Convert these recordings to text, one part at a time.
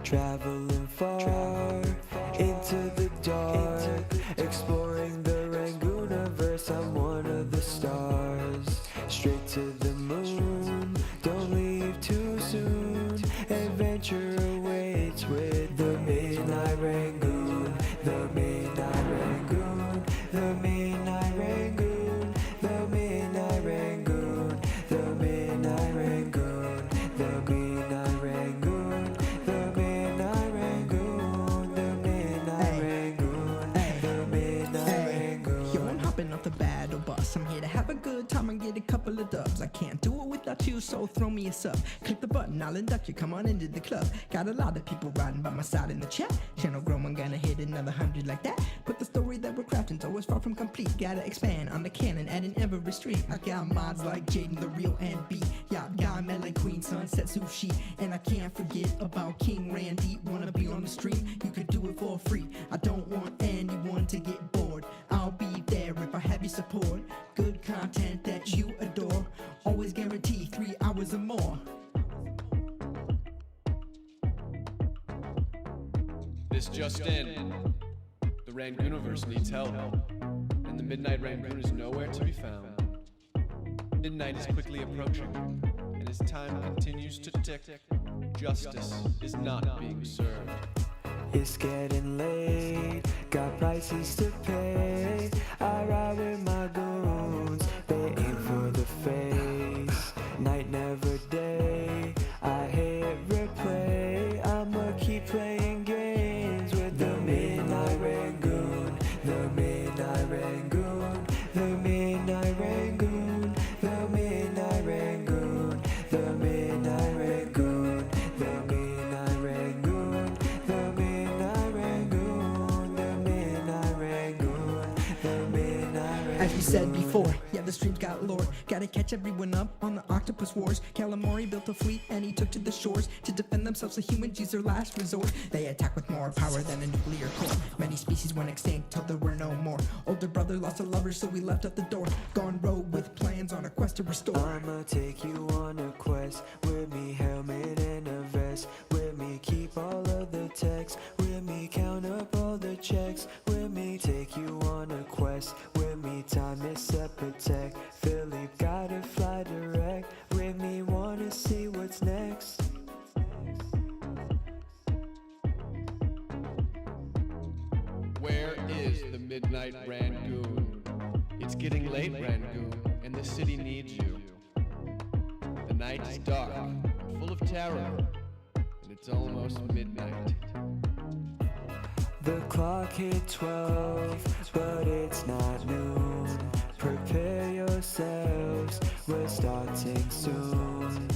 traveling far into the dark, exploring the Rangooniverse. I'm one of the stars, straight to the moon. Don't leave too soon. Adventure awaits with the Midnight Rangoon, the Midnight Rangoon, the Midnight Rangoon, the Midnight Rangoon, the Midnight Rangoon, the Midnight Rangoon, the Midnight Rangoon, the Midnight Rangoon, the Midnight Rangoon. Yo, I'm hopping off the battle bus. I'm here to have a good time and get a couple of dubs. I can't do it without you, so throw me a sub. Click the button, I'll induct you, come on into the club. Got a lot of people riding by my side in the chat. Channel growing, gonna hit another 100 like that. But the story that we're crafting's always far from complete. Gotta expand on the canon, adding every stream. I got mods like Jaden, the real NB. Yacht guy, Melon Queen, Sunset Sushi. And I can't forget about King Randy. Wanna be on the stream? You could do it for free. I don't want anyone to get bored. I'll be there if I have your support. Good content that you adore. Always guarantee 3 hours or more. This just in. The Rangooniverse needs help, and the Midnight Rangoon is nowhere to be found. Midnight is quickly approaching, and as time continues to tick, justice is not being served. It's getting late, got prices to pay. I ride with my goons, they aim for the face. Night never day, I hit replay. I'ma keep playing games with the Midnight Rangoon, the Midnight Rangoon, the Midnight Rangoon, the Midnight Rangoon, the Midnight Rangoon, the Midnight Rangoon, the Midnight Rangoon, the Midnight Rangoon, the Midnight Rangoon. As we said before, yeah, the streams got lore. Gotta catch everyone up on the Octopus Wars. Calamari built a fleet and he took to the shores to defend themselves. The humans use their last resort. They attack with more power than a nuclear core. Many species went extinct till there were no more. Older brother lost a lover, so we left at the door. Gone rogue with plans on a quest to restore. I'ma take you on a quest. With me, helmet and a vest. With me, keep all of the texts. With me, count up all the checks. With me, take you on a quest. With me, time is separate tech. Philip gotta fly direct. With me, wanna see what's next. Where is the Midnight Rangoon? It's getting late, Rangoon, and the city needs you. The night is dark, full of terror, and it's almost midnight. The clock hit 12, but it's not noon. Prepare yourselves, we're starting soon.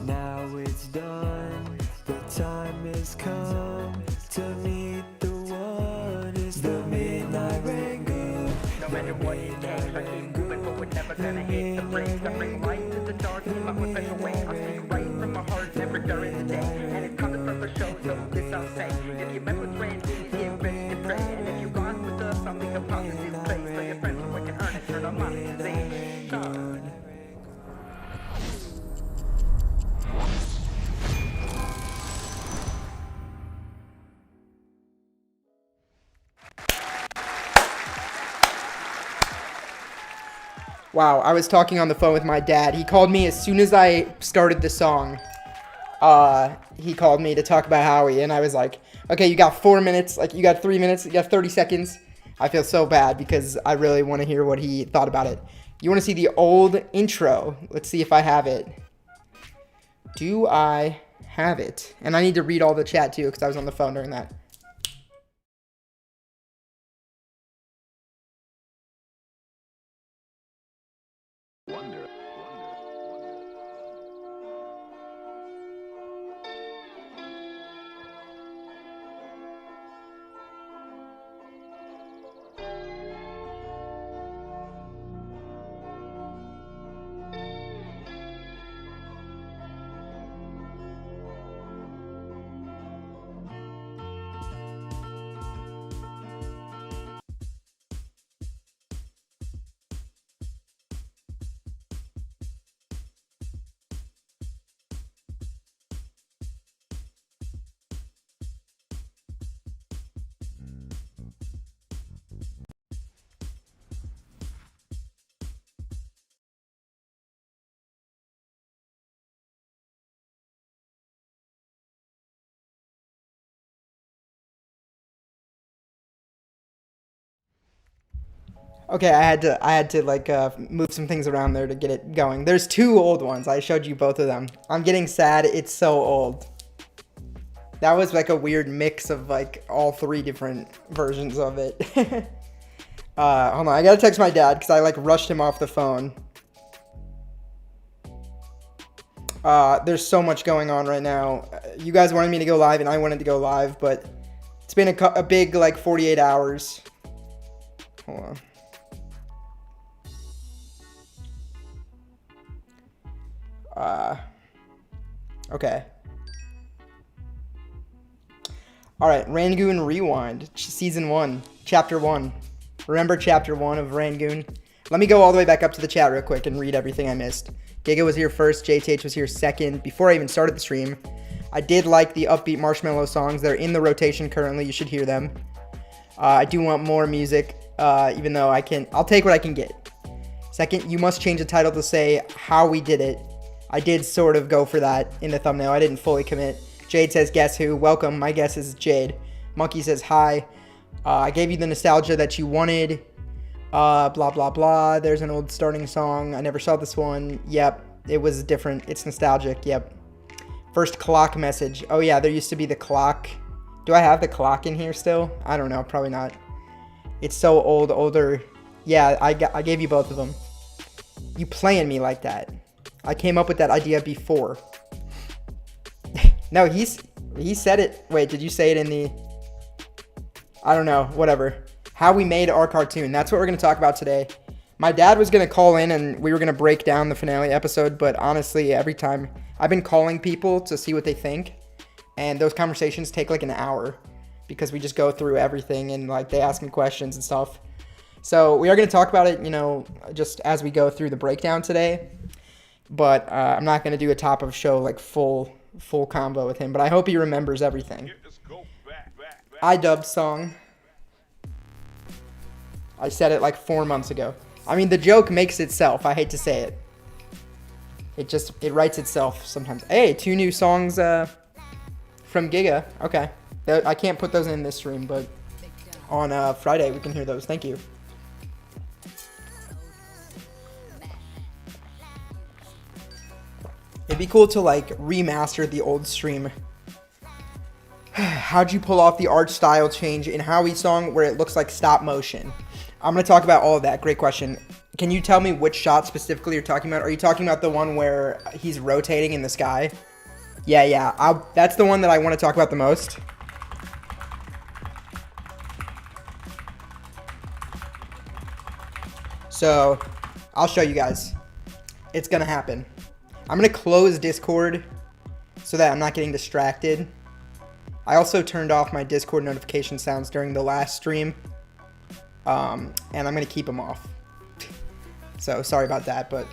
Now it's done, the time has come to meet the one. It's the Midnight Rangoon. No matter what it takes, I keep moving forward, never gonna hit the brakes. I bring light to the dark, keep up with special way. I speak right from my heart, never during the day. And it's coming from the show, so this I'll say. If you met with Randy, get ready to pray. And if you gone with us, I'll make a positive place. Tell your friends so we can earn it, turn on monetization. Wow, I was talking on the phone with my dad. He called me as soon as I started the song. He called me to talk about Howie, and I was like, okay, you got 4 minutes, like you got 3 minutes, you got 30 seconds. I feel so bad because I really want to hear what he thought about it. You want to see the old intro? Let's see if I have it. Do I have it? And I need to read all the chat too because I was on the phone during that. Okay, I had to like move some things around there to get it going. There's 2 old ones. I showed you both of them. I'm getting sad. It's so old. That was like a weird mix of like all 3 different versions of it. Hold on, I gotta text my dad because I like rushed him off the phone. There's so much going on right now. You guys wanted me to go live and I wanted to go live, but it's been a big like 48 hours. Hold on. Okay. Alright, Rangoon Rewind, Season 1, Chapter 1. Remember Chapter 1 of Rangoon? Let me go all the way back up to the chat real quick and read everything I missed. Giga was here first, JTH was here second, before I even started the stream. I did like the upbeat Marshmallow songs. They're in the rotation currently, you should hear them. I do want more music, even though I'll take what I can get. Second, you must change the title to say how we did it. I did sort of go for that in the thumbnail, I didn't fully commit. Jade says, guess who? Welcome, my guess is Jade. Monkey says, hi. I gave you the nostalgia that you wanted. Blah, blah, blah. There's an old starting song. I never saw this one. Yep, it was different. It's nostalgic, yep. First clock message. Oh yeah, there used to be the clock. Do I have the clock in here still? I don't know, probably not. It's so old, older. Yeah, I gave you both of them. You playing me like that. I came up with that idea before. No, he said it. Wait, did you say it in the... I don't know, whatever. How we made our cartoon. That's what we're going to talk about today. My dad was going to call in and we were going to break down the finale episode, but honestly, every time I've been calling people to see what they think, and those conversations take like an hour because we just go through everything and like they ask me questions and stuff. So we are going to talk about it, you know, just as we go through the breakdown today, but I'm not going to do a top of show like full combo with him, but I hope he remembers everything. iDub song. I said it like 4 months ago. I mean, the joke makes itself. I hate to say it. It writes itself sometimes. Hey, 2 new songs from Giga. Okay. I can't put those in this stream, but on Friday we can hear those. Thank you. It'd be cool to like remaster the old stream. How'd you pull off the art style change in Howie's song where it looks like stop motion? I'm going to talk about all of that. Great question. Can you tell me which shot specifically you're talking about? Are you talking about the one where he's rotating in the sky? Yeah. That's the one that I want to talk about the most. So, I'll show you guys. It's going to happen. I'm going to close Discord so that I'm not getting distracted. I also turned off my Discord notification sounds during the last stream. And I'm going to keep them off. So, sorry about that, but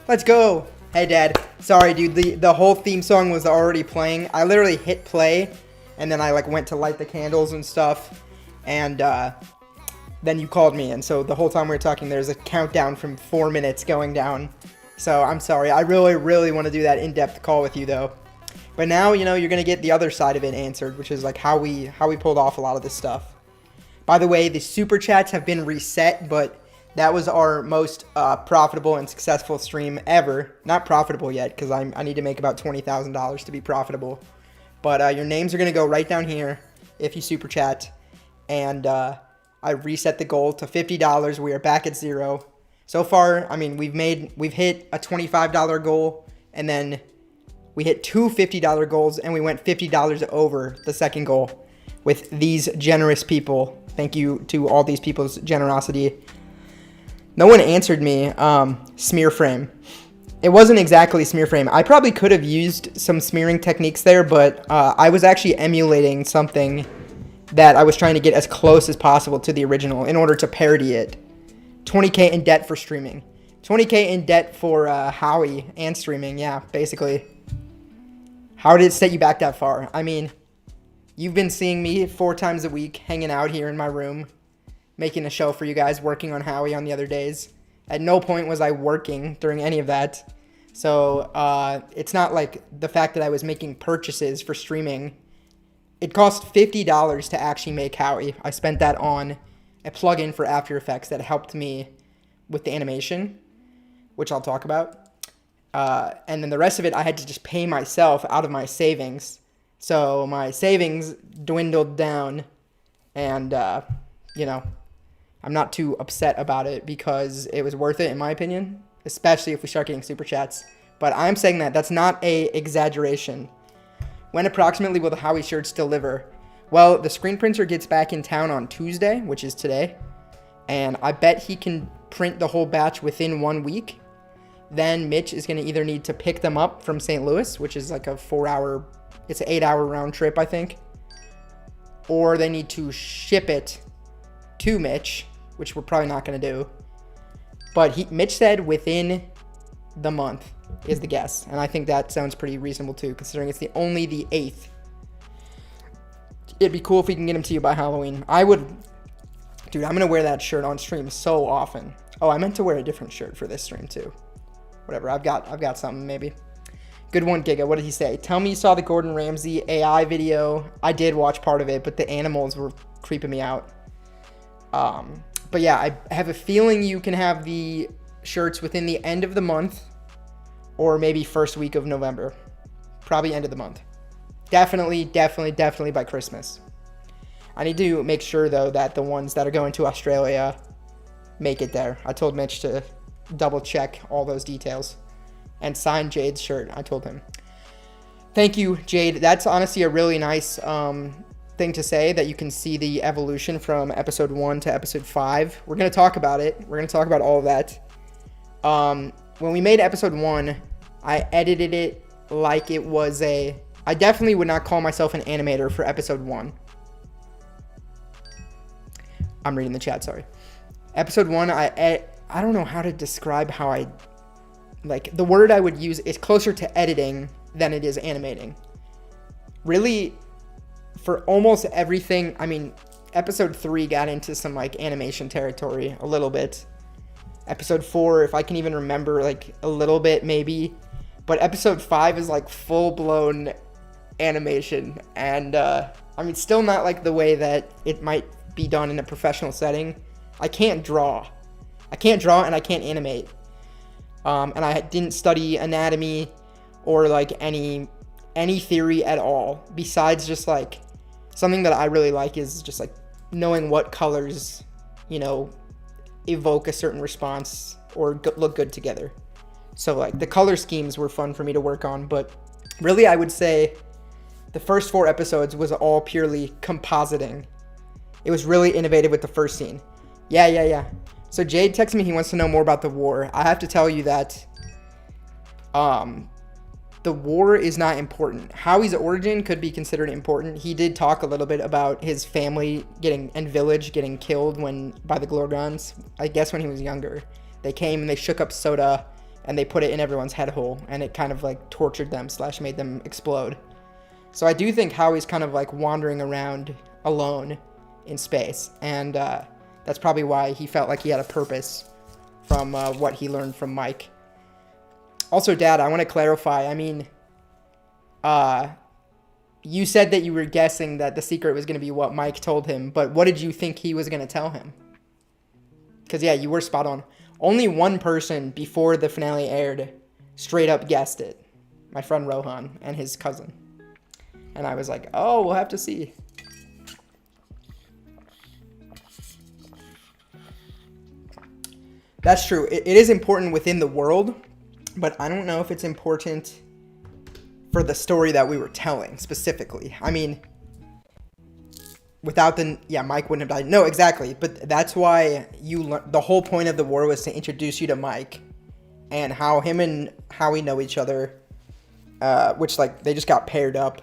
let's go. Hey, Dad. Sorry, dude. The whole theme song was already playing. I literally hit play, and then I like went to light the candles and stuff. And then you called me, and so the whole time we were talking, there's a countdown from 4 minutes going down. So, I'm sorry. I really, really want to do that in-depth call with you, though. But now, you know, you're going to get the other side of it answered, which is like how we pulled off a lot of this stuff. By the way, the super chats have been reset, but that was our most profitable and successful stream ever. Not profitable yet, because I need to make about $20,000 to be profitable. But your names are going to go right down here if you super chat. And I reset the goal to $50. We are back at 0. So far, I mean, we've hit a $25 goal, and then we hit 2 $50 goals, and we went $50 over the second goal with these generous people. Thank you to all these people's generosity. No one answered me. Smear frame. It wasn't exactly smear frame. I probably could have used some smearing techniques there, but I was actually emulating something that I was trying to get as close as possible to the original in order to parody it. 20K in debt for streaming. 20K in debt for Howie and streaming. Yeah, basically. How did it set you back that far? I mean, you've been seeing me 4 times a week hanging out here in my room, making a show for you guys, working on Howie on the other days. At no point was I working during any of that. So it's not like the fact that I was making purchases for streaming. It cost $50 to actually make Howie. I spent that on a plugin for After Effects that helped me with the animation, which I'll talk about. And then the rest of it, I had to just pay myself out of my savings. So my savings dwindled down, and, you know, I'm not too upset about it because it was worth it, in my opinion, especially if we start getting super chats. But I'm saying that that's not a exaggeration. When approximately will the Howie shirts deliver? Well, the screen printer gets back in town on Tuesday, which is today, and I bet he can print the whole batch within 1 week. Then Mitch is going to either need to pick them up from St. Louis, which is like a 8-hour round trip, I think, or they need to ship it to Mitch, which we're probably not going to do. But Mitch said within the month is the guess, and I think that sounds pretty reasonable too, considering it's only the 8th. It'd be cool if we can get them to you by Halloween. Dude, I'm gonna wear that shirt on stream so often. Oh, I meant to wear a different shirt for this stream too. Whatever, I've got something maybe. Good one, Giga. What did he say? Tell me you saw the Gordon Ramsay AI video. I did watch part of it, but the animals were creeping me out. But yeah, I have a feeling you can have the shirts within the end of the month, or maybe first week of November. Probably end of the month. Definitely by Christmas. I need to make sure, though, that the ones that are going to Australia make it there. I told Mitch to double check all those details. And sign Jade's shirt, I told him. Thank you, Jade. That's honestly a really nice thing to say, that you can see the evolution from episode 1 to episode 5. We're going to talk about it. We're going to talk about all of that. When we made episode 1, I edited it like it was I definitely would not call myself an animator for episode 1. I'm reading the chat, sorry. Episode 1, I don't know how to describe how the word I would use is closer to editing than it is animating. Really, for almost everything, I mean, episode 3 got into some, animation territory a little bit. Episode 4, if I can even remember, a little bit, maybe. But episode 5 is, full-blown animation. And, still not, the way that it might be done in a professional setting. I can't draw. And I can't animate. And I didn't study anatomy or, any theory at all. Besides just, something that I really like is just, knowing what colors, evoke a certain response or look good together. So, the color schemes were fun for me to work on. But really, I would say the first 4 episodes was all purely compositing. It was really innovative with the first scene. Yeah. So Jade texted me he wants to know more about the war. I have to tell you that the war is not important. Howie's origin could be considered important. He did talk a little bit about his family and village getting killed by the Glorgons. I guess when he was younger. They came and they shook up soda and they put it in everyone's head hole, and it kind of tortured them / made them explode. So I do think Howie's kind of wandering around alone in space, and that's probably why he felt like he had a purpose from what he learned from Mike. Also, Dad, I want to clarify. You said that you were guessing that the secret was going to be what Mike told him, but what did you think he was going to tell him? Because, yeah, you were spot on. Only one person before the finale aired straight up guessed it. My friend Rohan and his cousin. And I was like, oh, we'll have to see. That's true. It is important within the world, but I don't know if it's important for the story that we were telling specifically. Without Mike wouldn't have died. No, exactly. But that's why the whole point of the war was to introduce you to Mike and how him and Howie know each other, which they just got paired up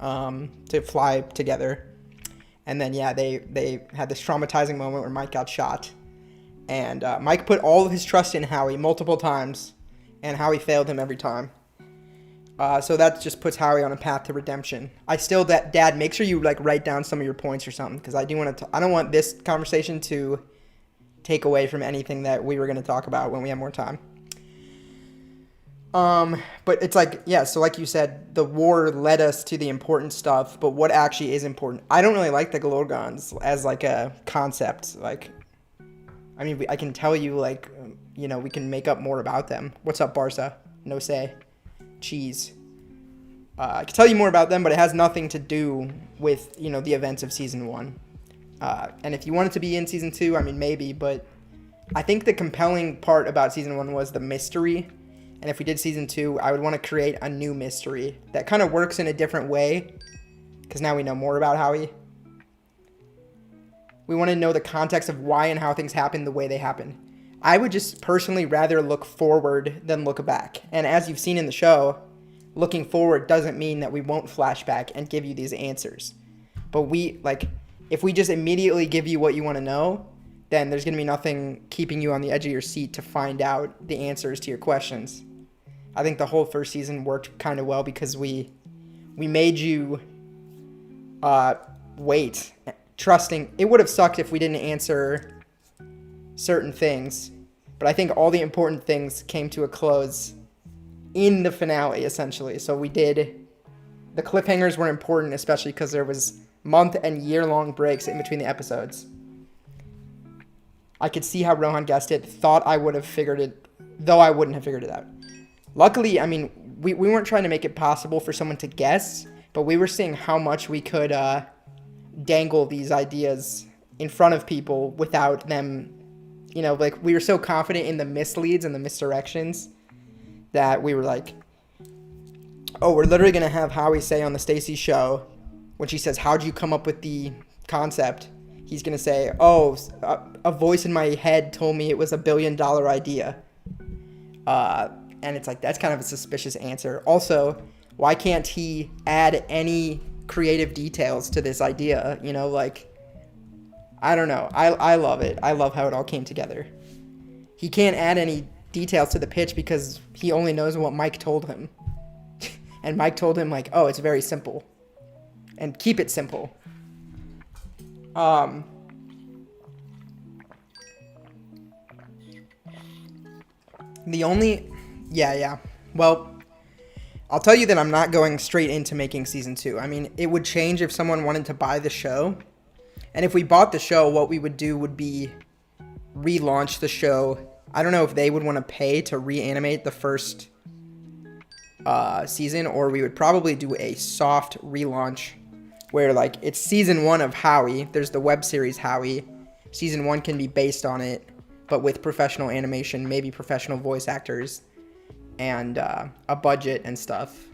to fly together. And then, they had this traumatizing moment where Mike got shot. And Mike put all of his trust in Howie multiple times, and Howie failed him every time. So that just puts Howie on a path to redemption. Dad, make sure you write down some of your points or something, because I don't want this conversation to take away from anything that we were going to talk about when we have more time. But it's like, yeah, so like you said, the war led us to the important stuff, but what actually is important? I don't really like the Glorgons as like a concept. Like, I mean, I can tell you, like, you know, we can make up more about them. What's up, Barca? No say. Cheese. I can tell you more about them, but it has nothing to do with, you know, the events of season 1. And if you want it to be in season 2, I mean, maybe, but I think the compelling part about season 1 was the mystery. And if we did season 2, I would want to create a new mystery that kind of works in a different way, because now we know more about Howie. We want to know the context of why and how things happen the way they happen. I would just personally rather look forward than look back. And as you've seen in the show, looking forward doesn't mean that we won't flashback and give you these answers. But if we just immediately give you what you want to know, then there's going to be nothing keeping you on the edge of your seat to find out the answers to your questions. I think the whole first season worked kind of well because we made you wait, trusting. It would have sucked if we didn't answer certain things, but I think all the important things came to a close in the finale, essentially. So the cliffhangers were important, especially because there was month and year-long breaks in between the episodes. I could see how Rohan guessed it, thought I would have figured it, though I wouldn't have figured it out. Luckily, I mean, we weren't trying to make it possible for someone to guess, but we were seeing how much we could dangle these ideas in front of people without them, you know, like, we were so confident in the misleads and the misdirections that we were like, oh, we're literally going to have Howie say on the Stacey show, when she says, how'd you come up with the concept? He's going to say, oh, a voice in my head told me it was $1 billion idea. And it's like, that's kind of a suspicious answer. Also, why can't he add any creative details to this idea? You know, like, I don't know. I love it. I love how it all came together. He can't add any details to the pitch because he only knows what Mike told him. And Mike told him, like, oh, it's very simple. And keep it simple. Yeah. Well, I'll tell you that I'm not going straight into making season 2. I mean, it would change if someone wanted to buy the show. And if we bought the show, what we would do would be relaunch the show. I don't know if they would want to pay to reanimate the first season, or we would probably do a soft relaunch where, like, it's season 1 of Howie. There's the web series Howie. Season 1 can be based on it, but with professional animation, maybe professional voice actors, and a budget and stuff.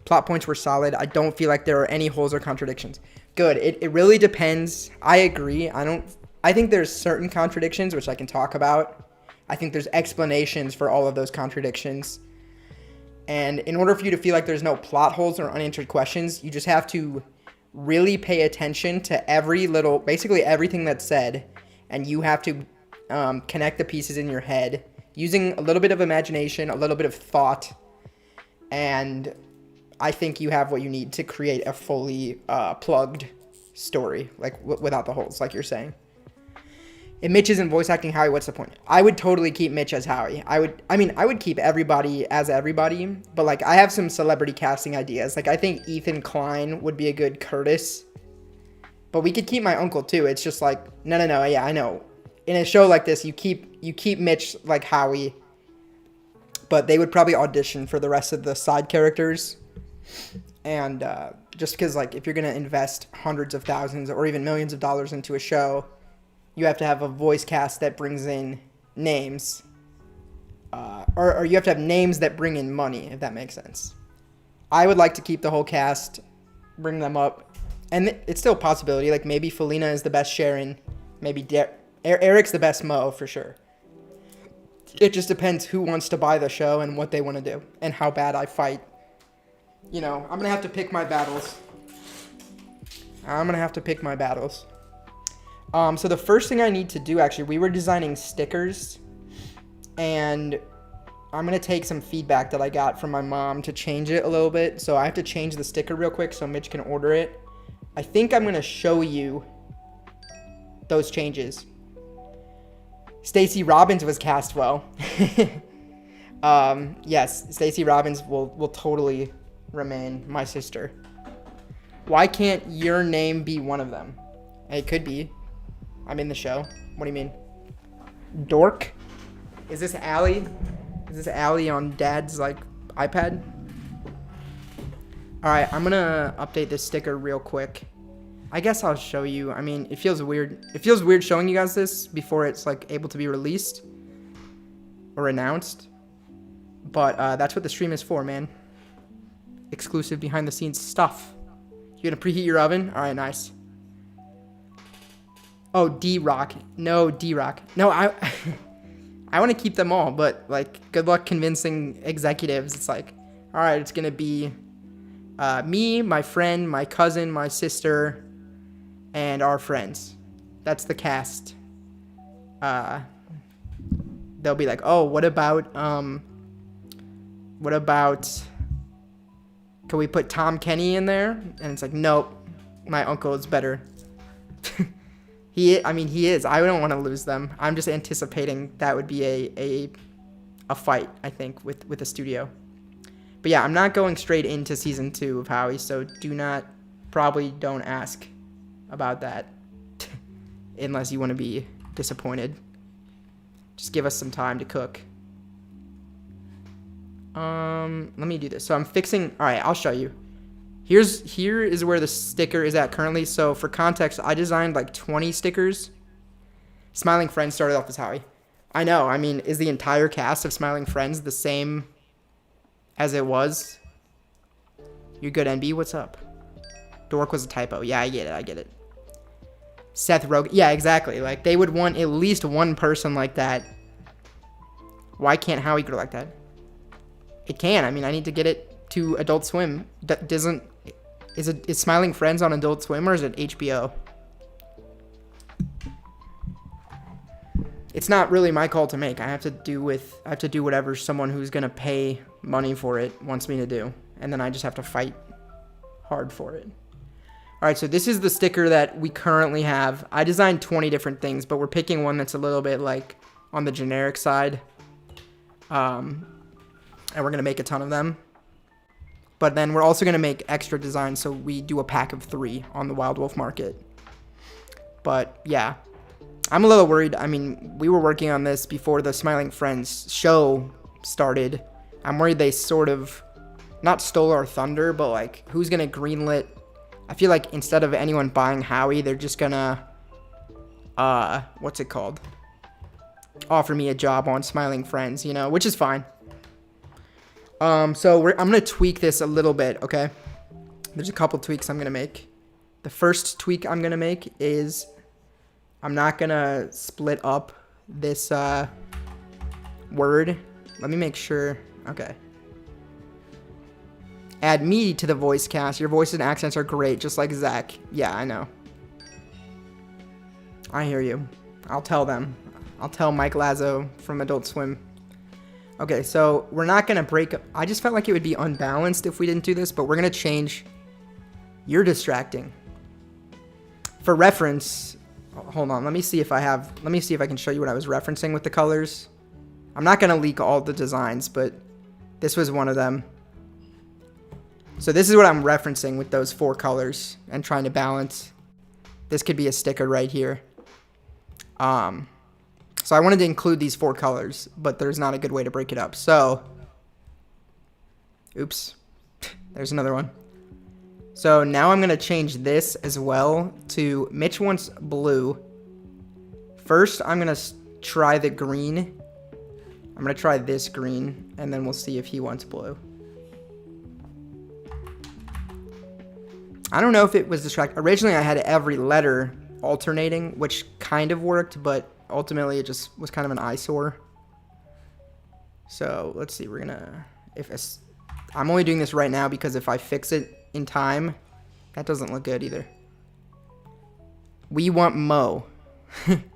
Plot points were solid. I don't feel like there are any holes or contradictions. Good. It really depends. I agree. I think there's certain contradictions, which I can talk about. I think there's explanations for all of those contradictions. And in order for you to feel like there's no plot holes or unanswered questions, you just have to really pay attention to basically everything that's said. And you have to connect the pieces in your head using a little bit of imagination, a little bit of thought. And I think you have what you need to create a fully plugged story, like without the holes, like you're saying. If Mitch isn't voice acting Howie, what's the point? I would totally keep Mitch as Howie. I would keep everybody as everybody, but, like, I have some celebrity casting ideas. Like, I think Ethan Klein would be a good Curtis, but we could keep my uncle too. It's just like, no, yeah, I know. In a show like this, you keep Mitch like Howie, but they would probably audition for the rest of the side characters. And just because, like, if you're going to invest hundreds of thousands or even millions of dollars into a show, you have to have a voice cast that brings in names. Or you have to have names that bring in money, if that makes sense. I would like to keep the whole cast, bring them up. And it's still a possibility. Like, maybe Felina is the best Sharon. Maybe Eric's the best Mo, for sure. It just depends who wants to buy the show and what they want to do. And how bad I fight. You know, I'm going to have to pick my battles. So the first thing I need to do, actually, we were designing stickers, and I'm going to take some feedback that I got from my mom to change it a little bit. So I have to change the sticker real quick so Mitch can order it. I think I'm going to show you those changes. Stacey Robbins was cast well. Yes, Stacey Robbins will totally remain my sister. Why can't your name be one of them? It could be. I'm in the show. What do you mean? Dork? Is this Allie? Is this Allie on Dad's, like, iPad? Alright, I'm gonna update this sticker real quick. I guess I'll show you. I mean, it feels weird. It feels weird showing you guys this before it's, like, able to be released. Or announced. But, that's what the stream is for, man. Exclusive behind-the-scenes stuff. You gonna preheat your oven? Alright, nice. Oh, D-Rock. No, D-Rock. No, I want to keep them all, but, like, good luck convincing executives. It's like, alright, it's gonna be me, my friend, my cousin, my sister, and our friends. That's the cast. They'll be like, oh, what about, can we put Tom Kenny in there? And it's like, nope, my uncle is better. He is. I don't want to lose them. I'm just anticipating that would be a fight, I think, with the studio. But yeah, I'm not going straight into season 2 of Howie, so probably don't ask about that unless you want to be disappointed. Just give us some time to cook. Let me do this. So I'm fixing. All right, I'll show you. Here is where the sticker is at currently. So for context, I designed like 20 stickers. Smiling Friends started off as Howie. I know. I mean, is the entire cast of Smiling Friends the same as it was? You're good, NB. What's up? Dork was a typo. Yeah, I get it. Seth Rogen. Yeah, exactly. Like, they would want at least one person like that. Why can't Howie grow like that? It can. I mean, I need to get it to Adult Swim. Is Smiling Friends on Adult Swim or is it HBO? It's not really my call to make. I have to do whatever someone who's gonna pay money for it wants me to do, and then I just have to fight hard for it. All right, so this is the sticker that we currently have. I designed 20 different things, but we're picking one that's a little bit like on the generic side. And we're gonna make a ton of them. But then we're also gonna make extra designs, so we do a pack of 3 on the Wild Wolf Market. But yeah, I'm a little worried. I mean, we were working on this before the Smiling Friends show started. I'm worried they sort of not stole our thunder, but like, who's gonna greenlit? I feel like instead of anyone buying Howie, they're just gonna, what's it called? Offer me a job on Smiling Friends, you know, which is fine. So I'm gonna tweak this a little bit, okay? There's a couple tweaks I'm gonna make. The first tweak I'm gonna make is I'm not gonna split up this word. Let me make sure. Okay. Add me to the voice cast. Your voices and accents are great, just like Zach. Yeah, I know. I hear you. I'll tell them. I'll tell Mike Lazo from Adult Swim. Okay, so we're not going to break up. I just felt like it would be unbalanced if we didn't do this, but we're going to change. You're distracting. For reference, hold on. Let me see if I can show you what I was referencing with the colors. I'm not going to leak all the designs, but this was one of them. So this is what I'm referencing with those 4 colors and trying to balance. This could be a sticker right here. So I wanted to include these 4 colors, but there's not a good way to break it up. So, oops, there's another one. So now I'm going to change this as well to Mitch wants blue. First, I'm going to try the green. I'm going to try this green, and then we'll see if he wants blue. I don't know if it was distracting. Originally, I had every letter alternating, which kind of worked, but ultimately it just was kind of an eyesore. So let's see. We're gonna. I'm only doing this right now because if I fix it in time, that doesn't look good either. We want Mo,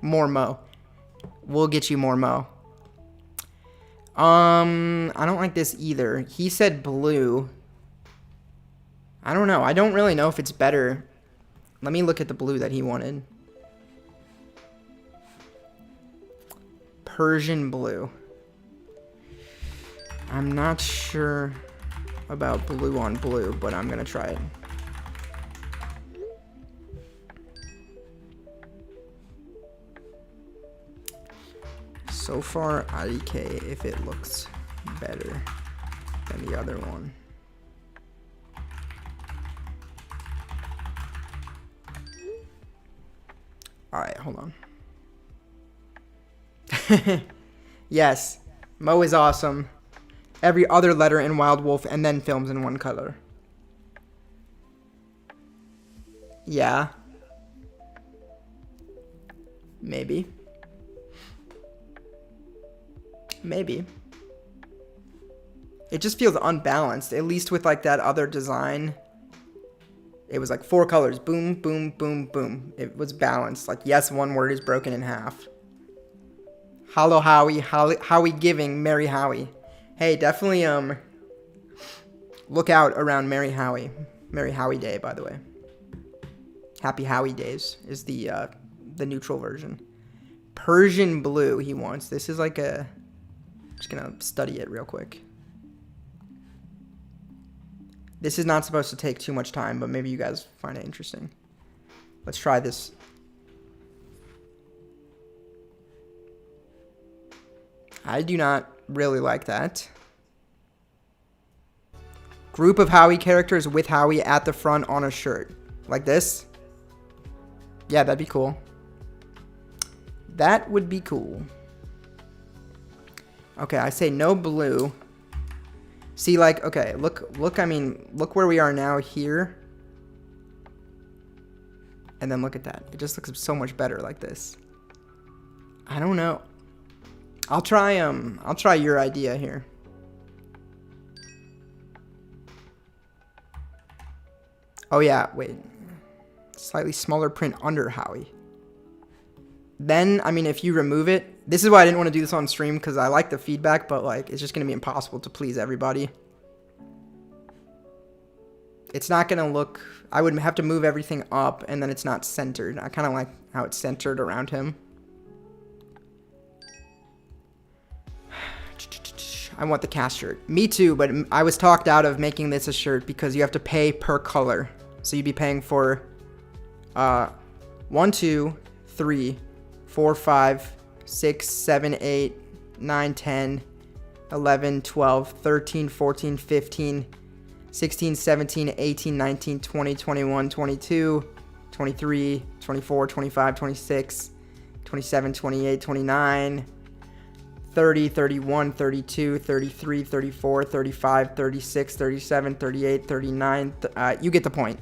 more Mo. We'll get you more Mo. I don't like this either. He said blue. I don't know. I don't really know if it's better. Let me look at the blue that he wanted. Persian blue. I'm not sure about blue on blue, but I'm gonna try it. So far, IDK if it looks better than the other one. Alright, hold on. Yes, Mo is awesome. Every other letter in Wild Wolf and then films in one color. Yeah. Maybe. Maybe. It just feels unbalanced, at least with like that other design. It was like 4 colors, boom, boom, boom, boom. It was balanced. Like, yes, one word is broken in half. Hello, Howie. Howie giving, Merry Howie. Hey, definitely look out around Merry Howie. Merry Howie Day, by the way. Happy Howie Days is the neutral version. Persian blue he wants. This is like a... I'm just gonna study it real quick. This is not supposed to take too much time, but maybe you guys find it interesting. Let's try this. I do not really like that. Group of Howie characters with Howie at the front on a shirt. Like this? Yeah, that'd be cool. That would be cool. Okay, I say no blue. See, like, okay, look, I mean, look where we are now here. And then look at that. It just looks so much better like this. I don't know. I'll try your idea here. Oh yeah, wait. Slightly smaller print under Howie. Then, I mean, if you remove it, this is why I didn't want to do this on stream, because I like the feedback, but like, it's just going to be impossible to please everybody. It's not going to look, I would have to move everything up, and then it's not centered. I kind of like how it's centered around him. I want the cast shirt. Me too, but I was talked out of making this a shirt because you have to pay per color. So you'd be paying for 1, 2, 3, 4, 5, 6, 7, 8, 9, 10, 11, 12, 13, 14, 15, 16, 17, 18, 19, 20, 21, 22, 23, 24, 25, 26, 27, 28, 29, 30, 31, 32, 33, 34, 35, 36, 37, 38, 39. You get the point.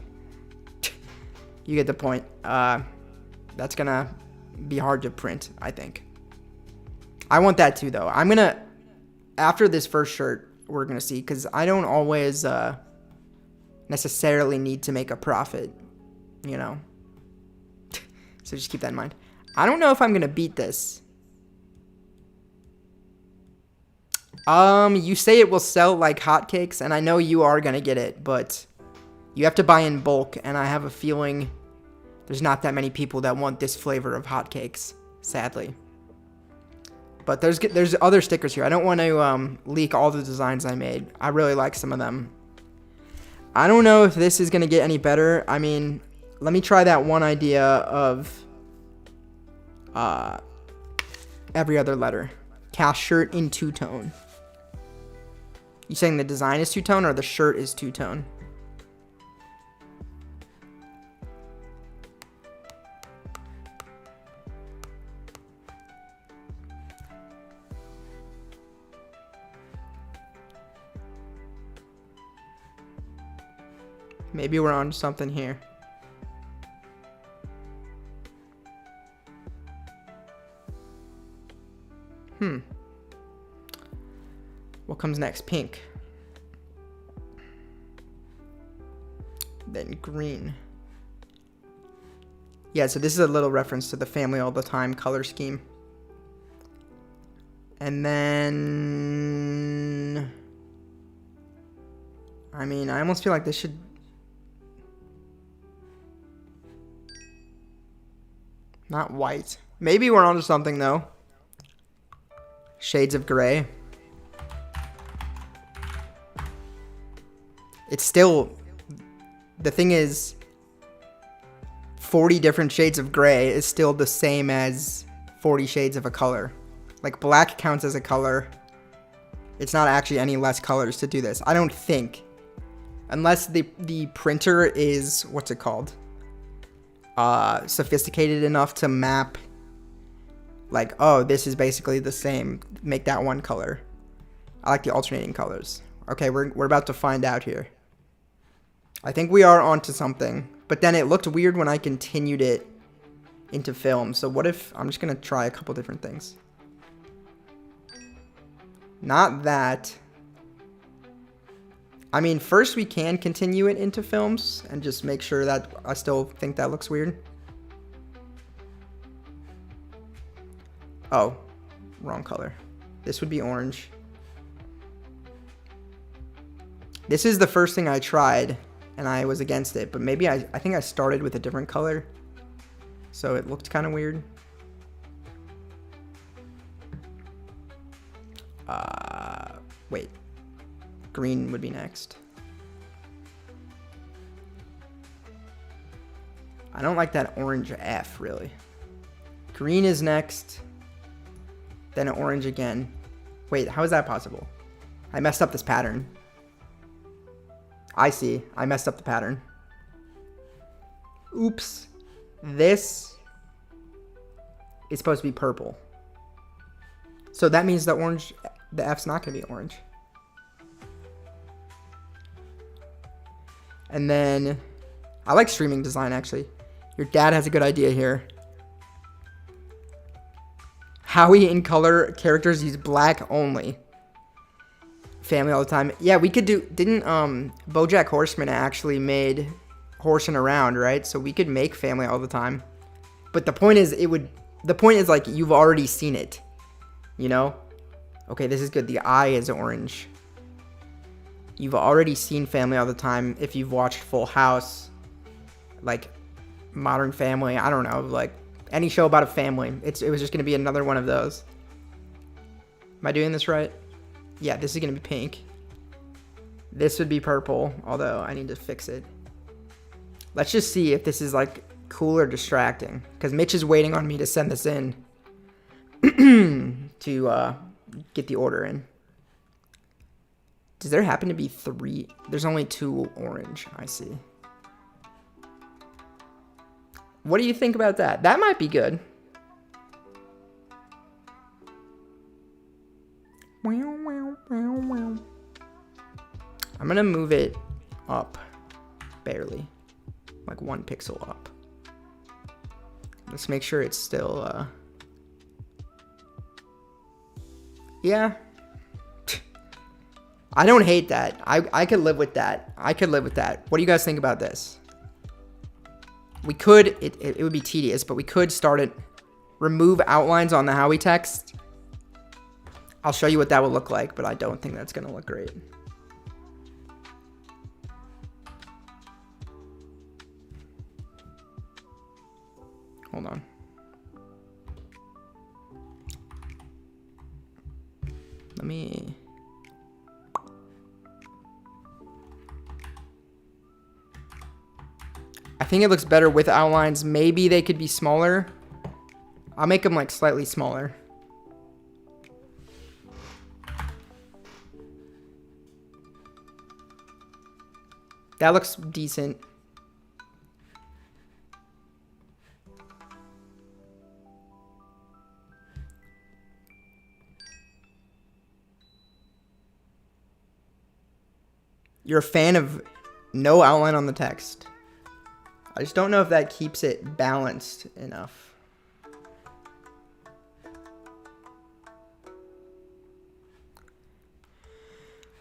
You get the point. That's gonna be hard to print, I think. I want that too, though. I'm gonna, after this first shirt, we're gonna see, because I don't always necessarily need to make a profit, you know? So just keep that in mind. I don't know if I'm gonna beat this. You say it will sell like hotcakes, and I know you are gonna get it, but you have to buy in bulk, and I have a feeling there's not that many people that want this flavor of hotcakes, sadly. But there's other stickers here. I don't want to leak all the designs I made. I really like some of them. I don't know if this is gonna get any better. I mean, let me try that one idea of every other letter. Cast shirt in two-tone. You saying the design is two-tone or the shirt is two-tone? Maybe we're on something here. What comes next? Pink. Then green. Yeah, so this is a little reference to the family all the time color scheme. And then, I mean, I almost feel like this should, not white. Maybe we're onto something though. Shades of gray. It's still, the thing is, 40 different shades of gray is still the same as 40 shades of a color. Like black counts as a color. It's not actually any less colors to do this. I don't think. Unless the printer is, what's it called? Sophisticated enough to map, like, oh, this is basically the same. Make that one color. I like the alternating colors. Okay, we're about to find out here. I think we are onto something. But then it looked weird when I continued it into film. So what if, I'm just going to try a couple different things. Not that. I mean, first we can continue it into films and just make sure that I still think that looks weird. Oh, wrong color. This would be orange. This is the first thing I tried and I was against it, but maybe I think I started with a different color. So it looked kind of weird. Wait. Green would be next. I don't like that orange F, really. Green is next. Then orange again. Wait, how is that possible? I messed up this pattern. I see. I messed up the pattern. Oops. This is supposed to be purple. So that means the orange, the F's not going to be orange. And then, I like streaming design, actually. Your dad has a good idea here. Howie in color characters use black only. Family all the time. Yeah, we could do, didn't BoJack Horseman actually made horsing around, right? So we could make family all the time. But the point is, like, you've already seen it. You know? Okay, this is good. The eye is orange. You've already seen Family all the time if you've watched Full House, like Modern Family, I don't know, like any show about a family. It was just going to be another one of those. Am I doing this right? Yeah, this is going to be pink. This would be purple, although I need to fix it. Let's just see if this is like cool or distracting, because Mitch is waiting on me to send this in to get the order in. Does there happen to be 3? There's only 2 orange, I see. What do you think about that? That might be good. I'm gonna move it up, barely, like 1 pixel up. Let's make sure it's still, yeah. I don't hate that. I could live with that. I could live with that. What do you guys think about this? We could, it would be tedious, but we could start it, remove outlines on the Howie text. I'll show you what that will look like, but I don't think that's gonna look great. Hold on. Let me... I think it looks better with outlines. Maybe they could be smaller. I'll make them like slightly smaller. That looks decent. You're a fan of no outline on the text. I just don't know if that keeps it balanced enough.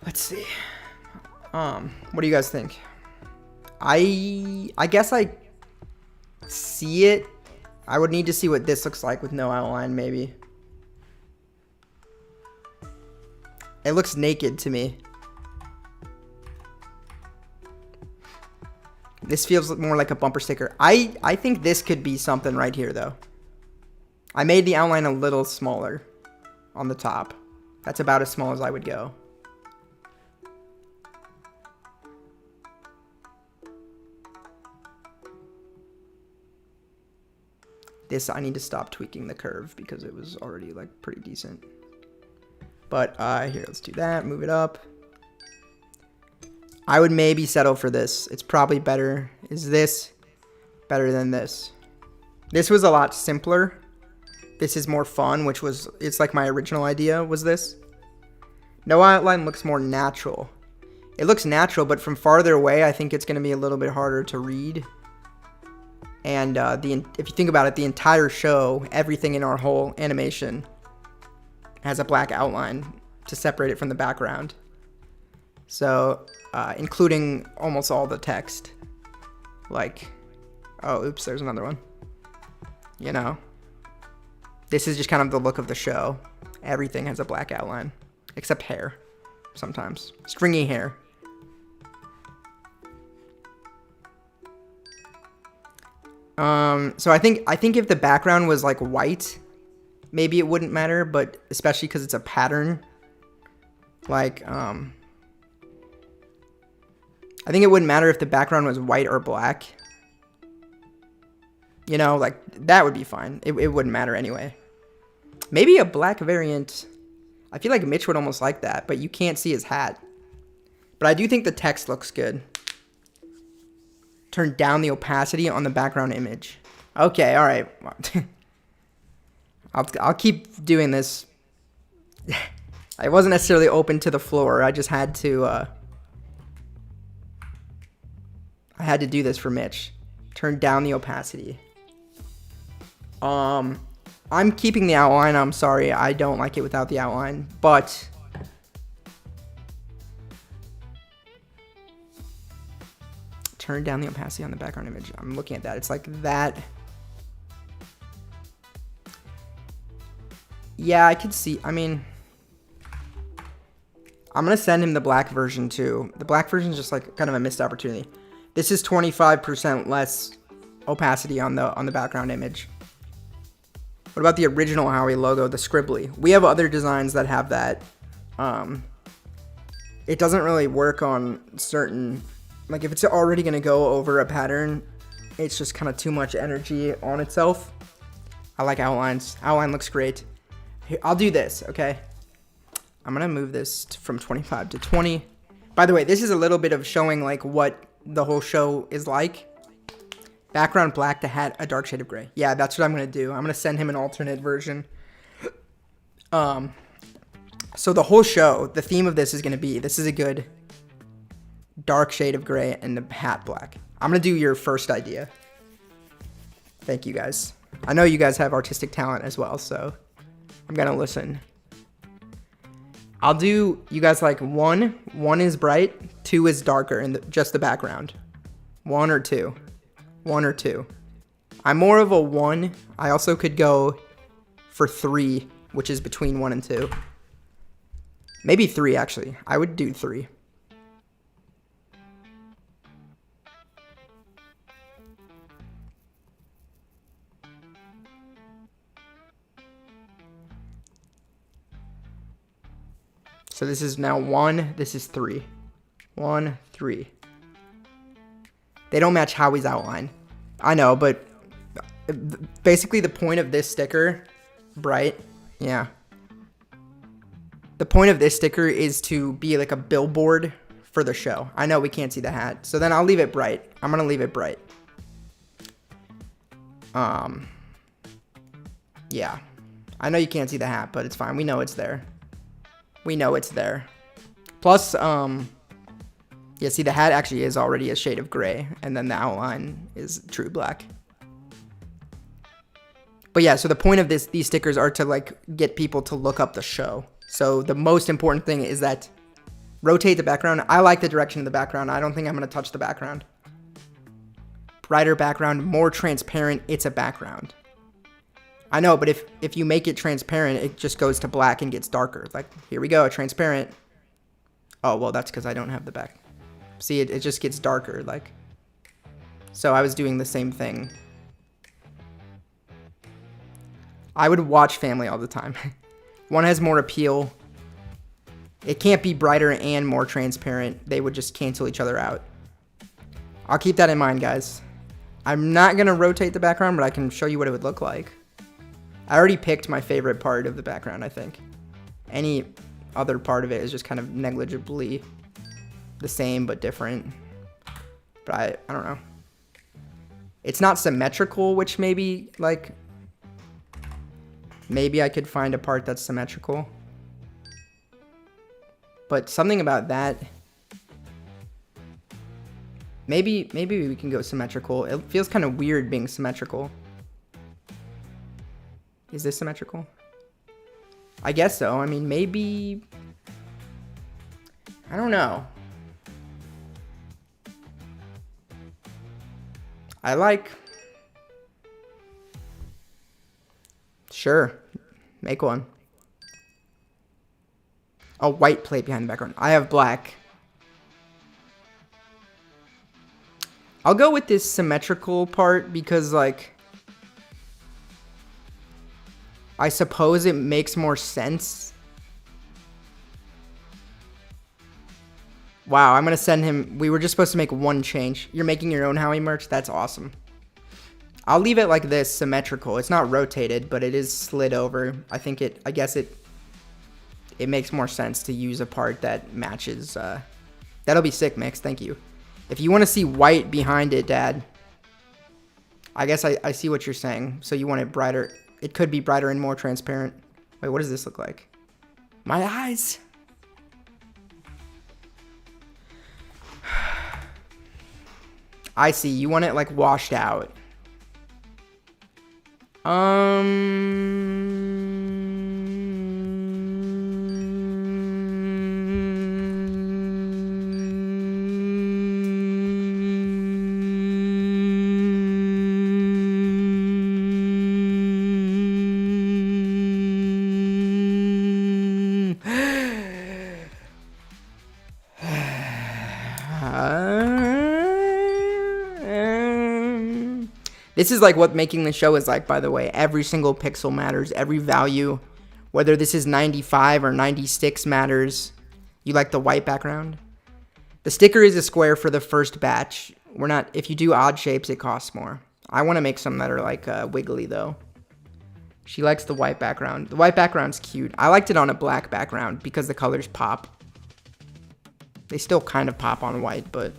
Let's see. What do you guys think? I guess I see it. I would need to see what this looks like with no outline, maybe. It looks naked to me. This feels more like a bumper sticker. I think this could be something right here, though. I made the outline a little smaller on the top. That's about as small as I would go. This, I need to stop tweaking the curve because it was already like pretty decent. But here, let's do that. Move it up. I would maybe settle for this. It's probably better. Is this better than this? This was a lot simpler. This is more fun, which was, it's like my original idea was this. No outline looks more natural. It looks natural, but from farther away, I think it's going to be a little bit harder to read. And if you think about it, the entire show, everything in our whole animation has a black outline to separate it from the background. So, including almost all the text. Like, oh, oops, there's another one. You know, this is just kind of the look of the show. Everything has a black outline, except hair, sometimes. Stringy hair. So I think if the background was like white, maybe it wouldn't matter, but especially because it's a pattern. Like, I think it wouldn't matter if the background was white or black. You know, like, that would be fine. It wouldn't matter anyway. Maybe a black variant. I feel like Mitch would almost like that, but you can't see his hat. But I do think the text looks good. Turn down the opacity on the background image. Okay, all right. I'll keep doing this. I wasn't necessarily open to the floor. I just had to. I had to do this for Mitch. Turn down the opacity. I'm keeping the outline. I'm sorry, I don't like it without the outline, but turn down the opacity on the background image. I'm looking at that. It's like that. Yeah, I could see. I mean, I'm gonna send him the black version too. The black version is just like kind of a missed opportunity. This is 25% less opacity on the background image. What about the original Howie logo, the scribbly? We have other designs that have that. It doesn't really work on certain, like if it's already gonna go over a pattern, it's just kind of too much energy on itself. I like outlines. Outline looks great. Here, I'll do this, okay? I'm gonna move this from 25 to 20. By the way, this is a little bit of showing like what the whole show is like. Background black, the hat a dark shade of gray. Yeah, that's what I'm gonna do. I'm gonna send him an alternate version. So the whole show, the theme of this is gonna be, this is a good dark shade of gray and the hat black. I'm gonna do your first idea. Thank you guys. I know you guys have artistic talent as well, so I'm gonna listen. I'll do, you guys like one is bright, 2 is darker, and just the background. 1 or 2. 1 or 2. I'm more of a 1. I also could go for 3, which is between 1 and 2. Maybe 3, actually. I would do 3. So this is now 1, this is 3. 1, 3. They don't match Howie's outline. I know, but basically the point of this sticker, bright, yeah. The point of this sticker is to be like a billboard for the show. I know we can't see the hat, so then I'll leave it bright. I'm gonna leave it bright. Yeah. I know you can't see the hat, but it's fine. We know it's there. We know it's there. Plus, yeah, see, the hat actually is already a shade of gray, and then the outline is true black. But yeah, so the point of these stickers are to like get people to look up the show. So the most important thing is that rotate the background. I like the direction of the background. I don't think I'm gonna touch the background. Brighter background, more transparent, it's a background. I know, but if you make it transparent, it just goes to black and gets darker. Like, here we go, transparent. Oh, well, that's because I don't have the back. See, it just gets darker, like. So I was doing the same thing. I would watch Family all the time. One has more appeal. It can't be brighter and more transparent. They would just cancel each other out. I'll keep that in mind, guys. I'm not going to rotate the background, but I can show you what it would look like. I already picked my favorite part of the background, I think. Any other part of it is just kind of negligibly the same but different. But I don't know. It's not symmetrical, which maybe, like, maybe I could find a part that's symmetrical. But something about that, maybe we can go symmetrical. It feels kind of weird being symmetrical. Is this symmetrical? I guess so. I mean, maybe, I don't know. I like, sure, make one. A white plate behind the background. I have black. I'll go with this symmetrical part because, like, I suppose it makes more sense. Wow, I'm going to send him. We were just supposed to make one change. You're making your own Howie merch? That's awesome. I'll leave it like this, symmetrical. It's not rotated, but it is slid over. I guess it makes more sense to use a part that matches. That'll be sick, Mix. Thank you. If you want to see white behind it, Dad, I guess I see what you're saying. So you want it brighter. It could be brighter and more transparent. Wait, what does this look like? My eyes. I see. You want it like washed out. This is like what making the show is like, by the way. Every single pixel matters. Every value, whether this is 95 or 96 matters. You like the white background? The sticker is a square for the first batch. If you do odd shapes, it costs more. I want to make some that are like wiggly though. She likes the white background. The white background's cute. I liked it on a black background because the colors pop. They still kind of pop on white, but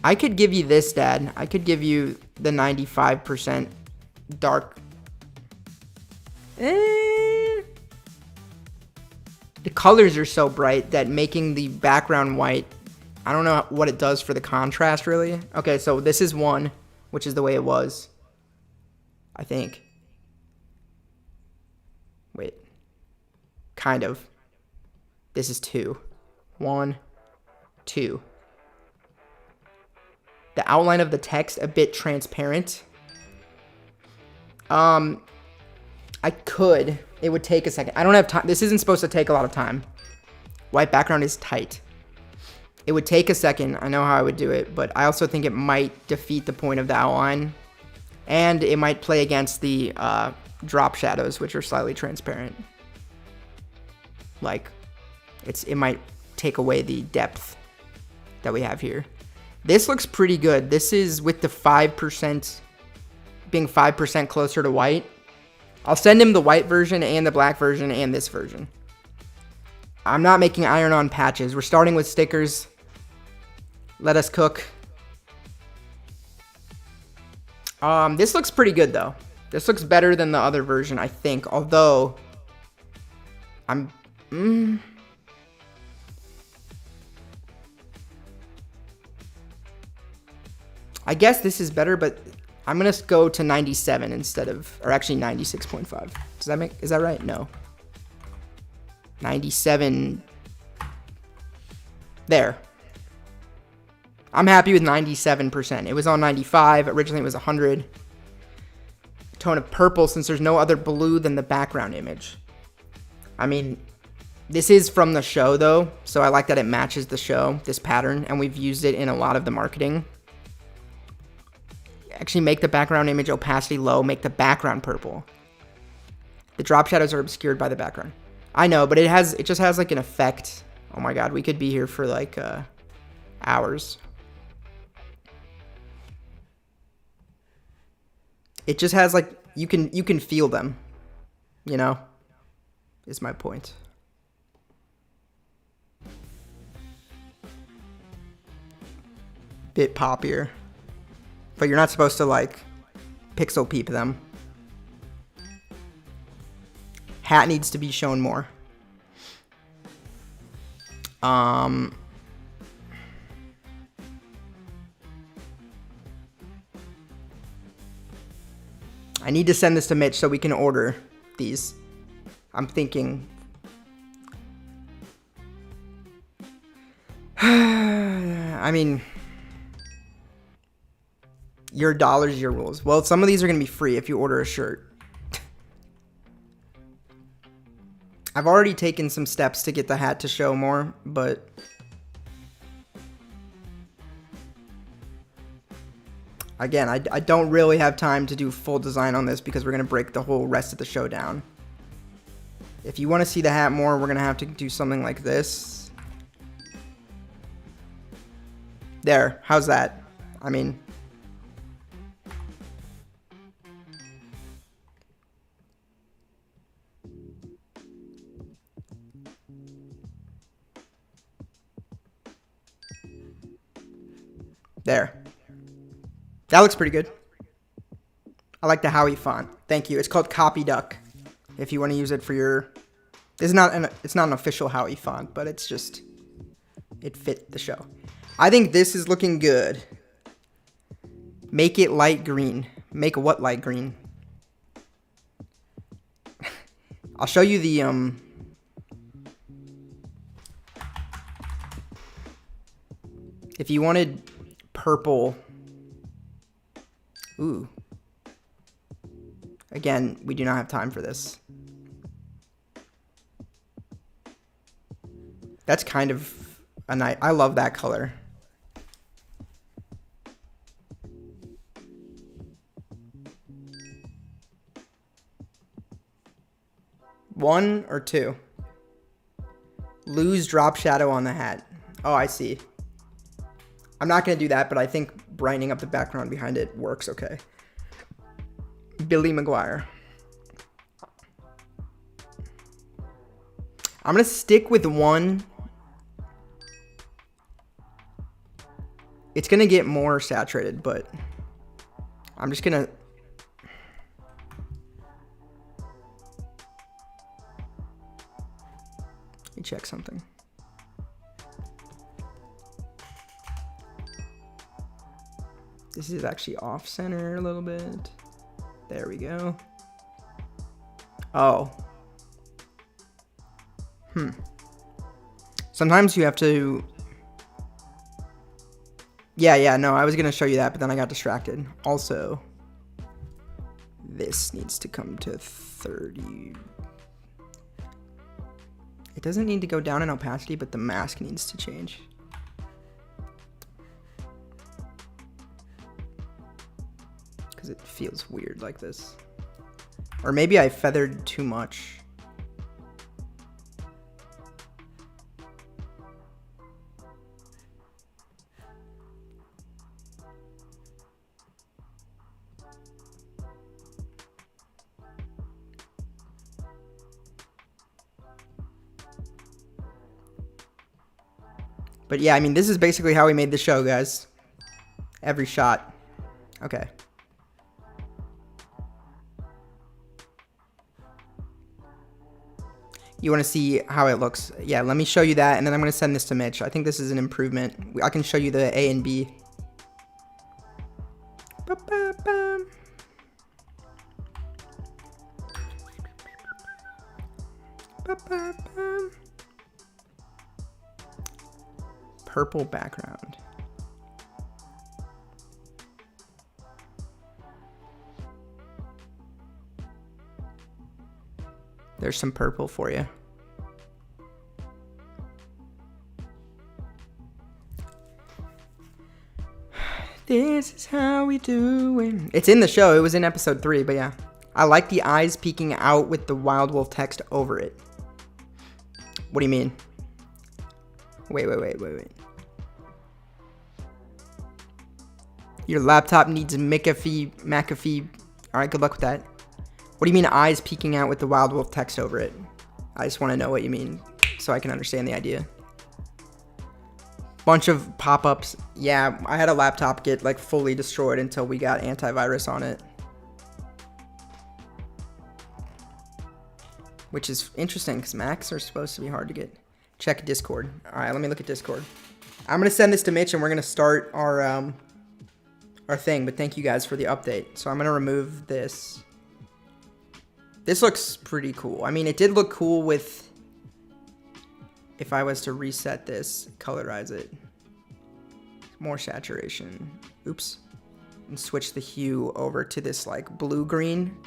I could give you this, Dad. I could give you the 95% dark. The colors are so bright that making the background white, I don't know what it does for the contrast, really. Okay, so this is 1, which is the way it was, I think. Wait. Kind of. This is 2. 1, 2. The outline of the text a bit transparent. I could. It would take a second. I don't have time. This isn't supposed to take a lot of time. White background is tight. It would take a second. I know how I would do it, but I also think it might defeat the point of the outline. And it might play against the drop shadows, which are slightly transparent. Like, it might take away the depth that we have here. This looks pretty good. This is with the 5%, being 5% closer to white. I'll send him the white version and the black version and this version. I'm not making iron-on patches. We're starting with stickers. Let us cook. This looks pretty good, though. This looks better than the other version, I think. Although, I guess this is better, but I'm going to go to 97 instead of, or actually 96.5. Is that right? No. 97. There. I'm happy with 97%. It was on 95. Originally it was 100. Tone of purple, since there's no other blue than the background image. I mean, this is from the show though, so I like that it matches the show, this pattern, and we've used it in a lot of the marketing. Actually make the background image opacity low, make the background purple. The drop shadows are obscured by the background. I know, but it just has like an effect. Oh my god, we could be here for like hours. It just has like you can feel them, you know, is my point. Bit poppier, but you're not supposed to like pixel peep them. Hat needs to be shown more. I need to send this to Mitch so we can order these. I'm thinking. I mean, your dollars, your rules. Well, some of these are going to be free if you order a shirt. I've already taken some steps to get the hat to show more, but again, I don't really have time to do full design on this because we're going to break the whole rest of the show down. If you want to see the hat more, we're going to have to do something like this. There, how's that? I mean, there. That looks pretty good. I like the Howie font. Thank you. It's called Copy Duck. If you want to use it for your, it's not an official Howie font, but it's just, it fit the show. I think this is looking good. Make it light green. Make what light green? I'll show you the if you wanted purple. Ooh. Again, we do not have time for this. That's kind of a nice, I love that color. One or two? Lose drop shadow on the hat. Oh, I see. I'm not going to do that, but I think brightening up the background behind it works okay. Billy Maguire. I'm going to stick with one. It's going to get more saturated, but I'm just going to... Let me check something. This is actually off center a little bit. There we go. Oh. Sometimes you have to... Yeah, no, I was going to show you that, but then I got distracted. Also, this needs to come to 30. It doesn't need to go down in opacity, but the mask needs to change. Because it feels weird like this. Or maybe I feathered too much. But yeah, I mean, this is basically how we made the show, guys. Every shot. Okay. You want to see how it looks? Yeah, let me show you that, and then I'm going to send this to Mitch. I think this is an improvement. I can show you the A and B. Ba-ba-ba. Ba-ba-ba. Purple background. There's some purple for you. This is how we do it. It's in the show. It was in episode 3, but yeah. I like the eyes peeking out with the Wild Wolf text over it. What do you mean? Wait. Your laptop needs McAfee All right, good luck with that. What do you mean eyes peeking out with the Wild Wolf text over it? I just want to know what you mean so I can understand the idea. Bunch of pop-ups. Yeah, I had a laptop get like fully destroyed until we got antivirus on it. Which is interesting because Macs are supposed to be hard to get. Check Discord. All right, let me look at Discord. I'm going to send this to Mitch and we're going to start our thing, but thank you guys for the update. So I'm going to remove this. This looks pretty cool. I mean, it did look cool with, if I was to reset this, colorize it, more saturation, oops, and switch the hue over to this like blue-green.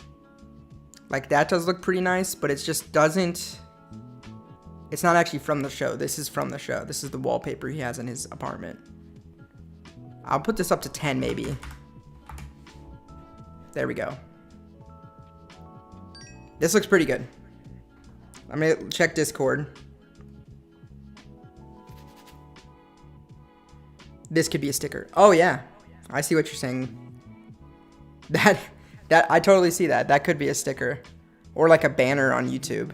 Like that does look pretty nice, but it just doesn't, it's not actually from the show. This is from the show. This is the wallpaper he has in his apartment. I'll put this up to 10 maybe. There we go. This looks pretty good. I'm gonna check Discord. This could be a sticker. Oh yeah, I see what you're saying. That I totally see that. That could be a sticker, or like a banner on YouTube.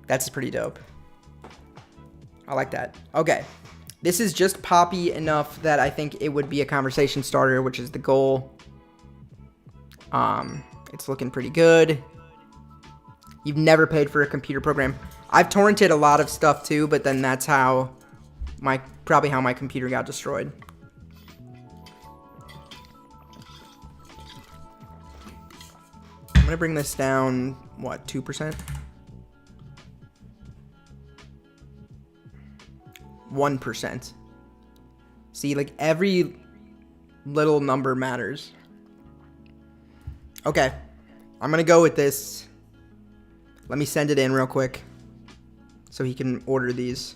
That's pretty dope. I like that. Okay, this is just poppy enough that I think it would be a conversation starter, which is the goal. It's looking pretty good. You've never paid for a computer program. I've torrented a lot of stuff too, but then that's how probably how my computer got destroyed. I'm gonna bring this down, what, 2%? 1%. See, like every little number matters. Okay, I'm gonna go with this. Let me send it in real quick so he can order these.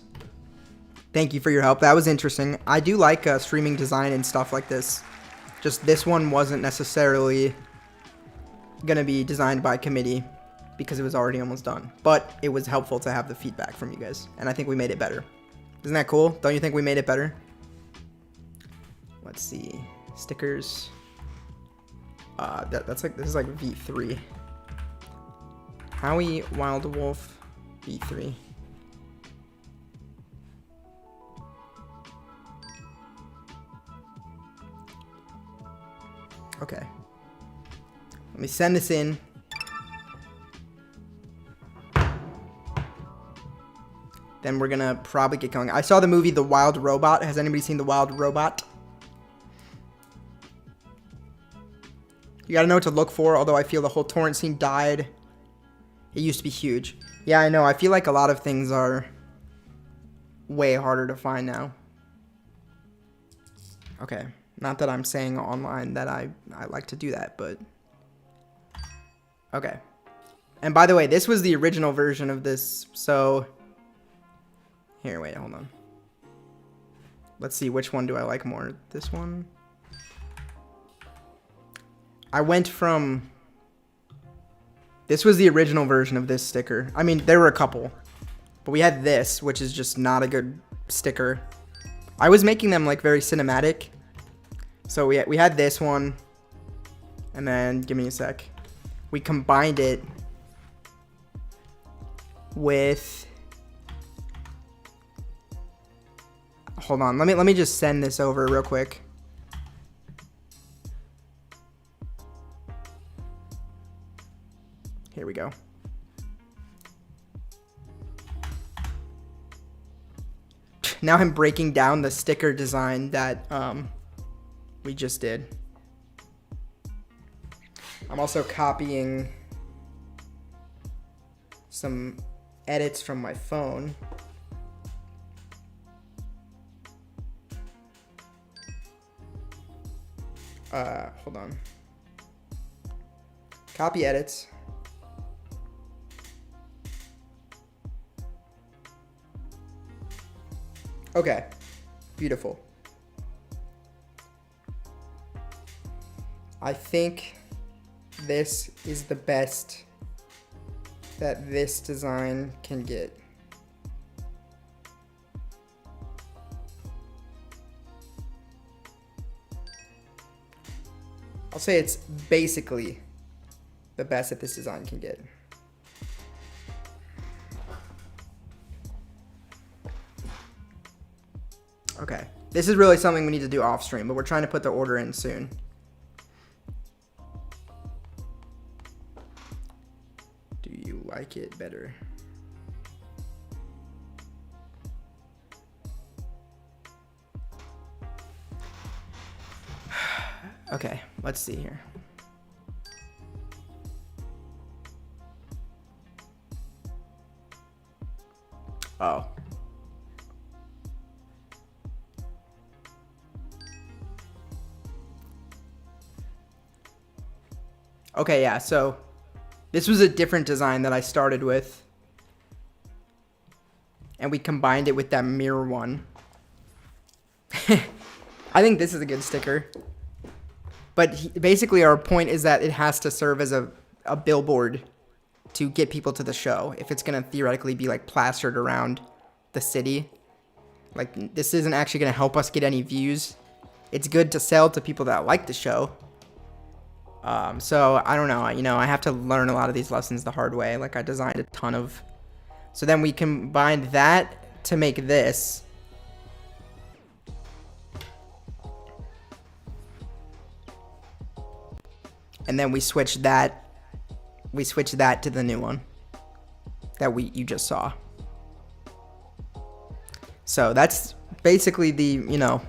Thank you for your help. That was interesting. I do like streaming design and stuff like this. Just this one wasn't necessarily gonna be designed by committee because it was already almost done. But it was helpful to have the feedback from you guys. And I think we made it better. Isn't that cool? Don't you think we made it better? Let's see. Stickers. This is like V3. Howie Wild Wolf V3. Okay. Let me send this in. Then we're gonna probably get going. I saw the movie The Wild Robot. Has anybody seen The Wild Robot? You gotta know what to look for, although I feel the whole torrent scene died. It used to be huge. Yeah, I know. I feel like a lot of things are way harder to find now. Okay. Not that I'm saying online that I like to do that, but... Okay. And by the way, this was the original version of this, so... Here, wait, hold on. Let's see, which one do I like more? This one? I went from... This was the original version of this sticker. I mean, there were a couple. But we had this, which is just not a good sticker. I was making them, like, very cinematic. So we had this one. And then, give me a sec. We combined it with... Hold on, let me just send this over real quick. Here we go. Now I'm breaking down the sticker design that we just did. I'm also copying some edits from my phone. Hold on. Copy edits. Okay, beautiful. I think this is the best that this design can get. I'll say it's basically the best that this design can get. Okay, this is really something we need to do off stream, but we're trying to put the order in soon. Do you like it better? Okay, let's see here. Oh. Okay, yeah, so this was a different design that I started with. And we combined it with that mirror one. I think this is a good sticker. But basically our point is that it has to serve as a billboard to get people to the show. If it's going to theoretically be like plastered around the city. Like this isn't actually going to help us get any views. It's good to sell to people that like the show. So I don't know, you know, I have to learn a lot of these lessons the hard way. Like I designed a ton of, so then we combined that to make this. And then we switched that to the new one that you just saw. So that's basically the, you know,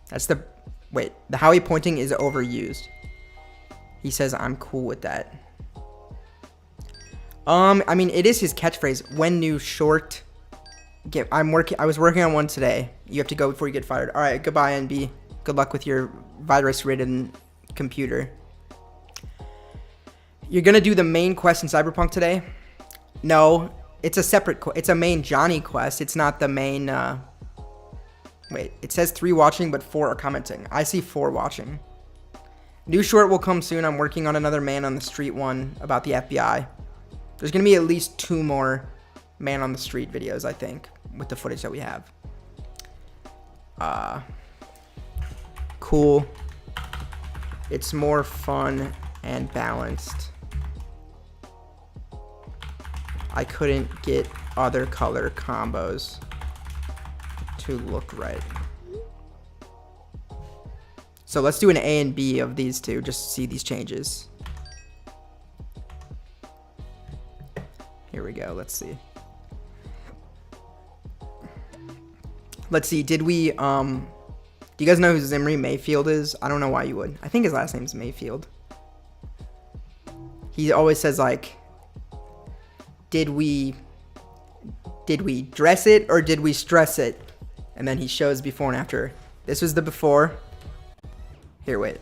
that's the, wait, the Howie pointing is overused. He says I'm cool with that. I mean, it is his catchphrase. When new short, I was working on one today. You have to go before you get fired. All right, goodbye, NB. Good luck with your virus-ridden computer. You're gonna do the main quest in Cyberpunk today? No, it's a separate it's a main Johnny quest. It's not the main, wait, it says 3 watching, but 4 are commenting. I see 4 watching. New short will come soon. I'm working on another man on the street one about the FBI. There's gonna be at least 2 more man on the street videos, I think, with the footage that we have. Cool. It's more fun and balanced. I couldn't get other color combos to look right. So let's do an A and B of these two just to see these changes. Here we go, let's see. Let's see, did we, do you guys know who Zimri Mayfield is? I don't know why you would. I think his last name's Mayfield. He always says like, did we dress it or did we stress it? And then he shows before and after. This was the before. Here, wait.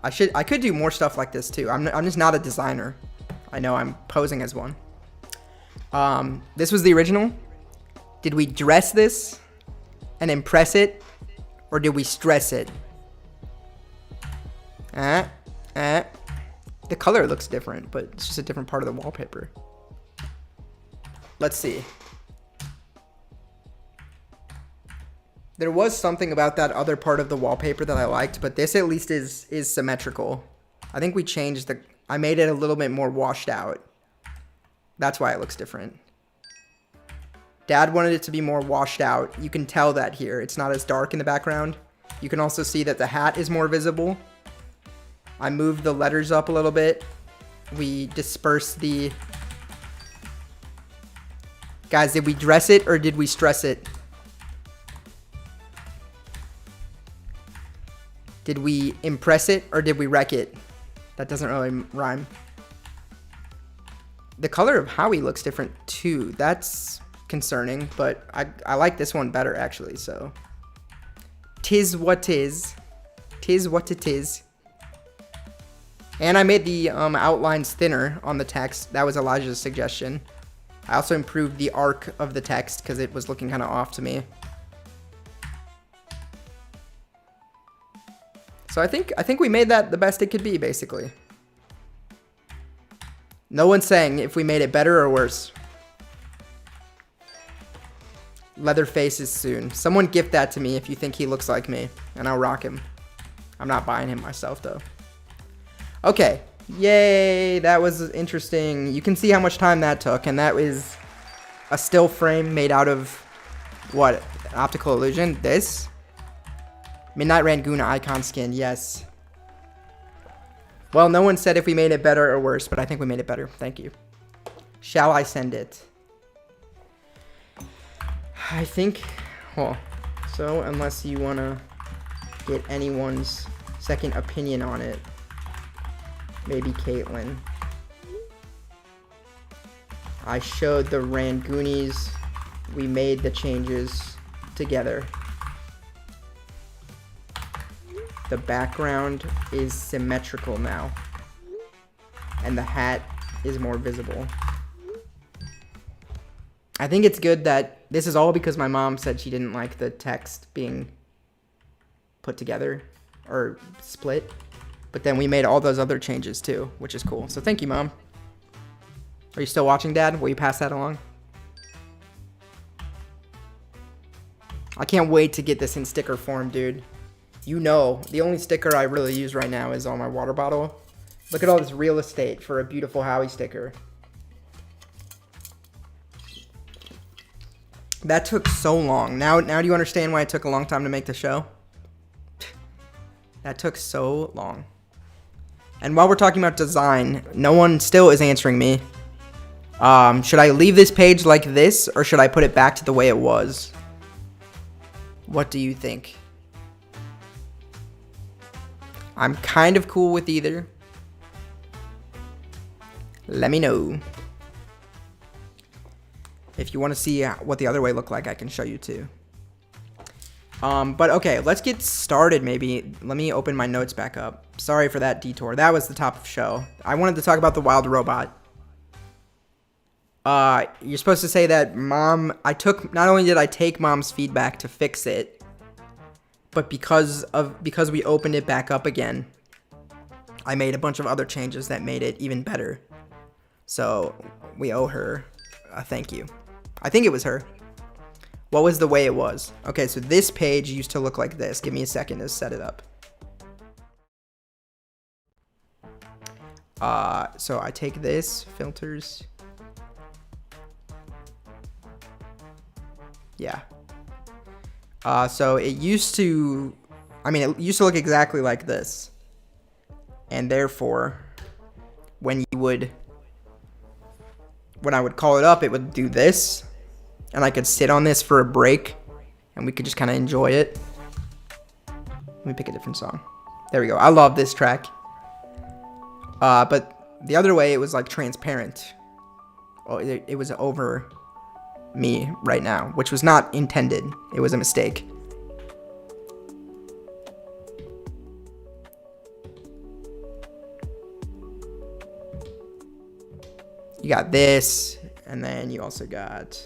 I could do more stuff like this too. I'm just not a designer. I know I'm posing as one. This was the original. Did we dress this and impress it, or did we stress it? The color looks different, but it's just a different part of the wallpaper. Let's see. There was something about that other part of the wallpaper that I liked, but this at least is symmetrical. I think we changed I made it a little bit more washed out. That's why it looks different. Dad wanted it to be more washed out. You can tell that here. It's not as dark in the background. You can also see that the hat is more visible. I moved the letters up a little bit. We dispersed the... Guys, did we dress it or did we stress it? Did we impress it or did we wreck it? That doesn't really rhyme. The color of Howie looks different too. That's concerning, but I like this one better actually, so. Tis what tis. Tis what it is. And I made the outlines thinner on the text. That was Elijah's suggestion. I also improved the arc of the text because it was looking kind of off to me. So I think we made that the best it could be, basically. No one's saying if we made it better or worse. Leather faces soon. Someone gift that to me if you think he looks like me, and I'll rock him. I'm not buying him myself, though. Okay. Yay, that was interesting. You can see how much time that took, and that was a still frame made out of, what, optical illusion? This? Midnight Rangoon icon skin, yes. Well, no one said if we made it better or worse, but I think we made it better. Thank you. Shall I send it? I think, well, so unless you want to get anyone's second opinion on it, maybe Caitlin. I showed the Rangoonies. We made the changes together. The background is symmetrical now, and the hat is more visible. I think it's good that this is all because my mom said she didn't like the text being put together or split, but then we made all those other changes too, which is cool. So thank you, Mom. Are you still watching, Dad? Will you pass that along? I can't wait to get this in sticker form, dude. You know, the only sticker I really use right now is on my water bottle. Look at all this real estate for a beautiful Howie sticker. That took so long. Now do you understand why it took a long time to make the show? That took so long. And while we're talking about design, no one still is answering me. Should I leave this page like this, or should I put it back to the way it was? What do you think? I'm kind of cool with either. Let me know. If you want to see what the other way looked like, I can show you too. But okay, let's get started maybe. Let me open my notes back up. Sorry for that detour. That was the top of the show. I wanted to talk about the wild robot. You're supposed to say that Mom, not only did I take Mom's feedback to fix it, but because we opened it back up again, I made a bunch of other changes that made it even better. So we owe her a thank you. I think it was her. What was the way it was? Okay, so this page used to look like this. Give me a second to set it up. So I take this, filters. Yeah. So it used to look exactly like this. And therefore, when I would call it up, it would do this. And I could sit on this for a break, and we could just kind of enjoy it. Let me pick a different song. There we go. I love this track. But the other way, it was like transparent. Oh, it was over me right now, which was not intended. It was a mistake. You got this, and then you also got,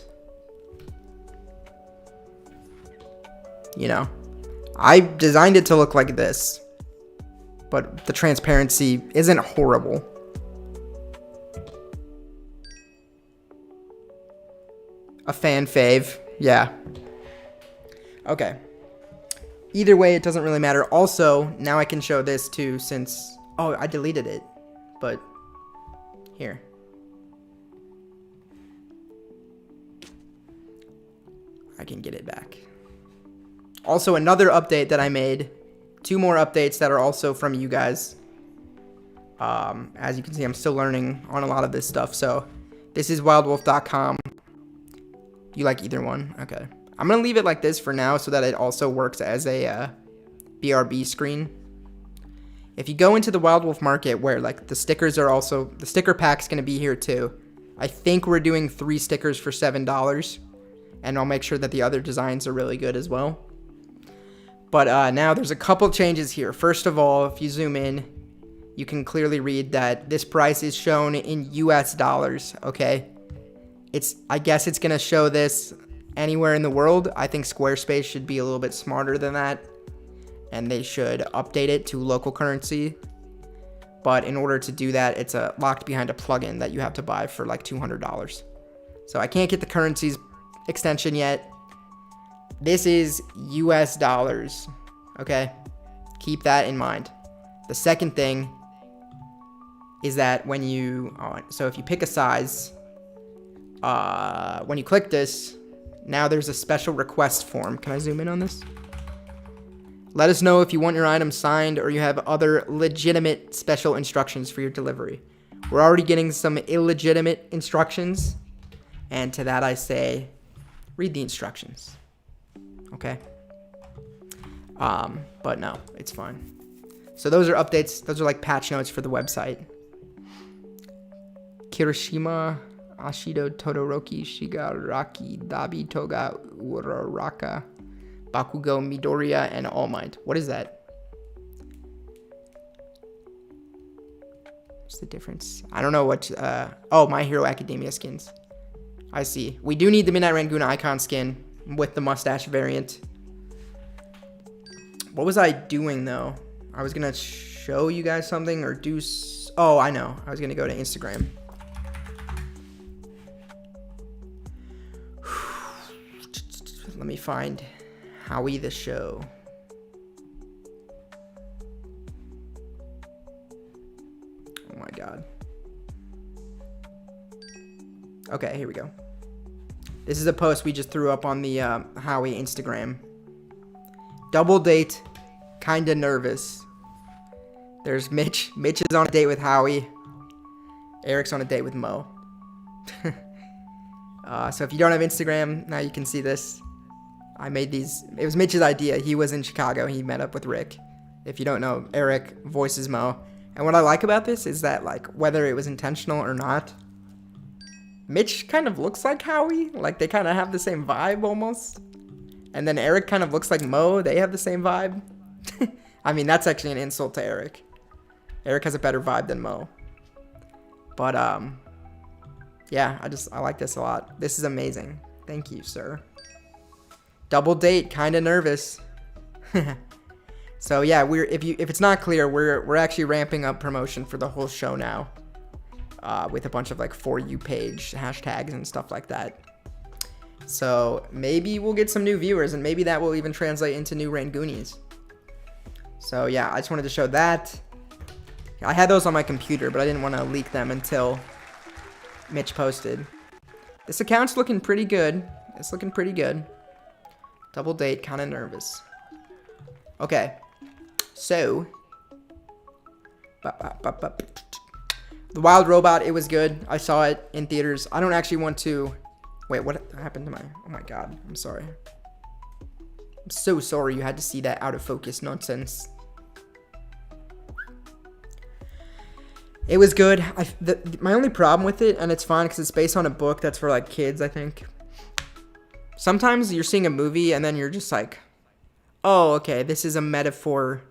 you know, I designed it to look like this, but the transparency isn't horrible. A fan fave, yeah. Okay. Either way, it doesn't really matter. Also, now I can show this too, since, oh, I deleted it, but here. I can get it back. Also, another update that I made. 2 more updates that are also from you guys. As you can see, I'm still learning on a lot of this stuff. So, this is wildwolf.com. You like either one? Okay. I'm going to leave it like this for now so that it also works as a BRB screen. If you go into the Wild Wolf Market where like the stickers are also, the sticker pack's going to be here too. I think we're doing 3 stickers for $7. And I'll make sure that the other designs are really good as well. But now there's a couple changes here. First of all, if you zoom in, you can clearly read that this price is shown in US dollars, okay? I guess it's going to show this anywhere in the world. I think Squarespace should be a little bit smarter than that. And they should update it to local currency. But in order to do that, it's locked behind a plugin that you have to buy for like $200. So I can't get the currencies extension yet. This is US dollars. Okay? Keep that in mind. The second thing is that when you, so if you pick a size, when you click this, now there's a special request form. Can I zoom in on this? Let us know if you want your item signed or you have other legitimate special instructions for your delivery. We're already getting some illegitimate instructions, and to that I say, read the instructions. Okay? But no, it's fine. So those are updates. Those are like patch notes for the website. Kirishima, Ashido, Todoroki, Shigaraki, Dabi, Toga, Uraraka, Bakugo, Midoriya, and All Might. What is that? What's the difference? I don't know what... oh, My Hero Academia skins. I see. We do need the Midnight Rangoon icon skin with the mustache variant. What was I doing, though? I was going to show you guys something or do... oh, I know. I was going to go to Instagram. Let me find Howie the show. Oh my god. Okay, here we go. This is a post we just threw up on the Howie Instagram. Double date, kinda nervous. There's Mitch. Mitch is on a date with Howie. Eric's on a date with Mo. So if you don't have Instagram, now you can see this. I made these. It was Mitch's idea. He was in Chicago. He met up with Rick. If you don't know, Eric voices Mo. And what I like about this is that, like, whether it was intentional or not, Mitch kind of looks like Howie. Like, they kind of have the same vibe almost. And then Eric kind of looks like Mo. They have the same vibe. I mean, that's actually an insult to Eric. Eric has a better vibe than Mo. But, yeah, I like this a lot. This is amazing. Thank you, sir. Double date, kind of nervous. So yeah, if it's not clear, we're actually ramping up promotion for the whole show now, with a bunch of like For You page hashtags and stuff like that. So maybe we'll get some new viewers, and maybe that will even translate into new Rangoonies. So yeah, I just wanted to show that. I had those on my computer, but I didn't want to leak them until Mitch posted. This account's looking pretty good. It's looking pretty good. Double date, kind of nervous. Okay, so The Wild Robot, it was good. I saw it in theaters. I don't actually want to... Wait, what happened to my... Oh my god, I'm sorry. I'm so sorry you had to see that out of focus nonsense. It was good. My only problem with it, and it's fine because it's based on a book that's for like kids, I think. Sometimes you're seeing a movie and then you're just like, oh, okay, this is a metaphor.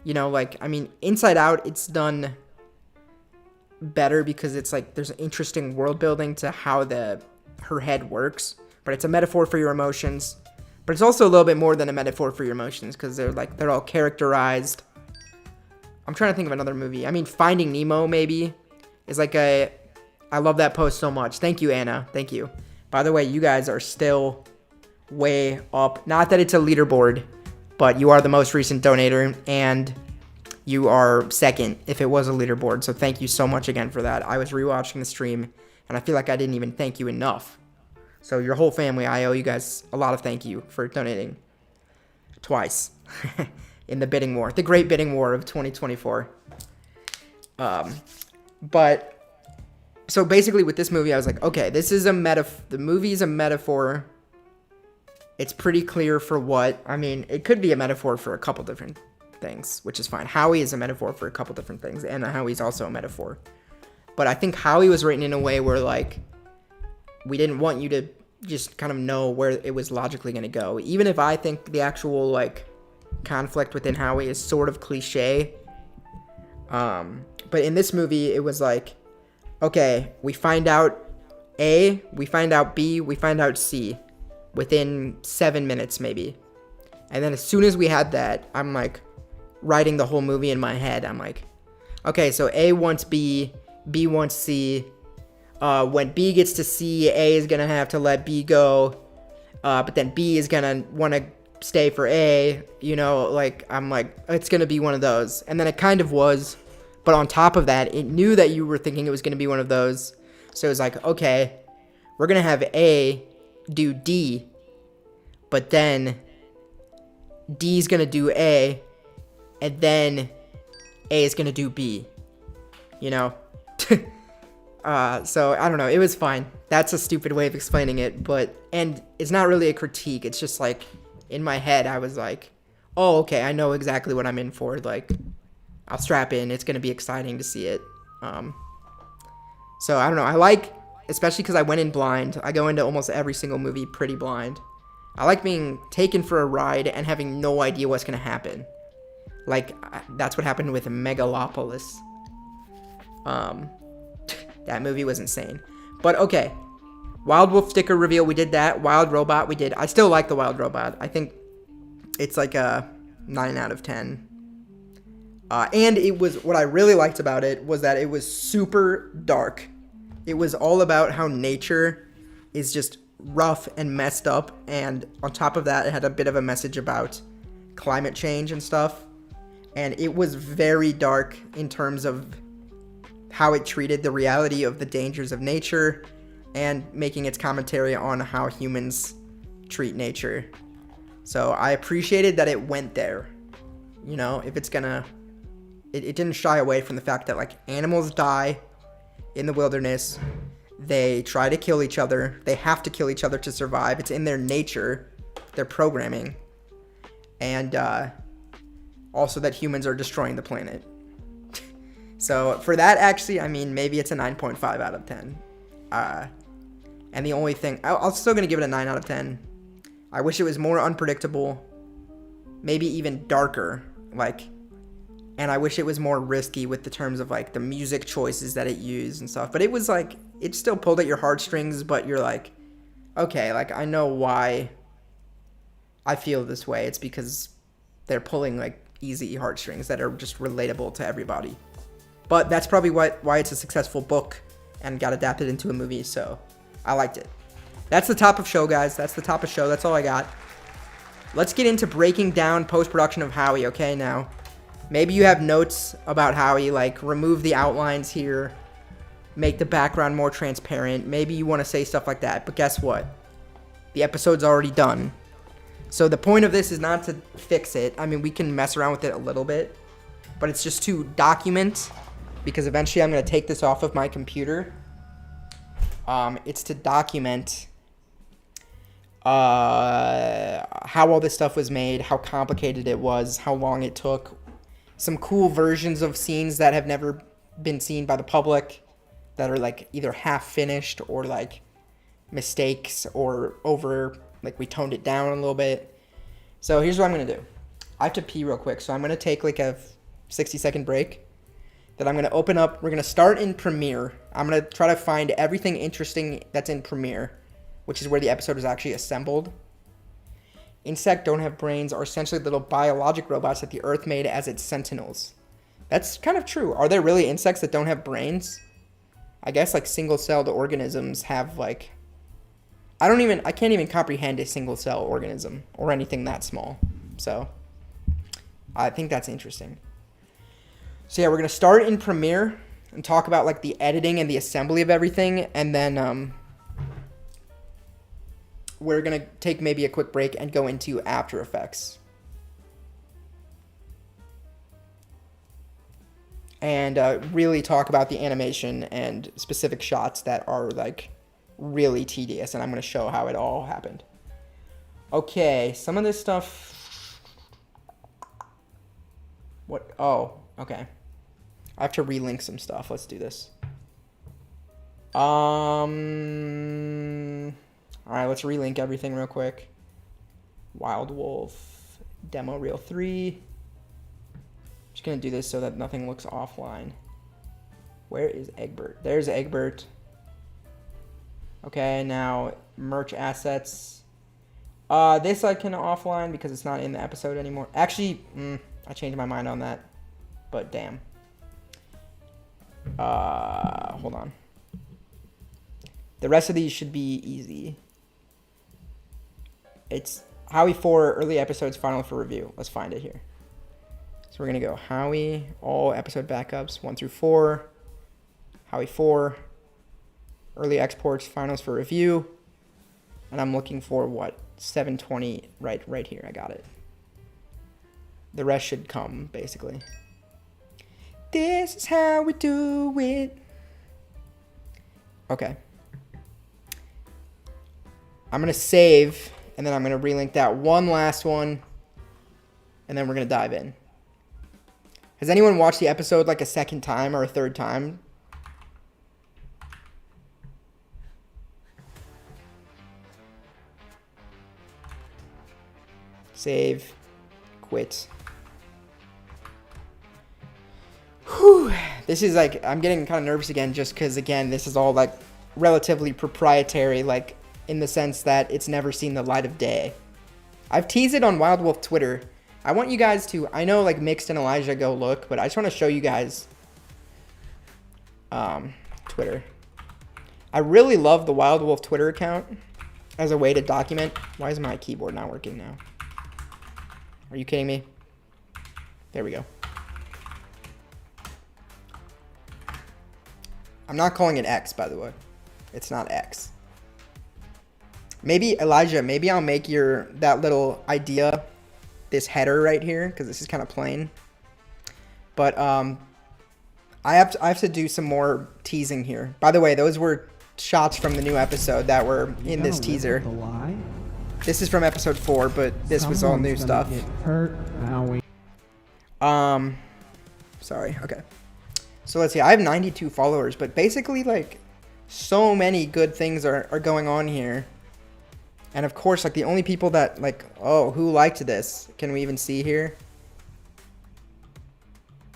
You know, like, I mean, Inside Out, it's done better because it's like there's an interesting world building to how her head works. But it's a metaphor for your emotions. But it's also a little bit more than a metaphor for your emotions because they're all characterized. I'm trying to think of another movie. I mean, Finding Nemo maybe is like I love that post so much. Thank you, Anna. Thank you. By the way, you guys are still way up. Not that it's a leaderboard, but you are the most recent donator, and you are second if it was a leaderboard. So thank you so much again for that. I was rewatching the stream, and I feel like I didn't even thank you enough. So your whole family, I owe you guys a lot of thank you for donating twice in the bidding war, the great bidding war of 2024. But so basically with this movie, I was like, okay, this is the movie is a metaphor. It's pretty clear for what, I mean, it could be a metaphor for a couple different things, which is fine. Howie is a metaphor for a couple different things, and Howie's also a metaphor. But I think Howie was written in a way where, like, we didn't want you to just kind of know where it was logically going to go. Even if I think the actual, like, conflict within Howie is sort of cliche. But in this movie, it was like, okay, we find out A, we find out B, we find out C within 7 minutes maybe. And then as soon as we had that, I'm like writing the whole movie in my head. I'm like, okay, so A wants B, B wants C. When B gets to C, A is going to have to let B go. but then B is gonna want to stay for A, you know, like, I'm like, it's gonna be one of those. And then it kind of was, but on top of that, it knew that you were thinking it was gonna be one of those. So it was like, okay, we're gonna have A do D, but then D's gonna do A, and then A is gonna do B, you know? So I don't know, it was fine. That's a stupid way of explaining it, and it's not really a critique, it's just like, in my head, I was like, oh, okay, I know exactly what I'm in for, like, I'll strap in, it's gonna be exciting to see it. So I don't know, I like, especially because I went in blind, I go into almost every single movie pretty blind. I like being taken for a ride and having no idea what's gonna happen. Like, that's what happened with Megalopolis. That movie was insane. But okay, Wild Wolf sticker reveal, we did that. Wild Robot, we did. I still like the Wild Robot. I think it's like a 9 out of 10. And it was, what I really liked about it was that it was super dark. It was all about how nature is just rough and messed up. And on top of that, it had a bit of a message about climate change and stuff. And it was very dark in terms of how it treated the reality of the dangers of nature and making its commentary on how humans treat nature. So I appreciated that it went there. You know, if it's gonna... It didn't shy away from the fact that, like, animals die in the wilderness. They try to kill each other. They have to kill each other to survive. It's in their nature, their programming. And also that humans are destroying the planet. So for that, actually, I mean, maybe it's a 9.5 out of 10. And the only thing, I'm still going to give it a 9 out of 10. I wish it was more unpredictable, maybe even darker, like, and I wish it was more risky with the terms of, like, the music choices that it used and stuff. But it was, like, it still pulled at your heartstrings, but you're like, okay, like, I know why I feel this way. It's because they're pulling, like, easy heartstrings that are just relatable to everybody. But that's probably why it's a successful book and got adapted into a movie, so I liked it. That's the top of show, guys. That's the top of show. That's all I got. Let's get into breaking down post-production of Howie, okay, now. Maybe you have notes about Howie, like remove the outlines here, make the background more transparent. Maybe you want to say stuff like that, but guess what? The episode's already done. So the point of this is not to fix it. I mean, we can mess around with it a little bit, but it's just to document, because eventually I'm going to take this off of my computer. It's to document how all this stuff was made, how complicated it was, how long it took, some cool versions of scenes that have never been seen by the public that are like either half finished or like mistakes or over, like we toned it down a little bit. So here's what I'm going to do. I have to pee real quick, so I'm going to take like a 60-second break. That I'm going to open up. We're going to start in Premiere. I'm going to try to find everything interesting that's in Premiere, which is where the episode is actually assembled. Insects don't have brains are essentially little biologic robots that the Earth made as its sentinels. That's kind of true. Are there really insects that don't have brains? I guess like single-celled organisms have like... I can't even comprehend a single-cell organism or anything that small. So I think that's interesting. So yeah, we're going to start in Premiere and talk about like the editing and the assembly of everything. And then we're going to take maybe a quick break and go into After Effects. And really talk about the animation and specific shots that are like really tedious. And I'm going to show how it all happened. Okay, some of this stuff... What? Oh, okay. I have to relink some stuff. Let's do this. Alright, let's relink everything real quick. Wild Wolf, Demo Reel 3. Just gonna do this so that nothing looks offline. Where is Egbert? There's Egbert. Okay, now merch assets. This I can offline because it's not in the episode anymore. Actually, I changed my mind on that. But damn. Hold on. The rest of these should be easy. It's Howie 4 early episodes final for review. Let's find it here. So we're going to go Howie, all episode backups, 1 through 4. Howie 4, early exports, finals for review. And I'm looking for what? 720 right here. I got it. The rest should come, basically. This is how we do it. Okay. I'm going to save, and then I'm going to relink that one last one, and then we're going to dive in. Has anyone watched the episode like a second time or a third time? Save. Quit. Whew. This is like, I'm getting kind of nervous again just because, again, this is all like relatively proprietary, like in the sense that it's never seen the light of day. I've teased it on Wild Wolf Twitter. I want you guys to, I know like Mixed and Elijah go look, but I just want to show you guys Twitter. I really love the Wild Wolf Twitter account as a way to document. Why is my keyboard not working now? Are you kidding me? There we go. I'm not calling it X, by the way. It's not X. Maybe, Elijah, maybe I'll make that little idea this header right here, because this is kind of plain. But I have to do some more teasing here. By the way, those were shots from the new episode that were in this teaser. This is from episode 4, but this was all new stuff. Sorry, okay. So let's see, I have 92 followers, but basically like so many good things are going on here. And of course, like the only people that like, oh, who liked this? Can we even see here?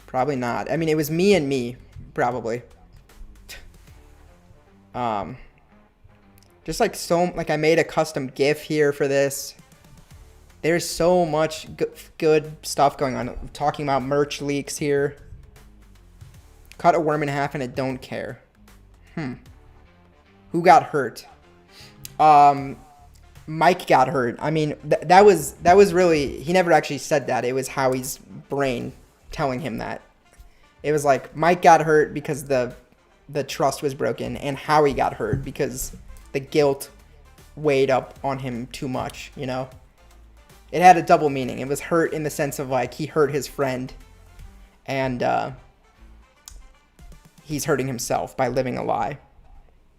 Probably not. I mean, it was me and me, probably. Just like I made a custom GIF here for this. There's so much good stuff going on. I'm talking about merch leaks here. Cut a worm in half and I don't care. Who got hurt? Mike got hurt. I mean, that was really, he never actually said that. It was Howie's brain telling him that. It was like Mike got hurt because the trust was broken, and Howie got hurt because the guilt weighed up on him too much, you know? It had a double meaning. It was hurt in the sense of like he hurt his friend, and he's hurting himself by living a lie.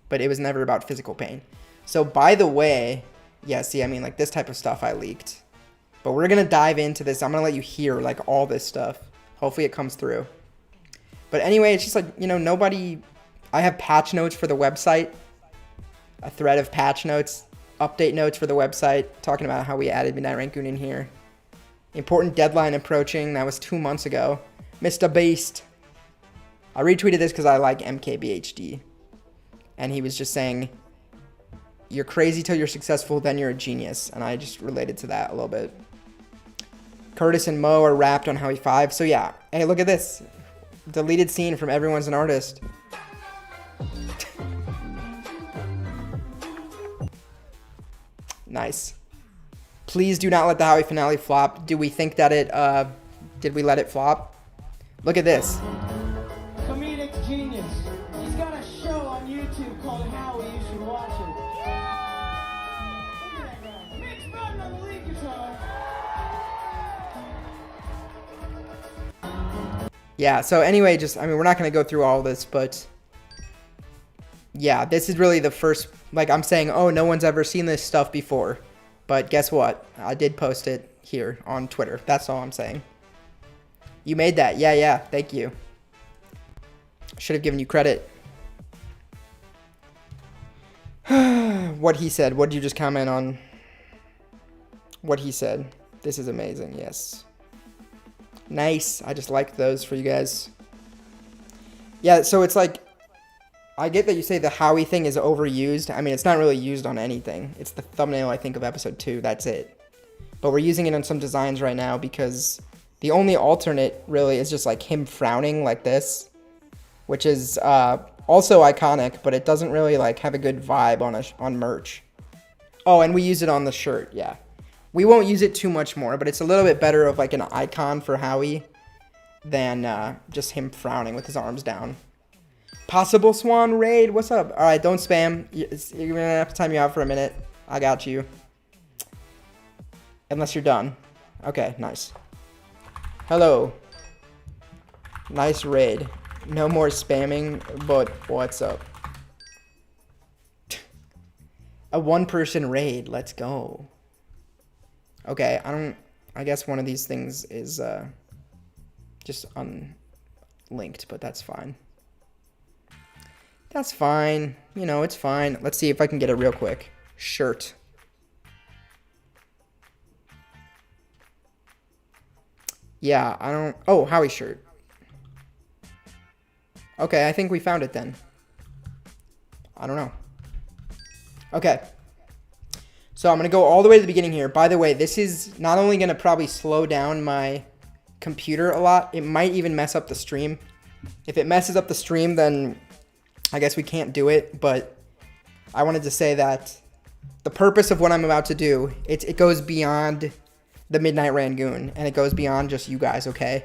But it was never about physical pain. So by the way, yeah, see, I mean, like this type of stuff I leaked. But we're going to dive into this. I'm going to let you hear like all this stuff. Hopefully it comes through. But anyway, it's just like, you know, I have patch notes for the website. A thread of patch notes, update notes for the website, talking about how we added Midnight Rangoon in here. Important deadline approaching. That was 2 months ago. Mr. Beast. I retweeted this because I like MKBHD. And he was just saying, you're crazy till you're successful, then you're a genius. And I just related to that a little bit. Curtis and Mo are wrapped on Howie 5. So yeah, hey, look at this. Deleted scene from Everyone's an Artist. Nice. Please do not let the Howie finale flop. Do we think that did we let it flop? Look at this. Comedic genius. He's got a show on YouTube called Howie. You should watch it. Look at that guy. Mitch Button on the lead guitar. Yeah, so anyway, I mean, we're not going to go through all this, but yeah, this is really the first, like I'm saying, oh, no one's ever seen this stuff before. But guess what? I did post it here on Twitter. That's all I'm saying. You made that. Yeah, thank you. Should have given you credit. What he said. What did you just comment on? What he said. This is amazing. Yes. Nice. I just liked those for you guys. Yeah, so it's like, I get that you say the Howie thing is overused. I mean, it's not really used on anything. It's the thumbnail, I think, of episode 2. That's it. But we're using it on some designs right now because the only alternate really is just like him frowning like this, which is also iconic, but it doesn't really like have a good vibe on merch. Oh, and we use it on the shirt, yeah. We won't use it too much more, but it's a little bit better of like an icon for Howie than just him frowning with his arms down. Possible Swan Raid, what's up? All right, don't spam. You're gonna have to time you out for a minute. I got you. Unless you're done. Okay, nice. Hello. Nice raid. No more spamming, but what's up? A one-person raid, let's go. Okay, I guess one of these things is just unlinked, but that's fine. That's fine. You know, it's fine. Let's see if I can get it real quick. Shirt. Yeah, I don't... Oh, Howie shirt. Okay, I think we found it then. I don't know. Okay. So I'm going to go all the way to the beginning here. By the way, this is not only going to probably slow down my computer a lot, it might even mess up the stream. If it messes up the stream, then I guess we can't do it. But I wanted to say that the purpose of what I'm about to do, it goes beyond the Midnight Rangoon, and it goes beyond just you guys, okay?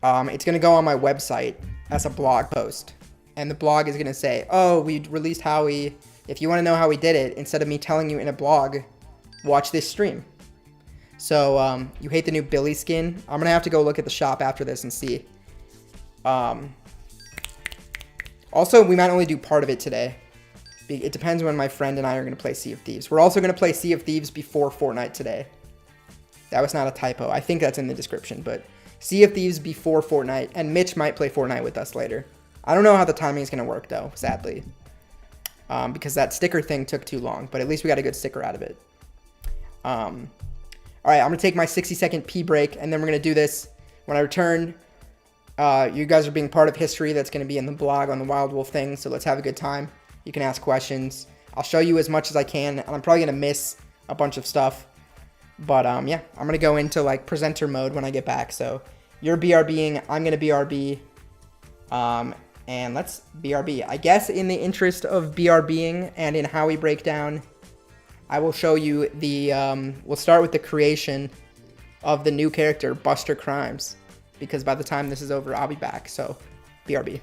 It's going to go on my website as a blog post. And the blog is going to say, oh, we released Howie. If you want to know how we did it, instead of me telling you in a blog, watch this stream. So, you hate the new Billy skin? I'm going to have to go look at the shop after this and see. Also, we might only do part of it today. It depends when my friend and I are going to play Sea of Thieves. We're also going to play Sea of Thieves before Fortnite today. That was not a typo. I think that's in the description, but Sea of Thieves before Fortnite, and Mitch might play Fortnite with us later. I don't know how the timing is going to work, though, sadly. Because that sticker thing took too long, but at least we got a good sticker out of it. All right, I'm going to take my 60-second pee break, and then we're going to do this. When I return, you guys are being part of history that's going to be in the blog on the Wild Wolf thing, so let's have a good time. You can ask questions. I'll show you as much as I can, and I'm probably going to miss a bunch of stuff. But, yeah, I'm going to go into, like, presenter mode when I get back. So, you're BRBing, I'm going to BRB, and let's BRB. I guess in the interest of BRBing and in Howie Breakdown, I will show you the, we'll start with the creation of the new character, Buster Crimes. Because by the time this is over, I'll be back. So, BRB.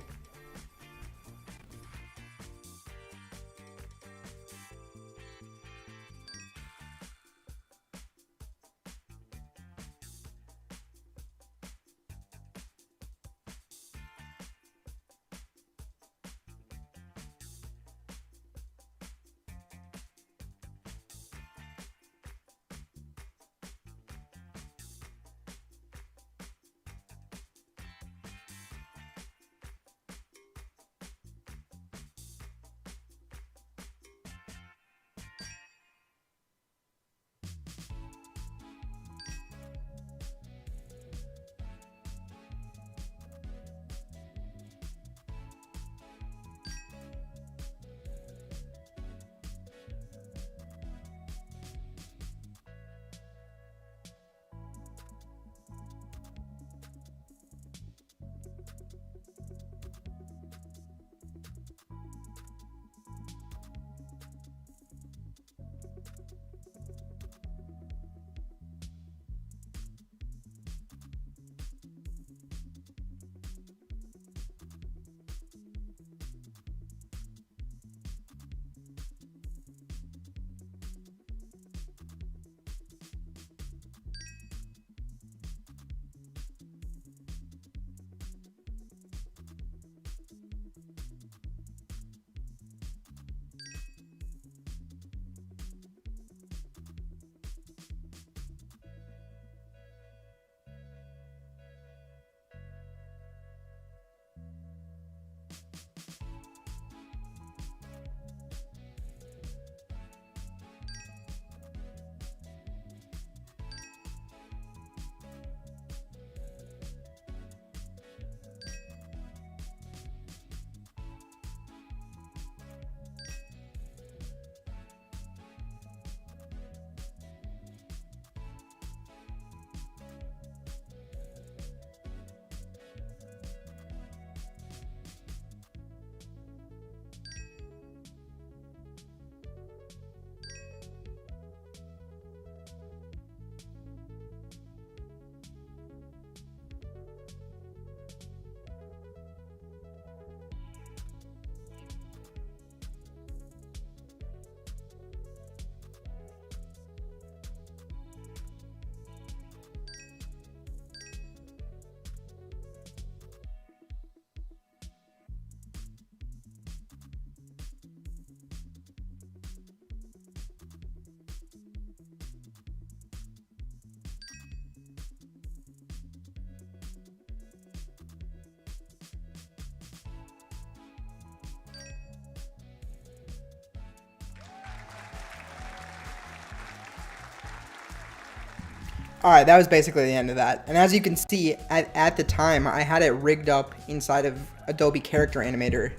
Alright, that was basically the end of that. And as you can see, at the time, I had it rigged up inside of Adobe Character Animator.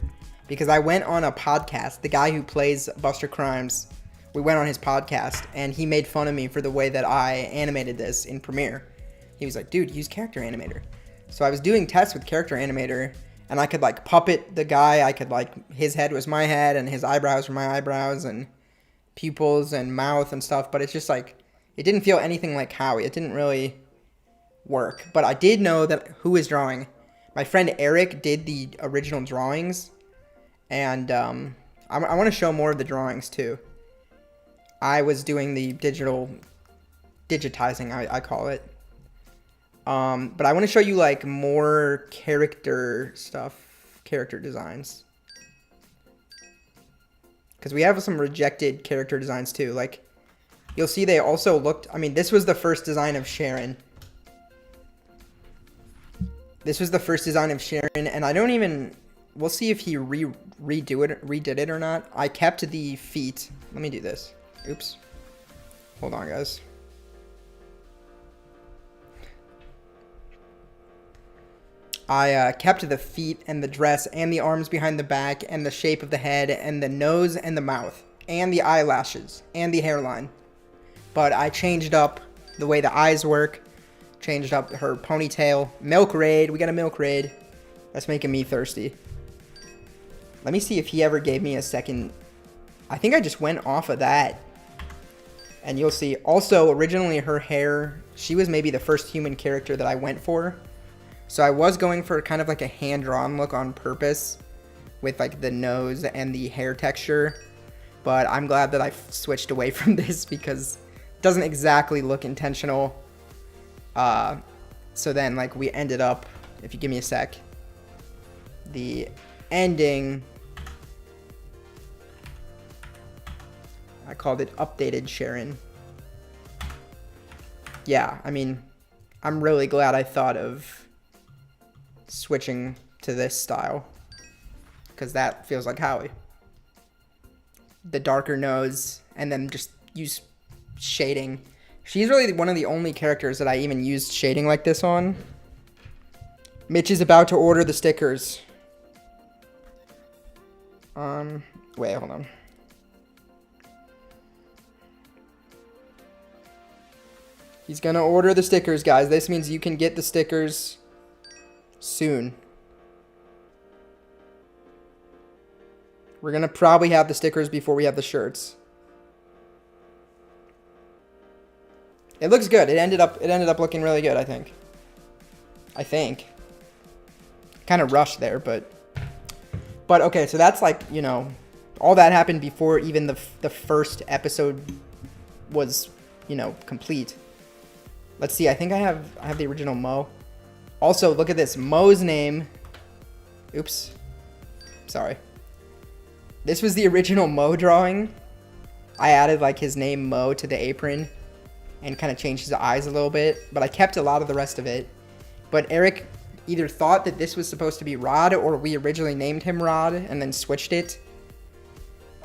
Because I went on a podcast, the guy who plays Buster Crimes, we went on his podcast, and he made fun of me for the way that I animated this in Premiere. He was like, dude, use Character Animator. So I was doing tests with Character Animator, and I could like puppet the guy, I could like, his head was my head, and his eyebrows were my eyebrows, and pupils and mouth and stuff, but it's just like, it didn't feel anything like Howie. It didn't really work. But I did know that who is drawing. My friend Eric did the original drawings. And I want to show more of the drawings too. I was doing the digitizing, I call it. But I want to show you like more character stuff, character designs. Because we have some rejected character designs too. Like, you'll see they also looked, I mean, this was the first design of Sharon. This was the first design of Sharon, and I don't even, we'll see if he redid it or not. I kept the feet. Let me do this. Oops. Hold on, guys. I kept the feet and the dress and the arms behind the back and the shape of the head and the nose and the mouth and the eyelashes and the hairline. But I changed up the way the eyes work, changed up her ponytail. Milk raid, we got a milk raid. That's making me thirsty. Let me see if he ever gave me a second. I think I just went off of that. And you'll see, also originally her hair, she was maybe the first human character that I went for. So I was going for kind of like a hand-drawn look on purpose with like the nose and the hair texture. But I'm glad that I switched away from this because doesn't exactly look intentional. So then like we ended up, if you give me a sec, the ending, I called it updated Sharon. Yeah, I mean, I'm really glad I thought of switching to this style because that feels like Howie. The darker nose and then just use shading. She's really one of the only characters that I even used shading like this on. Mitch is about to order the stickers. Wait, hold on. He's gonna order the stickers, guys. This means you can get the stickers soon. We're gonna probably have the stickers before we have the shirts. It looks good. It ended up looking really good, I think. Kind of rushed there, but okay, so that's like, you know, all that happened before even the first episode was, you know, complete. Let's see. I think I have the original Mo. Also, look at this. Mo's name. Oops. Sorry. This was the original Mo drawing. I added like his name Mo to the apron and kind of changed his eyes a little bit, but I kept a lot of the rest of it. But Eric either thought that this was supposed to be Rod, or we originally named him Rod and then switched it.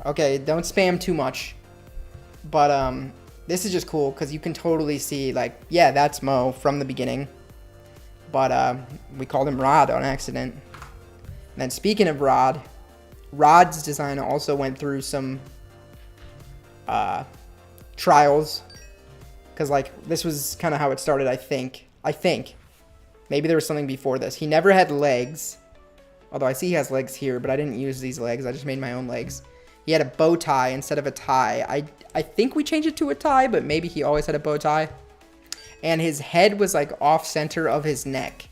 Okay, don't spam too much. But this is just cool because you can totally see, like, yeah, that's Mo from the beginning. But we called him Rod on accident. And then speaking of Rod, Rod's design also went through some trials. Because, like, this was kind of how it started, I think. Maybe there was something before this. He never had legs. Although I see he has legs here, but I didn't use these legs. I just made my own legs. He had a bow tie instead of a tie. I think we changed it to a tie, but maybe he always had a bow tie. And his head was, like, off-center of his neck.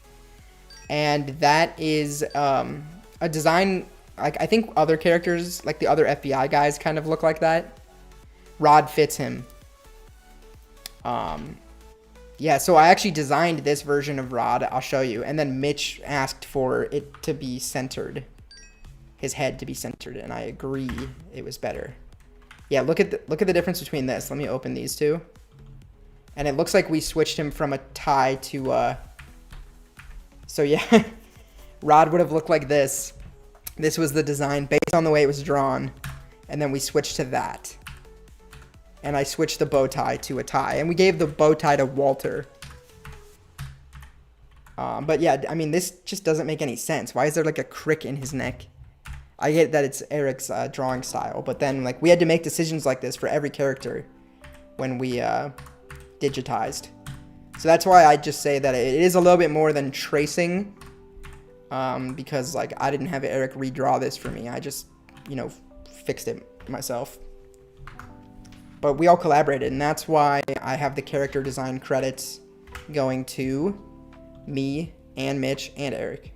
And that is a design, like, I think other characters, like the other FBI guys, kind of look like that. Rod fits him. Yeah, so I actually designed this version of Rod. I'll show you. And then Mitch asked for it to be centered. His head to be centered, and I agree it was better. Yeah, look at the difference between this. Let me open these two. And it looks like we switched him from a tie to so yeah, Rod would have looked like this. This was the design based on the way it was drawn, and then we switched to that. and I switched the bow tie to a tie, and we gave the bow tie to Walter. But yeah, I mean, this just doesn't make any sense. Why is there like a crick in his neck? I get that it's Eric's drawing style, but then like we had to make decisions like this for every character when we digitized. So that's why I just say that it is a little bit more than tracing, because like I didn't have Eric redraw this for me. I just, you know, fixed it myself. But we all collaborated, and that's why I have the character design credits going to me and Mitch and Eric.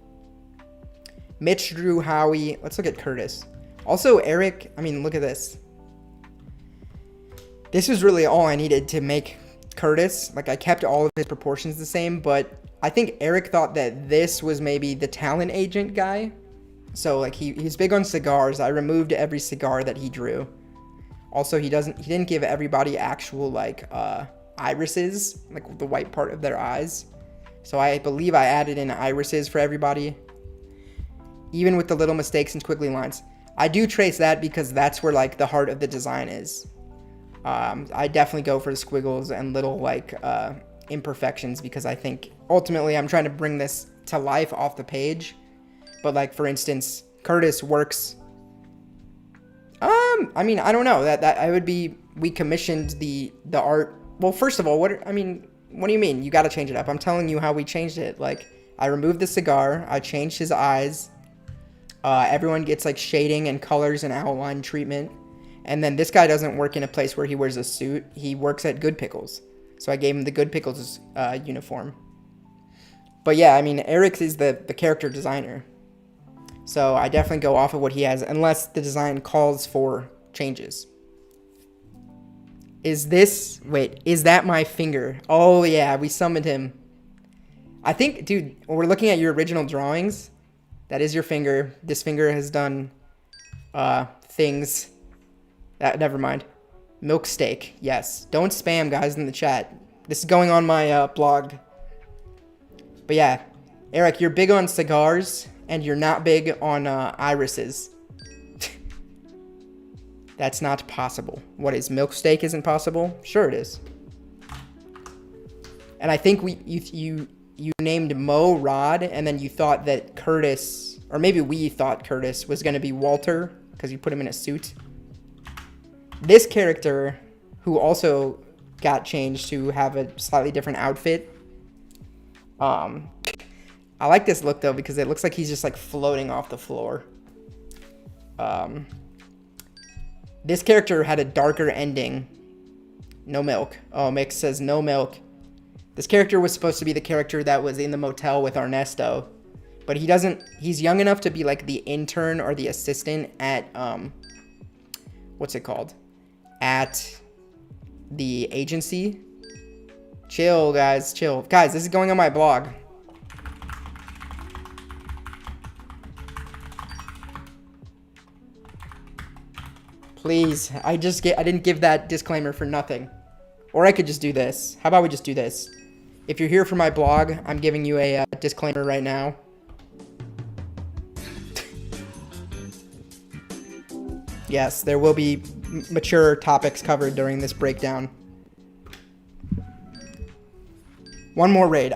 Mitch drew Howie. Let's look at Curtis. Also, Eric, I mean, look at this. This was really all I needed to make Curtis. Like, I kept all of his proportions the same, but I think Eric thought that this was maybe the talent agent guy. So, like, he's big on cigars. I removed every cigar that he drew. Also, he didn't give everybody actual, like, irises, like the white part of their eyes. So I believe I added in irises for everybody, even with the little mistakes and squiggly lines. I do trace that because that's where, like, the heart of the design is. I definitely go for the squiggles and little, like, imperfections, because I think ultimately I'm trying to bring this to life off the page. But, like, for instance, Curtis works. I mean, I don't know. That I would be. We commissioned the art. Well, first of all, what do you mean? You got to change it up. I'm telling you how we changed it. Like, I removed the cigar. I changed his eyes. Everyone gets, like, shading and colors and outline treatment. And then this guy doesn't work in a place where he wears a suit. He works at Good Pickles. So I gave him the Good Pickles uniform. But yeah, I mean, Eric is the character designer. So I definitely go off of what he has, unless the design calls for changes. Is that my finger? Oh yeah, we summoned him. I think, dude, when we're looking at your original drawings, that is your finger. This finger has done things. Never mind. Milk steak, yes. Don't spam, guys, in the chat. This is going on my blog. But yeah, Eric, you're big on cigars, and you're not big on irises. That's not possible. What is, milk steak isn't possible? Sure it is. And I think you named Mo Rod, and then you thought that Curtis, or maybe we thought Curtis was going to be Walter, because you put him in a suit. This character, who also got changed to have a slightly different outfit. I like this look, though, because it looks like he's just, like, floating off the floor. This character had a darker ending. No milk. Oh, Mick says no milk. This character was supposed to be the character that was in the motel with Ernesto. But he's young enough to be, like, the intern or the assistant at, what's it called? At the agency. Chill, guys, chill. Guys, this is going on my blog. Please, I didn't give that disclaimer for nothing. Or I could just do this. How about we just do this? If you're here for my blog, I'm giving you a disclaimer right now. Yes, there will be mature topics covered during this breakdown. One more raid.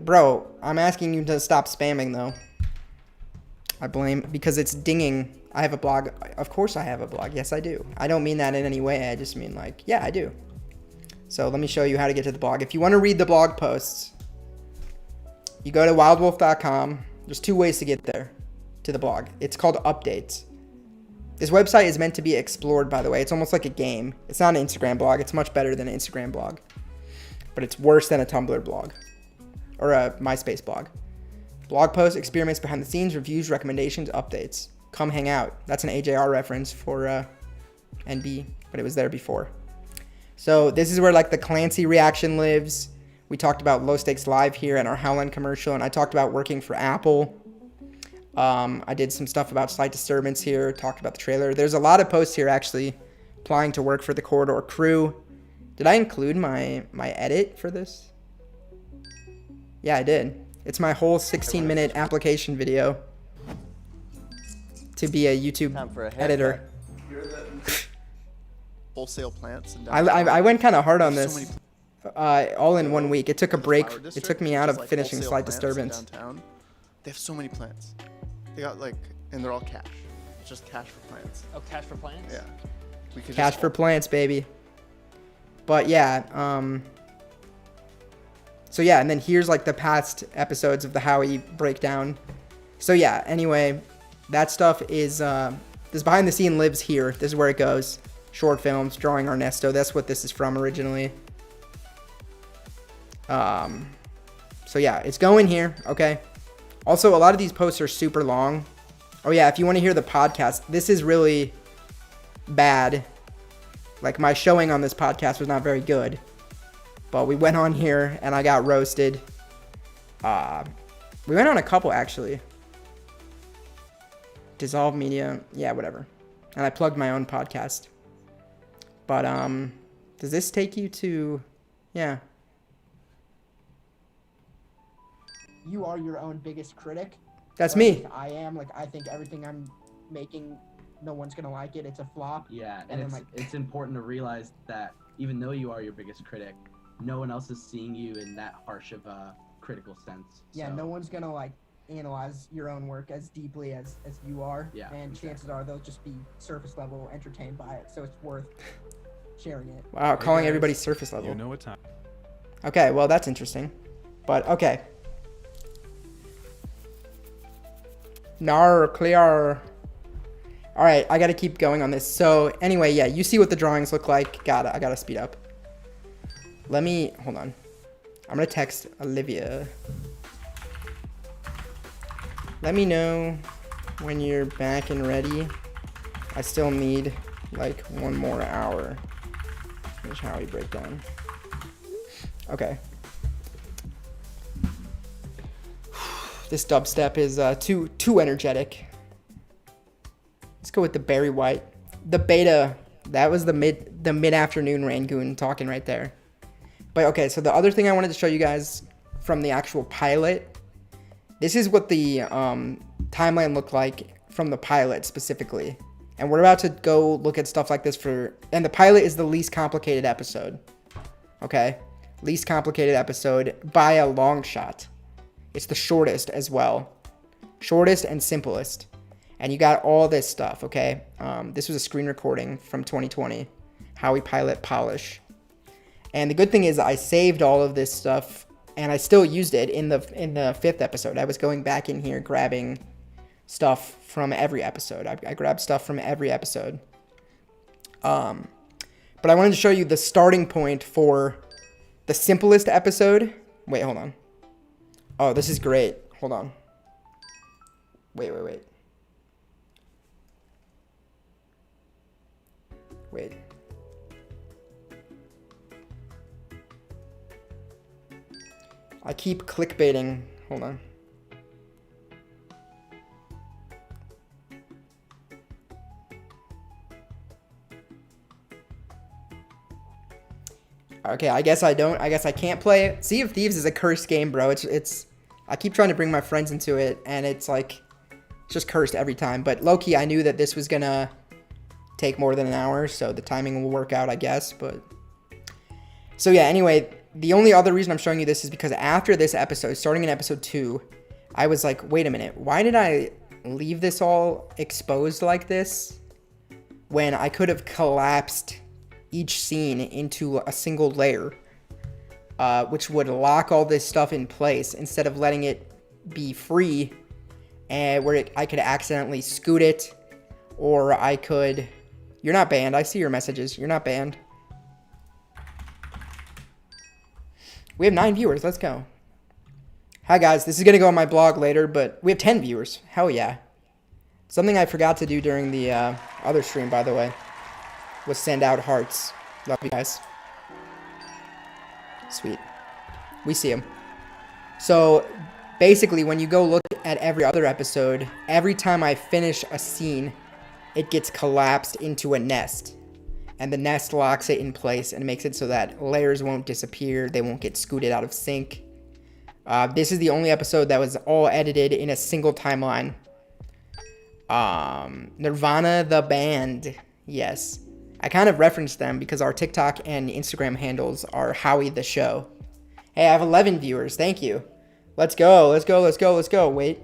Bro, I'm asking you to stop spamming, though. Because it's dinging. I have a blog. Of course I have a blog. Yes, I do. I don't mean that in any way. I just mean, like, yeah, I do. So let me show you how to get to the blog. If you want to read the blog posts, you go to wildwolf.com. There's 2 ways to get there, to the blog. It's called Updates. This website is meant to be explored, by the way. It's almost like a game. It's not an Instagram blog. It's much better than an Instagram blog. But it's worse than a Tumblr blog. Or a MySpace blog. Blog posts, experiments behind the scenes, reviews, recommendations, updates. Come hang out. That's an AJR reference for NB, but it was there before. So this is where, like, the Clancy reaction lives. We talked about Low Stakes Live here and our Howland commercial, and I talked about working for Apple. I did some stuff about Slight Disturbance here, talked about the trailer. There's a lot of posts here, actually, applying to work for the Corridor crew. Did I include my edit for this? Yeah, I did. It's my whole 16-minute application video to be a YouTube editor. wholesale plants. In I went kind of hard on There's so this. many All in 1 week. It took a break. flower It district, took me which out is, of like, finishing wholesale Slight plants Disturbance. downtown. They have so many plants. They got like, and they're all cash. It's just cash for plants. Oh, cash for plants? Yeah. We could Cash just for plants, baby. But yeah, so yeah, and then here's like the past episodes of the Howie breakdown. So yeah, anyway, that stuff is this behind the scene lives here. This is where it goes. Short films, drawing Ernesto. That's what this is from originally. So yeah, it's going here. Okay. Also, a lot of these posts are super long. Oh yeah, if you want to hear the podcast, this is really bad. Like, my showing on this podcast was not very good. But we went on here, and I got roasted. We went on a couple, actually. Dissolve Media. Yeah, whatever. And I plugged my own podcast. But, does this take you to... Yeah. You are your own biggest critic. That's me. I am. Like, I think everything I'm making, no one's gonna like it. It's a flop. Yeah, and it's important to realize that even though you are your biggest critic, no one else is seeing you in that harsh of a critical sense. Yeah, so. no one's gonna like analyze your own work as deeply as you are. Yeah, and chances are they'll just be surface level entertained by it. So it's worth sharing it. Wow, calling everybody surface level. You know what time. Okay, well, that's interesting. But, okay. Nar, clear. Alright, I gotta keep going on this. So, anyway, yeah, you see what the drawings look like. I gotta speed up. Let me, hold on. I'm gonna text Olivia. Let me know when you're back and ready. I still need, like, 1 more hour. Here's Howie breakdown. Okay. This dubstep is too energetic. Let's go with the Barry White. The beta, that was the mid-afternoon Rangoon talking right there. But okay, so the other thing I wanted to show you guys from the actual pilot, this is what the timeline looked like from the pilot specifically. And we're about to go look at stuff like this and the pilot is the least complicated episode. Okay? Least complicated episode by a long shot. It's the shortest as well. Shortest and simplest. And you got all this stuff, okay? This was a screen recording from 2020. Howie Pilot Polish. And the good thing is I saved all of this stuff and I still used it in the 5th episode. I was going back in here grabbing stuff from every episode. I grabbed stuff from every episode. But I wanted to show you the starting point for the simplest episode. Wait, hold on. Oh, this is great. Hold on. Wait. I keep clickbaiting. Hold on. Okay, I guess I don't. I guess I can't play it. Sea of Thieves is a cursed game, bro. It's I keep trying to bring my friends into it, and it's like, it's just cursed every time. But low-key, I knew that this was gonna take more than an hour, so the timing will work out, I guess. But so yeah, anyway, the only other reason I'm showing you this is because after this episode, starting in episode 2, I was like, wait a minute, why did I leave this all exposed like this when I could have collapsed each scene into a single layer, which would lock all this stuff in place instead of letting it be free, and where I could accidentally scoot it, or I could... You're not banned. I see your messages. You're not banned. We have 9 viewers. Let's go. Hi, guys. This is going to go on my blog later, but we have 10 viewers. Hell yeah. Something I forgot to do during the other stream, by the way, was send out hearts. Love you guys. Sweet. We see them. So, basically, when you go look at every other episode, every time I finish a scene, it gets collapsed into a nest. And the nest locks it in place and makes it so that layers won't disappear. They won't get scooted out of sync. This is the only episode that was all edited in a single timeline. Nirvana the band. Yes. I kind of referenced them because our TikTok and Instagram handles are Howie the Show. Hey, I have 11 viewers. Thank you. Let's go. Let's go. Let's go. Let's go. Wait.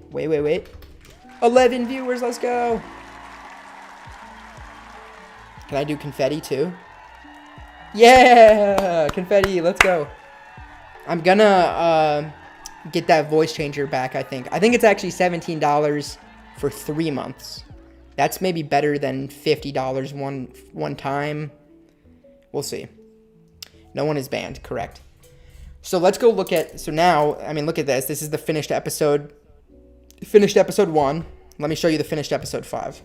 11 viewers. Let's go. Can I do confetti too? Yeah, confetti. Let's go. I'm gonna get that voice changer back, I think. I think it's actually $17 for 3 months. That's maybe better than $50 one time. We'll see. No one is banned, correct. So let's go look at, so now, I mean, look at this. This is the finished episode 1. Let me show you the finished episode 5.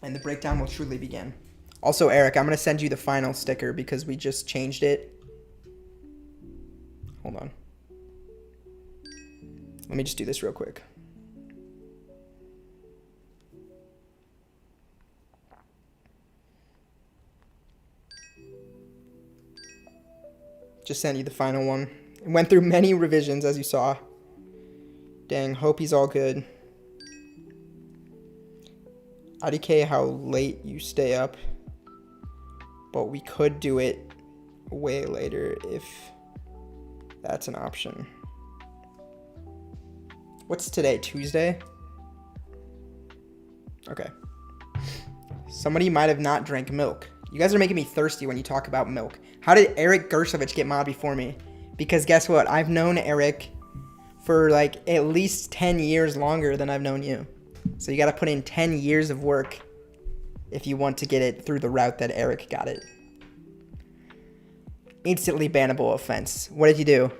And the breakdown will truly begin. Also, Eric, I'm going to send you the final sticker because we just changed it. Hold on. Let me just do this real quick. Just sent you the final one. It went through many revisions, as you saw. Dang, hope he's all good. IDK how late you stay up. But we could do it way later if that's an option. What's today? Tuesday? Okay. Somebody might have not drank milk. You guys are making me thirsty when you talk about milk. How did Eric Gersovich get mod before me? Because guess what? I've known Eric for like at least 10 years longer than I've known you. So you got to put in 10 years of work if you want to get it through the route that Eric got it. Instantly bannable offense. What did you do?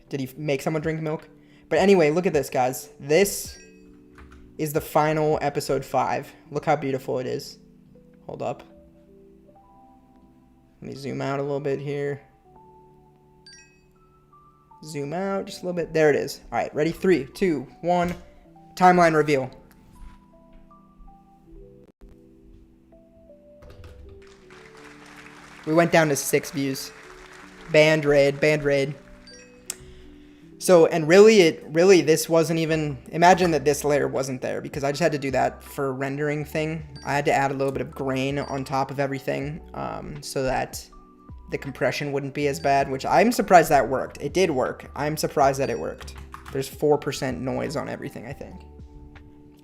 Did he make someone drink milk? But anyway, look at this, guys. This is the final episode 5. Look how beautiful it is. Hold up. Let me zoom out a little bit here. Zoom out just a little bit. There it is. All right, ready? 3, 2, 1. Timeline reveal. We went down to 6 views. Banned raid. So, and really, this wasn't even, imagine that this layer wasn't there because I just had to do that for a rendering thing. I had to add a little bit of grain on top of everything so that the compression wouldn't be as bad, which I'm surprised that worked. It did work. I'm surprised that it worked. There's 4% noise on everything, I think.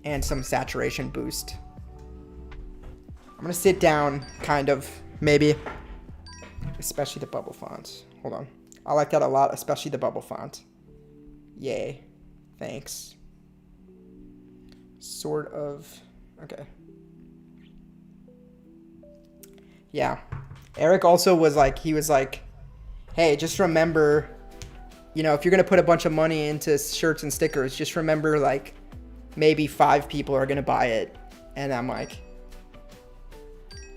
And some saturation boost. I'm gonna sit down, kind of, maybe. Especially the bubble fonts. Hold on. I like that a lot, especially the bubble font. Yay. Thanks. Sort of. Okay. Yeah. Eric also was like, he was like, hey, just remember, you know, if you're going to put a bunch of money into shirts and stickers, just remember, like, maybe 5 people are going to buy it. And I'm like,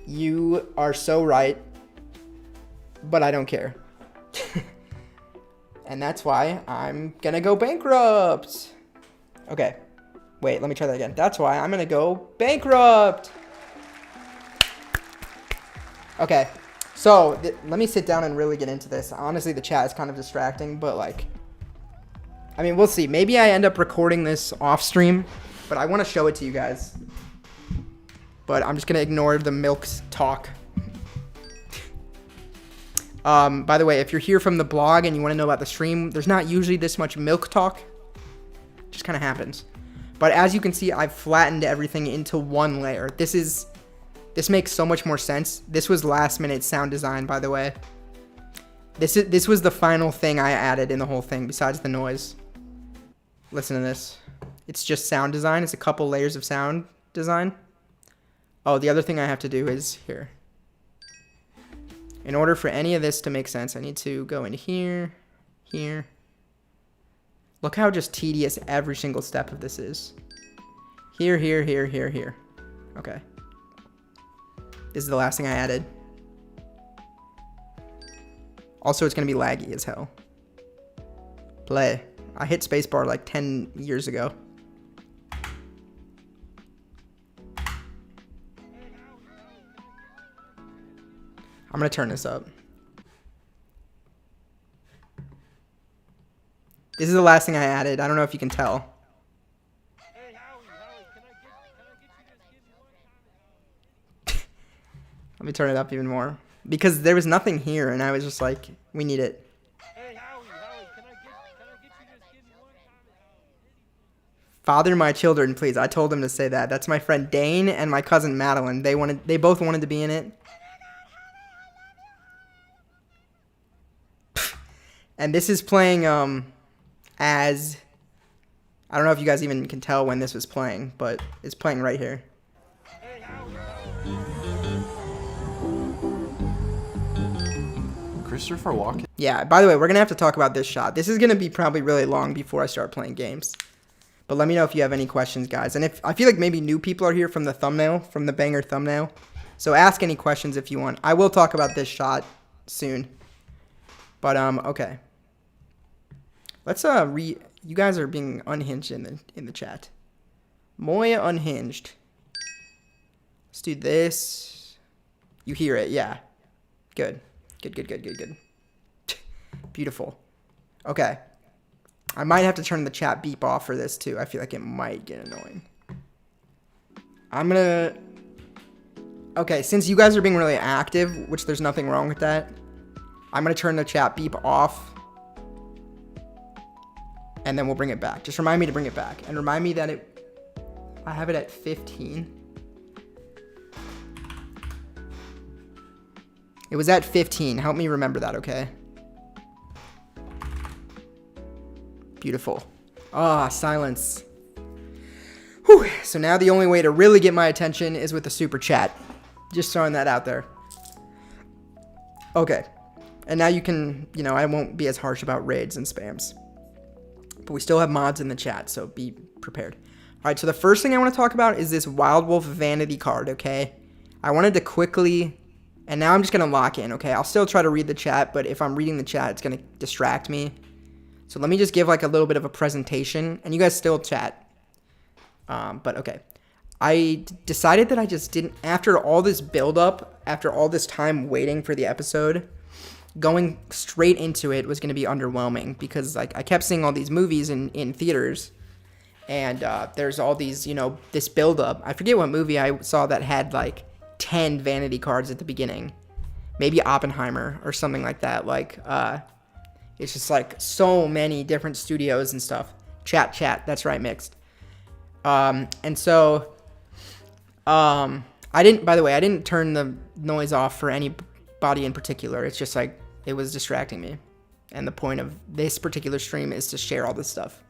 you are so right, but I don't care. And that's why I'm gonna go bankrupt. Okay. Wait, let me try that again. That's why I'm gonna go bankrupt. Okay. So, let me sit down and really get into this. Honestly, the chat is kind of distracting, but like, I mean, we'll see. Maybe I end up recording this off stream, but I want to show it to you guys. But I'm just gonna ignore the milk talk. By the way, if you're here from the blog and you want to know about the stream, there's not usually this much milk talk. It just kind of happens. But as you can see, I've flattened everything into one layer. This makes so much more sense. This was last minute sound design, by the way. This was the final thing I added in the whole thing besides the noise. Listen to this. It's just sound design. It's a couple layers of sound design. Oh, the other thing I have to do is here. In order for any of this to make sense, I need to go into here, here. Look how just tedious every single step of this is. Here, here, here, here, here. Okay. This is the last thing I added. Also, it's going to be laggy as hell. Play. I hit spacebar like 10 years ago. I'm going to turn this up. This is the last thing I added. I don't know if you can tell. Let me turn it up even more. Because there was nothing here, and I was just like, we need it. Hey, Howie, can I get you just give me one comment? Father my children, please. I told him to say that. That's my friend Dane and my cousin Madeline. They both wanted to be in it. And this is playing as, I don't know if you guys even can tell when this was playing, but it's playing right here. Hey, Howie. Christopher Walken. Yeah, by the way, we're going to have to talk about this shot. This is going to be probably really long before I start playing games. But let me know if you have any questions, guys. And if I feel like maybe new people are here from the thumbnail, from the banger thumbnail. So ask any questions if you want. I will talk about this shot soon. But okay. Let's you guys are being unhinged in the chat. Moya unhinged. Let's do this. You hear it, yeah. Good. Good. Beautiful. Okay. I might have to turn the chat beep off for this too. I feel like it might get annoying. I'm gonna... Okay, since you guys are being really active, which there's nothing wrong with that, I'm gonna turn the chat beep off. And then we'll bring it back. Just remind me to bring it back. And remind me that I have it at 15. It was at 15. Help me remember that, okay? Beautiful. Ah, silence. Whew. So now the only way to really get my attention is with a super chat. Just throwing that out there. Okay. And now you can, I won't be as harsh about raids and spams. But we still have mods in the chat, so be prepared. All right, so the first thing I want to talk about is this Wild Wolf vanity card, okay? I wanted to quickly, and now I'm just going to lock in, okay? I'll still try to read the chat, but if I'm reading the chat, it's going to distract me. So let me just give like a little bit of a presentation, and you guys still chat. But okay. I decided that I just didn't, after all this build-up, after all this time waiting for the episode, going straight into it was going to be underwhelming because like I kept seeing all these movies in theaters and there's all these, this build up. I forget what movie I saw that had like 10 vanity cards at the beginning. Maybe Oppenheimer or something like that. Like it's just like so many different studios and stuff. Chat. That's right, mixed. And so I didn't turn the noise off for anybody in particular. It's just like it was distracting me. And the point of this particular stream is to share all this stuff.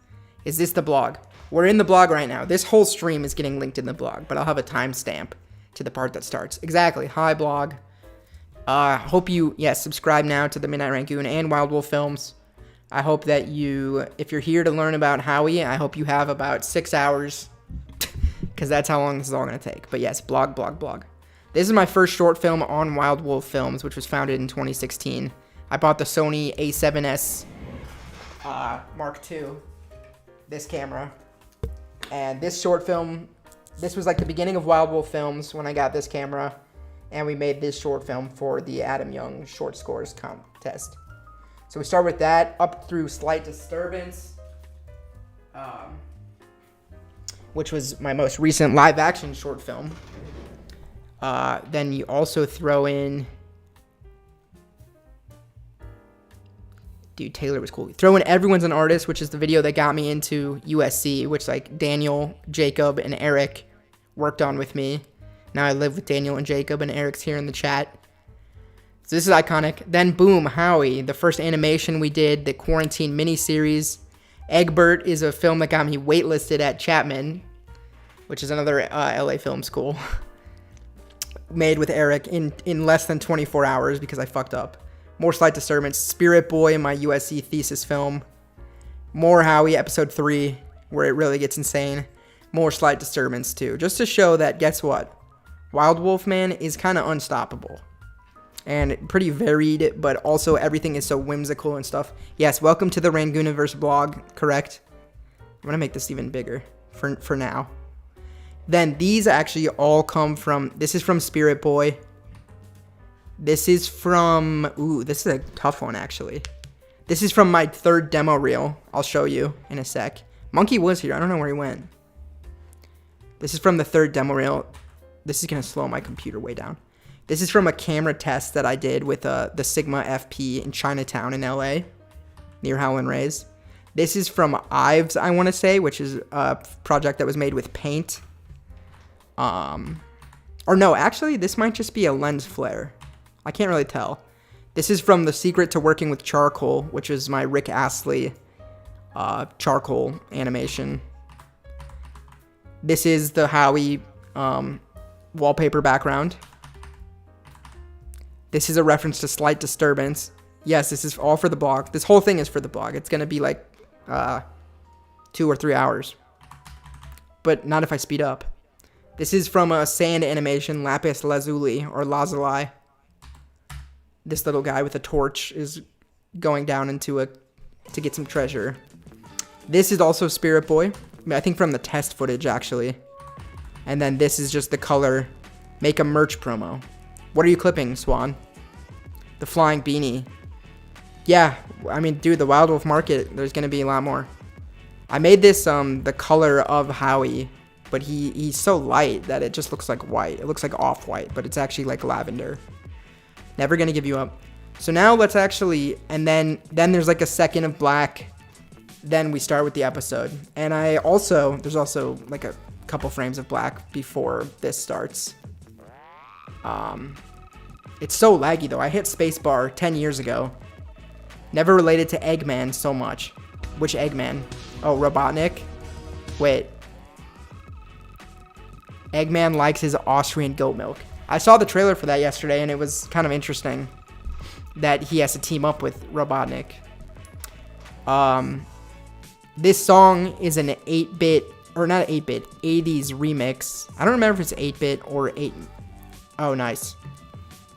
Is this the blog? We're in the blog right now. This whole stream is getting linked in the blog, but I'll have a timestamp to the part that starts. Exactly. Hi, blog. Hope you, subscribe now to the Midnight Rangoon and Wild Wolf Films. I hope that if you're here to learn about Howie, I hope you have about 6 hours, because that's how long this is all going to take. But yes, blog. This is my first short film on Wild Wolf Films, which was founded in 2016. I bought the Sony A7S Mark II, this camera. And this short film, this was like the beginning of Wild Wolf Films when I got this camera. And we made this short film for the Adam Young Short Scores contest. So we start with that, up through Slight Disturbance, which was my most recent live action short film. Then you also throw in... Dude, Taylor was cool. Throw in Everyone's an Artist, which is the video that got me into USC, which like Daniel, Jacob, and Eric worked on with me. Now I live with Daniel and Jacob, and Eric's here in the chat. So this is iconic. Then boom, Howie, the first animation we did, the quarantine miniseries. Egbert is a film that got me waitlisted at Chapman, which is another LA film school. Made with Eric in less than 24 hours because I fucked up. More Slight Disturbance. Spirit Boy, my USC thesis film. More Howie, episode 3, where it really gets insane. More Slight Disturbance too. Just to show that, guess what? Wild Wolf Man is kind of unstoppable. And pretty varied, but also everything is so whimsical and stuff. Yes, welcome to the Rangooniverse blog, correct? I'm going to make this even bigger for now. Then these actually all come from, this is from Spirit Boy. This is from, this is a tough one actually. This is from my third demo reel. I'll show you in a sec. Monkey was here, I don't know where he went. This is from the third demo reel. This is going to slow my computer way down. This is from a camera test that I did with the Sigma FP in Chinatown in LA, near Howlin' Rays. This is from Ives, I want to say, which is a project that was made with paint. Or no, actually, this might just be a lens flare. I can't really tell. This is from The Secret to Working with Charcoal, which is my Rick Astley charcoal animation. This is the Howie wallpaper background. This is a reference to Slight Disturbance. Yes, this is all for the blog. This whole thing is for the blog. It's going to be like 2 or 3 hours. But not if I speed up. This is from a sand animation, Lapis Lazuli, or Lazuli. This little guy with a torch is going down into to get some treasure. This is also Spirit Boy. I think from the test footage, actually. And then this is just the color, make a merch promo. What are you clipping, Swan? The flying beanie. Yeah, I mean, dude, the Wild Wolf Market, there's going to be a lot more. I made this the color of Howie, but he's so light that it just looks like white. It looks like off-white, but it's actually like lavender. Never going to give you up. So now let's actually, and then there's like a second of black. Then we start with the episode. And there's also like a couple frames of black before this starts. It's so laggy though. I hit spacebar 10 years ago. Never related to Eggman so much. Which Eggman? Oh, Robotnik? Wait. Eggman likes his Austrian goat milk. I saw the trailer for that yesterday, and it was kind of interesting that he has to team up with Robotnik. This song is an 8-bit, or not 8-bit, 80s remix. I don't remember if it's 8-bit or 8... Oh, nice.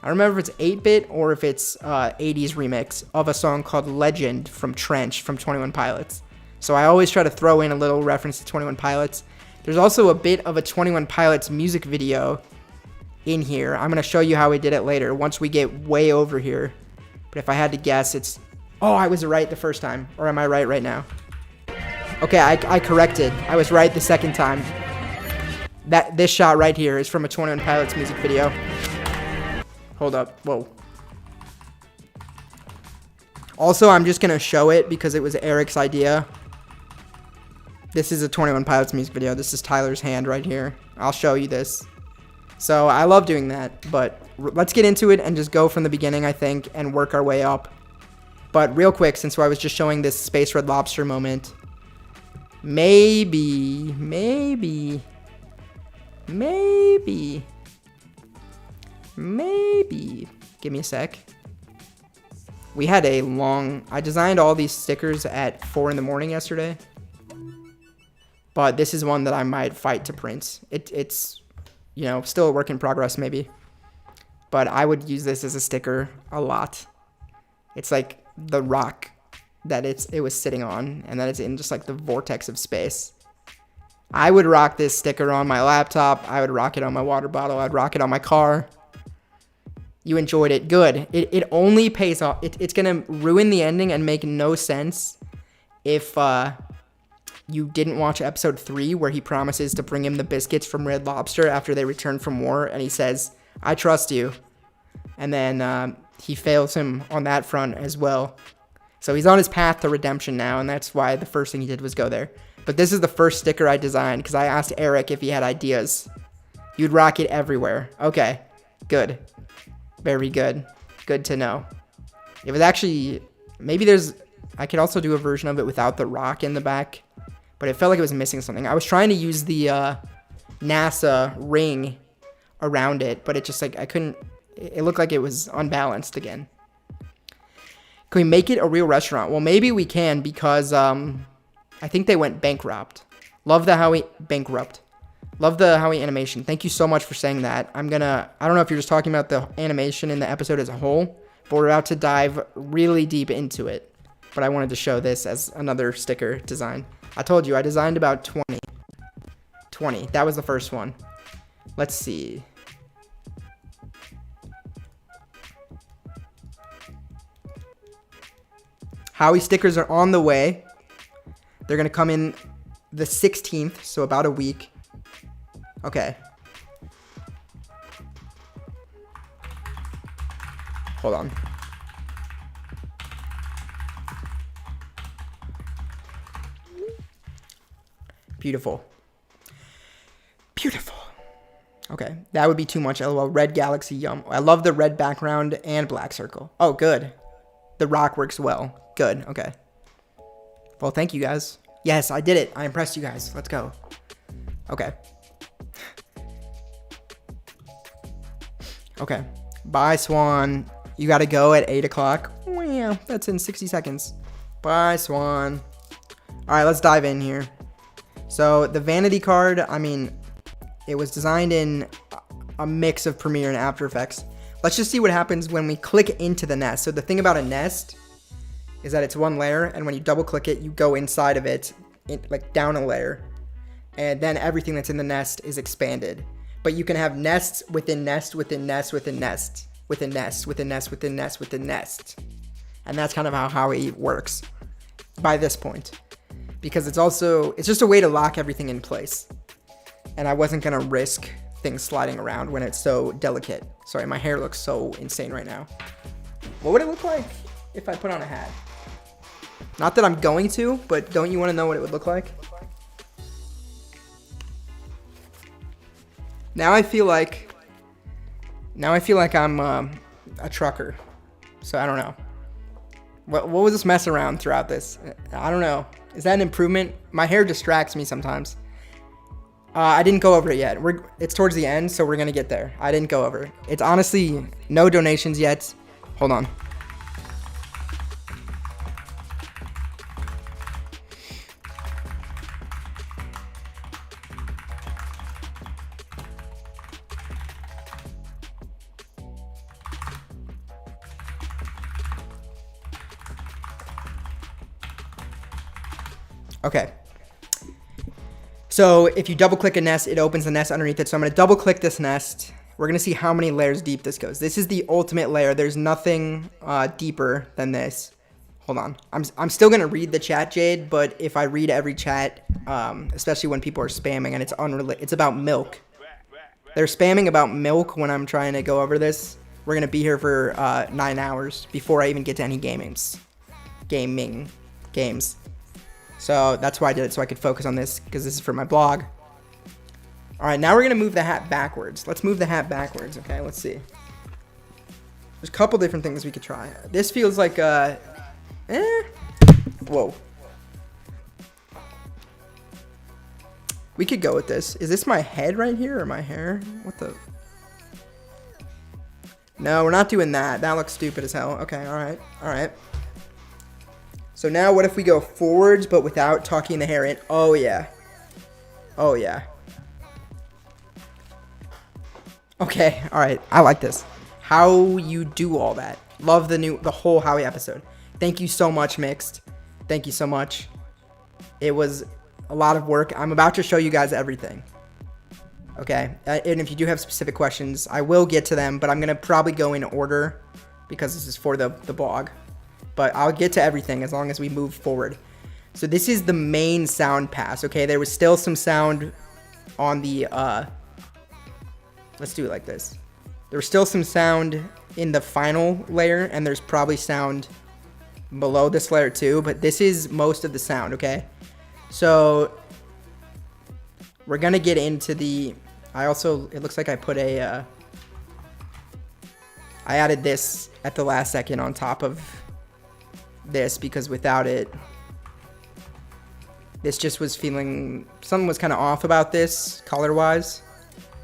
I don't remember if it's 8-bit or if it's 80s remix of a song called Legend from Trench from 21 Pilots. So I always try to throw in a little reference to 21 Pilots. There's also a bit of a 21 Pilots music video in here. I'm going to show you how we did it later once we get way over here. But if I had to guess, it's... Oh, I was right the first time. Or am I right now? Okay, I corrected. I was right the second time. This shot right here is from a 21 Pilots music video. Hold up. Whoa. Also, I'm just going to show it because it was Eric's idea. This is a 21 Pilots music video. This is Tyler's hand right here. I'll show you this. So I love doing that, but let's get into it and just go from the beginning, I think, and work our way up. But real quick, since I was just showing this Space Red Lobster moment, maybe, give me a sec. We had a long, I designed all these stickers at 4 in the morning yesterday, but this is one that I might fight to print. It's, you know, still a work in progress maybe, but I would use this as a sticker a lot. It's like the rock that it was sitting on, and that it's in just like the vortex of space. I would rock this sticker on my laptop. I would rock it on my water bottle. I'd rock it on my car. You enjoyed it. Good. It only pays off. It's going to ruin the ending and make no sense if you didn't watch episode 3 where he promises to bring him the biscuits from Red Lobster after they return from war, and he says, I trust you. And then he fails him on that front as well. So he's on his path to redemption now, and that's why the first thing he did was go there. But this is the first sticker I designed because I asked Eric if he had ideas. You'd rock it everywhere. Okay, good. Very good. Good to know. It was actually, maybe I could also do a version of it without the rock in the back, but it felt like it was missing something. I was trying to use the NASA ring around it, but it just like, I couldn't, it looked like it was unbalanced again. Can we make it a real restaurant? Well, maybe we can because I think they went bankrupt. Love the Howie bankrupt. Love the Howie animation. Thank you so much for saying that. I don't know if you're just talking about the animation in the episode as a whole, but we're about to dive really deep into it. But I wanted to show this as another sticker design. I told you, I designed about 20. That was the first one. Let's see. Howie stickers are on the way. They're going to come in the 16th, so about a week. Okay. Hold on. Beautiful. Beautiful. Okay, that would be too much. LOL. Red galaxy, yum. I love the red background and black circle. Oh, good. The rock works well. Good, okay. Well, thank you guys. Yes, I did it. I impressed you guys. Let's go. Okay. Okay. Bye, Swan. You gotta go at 8 o'clock. Well, that's in 60 seconds. Bye, Swan. Alright, let's dive in here. So, the vanity card, I mean, it was designed in a mix of Premiere and After Effects. Let's just see what happens when we click into the nest. So, the thing about a nest is that it's one layer, and when you double click it, you go inside of it, like down a layer. And then everything that's in the nest is expanded. But you can have nests within nest, within nest, within nest, within nest, within nest, within nest, within nest. And that's kind of how Howie works by this point. Because it's just a way to lock everything in place. And I wasn't gonna risk things sliding around when it's so delicate. Sorry, my hair looks so insane right now. What would it look like if I put on a hat? Not that I'm going to, but don't you wanna know what it would look like? Now I feel like I'm a trucker. So I don't know. What was this mess around throughout this? I don't know. Is that an improvement? My hair distracts me sometimes. I didn't go over it yet. It's towards the end, so we're gonna get there. I didn't go over it. It's honestly no donations yet. Hold on. Okay. So if you double click a nest, it opens the nest underneath it. So I'm going to double click this nest. We're going to see how many layers deep this goes. This is the ultimate layer. There's nothing deeper than this. Hold on. I'm still going to read the chat, Jade, but if I read every chat, especially when people are spamming and it's about milk. They're spamming about milk when I'm trying to go over this. We're going to be here for 9 hours before I even get to any games. So that's why I did it, so I could focus on this, because this is for my blog. Alright, now we're going to move the hat backwards. Let's move the hat backwards, okay? Let's see. There's a couple different things we could try. This feels like, Whoa. We could go with this. Is this my head right here, or my hair? What the... No, we're not doing that. That looks stupid as hell. Okay, alright, alright. So now what if we go forwards but without tucking the hair in? Oh yeah. Oh yeah. Okay, alright. I like this. How you do all that. Love the whole Howie episode. Thank you so much, Mixed. Thank you so much. It was a lot of work. I'm about to show you guys everything. Okay, and if you do have specific questions, I will get to them, but I'm going to probably go in order because this is for the blog. But I'll get to everything as long as we move forward. So this is the main sound pass, okay? There was still some sound on the, let's do it like this. There was still some sound in the final layer, and there's probably sound below this layer too, but this is most of the sound, okay? So we're gonna get into the, it looks like I put I added this at the last second on top of this, because without it, this just was feeling, something was kind of off about this color wise.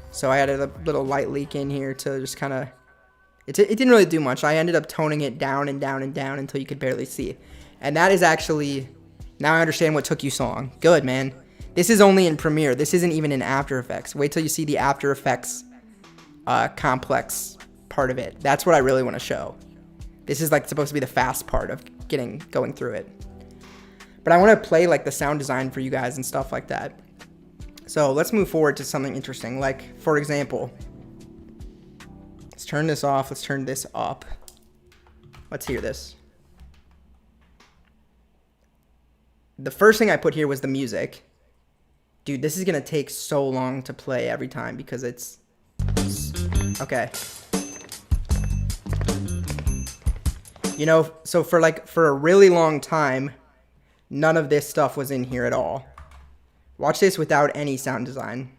So I added a little light leak in here to just kind of, it didn't really do much. I ended up toning it down and down and down until you could barely see it. And that is actually, now I understand what took you so long. Good, man. This is only in Premiere. This isn't even in After Effects. Wait till you see the After Effects complex part of it. That's what I really want to show. This is like supposed to be the fast part of going through it. But I want to play like the sound design for you guys and stuff like that. So let's move forward to something interesting. Like, for example, let's turn this off. Let's turn this up. Let's hear this. The first thing I put here was the music. Dude, this is going to take so long to play every time because it's... Okay. You know, so for a really long time, none of this stuff was in here at all. Watch this without any sound design.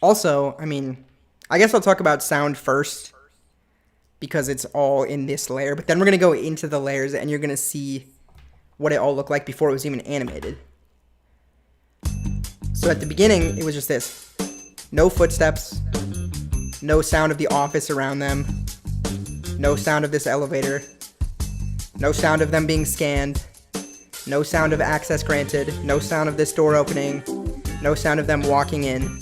Also, I mean, I guess I'll talk about sound first because it's all in this layer, but then we're going to go into the layers and you're going to see what it all looked like before it was even animated. So at the beginning, it was just this. No footsteps, no sound of the office around them, no sound of this elevator, no sound of them being scanned, no sound of access granted, no sound of this door opening, no sound of them walking in.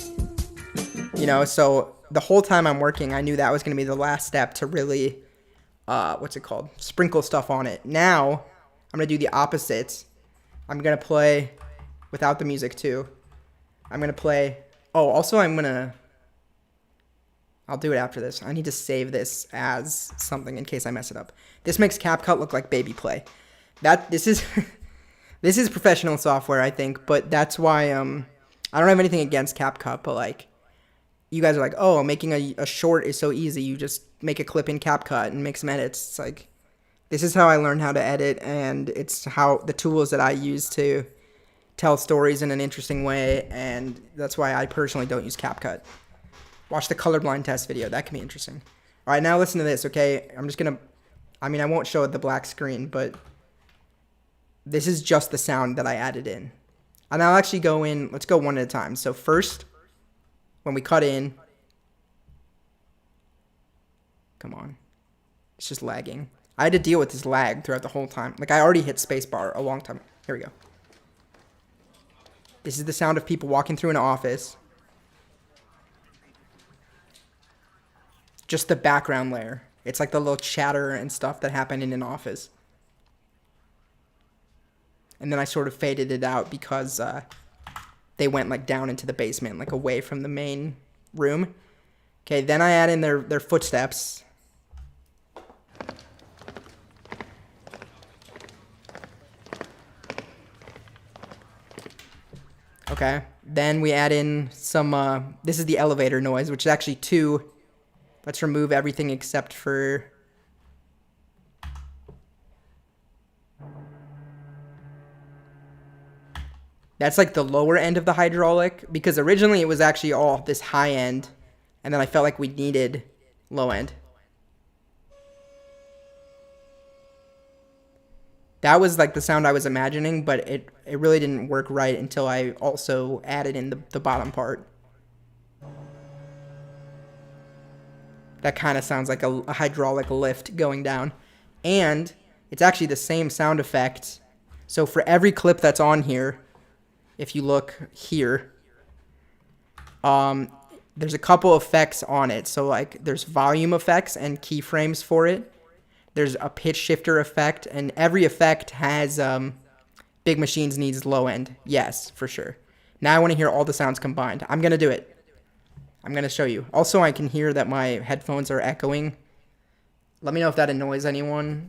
You know, so the whole time I'm working, I knew that was going to be the last step to really, sprinkle stuff on it. Now, I'm going to do the opposite. I'm going to play without the music too. I'm going to play, also I'll do it after this. I need to save this as something in case I mess it up. This makes CapCut look like baby play. This is this is professional software, I think, but that's why I don't have anything against CapCut, but like you guys are like, oh, making a short is so easy. You just make a clip in CapCut and make some edits. It's like, this is how I learned how to edit, and it's how the tools that I use to tell stories in an interesting way, and that's why I personally don't use CapCut. Watch the colorblind test video. That can be interesting. All right, now listen to this, okay? I'm just going to, I won't show it the black screen, but this is just the sound that I added in. And I'll actually go in, let's go one at a time. So first, when we cut in, come on, it's just lagging. I had to deal with this lag throughout the whole time. Like, I already hit spacebar a long time. Here we go. This is the sound of people walking through an office. Just the background layer. It's like the little chatter and stuff that happened in an office. And then I sort of faded it out because they went like down into the basement, like away from the main room. Okay, then I add in their footsteps. Okay, then we add in some, this is the elevator noise, which is actually 2. Let's remove everything except for... That's like the lower end of the hydraulic, because originally it was actually all this high end, and then I felt like we needed low end. That was like the sound I was imagining, but it really didn't work right until I also added in the bottom part. That kind of sounds like a hydraulic lift going down. And it's actually the same sound effect. So for every clip that's on here, if you look here, there's a couple effects on it. So like there's volume effects and keyframes for it. There's a pitch shifter effect, and every effect has Big Machines needs low end. Yes, for sure. Now I want to hear all the sounds combined. I'm going to do it. I'm going to show you. Also, I can hear that my headphones are echoing. Let me know if that annoys anyone.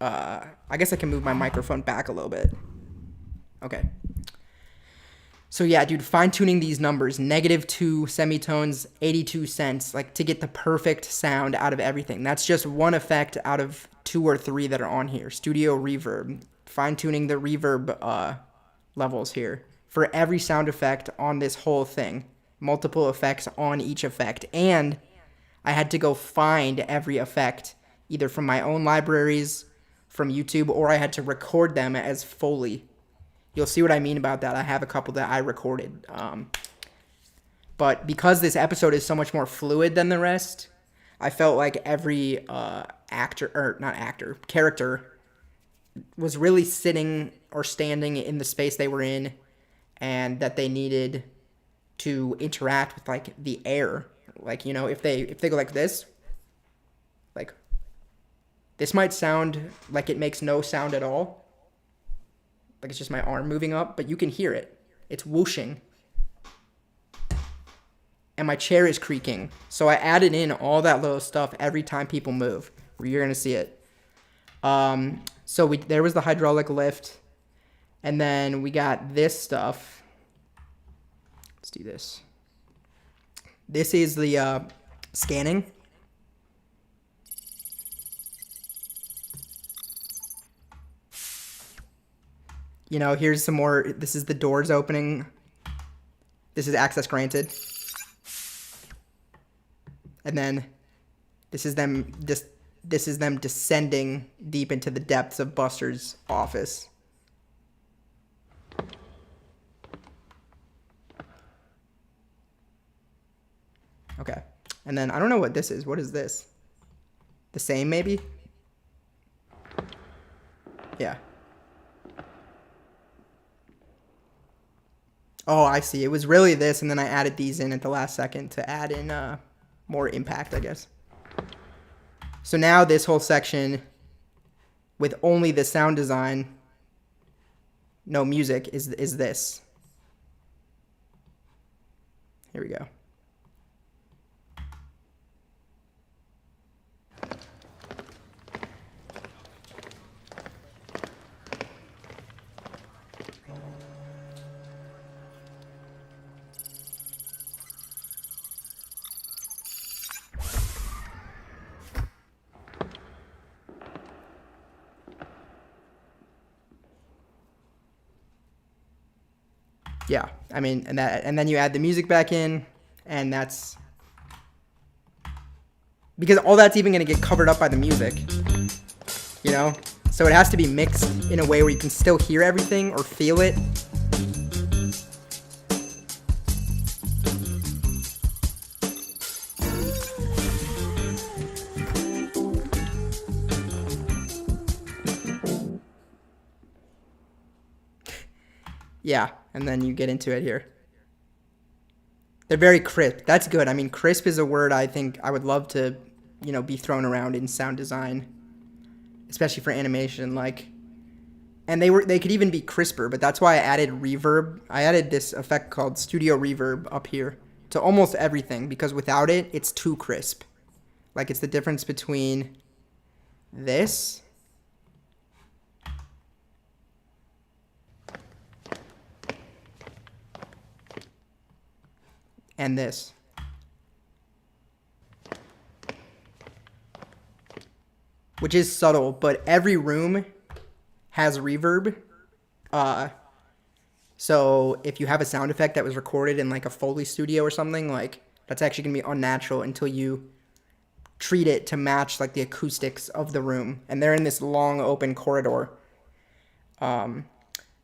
I guess I can move my microphone back a little bit. Okay. So yeah, dude, fine-tuning these numbers, -2 semitones, 82 cents, like to get the perfect sound out of everything. That's just one effect out of 2 or 3 that are on here. Studio reverb, fine-tuning the reverb levels here for every sound effect on this whole thing. Multiple effects on each effect, and I had to go find every effect either from my own libraries, from YouTube, or I had to record them as Foley. You'll see what I mean about that. I have a couple that I recorded. But because this episode is so much more fluid than the rest, I felt like every character was really sitting or standing in the space they were in, and that they needed to interact with like the air. Like, you know, if they go like this, like this might sound like it makes no sound at all. Like it's just my arm moving up, but you can hear it. It's whooshing. And my chair is creaking. So I added in all that little stuff every time people move. You're going to see it. So there was the hydraulic lift. And then we got this stuff. Let's do this. This is the scanning. you know, here's some more. This is the doors opening. This is access granted. And then this is them descending deep into the depths of Buster's office. Okay. And then I don't know what this is. What is this? The same maybe? Yeah. Oh, I see. It was really this, and then I added these in at the last second to add in more impact, I guess. So now this whole section with only the sound design, no music, is this. Here we go. Yeah, I mean, and then you add the music back in, and that's because all that's even going to get covered up by the music, you know? So it has to be mixed in a way where you can still hear everything or feel it. Yeah, and then you get into it here. They're very crisp. That's good. I mean, crisp is a word I think I would love to, you know, be thrown around in sound design, especially for animation. Like, and they could even be crisper, but that's why I added reverb. I added this effect called studio reverb up here to almost everything, because without it, it's too crisp. Like, it's the difference between this and this. Which is subtle, but every room has reverb. So if you have a sound effect that was recorded in like a Foley studio or something, like that's actually gonna be unnatural until you treat it to match like the acoustics of the room. And they're in this long open corridor.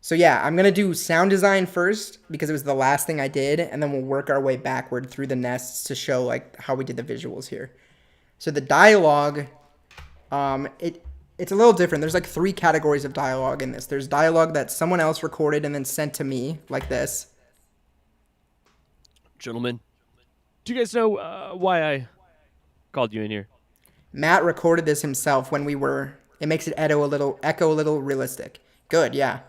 So yeah, I'm going to do sound design first because it was the last thing I did, and then we'll work our way backward through the nests to show like how we did the visuals here. So the dialogue, it's a little different. There's like 3 categories of dialogue in this. There's dialogue that someone else recorded and then sent to me, like this. Gentlemen, do you guys know why I called you in here? Matt recorded this himself when we were, it makes it echo a little realistic. Good, yeah.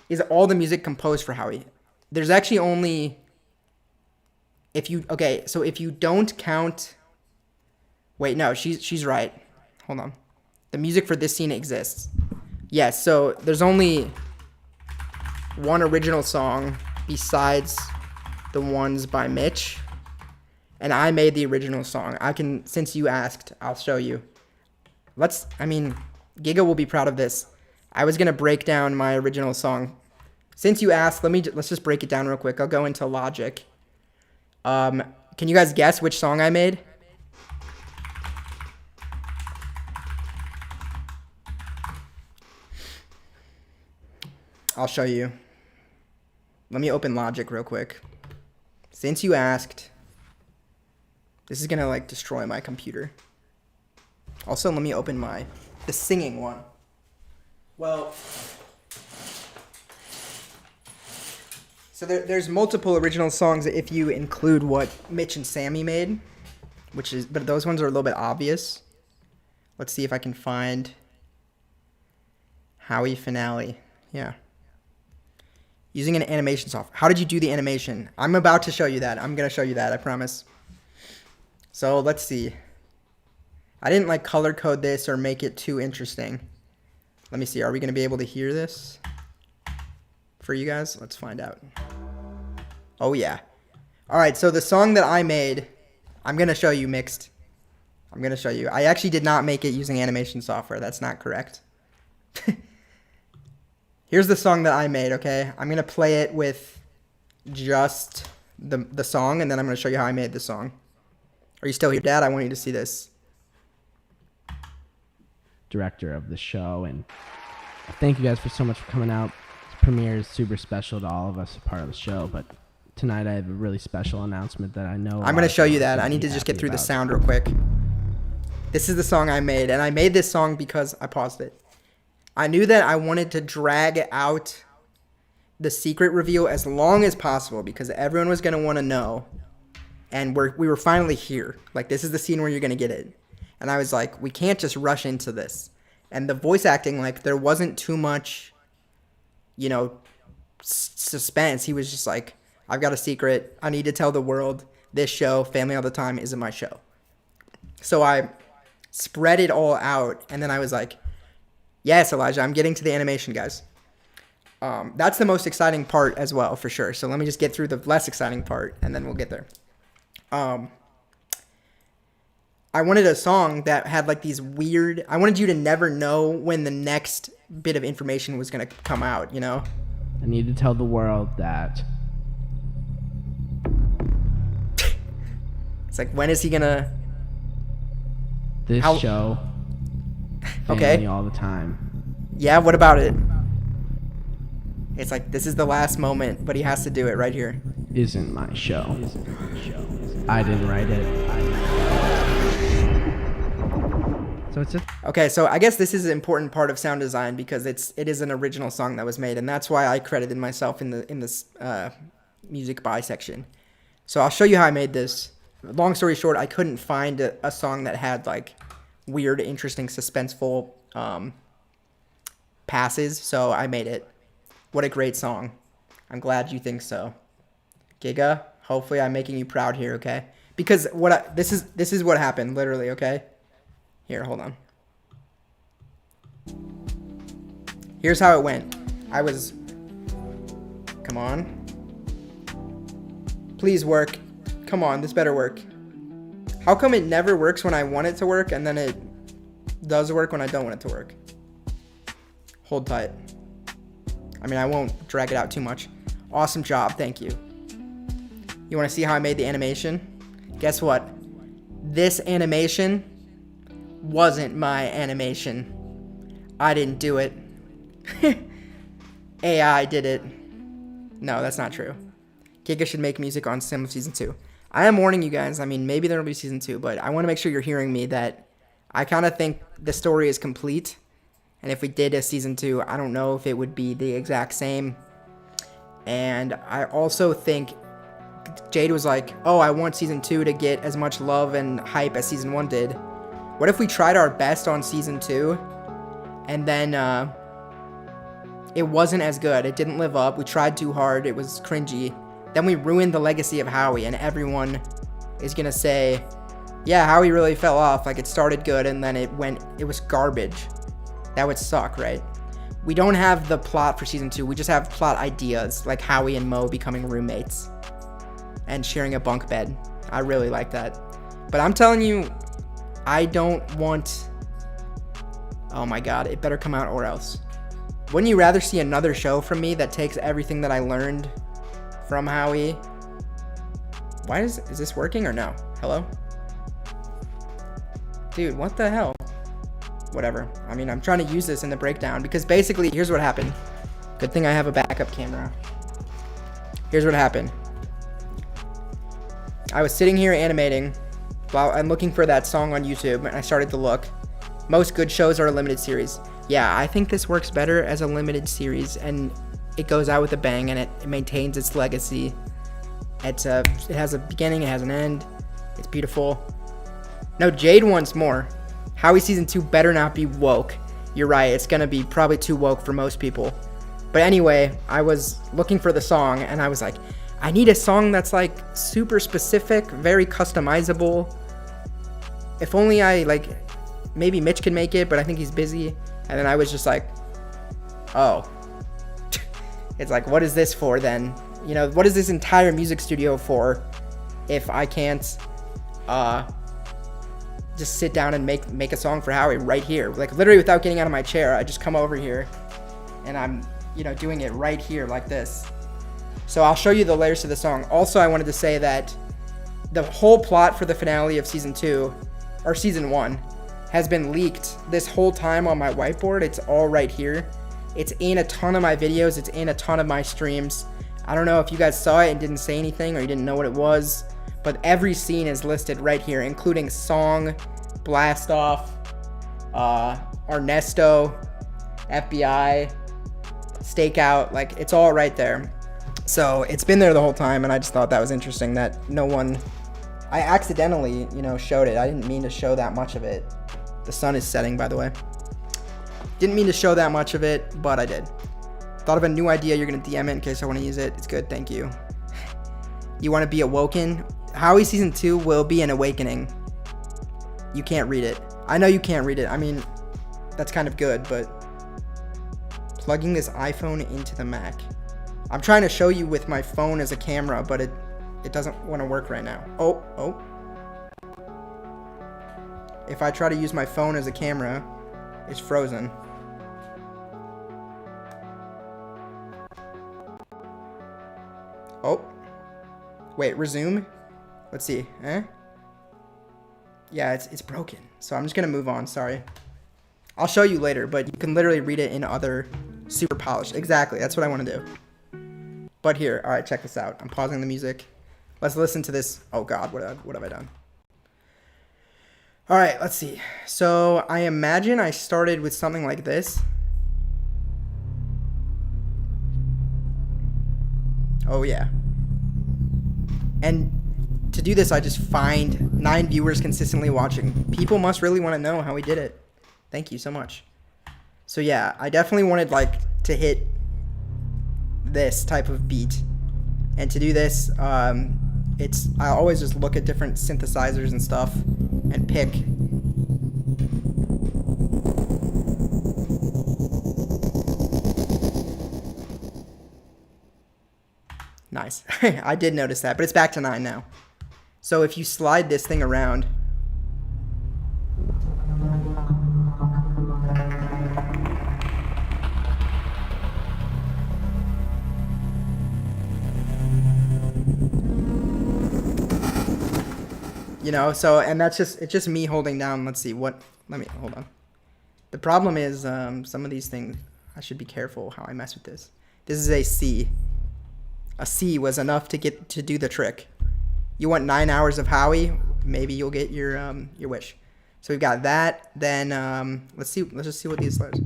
Is all the music composed for Howie? There's actually only, if you don't count, wait, no, she's right. Hold on. The music for this scene exists. Yes, so there's only one original song besides the ones by Mitch, and I made the original song. Since you asked, I'll show you. Giga will be proud of this. I was going to break down my original song. Since you asked, let's just break it down real quick. I'll go into Logic. Can you guys guess which song I made? I'll show you. Let me open Logic real quick. Since you asked, this is going to like destroy my computer. Also, let me open the singing one. Well, so there's multiple original songs if you include what Mitch and Sammy made, but those ones are a little bit obvious. Let's see if I can find Howie finale. Yeah. Using an animation software. How did you do the animation? I'm about to show you that. I'm going to show you that, I promise. So let's see. I didn't like color code this or make it too interesting. Let me see. Are we going to be able to hear this for you guys? Let's find out. Oh, yeah. All right. So the song that I made, I'm going to show you mixed. I'm going to show you. I actually did not make it using animation software. That's not correct. Here's the song that I made, okay? I'm going to play it with just the song, and then I'm going to show you how I made the song. Are you still here, Dad? I want you to see this. Director of the show, and thank you guys for so much for coming out. This premiere is super special to all of us, a part of the show, but tonight I have a really special announcement that I know I'm going to show you that. I need to just get through the sound real quick. This is the song I made, and I made this song because I paused it. I knew that I wanted to drag out the secret reveal as long as possible because everyone was going to want to know, and we were finally here. Like, this is the scene where you're going to get it. And I was like, we can't just rush into this. And the voice acting, like, there wasn't too much, you know, suspense. He was just like, I've got a secret. I need to tell the world this show, Family All the Time, isn't my show. So I spread it all out, and then I was like, yes, Elijah, I'm getting to the animation, guys. That's the most exciting part as well, for sure. So let me just get through the less exciting part, and then we'll get there. I wanted a song that had like these weird... I wanted you to never know when the next bit of information was going to come out, you know? I need to tell the world that... It's like, when is he going to... This show... Okay. Family All the Time. Yeah, what about it? It's like, this is the last moment, but he has to do it right here. Isn't my show. I didn't write it. So it's just... Okay, so I guess this is an important part of sound design because it is an original song that was made, and that's why I credited myself in this music by section. So I'll show you how I made this. Long story short, I couldn't find a song that had like weird, interesting, suspenseful passes, so I made it. What a great song. I'm glad you think so. Giga, hopefully I'm making you proud here, okay? Because this is what happened, literally, okay? Here, hold on. Here's how it went. Come on. Please work. Come on, this better work. How come it never works when I want it to work, and then it does work when I don't want it to work? Hold tight. I mean, I won't drag it out too much. Awesome job, thank you. You want to see how I made the animation? Guess what? This animation wasn't my animation. I didn't do it. AI did it. No, that's not true. Giga should make music on Sim of Season 2. I am warning you guys. I mean, maybe there will be Season 2, but I want to make sure you're hearing me that I kind of think the story is complete. And if we did a Season 2, I don't know if it would be the exact same. And I also think Jade was like, oh, I want Season 2 to get as much love and hype as Season 1 did. What if we tried our best on Season 2 and then it wasn't as good? It didn't live up. We tried too hard. It was cringy. Then we ruined the legacy of Howie, and everyone is going to say, yeah, Howie really fell off. Like, it started good and then it was garbage. That would suck, right? We don't have the plot for Season 2. We just have plot ideas, like Howie and Mo becoming roommates and sharing a bunk bed. I really like that. But I'm telling you, I don't want... Oh my god, it better come out or else. Wouldn't you rather see another show from me that takes everything that I learned from Howie? Why is this working or no? Hello? Dude, what the hell? Whatever. I mean, I'm trying to use this in the breakdown because basically, here's what happened. Good thing I have a backup camera. Here's what happened. I was sitting here animating while I'm looking for that song on YouTube, and I started to look. Most good shows are a limited series. Yeah, I think this works better as a limited series, and it goes out with a bang, and it maintains its legacy. It has a beginning, it has an end. It's beautiful. No, Jade wants more. Howie Season 2 better not be woke. You're right, it's gonna be probably too woke for most people. But anyway, I was looking for the song, and I was like, I need a song that's like super specific, very customizable. If only maybe Mitch can make it, but I think he's busy. And then I was just like, oh. It's like, what is this for then? You know, what is this entire music studio for if I can't just sit down and make a song for Howie right here? Like, literally without getting out of my chair, I just come over here and I'm you know, doing it right here like this. So I'll show you the layers to the song. Also, I wanted to say that the whole plot for the finale of season 2, or season 1, has been leaked this whole time on my whiteboard. It's all right here. It's in a ton of my videos. It's in a ton of my streams. I don't know if you guys saw it and didn't say anything or you didn't know what it was, but every scene is listed right here, including song, blast off, Ernesto, FBI, stakeout. Like, it's all right there. So it's been there the whole time, and I just thought that was interesting that no one, I accidentally, you know, showed it. I didn't mean to show that much of it. The sun is setting, by the way. Didn't mean to show that much of it, but I did. Thought of a new idea. You're gonna DM it in case I want to use it. It's good, thank you. You want to be awoken? Howie season 2 will be an awakening. You can't read it. I know you can't read it. I mean, that's kind of good, but plugging this iPhone into the Mac. I'm trying to show you with my phone as a camera, but it doesn't want to work right now. Oh. If I try to use my phone as a camera, it's frozen. Oh. Wait, resume? Let's see. Yeah, it's broken. So I'm just gonna move on, sorry. I'll show you later, but you can literally read it in other super polished. Exactly, that's what I want to do. But here, all right, check this out. I'm pausing the music. Let's listen to this. Oh God, what have I done? All right, let's see. So I imagine I started with something like this. Oh yeah. And to do this, I just find 9 viewers consistently watching. People must really want to know how we did it. Thank you so much. So yeah, I definitely wanted like to hit this type of beat. And to do this, I always just look at different synthesizers and stuff and pick. Nice. I did notice that, but it's back to 9 now. So if you slide this thing around, you know, so, and that's just, it's just me holding down. Let's see what, hold on. The problem is, some of these things, I should be careful how I mess with this. This is a C. A C was enough to do the trick. You want 9 hours of Howie? Maybe you'll get your wish. So we've got that. Then let's just see what these letters.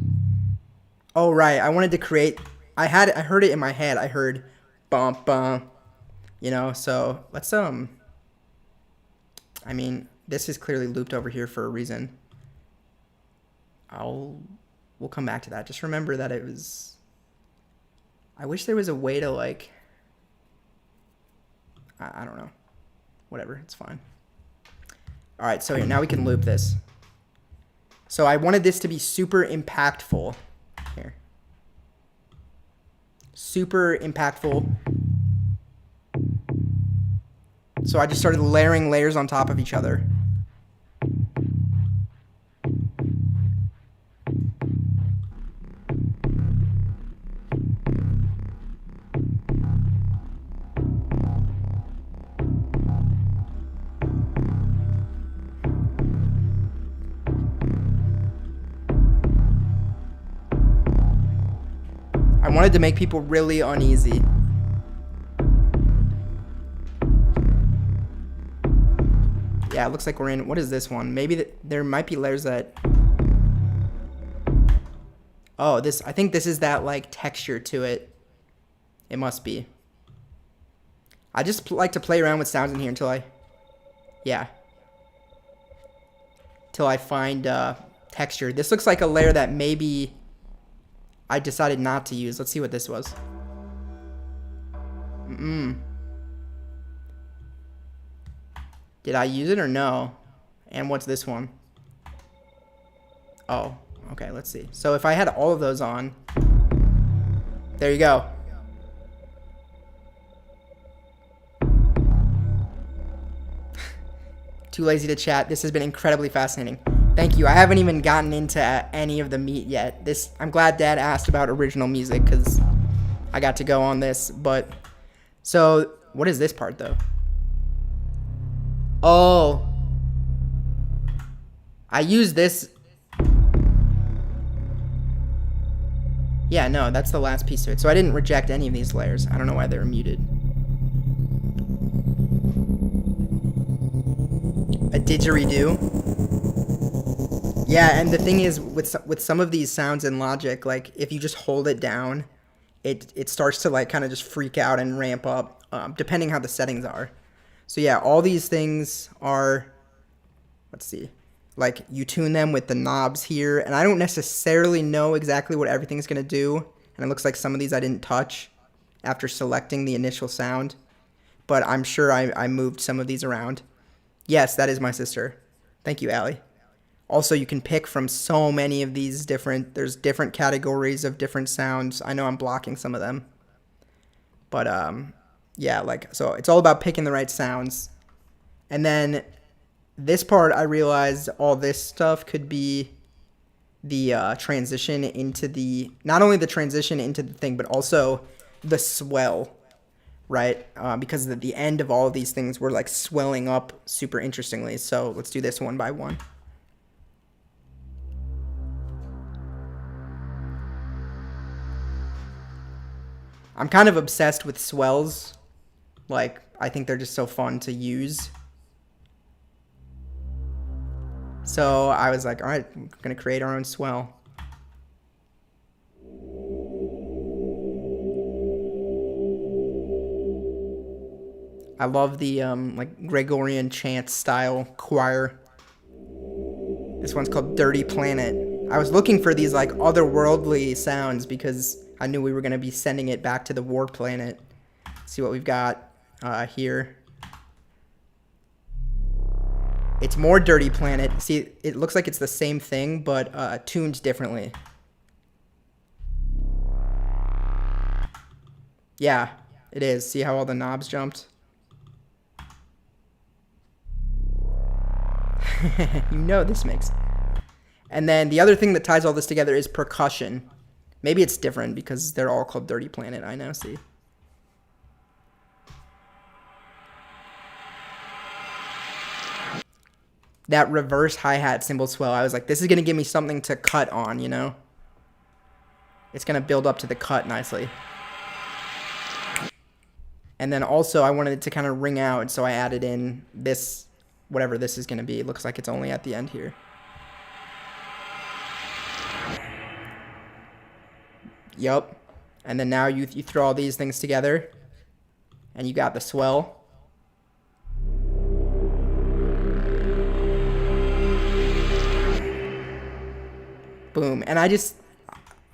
Oh right, I wanted to create. I heard it in my head. I heard bump bump. You know, so let's I mean, this is clearly looped over here for a reason. We'll come back to that. Just remember that it was. I wish there was a way to like. I don't know. Whatever, it's fine. All right, so here, now we can loop this. So I wanted this to be super impactful. Here. Super impactful. So I just started layering layers on top of each other. I wanted to make people really uneasy. Yeah, it looks like we're in, what is this one? Maybe there might be layers that, oh, I think this is that like texture to it. It must be. I just like to play around with sounds in here until I find texture. This looks like a layer that maybe I decided not to use. Let's see what this was. Did I use it or no? And what's this one? Oh, okay, let's see. So if I had all of those on, there you go. Too lazy to chat. This has been incredibly fascinating. Thank you. I haven't even gotten into any of the meat yet. I'm glad Dad asked about original music because I got to go on this. But so what is this part though? Oh, I use this. Yeah, no, that's the last piece of it. So I didn't reject any of these layers. I don't know why they were muted. A didgeridoo. Yeah, and the thing is, with some of these sounds in Logic, like, if you just hold it down, it starts to, like, kind of just freak out and ramp up, depending how the settings are. So, yeah, all these things are, let's see, like, you tune them with the knobs here, and I don't necessarily know exactly what everything's going to do, and it looks like some of these I didn't touch after selecting the initial sound, but I'm sure I moved some of these around. Yes, that is my sister. Thank you, Allie. Also, you can pick from so many of these there's different categories of different sounds. I know I'm blocking some of them. But, yeah, like, so it's all about picking the right sounds. And then this part, I realized all this stuff could be the transition into not only the transition into the thing, but also the swell, right? Because at the end of all of these things, we're, like, swelling up super interestingly. So let's do this one by one. I'm kind of obsessed with swells. Like, I think they're just so fun to use. So I was like, all right, we're going to create our own swell. I love the like Gregorian chant style choir. This one's called Dirty Planet. I was looking for these like otherworldly sounds because I knew we were going to be sending it back to the war planet. Let's see what we've got here. It's more Dirty Planet. See, it looks like it's the same thing, but tuned differently. Yeah, it is. See how all the knobs jumped? You know this makes. And then the other thing that ties all this together is percussion. Maybe it's different because they're all called Dirty Planet. I know, see. That reverse hi-hat cymbal swell, I was like, this is going to give me something to cut on, you know? It's going to build up to the cut nicely. And then also I wanted it to kind of ring out, so I added in this, whatever this is going to be. It looks like it's only at the end here. Yup. And then now you throw all these things together, and you got the swell. Boom. And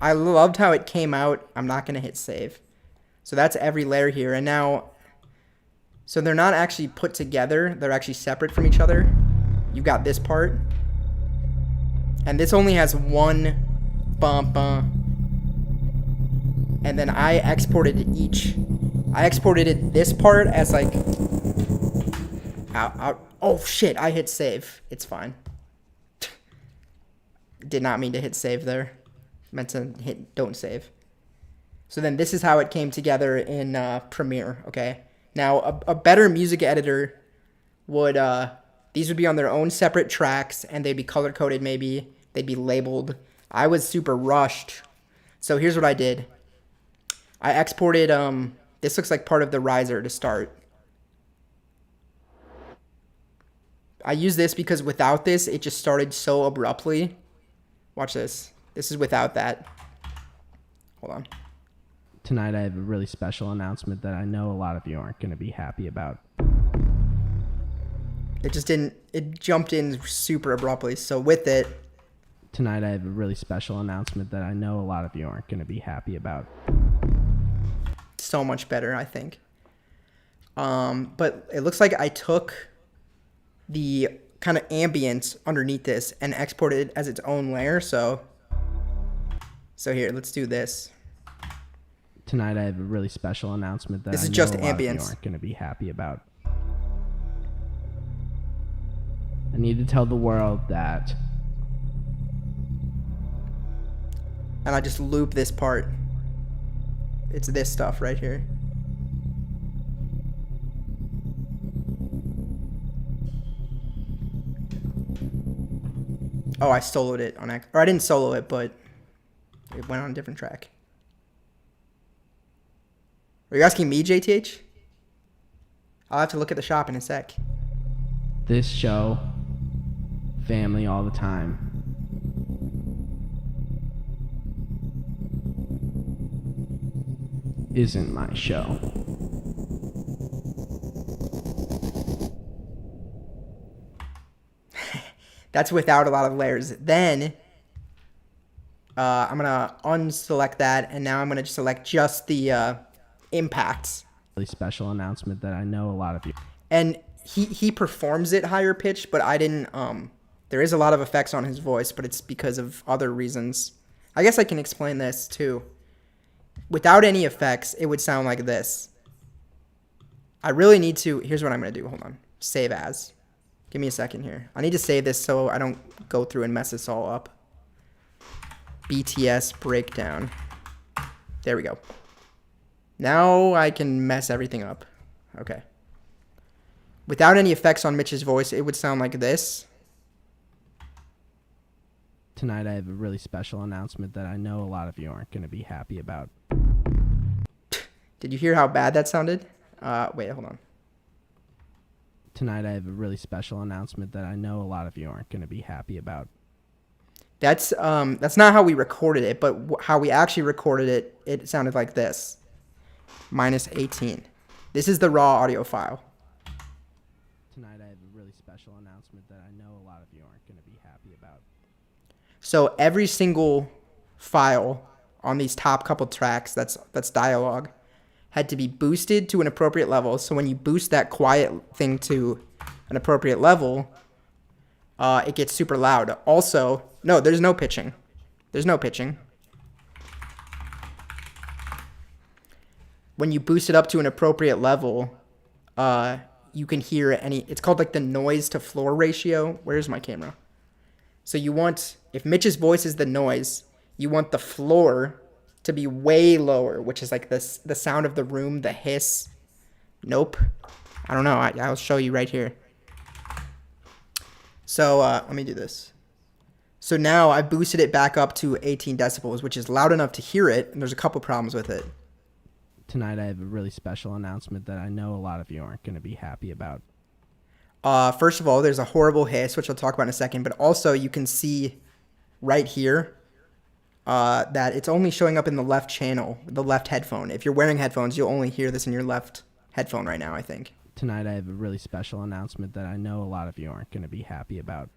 I loved how it came out. I'm not going to hit save. So that's every layer here. And now, so they're not actually put together. They're actually separate from each other. You've got this part. And this only has one bump. And then I exported this part as like, oh shit, I hit save. It's fine. Did not mean to hit save there. Meant to hit don't save. So then this is how it came together in Premiere, okay? Now, a better music editor would, these would be on their own separate tracks, and they'd be color-coded maybe. They'd be labeled. I was super rushed. So here's what I did. I exported, this looks like part of the riser to start. I use this because without this, it just started so abruptly. Watch this. This is without that. Hold on. Tonight I have a really special announcement that I know a lot of you aren't going to be happy about. It jumped in super abruptly. So with it. Tonight I have a really special announcement that I know a lot of you aren't going to be happy about. So much better, I think. But it looks like I took the kind of ambience underneath this and exported it as its own layer. So here, let's do this. Tonight I have a really special announcement that this is I know just a lot of you ambience. aren't going to be happy about. I need to tell the world that and I just loop this part. It's this stuff right here. Oh, I soloed it on or I didn't solo it, but it went on a different track. Are you asking me, JTH? I'll have to look at the shop in a sec. This show, family all the time. Isn't my show. That's without a lot of layers. Then I'm gonna unselect that, and now I'm gonna select just the impacts. Really special announcement that I know a lot of you. And he performs it higher pitched, but I didn't. There is a lot of effects on his voice, but it's because of other reasons. I guess I can explain this too. Without any effects, it would sound like this. I really need to. Here's what I'm gonna do. Hold on. Save as. Give me a second here. I need to save this so I don't go through and mess this all up. BTS breakdown. There we go. Now I can mess everything up. Okay. Without any effects on Mitch's voice, it would sound like this. Tonight I have a really special announcement that I know a lot of you aren't going to be happy about. Did you hear how bad that sounded? Wait, hold on. Tonight I have a really special announcement that I know a lot of you aren't going to be happy about. That's not how we recorded it, but how we actually recorded it, it sounded like this. -18. This is the raw audio file. Tonight I have a really special announcement that I know a lot of you aren't going to be happy about. So every single file on these top couple tracks, that's dialogue, had to be boosted to an appropriate level. So when you boost that quiet thing to an appropriate level, it gets super loud. Also, no, there's no pitching. There's no pitching. When you boost it up to an appropriate level, you can hear it's called like the noise to floor ratio. Where's my camera? So you want, if Mitch's voice is the noise, you want the floor to be way lower, which is like this, the sound of the room, the hiss. Nope. I don't know. I'll show you right here. So let me do this. So now I boosted it back up to 18 decibels, which is loud enough to hear it, and there's a couple problems with it. Tonight I have a really special announcement that I know a lot of you aren't going to be happy about. First of all, there's a horrible hiss, which I'll talk about in a second, but also you can see right here that it's only showing up in the left channel, the left headphone. If you're wearing headphones, you'll only hear this in your left headphone right now, I think. Tonight I have a really special announcement that I know a lot of you aren't going to be happy about.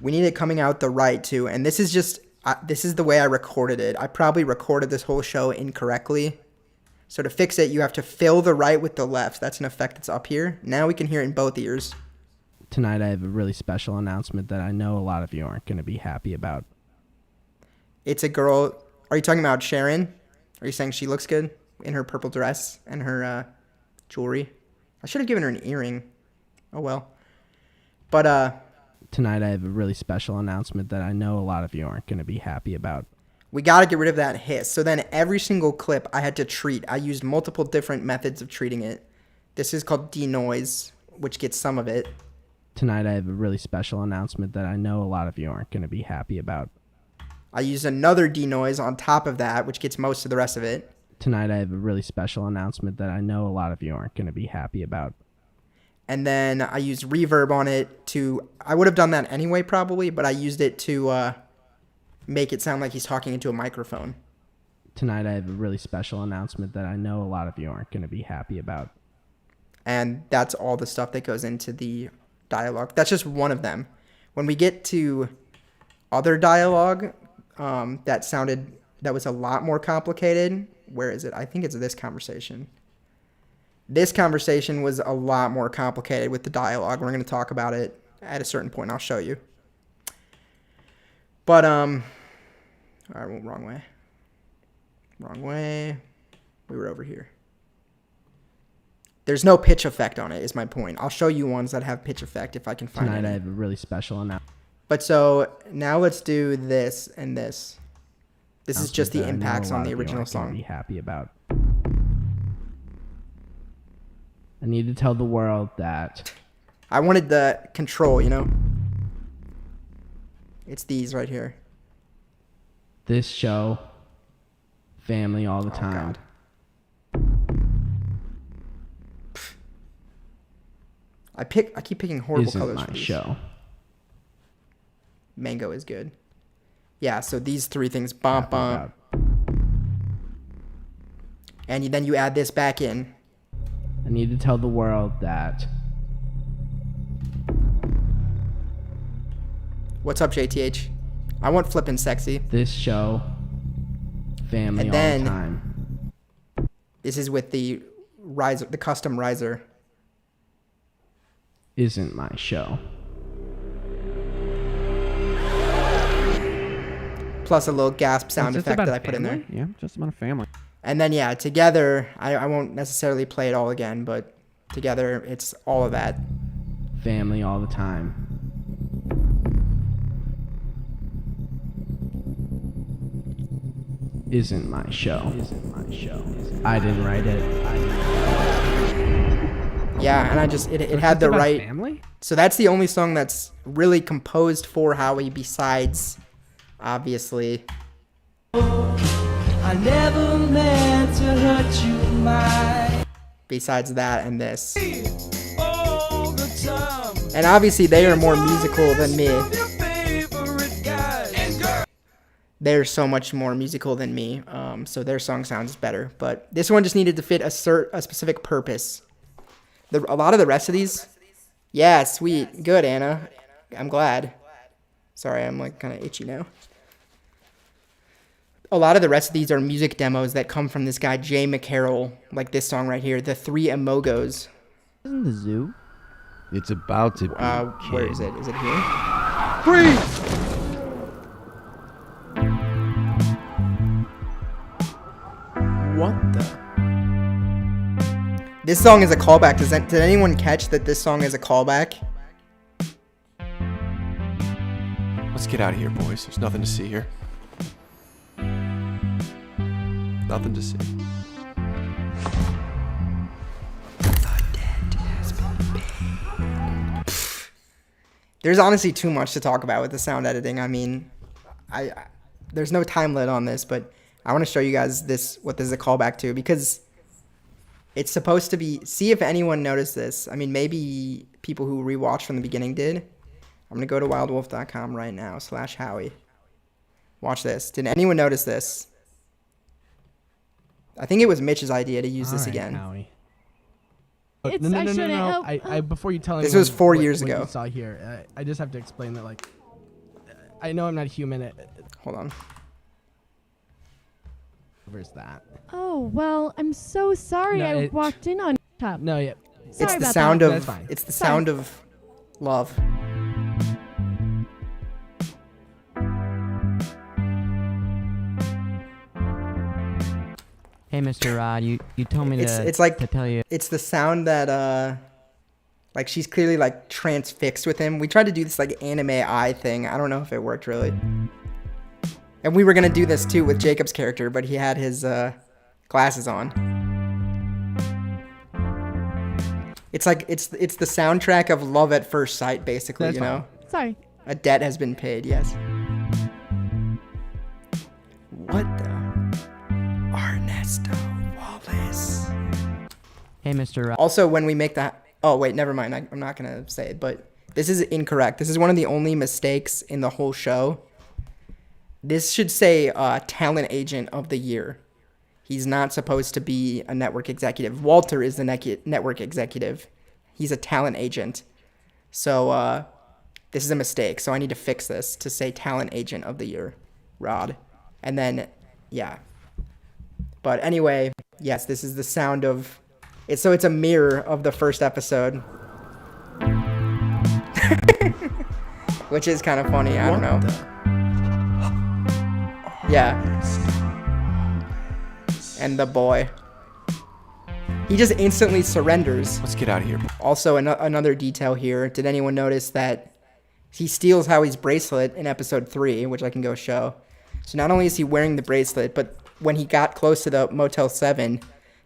We need it coming out the right too, and this is just, this is the way I recorded it. I probably recorded this whole show incorrectly. So to fix it, you have to fill the right with the left. That's an effect that's up here. Now we can hear it in both ears. Tonight I have a really special announcement that I know a lot of you aren't going to be happy about. It's a girl. Are you talking about Sharon? Are you saying she looks good in her purple dress and her jewelry? I should have given her an earring. Oh well. But tonight I have a really special announcement that I know a lot of you aren't going to be happy about. We got to get rid of that hiss. So then every single clip I had to treat. I used multiple different methods of treating it. This is called denoise, which gets some of it. Tonight I have a really special announcement that I know a lot of you aren't going to be happy about. I used another denoise on top of that, which gets most of the rest of it. Tonight I have a really special announcement that I know a lot of you aren't going to be happy about. And then I used reverb on it to, I would have done that anyway probably, but I used it to make it sound like he's talking into a microphone. Tonight I have a really special announcement that I know a lot of you aren't going to be happy about. And that's all the stuff that goes into the dialogue. That's just one of them. When we get to other dialogue, that was a lot more complicated. Where is it? I think it's this conversation. This conversation was a lot more complicated with the dialogue. We're going to talk about it at a certain point. I'll show you. But, all right, well, wrong way. Wrong way. We were over here. There's no pitch effect on it, is my point. I'll show you ones that have pitch effect if I can find it. Tonight I have a really special announcement. But so now let's do this and this. This is just the announcement that I know impacts a on lot the of you original aren't gonna song. Be happy about. I need to tell the world that I wanted the control, you know? It's these right here. this show, family all the Oh, time, God. I keep picking horrible isn't colors my for these. show. Mango is good. Yeah, so these three things, bump, Happy bump. about. And then you add this back in. I need to tell the world that What's up, JTH? I want flippin' sexy. this show, family And all then- the time, This is with the riser, the custom riser. isn't my show. Plus a little gasp sound It's just effect about that a I put in there. family? Yeah, just about a family. And then, yeah, together, I won't necessarily play it all again, but together, it's all of that. Family all the time. Isn't my show. Isn't my show. I didn't write it. Yeah, and it had the right. Family? So that's the only song that's really composed for Howie besides, obviously. I never meant to hurt you, my Besides that and this. all the time. And obviously they are more musical than me. Your favorite guys and girls. They're so much more musical than me, so their song sounds better. But this one just needed to fit a specific purpose. A lot of the rest of these, yeah, sweet, good, Anna. I'm glad. Sorry, I'm like kind of itchy now. A lot of the rest of these are music demos that come from this guy Jay McCarroll, like this song right here, "The Three Emogos." Isn't the zoo? It's about to be. Where is it? Is it here? What the? This song is a callback. Did anyone catch that this song is a callback? Let's get out of here, boys. There's nothing to see here. Nothing to see. There's honestly too much to talk about with the sound editing. I mean, there's no time limit on this, but I want to show you guys what this is a callback to, because it's supposed to be. See if anyone noticed this. I mean, maybe people who rewatched from the beginning did. I'm gonna go to wildwolf.com right now /Howie. Watch this. Did anyone notice this? I think it was Mitch's idea to use this All right, again. Howie. It's- no, no, I no, no, shouldn't- no. oh, I before you tell This anyone was 4 what- years what ago. You saw here. I just have to explain that, like, I know I'm not human. Hold on. Where's that? Oh, well, I'm so sorry No, I walked in on top. No, yeah. Sorry It's the about sound that. of. That's fine. It's the Sorry. sound of love. Hey, Mr. Rod, you told me It's like to tell you. it's the sound that like she's clearly like transfixed with him. We tried to do this like anime eye thing. I don't know if it worked really. And we were gonna do this too with Jacob's character, but he had his glasses on. It's like it's the soundtrack of Love at First Sight, basically. That's you know, Sorry. a debt has been paid. Yes. What the? Ernesto Wallace. Hey, Mr. Rod. Also, when we make that... Oh, wait, never mind. I'm not going to say it, but this is incorrect. This is one of the only mistakes in the whole show. This should say Talent Agent of the Year. He's not supposed to be a network executive. Walter is the network executive. He's a talent agent. So this is a mistake. So I need to fix this to say Talent Agent of the Year, Rod. And then, yeah. But anyway, yes, this is the sound of... So it's a mirror of the first episode. Which is kind of funny, I don't know. Yeah. And the boy. He just instantly surrenders. Let's get out of here. Also, another detail here. Did anyone notice that he steals Howie's bracelet in episode 3, which I can go show. So not only is he wearing the bracelet, but when he got close to the Motel 7,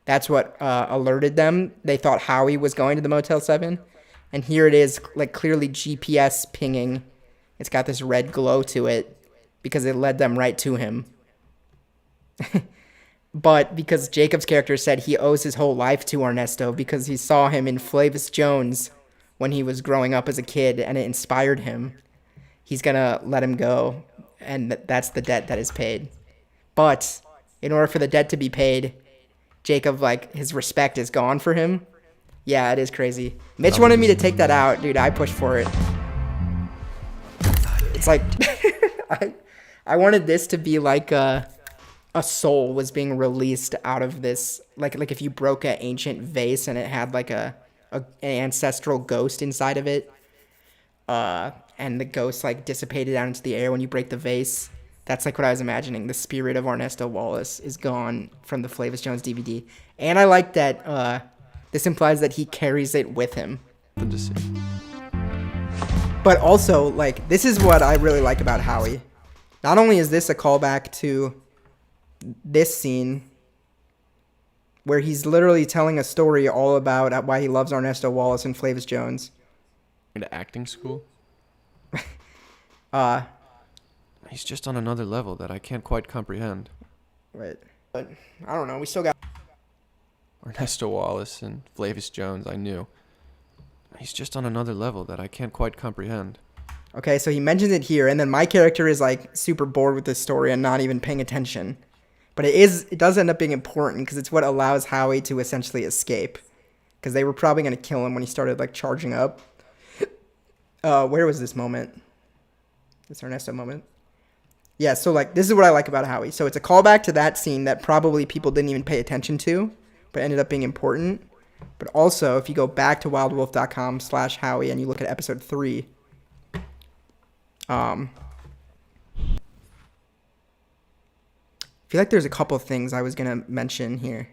that's what alerted them. They thought Howie was going to the Motel 7. And here it is, like, clearly GPS pinging. It's got this red glow to it because it led them right to him. But because Jacob's character said he owes his whole life to Ernesto because he saw him in Flavis Jones when he was growing up as a kid and it inspired him, he's going to let him go. And that's the debt that is paid. But in order for the debt to be paid, Jacob, like, his respect is gone for him. Yeah, it is crazy. Mitch wanted me to take that out. Dude, I pushed for it. It's like, I wanted this to be like a soul was being released out of this. Like if you broke an ancient vase and it had like an ancestral ghost inside of it. And the ghost like dissipated out into the air when you break the vase. That's like what I was imagining. The spirit of Ernesto Wallace is gone from the Flavis Jones DVD. And I like that this implies that he carries it with him. But also, like, this is what I really like about Howie. Not only is this a callback to this scene where he's literally telling a story all about why he loves Ernesto Wallace and Flavis Jones. Into acting school? Uh, He's just on another level that I can't quite comprehend. Right. But I don't know. We still got Ernesto Wallace and Flavis Jones, I knew. He's just on another level that I can't quite comprehend. Okay, so he mentions it here, and then my character is like super bored with this story and not even paying attention. But it does end up being important because it's what allows Howie to essentially escape. Because they were probably going to kill him when he started like charging up. Where was this moment? This Ernesto moment? Yeah, so like this is what I like about Howie. So it's a callback to that scene that probably people didn't even pay attention to, but ended up being important. But also, if you go back to wildwolf.com/Howie and you look at episode 3, I feel like there's a couple of things I was going to mention here.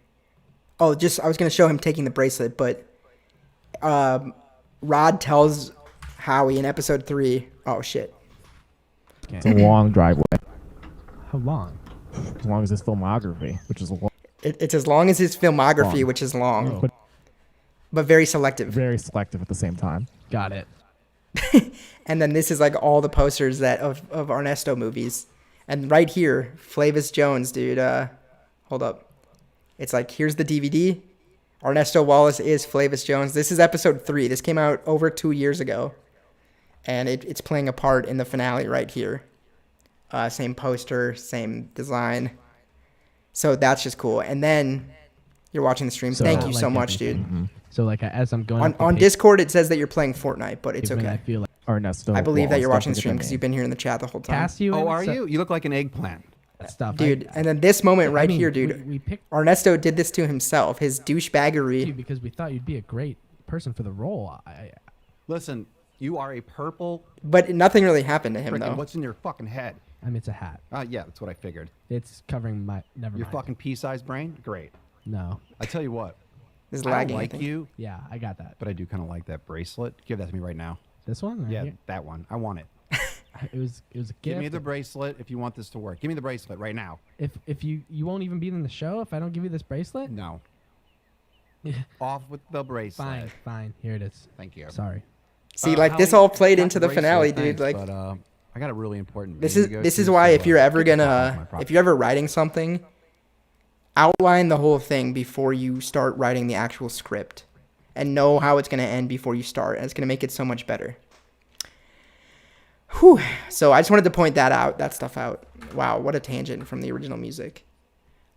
Oh, I was going to show him taking the bracelet, but Rod tells Howie in episode 3, oh shit. It's a long driveway. How long? As long as his filmography, which is long. It's as long as his filmography, which is long. But very selective. Very selective at the same time. Got it. And then this is like all the posters of Ernesto movies. And right here, Flavis Jones, dude. Hold up. It's like, here's the DVD. Ernesto Wallace is Flavis Jones. This is episode 3. This came out over 2 years ago. And it's playing a part in the finale right here. Same poster, same design. So that's just cool. And then you're watching the stream. So, Thank you like so much, everything. dude. Mm-hmm. So like as I'm going on Discord, it says that you're playing Fortnite, but it's okay. I feel like Ernesto. I believe that you're Wallace, watching the don't stream forget because that you've been here in the chat the whole time. Cast you in, are so- you? You look like an eggplant. Stuff, Dude, and then this moment right here, dude. We picked Ernesto did this to himself. His douchebaggery. you because we thought you'd be a great person for the role. Listen, you are a purple. But nothing really happened to him, though. What's in your fucking head? I mean, it's a hat. Yeah, that's what I figured. It's covering my. Never Your mind. fucking pea-sized brain? Great. No. I tell you what. This is I lagging, don't I like think. you. Yeah, I got that. But I do kind of like that bracelet. Give that to me right now. This one? Right Yeah, here? that one. I want it. It was a gift. Give me the bracelet if you want this to work. Give me the bracelet right now. If you won't even be in the show if I don't give you this bracelet? No. Off with the bracelet. Fine. Here it is. Thank you. Sorry. See, like this Howie, all played got into the bracelet, finale, thanks, dude. Like but I got a really important. this meeting to go is to, why so, if you're ever get the fuck off my gonna property. if you're ever writing something, outline the whole thing before you start writing the actual script, and know how it's gonna end before you start, and it's gonna make it so much better. Whew. So I just wanted to point that stuff out. Wow, what a tangent from the original music.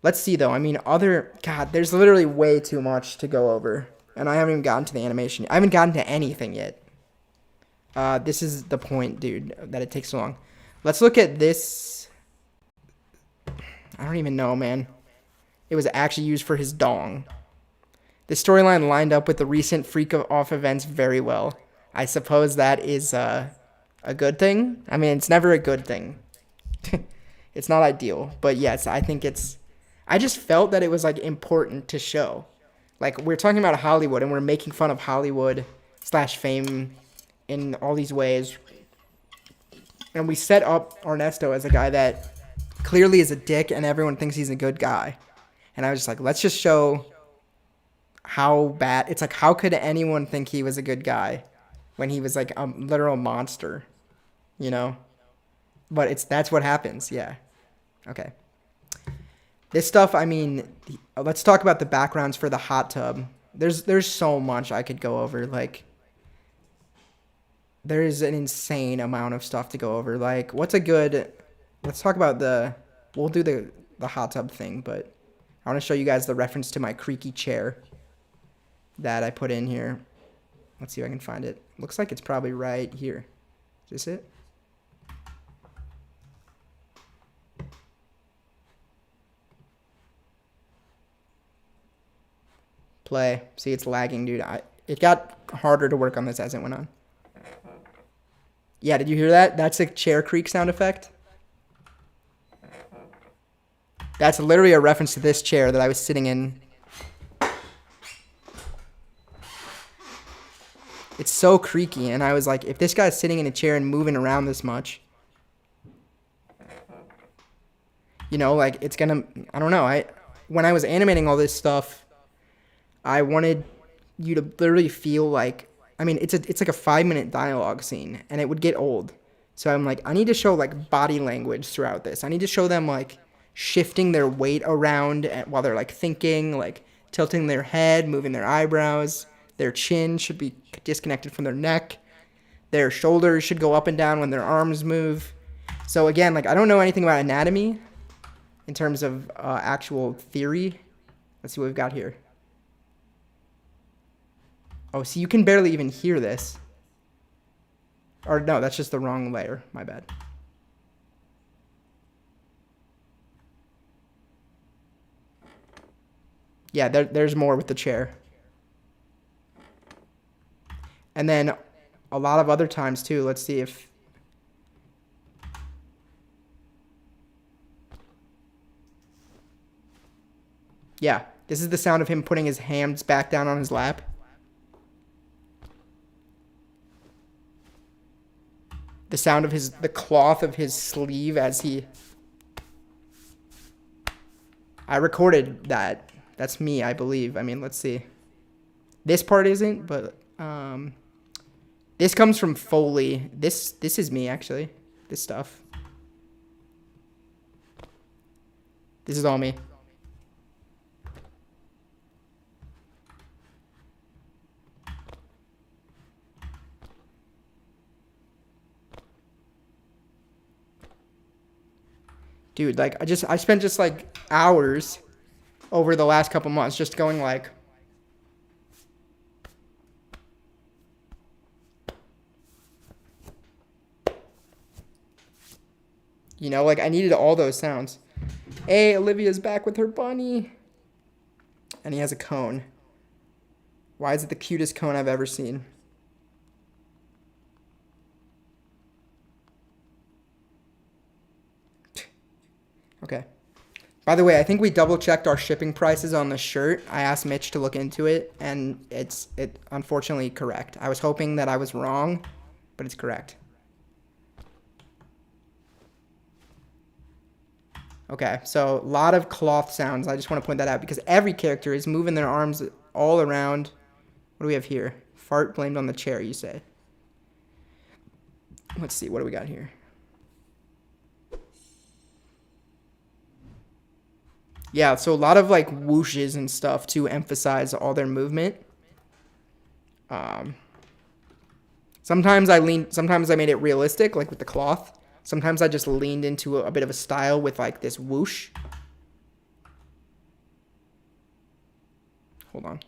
Let's see though. I mean, God, there's literally way too much to go over, and I haven't even gotten to the animation. I haven't gotten to anything yet. This is the point, dude, that it takes so long. Let's look at this. I don't even know, man. It was actually used for his dong. The storyline lined up with the recent freak-off events very well. I suppose that is a good thing. I mean, it's never a good thing. It's not ideal, but yes, I think I just felt that it was like important to show. Like, we're talking about Hollywood and we're making fun of Hollywood / fame in all these ways. And we set up Ernesto as a guy that clearly is a dick and everyone thinks he's a good guy. And I was just like, let's just show how bad. It's like, how could anyone think he was a good guy when he was like a literal monster, you know? But that's what happens. Yeah. Okay. This stuff, I mean, let's talk about the backgrounds for the hot tub. There's so much I could go over. Like, there is an insane amount of stuff to go over. Like, let's talk about we'll do the hot tub thing, but I want to show you guys the reference to my creaky chair that I put in here. Let's see if I can find it. Looks like it's probably right here. Is this it? Play. See, it's lagging, dude. It got harder to work on this as it went on. Yeah, did you hear that? That's a chair creak sound effect. That's literally a reference to this chair that I was sitting in. It's so creaky, and I was like, if this guy's sitting in a chair and moving around this much, you know, like, it's gonna, I don't know. When I was animating all this stuff, I wanted you to literally feel like, I mean, it's like a 5-minute dialogue scene, and it would get old. So I'm like, I need to show like body language throughout this. I need to show them like shifting their weight around while they're like thinking, like tilting their head, moving their eyebrows. Their chin should be disconnected from their neck. Their shoulders should go up and down when their arms move. So again, like, I don't know anything about anatomy in terms of actual theory. Let's see what we've got here. Oh, see, you can barely even hear this. Or no, that's just the wrong layer. My bad. Yeah, there's more with the chair. And then a lot of other times too. Let's see if... Yeah, this is the sound of him putting his hands back down on his lap. The sound of the cloth of his sleeve as he... I recorded that. That's me, I believe. I mean, let's see. This part isn't, but this comes from Foley. This is me, actually. This stuff. This is all me. Dude, like, I spent just like hours over the last couple months just going like, you know, like, I needed all those sounds. Hey, Olivia's back with her bunny. And he has a cone. Why is it the cutest cone I've ever seen? Okay. By the way, I think we double-checked our shipping prices on the shirt. I asked Mitch to look into it, and it's unfortunately correct. I was hoping that I was wrong, but it's correct. Okay, so a lot of cloth sounds. I just want to point that out because every character is moving their arms all around. What do we have here? Fart blamed on the chair, you say. Let's see, what do we got here? Yeah, so a lot of like whooshes and stuff to emphasize all their movement. Sometimes I made it realistic, like with the cloth. Sometimes I just leaned into a bit of a style with like this whoosh. Hold on.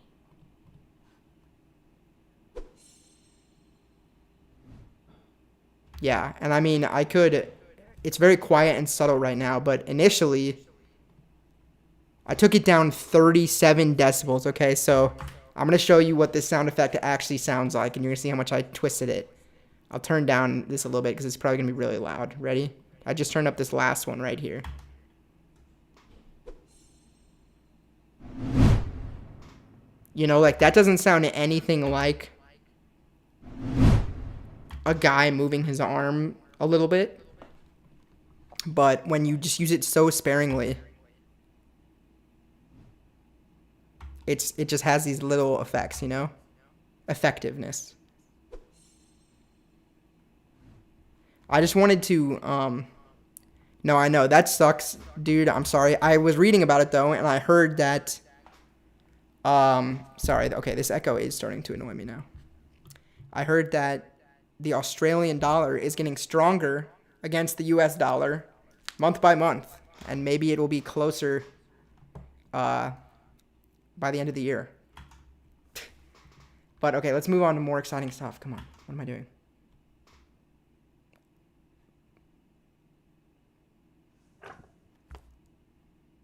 Yeah, and I mean, it's very quiet and subtle right now, but initially I took it down 37 decibels, okay? So I'm going to show you what this sound effect actually sounds like, and you're going to see how much I twisted it. I'll turn down this a little bit because it's probably going to be really loud. Ready? I just turned up this last one right here. You know, like, that doesn't sound anything like a guy moving his arm a little bit. But when you just use it so sparingly, it just has these little effects, you know? Effectiveness. I just wanted to, no, I know, that sucks, dude, I'm sorry. I was reading about it, though, and I heard that, sorry, okay, this echo is starting to annoy me now. I heard that the Australian dollar is getting stronger against the US dollar month by month, and maybe it will be closer, by the end of the year. But okay, let's move on to more exciting stuff. Come on, what am I doing?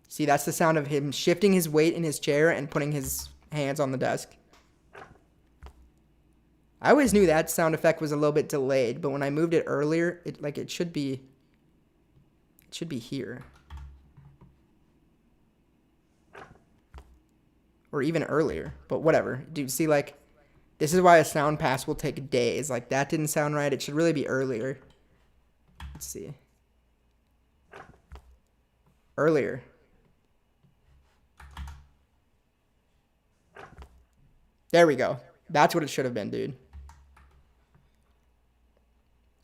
See, that's the sound of him shifting his weight in his chair and putting his hands on the desk. I always knew that sound effect was a little bit delayed, but when I moved it earlier, it should be here. Or even earlier, but whatever. Dude, see, like, this is why a sound pass will take days. Like, that didn't sound right. It should really be earlier. Let's see. Earlier. There we go. That's what it should have been, dude.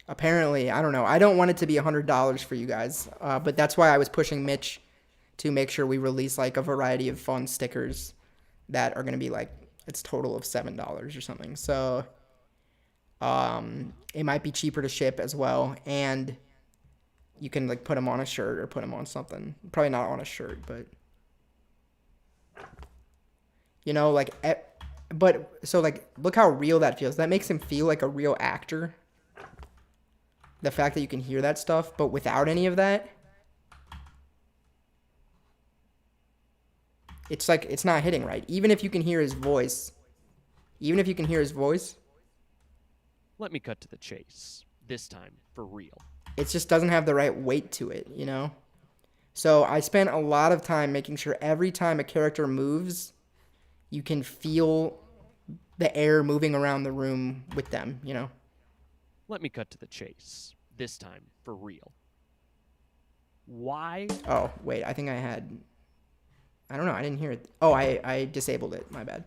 Apparently, I don't know. I don't want it to be $100 for you guys, but that's why I was pushing Mitch to make sure we release, like, a variety of fun stickers that are going to be, like, it's total of $7 or something. So, it might be cheaper to ship as well, and you can, like, put them on a shirt or put them on something. Probably not on a shirt, but, you know, like, but, so, like, look how real that feels. That makes him feel like a real actor. The fact that you can hear that stuff, but without any of that, it's like, it's not hitting right. Even if you can hear his voice. Let me cut to the chase. This time, for real. It just doesn't have the right weight to it, you know? So I spent a lot of time making sure every time a character moves, you can feel the air moving around the room with them, you know? Let me cut to the chase. This time, for real. Why? Oh, wait, I think I had... I don't know, I didn't hear it. Oh, I disabled it, my bad.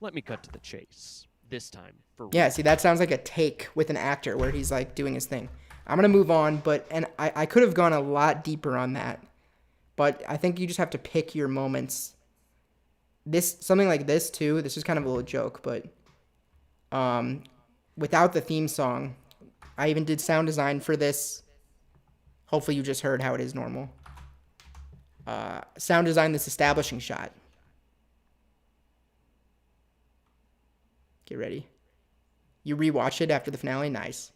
Let me cut to the chase. This time, for real. Yeah, see, that sounds like a take with an actor where he's, like, doing his thing. I'm going to move on, but... And I could have gone a lot deeper on that. But I think you just have to pick your moments. Something like this, too. This is kind of a little joke, but... without the theme song, I even did sound design for this. Hopefully you just heard how it is normal. Sound design this establishing shot. Get ready. You rewatch it after the finale? Nice.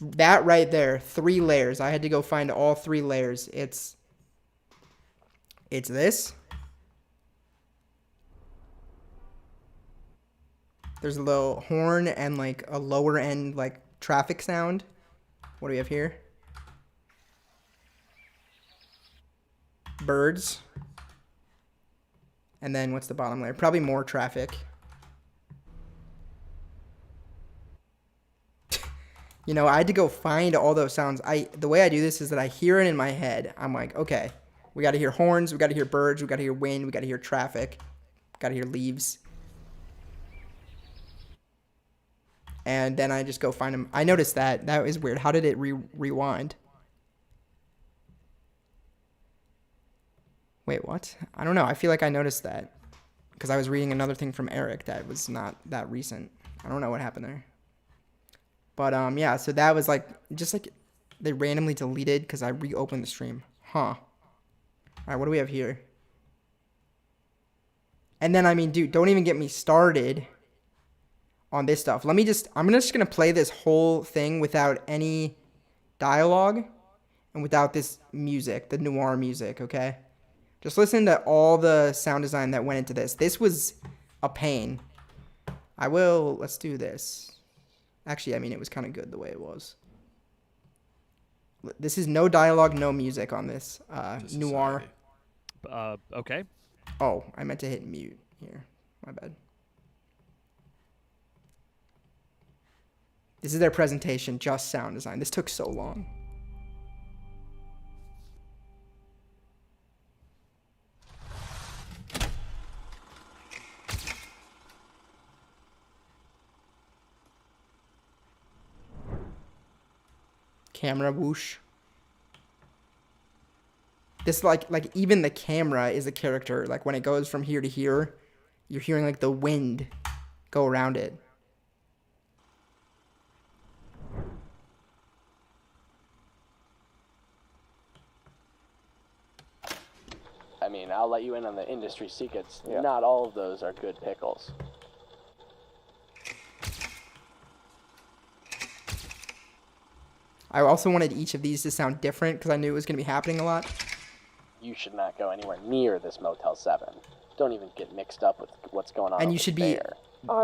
That right there, 3 layers. I had to go find all 3 layers. It's this. There's a little horn and, like, a lower end, like, traffic sound. What do we have here? Birds. And then what's the bottom layer? Probably more traffic. You know, I had to go find all those sounds. The way I do this is that I hear it in my head. I'm like, okay, we got to hear horns, we got to hear birds, we got to hear wind, we got to hear traffic, got to hear leaves. And then I just go find them. I noticed that. That was weird. How did it rewind? Wait, what? I don't know. I feel like I noticed that because I was reading another thing from Eric that was not that recent. I don't know what happened there. But, yeah, so that was, like, just, like, they randomly deleted because I reopened the stream. Huh. All right, what do we have here? And then, I mean, dude, don't even get me started on this stuff. I'm just going to play this whole thing without any dialogue and without this music, the noir music, okay? Just listen to all the sound design that went into this. This was a pain. Let's do this. Actually, I mean, it was kind of good the way it was. This is no dialogue, no music on this. Noir. Okay. Oh, I meant to hit mute here. My bad. This is their presentation, just sound design. This took so long. Camera whoosh. This like even the camera is a character. Like when it goes from here to here, you're hearing like the wind go around it. I mean, I'll let you in on the industry secrets. Not all of those are good pickles. I also wanted each of these to sound different because I knew it was going to be happening a lot. You should not go anywhere near this Motel 7. Don't even get mixed up with what's going on And over you should be, there.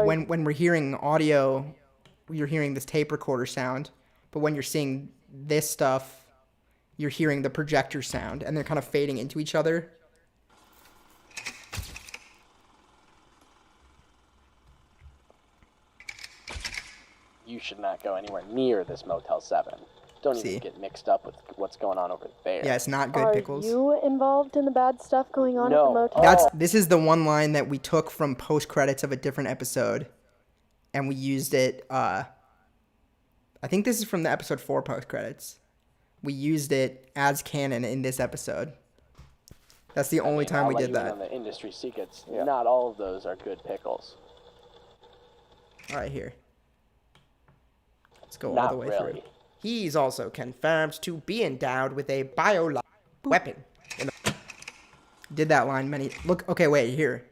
when we're hearing audio, you're hearing this tape recorder sound. But when you're seeing this stuff, you're hearing the projector sound. And they're kind of fading into each other. You should not go anywhere near this Motel 7. Don't even get mixed up with what's going on over there. Yeah, it's not good, Pickles. Are you involved in the bad stuff going on at the motel? This is the one line that we took from post credits of a different episode, and we used it. I think this is from the episode 4 post credits. We used it as canon in this episode. That's the only time I'll we let did you in that. on the industry secrets. Not all of those are good pickles. All right, here. Let's go all Not the way really. through. He's also confirmed to be endowed with a biological weapon. Did that line many... Look, okay, wait, here.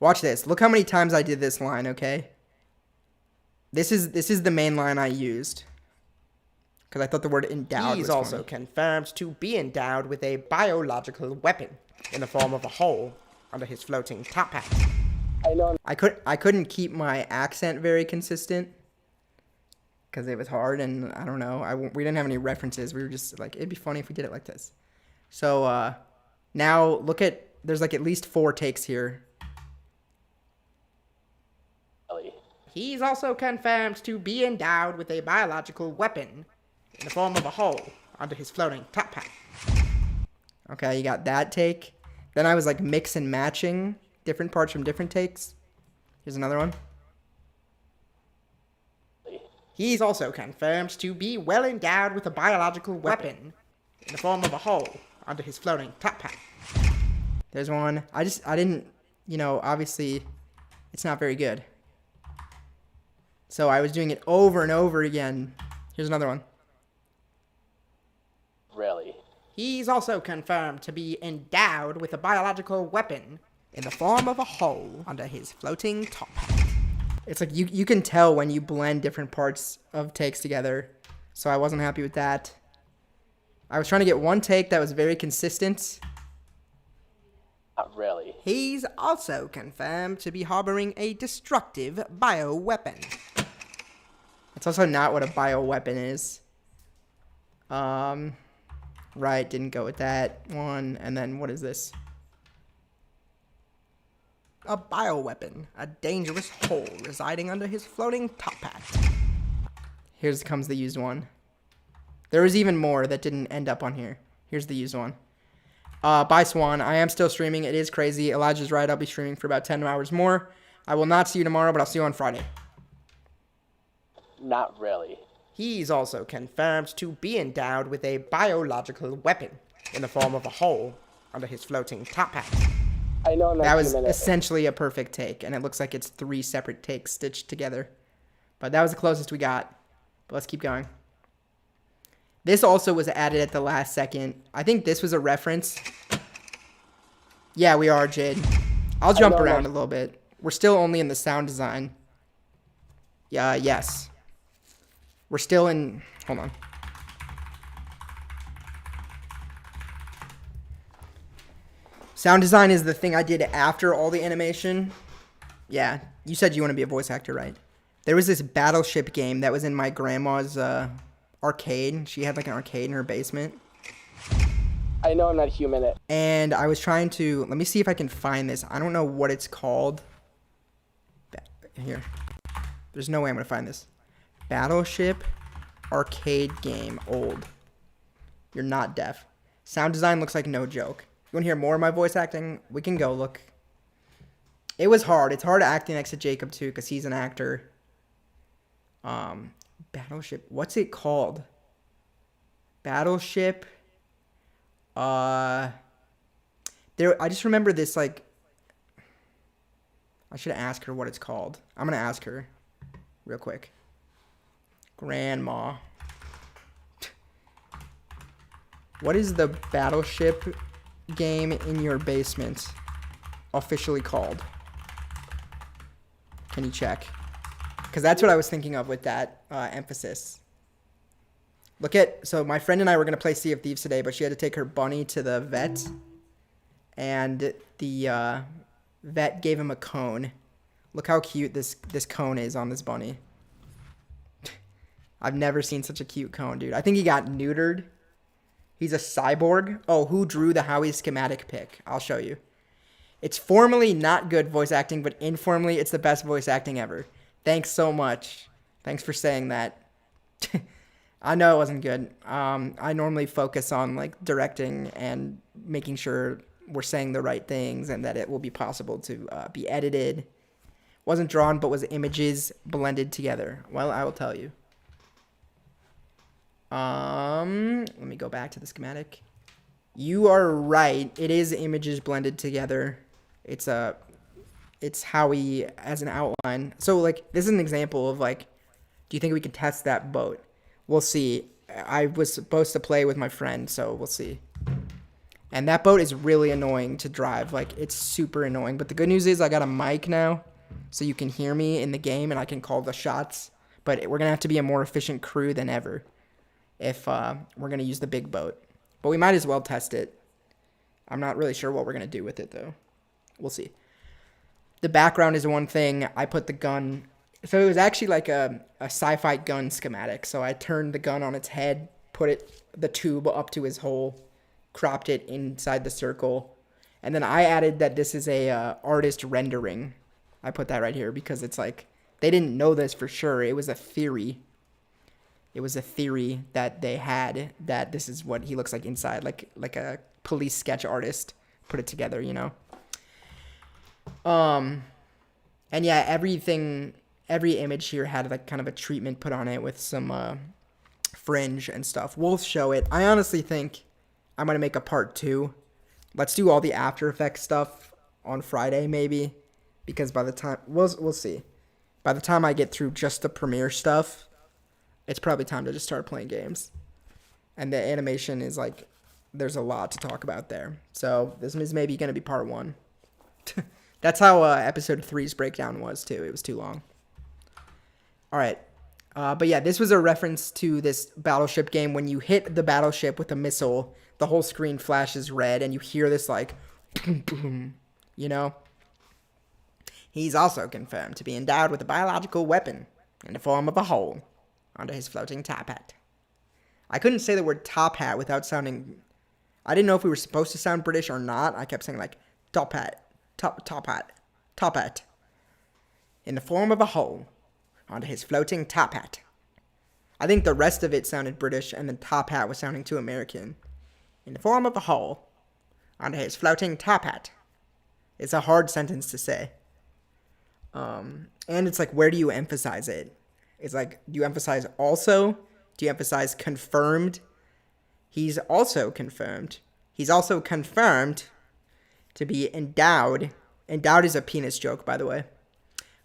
Watch this. Look how many times I did this line, okay? This is the main line I used. Because I thought the word endowed was also funny. Confirmed to be endowed with a biological weapon in the form of a hole under his floating top hat. I couldn't keep my accent very consistent. Because it was hard, and I don't know. We didn't have any references. We were just like, it'd be funny if we did it like this. So now look at, there's like at least 4 takes here. He's also confirmed to be endowed with a biological weapon in the form of a hole under his floating top hat. Okay, you got that take. Then I was like mix and matching different parts from different takes. Here's another one. He's also confirmed to be well endowed with a biological weapon in the form of a hole under his floating top hat. There's one. I didn't, obviously it's not very good. So I was doing it over and over again. Here's another one. Really? He's also confirmed to be endowed with a biological weapon in the form of a hole under his floating top hat. It's like you can tell when you blend different parts of takes together. So I wasn't happy with that. I was trying to get one take that was very consistent. Not really. He's also confirmed to be harboring a destructive bioweapon. That's also not what a bioweapon is. Right, didn't go with that one. And then what is this? A bioweapon, a dangerous hole residing under his floating top hat. Here comes the used one. There was even more that didn't end up on here. Here's the used one. Bye, Swan. I am still streaming. It is crazy. Elijah's right. I'll be streaming for about 10 hours more. I will not see you tomorrow, but I'll see you on Friday. Not really. He's also confirmed to be endowed with a biological weapon in the form of a hole under his floating top hat. I know that was essentially a perfect take, and it looks like it's 3 separate takes stitched together. But that was the closest we got. But let's keep going. This also was added at the last second. I think this was a reference. Yeah, we are, Jade. I'll jump around a little bit. We're still only in the sound design. Yeah, yes. We're still in... Hold on. Sound design is the thing I did after all the animation. Yeah, you said you want to be a voice actor, right? There was this Battleship game that was in my grandma's arcade. She had like an arcade in her basement. I know I'm not human. And I was trying to... Let me see if I can find this. I don't know what it's called. Here. There's no way I'm going to find this. Battleship arcade game. Old. You're not deaf. Sound design looks like no joke. You want to hear more of my voice acting? We can go look. It was hard. It's hard acting next to Jacob too because he's an actor. Battleship. What's it called? Battleship. I just remember this, like, I should ask her what it's called. I'm gonna ask her real quick. Grandma. What is the Battleship game in your basement officially called? Can you check? Because that's what I was thinking of with that emphasis. So my friend and I were going to play Sea of Thieves today, but she had to take her bunny to the vet. And the vet gave him a cone. Look how cute this cone is on this bunny. I've never seen such a cute cone, dude. I think he got neutered. He's a cyborg. Oh, who drew the Howie schematic pic? I'll show you. It's formally not good voice acting, but informally, it's the best voice acting ever. Thanks so much. Thanks for saying that. I know it wasn't good. I normally focus on like directing and making sure we're saying the right things and that it will be possible to be edited. Wasn't drawn, but was images blended together. Well, I will tell you. Let me go back to the schematic. You are right. It is images blended together. It's Howie as an outline. So like this is an example of like, do you think we could test that boat? We'll see. I was supposed to play with my friend, so we'll see. And that boat is really annoying to drive. Like, it's super annoying. But the good news is I got a mic now, so you can hear me in the game, and I can call the shots. But we're going to have to be a more efficient crew than ever if we're going to use the big boat. But we might as well test it. I'm not really sure what we're going to do with it, though. We'll see. The background is one thing. I put the gun... So it was actually like a sci-fi gun schematic. So I turned the gun on its head, put the tube up to his hole, cropped it inside the circle, and then I added that this is a artist rendering. I put that right here because it's like they didn't know this for sure. It was a theory. It was a theory that they had that this is what he looks like inside, like a police sketch artist put it together, you know. And yeah, every image here had like kind of a treatment put on it with some fringe and stuff. We'll show it. I honestly think I'm going to make a part 2. Let's do all the After Effects stuff on Friday maybe, because by the time we'll see. By the time I get through just the Premiere stuff, it's probably time to just start playing games. And the animation is like there's a lot to talk about there. So this is maybe going to be part 1. That's how episode 3's breakdown was too. It was too long. All right. But yeah, this was a reference to this battleship game. When you hit the battleship with a missile, the whole screen flashes red and you hear this like boom, boom, you know? He's also confirmed to be endowed with a biological weapon in the form of a hole under his floating top hat. I couldn't say the word top hat without sounding... I didn't know if we were supposed to sound British or not. I kept saying like top hat, top hat. In the form of a hole onto his floating top hat. I think the rest of it sounded British and the top hat was sounding too American. In the form of a hole onto his floating top hat. It's a hard sentence to say. And it's like, where do you emphasize it? It's like, do you emphasize also? Do you emphasize confirmed? He's also confirmed. He's also confirmed to be endowed. Endowed is a penis joke, by the way.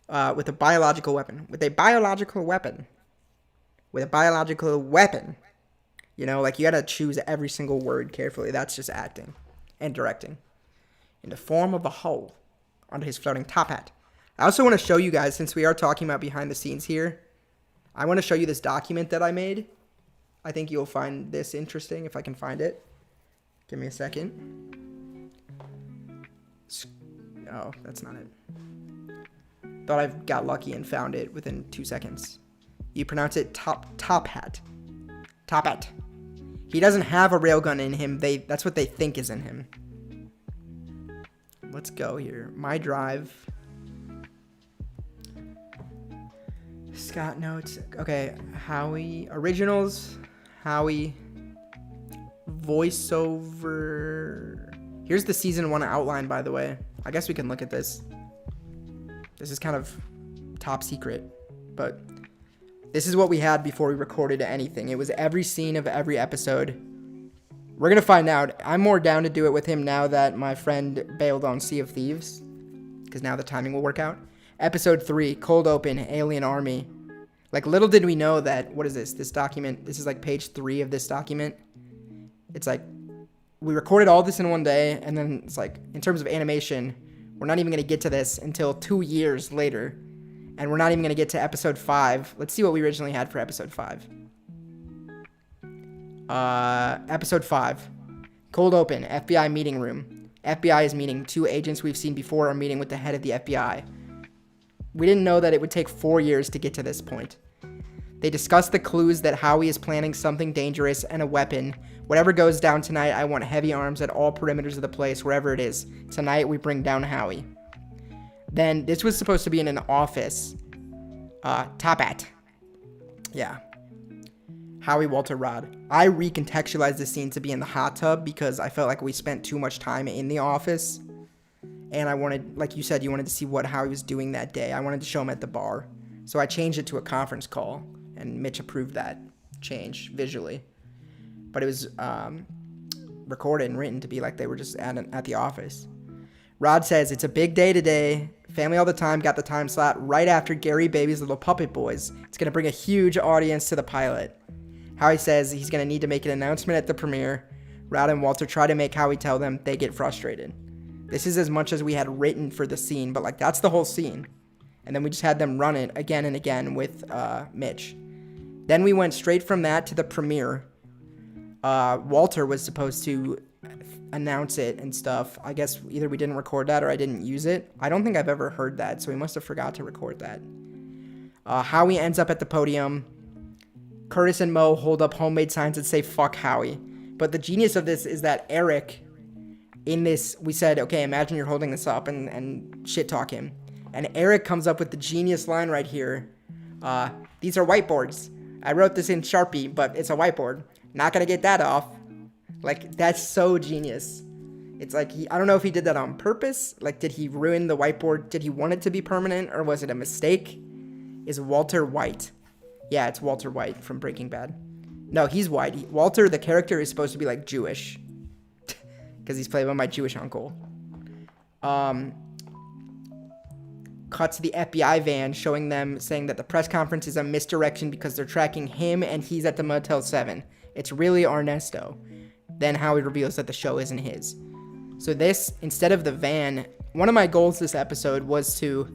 With a biological weapon. With a biological weapon. With a biological weapon. You know, like you gotta choose every single word carefully. That's just acting and directing. In the form of a hole under his floating top hat. I also want to show you guys, since we are talking about behind the scenes here, I want to show you this document that I made. I think you'll find this interesting if I can find it. Give me a second. Oh, that's not it. Thought I got lucky and found it within 2 seconds. You pronounce it top hat. Top hat. He doesn't have a railgun in him. That's what they think is in him. Let's go here. My drive. Scott notes. Okay, Howie. Originals. Howie. Voiceover. Here's the season 1 outline, by the way. I guess we can look at this. This is kind of top secret, but this is what we had before we recorded anything. It was every scene of every episode. We're going to find out. I'm more down to do it with him now that my friend bailed on Sea of Thieves, because now the timing will work out. Episode 3, Cold Open, Alien Army. Like, little did we know that, what is this? This document, this is like page 3 of this document. It's like, we recorded all this in one day, and then it's like, in terms of animation, we're not even going to get to this until 2 years later. And we're not even going to get to episode 5. Let's see what we originally had for episode 5. Episode 5. Cold Open, FBI meeting room. FBI is meeting. 2 agents we've seen before are meeting with the head of the FBI. We didn't know that it would take 4 years to get to this point. They discuss the clues that Howie is planning something dangerous and a weapon. Whatever goes down tonight, I want heavy arms at all perimeters of the place, wherever it is. Tonight, we bring down Howie. Then, this was supposed to be in an office. Top hat. Yeah. Howie, Walter, Rod. I recontextualized the scene to be in the hot tub because I felt like we spent too much time in the office. And I wanted, like you said, you wanted to see what Howie was doing that day. I wanted to show him at the bar. So I changed it to a conference call. And Mitch approved that change visually. But it was recorded and written to be like they were just at the office. Rod says, it's a big day today. Family all the time, got the time slot right after Gary Baby's Little Puppet Boys. It's going to bring a huge audience to the pilot. Howie says he's going to need to make an announcement at the premiere. Rod and Walter try to make Howie tell them. They get frustrated. This is as much as we had written for the scene, but like that's the whole scene. And then we just had them run it again and again with Mitch. Then we went straight from that to the premiere. Walter was supposed to announce it and stuff. I guess either we didn't record that or I didn't use it. I don't think I've ever heard that, so we must have forgot to record that. Howie ends up at the podium. Curtis and Mo hold up homemade signs that say fuck Howie. But the genius of this is that Eric, in this, we said, okay, imagine you're holding this up and shit talk him. And Eric comes up with the genius line right here. These are whiteboards. I wrote this in Sharpie, but it's a whiteboard. Not gonna get that off. Like, that's so genius. It's like, I don't know if he did that on purpose. Like, did he ruin the whiteboard? Did he want it to be permanent, or was it a mistake? Is Walter white? Yeah, it's Walter White from Breaking Bad. No, he's white. Walter, the character, is supposed to be, like, Jewish. Because he's played by my Jewish uncle. Cut to the FBI van, showing them, saying that the press conference is a misdirection because they're tracking him and he's at the Motel 7. It's really Ernesto. Then Howie reveals that the show isn't his. So this, instead of the van, one of my goals this episode was to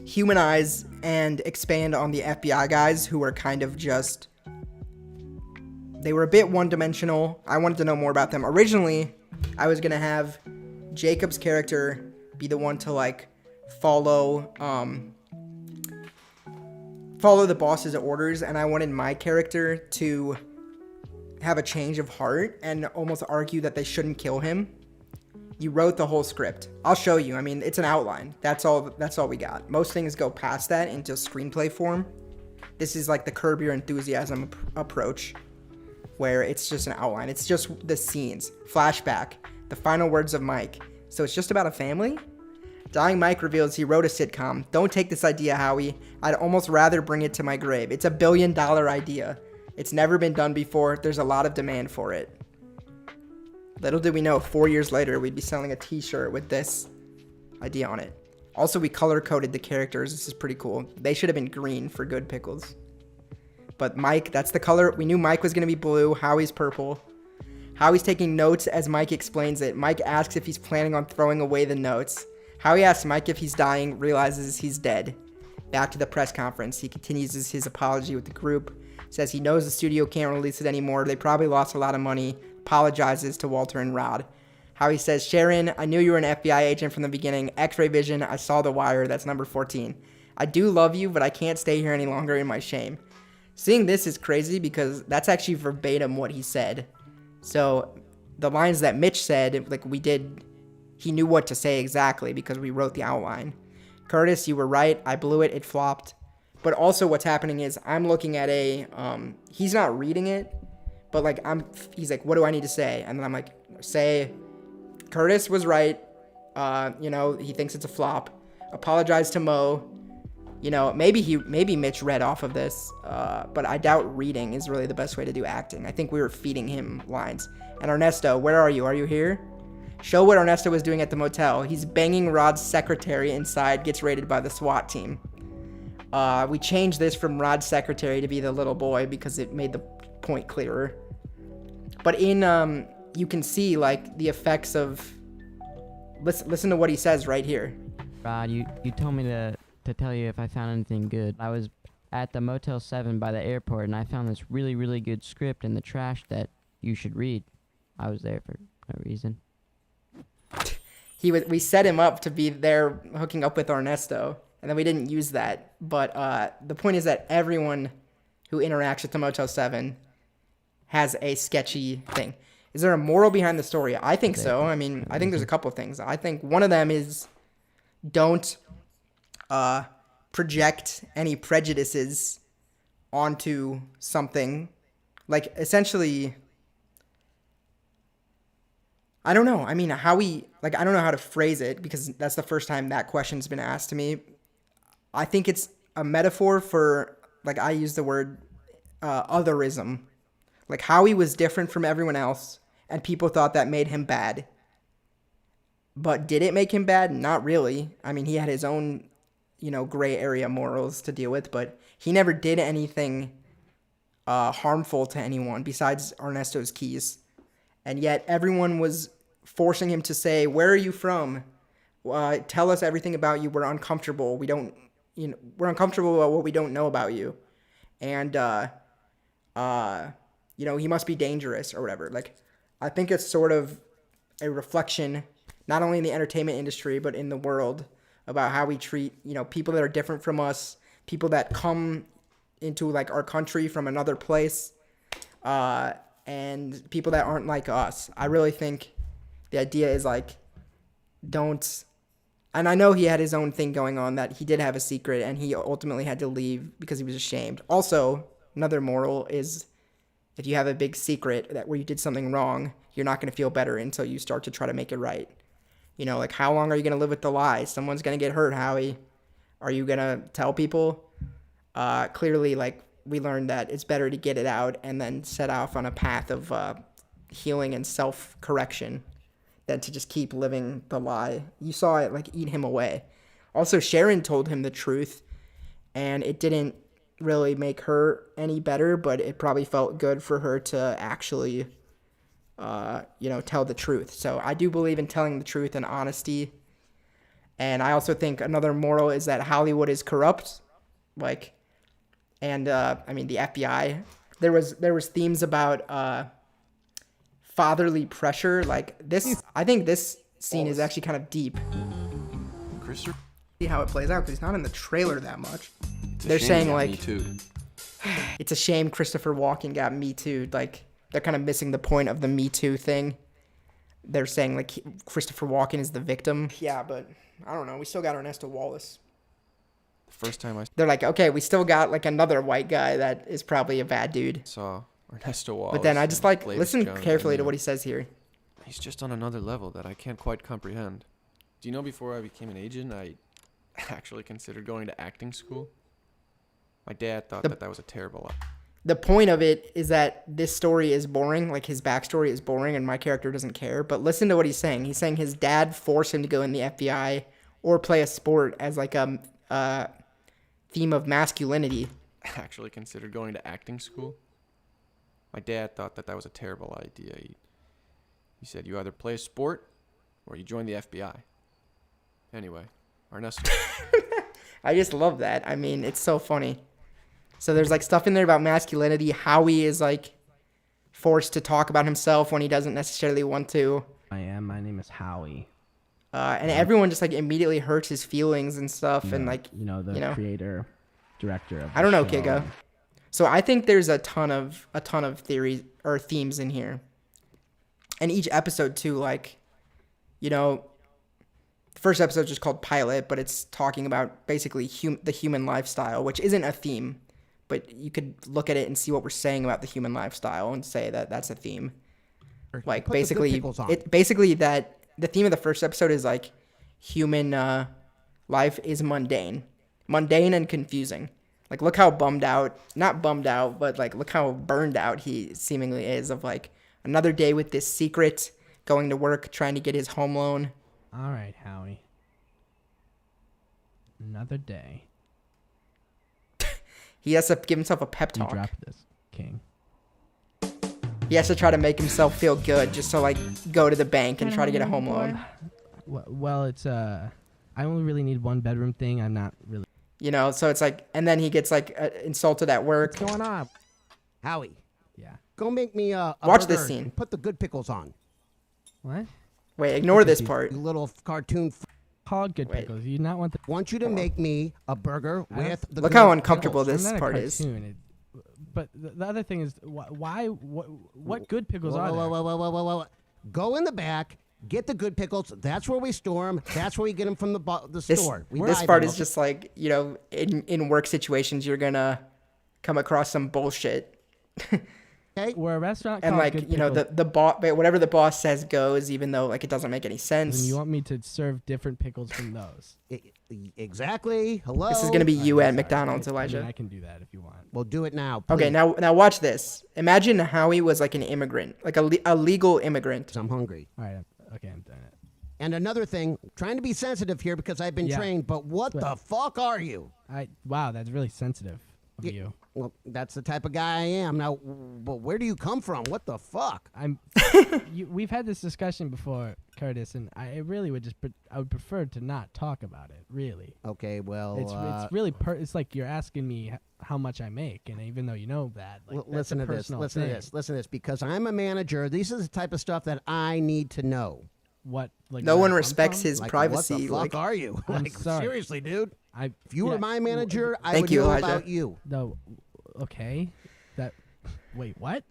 humanize and expand on the FBI guys who were kind of just, they were a bit one-dimensional. I wanted to know more about them. Originally, I was going to have Jacob's character be the one to like follow the boss's orders, and I wanted my character to have a change of heart and almost argue that they shouldn't kill him. You wrote the whole script. I'll show you. I mean, it's an outline. That's all we got. Most things go past that into screenplay form. This is like the Curb Your Enthusiasm approach, where it's just an outline. It's just the scenes. Flashback. The final words of Mike. So it's just about a family? Dying Mike reveals he wrote a sitcom. Don't take this idea, Howie. I'd almost rather bring it to my grave. It's $1 billion idea. It's never been done before. There's a lot of demand for it. Little did we know, 4 years later, we'd be selling a t-shirt with this idea on it. Also, we color-coded the characters. This is pretty cool. They should have been green for good pickles. But Mike, that's the color. We knew Mike was going to be blue. Howie's purple. Howie's taking notes as Mike explains it. Mike asks if he's planning on throwing away the notes. Howie asks Mike if he's dying, realizes he's dead. Back to the press conference. He continues his apology with the group. Says he knows the studio can't release it anymore. They probably lost a lot of money. Apologizes to Walter and Rod. Howie says, Sharon, I knew you were an FBI agent from the beginning. X-ray vision. I saw The Wire. That's number 14. I do love you, but I can't stay here any longer in my shame. Seeing this is crazy because that's actually verbatim what he said. So the lines that Mitch said, like he knew what to say exactly because we wrote the outline. Curtis, you were right. I blew it. It flopped. But also what's happening is I'm looking at he's not reading it, but like he's like, what do I need to say? And then I'm like, say, Curtis was right. He thinks it's a flop. Apologize to Mo. Maybe Mitch read off of this, but I doubt reading is really the best way to do acting. I think we were feeding him lines. And Ernesto, where are you? Are you here? Show what Ernesto was doing at the motel. He's banging Rod's secretary inside, gets raided by the SWAT team. We changed this from Rod's secretary to be the little boy because it made the point clearer. But you can see like the effects of, listen to what he says right here. Rod, you told me to tell you if I found anything good. I was at the Motel 7 by the airport, and I found this really, really good script in the trash that you should read. I was there for no reason. We set him up to be there hooking up with Ernesto, and then we didn't use that. But the point is that everyone who interacts with the Motel 7 has a sketchy thing. Is there a moral behind the story? I think so. I mean, I think there's a couple of things. I think one of them is don't project any prejudices onto something. Like, essentially, I don't know. I mean, I don't know how to phrase it because that's the first time that question's been asked to me. I think it's a metaphor for, like, I use the word otherism. Like, Howie was different from everyone else, and people thought that made him bad. But did it make him bad? Not really. I mean, he had his own, gray area morals to deal with, but he never did anything harmful to anyone besides Ernesto's keys. And yet everyone was forcing him to say, where are you from? Tell us everything about you. We're uncomfortable. We're uncomfortable about what we don't know about you. And, he must be dangerous or whatever. Like, I think it's sort of a reflection, not only in the entertainment industry, but in the world about how we treat, people that are different from us, people that come into like our country from another place, and people that aren't like us. I really think the idea is like, don't, and I know he had his own thing going on that he did have a secret and he ultimately had to leave because he was ashamed. Also, another moral is if you have a big secret that where you did something wrong, you're not going to feel better until you start to try to make it right. Like, how long are you going to live with the lie? Someone's going to get hurt, Howie. Are you going to tell people? Clearly, like, we learned that it's better to get it out and then set off on a path of healing and self-correction than to just keep living the lie. You saw it, like, eat him away. Also, Sharon told him the truth, and it didn't really make her any better, but it probably felt good for her to actually tell the truth. So I do believe in telling the truth and honesty. And I also think another moral is that Hollywood is corrupt. Like, and the FBI. There was themes about fatherly pressure. Like this, I think this scene is actually kind of deep. See how it plays out because he's not in the trailer that much. They're saying like, it's a shame Christopher Walken got Me Too. Like, they're kind of missing the point of the Me Too thing. They're saying like Christopher Walken is the victim. Yeah, but I don't know. We still got Ernesto Wallace. The first time They're like, okay, we still got like another white guy that is probably a bad dude. saw Ernesto Wallace. But then I just like listen Jones, carefully to what he says here. He's just on another level that I can't quite comprehend. Do you know before I became an agent, I actually considered going to acting school? My dad thought that was a terrible idea. The point of it is that this story is boring, like his backstory is boring and my character doesn't care. But listen to what he's saying. He's saying his dad forced him to go in the FBI or play a sport as like a theme of masculinity. I actually considered going to acting school. My dad thought that was a terrible idea. He said you either play a sport or you join the FBI. Anyway, Ernesto. I just love that. I mean, it's so funny. So there's like stuff in there about masculinity. Howie is like forced to talk about himself when he doesn't necessarily want to. My name is Howie. And everyone just like immediately hurts his feelings and stuff. And like, the creator, director of the I don't know, show. Kigo. So I think there's a ton of theories or themes in here. And each episode too, like, the first episode is just called Pilot, but it's talking about basically the human lifestyle, which isn't a theme, but you could look at it and see what we're saying about the human lifestyle and say that that's a theme. Like basically that the theme of the first episode is like human life is mundane and confusing. Like, look how not bummed out, but like, look how burned out he seemingly is of like another day with this secret, going to work, trying to get his home loan. All right, Howie. Another day. He has to give himself a pep talk. You dropped this, King. He has to try to make himself feel good just to like go to the bank and try to get a home loan. Well, it's I only really need one bedroom thing. I'm not really. You know, so it's like, and then he gets like insulted at work. What's going on? Howie. Yeah. Go make me a Watch burger this scene. and put the good pickles on. What? Wait, ignore this part. You little cartoon. Called good pickles. You not want the. Want you to make me a burger with the. Look good how uncomfortable pickles. this part is. But the other thing is, what good pickles are there? Whoa. Go in the back. Get the good pickles. That's where we store them. That's where we get them from the store. This part is just like, you know, in work situations, you're going to come across some bullshit. Okay. We're a restaurant and like, you know, the boss, whatever the boss says goes, even though like it doesn't make any sense. And you want me to serve different pickles from those? Exactly. Hello. This is going to be you at McDonald's, Elijah. I mean, I can do that if you want. Well, do it now. Please. Okay, now watch this. Imagine Howie was like an immigrant, like a legal immigrant. I'm hungry. All right. Okay, I'm doing it. And another thing, trying to be sensitive here because I've been trained, but what the fuck are you? Wow, that's really sensitive of you. Well, that's the type of guy I am. Now, but where do you come from? What the fuck? We've had this discussion before, Curtis, and I really would I would prefer to not talk about it, really. Okay, well. It's really, it's like you're asking me how much I make, and even though you know that, like, listen to this, because I'm a manager. This is the type of stuff that I need to know. What? Like, no one respects his like, privacy. What the fuck are you? Like, seriously, dude. If you were my manager, I would know Elijah. about you. No, okay. Wait, what?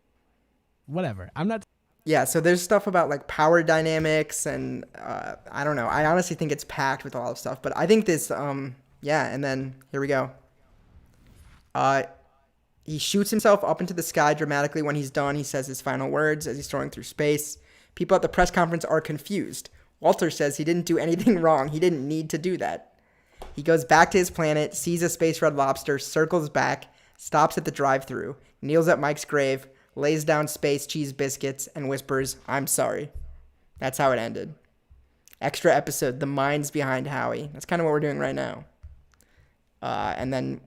Whatever. I'm not. Yeah, so there's stuff about like power dynamics and I don't know. I honestly think it's packed with a lot of stuff, but I think this yeah, and then here we go. He shoots himself up into the sky dramatically. When he's done, he says his final words as he's soaring through space. People at the press conference are confused. Walter says he didn't do anything wrong. He didn't need to do that. He goes back to his planet, sees a space red lobster, circles back, stops at the drive-thru, kneels at Mike's grave, lays down space cheese biscuits, and whispers, "I'm sorry." That's how it ended. Extra episode, The Minds Behind Howie. That's kind of what we're doing right now. And then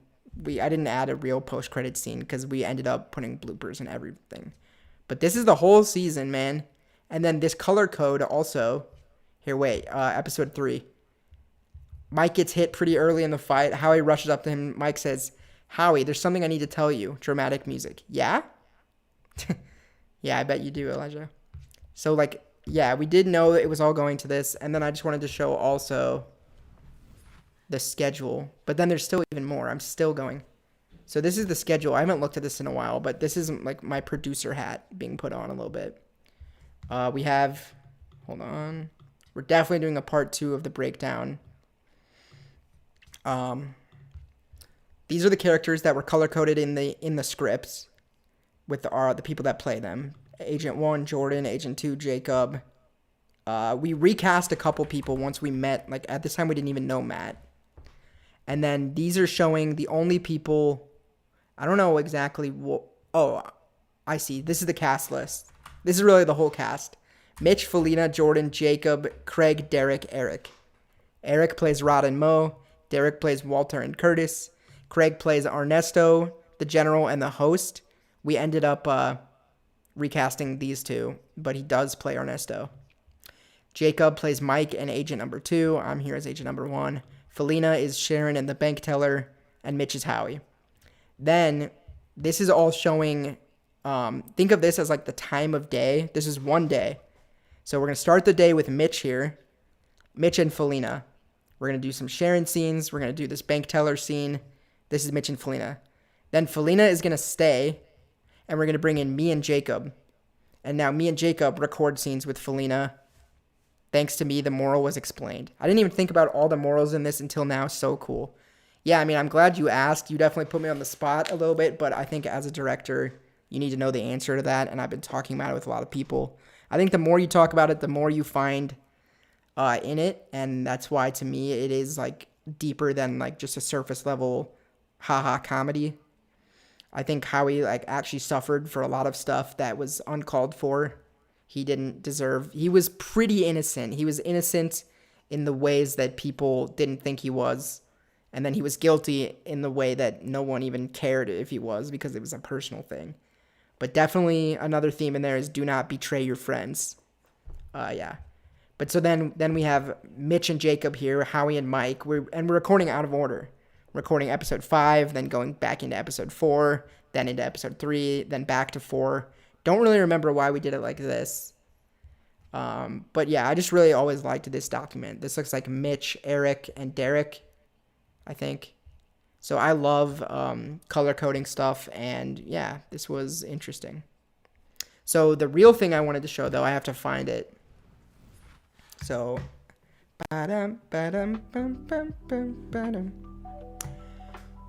I didn't add a real post-credit scene because we ended up putting bloopers and everything. But this is the whole season, man. And then this color code also. Here, wait. Episode 3. Mike gets hit pretty early in the fight. Howie rushes up to him. Mike says, "Howie, there's something I need to tell you." Dramatic music. Yeah? Yeah, I bet you do, Elijah. So, like, yeah, we did know that it was all going to this. And then I just wanted to show also the schedule. But then there's still even more. I'm still going. So this is the schedule. I haven't looked at this in a while, but this is like my producer hat being put on a little bit. We have, hold on. We're definitely doing a part 2 of the breakdown. These are the characters that were color coded in the scripts with the people that play them. Agent 1, Jordan. Agent 2, Jacob. We recast a couple people once we met. Like at this time, we didn't even know Matt. And then these are showing the only people. I don't know exactly what. Oh, I see. This is the cast list. This is really the whole cast. Mitch, Felina, Jordan, Jacob, Craig, Derek, Eric. Eric plays Rod and Mo. Derek plays Walter and Curtis. Craig plays Ernesto, the general, and the host. We ended up recasting these two, but he does play Ernesto. Jacob plays Mike and Agent Number 2. I'm here as Agent Number 1. Felina is Sharon and the bank teller, and Mitch is Howie. Then, this is all showing, think of this as like the time of day. This is one day. So we're going to start the day with Mitch here. Mitch and Felina. We're going to do some Sharon scenes. We're going to do this bank teller scene. This is Mitch and Felina. Then Felina is going to stay, and we're going to bring in me and Jacob. And now me and Jacob record scenes with Felina Thanks to me, the moral was explained. I didn't even think about all the morals in this until now. So cool. Yeah, I mean, I'm glad you asked. You definitely put me on the spot a little bit, but I think as a director, you need to know the answer to that, and I've been talking about it with a lot of people. I think the more you talk about it, the more you find in it, and that's why, to me, it is, like, deeper than, like, just a surface-level haha comedy. I think Howie, like, actually suffered for a lot of stuff that was uncalled for. He didn't deserve. He was pretty innocent. He was innocent in the ways that people didn't think he was. And then he was guilty in the way that no one even cared if he was, because it was a personal thing. But definitely another theme in there is do not betray your friends. Yeah. But so then we have Mitch and Jacob here, Howie and Mike. We're recording out of order. Recording episode 5, then going back into episode 4, then into episode 3, then back to 4. Don't really remember why we did it like this. But yeah, I just really always liked this document. This looks like Mitch, Eric, and Derek, I think. So I love color coding stuff, and yeah, this was interesting. So the real thing I wanted to show, though, I have to find it. So,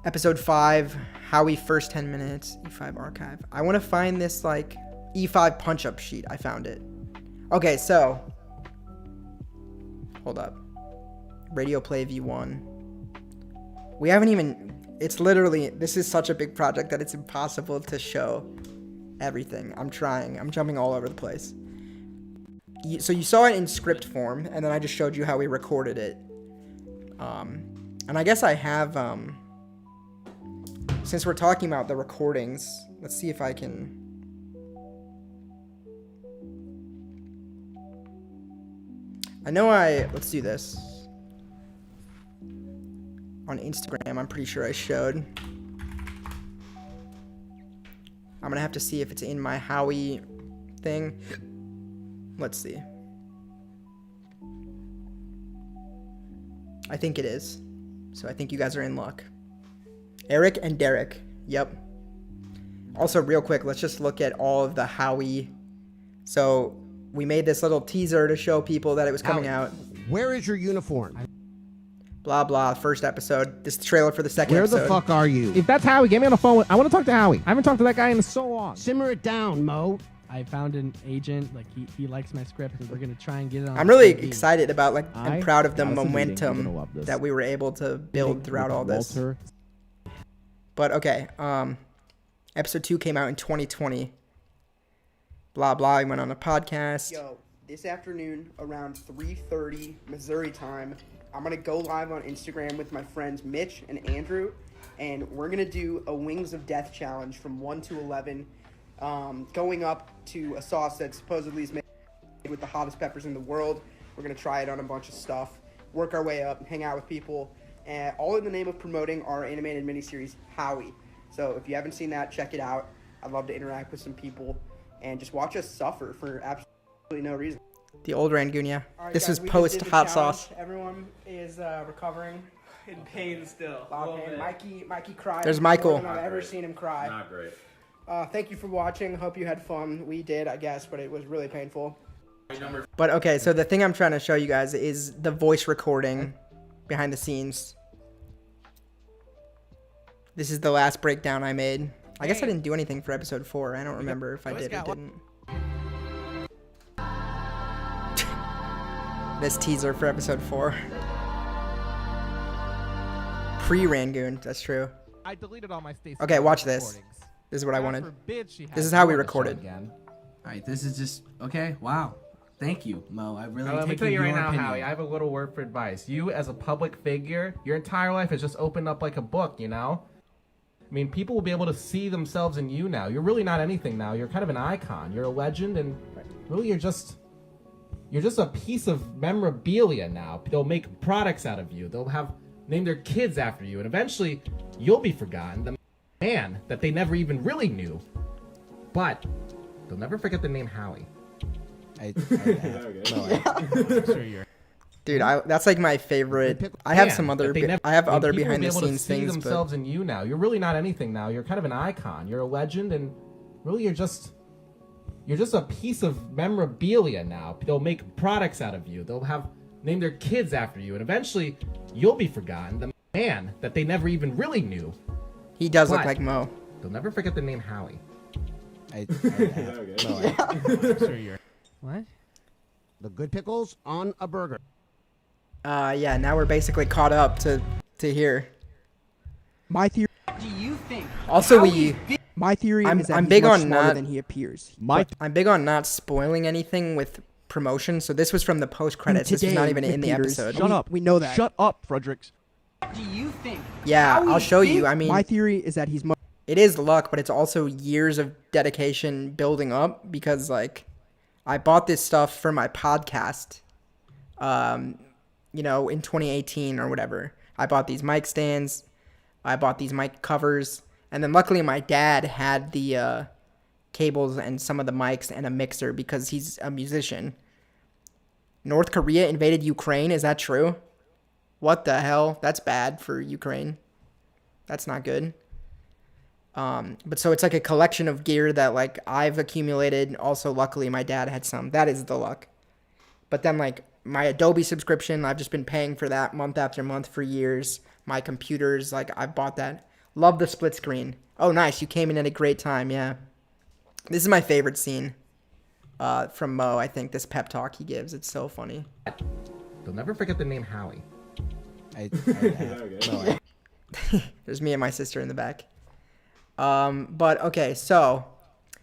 episode 5, Howie first 10 minutes, E5 archive. I want to find this, like, E5 punch-up sheet. I found it. Okay, so, hold up. Radio play V1. We haven't even, it's literally, this is such a big project that it's impossible to show everything. I'm trying. I'm jumping all over the place. So you saw it in script form, and then I just showed you how we recorded it. And I guess I have, since we're talking about the recordings, let's see if I can. Let's do this. On Instagram, I'm pretty sure I showed. I'm gonna have to see if it's in my Howie thing. Let's see. I think it is. So I think you guys are in luck. Eric and Derek. Yep. Also, real quick, let's just look at all of the Howie. So we made this little teaser to show people that it was coming out. Where is your uniform? Blah, blah. First episode. This is the trailer for the second episode. Where the fuck are you? If that's Howie, get me on the phone. I want to talk to Howie. I haven't talked to that guy in so long. Simmer it down, Mo. I found an agent, like he likes my script, and we're gonna try and get it on. I'm really TV. excited about, like, I'm proud of the momentum that we were able to build throughout all this. But okay, episode 2 came out in 2020. Blah blah. I went on a podcast. Yo, this afternoon around 3:30 Missouri time, I'm gonna go live on Instagram with my friends Mitch and Andrew, and we're gonna do a Wings of Death challenge from 1 to 11. Going up to a sauce that supposedly is made with the hottest peppers in the world. We're going to try it on a bunch of stuff, work our way up, hang out with people, and all in the name of promoting our animated miniseries, Howie. So if you haven't seen that, check it out. I'd love to interact with some people and just watch us suffer for absolutely no reason. The old Rangoon, yeah. Right, this was post hot sauce. Everyone is recovering. In pain still. Mikey cried. There's Michael. More than I've ever seen him cry. Not great. Thank you for watching. Hope you had fun. We did, I guess, but it was really painful. But okay, so the thing I'm trying to show you guys is the voice recording behind the scenes. This is the last breakdown I made. I guess I didn't do anything for episode 4. I don't remember if I did or didn't. This teaser for episode 4. Pre-Rangoon, that's true. I deleted all my Stacey. Okay, watch this. This is what I wanted. This is how we recorded. Alright, this is just okay. Wow. Thank you, Mo. I really Let me take tell you your right now, opinion. Howie, I have a little word for advice. You, as a public figure, your entire life has just opened up like a book, you know? I mean, people will be able to see themselves in you now. You're really not anything now. You're kind of an icon. You're a legend, and really you're just a piece of memorabilia now. They'll make products out of you. They'll name their kids after you, and eventually you'll be forgotten. The man that they never even really knew. But they'll never forget the name Howie. Dude, that's like my favorite. I have some other. I have other behind the scenes things. Themselves in you now. You're really not anything now. You're kind of an icon. You're a legend, and really you're just You're just a piece of memorabilia now. They'll make products out of you. They'll name their kids after you, and eventually you'll be forgotten. The man that they never even really knew. He does look But like Mo. They'll never forget the name Howie. What? The good pickles on a burger. Yeah, now we're basically caught up to here. My theory. Do you think? Also, My theory is that I'm he's big much on smarter not than he appears. I'm big on not spoiling anything with promotion. So this was from the post credits. This was not even in the episode. Shut up. We know that. Shut up, Fredericks. Do you think? Yeah, Howie I'll show you. thinks- I mean, My theory is that he's much. it is luck, but it's also years of dedication building up because like I bought this stuff for my podcast. You know, in 2018 or whatever. I bought these mic stands. I bought these mic covers. And then luckily my dad had the cables and some of the mics and a mixer because he's a musician. North Korea invaded Ukraine. Is that true? What the hell? That's bad for Ukraine. That's not good. But so it's like a collection of gear that like I've accumulated. Also, luckily my dad had some. That is the luck. But then like my Adobe subscription, I've just been paying for that month after month for years. My computers, like I bought that. Love the split screen. Oh, nice. You came in at a great time. Yeah. This is my favorite scene from Mo. I think this pep talk he gives. It's so funny. They'll never forget the name Howie. There's me and my sister in the back. But okay, so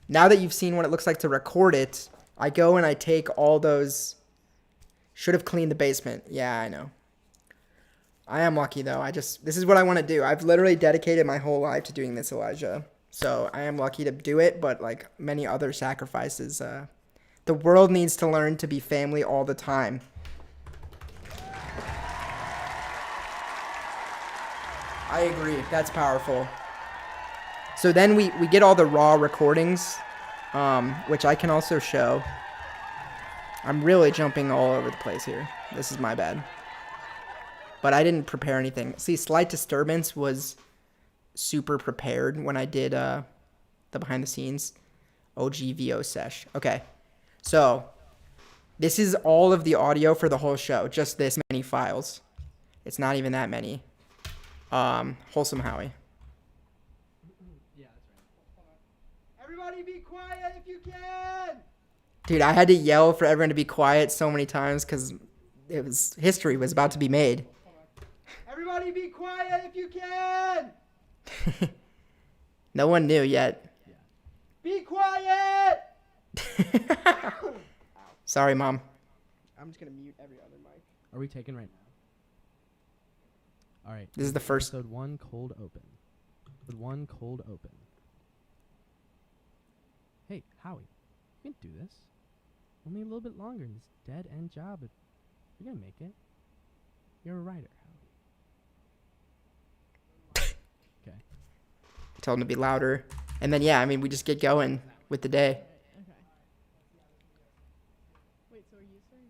now that you've seen what it looks like to record it, I go and I take all those. Should have cleaned the basement. Yeah, I know. I am lucky though. This is what I want to do. I've literally dedicated my whole life to doing this, Elijah. So I am lucky to do it, but like many other sacrifices, the world needs to learn to be family all the time. I agree. That's powerful. So then we get all the raw recordings, which I can also show. I'm really jumping all over the place here. This is my bad. But I didn't prepare anything. See, Slight Disturbance was super prepared when I did the behind the scenes OGVO sesh. Okay. So this is all of the audio for the whole show. Just this many files. It's not even that many. Wholesome Howie. Everybody be quiet if you can. Dude, I had to yell for everyone to be quiet so many times because history was about to be made. Everybody be quiet if you can. No one knew yet. Be quiet. Sorry, Mom. I'm just gonna mute every other mic. Are we taking right now? All right. This is the first. Episode 1, cold open. Episode 1, cold open. Hey, Howie, you can do this. Only a little bit longer in this dead end job, but you're gonna make it. You're a writer, Howie. Okay. Tell him to be louder. And then, yeah, I mean, we just get going with the day. Wait, so are you saying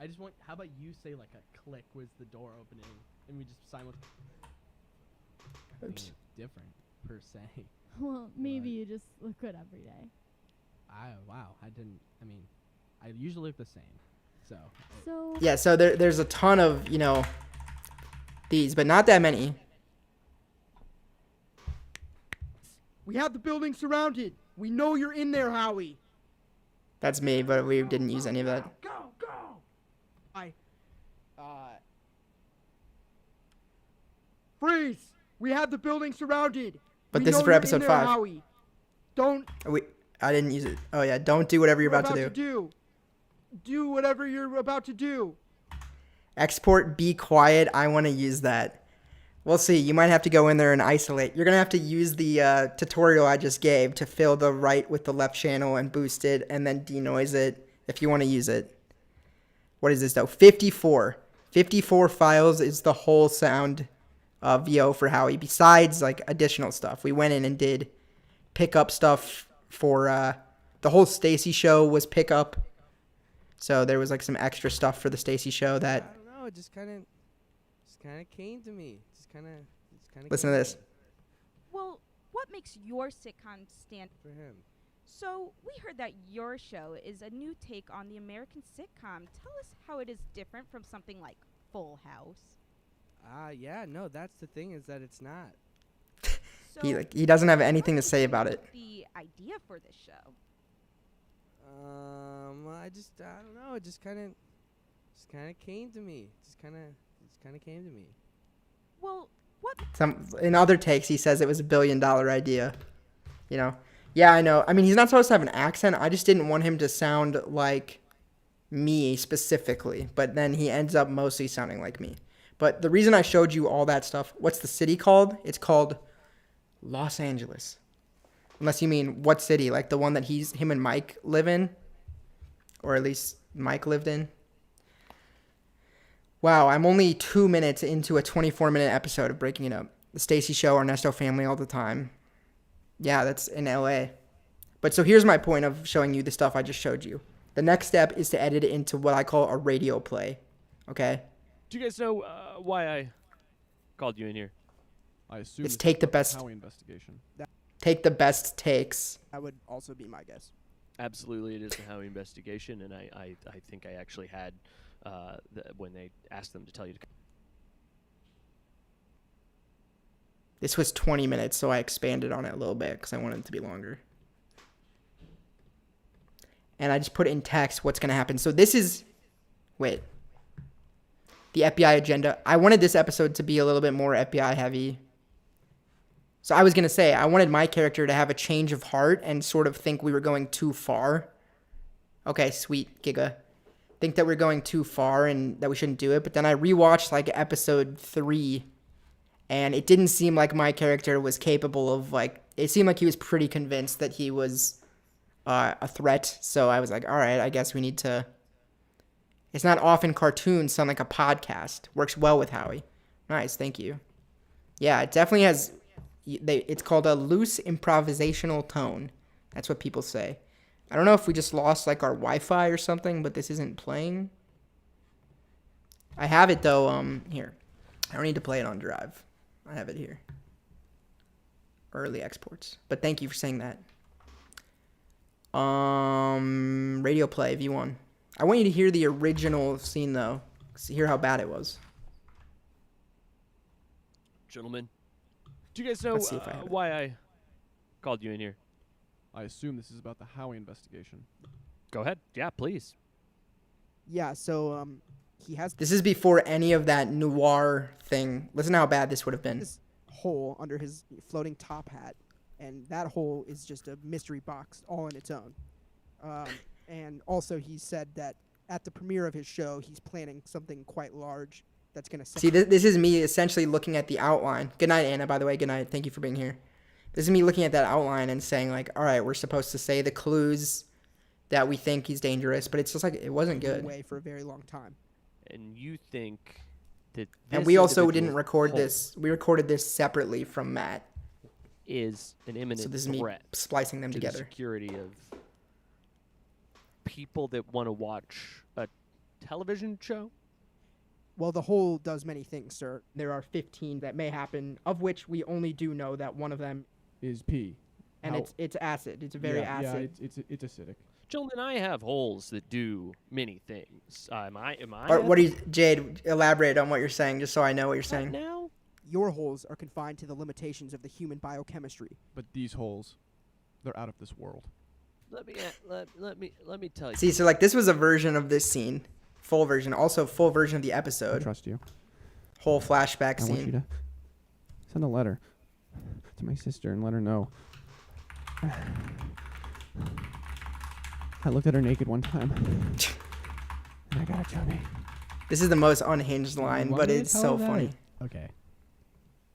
I just want, how about you say like a click was the door opening, and we just simultaneously. Oops. Different, per se. Well, maybe you just look good every day. Wow, I usually look the same, so. Yeah, so there's a ton of, these, but not that many. We have the building surrounded. We know you're in there, Howie. That's me, but we didn't use any of that. Go. Freeze! We have the building surrounded. But We this is know for you're episode in there, 5. Howie. Don't. I didn't use it. Oh yeah, don't do whatever you're about to do. Do whatever you're about to do. Export, be quiet. I want to use that. We'll see. You might have to go in there and isolate. You're going to have to use the tutorial I just gave to fill the right with the left channel and boost it and then denoise it if you want to use it. What is this though? 54. 54 files is the whole sound VO for Howie, besides like additional stuff. We went in and did pickup stuff for the whole Stacy show was pickup. So there was like some extra stuff for the Stacy show that. I don't know. It just kind of came to me. Just kind of. Listen to this. Well, what what makes your sitcom stand for him? So, we heard that your show is a new take on the American sitcom. Tell us how it is different from something like Full House. Yeah, no, that's the thing is that it's not. He doesn't have anything to say about it. The idea for this show. I don't know. It just kind of came to me. Just kind of came to me. Well, what? In other takes, he says it was $1 billion idea. You know? Yeah, I know. I mean, he's not supposed to have an accent. I just didn't want him to sound like me specifically. But then he ends up mostly sounding like me. But the reason I showed you all that stuff, what's the city called? It's called Los Angeles. Unless you mean what city? Like the one that him and Mike live in? Or at least Mike lived in? Wow, I'm only 2 minutes into a 24-minute episode of Breaking It Up. The Stacy Show, Ernesto Family all the time. Yeah, that's in LA. But so here's my point of showing you the stuff I just showed you. The next step is to edit it into what I call a radio play. Okay? Do you guys know why I called you in here? I assume It's take the best. Howie investigation. Take the best takes. That would also be my guess. Absolutely, it is the Howie investigation, and I think I actually had when they asked them to tell you to come. This was 20 minutes, so I expanded on it a little bit because I wanted it to be longer. And I just put in text what's going to happen. So this is... Wait. The FBI agenda. I wanted this episode to be a little bit more FBI heavy. So I was going to say, I wanted my character to have a change of heart and sort of think we were going too far. Okay, sweet, Giga. Think that we're going too far and that we shouldn't do it. But then I rewatched like episode 3, and it didn't seem like my character was capable of like... It seemed like he was pretty convinced that he was a threat. So I was like, all right, I guess we need to... It's not often cartoons sound like a podcast. Works well with Howie. Nice, thank you. Yeah, it definitely has... It's called a loose improvisational tone. That's what people say. I don't know if we just lost like our Wi-Fi or something, but this isn't playing. I have it though. Here. I don't need to play it on Drive. I have it here. Early exports. But thank you for saying that. Radio play V1. I want you to hear the original scene though. Hear how bad it was. Gentlemen, do you guys know why I called you in here? I assume this is about the Howie investigation. Go ahead. Yeah, please. Yeah, so he has... This is before any of that noir thing. Listen how bad this would have been. This hole under his floating top hat, and that hole is just a mystery box all on its own. And also he said that at the premiere of his show, he's planning something quite large that's going to... See, this is me essentially looking at the outline. Good night, Anna, by the way. Good night. Thank you for being here. This is me looking at that outline and saying, like, all right, we're supposed to say the clues that we think he's dangerous, but it's just like, it wasn't good. Away for a very long time. And you think that and we also didn't record this. We recorded this separately from Matt. Is an imminent so this is threat me splicing them to together. The security of people that want to watch a television show? Well, the hole does many things, sir. There are 15 that may happen, of which we only do know that one of them is pee. And it's acid. It's very acid. Yeah, it's acidic. Gentlemen, I have holes that do many things. Am I? What do you, Jade? Elaborate on what you're saying, just so I know what you're saying. Now, your holes are confined to the limitations of the human biochemistry. But these holes, they're out of this world. Let me tell you. See, so like this was a version of this scene, full version, also full version of the episode. I trust you. Whole flashback scene. I want you to send a letter to my sister and let her know. I looked at her naked one time, and I got a Johnny. This is the most unhinged line, but it's so funny. Okay.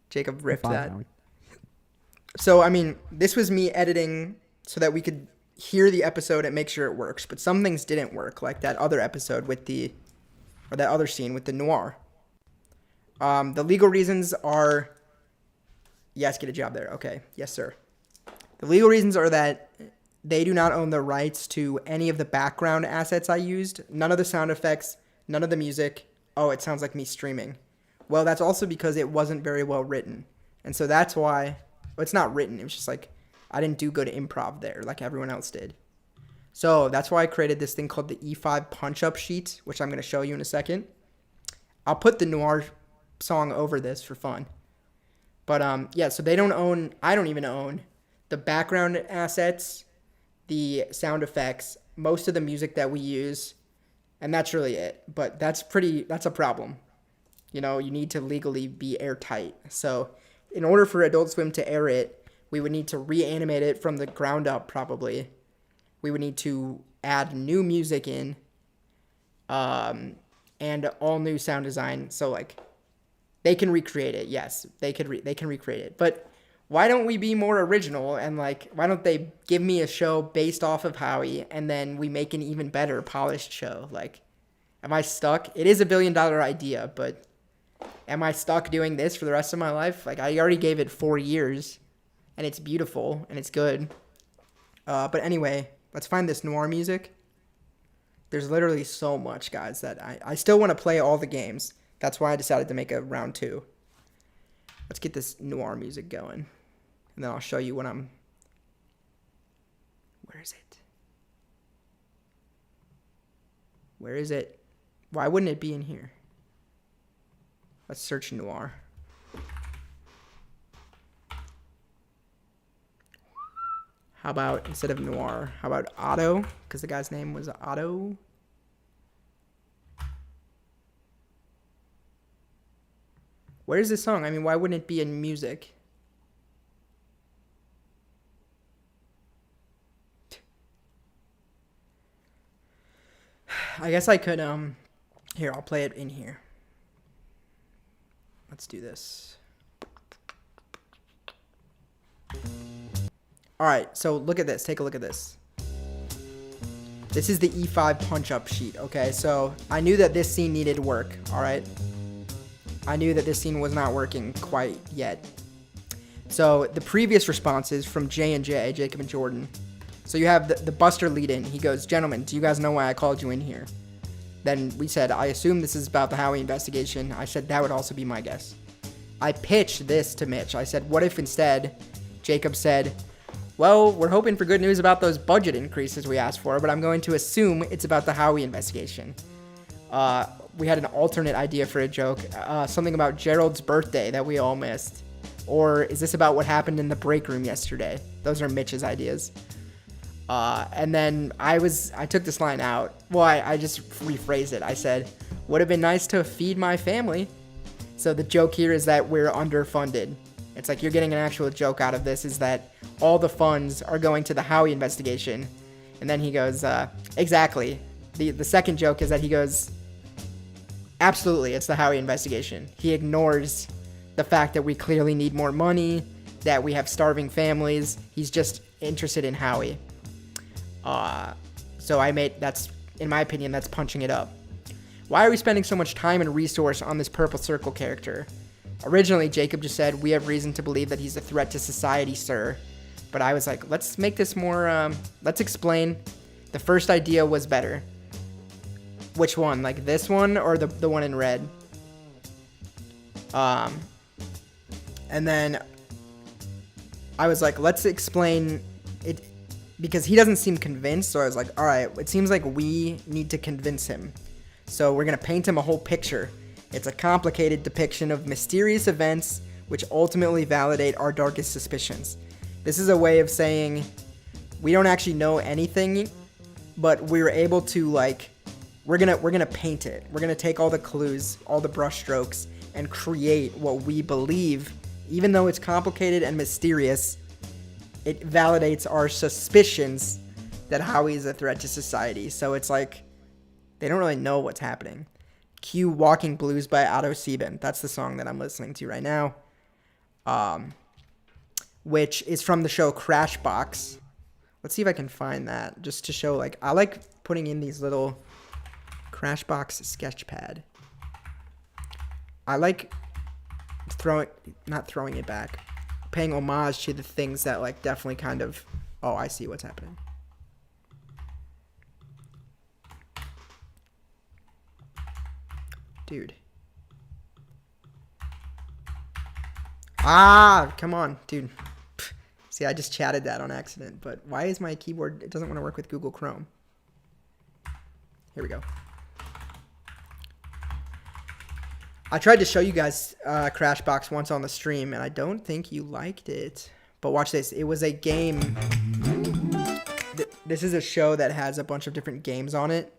Jacob ripped that. So, I mean, this was me editing so that we could hear the episode and make sure it works. But some things didn't work, like that other episode with that other scene with the noir. The legal reasons are... Yes, get a job there. Okay. Yes, sir. The legal reasons are that they do not own the rights to any of the background assets I used. None of the sound effects, none of the music. Oh, it sounds like me streaming. Well, that's also because it wasn't very well written. And so that's why it's not written. It was just like, I didn't do good improv there like everyone else did. So that's why I created this thing called the E5 punch-up sheet, which I'm going to show you in a second. I'll put the Noir song over this for fun. But yeah, so I don't even own the background assets, the sound effects, most of the music that we use, and that's really it. But that's a problem. You know, you need to legally be airtight. So in order for Adult Swim to air it, we would need to reanimate it from the ground up probably. We would need to add new music in, and all new sound design. So like, they can recreate it. Yes, they can recreate it. But why don't we be more original and like, why don't they give me a show based off of Howie and then we make an even better polished show? Like, am I stuck? It is $1 billion idea, but am I stuck doing this for the rest of my life? Like, I already gave it 4 years, and it's beautiful and it's good. But anyway. Let's find this Noir music. There's literally so much, guys, that I still want to play all the games. That's why I decided to make a round 2. Let's get this Noir music going. And then I'll show you when I'm... Where is it? Where is it? Why wouldn't it be in here? Let's search Noir. How about, instead of Noir, how about Otto? Because the guy's name was Otto. Where's this song? I mean, why wouldn't it be in music? I guess I could, here, I'll play it in here. Let's do this. All right, so look at this. Take a look at this. This is the E5 punch-up sheet, okay? So I knew that this scene needed work, all right? I knew that this scene was not working quite yet. So the previous responses from J&J, Jacob and Jordan. So you have the Buster lead-in. He goes, "Gentlemen, do you guys know why I called you in here?" Then we said, "I assume this is about the Howie investigation." I said, "That would also be my guess." I pitched this to Mitch. I said, what if instead Jacob said, "Well, we're hoping for good news about those budget increases we asked for, but I'm going to assume it's about the Howie investigation." We had an alternate idea for a joke, something about Gerald's birthday that we all missed. Or is this about what happened in the break room yesterday? Those are Mitch's ideas. And then I took this line out. Well, I just rephrased it. I said, "Would have been nice to feed my family." So the joke here is that we're underfunded. It's like you're getting an actual joke out of this, is that all the funds are going to the Howie investigation. And then he goes, exactly. The second joke is that he goes, "Absolutely, it's the Howie investigation." He ignores the fact that we clearly need more money, that we have starving families. He's just interested in Howie. So that's, in my opinion, that's punching it up. Why are we spending so much time and resource on this Purple Circle character? Originally, Jacob just said, "We have reason to believe that he's a threat to society, sir." But I was like, let's make this more, let's explain. The first idea was better. Which one? Like this one or the one in red? And then I was like, let's explain it, because he doesn't seem convinced. So I was like, all right, it seems like we need to convince him. So we're going to paint him a whole picture. It's a complicated depiction of mysterious events which ultimately validate our darkest suspicions. This is a way of saying we don't actually know anything, but we're able to, like, we're gonna paint it. We're gonna take all the clues, all the brush strokes, and create what we believe. Even though it's complicated and mysterious, it validates our suspicions that Howie is a threat to society. So it's like they don't really know what's happening. Cue Walking Blues by Otto Sieben. That's the song that I'm listening to right now. Which is from the show Crashbox. Let's see if I can find that, just to show, like, I like putting in these little Crashbox sketchpad. I like not throwing it back, paying homage to the things that, like, definitely kind of, oh, I see what's happening. Dude. Ah, come on, dude. See, I just chatted that on accident, but why is my keyboard, it doesn't want to work with Google Chrome. Here we go. I tried to show you guys Crashbox once on the stream, and I don't think you liked it. But watch this. It was a game. This is a show that has a bunch of different games on it.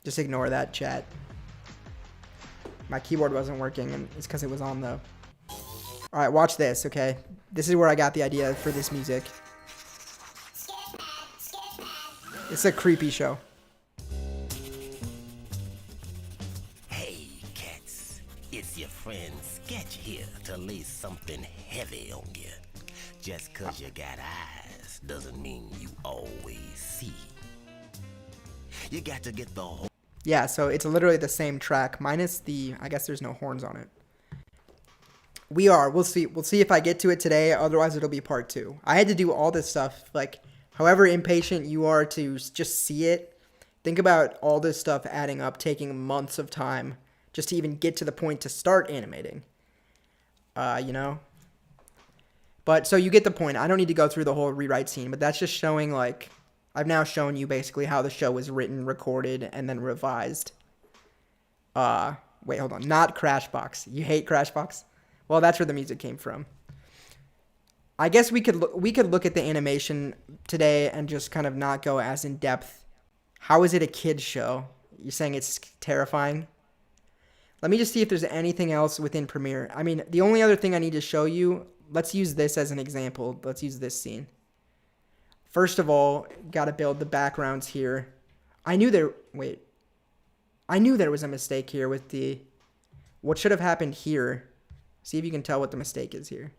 Just ignore that, chat. My keyboard wasn't working, and it's because it was on, though. All right, watch this, okay? This is where I got the idea for this music. It's a creepy show. Hey, cats. It's your friend Sketch here to lay something heavy on you. Just 'cause you got eyes doesn't mean you always see. You got to get the whole... Yeah, so it's literally the same track, minus the... I guess there's no horns on it. We'll see. We'll see if I get to it today. Otherwise, it'll be part 2. I had to do all this stuff. Like, however impatient you are to just see it, think about all this stuff adding up, taking months of time just to even get to the point to start animating. You know? But, so you get the point. I don't need to go through the whole rewrite scene, but that's just showing, like... I've now shown you basically how the show was written, recorded, and then revised. Wait, hold on. Not Crashbox. You hate Crashbox? Well, that's where the music came from. I guess we could look at the animation today and just kind of not go as in depth. How is it a kid's show? You're saying it's terrifying? Let me just see if there's anything else within Premiere. I mean, the only other thing I need to show you, let's use this as an example. Let's use this scene. First of all, got to build the backgrounds here. I knew there was a mistake here with the... What should have happened here? See if you can tell what the mistake is here.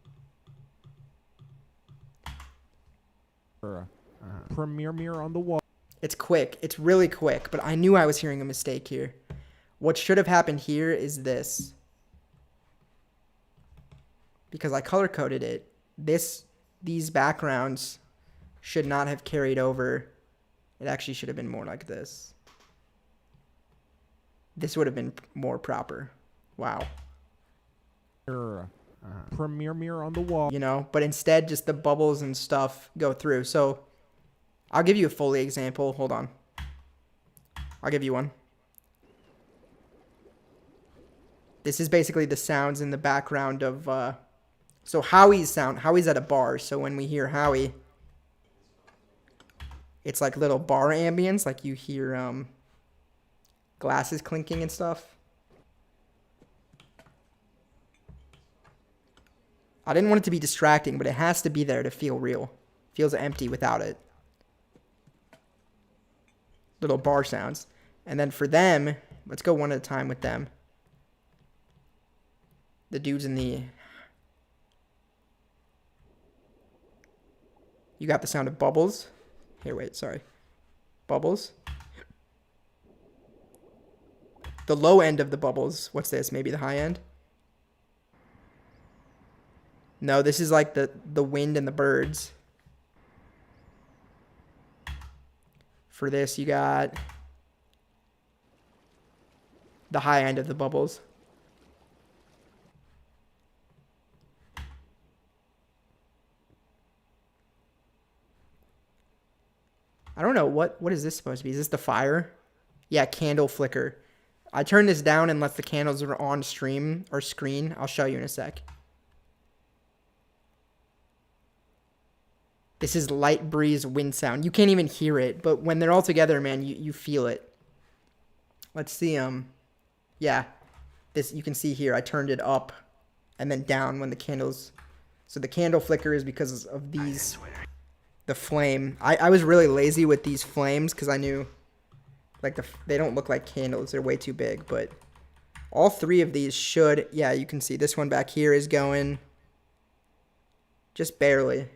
Premiere mirror on the wall. It's quick. It's really quick, but I knew I was hearing a mistake here. What should have happened here is this. Because I color-coded it. These backgrounds... should not have carried over. It actually should have been more like this. This would have been more proper. Wow. Premiere mirror on the wall. You know, but instead just the bubbles and stuff go through. So I'll give you a Foley example. Hold on. I'll give you one. This is basically the sounds in the background of, so Howie's at a bar. So when we hear Howie, it's like little bar ambience, like you hear glasses clinking and stuff. I didn't want it to be distracting, but it has to be there to feel real. Feels empty without it. Little bar sounds. And then for them, let's go one at a time with them. The dudes in the... You got the sound of bubbles. Here, wait, sorry. Bubbles. The low end of the bubbles. What's this? Maybe the high end? No, this is like the wind and the birds. For this, you got the high end of the bubbles. I don't know, what is this supposed to be? Is this the fire? Yeah, candle flicker. I turned this down unless the candles are on stream or screen. I'll show you in a sec. This is light breeze wind sound. You can't even hear it, but when they're all together, man, you feel it. Let's see, yeah. This, you can see here, I turned it up and then down when the candles... So the candle flicker is because of these... The flame. I was really lazy with these flames because I knew like they don't look like candles. They're way too big, but all three of these should, yeah, you can see this one back here is going just barely.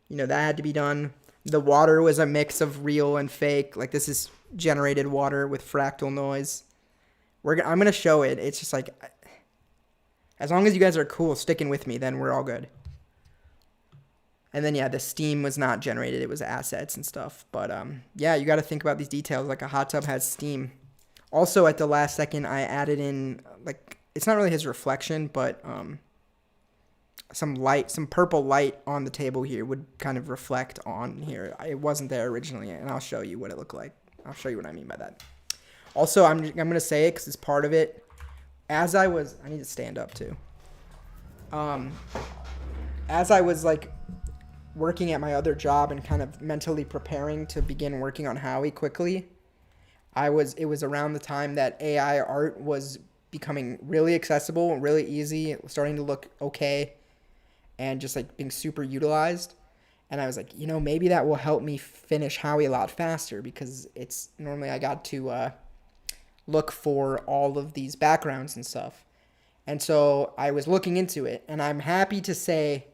You know, that had to be done. The water was a mix of real and fake. Like this is generated water with fractal noise. I'm going to show it. It's just like, as long as you guys are cool sticking with me, then we're all good. And then, yeah, the steam was not generated. It was assets and stuff. But, yeah, you got to think about these details. Like, a hot tub has steam. Also, at the last second, I added in, like, it's not really his reflection, but some light, some purple light on the table here would kind of reflect on here. It wasn't there originally, and I'll show you what it looked like. I'll show you what I mean by that. Also, I'm going to say it because it's part of it. I need to stand up too. As I was like working at my other job and kind of mentally preparing to begin working on Howie quickly, it was around the time that AI art was becoming really accessible and really easy, starting to look okay, and just like being super utilized. And I was like, maybe that will help me finish Howie a lot faster, because it's normally I got to look for all of these backgrounds and stuff. And so I was looking into it, and I'm happy to say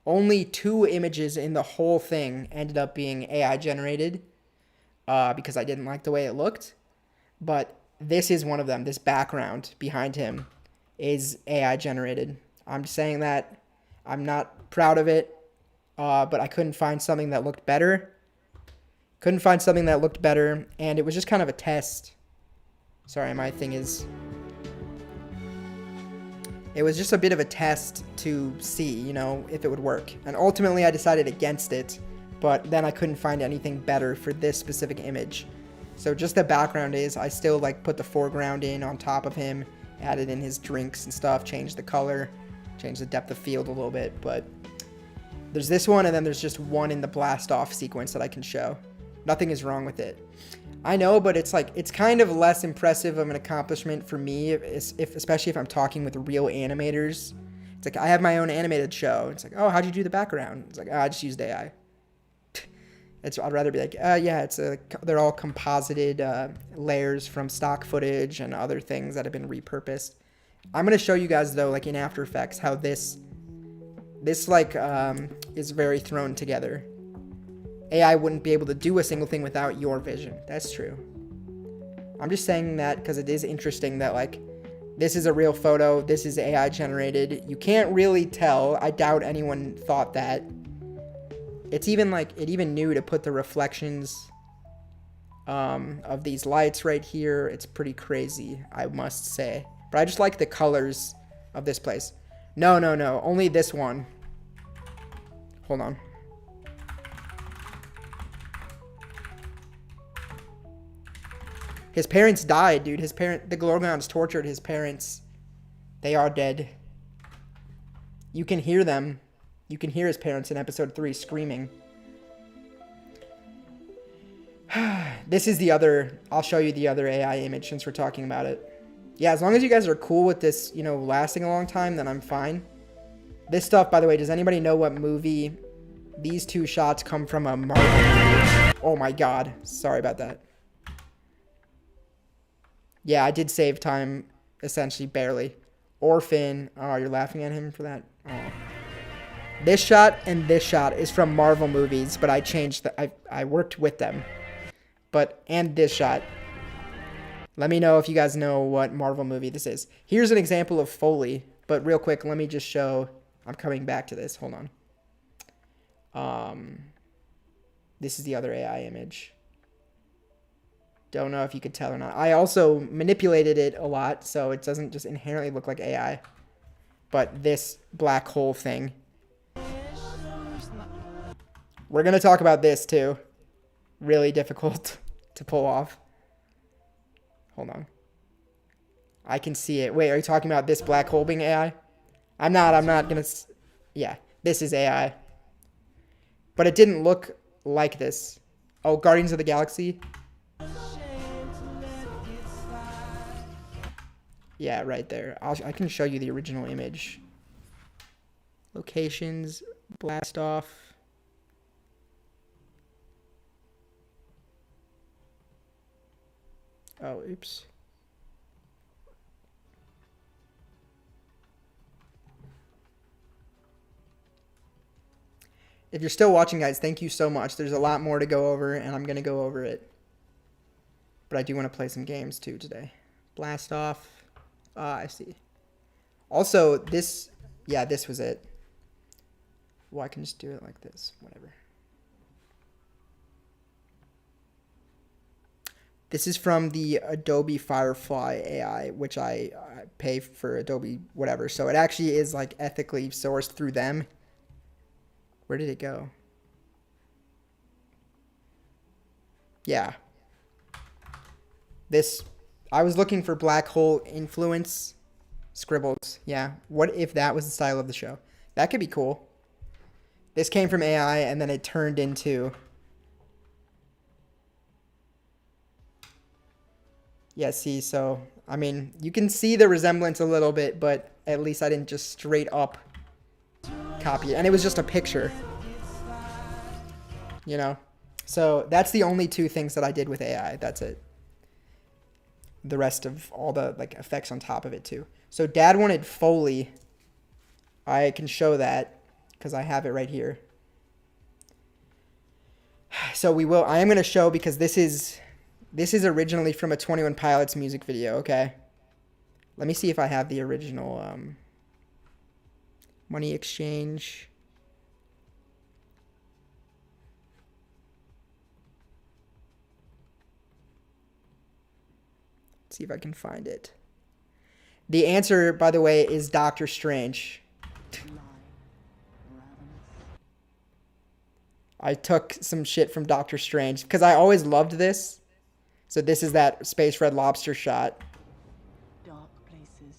only 2 images in the whole thing ended up being AI generated, because I didn't like the way it looked. But this is one of them. This background behind him is AI generated. I'm just saying that. I'm not proud of it, but I couldn't find something that looked better. And it was just kind of a test. Sorry, my thing is... It was just a bit of a test to see, if it would work. And ultimately, I decided against it, but then I couldn't find anything better for this specific image. So just the background I still like put the foreground in on top of him, added in his drinks and stuff, changed the color, changed the depth of field a little bit. But there's this one, and then there's just one in the blast off sequence that I can show. Nothing is wrong with it. I know, but it's kind of less impressive of an accomplishment for me, especially if I'm talking with real animators. It's like, I have my own animated show. It's like, oh, how'd you do the background? It's like, I just used AI. I'd rather be like, yeah, they're all composited layers from stock footage and other things that have been repurposed. I'm going to show you guys, though, like in After Effects, how this is very thrown together. AI wouldn't be able to do a single thing without your vision. That's true. I'm just saying that because it is interesting that, like, this is a real photo. This is AI generated. You can't really tell. I doubt anyone thought that. It even knew to put the reflections of these lights right here. It's pretty crazy, I must say. But I just like the colors of this place. No. Only this one. Hold on. His parents died, dude. The Gorgons tortured his parents. They are dead. You can hear them. You can hear his parents in episode 3 screaming. This is the other... I'll show you the other AI image since we're talking about it. Yeah, as long as you guys are cool with this, lasting a long time, then I'm fine. This stuff, by the way, does anybody know what movie... These 2 shots come from a Marvel movie? Oh my god. Sorry about that. Yeah, I did save time, essentially, barely. Orphan. Oh, you're laughing at him for that? Oh. This shot and this shot is from Marvel movies, but I changed I worked with them. And this shot. Let me know if you guys know what Marvel movie this is. Here's an example of Foley, but real quick, let me just show. I'm coming back to this. Hold on. This is the other AI image. Don't know if you could tell or not. I also manipulated it a lot, so it doesn't just inherently look like AI. But this black hole thing. We're going to talk about this, too. Really difficult to pull off. Hold on. I can see it. Wait, are you talking about this black hole being AI? I'm not going to... Yeah, this is AI. But it didn't look like this. Oh, Guardians of the Galaxy... Yeah, right there. I can show you the original image. Locations, blast off. Oh, oops. If you're still watching, guys, thank you so much. There's a lot more to go over, and I'm going to go over it. But I do want to play some games, too, today. Blast off. I see. Also, this was it. Well, I can just do it like this. Whatever. This is from the Adobe Firefly AI, which I pay for Adobe whatever. So it actually is like ethically sourced through them. Where did it go? Yeah. This, I was looking for black hole influence scribbles. Yeah. What if that was the style of the show? That could be cool. This came from AI and then it turned into... Yeah, see, so, I mean, you can see the resemblance a little bit, but at least I didn't just straight up copy it. And it was just a picture. You know? So that's the only two things that I did with AI. That's it. The rest of all the like effects on top of it too. So Dad wanted Foley. I can show that because I have it right here. So I am going to show because this is originally from a 21 Pilots music video, okay? Let me see if I have the original Money Exchange. See if I can find it. The answer, by the way, is Doctor Strange. I took some shit from Doctor Strange because I always loved this. So this is that Space Red Lobster shot. Dark places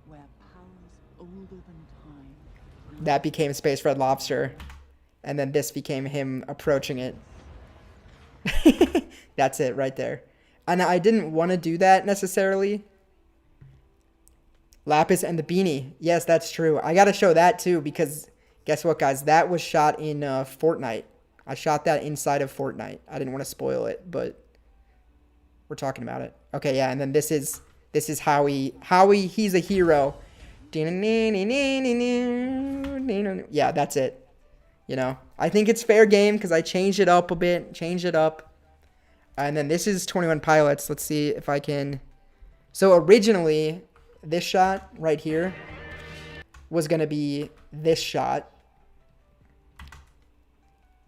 where powers older than time. That became Space Red Lobster. And then this became him approaching it. That's it right there. And I didn't want to do that necessarily. Lapis and the beanie. Yes, that's true. I got to show that too because guess what, guys? That was shot in Fortnite. I shot that inside of Fortnite. I didn't want to spoil it, but we're talking about it. Okay, yeah, and then this is Howie. Howie, he's a hero. Yeah, that's it. You know, I think it's fair game because I changed it up a bit. Changed it up. And then this is 21 Pilots. Let's see if I can. So originally, this shot right here was going to be this shot.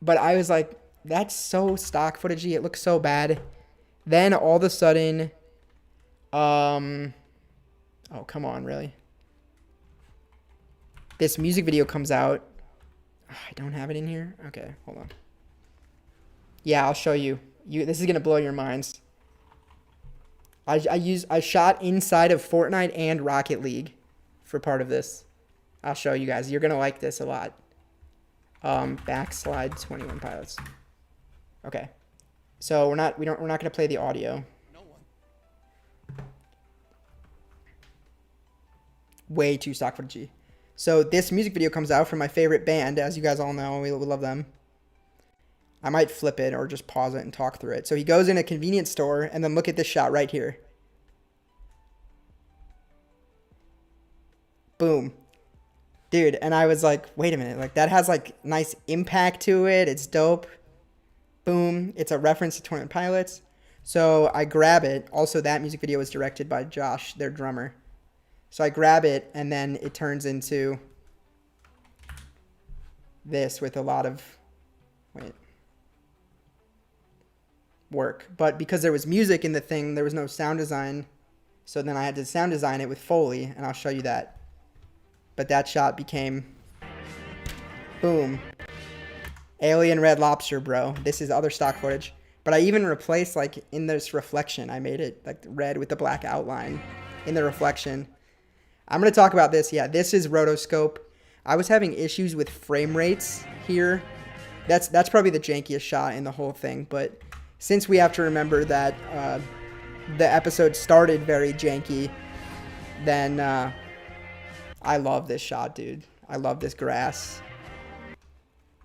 But I was like, that's so stock footagey. It looks so bad. Then all of a sudden, oh, come on, really? This music video comes out. Oh, I don't have it in here. Okay, hold on. Yeah, I'll show you. This is gonna blow your minds. I shot inside of Fortnite and Rocket League for part of this. I'll show you guys. You're gonna like this a lot. Backslide 21 Pilots. Okay. So we're not gonna play the audio. Way too stock footage. So this music video comes out from my favorite band, as you guys all know. We love them. I might flip it or just pause it and talk through it. So he goes in a convenience store, and then look at this shot right here. Boom. Dude, and I was like, wait a minute. Like, that has, like, nice impact to it. It's dope. Boom. It's a reference to 21 Pilots. So I grab it. Also, that music video was directed by Josh, their drummer. So I grab it, and then it turns into this with a lot of... Wait. Work. But because there was music in the thing, there was no sound design. So then I had to sound design it with Foley, and I'll show you that. But that shot became... Boom. Alien Red Lobster, bro. This is other stock footage. But I even replaced, like, in this reflection, I made it, like, red with the black outline in the reflection. I'm going to talk about this. Yeah, this is rotoscope. I was having issues with frame rates here. That's probably the jankiest shot in the whole thing, but... Since we have to remember that the episode started very janky, then I love this shot, dude. I love this grass.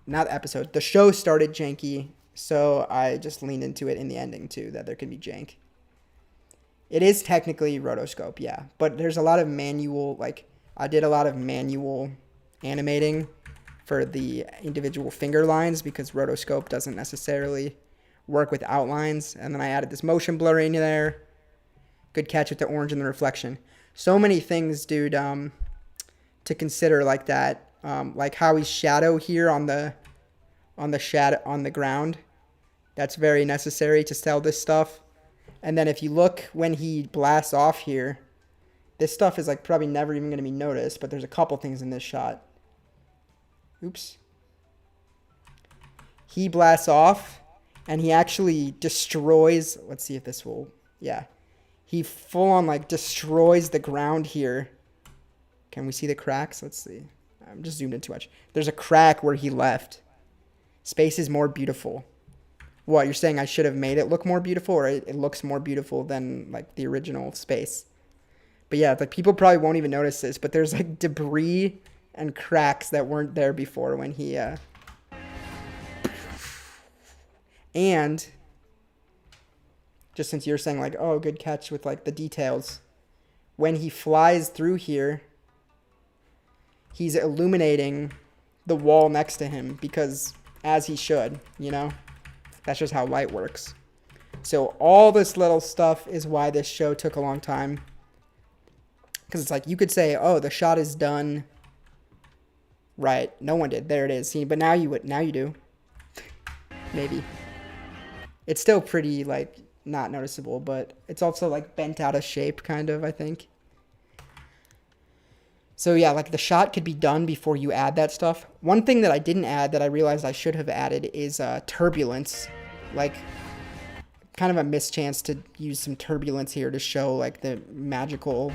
Not the episode. The show started janky, so I just leaned into it in the ending, too, that there can be jank. It is technically rotoscope, yeah. But there's a lot of manual, like, I did a lot of manual animating for the individual finger lines because rotoscope doesn't necessarily... work with outlines, and then I added this motion blur in there. Good catch with the orange and the reflection. So many things, dude, to consider like that. Like Howie's shadow here on the shadow on the ground. That's very necessary to sell this stuff. And then if you look when he blasts off here, this stuff is like probably never even going to be noticed, but there's a couple things in this shot. Oops. He blasts off and he actually destroys, let's see if this will, yeah. He full on like destroys the ground here. Can we see the cracks? Let's see. I'm just zoomed in too much. There's a crack where he left. Space is more beautiful. What, you're saying I should have made it look more beautiful, or it looks more beautiful than like the original Space? But yeah, like people probably won't even notice this, but there's like debris and cracks that weren't there before when he and just since you're saying like, oh, good catch with like the details, when he flies through here, he's illuminating the wall next to him, because as he should, you know, that's just how light works. So all this little stuff is why this show took a long time. Because it's like, you could say, oh, the shot is done. Right. No one did. There it is. See, but now you would. Now you do. Maybe. It's still pretty, like, not noticeable, but it's also, like, bent out of shape, kind of, I think. So, yeah, like, the shot could be done before you add that stuff. One thing that I didn't add that I realized I should have added is turbulence. Like, kind of a mischance to use some turbulence here to show, like, the magical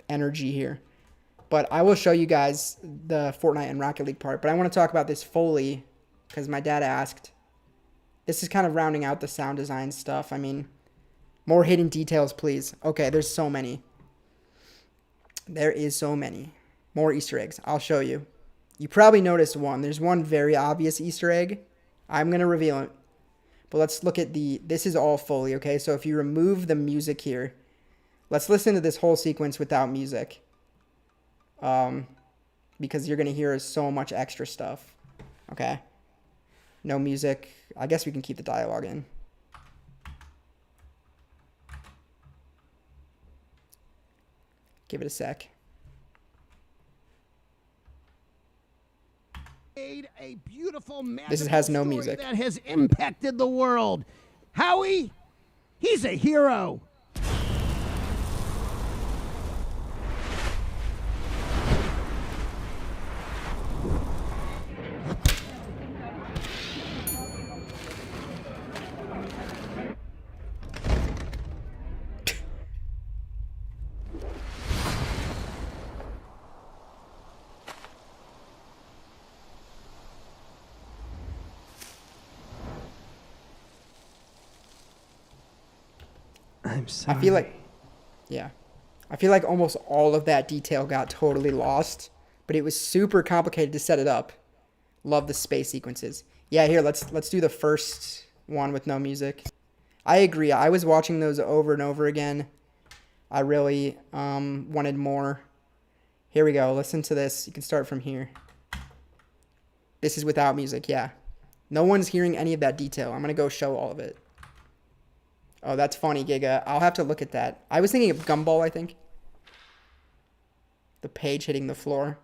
energy here. But I will show you guys the Fortnite and Rocket League part. But I want to talk about this Foley because my dad asked. This is kind of rounding out the sound design stuff. I mean, more hidden details, please. Okay, there's so many. There is so many. More Easter eggs. I'll show you. You probably noticed one. There's one very obvious Easter egg. I'm going to reveal it. But let's look at the... This is all Foley, okay? So if you remove the music here... Let's listen to this whole sequence without music. Because you're going to hear so much extra stuff. Okay? No music. I guess we can keep the dialogue in. Give it a sec. A beautiful this has no music. That has impacted the world. Howie, he's a hero. I'm sorry. I feel like, yeah. I feel like almost all of that detail got totally lost, but it was super complicated to set it up. Love the space sequences. Yeah, here, let's do the first one with no music. I agree. I was watching those over and over again. I really wanted more. Here we go. Listen to this. You can start from here. This is without music, yeah. No one's hearing any of that detail. I'm going to go show all of it. Oh, that's funny, Giga. I'll have to look at that. I was thinking of Gumball, I think. The page hitting the floor.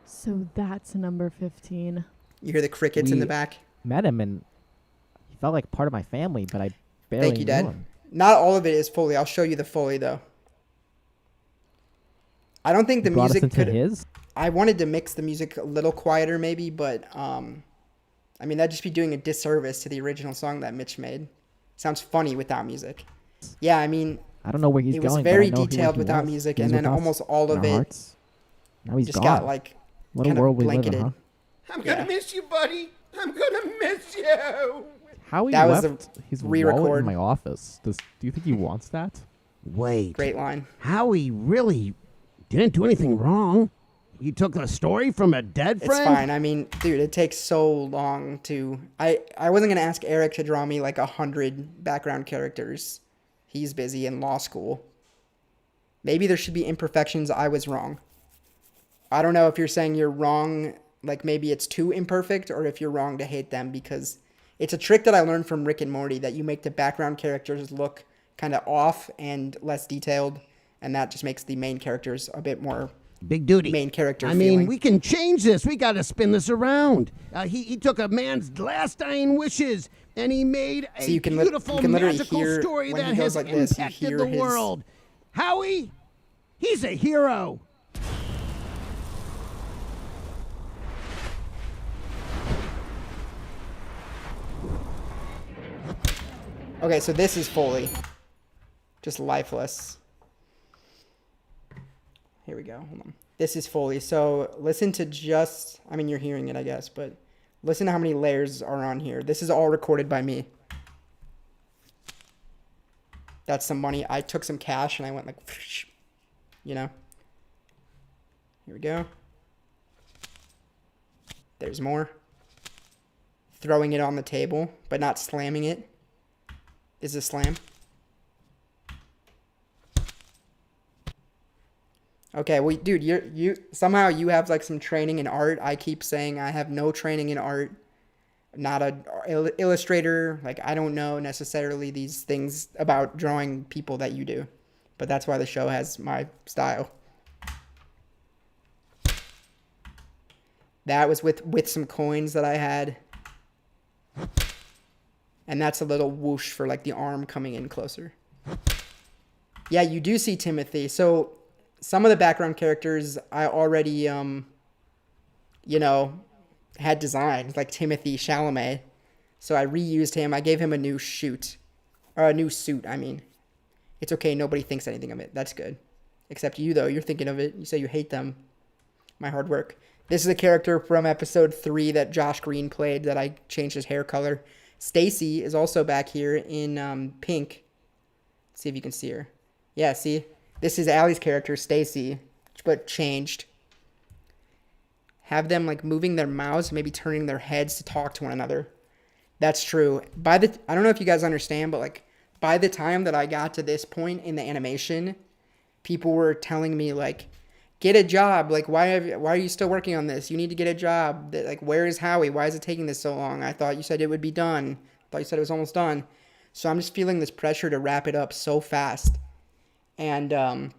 So that's number 15. You hear the crickets in the back? Met him and he felt like part of my family, but I barely Thank you, knew Dad. him. Not all of it is Foley. I'll show you the Foley, though. I don't think the music could... his? I wanted to mix the music a little quieter, maybe, but... I mean, that'd just be doing a disservice to the original song that Mitch made. Sounds funny without music. Yeah, I mean... I don't know where he's it going. was very detailed without music, and then almost all of it now he's just gone. got, like, What a kind of world we live in, blanketed. huh? I'm gonna miss you, buddy. I'm gonna miss you. Howie That was left the his re-record. wallet in my office. Do you think he wants that? Wait. Great line. Howie really didn't do anything wrong. He took a story from a dead friend? It's fine. I mean, dude, it takes so long to... I wasn't going to ask Eric to draw me like 100 background characters. He's busy in law school. Maybe there should be imperfections. I was wrong. I don't know if you're saying you're wrong, like maybe it's too imperfect, or if you're wrong to hate them, because it's a trick that I learned from Rick and Morty, that you make the background characters look kind of off and less detailed, and that just makes the main characters a bit more big duty. Main character I feeling. mean, we can change this. We got to spin this around. He took a man's last dying wishes, and he made a so you can beautiful, magical story that has like this, impacted the world. Howie, he's a hero. Okay, so this is Foley. Just lifeless. Here we go. Hold on. This is Foley. So listen to just... I mean, you're hearing it, I guess, but listen to how many layers are on here. This is all recorded by me. That's some money. I took some cash and I went like... You know? Here we go. There's more. Throwing it on the table, but not slamming it. Is a slam. Okay, well, dude, you somehow you have like some training in art. I keep saying I have no training in art. I'm not a illustrator. Like, I don't know necessarily these things about drawing people that you do. But that's why the show has my style. That was with some coins that I had. And that's a little whoosh for like the arm coming in closer. Yeah, you do see Timothy. So some of the background characters I already, you know, had designed, like Timothy Chalamet. So I reused him. I gave him a new suit. Or a new suit, I mean. It's okay. Nobody thinks anything of it. That's good. Except you, though. You're thinking of it. You say you hate them. My hard work. This is a character from episode 3 that Josh Green played that I changed his hair color. Stacy is also back here in pink. Let's see if you can see her. Yeah, see? This is Allie's character, Stacy, but changed. Have them like moving their mouths, maybe turning their heads to talk to one another. That's true. I don't know if you guys understand, but like by the time that I got to this point in the animation, people were telling me like, get a job. Like, why are you still working on this? You need to get a job. Like, where is Howie? Why is it taking this so long? I thought you said it would be done. I thought you said it was almost done. So I'm just feeling this pressure to wrap it up so fast. And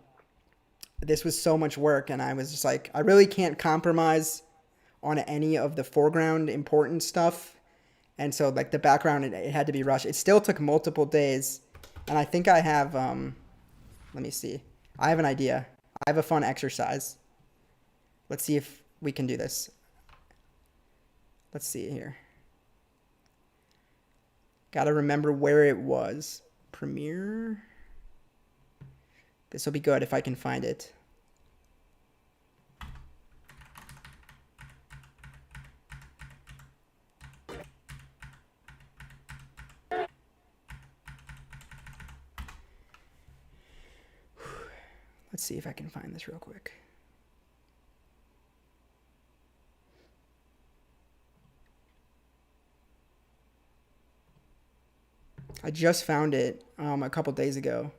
this was so much work. And I was just like, I really can't compromise on any of the foreground important stuff. And so, like, the background, it had to be rushed. It still took multiple days. And I think I have, let me see. I have an idea. I have a fun exercise. Let's see if we can do this. Let's see here. Gotta remember where it was. Premiere. This will be good if I can find it. Let's see if I can find this real quick. I just found it a couple days ago.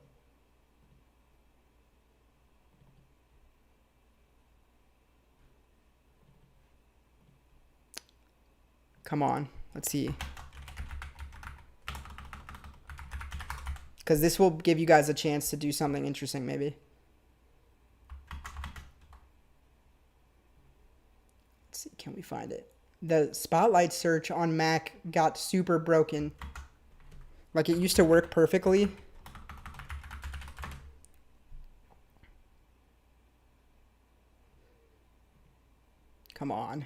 Come on, let's see. Because this will give you guys a chance to do something interesting, maybe. Let's see, can we find it? The spotlight search on Mac got super broken. Like, it used to work perfectly. Come on.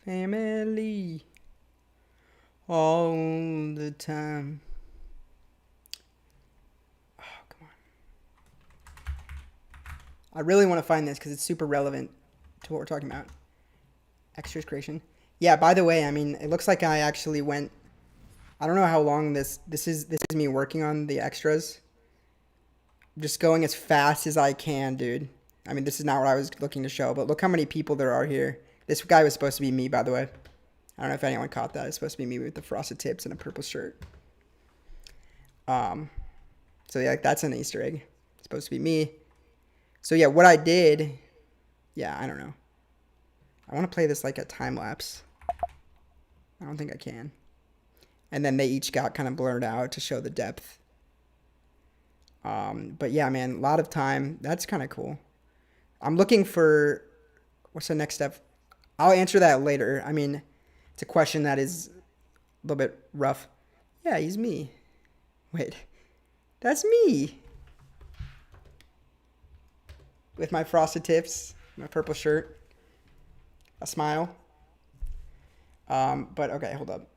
Family. All the time. Oh, come on. I really want to find this because it's super relevant to what we're talking about. Extras creation. Yeah, by the way, I mean, it looks like I actually went, I don't know how long this is me working on the extras. I'm just going as fast as I can, dude. I mean, this is not what I was looking to show, but look how many people there are here. This guy was supposed to be me, by the way. I don't know if anyone caught that. It's supposed to be me with the frosted tips and a purple shirt. So yeah, that's an Easter egg. It's supposed to be me. So yeah, what I did, yeah, I don't know. I want to play this like a time lapse. I don't think I can. And then they each got kind of blurred out to show the depth. But yeah, man, a lot of time. That's kind of cool. I'm looking for, what's the next step? I'll answer that later. I mean, it's a question that is a little bit rough. Yeah, he's me. Wait, that's me. With my frosted tips, my purple shirt, a smile. But okay, hold up.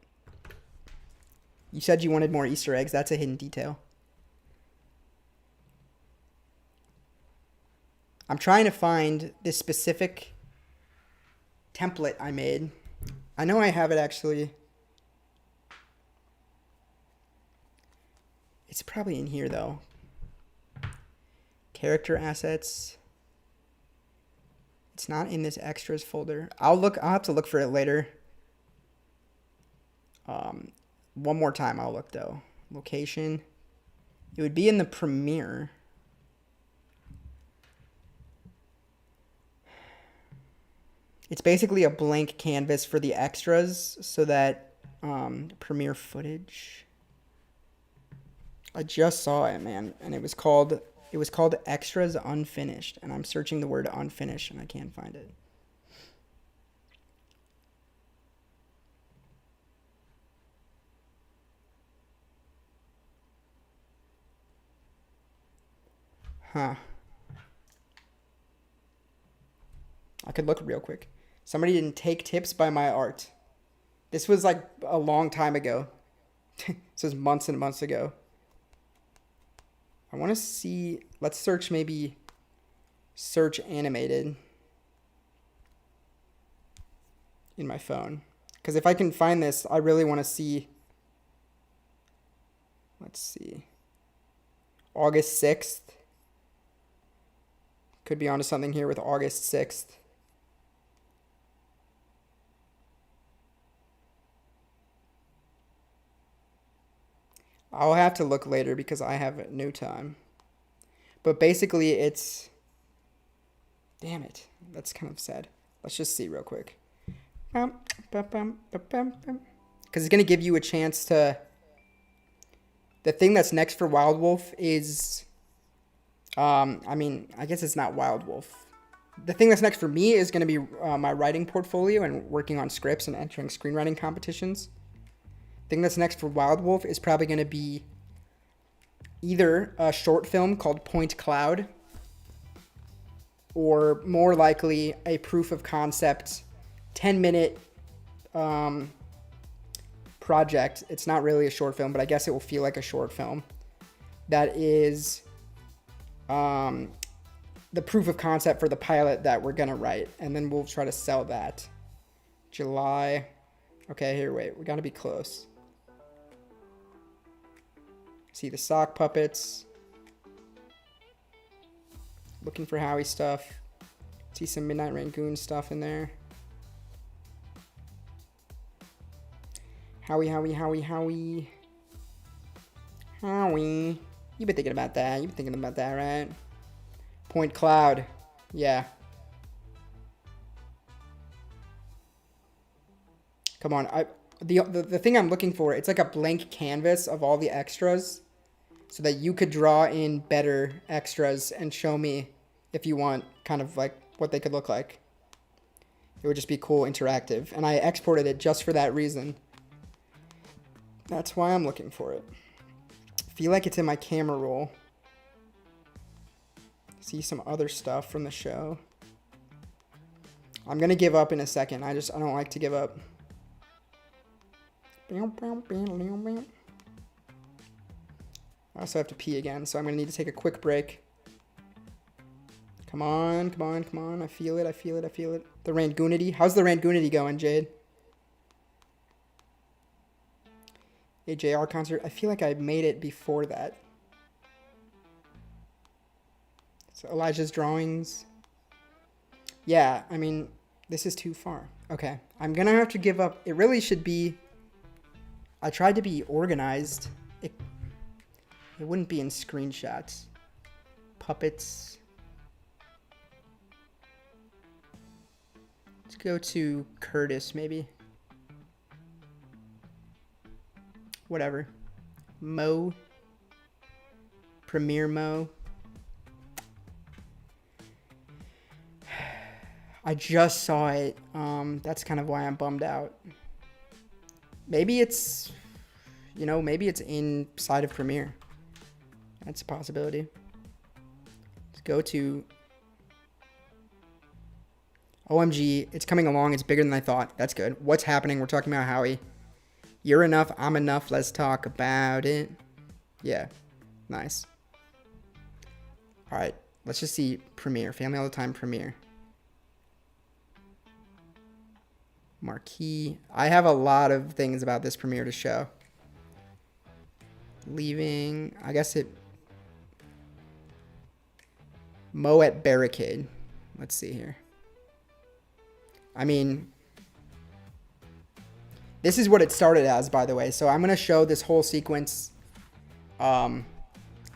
You said you wanted more Easter eggs. That's a hidden detail. I'm trying to find this specific template I made. I know I have it actually. It's probably in here though. Character assets. It's not in this extras folder. I'll have to look for it later. One more time I'll look though. Location. It would be in the Premiere. It's basically a blank canvas for the extras so that Premiere footage. I just saw it, man, and it was called Extras Unfinished, and I'm searching the word unfinished and I can't find it. Huh. I could look real quick. Somebody didn't take tips by my art. This was like a long time ago. This was months and months ago. I want to see, let's search maybe search animated in my phone. Because if I can find this, I really want to see, let's see, August 6th. Could be onto something here with August 6th. I'll have to look later because I have no time. But basically it's... Damn it. That's kind of sad. Let's just see real quick. Because it's going to give you a chance to... The thing that's next for Wild Wolf is... I mean, I guess it's not Wild Wolf. The thing that's next for me is going to be my writing portfolio and working on scripts and entering screenwriting competitions. Thing that's next for Wild Wolf is probably going to be either a short film called Point Cloud or more likely a proof of concept 10-minute project. It's not really a short film, but I guess it will feel like a short film. That is the proof of concept for the pilot that we're going to write, and then we'll try to sell that. July. Okay, here, wait. We got to be close. See the sock puppets. Looking for Howie stuff. See some Midnight Rangoon stuff in there. Howie. Howie. You've been thinking about that. You've been thinking about that, right? Point Cloud. Yeah. Come on. The thing I'm looking for, it's like a blank canvas of all the extras so that you could draw in better extras and show me if you want kind of like what they could look like. It would just be cool, interactive. And I exported it just for that reason. That's why I'm looking for it. I feel like it's in my camera roll. See some other stuff from the show. I'm going to give up in a second. I don't like to give up. I also have to pee again, so I'm going to need to take a quick break. Come on. I feel it. The Rangoonity. How's the Rangoonity going, Jade? AJR concert. I feel like I made it before that. So Elijah's drawings. Yeah, I mean, this is too far. Okay, I'm gonna have to give up. It really should be... I tried to be organized. It wouldn't be in screenshots. Puppets. Let's go to Curtis, maybe. Whatever. Mo. Premiere Mo. I just saw it. That's kind of why I'm bummed out. Maybe it's, you know, maybe it's inside of Premiere. That's a possibility. Let's go to OMG. It's coming along. It's bigger than I thought. That's good. What's happening? We're talking about Howie. You're enough. I'm enough. Let's talk about it. Yeah. Nice. All right. Let's just see Premiere. Family All the Time Premiere. Marquee. I have a lot of things about this premiere to show. Leaving. I guess it... Mo at Barricade. Let's see here. I mean... This is what it started as, by the way. So I'm going to show this whole sequence in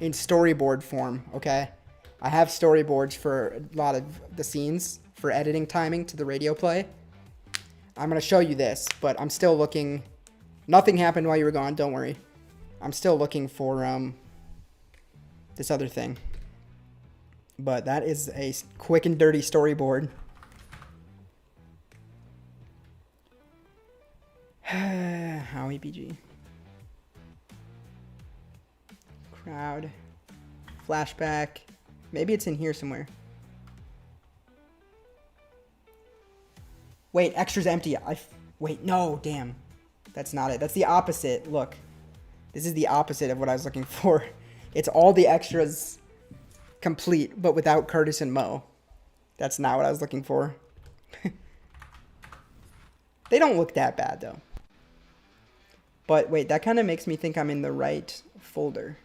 storyboard form, okay? I have storyboards for a lot of the scenes for editing timing to the radio play. I'm going to show you this, but I'm still looking. Nothing happened while you were gone. Don't worry. I'm still looking for this other thing. But that is a quick and dirty storyboard. Howie BG. Crowd. Flashback. Maybe it's in here somewhere. Wait, extra's empty. Wait, no, damn. That's not it. That's the opposite. Look. This is the opposite of what I was looking for. It's all the extras complete, but without Curtis and Mo. That's not what I was looking for. They don't look that bad, though. But wait, that kind of makes me think I'm in the right folder.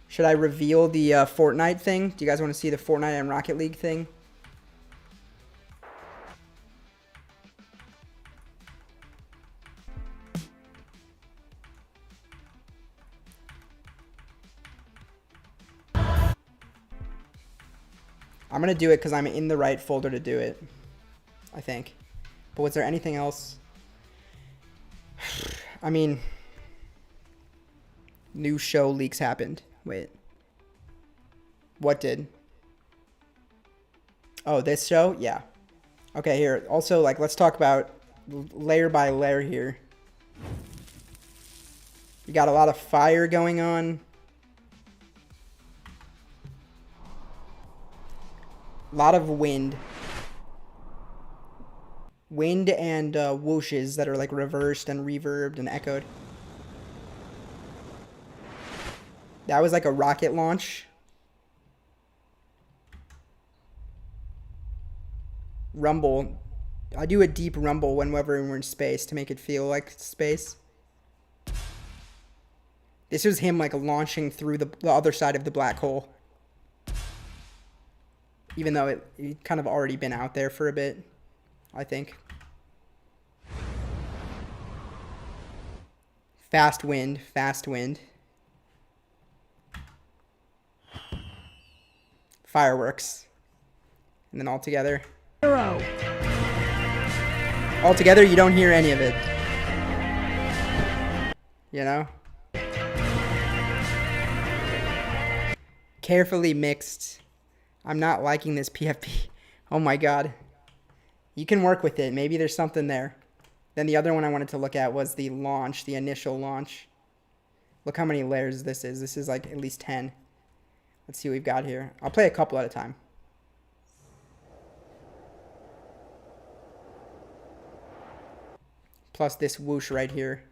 Should I reveal the Fortnite thing? Do you guys want to see the Fortnite and Rocket League thing? I'm going to do it because I'm in the right folder to do it, I think. But was there anything else? I mean, new show leaks happened. Wait. What did? Oh, this show? Yeah. Okay, here. Also, like, let's talk about layer by layer here. You got a lot of fire going on. A lot of wind. Wind and whooshes that are like reversed and reverbed and echoed. That was like a rocket launch. Rumble. I do a deep rumble whenever we're in space to make it feel like space. This was him like launching through the other side of the black hole. Even though it kind of already been out there for a bit, I think. Fast wind, fast wind. Fireworks. And then all together. All together, you don't hear any of it. You know? Carefully mixed. I'm not liking this PFP. Oh my god. You can work with it. Maybe there's something there. Then the other one I wanted to look at was the launch, the initial launch. Look how many layers this is. This is like at least 10. Let's see what we've got here. I'll play a couple at a time. Plus this whoosh right here.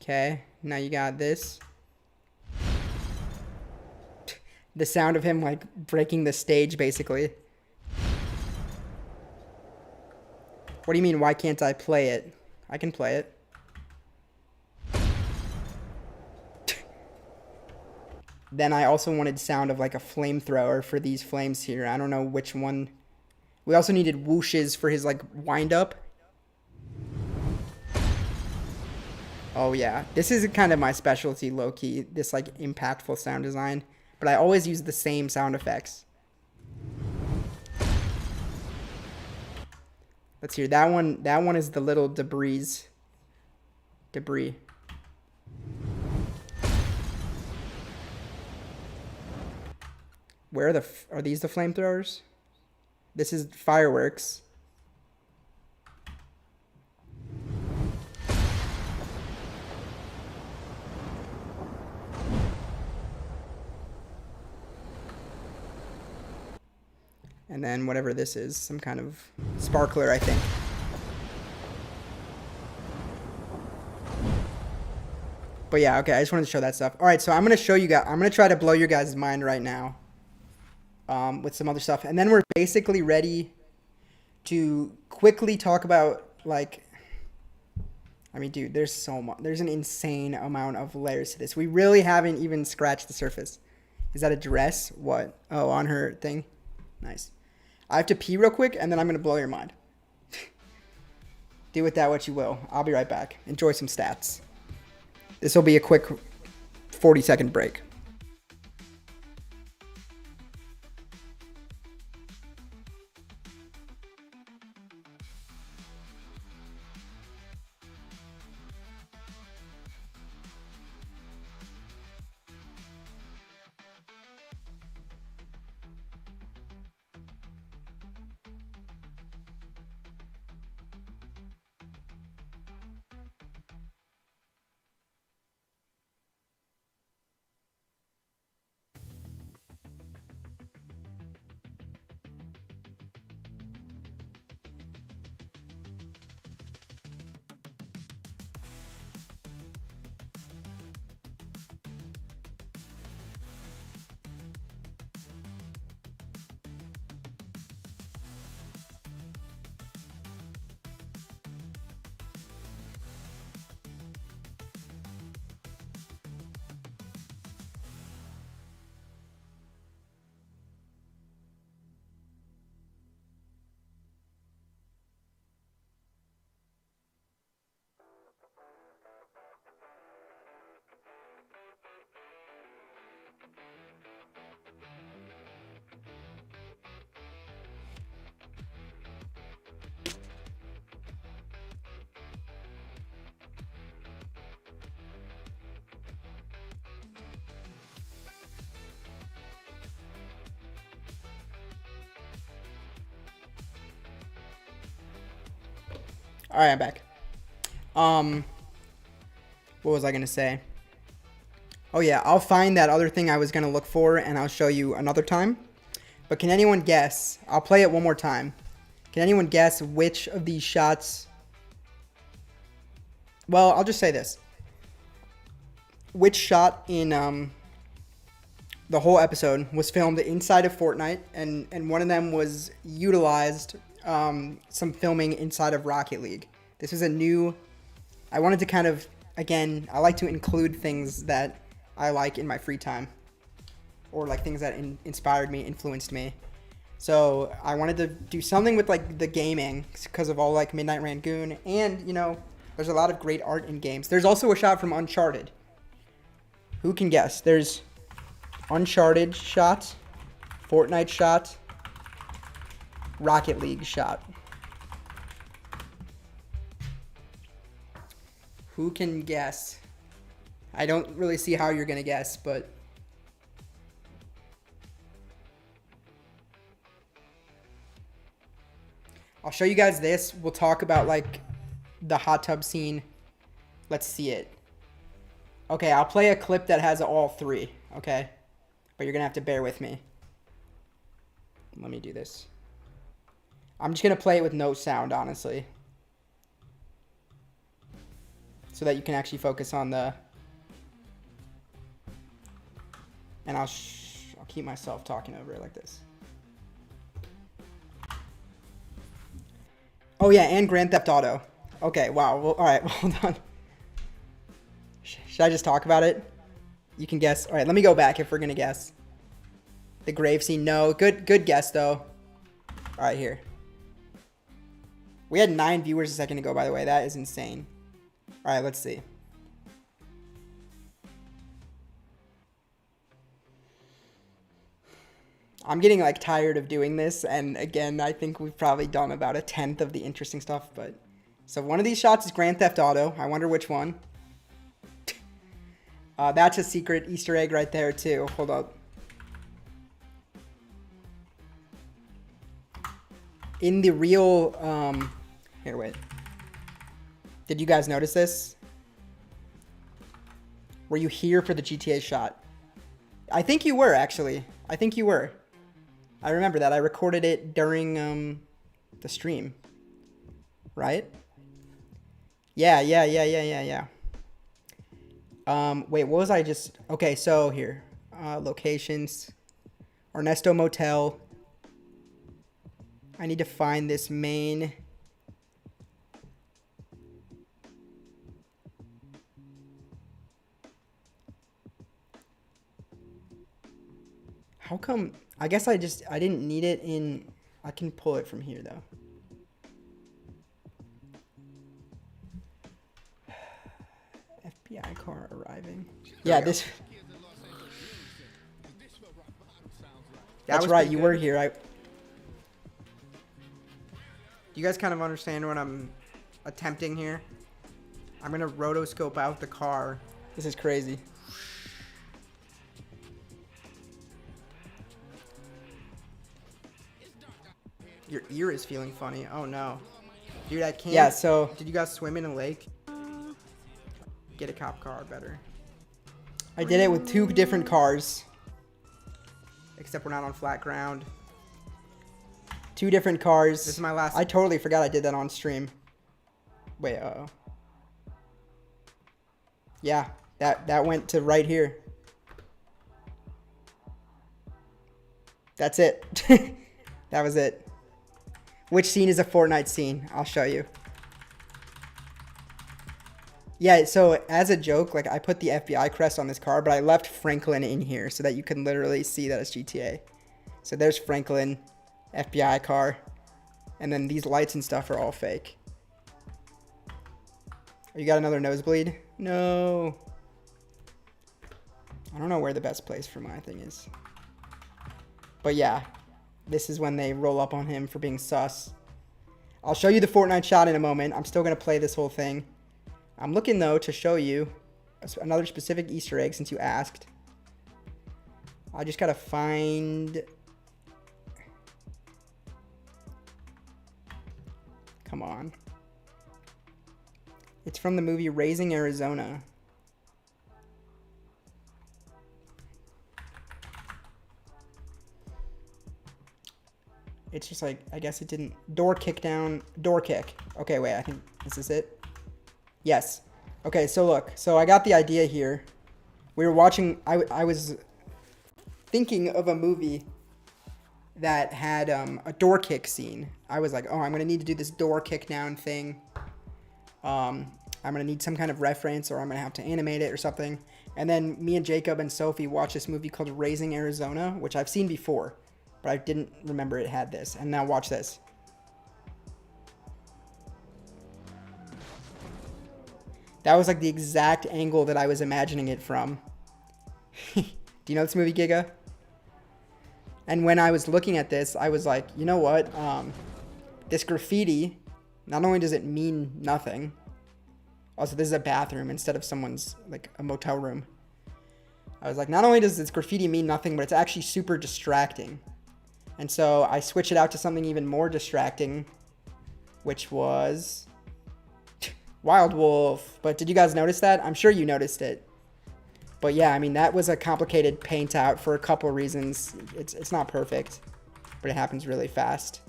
Okay, now you got this. The sound of him like breaking the stage basically. What do you mean, why can't I play it? I can play it. then I also wanted sound of like a flamethrower for these flames here. I don't know which one. We also needed whooshes for his like wind up. Oh yeah, this is kind of my specialty, low-key, this like impactful sound design, but I always use the same sound effects. Let's hear that one. That one is the little debris. Where are these the flamethrowers? This is fireworks. And then whatever this is, some kind of sparkler, I think. But yeah, okay, I just wanted to show that stuff. All right, so I'm going to show you guys, I'm going to try to blow your guys' mind right now with some other stuff. And then we're basically ready to quickly talk about, like, I mean, dude, there's so much. There's an insane amount of layers to this. We really haven't even scratched the surface. Is that a dress? What? Oh, on her thing? Nice. I have to pee real quick, and then I'm going to blow your mind. Do with that what you will. I'll be right back. Enjoy some stats. This will be a quick 40-second break. All right, I'm back. What was I going to say? Oh, yeah, I'll find that other thing I was going to look for, and I'll show you another time. But can anyone guess? I'll play it one more time. Can anyone guess which of these shots... Well, I'll just say this. Which shot in the whole episode was filmed inside of Fortnite, and one of them was utilized... some filming inside of Rocket League. This was a new... I wanted to kind of, again, I like to include things that I like in my free time. Or like things that inspired me, influenced me. So I wanted to do something with like the gaming because of all like Midnight Rangoon. And, you know, there's a lot of great art in games. There's also a shot from Uncharted. Who can guess? There's Uncharted shot, Fortnite shot, Rocket League shot. Who can guess? I don't really see how you're gonna guess, but I'll show you guys this. We'll talk about like the hot tub scene. Let's see it. Okay, I'll play a clip that has all three, okay? But you're gonna have to bear with me. Let me do this. I'm just going to play it with no sound, honestly. So that you can actually focus on the... And I'll keep myself talking over it like this. Oh yeah, and Grand Theft Auto. Okay, wow. Well, alright, well, hold on. Should I just talk about it? You can guess. All right, let me go back if we're gonna guess. The grave scene, no. Good guess though. All right, here. We had 9 viewers a second ago, by the way. That is insane. All right, let's see. I'm getting like tired of doing this, and again, I think we've probably done about 1/10 of the interesting stuff. But so one of these shots is Grand Theft Auto. I wonder which one. That's a secret Easter egg right there too. Hold up. In the real, here, wait. Did you guys notice this? Were you here for the GTA shot? I think you were, actually. I think you were. I remember that. I recorded it during the stream. Right? Yeah. Wait, what was I just... Okay, so here. Locations. Ernesto Motel. I need to find this main... How come... I guess I didn't need it in... I can pull it from here, though. FBI car arriving. Yeah, this... That's right, you were here. Do you guys kind of understand what I'm attempting here? I'm going to rotoscope out the car. This is crazy. Your ear is feeling funny. Oh no. Dude, I can't. Yeah, so... Did you guys swim in a lake? Get a cop car better. I did it with 2 different cars. Except we're not on flat ground. 2 different cars. This is my last... I totally forgot I did that on stream. Wait, uh-oh. Yeah, that went to right here. That's it. That was it. Which scene is a Fortnite scene? I'll show you. Yeah, so as a joke, like I put the FBI crest on this car, but I left Franklin in here so that you can literally see that it's GTA. So there's Franklin, FBI car, and then these lights and stuff are all fake. Oh, you got another nosebleed? No. I don't know where the best place for my thing is. But yeah. This is when they roll up on him for being sus. I'll show you the Fortnite shot in a moment. I'm still going to play this whole thing. I'm looking, though, to show you another specific Easter egg since you asked. I just got to find... Come on. It's from the movie Raising Arizona. It's just like, I guess it didn't... Door kick down. Door kick. Okay, wait, I think this is it. Yes. Okay, so look. So I got the idea here. We were watching... I was thinking of a movie that had a door kick scene. I was like, oh, I'm going to need to do this door kick down thing. I'm going to need some kind of reference, or I'm going to have to animate it or something. And then me and Jacob and Sophie watched this movie called Raising Arizona, which I've seen before. But I didn't remember it had this. And now watch this. That was like the exact angle that I was imagining it from. Do you know this movie, Giga? And when I was looking at this, I was like, you know what? This graffiti, not only does it mean nothing. Also, this is a bathroom instead of someone's, like, a motel room. I was like, not only does this graffiti mean nothing, but it's actually super distracting. And so I switched it out to something even more distracting, which was Wild Wolf. But did you guys notice that? I'm sure you noticed it. But yeah, I mean, that was a complicated paint out for a couple reasons. It's not perfect, but it happens really fast.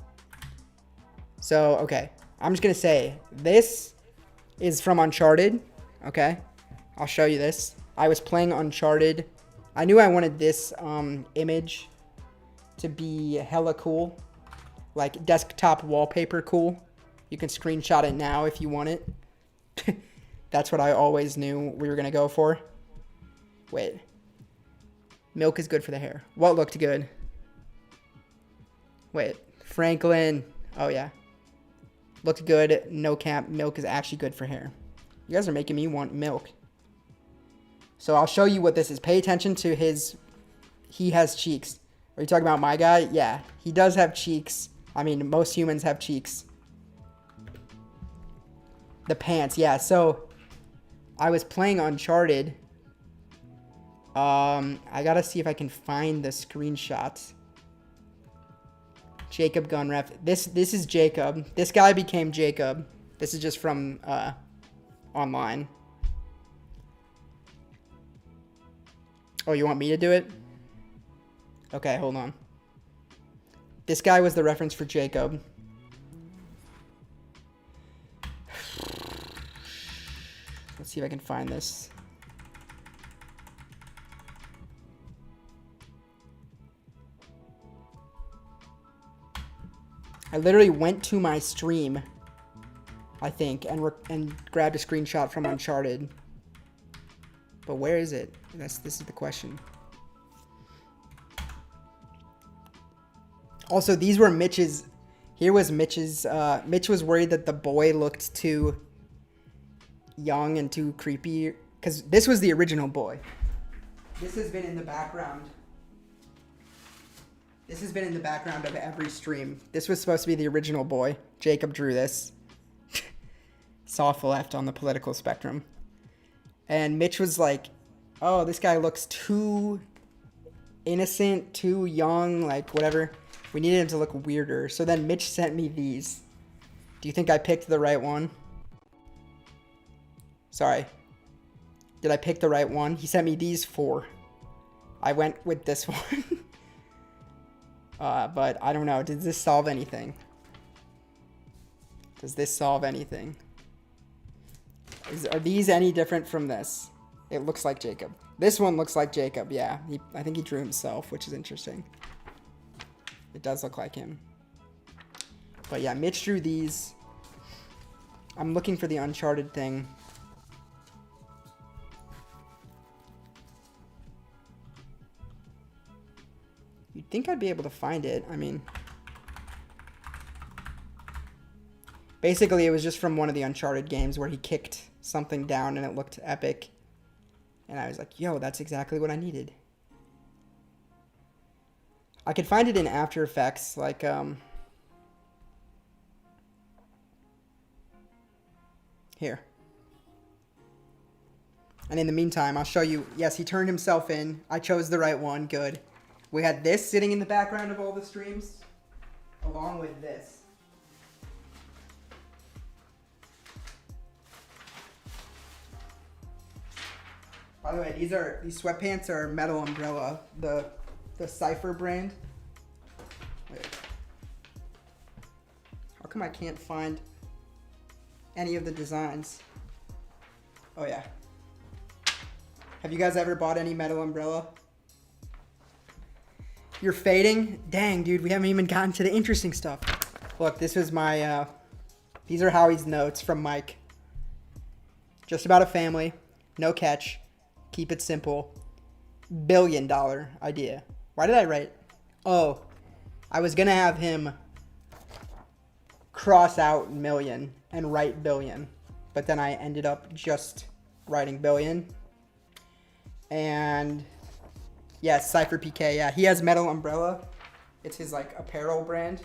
So, okay. I'm just going to say, this is from Uncharted, okay? I'll show you this. I was playing Uncharted. I knew I wanted this image to be hella cool, like desktop wallpaper cool. You can screenshot it now if you want it. That's what I always knew we were gonna go for. Wait, Milk is good for the hair. What looked good? Wait, Franklin. Oh, yeah. Looked good. No cap. Milk is actually good for hair. You guys are making me want milk. So I'll show you what this is. Pay attention to his... He has cheeks. Are you talking about my guy? Yeah, he does have cheeks. I mean, most humans have cheeks. The pants, yeah. So I was playing Uncharted. I gotta see if I can find the screenshots. Jacob Gunref. This is Jacob. This guy became Jacob. This is just from online. Oh, you want me to do it? Okay, hold on. This guy was the reference for Jacob. Let's see if I can find this. I literally went to my stream, I think, and grabbed a screenshot from Uncharted. But where is it? This is the question. Also, these were Mitch's. Here was Mitch's. Mitch was worried that the boy looked too young and too creepy, because this was the original boy. This has been in the background. This has been in the background of every stream. This was supposed to be the original boy. Jacob drew this. Soft left on the political spectrum. And Mitch was like, oh, this guy looks too innocent, too young, like whatever. We needed him to look weirder. So then Mitch sent me these. Do you think I picked the right one? Sorry. Did I pick the right one? He sent me these 4. I went with this one. But I don't know. Does this solve anything? Does this solve anything? Are these any different from this? It looks like Jacob. This one looks like Jacob, yeah. I think he drew himself, which is interesting. It does look like him. But yeah, Mitch drew these. I'm looking for the Uncharted thing. You'd think I'd be able to find it. I mean, basically it was just from one of the Uncharted games where he kicked something down and it looked epic. And I was like, yo, that's exactly what I needed. I could find it in After Effects, like, here. And in the meantime, I'll show you. Yes, he turned himself in. I chose the right one. Good. We had this sitting in the background of all the streams, along with this. By the way, these sweatpants are Metal Umbrella, the Cypher brand. Wait. How come I can't find any of the designs? Oh yeah. Have you guys ever bought any Metal Umbrella? You're fading? Dang, dude, we haven't even gotten to the interesting stuff. Look, this is my, these are Howie's notes from Mike. Just about a family, no catch, keep it simple, $1 billion idea. Why did I write? Oh, I was gonna have him cross out million and write billion, but then I ended up just writing billion. And yeah, Cypher PK, yeah. He has Metal Umbrella. It's his like apparel brand.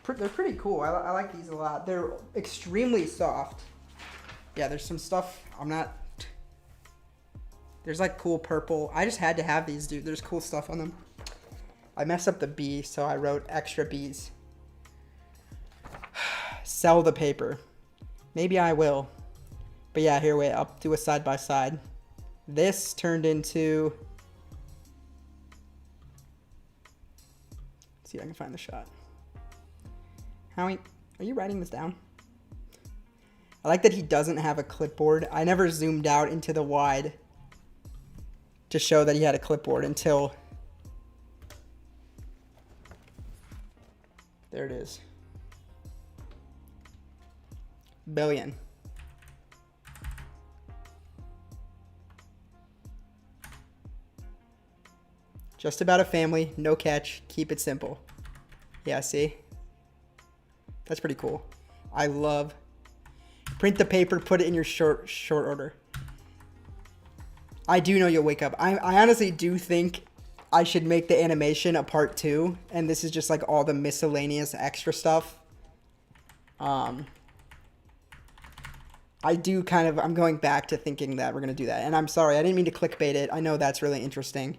They're pretty cool. I like these a lot. They're extremely soft. Yeah, there's some stuff I'm not... There's like cool purple. I just had to have these, dude. There's cool stuff on them. I messed up the B, so I wrote extra B's. Sell the paper. Maybe I will. But yeah, here, wait. I'll do a side by side. This turned into... Let's see if I can find the shot. Howie, are you writing this down? I like that he doesn't have a clipboard. I never zoomed out into the wide to show that he had a clipboard until... There it is. Billion. Just about a family, no catch, keep it simple. Yeah, see? That's pretty cool. I love. Print the paper, put it in your short order. I do know you'll wake up. I honestly do think I should make the animation a part 2, and this is just like all the miscellaneous extra stuff. I do kind of, I'm going back to thinking that we're going to do that. And I'm sorry, I didn't mean to clickbait it. I know that's really interesting.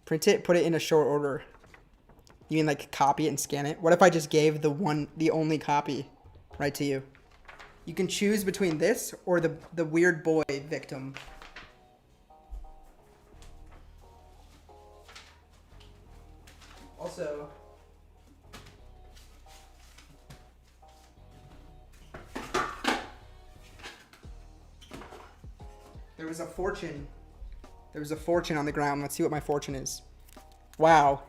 Print it, put it in a short order. You mean like copy it and scan it? What if I just gave the only copy right to you? You can choose between this or the weird boy victim. Also, there was a fortune. There was a fortune on the ground. Let's see what my fortune is. Wow.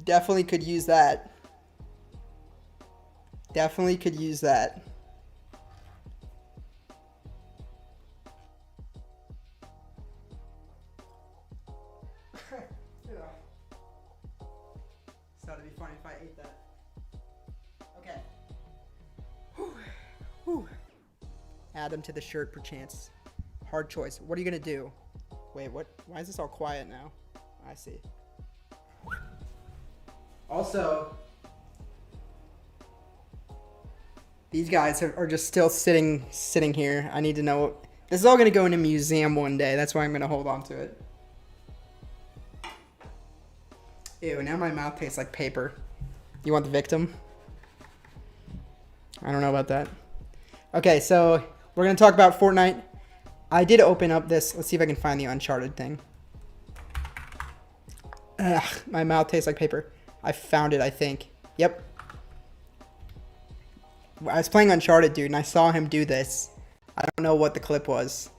Definitely could use that. Definitely could use that. Thought it'd be funny if I ate that. Okay. Whew. Whew. Add them to the shirt perchance. Hard choice. What are you gonna do? Wait, what? Why is this all quiet now? I see. Also, these guys are just still sitting here. I need to know. This is all going to go in a museum one day. That's why I'm going to hold on to it. Ew, now my mouth tastes like paper. You want the victim? I don't know about that. Okay, so we're going to talk about Fortnite. I did open up this. Let's see if I can find the Uncharted thing. Ugh, my mouth tastes like paper. I found it, I think. Yep. I was playing Uncharted, dude, and I saw him do this. I don't know what the clip was.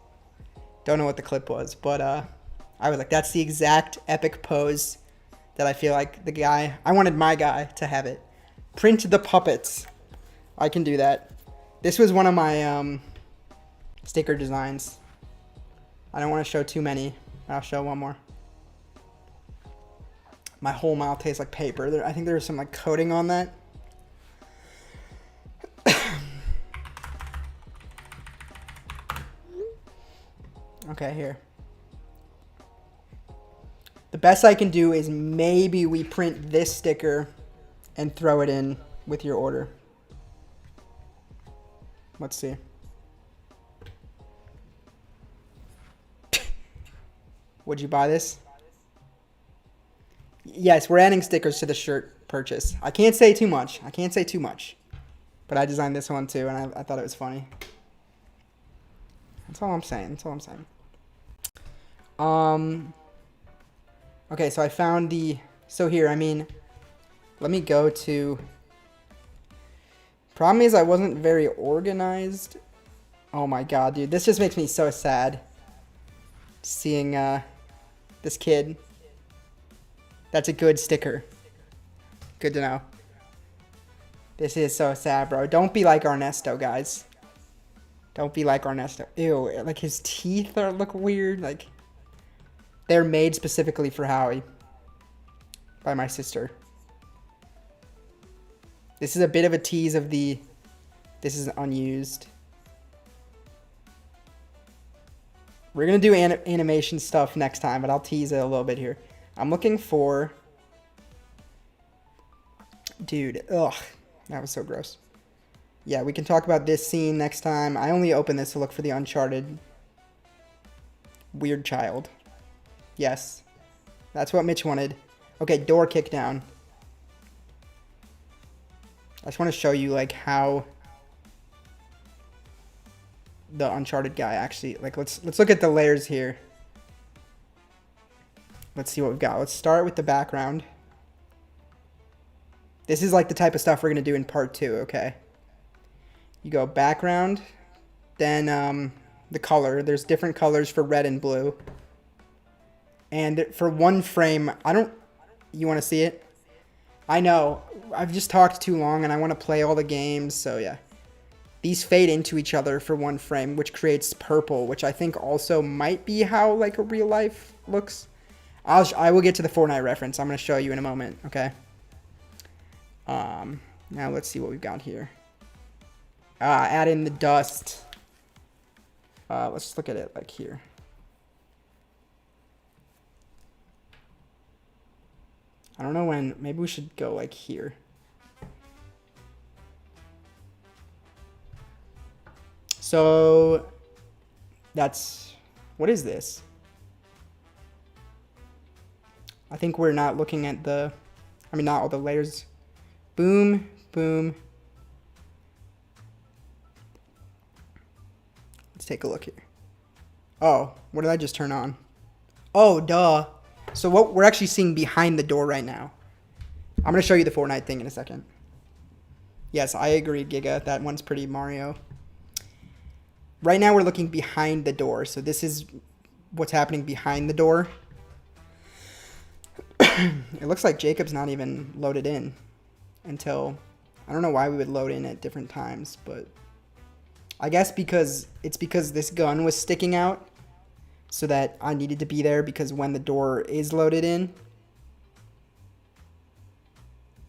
Don't know what the clip was, but I was like, that's the exact epic pose that I feel like the guy... I wanted my guy to have it. Print the puppets. I can do that. This was one of my sticker designs. I don't want to show too many. I'll show one more. My whole mouth tastes like paper. I think there was some like coating on that. Okay, here. The best I can do is maybe we print this sticker and throw it in with your order. Let's see. Would you buy this? Yes, we're adding stickers to the shirt purchase. I can't say too much. I can't say too much. But I designed this one too, and I thought it was funny. That's all I'm saying. That's all I'm saying. Okay, so I found the... So here, I mean... Let me go to... Problem is I wasn't very organized. Oh my god, dude. This just makes me so sad. Seeing this kid. That's a good sticker. Good to know. This is so sad, bro. Don't be like Ernesto, guys. Don't be like Ernesto. Ew, like his teeth look weird. Like, they're made specifically for Howie. By my sister. This is a bit of a tease of the... This is unused. We're going to do animation stuff next time, but I'll tease it a little bit here. I'm looking for... Dude, ugh. That was so gross. Yeah, we can talk about this scene next time. I only opened this to look for the Uncharted weird child. Yes. That's what Mitch wanted. Okay, door kick down. I just want to show you, like, how the Uncharted guy actually... Like, let's look at the layers here. Let's see what we've got. Let's start with the background. This is like the type of stuff we're going to do in part 2, okay? You go background, then the color. There's different colors for red and blue. And for one frame, you want to see it? I know. I've just talked too long and I want to play all the games, so yeah. These fade into each other for one frame, which creates purple, which I think also might be how like a real life looks. I will get to the Fortnite reference. I'm going to show you in a moment, okay? Now let's see what we've got here. Add in the dust. Let's look at it like here. I don't know when. Maybe we should go like here. So that's, what is this? I think we're not looking at the, not all the layers. Boom, boom. Let's take a look here. Oh, what did I just turn on? Oh, duh. So what we're actually seeing behind the door right now. I'm going to show you the Fortnite thing in a second. Yes, I agree, Giga. That one's pretty Mario. Right now we're looking behind the door. So this is what's happening behind the door. It looks like Jacob's not even loaded in until, I don't know why we would load in at different times, but I guess because this gun was sticking out so that I needed to be there because when the door is loaded in,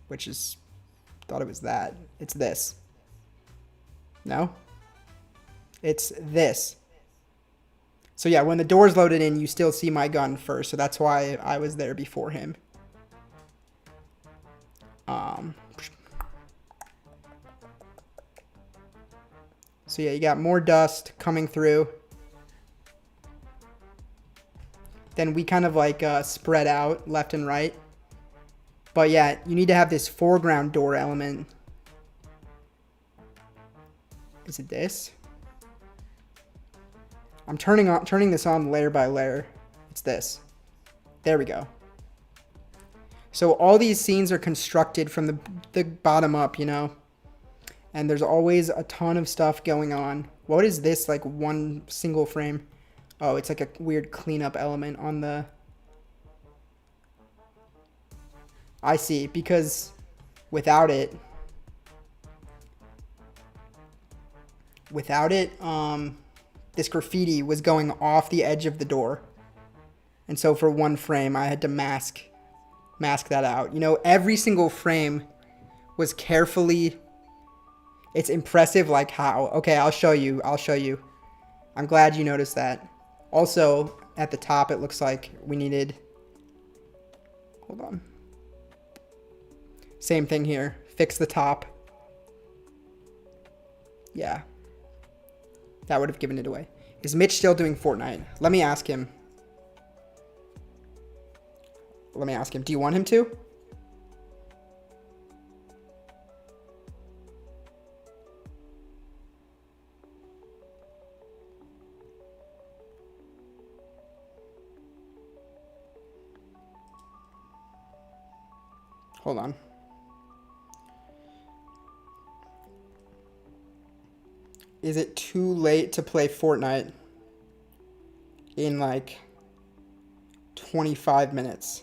which is, thought it was that. It's this. No? It's this. So yeah, when the door's loaded in, you still see my gun first, so that's why I was there before him. So yeah, you got more dust coming through. Then we kind of like spread out left and right. But yeah, you need to have this foreground door element. Is it this? I'm turning this on layer by layer. It's this. There we go. So all these scenes are constructed from the bottom up, you know? And there's always a ton of stuff going on. What is this, like one single frame? Oh, it's like a weird cleanup element on the... I see, because without it, this graffiti was going off the edge of the door. And so for one frame, I had to mask that out. You know, every single frame was carefully... It's impressive, like how... Okay, I'll show you. I'm glad you noticed that. Also, at the top, it looks like we needed... Hold on. Same thing here. Fix the top. Yeah. That would have given it away. Is Mitch still doing Fortnite? Let me ask him. Do you want him to? Hold on. Is it too late to play Fortnite in like 25 minutes?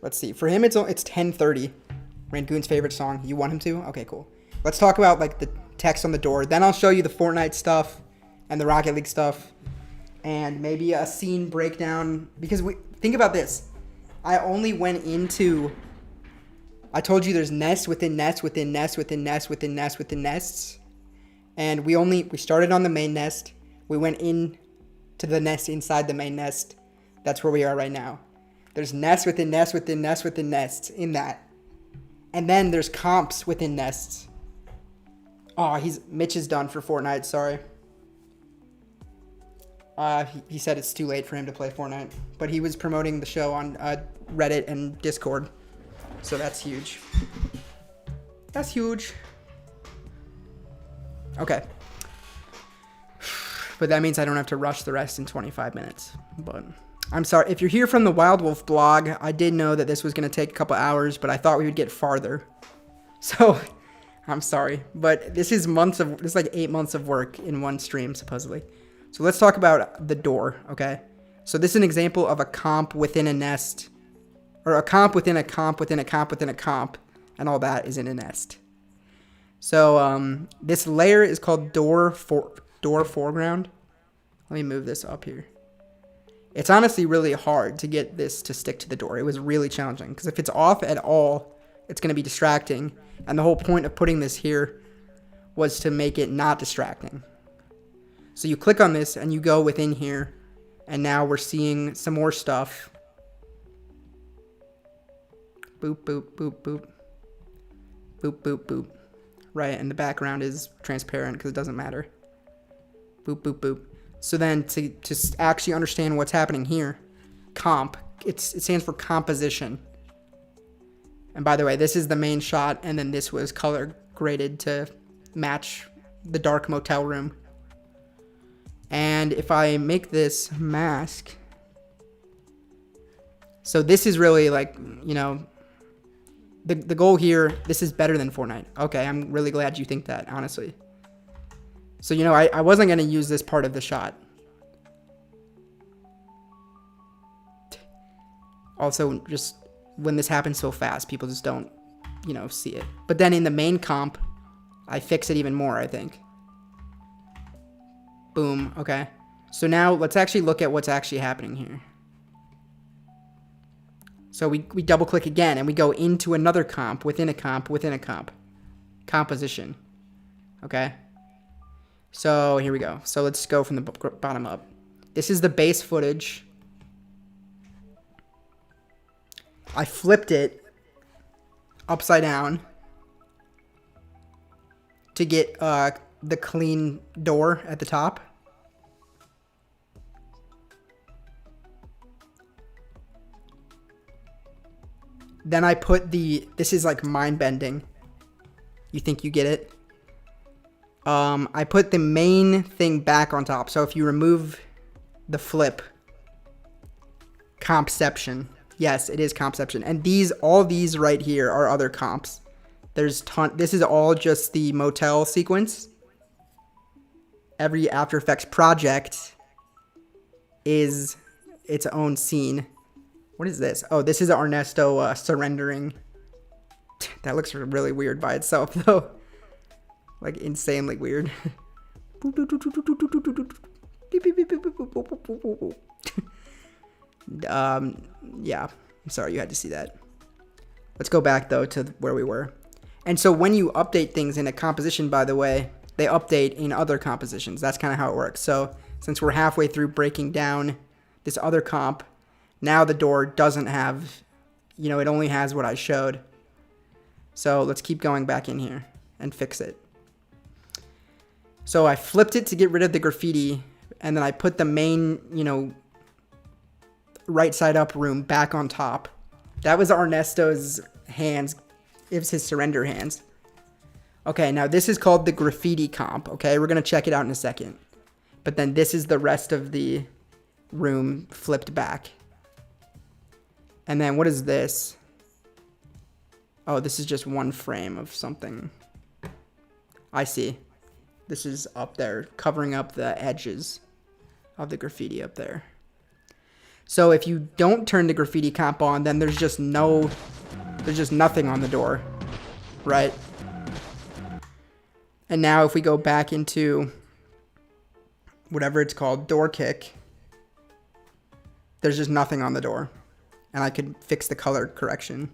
Let's see. For him, it's 10:30. Rangoon's favorite song. You want him to? Okay, cool. Let's talk about like the text on the door. Then I'll show you the Fortnite stuff and the Rocket League stuff and maybe a scene breakdown. Because think about this. I only went into... I told you there's nests within nests within nests within nests within nests within nests. And we started on the main nest. We went in to the nest inside the main nest. That's where we are right now. There's nests within nests within nests within nests in that. And then there's comps within nests. Oh, Mitch is done for Fortnite, sorry. He said it's too late for him to play Fortnite. But he was promoting the show on Reddit and Discord. So that's huge. That's huge. Okay. But that means I don't have to rush the rest in 25 minutes. But I'm sorry. If you're here from the Wild Wolf blog, I did know that this was going to take a couple hours, but I thought we would get farther. So I'm sorry. But this is like 8 months of work in one stream, supposedly. So let's talk about the door, okay? So this is an example of a comp within a nest, or a comp within a comp within a comp within a comp, and all that is in a nest. So this layer is called door foreground. Let me move this up here. It's honestly really hard to get this to stick to the door. It was really challenging because if it's off at all, it's going to be distracting. And the whole point of putting this here was to make it not distracting. So you click on this and you go within here, and now we're seeing some more stuff. Boop, boop, boop, boop. Boop, boop, boop. Right, and the background is transparent because it doesn't matter. Boop, boop, boop. So then to actually understand what's happening here, comp, it stands for composition. And by the way, this is the main shot, and then this was color graded to match the dark motel room. And if I make this mask, so this is really like, you know, the goal here, this is better than Fortnite. Okay, I'm really glad you think that, honestly. So, you know, I wasn't going to use this part of the shot. Also, just when this happens so fast, people just don't, you know, see it. But then in the main comp, I fix it even more, I think. Boom, okay. So now let's actually look at what's actually happening here. So we double click again and we go into another comp within a comp within a comp. Composition. Okay. So here we go. So let's go from the bottom up. This is the base footage. I flipped it upside down to get the clean door at the top. Then I put this is like mind bending. You think you get it? I put the main thing back on top. So if you remove the flip, compception. Yes, it is compception. And all these right here are other comps. This is all just the motel sequence. Every After Effects project is its own scene. What is this? Oh, this is Ernesto surrendering. That looks really weird by itself, though. Like, insanely weird. Yeah. I'm sorry you had to see that. Let's go back, though, to where we were. And so when you update things in a composition, by the way, they update in other compositions. That's kind of how it works. So since we're halfway through breaking down this other comp, now the door doesn't have, you know, it only has what I showed. So let's keep going back in here and fix it. So I flipped it to get rid of the graffiti, and then I put the main, you know, right side up room back on top. That was Ernesto's hands. It was his surrender hands. Okay, now this is called the graffiti comp, okay? We're going to check it out in a second. But then this is the rest of the room flipped back. And then what is this? Oh, this is just one frame of something. I see. This is up there, covering up the edges of the graffiti up there. So if you don't turn the graffiti comp on, then there's just nothing on the door, right? And now if we go back into whatever it's called, door kick, there's just nothing on the door. And I could fix the color correction.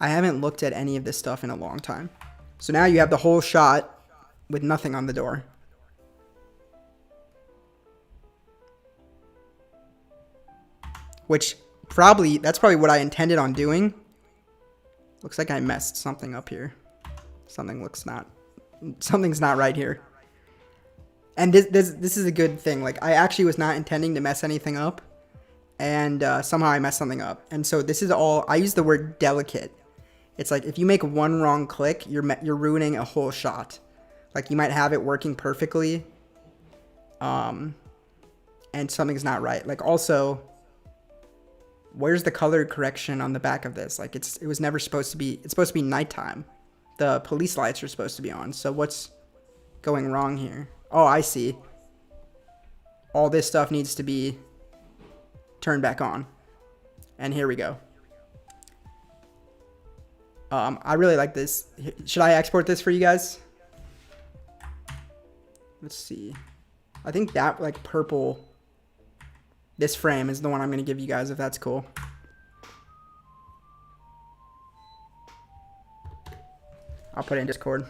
I haven't looked at any of this stuff in a long time. So now you have the whole shot with nothing on the door. Which that's probably what I intended on doing. Looks like I messed something up here. Something's not right here. And this is a good thing. Like, I actually was not intending to mess anything up. And somehow I messed something up. And so this is all, I use the word delicate. It's like if you make one wrong click, you're ruining a whole shot. Like, you might have it working perfectly. And something's not right. Like, also, where's the color correction on the back of this? Like, it was never supposed to be, it's supposed to be nighttime. The police lights are supposed to be on. So what's going wrong here? Oh, I see. all this stuff needs to be turned back on. And here we go. I really like this. Should I export this for you guys? Let's see. I think that like purple, this frame is the one I'm going to give you guys if that's cool. I'll put it in Discord.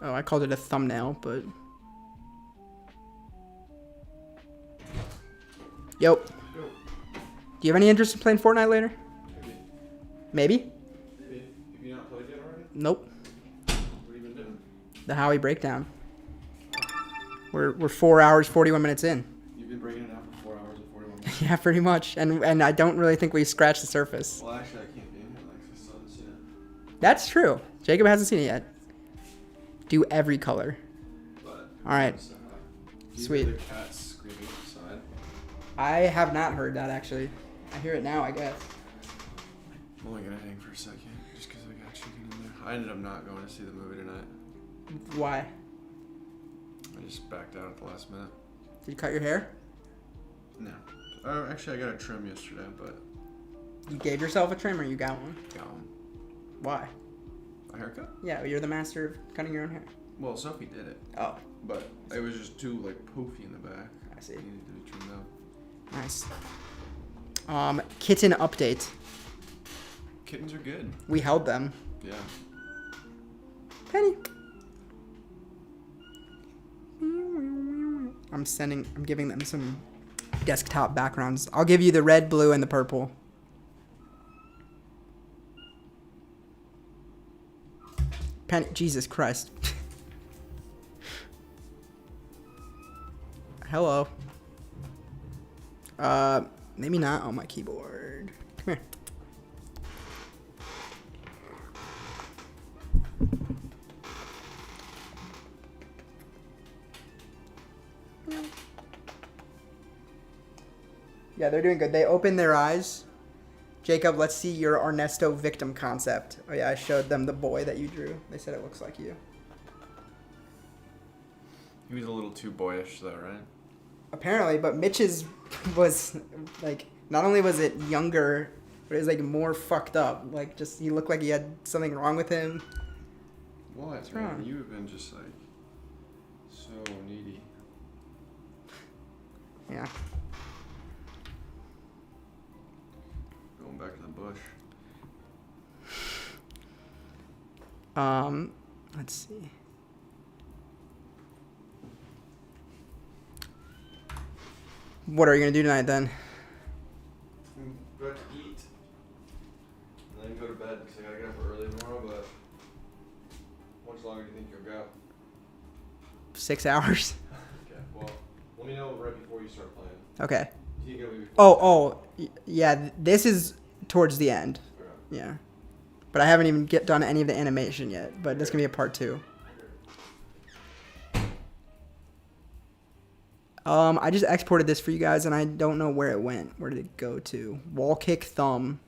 Oh, I called it a thumbnail, but... Yo. Do you have any interest in playing Fortnite later? Maybe? Have you not played yet already? Nope. What have you been doing? The Howie breakdown. We're 4 hours, 41 minutes in. You've been breaking it out for 4 hours and 41 minutes. Yeah, pretty much. And I don't really think we scratched the surface. Well, actually, I can't be in here, like, I still haven't seen it. That's true. Jacob hasn't seen it yet. Do every color. Alright. Sweet. The cat's screaming outside. I have not heard that, actually. I hear it now, I guess. I'm only gonna hang for a second, just because I got chicken in there. I ended up not going to see the movie tonight. Why? I just backed out at the last minute. Did you cut your hair? No. Actually, I got a trim yesterday, but... You gave yourself a trim or you got one? Got one. Why? A haircut? Yeah, you're the master of cutting your own hair. Well, Sophie did it. Oh. But it was just too, like, poofy in the back. I see. It needed to be trimmed out. Nice. Kitten update. Kittens are good. We held them. Yeah. Penny. I'm giving them some desktop backgrounds. I'll give you the red, blue, and the purple. Penny, Jesus Christ. Hello. Maybe not on my keyboard. Come here. Yeah, they're doing good. They opened their eyes. Jacob, let's see your Ernesto victim concept. Oh yeah, I showed them the boy that you drew. They said it looks like you. He was a little too boyish, though, right? Apparently, but Mitch's was, like, not only was it younger, but it was, like, more fucked up. Like, just, he looked like he had something wrong with him. What's wrong? You've been just, like, so needy. Yeah. Going back to the bush. Let's see. What are you gonna do tonight then? I'm about to eat. And then go to bed because I gotta get up early tomorrow, but how much longer do you think you'll go? 6 hours. Okay, well, let me know right before you start playing. Okay. You can leave Yeah, this is towards the end. Okay. Yeah. But I haven't even done any of the animation yet, but this can be a part 2. I just exported this for you guys, and I don't know where it went. Where did it go to? Wall kick thumb.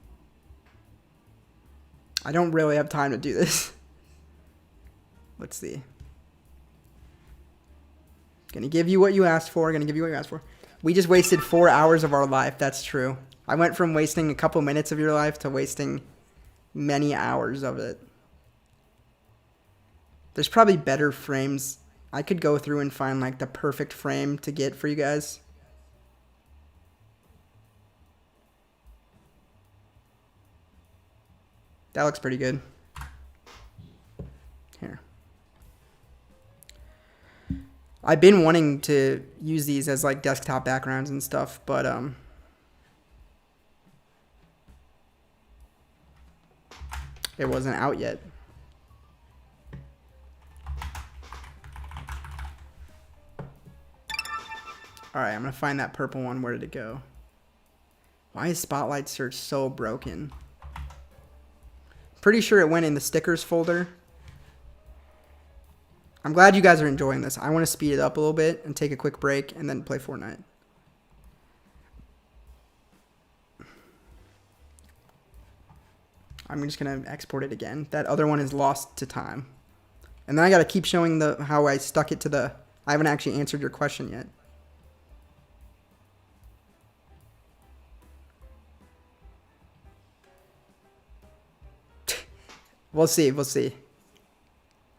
I don't really have time to do this. Let's see. Gonna give you what you asked for. We just wasted 4 hours of our life. That's true. I went from wasting a couple minutes of your life to wasting many hours of it. There's probably better frames. I could go through and find like the perfect frame to get for you guys. That looks pretty good. Here. I've been wanting to use these as like desktop backgrounds and stuff, but it wasn't out yet. Alright, I'm going to find that purple one. Where did it go? Why is Spotlight Search so broken? Pretty sure it went in the stickers folder. I'm glad you guys are enjoying this. I want to speed it up a little bit and take a quick break and then play Fortnite. I'm just gonna export it again. That other one is lost to time. And then I gotta keep showing how I stuck it to the... I haven't actually answered your question yet. We'll see, we'll see.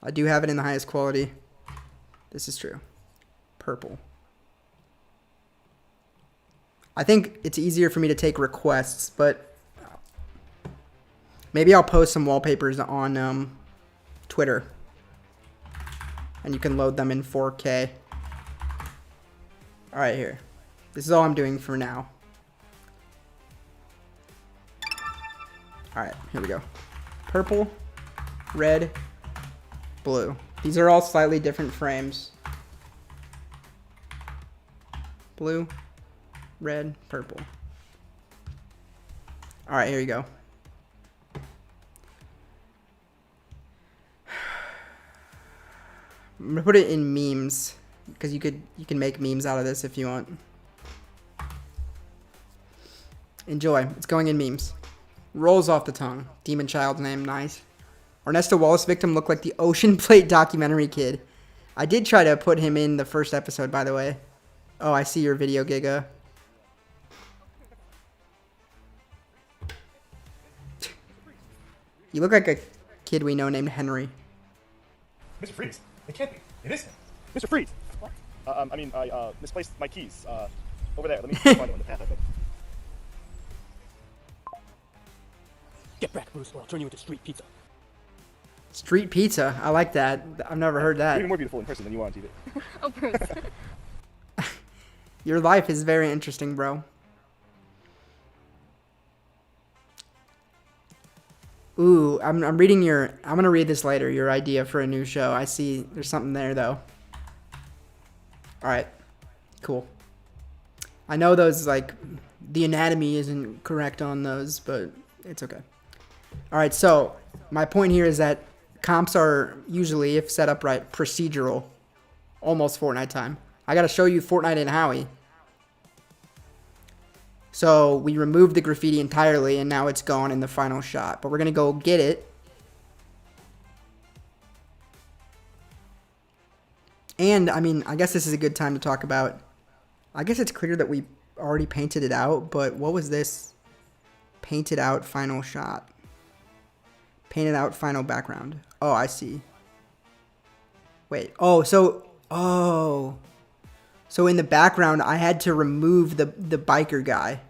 I do have it in the highest quality. This is true. Purple. I think it's easier for me to take requests, but maybe I'll post some wallpapers on Twitter. And you can load them in 4K. Alright, here. This is all I'm doing for now. Alright, here we go. Purple, red, blue. These are all slightly different frames. Blue, red, purple. Alright, here you go. I'm gonna put it in memes because you can make memes out of this if you want. Enjoy. It's going in memes. Rolls off the tongue. Demon child's name, nice. Ernesto Wallace victim looked like the Ocean Plate documentary kid. I did try to put him in the first episode, by the way. Oh, I see your video, Giga. You look like a kid we know named Henry. Mr. Freeze, it can't be. It is him. Mr. Freeze. What? I misplaced my keys. Over there. Let me find them in the path, I think. Get back, Bruce, or I'll turn you into street pizza. Street pizza? I like that. I've never heard that. You're even more beautiful in person than you are on TV. Oh, Bruce. Your life is very interesting, bro. Ooh, I'm reading your... I'm gonna read this later, your idea for a new show. I see there's something there, though. Alright. Cool. I know those, like... The anatomy isn't correct on those, but it's okay. Alright, so... My point here is that comps are usually, if set up right, procedural. Almost Fortnite time. I gotta show you Fortnite and Howie. So we removed the graffiti entirely and now it's gone in the final shot. But we're going to go get it. And, I mean, I guess this is a good time to talk about... I guess it's clear that we already painted it out, but what was this? Painted out final shot. Painted out final background. Oh, I see. Wait. Oh, so... Oh... So in the background, I had to remove the biker guy.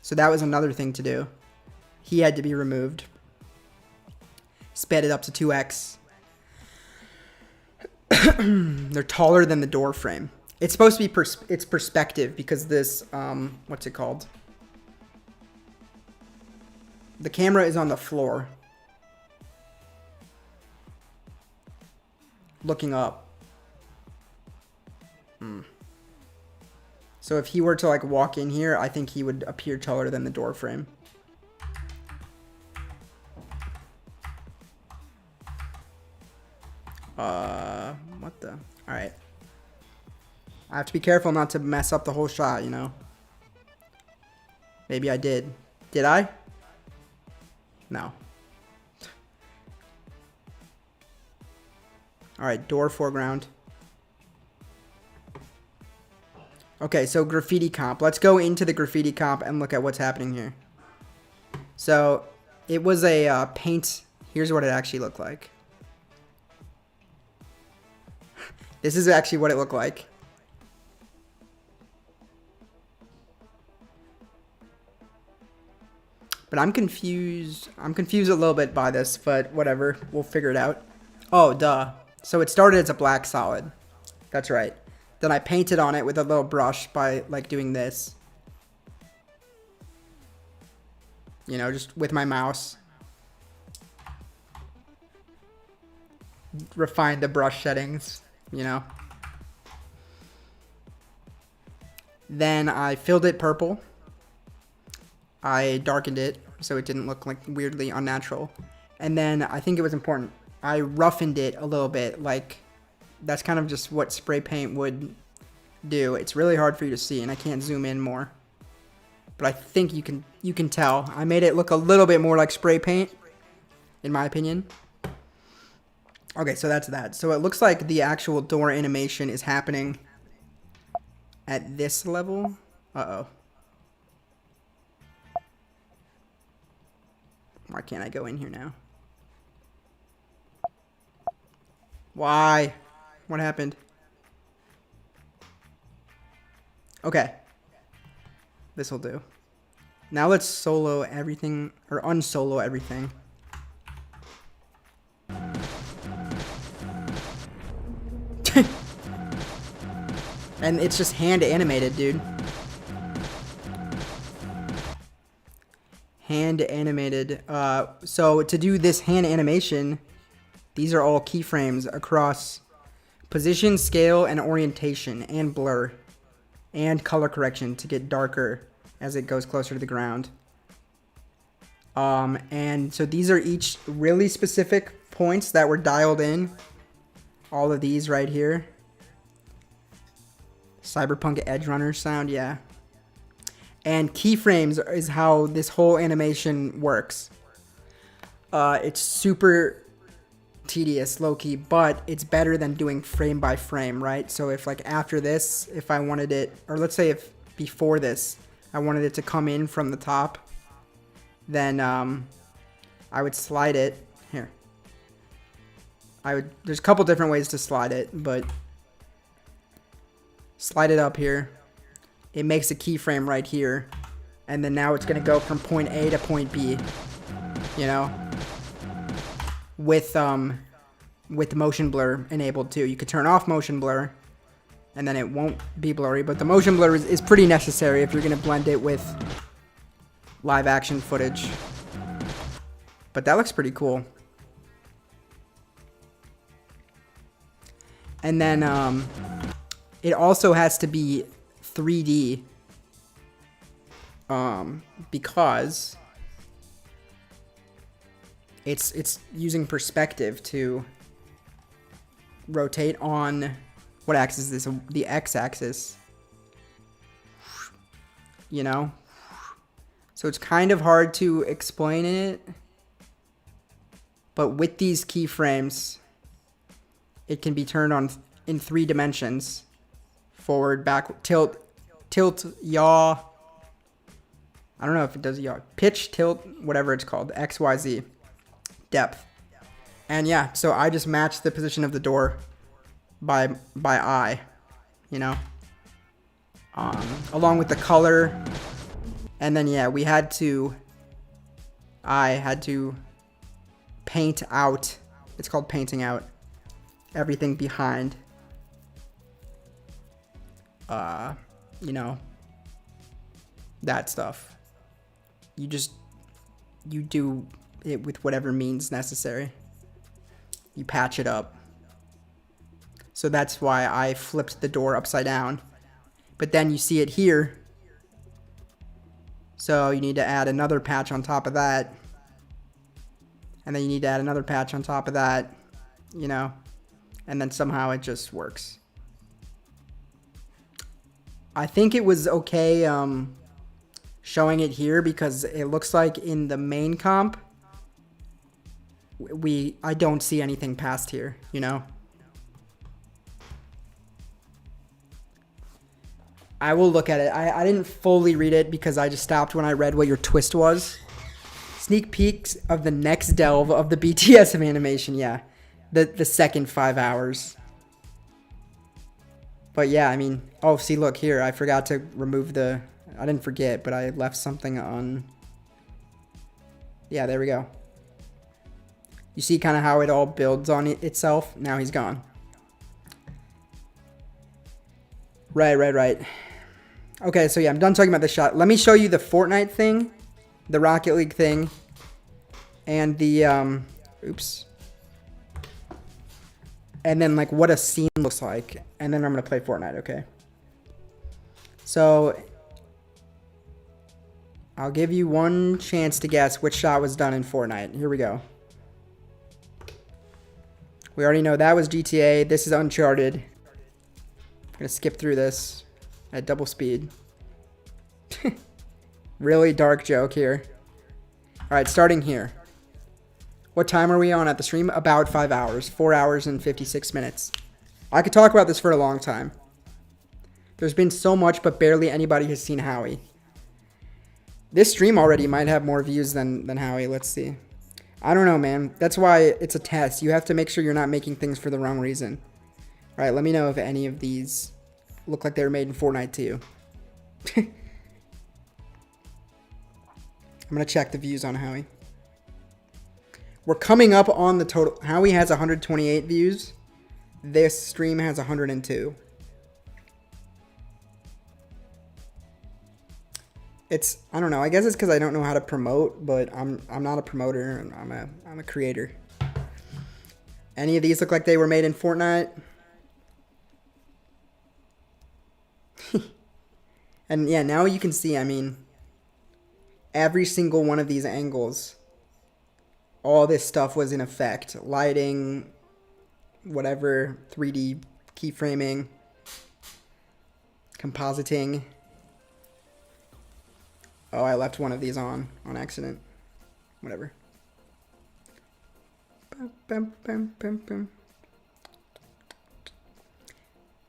So that was another thing to do. He had to be removed. Sped it up to 2x. They're taller than the door frame. It's supposed to be it's perspective because this, what's it called? The camera is on the floor. Looking up. So if he were to like walk in here, I think he would appear taller than the door frame. What the? Alright. I have to be careful not to mess up the whole shot, you know? Maybe I did. Did I? No. Alright, door foreground. Okay, so graffiti comp. Let's go into the graffiti comp and look at what's happening here. So, it was a paint... Here's what it actually looked like. This is actually what it looked like. But I'm confused. I'm confused a little bit by this, but whatever. We'll figure it out. Oh, duh. So it started as a black solid. That's right. Then I painted on it with a little brush by, like, doing this. You know, just with my mouse. Refine the brush settings, you know. Then I filled it purple. I darkened it so it didn't look like weirdly unnatural. And then I think it was important. I roughened it a little bit, like that's kind of just what spray paint would do. It's really hard for you to see and I can't zoom in more. but I think you can tell. I made it look a little bit more like spray paint, in my opinion. Okay, so that's that. So it looks like the actual door animation is happening at this level. Uh-oh. Why can't I go in here now? Why? What happened? Okay. This'll do. Now let's solo everything, or unsolo everything. And it's just hand animated, dude. Hand animated. So to do this hand animation, these are all keyframes across position, scale, and orientation, and blur, and color correction to get darker as it goes closer to the ground. And so these are each really specific points that were dialed in. All of these right here. Cyberpunk Edge Runner sound, yeah. And keyframes is how this whole animation works. It's super tedious, low-key, but it's better than doing frame by frame, right? So if like after this, if I wanted it, or let's say if before this, I wanted it to come in from the top, then I would slide it. Here. There's a couple different ways to slide it, but slide it up here. It makes a keyframe right here. And then now it's going to go from point A to point B. You know? With motion blur enabled too. You could turn off motion blur and then it won't be blurry. But the motion blur is pretty necessary if you're going to blend it with live action footage. But that looks pretty cool. And then it also has to be 3D because it's using perspective to rotate on what axis is this? The x-axis. You know? So it's kind of hard to explain it. But with these keyframes, it can be turned on in 3 dimensions. Forward, back, tilt, yaw. I don't know if it does yaw. Pitch, tilt, whatever it's called. X, Y, Z. Depth. And yeah, so I just matched the position of the door by eye, you know, along with the color. And then yeah, I had to paint out. It's called painting out everything behind. You know, that stuff. You do it with whatever means necessary. You patch it up. So that's why I flipped the door upside down. But then you see it here. So you need to add another patch on top of that. And then you need to add another patch on top of that, you know, and then somehow it just works. I think it was okay showing it here because it looks like in the main comp, I don't see anything past here, you know. I will look at it. I didn't fully read it because I just stopped when I read what your twist was. Sneak peeks of the next delve of the BTS of animation, yeah. The second 5 hours. But yeah, I mean, oh, see, look here. I forgot to remove I didn't forget, but I left something on. Yeah, there we go. You see kind of how it all builds on itself? Now he's gone. Right. Okay, so yeah, I'm done talking about the shot. Let me show you the Fortnite thing, the Rocket League thing, and the, oops. And then, like, what a scene looks like. And then I'm going to play Fortnite, okay? So, I'll give you one chance to guess which shot was done in Fortnite. Here we go. We already know that was GTA. This is Uncharted. I'm going to skip through this at double speed. Really dark joke here. Alright, starting here. What time are we on at the stream? About 5 hours. 4 hours and 56 minutes. I could talk about this for a long time. There's been so much, but barely anybody has seen Howie. This stream already might have more views than Howie. Let's see. I don't know, man. That's why it's a test. You have to make sure you're not making things for the wrong reason. Alright, let me know if any of these look like they were made in Fortnite to you. I'm going to check the views on Howie. We're coming up on the total. Howie has 128 views. This stream has 102. I don't know. I guess it's because I don't know how to promote, but I'm not a promoter. And I'm a creator. Any of these look like they were made in Fortnite? And yeah, now you can see, I mean, every single one of these angles, all this stuff was in effect. Lighting, whatever, 3D keyframing, compositing. Oh, I left one of these on accident. Whatever.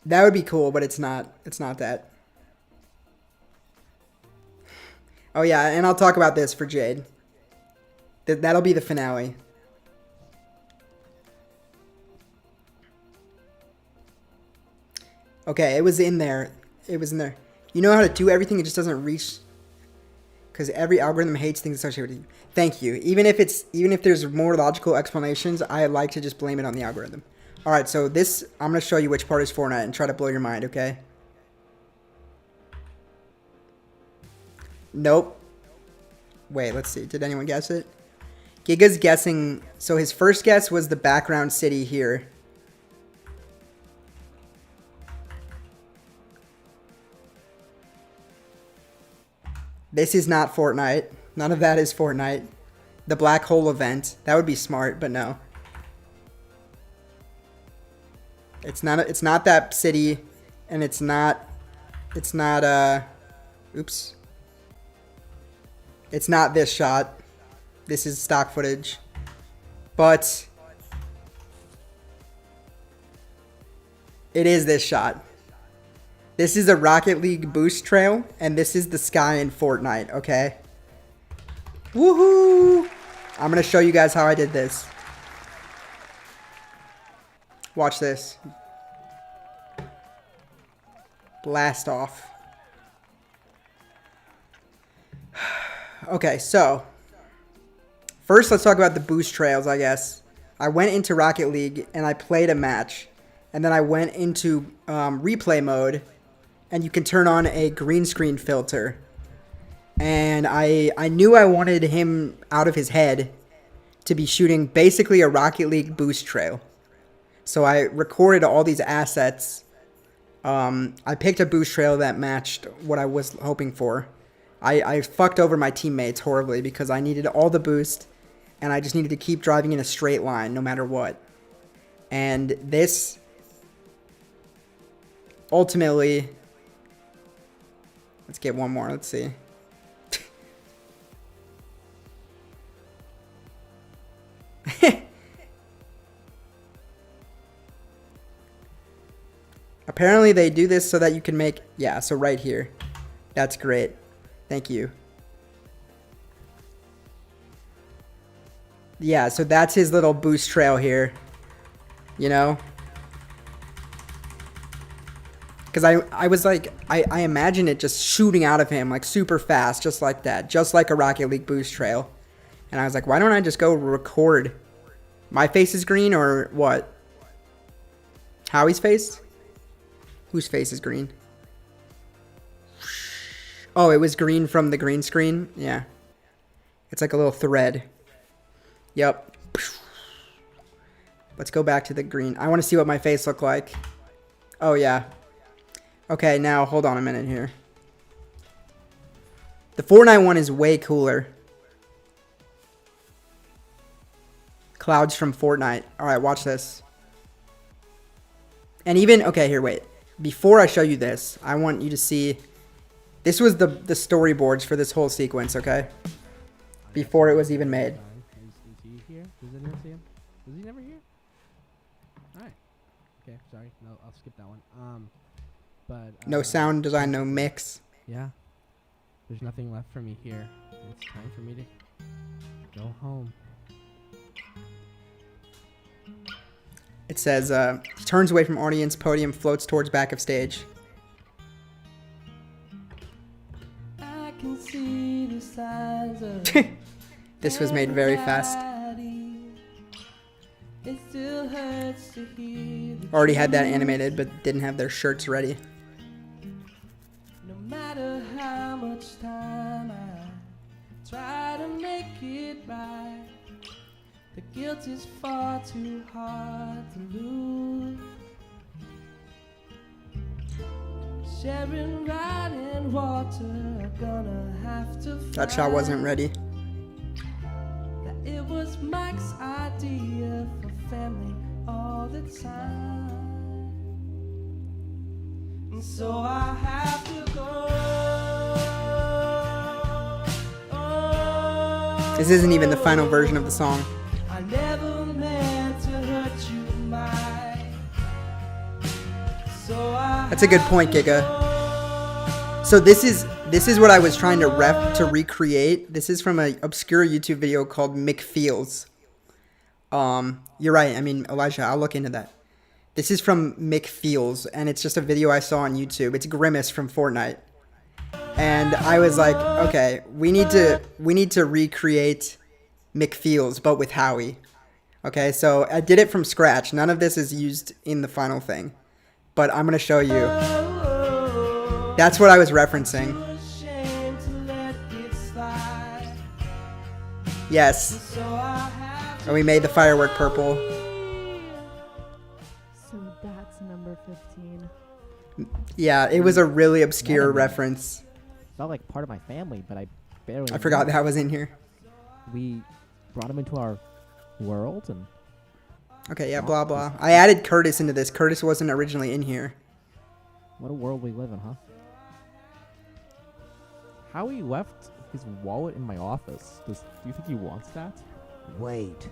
That would be cool, but it's not that. Oh yeah, and I'll talk about this for Jade. That'll be the finale. Okay, it was in there. It was in there. You know how to do everything, it just doesn't reach. Because every algorithm hates things associated with you. Thank you. Even if there's more logical explanations, I like to just blame it on the algorithm. Alright, so this, I'm going to show you which part is Fortnite and try to blow your mind, okay? Nope. Wait, let's see. Did anyone guess it? Giga's guessing. So his first guess was the background city here. This is not Fortnite. None of that is Fortnite. The black hole event. That would be smart, but no. It's not that city, and it's not oops. It's not this shot. This is stock footage. But it is this shot. This is a Rocket League boost trail, and this is the sky in Fortnite, okay? Woohoo! I'm going to show you guys how I did this. Watch this. Blast off. Okay, so first let's talk about the boost trails, I guess. I went into Rocket League and I played a match, and then I went into replay mode, and you can turn on a green screen filter. And I knew I wanted him out of his head to be shooting basically a Rocket League boost trail. So I recorded all these assets. I picked a boost trail that matched what I was hoping for. I fucked over my teammates horribly because I needed all the boost, and I just needed to keep driving in a straight line no matter what. And this ultimately, let's get one more, let's see. Apparently they do this so that you can make, yeah, so right here. That's great. Thank you. Yeah, so that's his little boost trail here. You know? Because I was like, I imagine it just shooting out of him like super fast, just like that. Just like a Rocket League boost trail. And I was like, why don't I just go record? My face is green or what? Howie's face? Whose face is green? Oh, it was green from the green screen? Yeah. It's like a little thread. Yep. Let's go back to the green. I want to see what my face looked like. Oh, yeah. Okay, now hold on a minute here. The Fortnite one is way cooler. Clouds from Fortnite. Alright, watch this. And even, okay, here, wait. Before I show you this, I want you to see This was the storyboards for this whole sequence, okay? Before it was even made. Is he here? Does anyone see him? Was he never here? Alright. Okay, sorry. No, I'll skip that one. No sound design, no mix. Yeah. There's nothing left for me here. It's time for me to go home. It says, he turns away from audience, podium, floats towards back of stage. I can see the signs of This was made very fast. it still hurts to hear the Already had that animated, but didn't have their shirts ready. no matter how much time I try to make it right, the guilt is far too hard to lose. Sharing wine and water are gonna have to That shot wasn't ready. that it was Mike's idea for family all the time. And so I have to go. This isn't even the final version of the song. I never meant to hurt you, Mike. So I That's a good point, Giga. So this is what I was trying to recreate. This is from an obscure YouTube video called McFeels. You're right. I mean, Elijah, I'll look into that. This is from McFeels, and it's just a video I saw on YouTube. It's Grimace from Fortnite. And I was like, okay, we need to recreate McFeels, but with Howie. Okay, so I did it from scratch. None of this is used in the final thing. But I'm going to show you. That's what I was referencing. Yes. And we made the firework purple. So that's number 15. Yeah, it was a really obscure reference. Felt like part of my family, but I barely. I forgot that was in here. We brought him into our world and. Okay, yeah, blah blah. I added Curtis into this. Curtis wasn't originally in here. What a world we live in, huh? Howie left his wallet in my office. Do you think he wants that? Wait.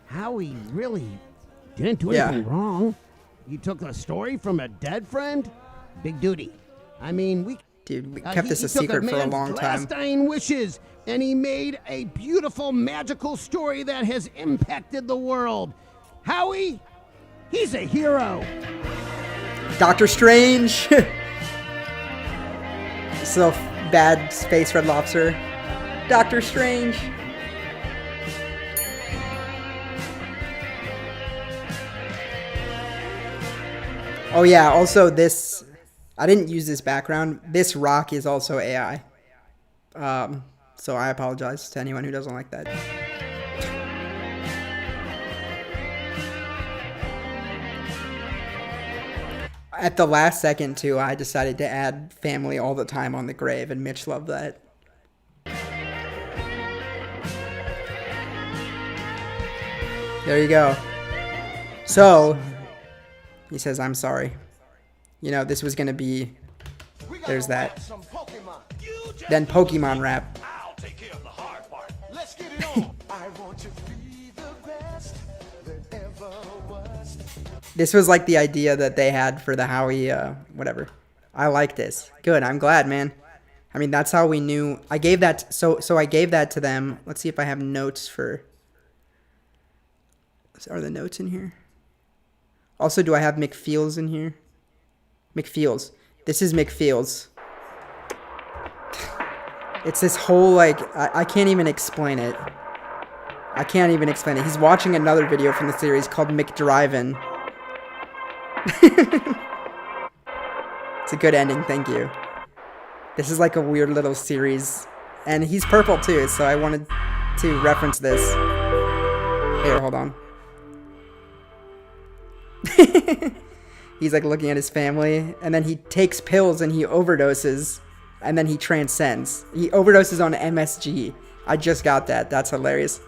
Howie really didn't do anything wrong. You took the story from a dead friend? Big duty. I mean, we kept this a secret for a long time. Last dying wishes, and he made a beautiful, magical story that has impacted the world. Howie, he's a hero. Doctor Strange. So bad space red lobster. Doctor Strange. Oh yeah, also this, I didn't use this background. This rock is also AI. So I apologize to anyone who doesn't like that. At the last second too, I decided to add family all the time on the grave, and Mitch loved that. There you go. So, he says, I'm sorry. You know, this was going to be... There's that. Then Pokemon rap. This was like the idea that they had for the Howie, whatever. I like this. Good, I'm glad, man. I mean, that's how we knew. I gave that, so I gave that to them. Let's see if I have notes for... Are the notes in here? Also, do I have McFeels in here? McFeels. This is McFeels. It's this whole, like, I can't even explain it. I can't even explain it. He's watching another video from the series called McDrivin'. It's a good ending, thank you. This is like a weird little series. And he's purple too, so I wanted to reference this. Here, hold on. He's like looking at his family, and then he takes pills and he overdoses, and then he transcends. He overdoses on MSG. I just got that. That's hilarious.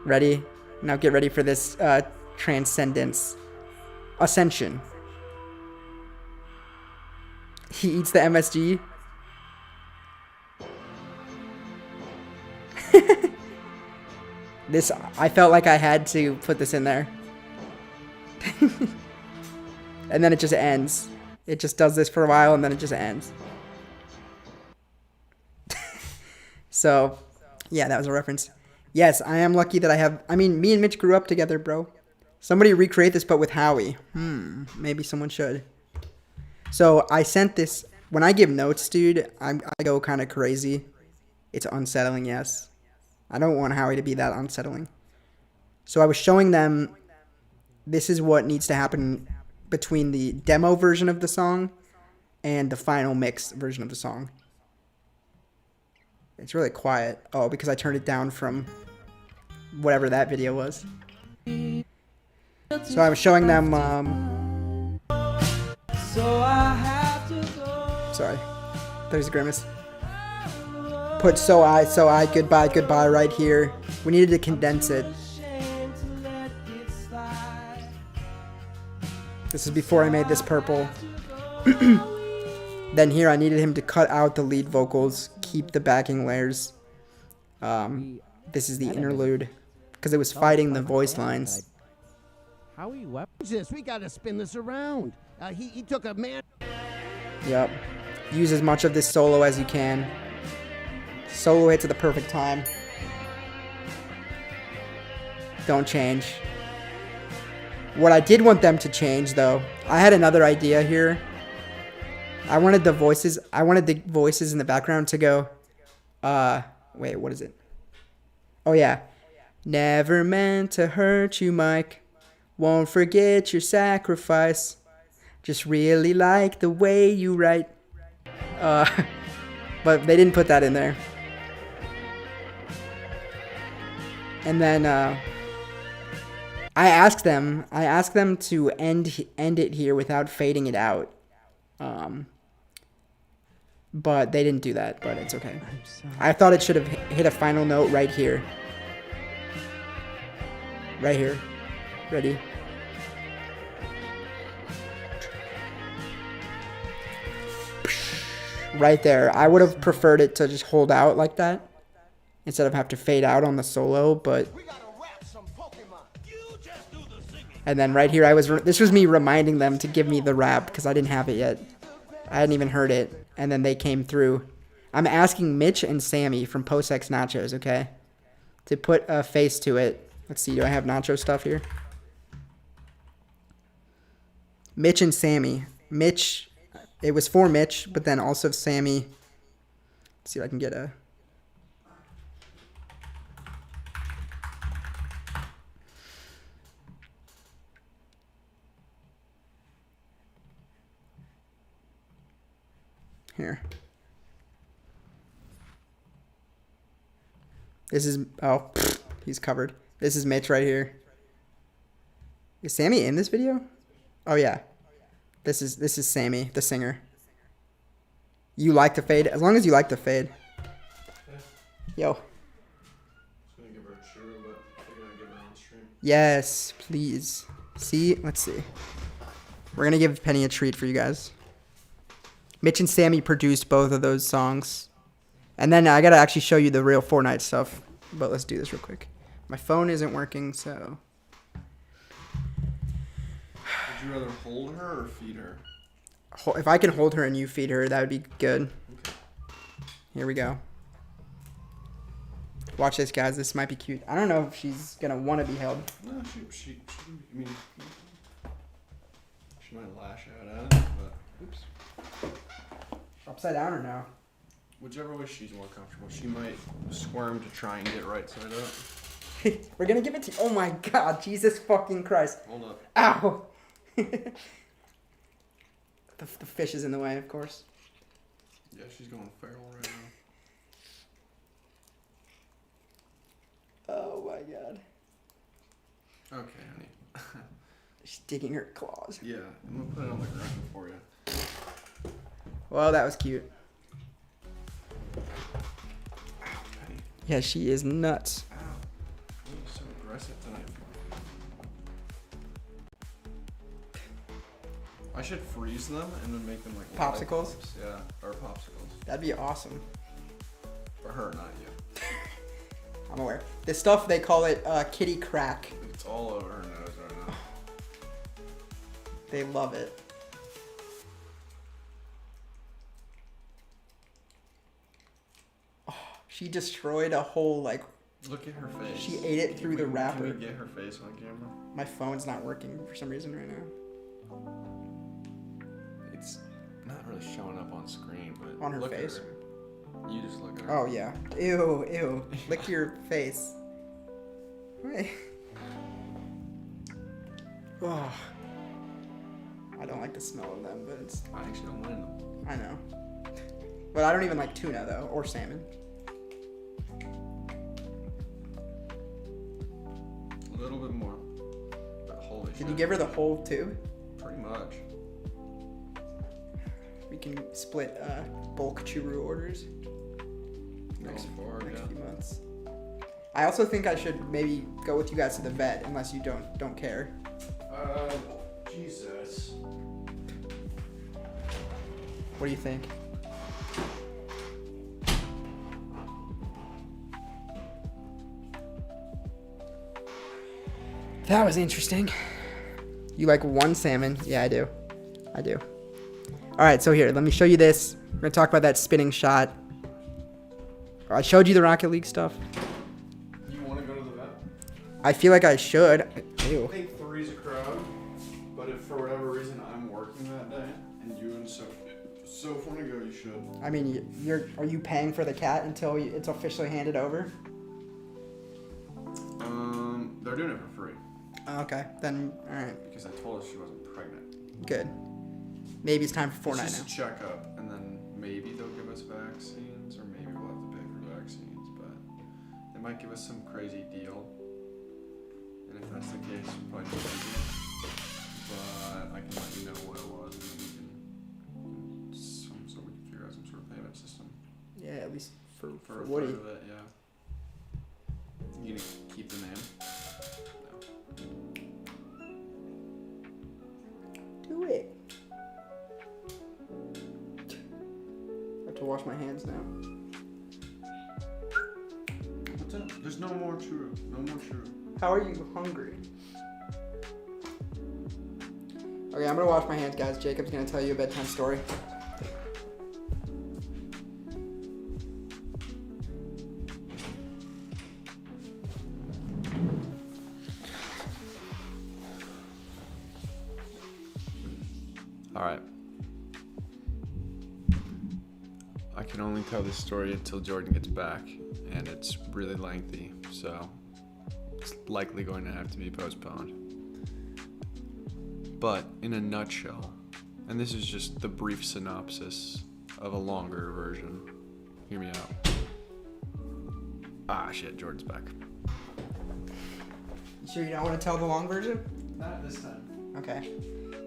Ready? Now get ready for this transcendence. Ascension. He eats the MSG. This, I felt like I had to put this in there. And then it just ends. It just does this for a while and then it just ends. So, yeah, that was a reference. Yes, I am lucky that I have... I mean, me and Mitch grew up together, bro. Somebody recreate this, but with Howie. Maybe someone should. So, I sent this... When I give notes, dude, I go kind of crazy. It's unsettling, yes. I don't want Howie to be that unsettling. So, I was showing them... This is what needs to happen between the demo version of the song and the final mix version of the song. It's really quiet. Oh, because I turned it down from whatever that video was. So I was showing them, sorry, there's a grimace. Put so I, goodbye, goodbye right here. We needed to condense it. This is before I made this purple. Then here I needed him to cut out the lead vocals, keep the backing layers. This is the interlude, because it was fighting the voice lines. Howie, what is this? We gotta spin this around. He took a man. Yep. Use as much of this solo as you can. Solo hits at the perfect time. Don't change. What I did want them to change, though, I had another idea here. I wanted the voices in the background to go, wait, what is it? Oh, yeah. Never meant to hurt you, Mike. Won't forget your sacrifice. Just really like the way you write. But they didn't put that in there. And then, I asked them to end it here without fading it out. But they didn't do that, but it's okay. I thought it should have hit a final note right here. Right here. Ready? Right there. I would have preferred it to just hold out like that instead of have to fade out on the solo, but... And then right here, this was me reminding them to give me the rap because I didn't have it yet. I hadn't even heard it. And then they came through. I'm asking Mitch and Sammy from Post-X Nachos, okay? To put a face to it. Let's see, do I have nacho stuff here? Mitch and Sammy. Mitch, it was for Mitch, but then also Sammy. Let's see if I can get a... Here. This is... Oh, he's covered. This is Mitch right here. Is Sammy in this video? Oh, yeah. This is Sammy, the singer. You like to fade? As long as you like to fade. Yo. Yes, please. See? Let's see. We're going to give Penny a treat for you guys. Mitch and Sammy produced both of those songs. And then I got to actually show you the real Fortnite stuff. But let's do this real quick. My phone isn't working, so... Would you rather hold her or feed her? If I can hold her and you feed her, that would be good. Okay. Here we go. Watch this, guys. This might be cute. I don't know if she's going to want to be held. No, she might lash out at it, but... Oops. Upside down or no? Whichever way she's more comfortable. She might squirm to try and get right side up. We're gonna give it to you. Oh my god, Jesus fucking Christ. Hold up. Ow! the fish is in the way, of course. Yeah, she's going feral right now. Oh my god. Okay, honey. She's digging her claws. Yeah, I'm gonna put it on the ground for you. Well, that was cute. Yeah, she is nuts. Ow. You're so aggressive tonight. I should freeze them and then make them like Popsicles? lollipops. Yeah, or popsicles. That'd be awesome. For her, not you. I'm aware. This stuff, they call it kitty crack. It's all over her nose right now. They love it. Oh, she destroyed a whole, like... Look at her face. She ate it through the wrapper. Can we get her face on camera? My phone's not working for some reason right now. It's not really showing up on screen, but On her look at face? her. You just look at her. Oh, yeah. Ew, ew. Lick your face. Hey. Oh. I don't like the smell of them, but it's... I actually don't mind them. I know. But I don't even like tuna, though, or salmon. A little bit more. But holy shit. Did you give her the whole tube? Pretty much. We can split bulk churu orders next few months. I also think I should maybe go with you guys to the vet, unless you don't care. Jesus. What do you think? That was interesting. You like one salmon? Yeah, I do. I do. All right, so here, let me show you this. We're gonna talk about that spinning shot. I showed you the Rocket League stuff. You want to go to the vet? I feel like I should. Ew. I think 3's a crowd, but if for whatever reason I'm working that day and you and Soph want to go, you should. I mean, are you paying for the cat until it's officially handed over? They're doing it for free. Okay, then all right. Because I told her she wasn't pregnant. Good. Maybe it's time for Fortnite It's now. just a checkup, and then maybe they'll give us vaccines, or maybe we'll have to pay for vaccines, but they might give us some crazy deal. And if that's the case, we'll probably do it. But I can let you know what it was, and then we can so we can figure out some sort of payment system. Yeah, at least for a Woody. third of it, yeah. You gonna keep the name? Do it. I have to wash my hands now. What's up? There's no more churro. No more churro. How are you hungry? Okay, I'm gonna wash my hands, guys. Jacob's gonna tell you a bedtime story. All right. I can only tell this story until Jordan gets back, and it's really lengthy, so it's likely going to have to be postponed. But in a nutshell, and this is just the brief synopsis of a longer version. Hear me out. Ah, shit, Jordan's back. You sure you don't want to tell the long version? Not this time. Okay.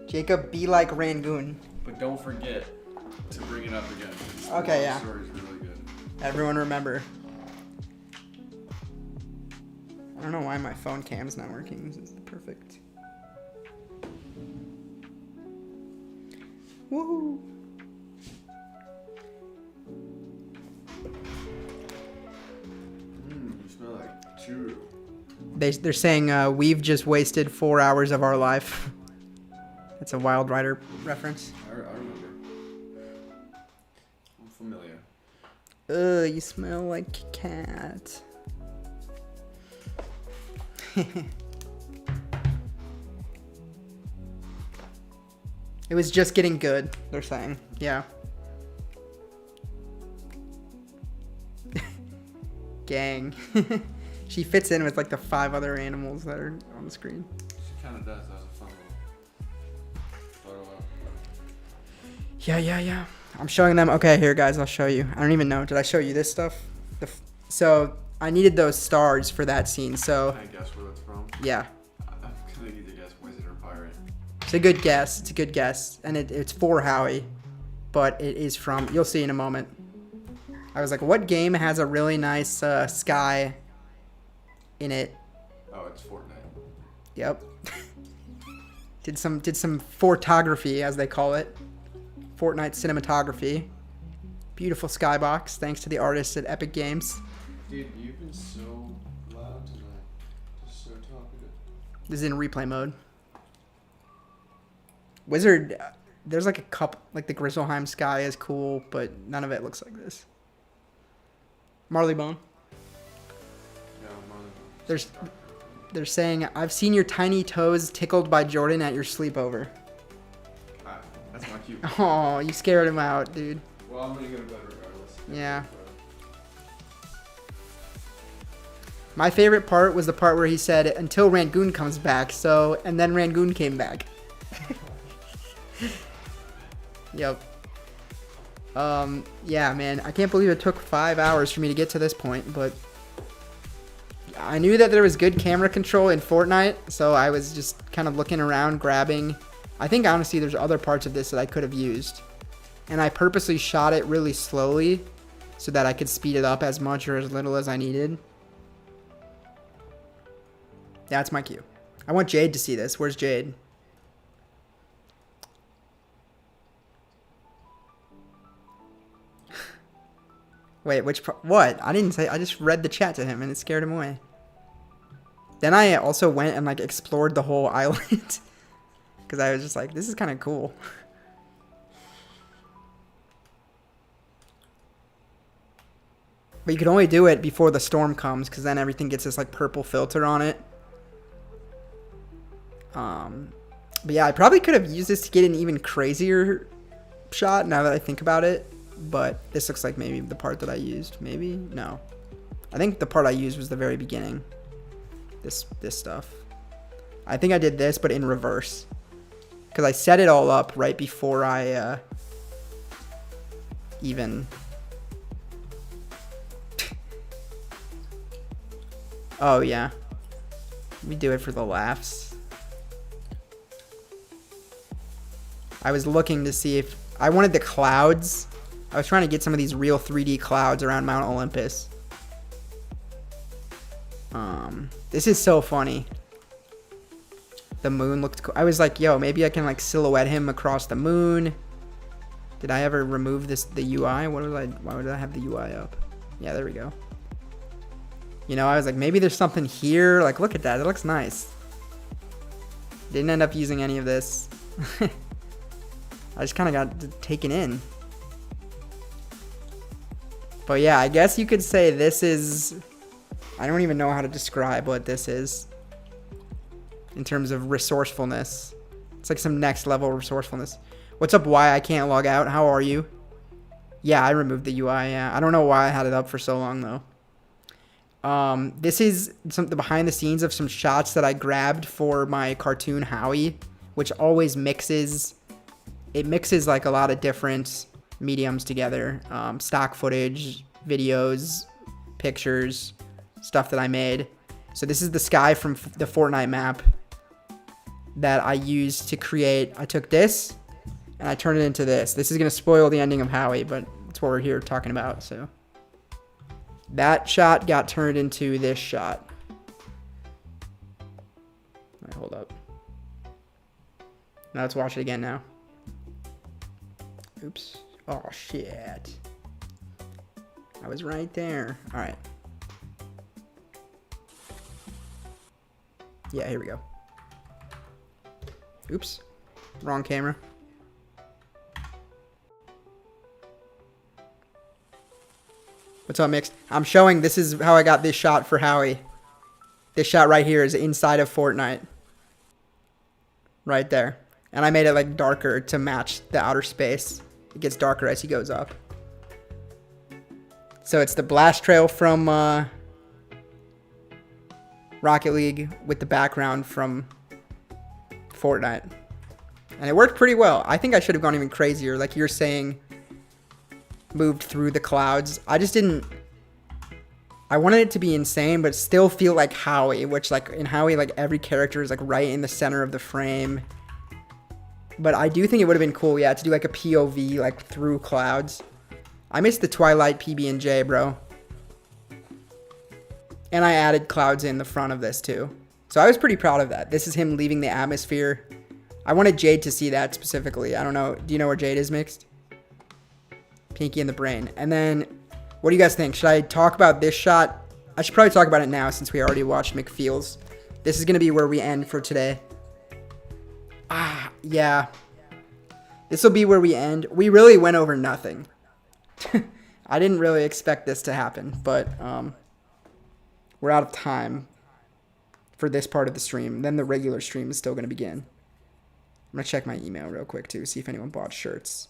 Jacob, be like Rangoon. But don't forget to bring it up again. Okay, yeah. The story's really good. Everyone remember. I don't know why my phone cam's not working. This is perfect. Woohoo! You smell like churro. They're saying we've just wasted 4 hours of our life. It's a Wild Rider reference. I remember. I'm familiar. Ugh, you smell like cat. It was just getting good, they're saying. Yeah. Gang. She fits in with like the 5 other animals that are on the screen. She kind of does. That was a fun little photo op. Yeah. I'm showing them. Okay, here, guys, I'll show you. I don't even know. Did I show you this stuff? So I needed those stars for that scene, so. Can I guess where that's from? Yeah. I'm gonna either guess wizard or pirate. It's a good guess. It's a good guess. And it's for Howie, but it is from, you'll see in a moment. I was like, what game has a really nice sky in it? Oh, it's Fortnite. Yep. Did some photography, as they call it. Fortnite cinematography. Beautiful skybox, thanks to the artists at Epic Games. Dude, you've been so loud tonight. Just so talkative. This is in replay mode. Wizard, there's like a couple, like the Grizzleheim sky is cool, but none of it looks like this. Marleybone. No, Marleybone. They're saying, I've seen your tiny toes tickled by Jordan at your sleepover. That's not cute. Oh, you scared him out, dude. Well, I'm gonna go to bed regardless. Yeah. My favorite part was the part where he said, until Rangoon comes back, so, and then Rangoon came back. Yep. Yeah, man, I can't believe it took 5 hours for me to get to this point, but I knew that there was good camera control in Fortnite, so I was just kind of looking around, grabbing. I think, honestly, there's other parts of this that I could have used. And I purposely shot it really slowly so that I could speed it up as much or as little as I needed. That's my cue. I want Jade to see this. Where's Jade? Wait, which part? What? I didn't say. I just read the chat to him and it scared him away. Then I also went and like explored the whole island because I was just like, this is kind of cool. But you can only do it before the storm comes because then everything gets this like purple filter on it. But yeah, I probably could have used this to get an even crazier shot now that I think about it. But this looks like maybe the part that I used. Maybe? No. I think the part I used was the very beginning. This stuff. I think I did this, but in reverse. Because I set it all up right before I even... Oh, yeah. We do it for the laughs. I was looking to see if... I wanted the clouds. I was trying to get some of these real 3D clouds around Mount Olympus. This is so funny. The moon looked cool. I was like, yo, maybe I can like silhouette him across the moon. Did I ever remove the UI? Why would I have the UI up? Yeah, there we go. You know, I was like, maybe there's something here. Like, look at that. It looks nice. Didn't end up using any of this. I just kind of got taken in. But yeah, I guess you could say this is... I don't even know how to describe what this is. In terms of resourcefulness. It's like some next level resourcefulness. What's up, why I can't log out? How are you? Yeah, I removed the UI, yeah. I don't know why I had it up for so long, though. This is the behind the scenes of some shots that I grabbed for my cartoon Howie, which always mixes... It mixes like a lot of different mediums together. Stock footage, videos, pictures, stuff that I made. So this is the sky from the Fortnite map that I used to create. I took this and I turned it into this. This is going to spoil the ending of Howie, but that's what we're here talking about. So that shot got turned into this shot. All right, hold up. Now let's watch it again now. Oops. Oh, shit. I was right there. All right. Yeah, here we go. Oops. Wrong camera. What's up, Mixed? I'm showing, this is how I got this shot for Howie. This shot right here is inside of Fortnite. Right there. And I made it like darker to match the outer space. It gets darker as he goes up. So it's the blast trail from Rocket League with the background from Fortnite. And it worked pretty well. I think I should have gone even crazier. Like you're saying, moved through the clouds. I just didn't... I wanted it to be insane, but still feel like Howie, which like in Howie, like every character is like right in the center of the frame. But I do think it would have been cool, yeah, to do like a POV like through clouds. I missed the Twilight PB&J, bro. And I added clouds in the front of this too. So I was pretty proud of that. This is him leaving the atmosphere. I wanted Jade to see that specifically. I don't know. Do you know where Jade is mixed? Pinky in the brain. And then, what do you guys think? Should I talk about this shot? I should probably talk about it now since we already watched McFeels. This is going to be where we end for today. Ah, yeah. This will be where we end. We really went over nothing. I didn't really expect this to happen, but we're out of time for this part of the stream. Then the regular stream is still going to begin. I'm going to check my email real quick, too, see if anyone bought shirts.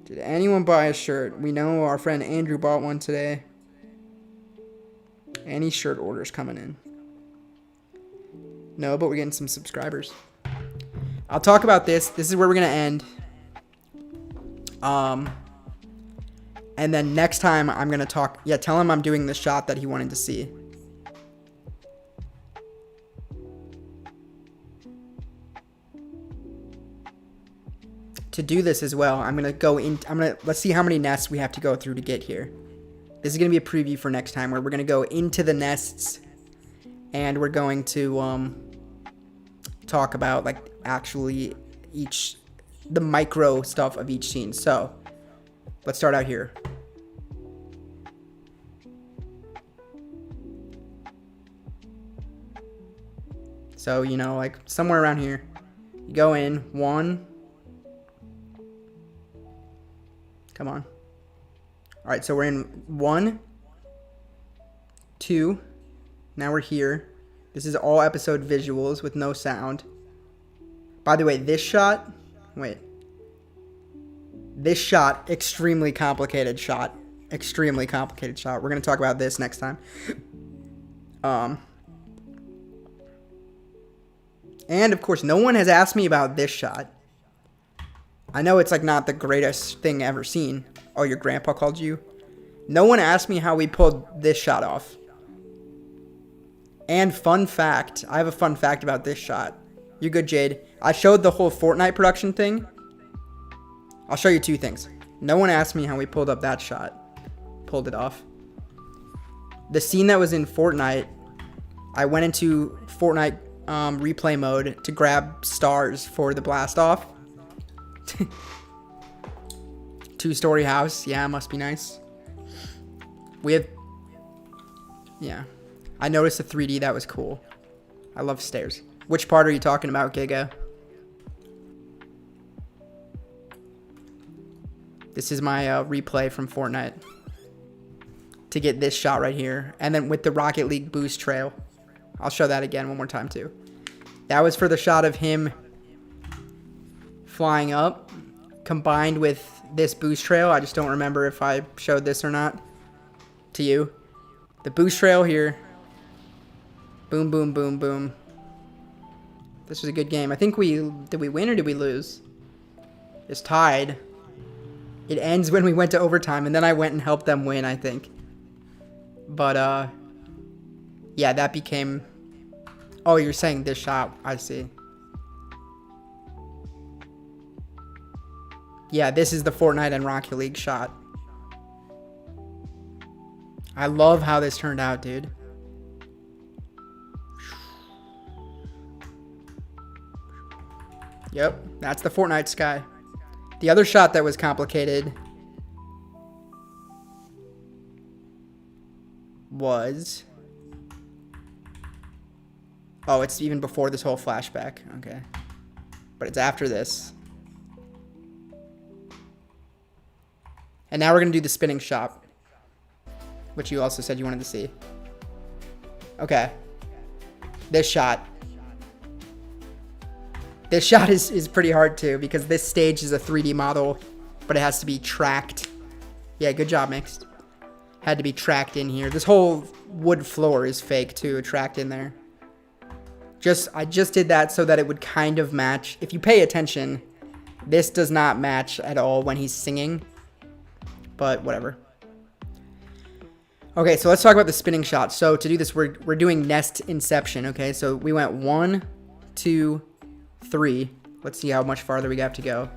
Did anyone buy a shirt? We know our friend Andrew bought one today. Any shirt orders coming in? No, but we're getting some subscribers. I'll talk about this. This is where we're going to end. And then next time I'm going to talk. Yeah, tell him I'm doing the shot that he wanted to see. To do this as well, I'm going to go in. Let's see how many nests we have to go through to get here. This is going to be a preview for next time where we're going to go into the nests and we're going to talk about like actually the micro stuff of each scene. So let's start out here. So, you know, like somewhere around here, you go in 1. Come on. All right, so we're in 1, 2. Now we're here. This is all episode visuals with no sound. By the way, this shot, this shot, extremely complicated shot. Extremely complicated shot. We're going to talk about this next time. And of course, no one has asked me about this shot. I know it's like not the greatest thing ever seen. Oh, your grandpa called you? No one asked me how we pulled this shot off. And fun fact, I have a fun fact about this shot. You good, Jade? I showed the whole Fortnite production thing. I'll show you 2 things. No one asked me how we pulled up that shot. Pulled it off. The scene that was in Fortnite, I went into Fortnite replay mode to grab stars for the blast off. 2-story house. Yeah, must be nice. We have... Yeah. I noticed the 3D. That was cool. I love stairs. Which part are you talking about, Giga? This is my replay from Fortnite. To get this shot right here. And then with the Rocket League boost trail. I'll show that again one more time, too. That was for the shot of him flying up, combined with this boost trail. I just don't remember if I showed this or not to you. The boost trail here. Boom, boom, boom, boom. This was a good game. I think did we win or did we lose? It's tied. It ends when we went to overtime, and then I went and helped them win, I think. But, yeah, that became... Oh, you're saying this shot. I see. Yeah, this is the Fortnite and Rocket League shot. I love how this turned out, dude. Yep, that's the Fortnite sky. The other shot that was complicated was... Oh, it's even before this whole flashback. Okay. But it's after this. And now we're going to do the spinning shot, which you also said you wanted to see. Okay. This shot. This shot is pretty hard too, because this stage is a 3D model, but it has to be tracked. Yeah, good job, Mixed. Had to be tracked in here. This whole wood floor is fake too, tracked in there. I just did that so that it would kind of match. If you pay attention, this does not match at all when he's singing. But whatever. Okay, so let's talk about the spinning shot. So to do this, we're doing nest inception, okay? So we went 1, 2, 3. Let's see how much farther we have to go.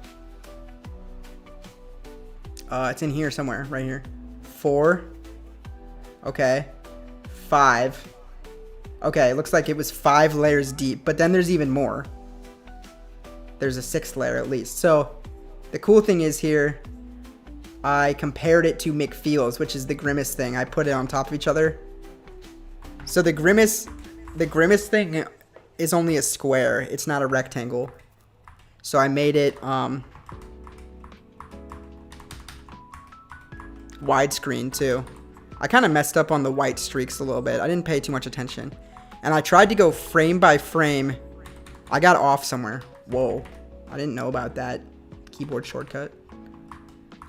It's in here somewhere, right here. 4. Okay. 5. Okay, it looks like it was 5 layers deep, but then there's even more. there's a 6th layer at least. So the cool thing is here, I compared it to McFeels, which is the Grimace thing. I put it on top of each other. So the Grimace thing is only a square. It's not a rectangle. So I made it widescreen too. I kind of messed up on the white streaks a little bit. I didn't pay too much attention. And I tried to go frame by frame. I got off somewhere. Whoa. I didn't know about that keyboard shortcut.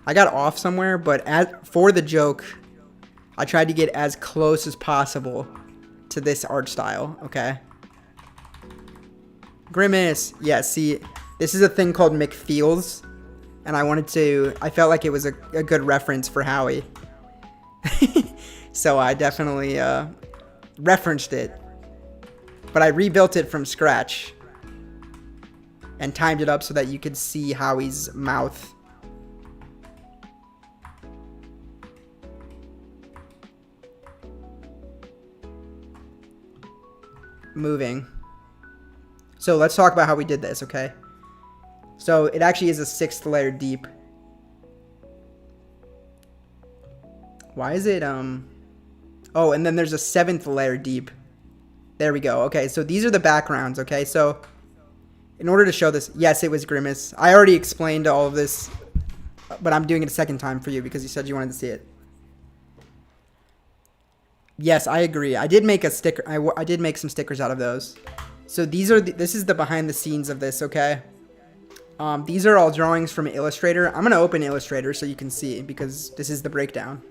I got off somewhere, but for the joke, I tried to get as close as possible to this art style, okay? Grimace. Yeah, see, this is a thing called McFeels. And I felt like it was a good reference for Howie. So I definitely referenced it. But I rebuilt it from scratch. And timed it up so that you could see Howie's mouth. Moving. So let's talk about how we did this, okay? So it actually is a 6th layer deep. Why is it, oh, and then there's a 7th layer deep. There we go. Okay, so these are the backgrounds, okay? So in order to show this, yes, it was Grimace. I already explained all of this, but I'm doing it a second time for you because you said you wanted to see it. Yes, I agree. I did make a sticker. I did make some stickers out of those. So these are this is the behind the scenes of this, okay? These are all drawings from Illustrator. I'm going to open Illustrator so you can see because this is the breakdown.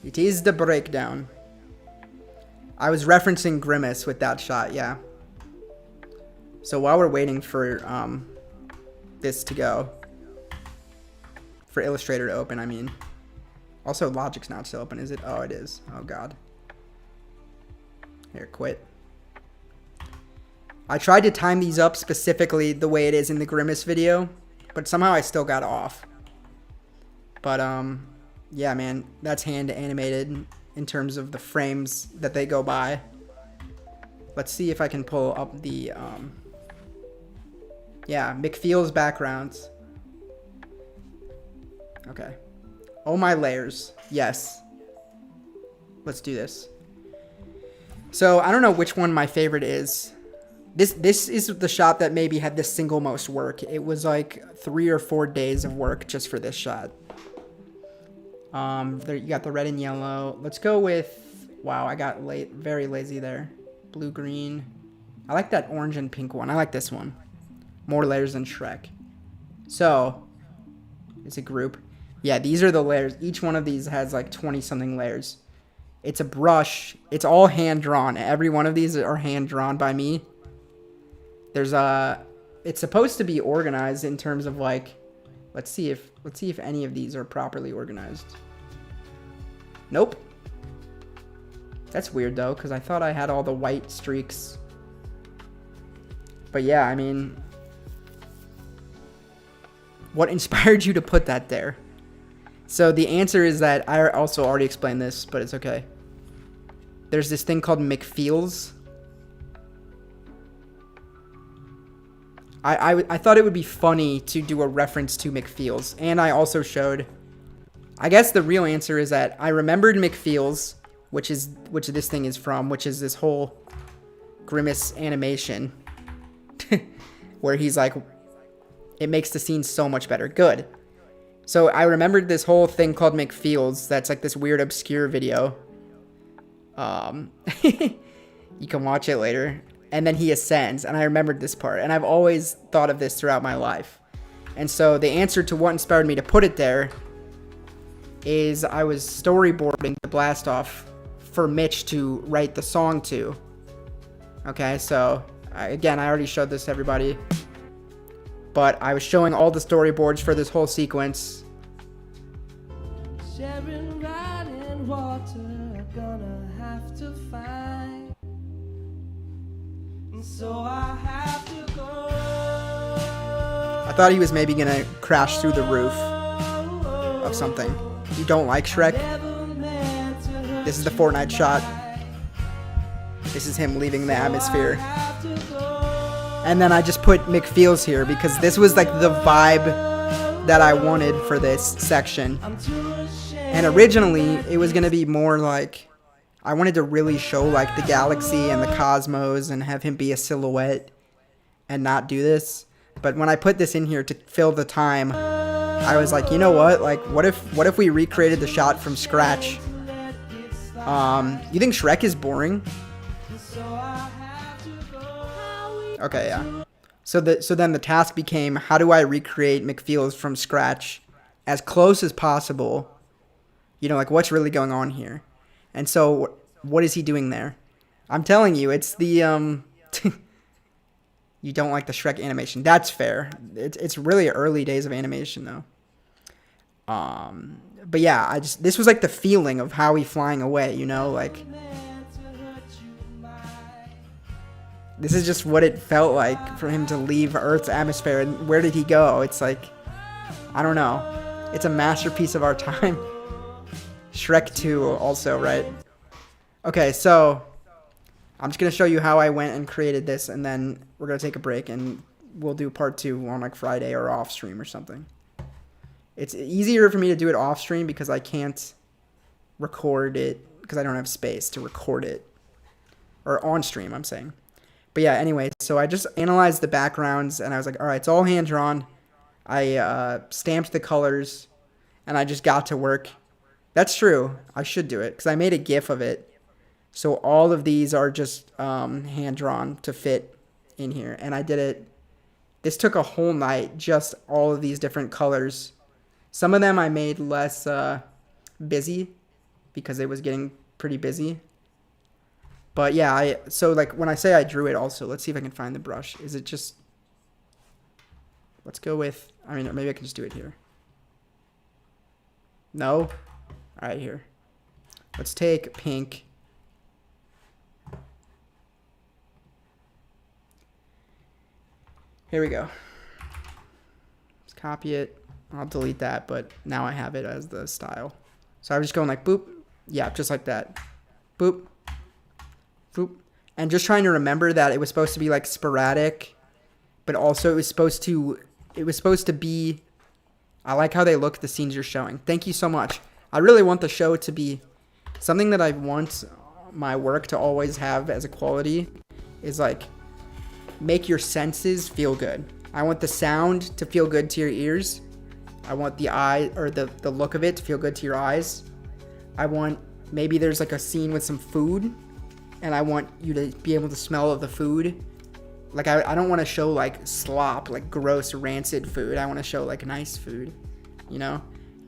It is the breakdown. I was referencing Grimace with that shot, yeah. So while we're waiting for this to go, for Illustrator to open, I mean. Also, Logic's not still open, is it? Oh, it is. Oh, God. Here, quit. I tried to time these up specifically the way it is in the Grimace video, but somehow I still got off. But, yeah, man, that's hand animated in terms of the frames that they go by. Let's see if I can pull up the, yeah, McFeels backgrounds. Okay. Oh, my layers. Yes. Let's do this. So, I don't know which one my favorite is. This is the shot that maybe had the single most work. It was like 3 or 4 days of work just for this shot. There you got the red and yellow. Let's go with, wow, I got very lazy there. Blue, green. I like that orange and pink one. I like this one. More layers than Shrek. So, it's a group. Yeah, these are the layers. Each one of these has like 20 something layers. It's a brush. It's all hand drawn. Every one of these are hand drawn by me. There's it's supposed to be organized in terms of like, let's see if any of these are properly organized. Nope. That's weird though, because I thought I had all the white streaks. But yeah, I mean, what inspired you to put that there? So the answer is that I also already explained this, but it's okay. There's this thing called McFeels. I thought it would be funny to do a reference to McFeels, and I also showed, I guess the real answer is that I remembered McFeels, which this thing is from, which is this whole Grimace animation, where he's like, it makes the scene so much better. Good. So I remembered this whole thing called McFeels. That's like this weird obscure video. You can watch it later. And then he ascends, and I remembered this part. And I've always thought of this throughout my life. And so the answer to what inspired me to put it there is I was storyboarding the blast off for Mitch to write the song to. Okay, so again, I already showed this to everybody. But I was showing all the storyboards for this whole sequence. Sharing right in water, gonna have to fight. So I have to go. I thought he was maybe gonna crash through the roof of something. You don't like Shrek? This is the Fortnite shot. This is him leaving the atmosphere. And then I just put McFeels here because this was like the vibe that I wanted for this section. And originally it was going to be more like, I wanted to really show like the galaxy and the cosmos and have him be a silhouette and not do this. But when I put this in here to fill the time, I was like, you know what? Like, what if we recreated the shot from scratch? You think Shrek is boring? Okay, yeah. So then the task became, how do I recreate McFeels from scratch as close as possible? You know, like what's really going on here? And so what is he doing there? I'm telling you, it's the you don't like the Shrek animation. That's fair. It's really early days of animation though. But yeah, this was like the feeling of Howie flying away, you know, like this is just what it felt like for him to leave Earth's atmosphere. And where did he go? It's like, I don't know. It's a masterpiece of our time. Shrek 2 also, right? Okay, so I'm just going to show you how I went and created this, and then we're going to take a break, and we'll do part 2 on like Friday or off stream or something. It's easier for me to do it off stream because I can't record it because I don't have space to record it. Or on stream, I'm saying. But yeah, anyway, so I just analyzed the backgrounds, and I was like, all right, it's all hand-drawn. I stamped the colors, and I just got to work. That's true. I should do it, because I made a GIF of it. So all of these are just hand-drawn to fit in here. And I did it. This took a whole night, just all of these different colors. Some of them I made less busy, because it was getting pretty busy. But yeah, so like when I say I drew it also, let's see if I can find the brush. Is it just, let's go with, I mean, maybe I can just do it here. No? All right, here. Let's take pink. Here we go. Let's copy it. I'll delete that, but now I have it as the style. So I'm just going like boop. Yeah, just like that. Boop. Boop. And just trying to remember that it was supposed to be like sporadic, but also it was supposed to be, I like how they look, the scenes you're showing. Thank you so much. I really want the show to be something that I want my work to always have as a quality is like make your senses feel good. I want the sound to feel good to your ears. I want the eye or the look of it to feel good to your eyes. I want maybe there's like a scene with some food and I want you to be able to smell of the food. Like I don't want to show like slop, like gross rancid food. I want to show like nice food, you know?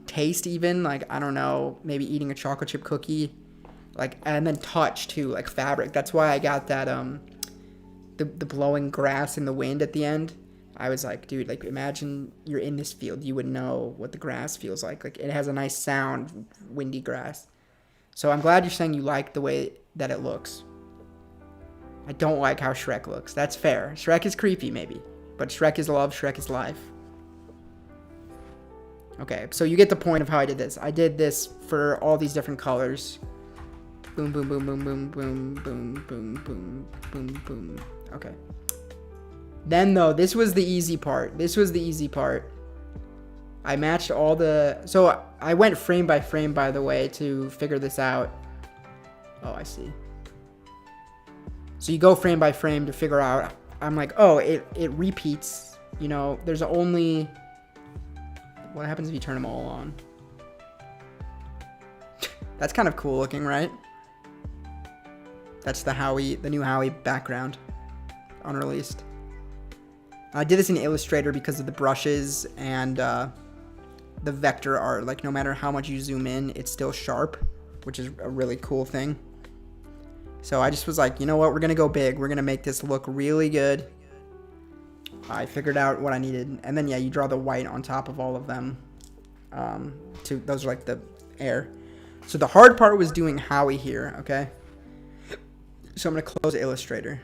Taste even, like I don't know, maybe eating a chocolate chip cookie, like, and then touch too, like fabric. That's why I got that the blowing grass in the wind at the end. I was like, dude, like imagine you're in this field, you would know what the grass feels like it has a nice sound, windy grass. So I'm glad you're saying you like the way that it looks. I don't like how Shrek looks. That's fair. Shrek is creepy maybe, but Shrek is love, Shrek is life. Okay, so you get the point of how I did this. I did this for all these different colors. Boom, boom, boom, boom, boom, boom, boom, boom, boom, boom, boom. Okay. Then, though, this was the easy part. This was the easy part. I matched all the... So, I went frame by frame, by the way, to figure this out. Oh, I see. So, you go frame by frame to figure out... I'm like, oh, it repeats. You know, there's only... What happens if you turn them all on? That's kind of cool looking, right? That's the Howie, the new Howie background. Unreleased. I did this in Illustrator because of the brushes and the vector art. Like, no matter how much you zoom in, it's still sharp, which is a really cool thing. So I just was like, you know what? We're going to go big. We're going to make this look really good. I figured out what I needed. And then, yeah, you draw the white on top of all of them. Those are like the air. So the hard part was doing Howie here, okay? So I'm going to close Illustrator.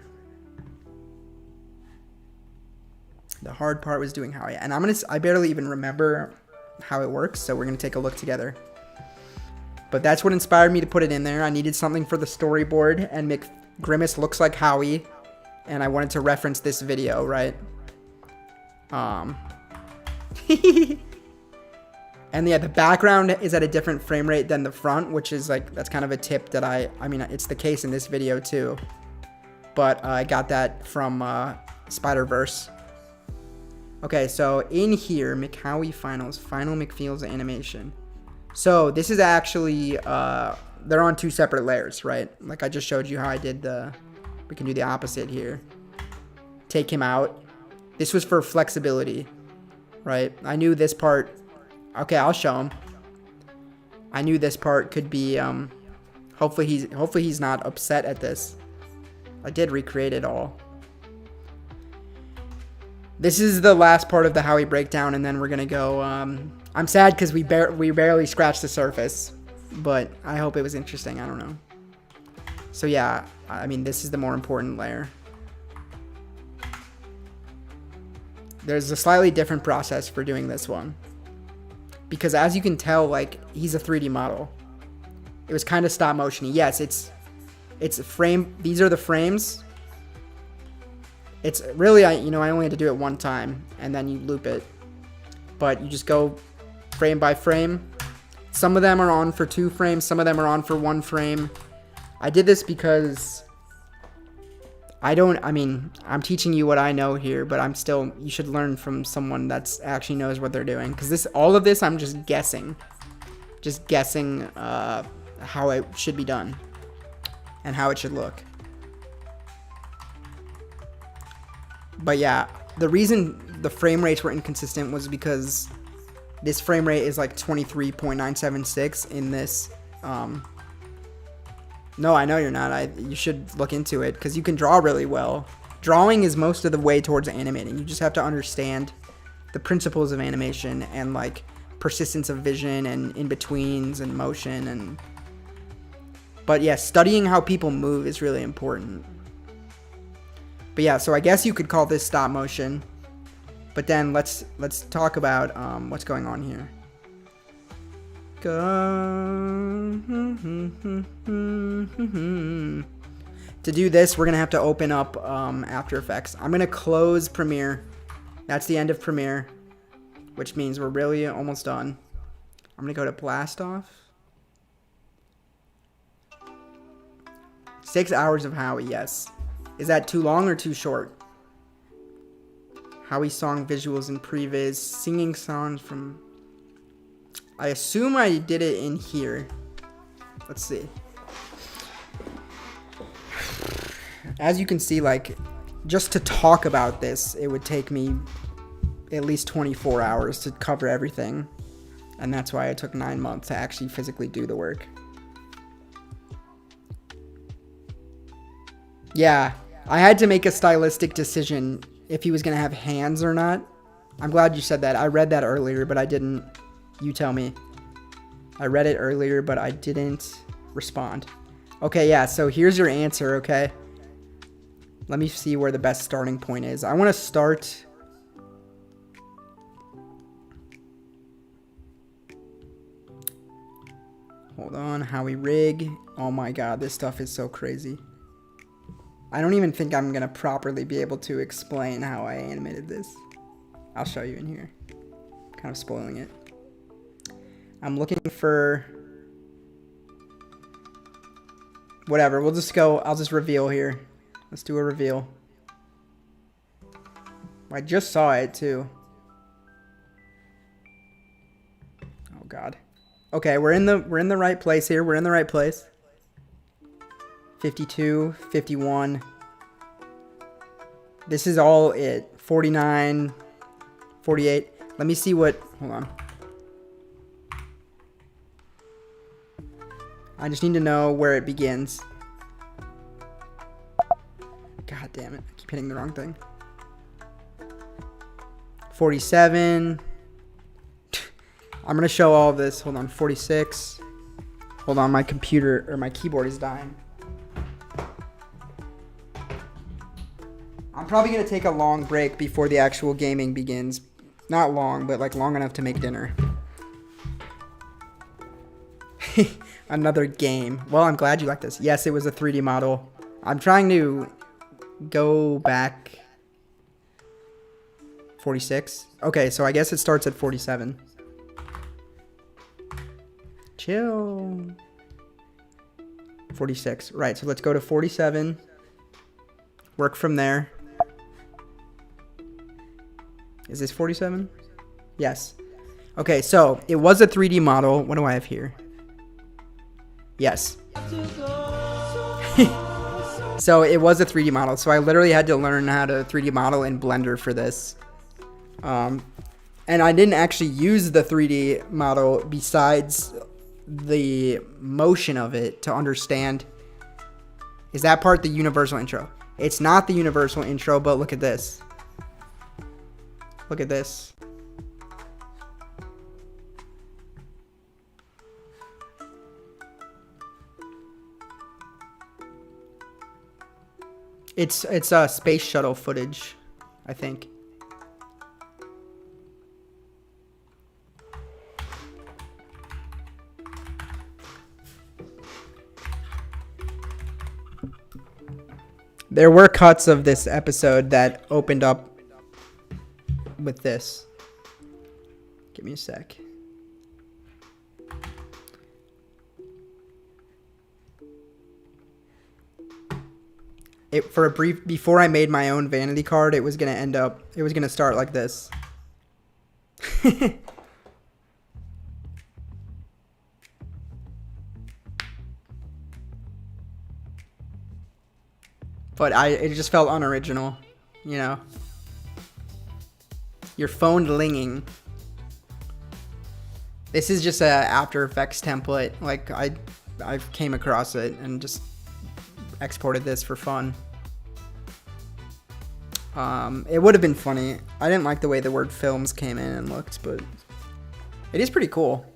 The hard part was doing Howie. And I barely even remember how it works, so we're going to take a look together. But that's what inspired me to put it in there. I needed something for the storyboard, and McGrimace looks like Howie. and I wanted to reference this video, right? And yeah, the background is at a different frame rate than the front, which is like, that's kind of a tip that I mean, it's the case in this video too. But I got that from Spider-Verse. Okay, so in here, McHowie Finals, Final McFeels animation. So this is actually, they're on 2 separate layers, right? Like I just showed you how I did we can do the opposite here. Take him out. This was for flexibility, right? I knew this part, okay, I'll show him. I knew this part could be, hopefully he's not upset at this. I did recreate it all. This is the last part of the Howie breakdown, and then we're gonna go, I'm sad because we barely scratched the surface, but I hope it was interesting, I don't know. So yeah, I mean, this is the more important layer. There's a slightly different process for doing this one. Because as you can tell, like, he's a 3D model. It was kind of stop motion-y. Yes, it's a frame. These are the frames. It's really, I only had to do it one time, and then you loop it. But you just go frame by frame. Some of them are on for 2 frames. Some of them are on for 1 frame. I did this because I'm teaching you what I know here, but you should learn from someone that's actually knows what they're doing. Because all of this, I'm just guessing. Just guessing how it should be done. And how it should look. But yeah, the reason the frame rates were inconsistent was because this frame rate is like 23.976 in this. No, I know you're not. You should look into it because you can draw really well. Drawing is most of the way towards animating. You just have to understand the principles of animation and like persistence of vision and in-betweens and motion But yeah, studying how people move is really important. But yeah, so I guess you could call this stop motion. But then let's talk about what's going on here. To do this, we're gonna have to open up After Effects. I'm gonna close Premiere. That's the end of Premiere, which means we're really almost done. I'm gonna go to Blast Off. 6 hours of Howie, yes. Is that too long or too short? Howie song visuals and previs, singing songs from... I assume I did it in here. Let's see. As you can see, like, just to talk about this, it would take me at least 24 hours to cover everything. And that's why it took 9 months to actually physically do the work. Yeah, I had to make a stylistic decision if he was going to have hands or not. I'm glad you said that. I read that earlier, but I didn't. You tell me. I read it earlier, but I didn't respond. Okay, yeah, so here's your answer, okay? Let me see where the best starting point is. I want to start... Hold on, Howie rig. Oh my god, this stuff is so crazy. I don't even think I'm going to properly be able to explain how I animated this. I'll show you in here. Kind of spoiling it. I'm looking for... Whatever, we'll just go... I'll just reveal here. Let's do a reveal. I just saw it too. Oh god. Okay, we're in the right place here. We're in the right place. 52, 51. This is all it. 49, 48. Let me see what... Hold on. I just need to know where it begins. God damn it. I keep hitting the wrong thing. 47. I'm going to show all of this. Hold on. 46. Hold on. My computer or my keyboard is dying. I'm probably going to take a long break before the actual gaming begins. Not long, but like long enough to make dinner. Another game. Well, I'm glad you like this. Yes, it was a 3D model. I'm trying to go back 46. Okay, so I guess it starts at 47. Chill. 46. Right, so let's go to 47. Work from there. Is this 47? Yes. Okay, so it was a 3D model. What do I have here? Yes. So it was a 3D model. So I literally had to learn how to 3D model in Blender for this. And I didn't actually use the 3D model besides the motion of it to understand. Is that part the universal intro? It's not the universal intro, but look at this. Look at this. It's space shuttle footage, I think. There were cuts of this episode that opened up with this. Give me a sec. For a brief, before I made my own vanity card, it was gonna start like this. But it just felt unoriginal, you know. Your phone linging. This is just a After Effects template. Like I came across it and just exported this for fun. It would have been funny. I didn't like the way the word films came in and looked, but it is pretty cool.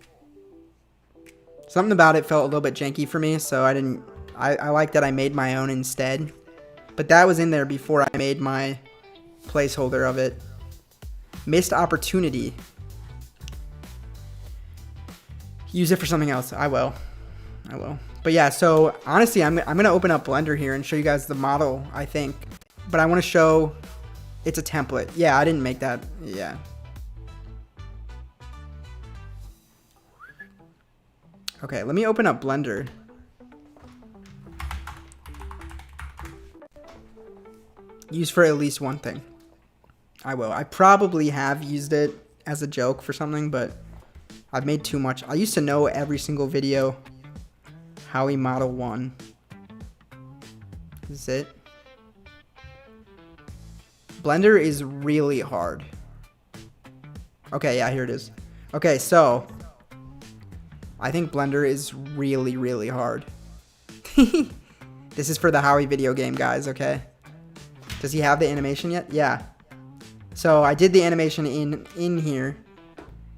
Something about it felt a little bit janky for me, so I like that I made my own instead. But that was in there before I made my placeholder of it. Missed opportunity. Use it for something else. I will. But yeah, so honestly, I'm going to open up Blender here and show you guys the model, I think. But I want to show it's a template. Yeah, I didn't make that. Yeah. Okay, let me open up Blender. Use for at least one thing. I will. I probably have used it as a joke for something, but I've made too much. I used to know every single video. Howie Model 1. Is it? Blender is really hard. Okay, yeah, here it is. Okay, so I think Blender is really, really hard. This is for the Howie video game, guys, okay? Does he have the animation yet? Yeah. So I did the animation in here.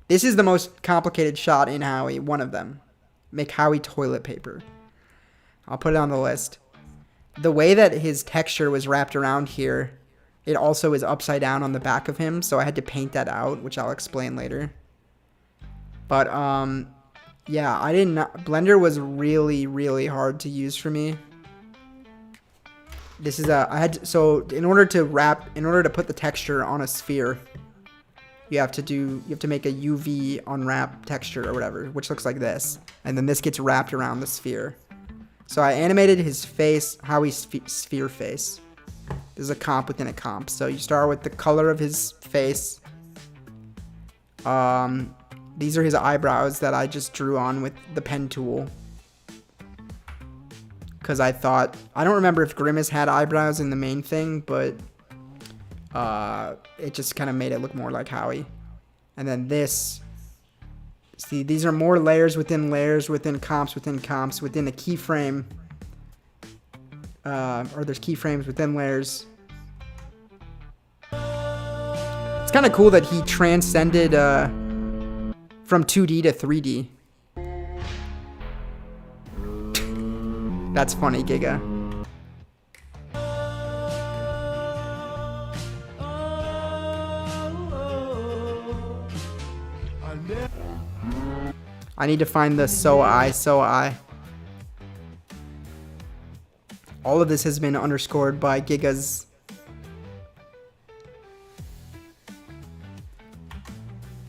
This is the most complicated shot in Howie, one of them. Make Howie toilet paper. I'll put it on the list. The way that his texture was wrapped around here, it also is upside down on the back of him, so I had to paint that out, which I'll explain later. But, yeah, Blender was really, really hard to use for me. This is so in order to put the texture on a sphere, you have to make a UV unwrap texture or whatever, which looks like this. And then this gets wrapped around the sphere. So I animated his face, Howie's sphere face. This is a comp within a comp. So you start with the color of his face. These are his eyebrows that I just drew on with the pen tool. Because I don't remember if Grimace had eyebrows in the main thing, but it just kind of made it look more like Howie. And then this, see, these are more layers, within comps, within a keyframe. Or there's keyframes within layers. It's kind of cool that he transcended from 2D to 3D. That's funny, Giga. I need to find the so I. All of this has been underscored by Giga's.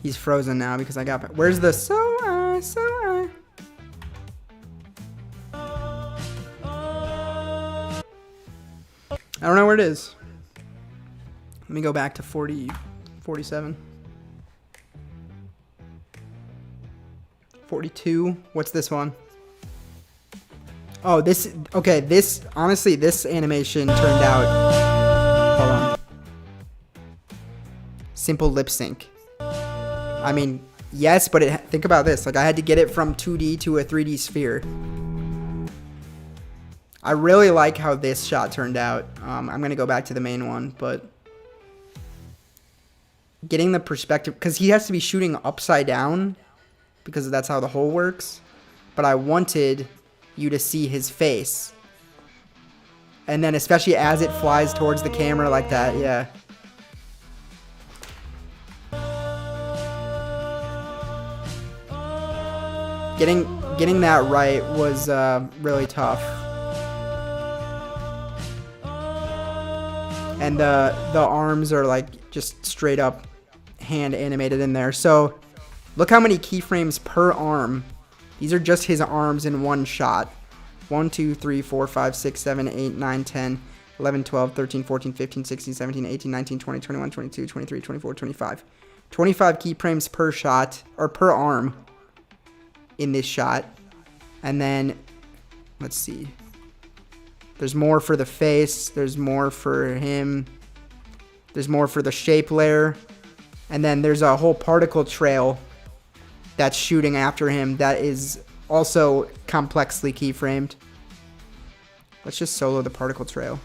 He's frozen now because I got. Where's the so I? I don't know where it is. Let me go back to 47. 42. What's this one? Oh, this. Okay, this. Honestly, this animation turned out. Hold on. Simple lip sync. I mean, yes, but think about this. Like, I had to get it from 2D to a 3D sphere. I really like how this shot turned out. I'm going to go back to the main one, but getting the perspective, because he has to be shooting upside down, because that's how the hole works. But I wanted you to see his face. And then especially as it flies towards the camera like that, yeah. Getting that right was really tough. And the arms are like just straight up hand animated in there. So look how many keyframes per arm. These are just his arms in one shot. 1, 2, 3, 4, 5, 6, 7, 8, 9, 10, 11, 12, 13, 14, 15, 16, 17, 18, 19, 20, 21, 22, 23, 24, 25. 25 keyframes per shot, or per arm in this shot. And then, let's see. There's more for the face. There's more for him. There's more for the shape layer. And then there's a whole particle trail that's shooting after him that is also complexly keyframed. Let's just solo the particle trail.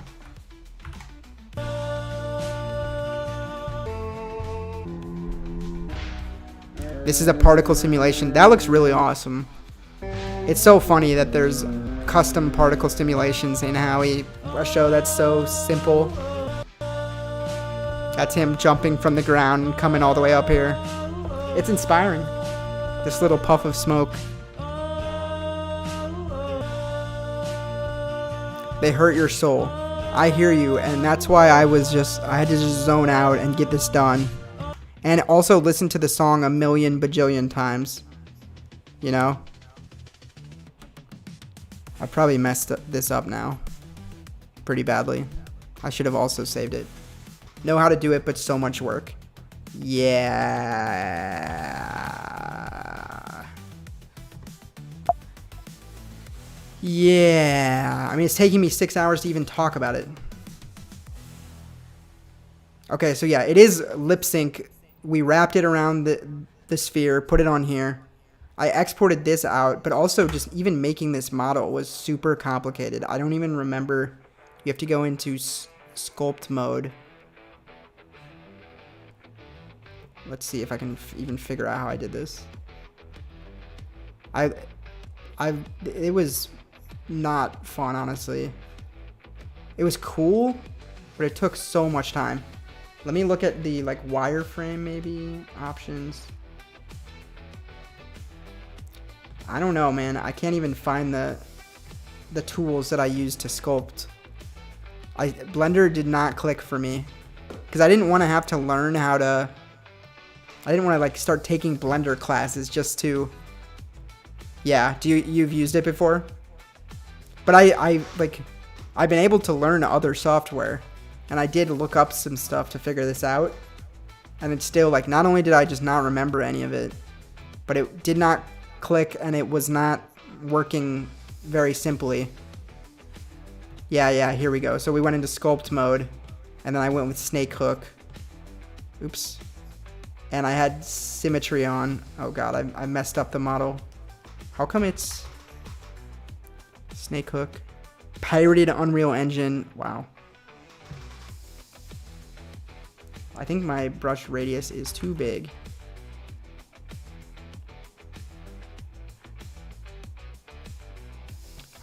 This is a particle simulation. That looks really awesome. It's so funny that there's custom particle simulations in Howie, a show that's so simple. That's him jumping from the ground and coming all the way up here. It's inspiring. This little puff of smoke. They hurt your soul. I hear you, and that's why I had to just zone out and get this done. And also listen to the song a million bajillion times. You know? I probably messed this up now. Pretty badly. I should have also saved it. Know how to do it, but so much work. Yeah. Yeah. I mean, it's taking me 6 hours to even talk about it. Okay, so yeah, it is lip sync. We wrapped it around the sphere, put it on here. I exported this out, but also just even making this model was super complicated. I don't even remember. You have to go into sculpt mode. Let's see if I can even figure out how I did this. It was not fun, honestly. It was cool, but it took so much time. Let me look at the like wireframe maybe options. I don't know, man. I can't even find the tools that I used to sculpt. Blender did not click for me because I didn't want to have to learn how to. I didn't want to like start taking Blender classes just to. Yeah, you've used it before? But I've been able to learn other software, and I did look up some stuff to figure this out, and it's still like not only did I just not remember any of it, but it did not click and it was not working very simply. Yeah, here we go. So we went into sculpt mode, and then I went with snake hook. Oops. And I had symmetry on. Oh god, I messed up the model. How come it's snake hook? Pirated Unreal Engine. Wow. I think my brush radius is too big.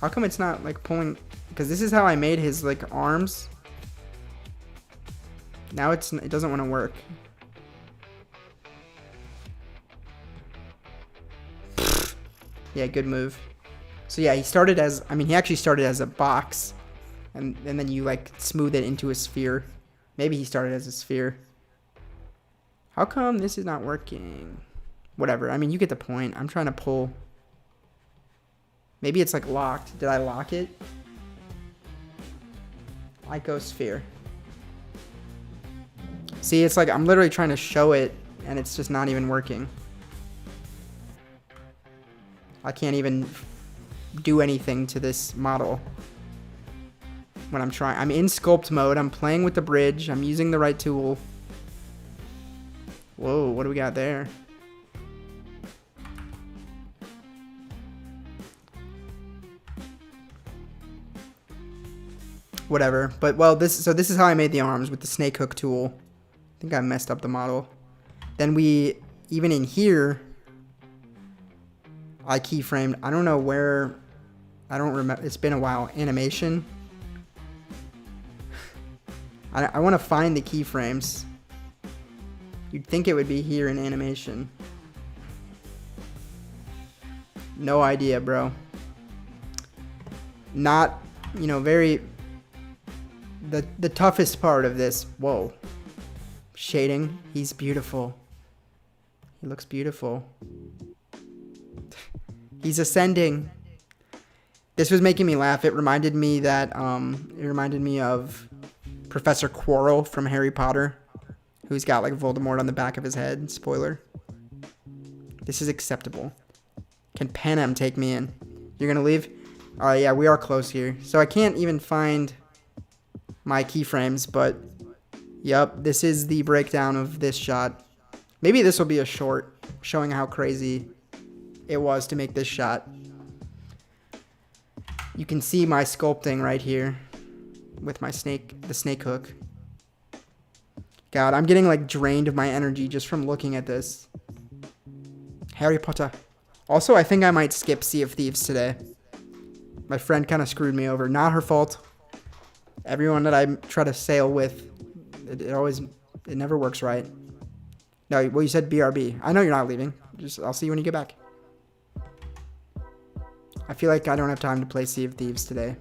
How come it's not like pulling? Because this is how I made his like arms. Now it doesn't want to work. Yeah, good move. So yeah, he actually started as a box, And then you like smooth it into a sphere. Maybe he started as a sphere. How come this is not working? Whatever. I mean, you get the point. I'm trying to pull. Maybe it's like locked. Did I lock it? Icosphere. See, it's like I'm literally trying to show it and it's just not even working. I can't even do anything to this model when I'm trying. I'm in sculpt mode. I'm playing with the bridge. I'm using the right tool. Whoa, what do we got there? Whatever. But well, this is how I made the arms with the snake hook tool. I think I messed up the model. Then we, even in here, I keyframed. I don't know where, I don't remember. It's been a while. Animation. I want to find the keyframes. You'd think it would be here in animation. No idea, bro. Not, you know, very... The toughest part of this... Whoa. Shading. He's beautiful. He looks beautiful. He's ascending. This was making me laugh. It reminded me that... it reminded me of Professor Quirrell from Harry Potter. Who's got like Voldemort on the back of his head. Spoiler. This is acceptable. Can Panem take me in? You're gonna leave? Alright, yeah, we are close here. So I can't even find my keyframes, but yep, this is the breakdown of this shot. Maybe this will be a short showing how crazy it was to make this shot. You can see my sculpting right here with my the snake hook. God, I'm getting like drained of my energy just from looking at this. Harry Potter. Also, I think I might skip Sea of Thieves today. My friend kind of screwed me over. Not her fault. Everyone that I try to sail with, it never works right. No, well, you said BRB. I know you're not leaving. I'll see you when you get back. I feel like I don't have time to play Sea of Thieves today.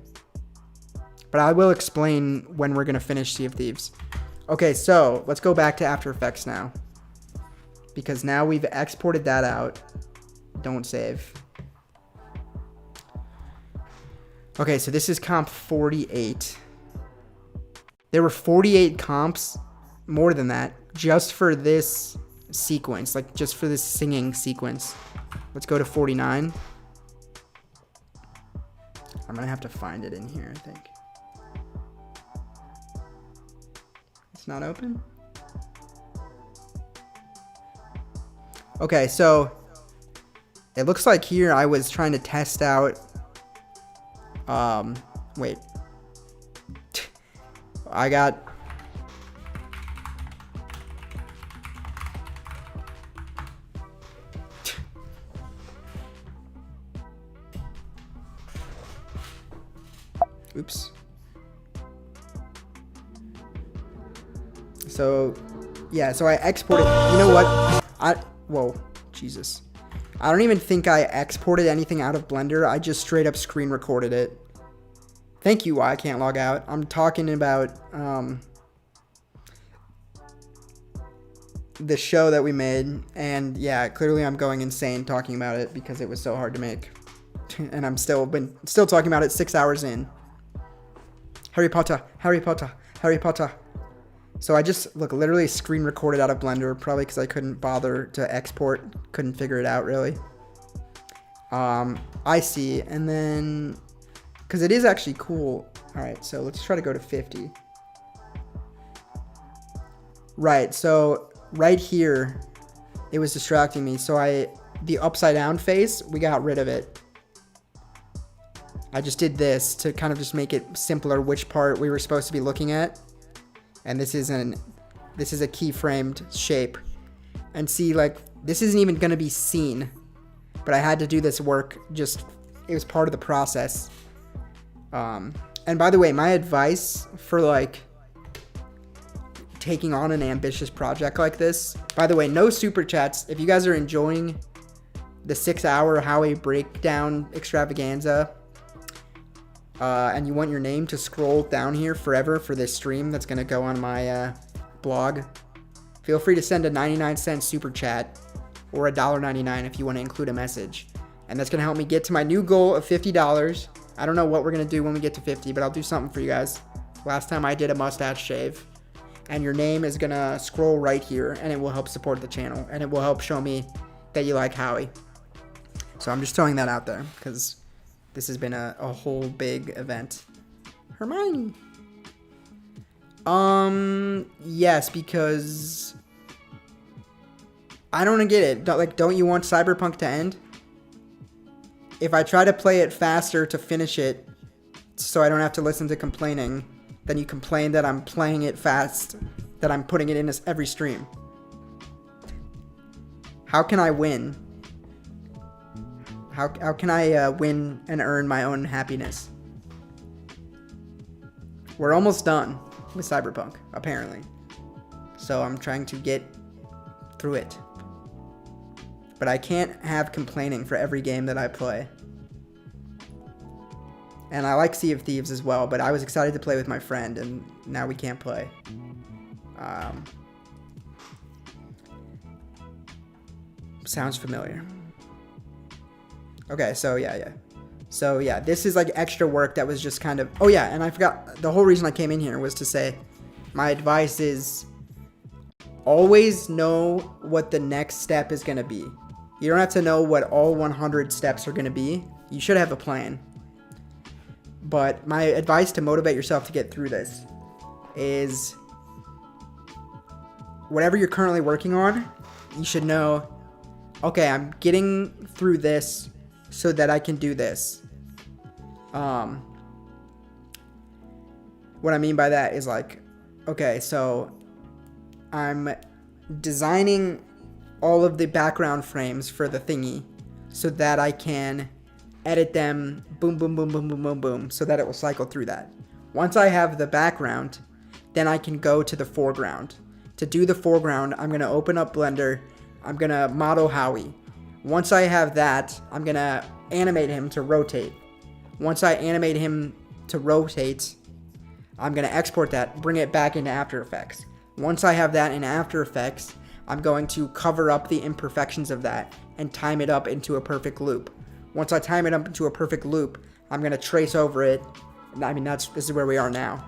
But I will explain when we're going to finish Sea of Thieves. Okay, so let's go back to After Effects now. Because now we've exported that out. Don't save. Okay, so this is comp 48. There were 48 comps, more than that, just for this sequence, like just for this singing sequence. Let's go to 49. I'm gonna have to find it in here, I think. It's not open? Okay, so it looks like here I was trying to test out, wait. I got, oops. So, yeah, so I exported, you know what? Whoa, Jesus. I don't even think I exported anything out of Blender. I just straight up screen recorded it. Thank you, why I can't log out. I'm talking about the show that we made. And yeah, clearly I'm going insane talking about it because it was so hard to make. And I'm still talking about it 6 hours in. Harry Potter, Harry Potter, Harry Potter. So I just, literally screen recorded out of Blender, probably because I couldn't bother to export, couldn't figure it out, really. I see, and then, because it is actually cool. All right, so let's try to go to 50. Right, so right here, it was distracting me. So the upside down face, we got rid of it. I just did this to kind of just make it simpler which part we were supposed to be looking at. And this is a keyframed shape. And see, like, this isn't even gonna be seen. But I had to do this work, it was part of the process. And by the way, my advice for like taking on an ambitious project like this, by the way, no super chats. If you guys are enjoying the 6 hour Howie breakdown extravaganza, and you want your name to scroll down here forever for this stream that's going to go on my blog, feel free to send a 99-cent super chat or $1.99 if you want to include a message. And that's going to help me get to my new goal of $50. I don't know what we're going to do when we get to 50, but I'll do something for you guys. Last time I did a mustache shave. And your name is going to scroll right here, and it will help support the channel, and it will help show me that you like Howie. So I'm just throwing that out there, because this has been a whole big event. Hermione. Yes, because I don't get it. Don't you want Cyberpunk to end? If I try to play it faster to finish it, so I don't have to listen to complaining, then you complain that I'm playing it fast, that I'm putting it in every stream. How can I win? How can I win and earn my own happiness? We're almost done with Cyberpunk, apparently. So I'm trying to get through it. But I can't have complaining for every game that I play. And I like Sea of Thieves as well, but I was excited to play with my friend, and now we can't play. Sounds familiar. Okay, so yeah. So yeah, this is like extra work that was just kind of... Oh yeah, and I forgot, the whole reason I came in here was to say, my advice is always know what the next step is going to be. You don't have to know what all 100 steps are going to be. You should have a plan. But my advice to motivate yourself to get through this is whatever you're currently working on, you should know, okay, I'm getting through this so that I can do this. What I mean by that is like, okay, so I'm designing all of the background frames for the thingy so that I can edit them boom, boom, boom, boom, boom, boom, boom, so that it will cycle through that. Once I have the background, then I can go to the foreground. To do the foreground, I'm going to open up Blender. I'm going to model Howie. Once I have that, I'm going to animate him to rotate. Once I animate him to rotate, I'm going to export that, bring it back into After Effects. Once I have that in After Effects, I'm going to cover up the imperfections of that and time it up into a perfect loop. Once I time it up into a perfect loop, I'm going to trace over it. I mean, this is where we are now.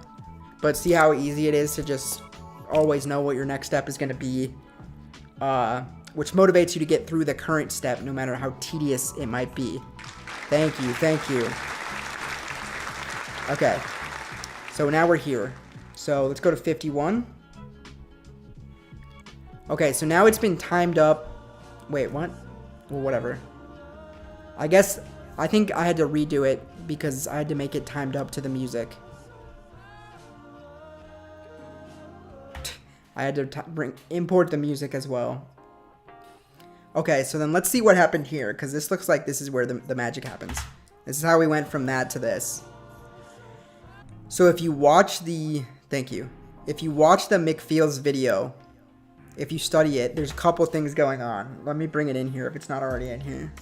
But see how easy it is to just always know what your next step is going to be, which motivates you to get through the current step, no matter how tedious it might be. Thank you, thank you. Okay, so now we're here. So let's go to 51. Okay, so now it's been timed up. Wait, what? Well, whatever. I think I had to redo it because I had to make it timed up to the music. I had to import the music as well. Okay, so then let's see what happened here, because this looks like this is where the magic happens. This is how we went from that to this. So if you watch the... Thank you. If you watch the McFeels video, if you study it, there's a couple things going on. Let me bring it in here if it's not already in here.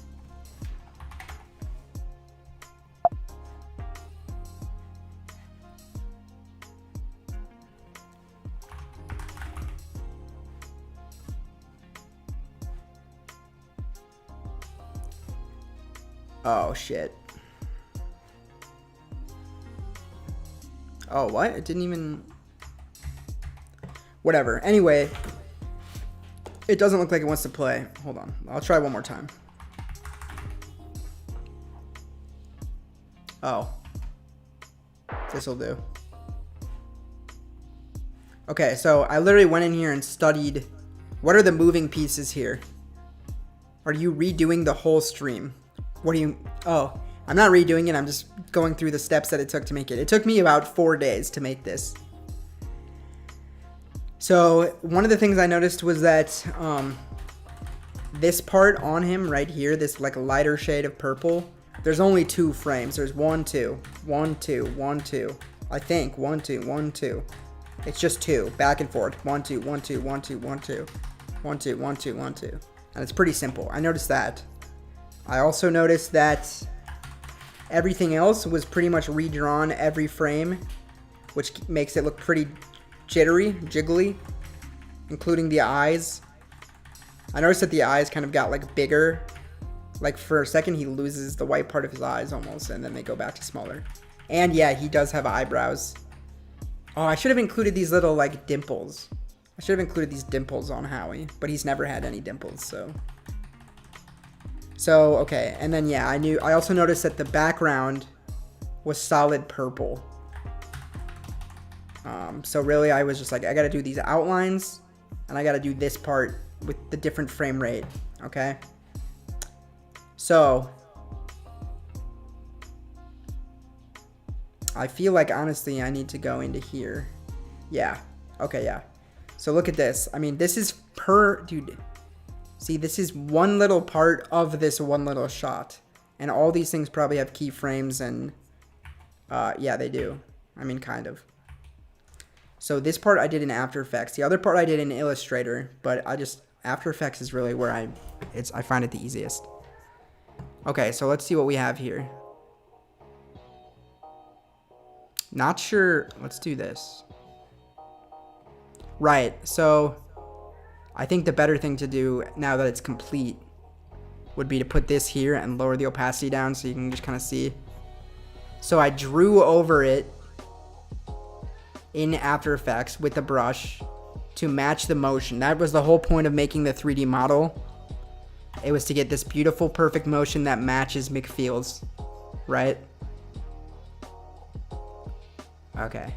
Oh, shit. Oh, what? It didn't even... Whatever. Anyway, it doesn't look like it wants to play. Hold on. I'll try one more time. Oh. This'll do. Okay, so I literally went in here and studied what are the moving pieces here. Are you redoing the whole stream? What do you... Oh, I'm not redoing it. I'm just going through the steps that it took to make it. It took me about 4 days to make this. So one of the things I noticed was that this part on him right here, this like lighter shade of purple, there's only 2 frames. There's 1, 2, 1, 2, 1, 2. I think 1, 2, 1, 2. It's just 2 back and forth. 1, 2, 1, 2, 1, 2, 1, 2, 1, 2, 1, 2, 1, 2. And it's pretty simple. I noticed that. I also noticed that everything else was pretty much redrawn every frame, which makes it look pretty jittery, jiggly, including the eyes. I noticed that the eyes kind of got like bigger. Like for a second he loses the white part of his eyes almost, and then they go back to smaller. And yeah, he does have eyebrows. Oh, I should have included these little like dimples. I should have included these dimples on Howie, but he's never had any dimples, so. So, okay, and then yeah, I also noticed that the background was solid purple. So really I was just like, I gotta do these outlines, and I gotta do this part with the different frame rate, okay? So, I feel like honestly I need to go into here. Yeah, okay, yeah. So look at this. I mean, this is dude. See, this is one little part of this one little shot. And all these things probably have keyframes and, yeah, they do. I mean, kind of. So this part I did in After Effects. The other part I did in Illustrator, but After Effects is really where I find it the easiest. Okay, so let's see what we have here. Not sure, let's do this. Right, so I think the better thing to do now that it's complete would be to put this here and lower the opacity down so you can just kind of see. So I drew over it in After Effects with the brush to match the motion. That was the whole point of making the 3D model. It was to get this beautiful, perfect motion that matches McField's, right? Okay.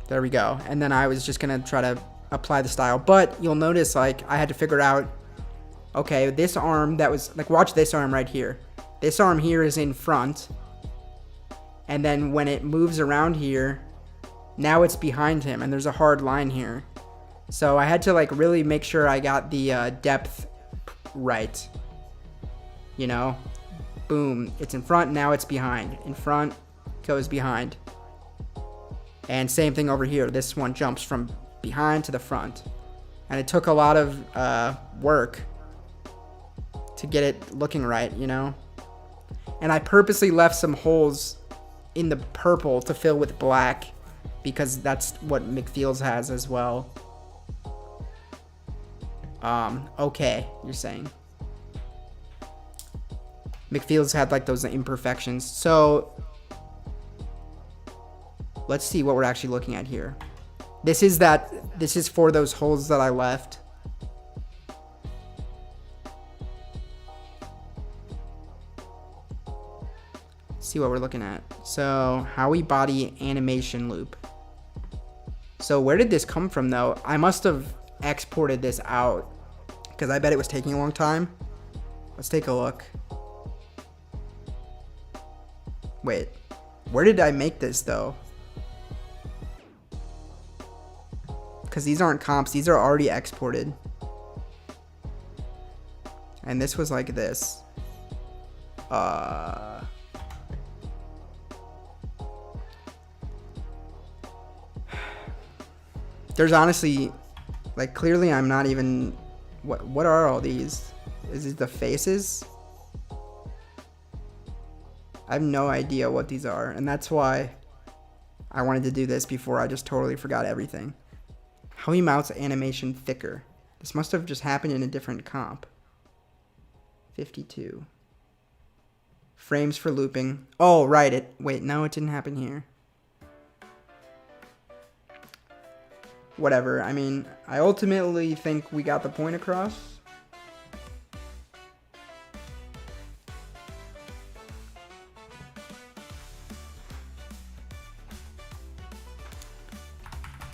There we go. And then I was just gonna try to apply the style, but you'll notice like I had to figure out, okay, this arm that was like, watch this arm right here. This arm here is in front, and then when it moves around here, now it's behind him, and there's a hard line here. So I had to like really make sure I got the depth right. You know, boom, it's in front, now it's behind. In front, goes behind. And same thing over here. This one jumps from behind to the front. And it took a lot of work to get it looking right, you know? And I purposely left some holes in the purple to fill with black because that's what McField's has as well. Okay, you're saying. McField's had like those imperfections. So let's see what we're actually looking at here. This is for those holes that I left. See what we're looking at. So Howie body animation loop. So where did this come from though? I must have exported this out because I bet it was taking a long time. Let's take a look. Wait, where did I make this though? Because these aren't comps, these are already exported. And this was like this. There's honestly, like, clearly I'm not even, what are all these? Is it the faces? I have no idea what these are, and that's why I wanted to do this before I just totally forgot everything. Howie mounts animation thicker. This must have just happened in a different comp. 52. Frames for looping. Oh, right, wait, no, it didn't happen here. Whatever, I mean, I ultimately think we got the point across.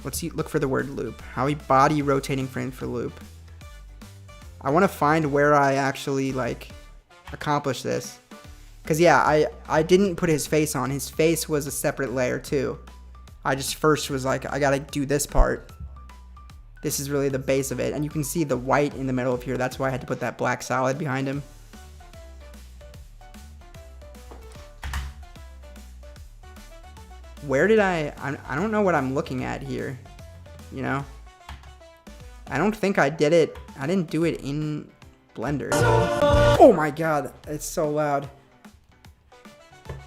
Let's see, look for the word loop. Howie body rotating frame for loop. I want to find where I actually, like, accomplished this. Because, yeah, I didn't put his face on. His face was a separate layer, too. I just first was like, I gotta do this part. This is really the base of it. And you can see the white in the middle of here. That's why I had to put that black solid behind him. Where did I don't know what I'm looking at here. You know? I don't think I did it. I didn't do it in Blender. Oh my god, it's so loud.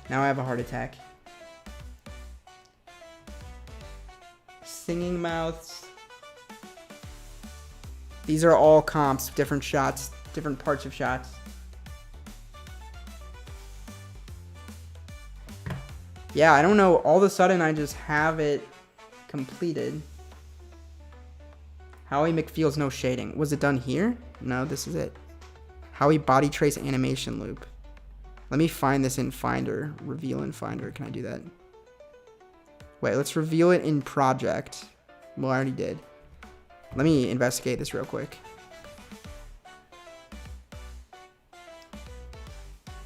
Now I have a heart attack. Singing mouths. These are all comps, different shots, different parts of shots. Yeah, I don't know. All of a sudden, I just have it completed. Howie McFeel's no shading. Was it done here? No, this is it. Howie body trace animation loop. Let me find this in Finder. Reveal in Finder. Can I do that? Wait, let's reveal it in Project. Well, I already did. Let me investigate this real quick.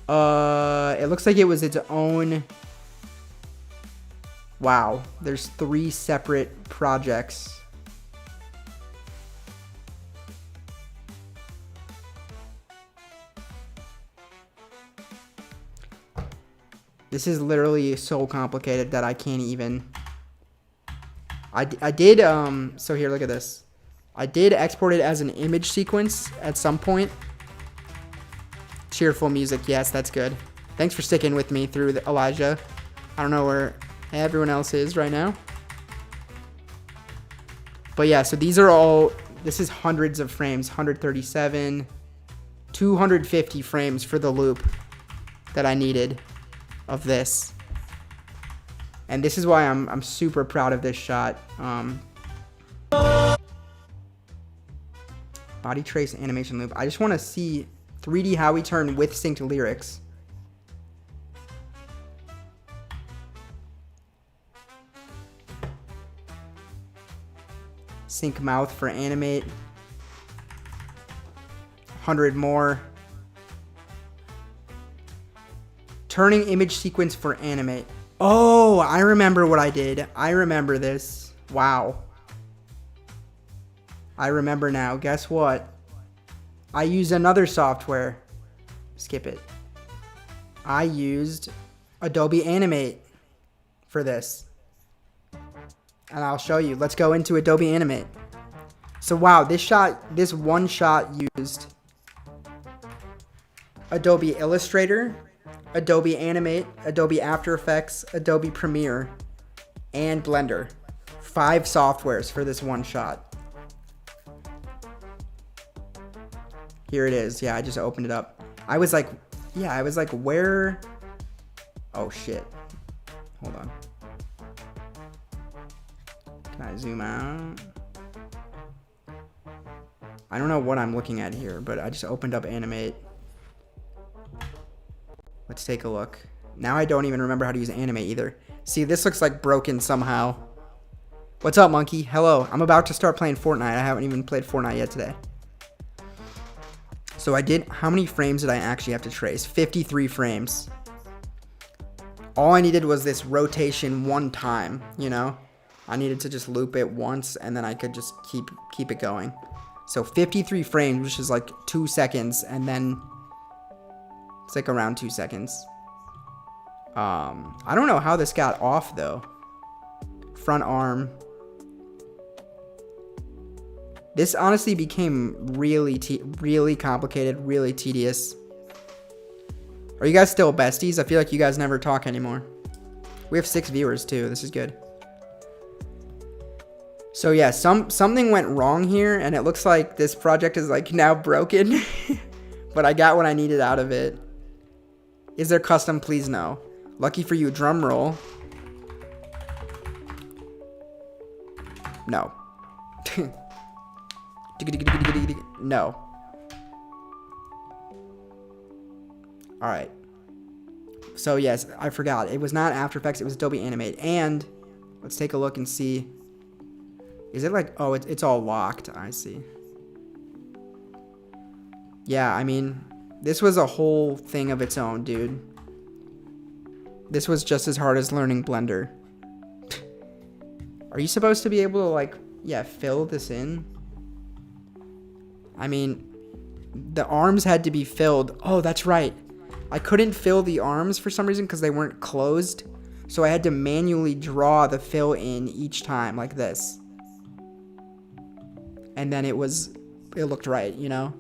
It looks like it was its own... Wow, there's 3 separate projects. This is literally so complicated that I can't even... I did, so here, look at this. I did export it as an image sequence at some point. Cheerful music, yes, that's good. Thanks for sticking with me through the Elijah. I don't know where everyone else is right now. But yeah, so these are all, this is hundreds of frames, 137, 250 frames for the loop that I needed of this. And this is why I'm super proud of this shot. Body trace animation loop. I just want to see 3D Howie turn with synced lyrics. Sync mouth for animate. 100 more. Turning image sequence for animate. Oh, I remember what I did. I remember this. Wow. I remember now. Guess what? I used another software. Skip it. I used Adobe Animate for this. And I'll show you. Let's go into Adobe Animate. So wow, this one shot used Adobe Illustrator, Adobe Animate, Adobe After Effects, Adobe Premiere, and Blender. 5 softwares for this one shot. Here it is. Yeah, I just opened it up. I was like, where? Oh shit. Hold on. Can I zoom out? I don't know what I'm looking at here, but I just opened up Animate. Let's take a look. Now I don't even remember how to use Animate either. See, this looks like broken somehow. What's up, monkey? Hello. I'm about to start playing Fortnite. I haven't even played Fortnite yet today. So I did, how many frames did I actually have to trace? 53 frames. All I needed was this rotation one time, you know? I needed to just loop it once and then I could just keep it going. So 53 frames, which is like 2 seconds, and then it's like around 2 seconds. I don't know how this got off though. Front arm. This honestly became really complicated, really tedious. Are you guys still besties? I feel like you guys never talk anymore. We have 6 viewers too. This is good. So yeah, something went wrong here, and it looks like this project is like now broken. But I got what I needed out of it. Is there custom? Please no. Lucky for you, drum roll. No. No. Alright. So yes, I forgot. It was not After Effects, it was Adobe Animate. And let's take a look and see. Is it like, oh, it's all locked. I see. Yeah, I mean, this was a whole thing of its own, dude. This was just as hard as learning Blender. Are you supposed to be able to, like, yeah, fill this in? I mean, the arms had to be filled. Oh, that's right. I couldn't fill the arms for some reason because they weren't closed. So I had to manually draw the fill in each time like this. And then it looked right, you know?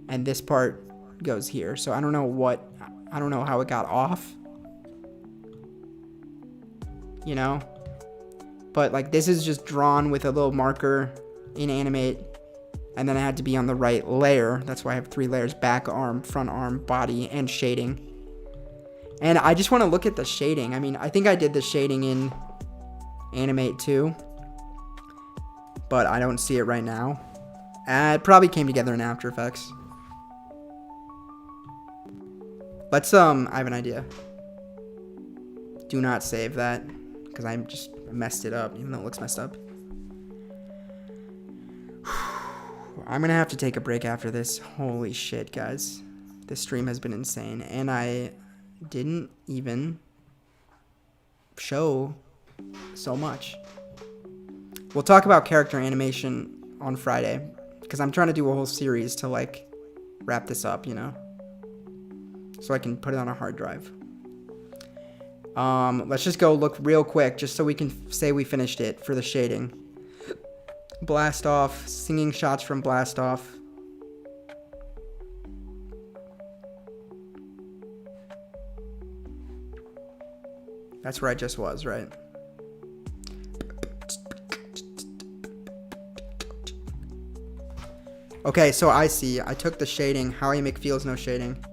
and this part goes here. So I don't know how it got off, you know, but like this is just drawn with a little marker in animate, and then it had to be on the right layer. That's why I have 3 layers: back arm, front arm, body, and shading. And I just want to look at the shading. I mean, I think I did the shading in animate too, but I don't see it right now. It probably came together in After Effects. Let's I have an idea. Do not save that, because I just messed it up, even though it looks messed up. I'm gonna have to take a break after this. Holy shit, guys. This stream has been insane, and I didn't even show so much. We'll talk about character animation on Friday, because I'm trying to do a whole series to like wrap this up, you know, so I can put it on a hard drive. Let's just go look real quick just so we can say we finished it for the shading. Blast Off, singing shots from Blast Off. That's where I just was, right? Okay, so I see. I took the shading. Howie McFeels no shading.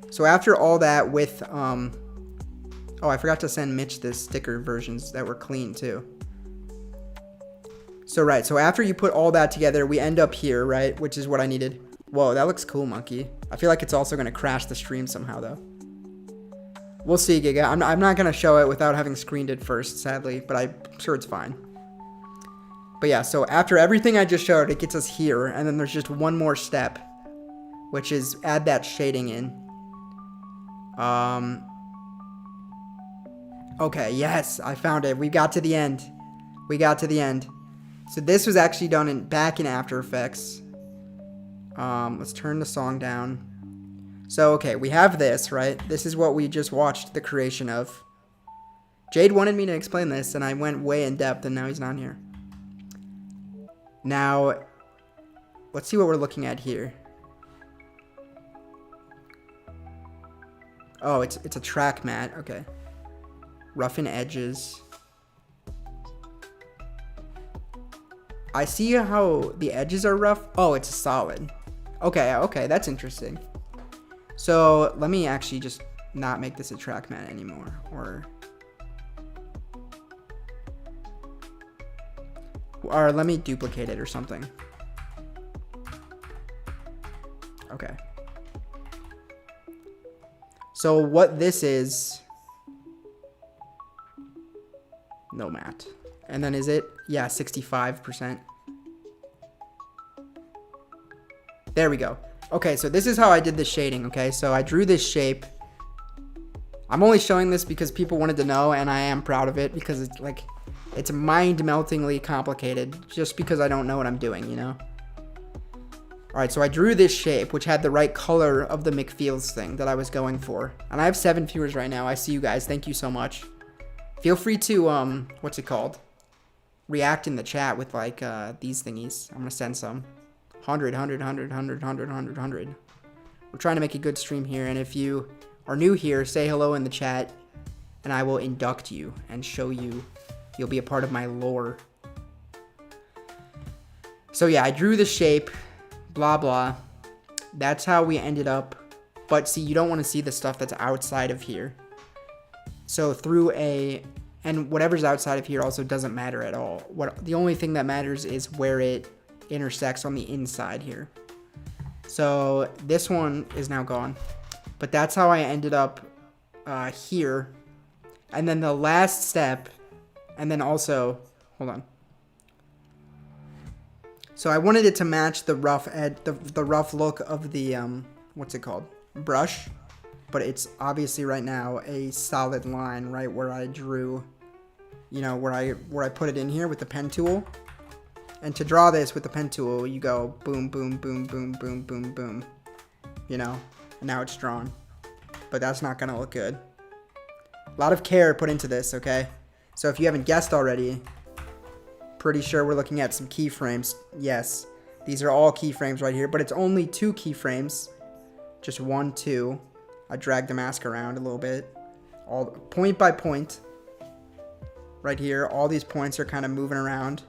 So after all that with, oh, I forgot to send Mitch the sticker versions that were clean too. So right, so after you put all that together, we end up here, right? Which is what I needed. Whoa, that looks cool, monkey. I feel like it's also gonna crash the stream somehow though. We'll see, Giga. I'm not gonna show it without having screened it first, sadly, but I'm sure it's fine. But yeah, so after everything I just showed, it gets us here, and then there's just one more step, which is add that shading in. Okay, yes, I found it. We got to the end. We got to the end. So this was actually done back in After Effects. Let's turn the song down. So, okay, we have this, right? This is what we just watched the creation of. Jade wanted me to explain this, and I went way in depth, and now he's not here. Now, let's see what we're looking at here. Oh, it's a track mat. Okay. Roughen edges. I see how the edges are rough. Oh, it's a solid. Okay, okay, that's interesting. So let me actually just not make this a track mat anymore, or let me duplicate it or something. Okay. So what this is, no mat. And then is it? Yeah, 65%. There we go. Okay, so this is how I did the shading, okay? So I drew this shape. I'm only showing this because people wanted to know, and I am proud of it because it's like, it's mind-meltingly complicated just because I don't know what I'm doing, you know? Alright, so I drew this shape, which had the right color of the McFeels thing that I was going for. And I have 7 viewers right now. I see you guys. Thank you so much. Feel free to, what's it called? React in the chat with, like, these thingies. I'm gonna send some. 100, 100, 100, 100, 100, 100, 100. We're trying to make a good stream here, and if you are new here, say hello in the chat, and I will induct you and show you. You'll be a part of my lore. So yeah, I drew the shape, blah, blah. That's how we ended up. But see, you don't want to see the stuff that's outside of here. So through and whatever's outside of here also doesn't matter at all. The only thing that matters is where it intersects on the inside here. So this one is now gone, but that's how I ended up here. And then the last step, and then also, hold on. So I wanted it to match the rough the rough look of the what's it called, brush, but it's obviously right now a solid line right where I drew, you know, where I put it in here with the pen tool. And to draw this with the pen tool, you go boom, boom, boom, boom, boom, boom, boom. You know, and now it's drawn. But that's not gonna look good. A lot of care put into this, okay? So if you haven't guessed already, pretty sure we're looking at some keyframes. Yes, These are all keyframes right here, but it's only 2 keyframes. Just 1, 2. I drag the mask around a little bit. All point by point. Right here, all these points are kind of moving around.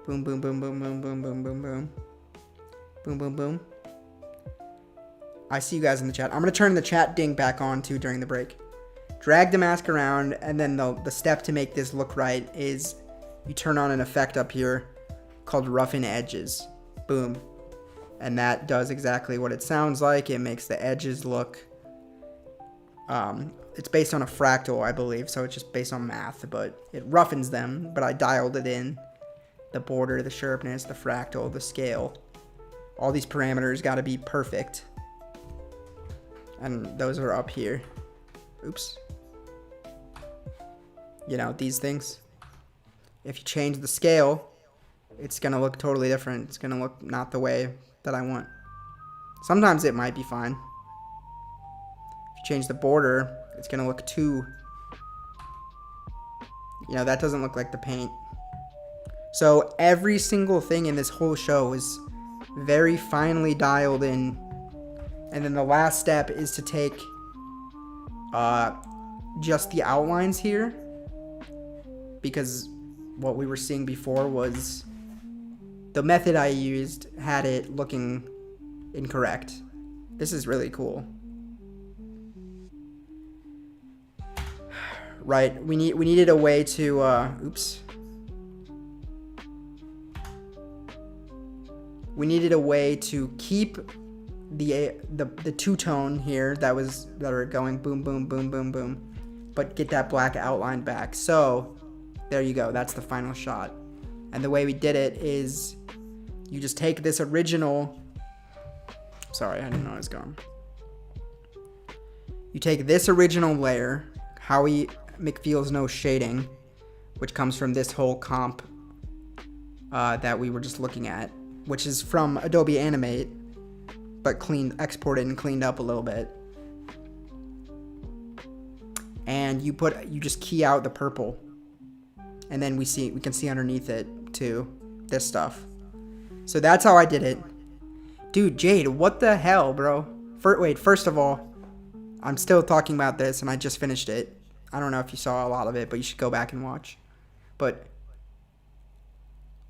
Boom, boom, boom, boom, boom, boom, boom, boom, boom. Boom, boom, boom. I see you guys in the chat. I'm going to turn the chat ding back on too during the break. Drag the mask around, and then the step to make this look right is you turn on an effect up here called Roughen Edges. Boom. And that does exactly what it sounds like. It makes the edges look... it's based on a fractal, I believe, so it's just based on math, but it roughens them, but I dialed it in. The border, the sharpness, the fractal, the scale. All these parameters got to be perfect. And those are up here. Oops. You know, these things. If you change the scale, it's going to look totally different. It's going to look not the way that I want. Sometimes it might be fine. If you change the border, it's going to look too... You know, that doesn't look like the paint. So every single thing in this whole show is very finely dialed in. And then the last step is to take just the outlines here. Because what we were seeing before was the method I used had it looking incorrect. This is really cool. Right, we needed a way to oops. We needed a way to keep the two-tone here that are going boom boom boom boom boom, but get that black outline back. So there you go, that's the final shot. And the way we did it is you just take this original, sorry, I didn't know I was going. You take this original layer, Howie McFeel's no shading, which comes from this whole comp that we were just looking at, which is from Adobe Animate, but exported and cleaned up a little bit. And you just key out the purple, and then we can see underneath it too, this stuff. So that's how I did it. Dude, Jade, what the hell, bro? Wait, first of all, I'm still talking about this, and I just finished it. I don't know if you saw a lot of it, but you should go back and watch. But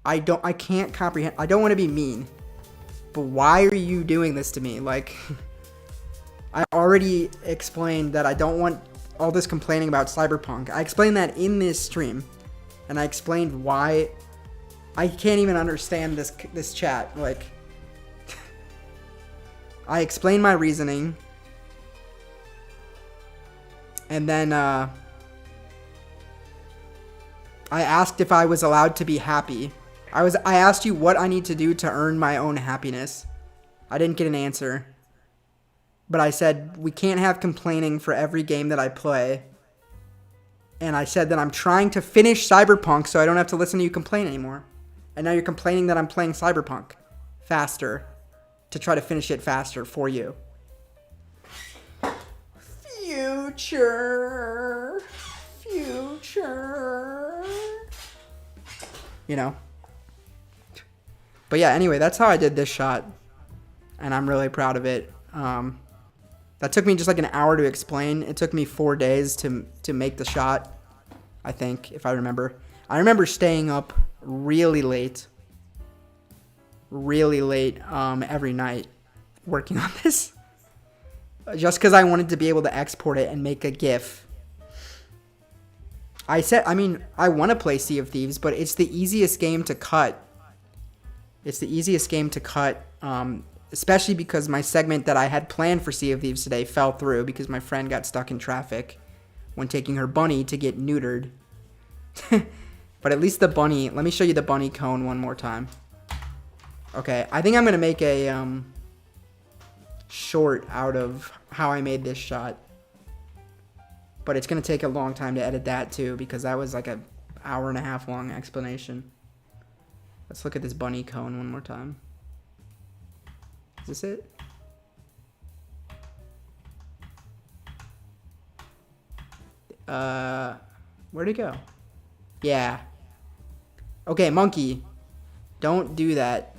I can't comprehend. I don't want to be mean, but why are you doing this to me? Like, I already explained that I don't want all this complaining about Cyberpunk. I explained that in this stream, and I explained why. I can't even understand this chat. Like, I explained my reasoning, and then I asked if I was allowed to be happy. I asked you what I need to do to earn my own happiness. I didn't get an answer. But I said we can't have complaining for every game that I play. And I said that I'm trying to finish Cyberpunk so I don't have to listen to you complain anymore. And now you're complaining that I'm playing Cyberpunk faster to try to finish it faster for you. Future. You know. But yeah, anyway, that's how I did this shot. And I'm really proud of it. That took me just like an hour to explain. It took me 4 days to make the shot, I think, if I remember. I remember staying up really late every night working on this. Just because I wanted to be able to export it and make a GIF. I want to play Sea of Thieves, but it's the easiest game to cut. It's the easiest game to cut, especially because my segment that I had planned for Sea of Thieves today fell through because my friend got stuck in traffic when taking her bunny to get neutered. But at least the bunny, let me show you the bunny cone one more time. Okay, I think I'm going to make a short out of how I made this shot. But it's going to take a long time to edit that too because that was like an hour-and-a-half long explanation. Let's look at this bunny cone one more time. Is this it? Where'd it go? Yeah. Okay, monkey. Don't do that.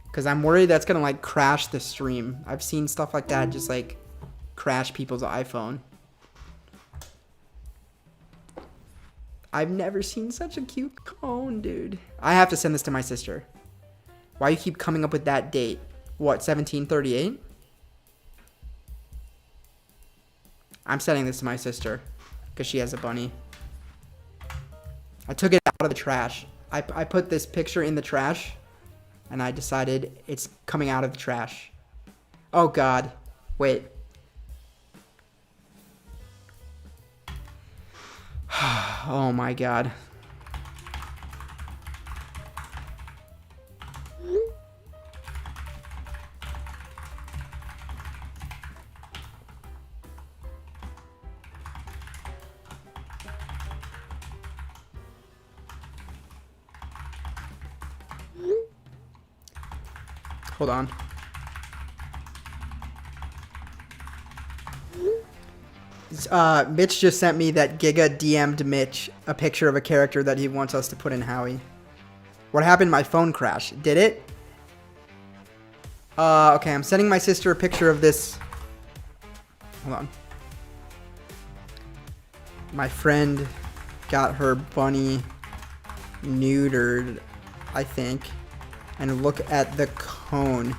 Because I'm worried that's going to, like, crash the stream. I've seen stuff like that just, like, crash people's iPhone. I've never seen such a cute cone, dude. I have to send this to my sister. Why you keep coming up with that date? What, 1738? I'm sending this to my sister because she has a bunny. I took it out of the trash. I put this picture in the trash and I decided it's coming out of the trash. Oh God, wait. Oh my God. Hold on. Mitch just sent me that Giga DM'd Mitch a picture of a character that he wants us to put in Howie. What happened? My phone crashed. Did it? Okay, I'm sending my sister a picture of this. Hold on. My friend got her bunny neutered, I think. And look at the cone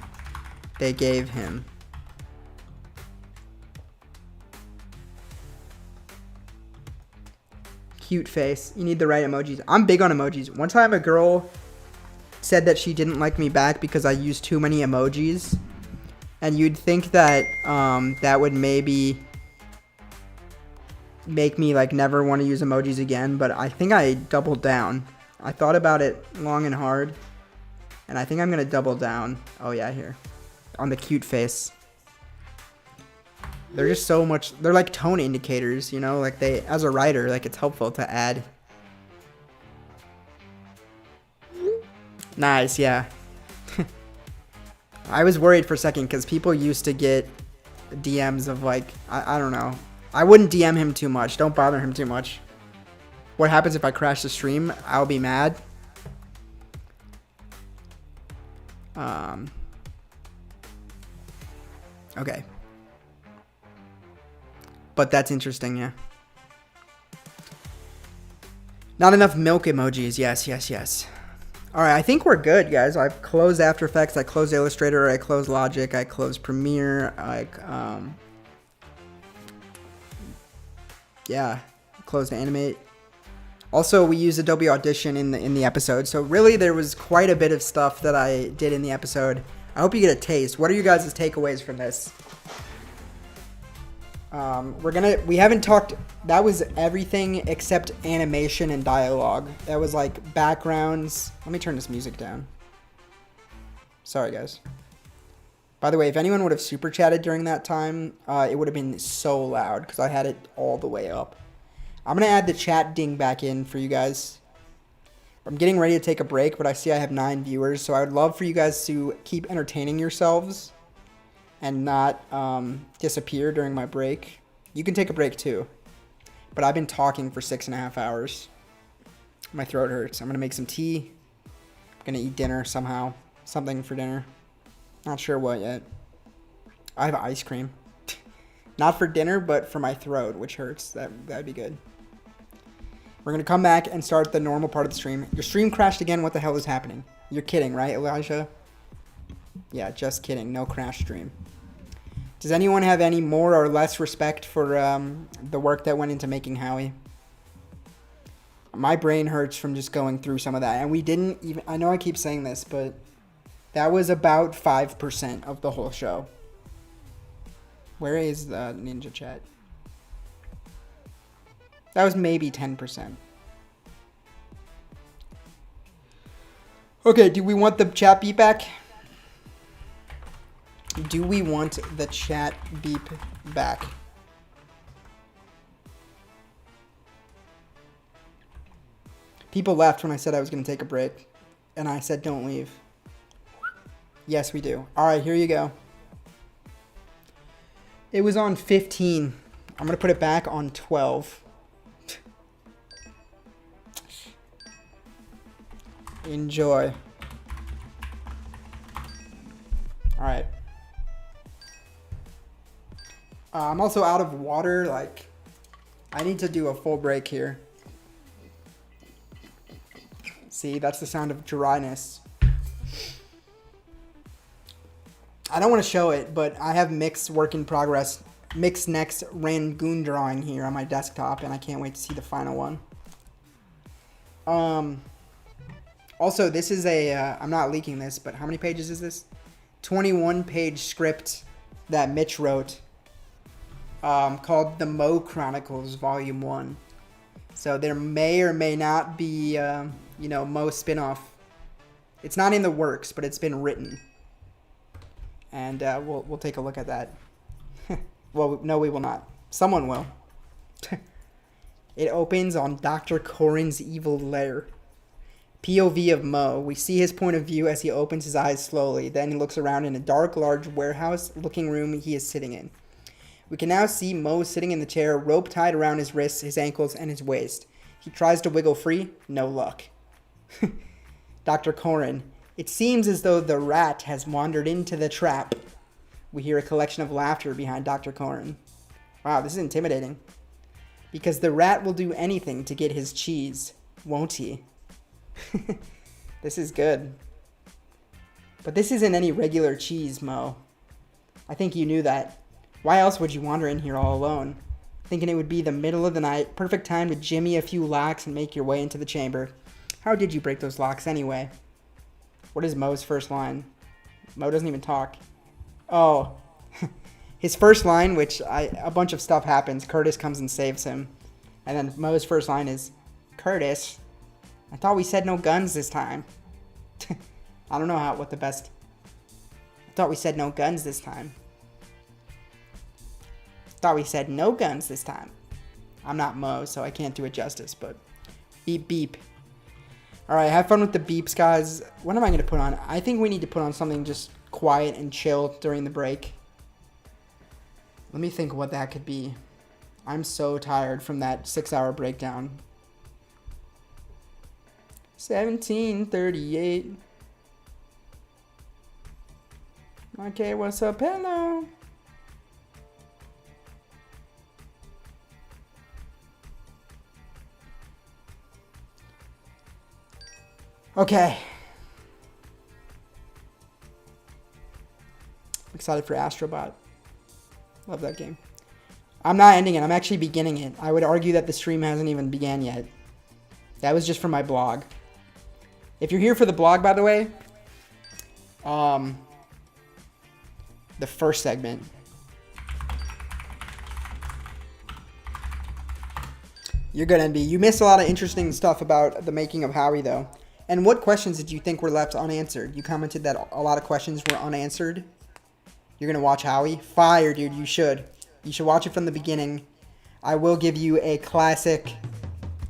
they gave him. Cute face. You need the right emojis. I'm big on emojis. One time a girl said that she didn't like me back because I used too many emojis. And you'd think that that would maybe make me like never want to use emojis again. But I think I doubled down. I thought about it long and hard. And I think I'm going to double down. Oh yeah, here. On the cute face. They're just so much, they're like tone indicators, you know, like they, as a writer, like it's helpful to add. Nice, yeah. I was worried for a second because people used to get DMs of like, I don't know. I wouldn't DM him too much. Don't bother him too much. What happens if I crash the stream? I'll be mad. Okay. But that's interesting, yeah. Not enough milk emojis. Yes, yes, yes. Alright, I think we're good, guys. I've closed After Effects, I closed Illustrator, I closed Logic, I closed Premiere, yeah, closed Animate. Also, we used Adobe Audition in the episode, so really there was quite a bit of stuff that I did in the episode. I hope you get a taste. What are you guys' takeaways from this? We haven't talked, that was everything except animation and dialogue. That was like backgrounds. Let me turn this music down. Sorry, guys. By the way, if anyone would have super chatted during that time, it would have been so loud because I had it all the way up. I'm going to add the chat ding back in for you guys. I'm getting ready to take a break, but I see I have 9 viewers, so I would love for you guys to keep entertaining yourselves and not disappear during my break. You can take a break too. But I've been talking for 6.5 hours. My throat hurts. I'm going to make some tea. I'm going to eat dinner somehow. Something for dinner. Not sure what yet. I have ice cream. Not for dinner, but for my throat, which hurts. That'd be good. We're going to come back and start the normal part of the stream. Your stream crashed again. What the hell is happening? You're kidding, right, Elijah? Yeah, just kidding. No crash stream. Does anyone have any more or less respect for the work that went into making Howie? My brain hurts from just going through some of that. And we didn't even... I know I keep saying this, but that was about 5% of the whole show. Where is the Ninja Chat? That was maybe 10%. Okay, do we want the chat beep back? Do we want the chat beep back? People left when I said I was going to take a break. And I said don't leave. Yes, we do. Alright, here you go. It was on 15. I'm going to put it back on 12. Enjoy. Alright. I'm also out of water, like, I need to do a full break here. See, that's the sound of dryness. I don't want to show it, but I have Mick's work in progress, Mick's next Rangoon drawing here on my desktop, and I can't wait to see the final one. Also, this is a, I'm not leaking this, but how many pages is this? 21-page script that Mitch wrote, called The Mo Chronicles Volume 1. So there may or may not be, you know, Mo spinoff. It's not in the works, but it's been written. And we'll take a look at that. Well, no, we will not. Someone will. It opens on Dr. Corin's evil lair. POV of Mo. We see his point of view as he opens his eyes slowly. Then he looks around in a dark, large warehouse-looking room he is sitting in. We can now see Mo sitting in the chair, rope tied around his wrists, his ankles, and his waist. He tries to wiggle free. No luck. Dr. Corin. It seems as though the rat has wandered into the trap. We hear a collection of laughter behind Dr. Corin. Wow, this is intimidating. Because the rat will do anything to get his cheese, won't he? This is good. But this isn't any regular cheese, Mo. I think you knew that. Why else would you wander in here all alone? Thinking it would be the middle of the night, perfect time to jimmy a few locks and make your way into the chamber. How did you break those locks anyway? What is Mo's first line? Mo doesn't even talk. Oh. His first line, which a bunch of stuff happens. Curtis comes and saves him. And then Mo's first line is, Curtis, I thought we said no guns this time. I don't know what the best... I thought we said no guns this time. Thought we said no guns this time. I'm not Mo, so I can't do it justice, but... Beep, beep. Alright, have fun with the beeps, guys. What am I going to put on? I think we need to put on something just quiet and chill during the break. Let me think what that could be. I'm so tired from that 6-hour breakdown. 1738. Okay, what's up? Hello. Okay. I'm excited for Astrobot. Love that game. I'm not ending it. I'm actually beginning it. I would argue that the stream hasn't even began yet. That was just for my blog. If you're here for the blog, by the way, the first segment. You're good, NB. You missed a lot of interesting stuff about the making of Howie, though. And what questions did you think were left unanswered? You commented that a lot of questions were unanswered. You're going to watch Howie? Fire, dude. You should. You should watch it from the beginning. I will give you a classic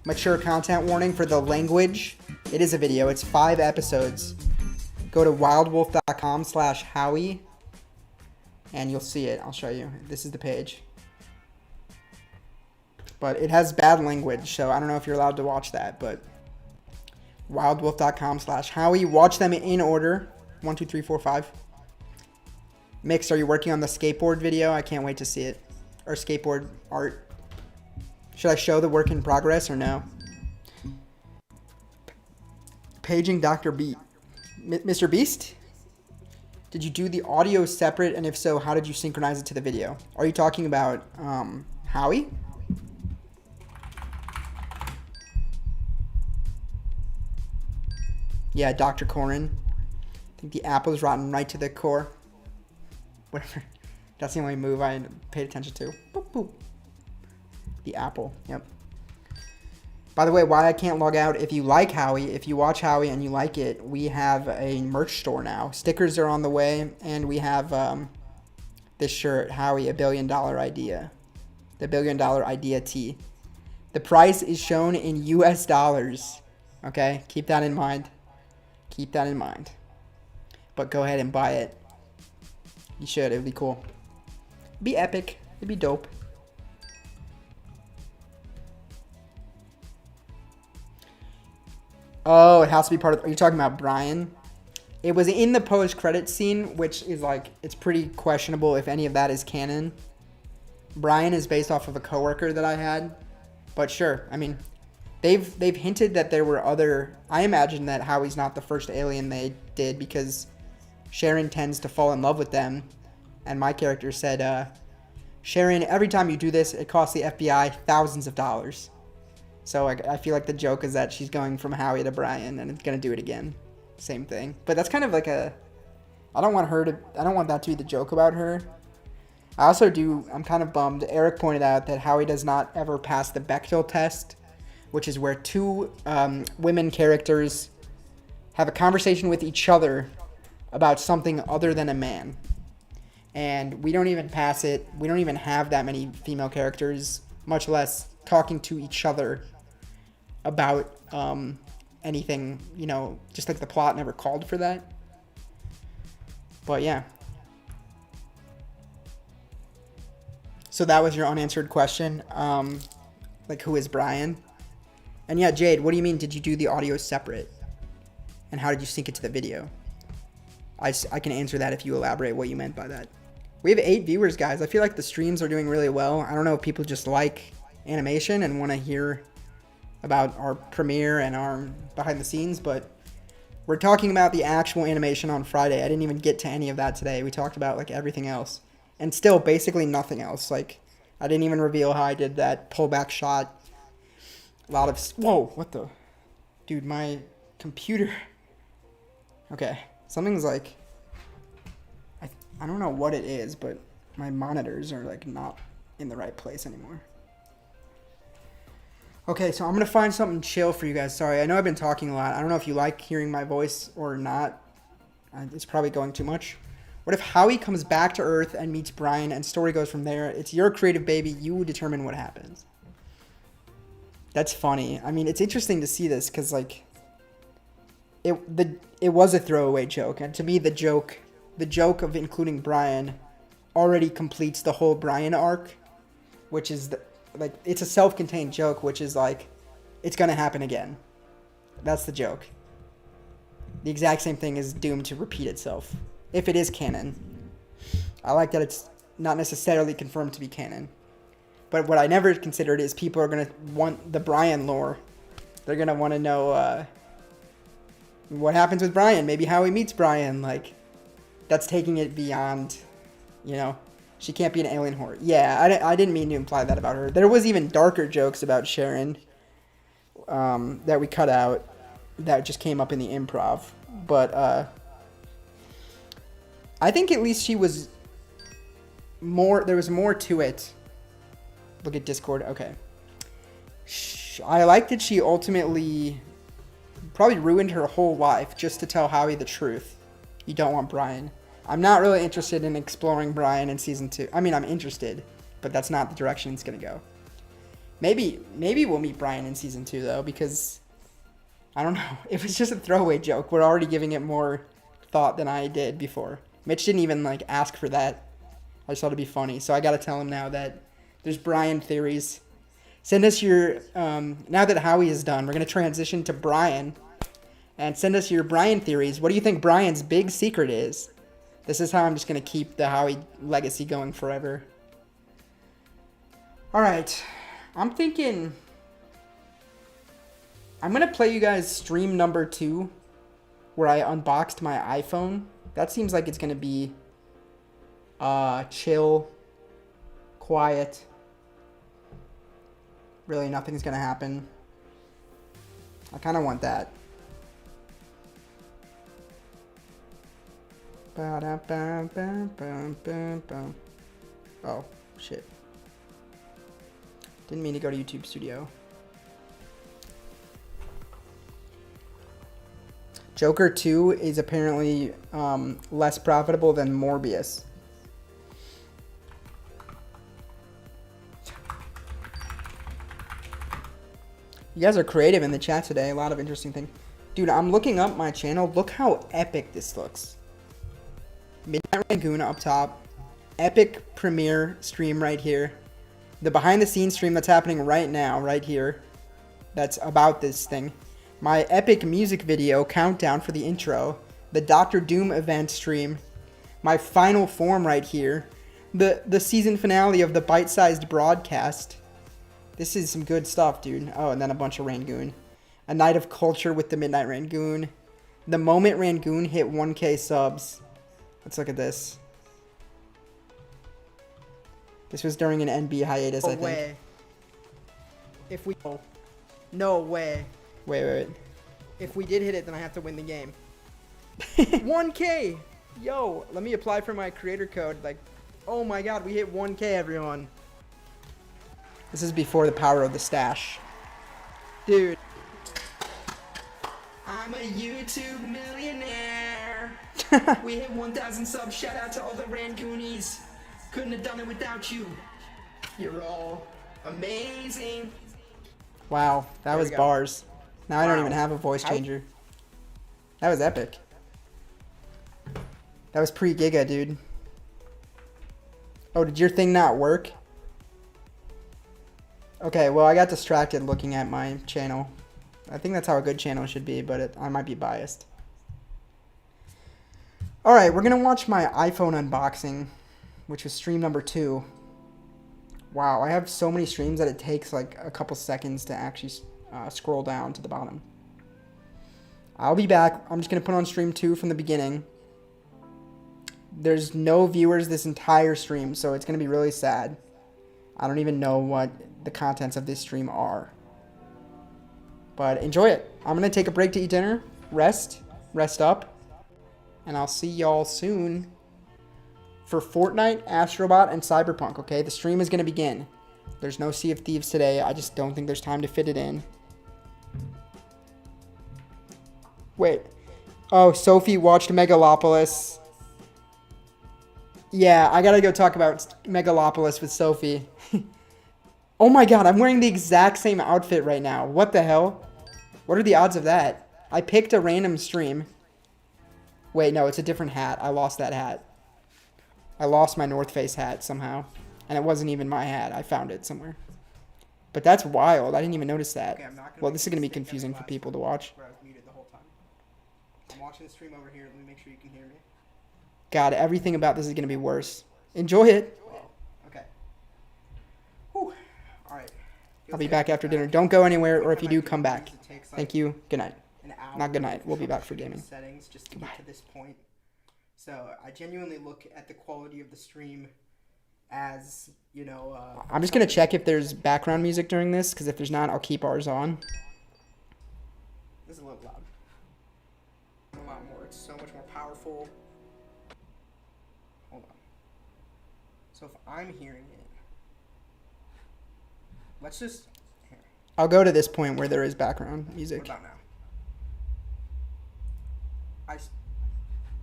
mature content warning for the language. It is a video. It's 5 episodes. Go to wildwolf.com/Howie and you'll see it. I'll show you. This is the page. But it has bad language, so I don't know if you're allowed to watch that, but wildwolf.com/Howie. Watch them in order. 1, 2, 3, 4, 5. Mix, are you working on the skateboard video? I can't wait to see it. Or skateboard art. Should I show the work in progress or no? Paging Dr. Beat. Mr. Beast? Did you do the audio separate? And if so, how did you synchronize it to the video? Are you talking about Howie? Yeah, Dr. Corin. I think the apple is rotten right to the core. Whatever. That's the only move I paid attention to. Boop, boop. The apple. Yep. By the way, why I can't log out, if you like Howie, if you watch Howie and you like it, we have a merch store now. Stickers are on the way, and we have this shirt, Howie, $1 billion idea. The $1 billion idea tee. The price is shown in US dollars. Okay? Keep that in mind. Keep that in mind. But go ahead and buy it. You should. It would be cool. It'd be epic. It'd be dope. Oh, it has to be part of... Are you talking about Brian? It was in the post-credit scene, which is like... It's pretty questionable if any of that is canon. Brian is based off of a coworker that I had. But sure, I mean... They've hinted that there were other... I imagine that Howie's not the first alien they did because Sharon tends to fall in love with them. And my character said, Sharon, every time you do this, it costs the FBI thousands of dollars. So I feel like the joke is that she's going from Howie to Brian and it's going to do it again. Same thing. But that's kind of like a... I don't want that to be the joke about her. I also do... I'm kind of bummed. Eric pointed out that Howie does not ever pass the Bechdel test, which is where two women characters have a conversation with each other about something other than a man. And we don't even pass it. We don't even have that many female characters, much less talking to each other about anything, you know, just like the plot never called for that. But yeah. So that was your unanswered question. Like, who is Brian? And yeah, Jade, what do you mean, did you do the audio separate? And how did you sync it to the video? I can answer that if you elaborate what you meant by that. We have 8 viewers, guys. I feel like the streams are doing really well. I don't know if people just like animation and want to hear about our premiere and our behind the scenes, but we're talking about the actual animation on Friday. I didn't even get to any of that today. We talked about like everything else and still basically nothing else. Like, I didn't even reveal how I did that pullback shot. A lot of... Whoa, what the... Dude, my computer... Okay, something's like... I don't know what it is, but my monitors are like not in the right place anymore. Okay, so I'm going to find something chill for you guys. Sorry, I know I've been talking a lot. I don't know if you like hearing my voice or not. It's probably going too much. What if Howie comes back to Earth and meets Brian and story goes from there? It's your creative baby. You determine what happens. That's funny. I mean, it's interesting to see this because, like, it was a throwaway joke. And to me, the joke of including Brian already completes the whole Brian arc, which is, like, it's a self-contained joke, which is, like, it's going to happen again. That's the joke. The exact same thing is doomed to repeat itself, if it is canon. I like that it's not necessarily confirmed to be canon. But what I never considered is people are going to want the Brian lore. They're going to want to know what happens with Brian. Maybe Howie meets Brian. Like, that's taking it beyond, you know, she can't be an alien whore. Yeah, I didn't mean to imply that about her. There was even darker jokes about Sharon that we cut out that just came up in the improv. But I think at least she was more, there was more to it. Look at Discord. Okay. I like that she ultimately probably ruined her whole life just to tell Howie the truth. You don't want Brian. I'm not really interested in exploring Brian in season 2. I mean, I'm interested, but that's not the direction it's going to go. Maybe we'll meet Brian in season 2 though, because I don't know. It was just a throwaway joke. We're already giving it more thought than I did before. Mitch didn't even like ask for that. I just thought it'd be funny. So I got to tell him now that there's Brian theories. Send us your, now that Howie is done, we're going to transition to Brian. And send us your Brian theories. What do you think Brian's big secret is? This is how I'm just going to keep the Howie legacy going forever. Alright. I'm thinking... I'm going to play you guys stream number 2. Where I unboxed my iPhone. That seems like it's going to be... chill. Quiet. Really, nothing's going to happen. I kind of want that. Oh, shit. Didn't mean to go to YouTube Studio. Joker 2 is apparently less profitable than Morbius. You guys are creative in the chat today. A lot of interesting things. Dude, I'm looking up my channel. Look how epic this looks. Midnight Rangoon up top. Epic premiere stream right here. The behind the scenes stream that's happening right now, right here. That's about this thing. My epic music video countdown for the intro. The Dr. Doom event stream. My final form right here. The season finale of the bite-sized broadcast. This is some good stuff, dude. Oh, and then a bunch of Rangoon. A night of culture with the Midnight Rangoon. The moment Rangoon hit 1K subs. Let's look at this. This was during an NB hiatus, I think. Way. If we... No way. Wait. If we did hit it, then I have to win the game. 1K! Yo, let me apply for my creator code. Like, oh my god, we hit 1K, everyone. This is before the power of the stash. Dude. I'm a YouTube millionaire. We hit 1,000 subs. Shout out to all the Rangoonies. Couldn't have done it without you. You're all amazing. Wow, that was bars. Now I don't even have a voice changer. That was epic. That was pre-Giga, dude. Oh, did your thing not work? Okay, well, I got distracted looking at my channel. I think that's how a good channel should be, but I might be biased. Alright, we're going to watch my iPhone unboxing, which was stream number 2. Wow, I have so many streams that it takes like a couple seconds to actually scroll down to the bottom. I'll be back. I'm just going to put on stream 2 from the beginning. There's no viewers this entire stream, so it's going to be really sad. I don't even know what the contents of this stream are. But enjoy it. I'm going to take a break to eat dinner, rest up, and I'll see y'all soon for Fortnite, Astrobot, and Cyberpunk, okay? The stream is going to begin. There's no Sea of Thieves today. I just don't think there's time to fit it in. Wait. Oh, Sophie watched Megalopolis. Yeah, I gotta go talk about Megalopolis with Sophie. Oh my god, I'm wearing the exact same outfit right now. What the hell? What are the odds of that? I picked a random stream. Wait, no, it's a different hat. I lost that hat. I lost my North Face hat somehow. And it wasn't even my hat. I found it somewhere. But that's wild. I didn't even notice that. Okay, well, this is going to be confusing for people to watch. Where I was muted the whole time. I'm watching the stream over here. Let me make sure you can hear me. God, everything about this is going to be worse. Enjoy it. Okay. Whew. All right. I'll be back after dinner. Don't go anywhere, or if you do, come back. Thank you. Good night. Not good night. We'll be back for gaming. Settings just to get to this point. So I genuinely look at the quality of the stream as, you know... I'm just going to check if there's background music during this, because if there's not, I'll keep ours on. This is a little loud. A lot more. It's so much more powerful. Hold on. So if I'm hearing it... Let's just... Here. I'll go to this point where there is background music. What about now?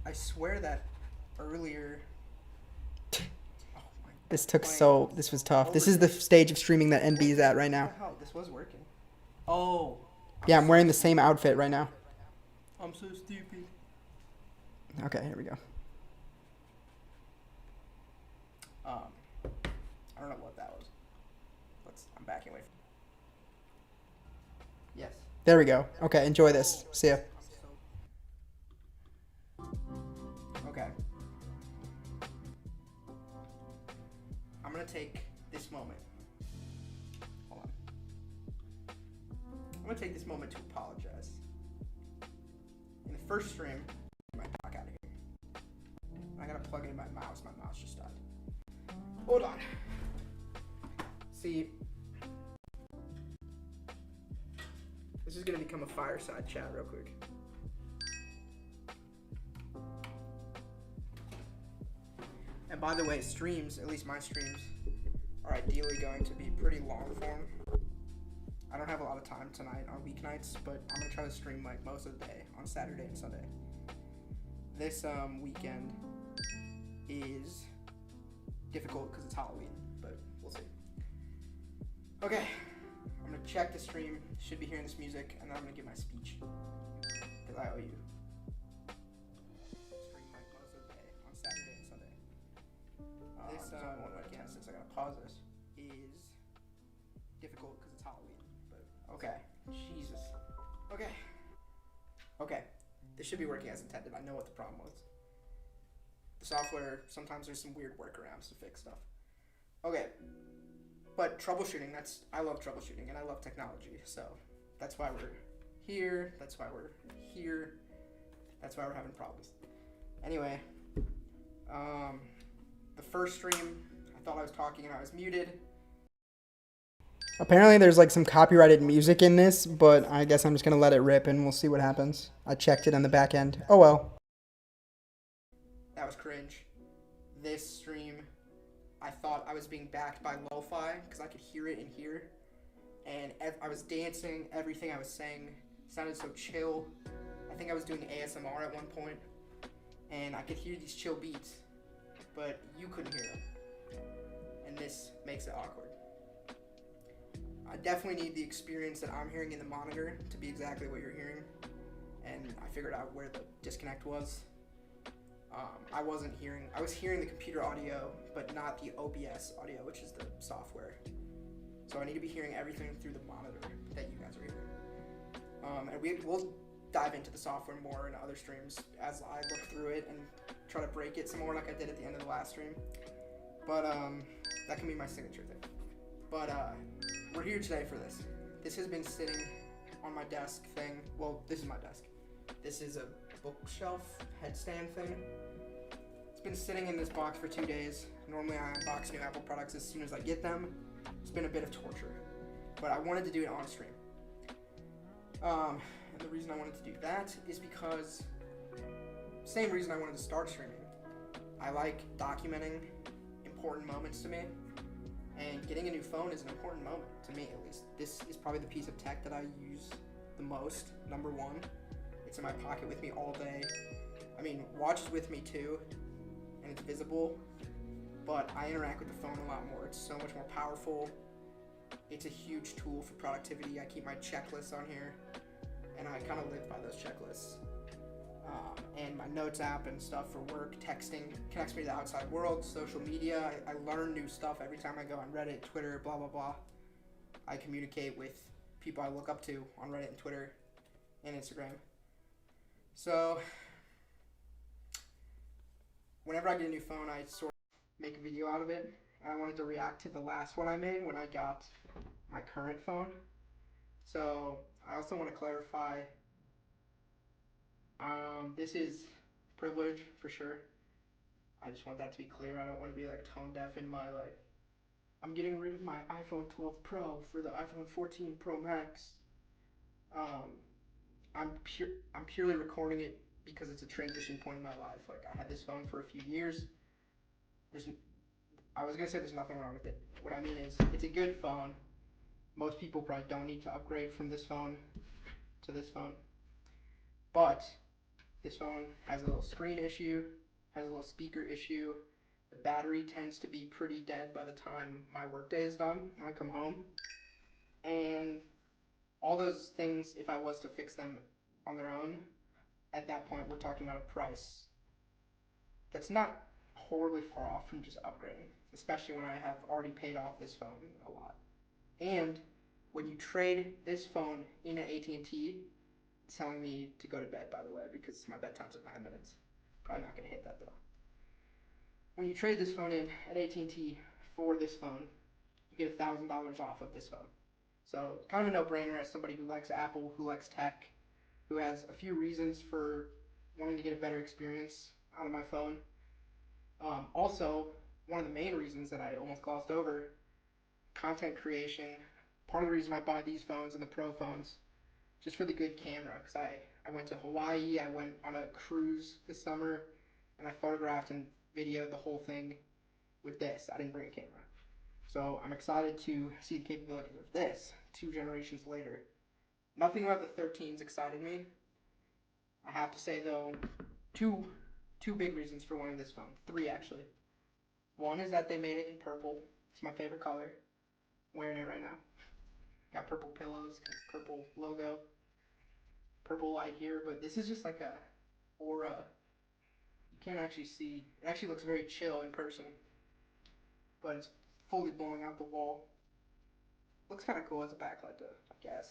I swear that earlier... This was tough. This is the stage of streaming that NB is at right now. What the hell? This was working. Oh. Yeah, I'm wearing the same outfit right now. I'm so stupid. Okay, here we go. I don't know what that was. I'm backing away. Yes. There we go. Okay, enjoy this. See ya. Okay. I'm gonna take this moment. Hold on. I'm gonna take this moment to apologize. In the first stream, my talk out of here. I gotta plug in my mouse. My mouse just died. Hold on. See, this is gonna become a fireside chat real quick. And by the way, streams, at least my streams, are ideally going to be pretty long form. I don't have a lot of time tonight on weeknights, but I'm gonna try to stream like most of the day on Saturday and Sunday. This weekend is difficult because it's Halloween, but we'll see. Okay, I'm gonna check the stream, should be hearing this music, and then I'm gonna give my speech, because I owe you. Stream like most of the day on Saturday and Sunday. This I gotta pause this, is difficult because it's Halloween, but okay. Jesus. Okay. This should be working as intended. I know what the problem was. The software, sometimes there's some weird workarounds to fix stuff. Okay. But troubleshooting, I love troubleshooting and I love technology. So that's why we're here. That's why we're here. That's why we're having problems. Anyway, the first stream, I thought I was talking and I was muted. Apparently there's like some copyrighted music in this, but I guess I'm just going to let it rip and we'll see what happens. I checked it on the back end. Oh well. That was cringe. This stream, I thought I was being backed by lo-fi because I could hear it in here. And I was dancing, everything I was saying sounded so chill. I think I was doing ASMR at one point. And I could hear these chill beats, but you couldn't hear them. And this makes it awkward. I definitely need the experience that I'm hearing in the monitor to be exactly what you're hearing. And I figured out where the disconnect was. I was hearing the computer audio, but not the OBS audio, which is the software. So I need to be hearing everything through the monitor that you guys are hearing. And we'll dive into the software more in other streams as I look through it and try to break it some more like I did at the end of the last stream. But that can be my signature thing. But we're here today for this. This has been sitting on my desk thing. Well, this is my desk. This is a bookshelf headstand thing. It's been sitting in this box for 2 days. Normally I unbox new Apple products as soon as I get them. It's been a bit of torture, but I wanted to do it on stream. And the reason I wanted to do that is because, same reason I wanted to start streaming. I like documenting important moments to me, and getting a new phone is an important moment, to me at least. This is probably the piece of tech that I use the most, number one. It's in my pocket with me all day. I mean, watch is with me too, and it's visible, but I interact with the phone a lot more. It's so much more powerful. It's a huge tool for productivity. I keep my checklists on here, and I kind of live by those checklists. And my notes app and stuff for work, texting, connects me to the outside world, social media. I learn new stuff every time I go on Reddit, Twitter, blah, blah, blah. I communicate with people I look up to on Reddit and Twitter and Instagram. So, whenever I get a new phone, I sort of make a video out of it. I wanted to react to the last one I made when I got my current phone. So, I also want to clarify, this is privilege for sure. I just want that to be clear. I don't want to be like tone deaf in my like, I'm getting rid of my iPhone 12 Pro for the iPhone 14 Pro Max. I'm purely recording it because it's a transition point in my life. Like, I had this phone for a few years. I was gonna say there's nothing wrong with it. What I mean is, it's a good phone. Most people probably don't need to upgrade from this phone to this phone. But this phone has a little screen issue, has a little speaker issue. The battery tends to be pretty dead by the time my workday is done when I come home. And all those things, if I was to fix them on their own, at that point we're talking about a price that's not horribly far off from just upgrading, especially when I have already paid off this phone a lot. And when you trade this phone in at AT&T, it's telling me to go to bed, by the way, because my bedtime's at 9 minutes. Probably not going to hit that though. When you trade this phone in at AT&T for this phone, you get $1,000 off of this phone. So kind of a no-brainer as somebody who likes Apple, who likes tech, who has a few reasons for wanting to get a better experience out of my phone. Also, one of the main reasons that I almost glossed over, content creation. Part of the reason I buy these phones and the Pro phones, just for the good camera, because I went to Hawaii, I went on a cruise this summer, and I photographed and videoed the whole thing with this. I didn't bring a camera. So I'm excited to see the capabilities of this 2 generations later. Nothing about the 13s excited me. I have to say though, two big reasons for wanting this phone. 3 actually. One is that they made it in purple. It's my favorite color. I'm wearing it right now. Got purple pillows, got purple logo, purple light here, but this is just like a aura. You can't actually see. It actually looks very chill in person, but it's fully blowing out the wall. Looks kind of cool as a backlight though, I guess.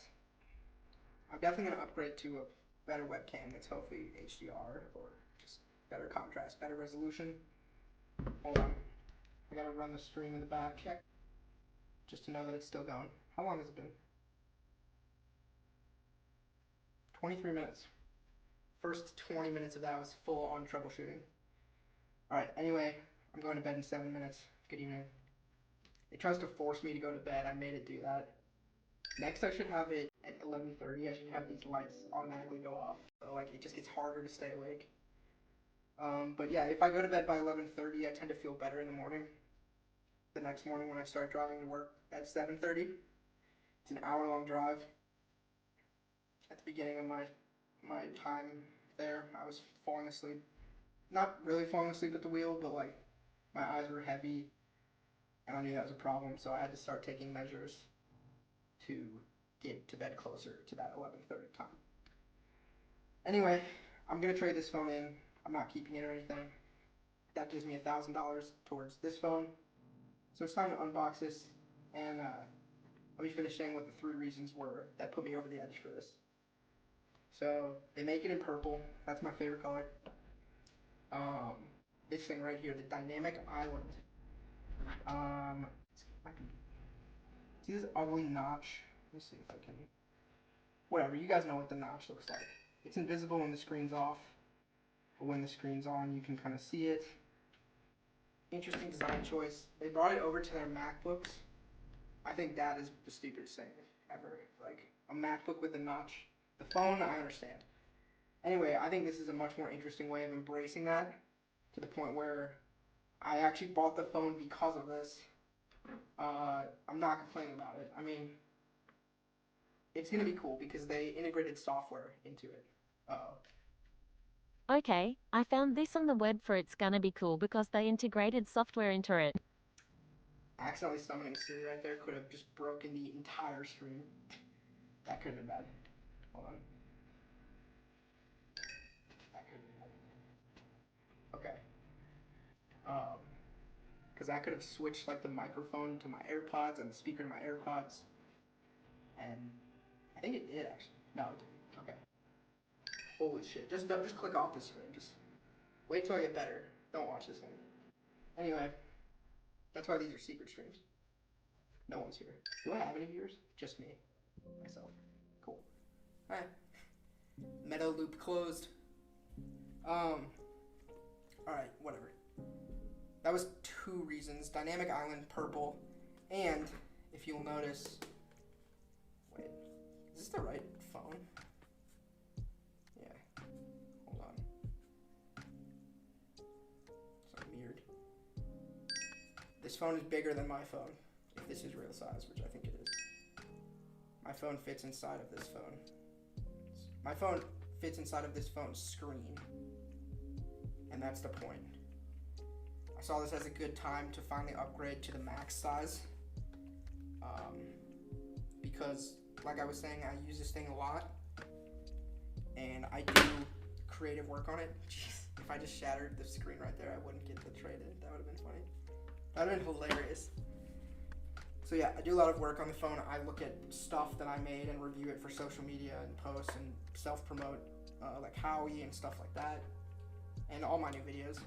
I'm definitely going to upgrade to a better webcam that's hopefully HDR or just better contrast, better resolution. Hold on. I gotta run the stream in the back check just to know that it's still going. How long has it been? 23 minutes. First 20 minutes of that was full on troubleshooting. Alright, anyway, I'm going to bed in 7 minutes. Good evening. It tries to force me to go to bed. I made it do that. Next, I should have it at 11:30. I should have these lights automatically go off. So, like, it just gets harder to stay awake. But yeah, if I go to bed by 11:30, I tend to feel better in the morning. The next morning when I start driving to work at 7:30. It's an hour-long drive. At the beginning of my time there, I was falling asleep. Not really falling asleep at the wheel, but like my eyes were heavy, and I knew that was a problem, so I had to start taking measures to get to bed closer to that 11:30 time. Anyway, I'm gonna trade this phone in. I'm not keeping it or anything. That gives me $1,000 towards this phone. So it's time to unbox this, and I'll be finishing what the 3 reasons were that put me over the edge for this. So they make it in purple. That's my favorite color. This thing right here, the Dynamic Island. See this ugly notch? Let me see if I can. Whatever, you guys know what the notch looks like. It's invisible when the screen's off, but when the screen's on, you can kind of see it. Interesting design choice. They brought it over to their MacBooks. I think that is the stupidest thing ever. Like, a MacBook with a notch. The phone, I understand. Anyway, I think this is a much more interesting way of embracing that, to the point where I actually bought the phone because of this. I'm not complaining about it. I mean, it's going to be cool because they integrated software into it. Okay, I found this on the web for it's gonna be cool because they integrated software into it. Accidentally summoning Siri right there could have just broken the entire screen. That could have been bad. Hold on. That could have been bad. Okay. Because I could have switched like the microphone to my AirPods and the speaker to my AirPods. And I think it did actually. No, it didn't. Okay. Holy shit. Just click off the screen. Just wait till I get better. Don't watch this thing. Anyway, that's why these are secret streams. No one's here. Do I have any viewers? Just me. Myself. Cool. Alright. Meta loop closed. Alright, whatever. That was 2 reasons. Dynamic Island, purple, and if you'll notice, wait, is this the right phone? Yeah, hold on. It's weird. This phone is bigger than my phone, if this is real size, which I think it is. My phone fits inside of this phone. My phone fits inside of this phone's screen, and that's the point. I saw this as a good time to finally upgrade to the max size, because like I was saying, I use this thing a lot, and I do creative work on it. Jeez, if I just shattered the screen right there, I wouldn't get the trade in. That would have been funny. That would have been hilarious. So yeah, I do a lot of work on the phone. I look at stuff that I made and review it for social media and post and self-promote, like Howie and stuff like that, and all my new videos.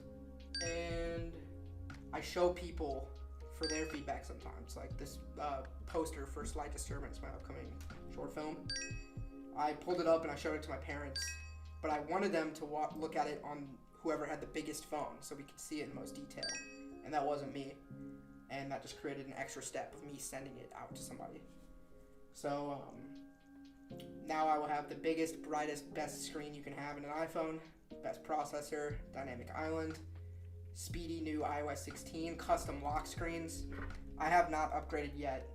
And I show people for their feedback sometimes, like this poster for Slight Disturbance, my upcoming short film. I pulled it up and I showed it to my parents, but I wanted them to look at it on whoever had the biggest phone so we could see it in most detail, and that wasn't me, and that just created an extra step of me sending it out to somebody. So now I will have the biggest, brightest, best screen you can have in an iPhone, best processor, Dynamic Island, speedy new iOS 16, custom lock screens. I have not upgraded yet,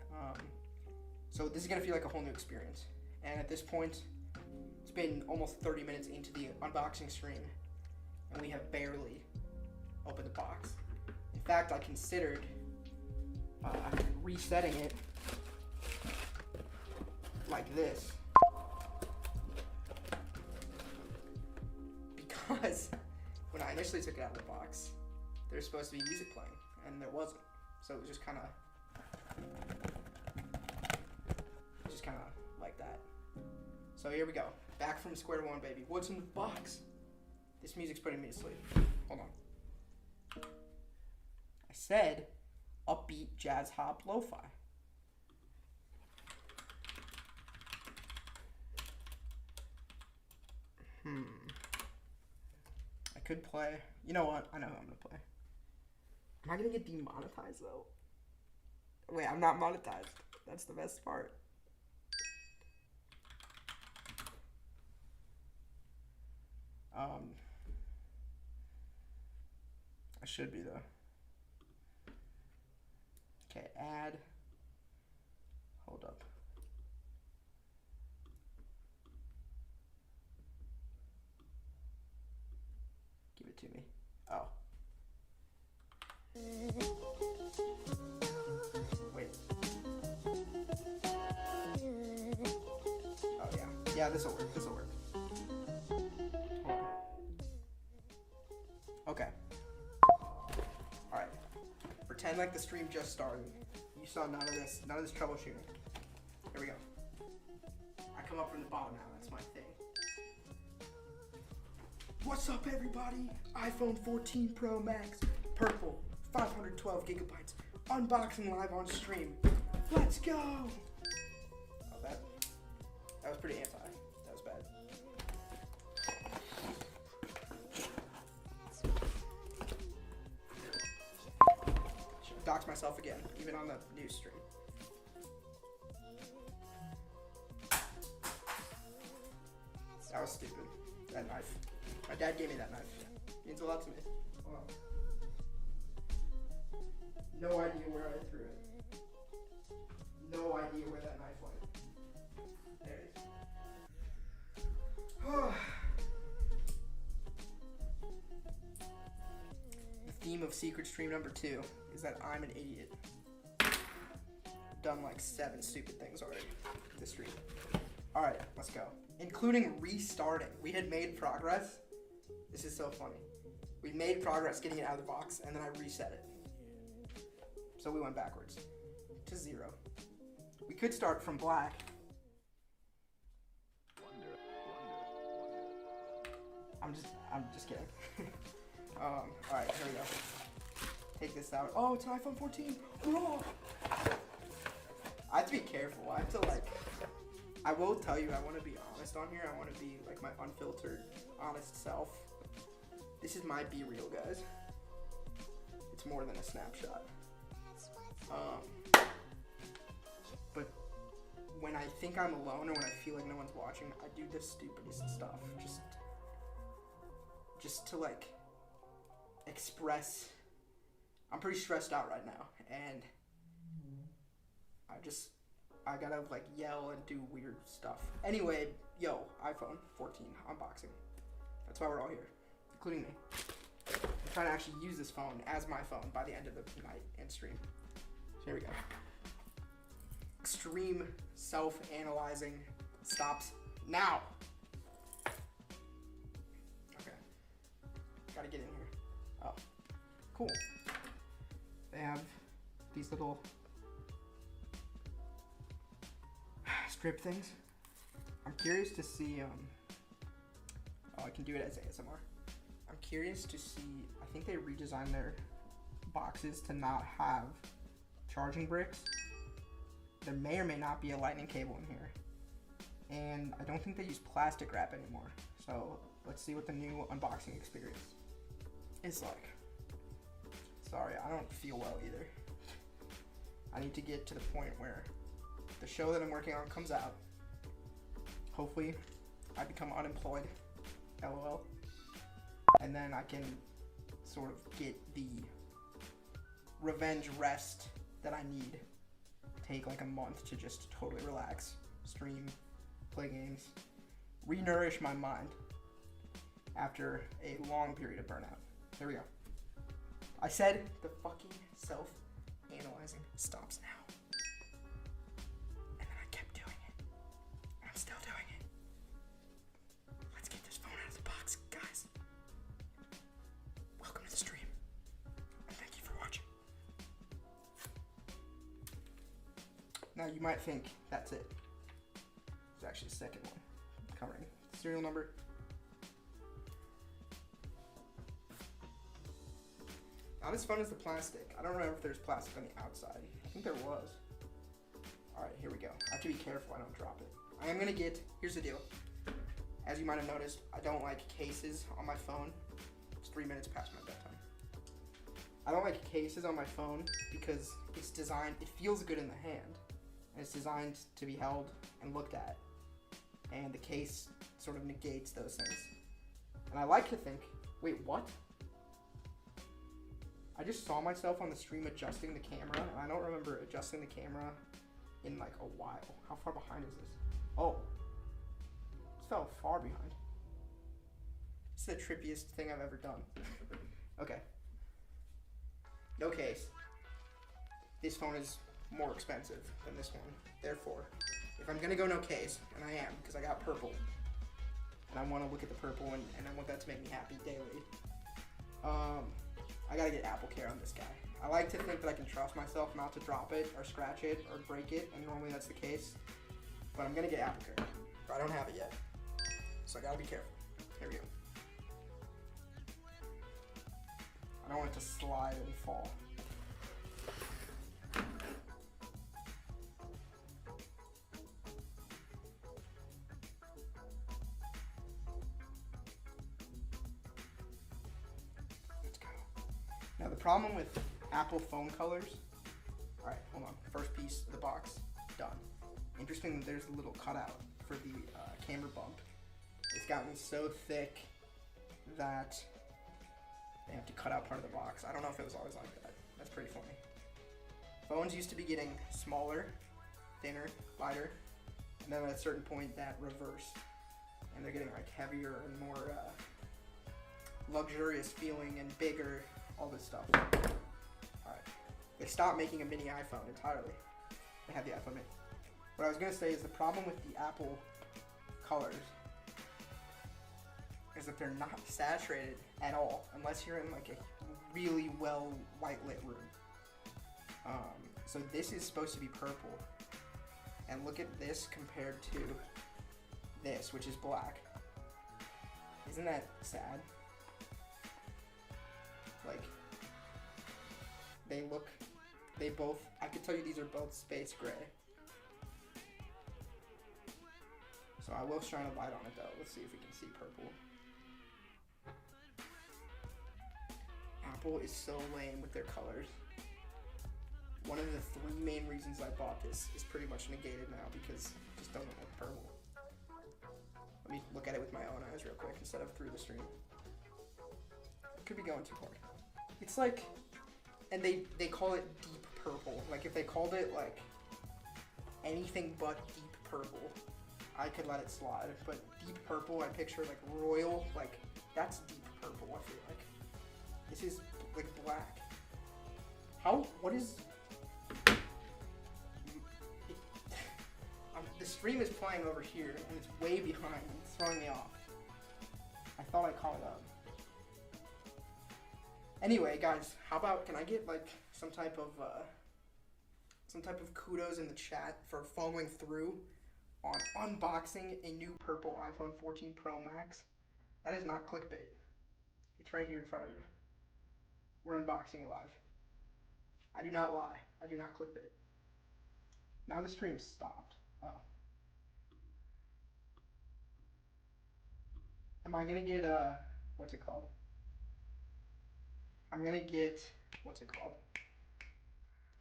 so this is going to feel like a whole new experience. And at this point, it's been almost 30 minutes into the unboxing stream, and we have barely opened the box. In fact, I considered resetting it like this, because when I initially took it out of the box, there's supposed to be music playing, and there wasn't. So it was just kind of like that. So here we go. Back from square one, baby. What's in the box? This music's putting me to sleep. Hold on. I said upbeat jazz hop lo-fi. I could play. You know what? I know who I'm gonna play. Am I gonna get demonetized though? Wait, I'm not monetized. That's the best part. I should be though. Okay, add. Hold up. Give it to me. Oh. Wait. Oh yeah. Yeah, this'll work. This'll work. Hold on. Okay. Alright. Pretend like the stream just started. You saw none of this troubleshooting. Here we go. I come up from the bottom now, that's my thing. What's up everybody? iPhone 14 Pro Max, purple, 512 gigabytes, unboxing live on stream. Let's go! Oh, that was pretty anti. That was bad. Should dox myself again, even on the news stream. That was stupid. That knife. My dad gave me that knife. It means a lot to me. Hold on. No idea where I threw it. No idea where that knife went. There it is. The theme of Secret Stream number 2 is that I'm an idiot. I've done like 7 stupid things already this stream. Alright, let's go. Including restarting. We had made progress. This is so funny. We made progress getting it out of the box, and then I reset it. So we went backwards to 0. We could start from black. I'm just kidding. Alright, here we go. Take this out. Oh, it's an iPhone 14. Oh! I have to be careful. I have to I will tell you, I want to be honest on here. I want to be like my unfiltered, honest self. This is my Be Real, guys. It's more than a snapshot. But when I think I'm alone or when I feel like no one's watching, I do the stupidest stuff. Just to like express. I'm pretty stressed out right now, and I gotta like yell and do weird stuff. Anyway, yo, iPhone 14 unboxing. That's why we're all here, including me. I'm trying to actually use this phone as my phone by the end of the night and stream. So here we go. Extreme self-analyzing stops now. Okay. Gotta get in here. Oh, cool. They have these little strip things. I'm curious to see, oh, I can do it as ASMR. I'm curious to see, I think they redesigned their boxes to not have charging bricks. There may or may not be a lightning cable in here. And I don't think they use plastic wrap anymore. So let's see what the new unboxing experience is like. Sorry, I don't feel well either. I need to get to the point where the show that I'm working on comes out. Hopefully, I become unemployed. LOL. And then I can sort of get the revenge rest that I need. Take like a month to just totally relax, stream, play games, re-nourish my mind after a long period of burnout. There we go. I said the fucking self-analyzing stops now. And then I kept doing it. I'm still doing it. Let's get this phone out of the box, guys. Welcome to the stream. And thank you for watching. Now you might think that's it. There's actually a second one covering serial number. Not as fun as the plastic. I don't remember if there's plastic on the outside. I think there was. Alright, here we go. I have to be careful I don't drop it. I am gonna get, here's the deal. As you might have noticed, I don't like cases on my phone. It's 3 minutes past my bedtime. I don't like cases on my phone because it's designed, it feels good in the hand. And it's designed to be held and looked at. And the case sort of negates those things. And I like to think, wait, what? I just saw myself on the stream adjusting the camera, and I don't remember adjusting the camera in like a while. How far behind is this? Oh, this fell far behind. It's the trippiest thing I've ever done. Okay. No case. This phone is more expensive than this one. Therefore, if I'm gonna go no case, and I am, because I got purple, and I want to look at the purple, and I want that to make me happy daily, I gotta get Apple Care on this guy. I like to think that I can trust myself not to drop it, or scratch it, or break it, and normally that's the case, but I'm gonna get Apple Care. But I don't have it yet, so I gotta be careful. Here we go. I don't want it to slide and fall. Now the problem with Apple phone colors, all right, hold on, first piece of the box, done. Interesting that there's a little cutout for the camera bump. It's gotten so thick that they have to cut out part of the box. I don't know if it was always like that. That's pretty funny. Phones used to be getting smaller, thinner, lighter, and then at a certain point that reversed. And they're getting like heavier and more luxurious feeling and bigger, all this stuff. Alright. They stopped making a mini iPhone entirely. They had the iPhone mini. What I was gonna say is the problem with the Apple colors is that they're not saturated at all, unless you're in like a really well white lit room. So this is supposed to be purple, and look at this compared to this, which is black. Isn't that sad? Like, they both, I could tell you these are both space gray. So I will shine a light on it though. Let's see if we can see purple. Apple is so lame with their colors. One of the 3 main reasons I bought this is pretty much negated now because it just doesn't look purple. Let me look at it with my own eyes real quick instead of through the stream. Could be going too hard. It's like, and they call it deep purple. Like if they called it like anything but deep purple, I could let it slide. But deep purple, I picture like royal, like that's deep purple, I feel like. This is like black. What is, the stream is playing over here and it's way behind. It's throwing me off. I thought I caught it up. Anyway, guys, how about, can I get like some type of kudos in the chat for following through on unboxing a new purple iPhone 14 Pro Max? That is not clickbait. It's right here in front of you. We're unboxing it live. I do not lie. I do not clickbait. Now the stream stopped. Oh. Am I gonna get what's it called? I'm gonna get, what's it called?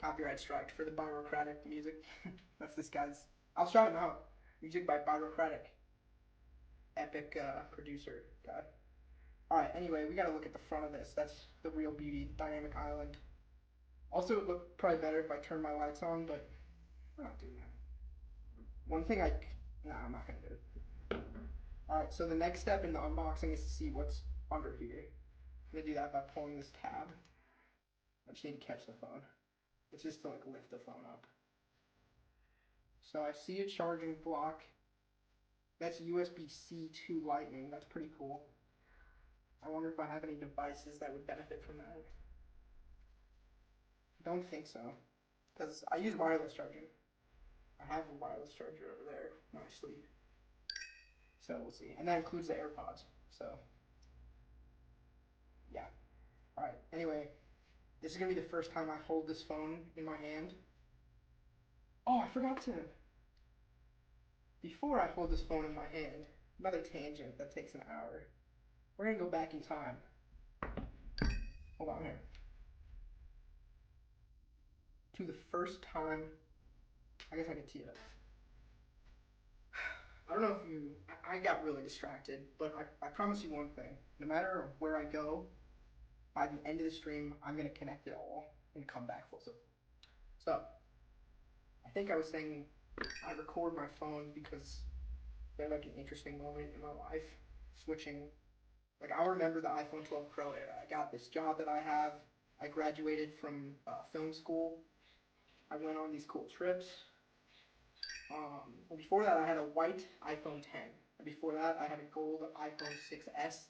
Copyright strike for the Byrocratic music. That's this guy's, I'll shout him out. Music by Byrocratic. Epic producer guy. Alright, anyway, we gotta look at the front of this. That's the real beauty, Dynamic Island. Also, it would look probably better if I turned my lights on, but I'm not doing that. One thing nah, I'm not gonna do it. Alright, so the next step in the unboxing is to see what's under here. I'm gonna do that by pulling this tab. I just need to catch the phone. It's just to like lift the phone up. So I see a charging block. That's USB-C to Lightning. That's pretty cool. I wonder if I have any devices that would benefit from that. Don't think so, because I use wireless charging. I have a wireless charger over there in my sleeve. So we'll see. And that includes the AirPods. So yeah. Alright, anyway, this is gonna be the first time I hold this phone in my hand. Oh, I forgot to. Before I hold this phone in my hand, another tangent that takes an hour. We're gonna go back in time. Hold on here. To the first time, I guess I can tee it up. I don't know if you, I got really distracted, but I promise you one thing. No matter where I go, by the end of the stream, I'm gonna connect it all and come back full circle. So, I think I was saying I record my phone because they're like an interesting moment in my life. Switching, like I'll remember the iPhone 12 Pro era. I got this job that I have. I graduated from film school. I went on these cool trips. And before that, I had a white iPhone 10. And before that, I had a gold iPhone 6S.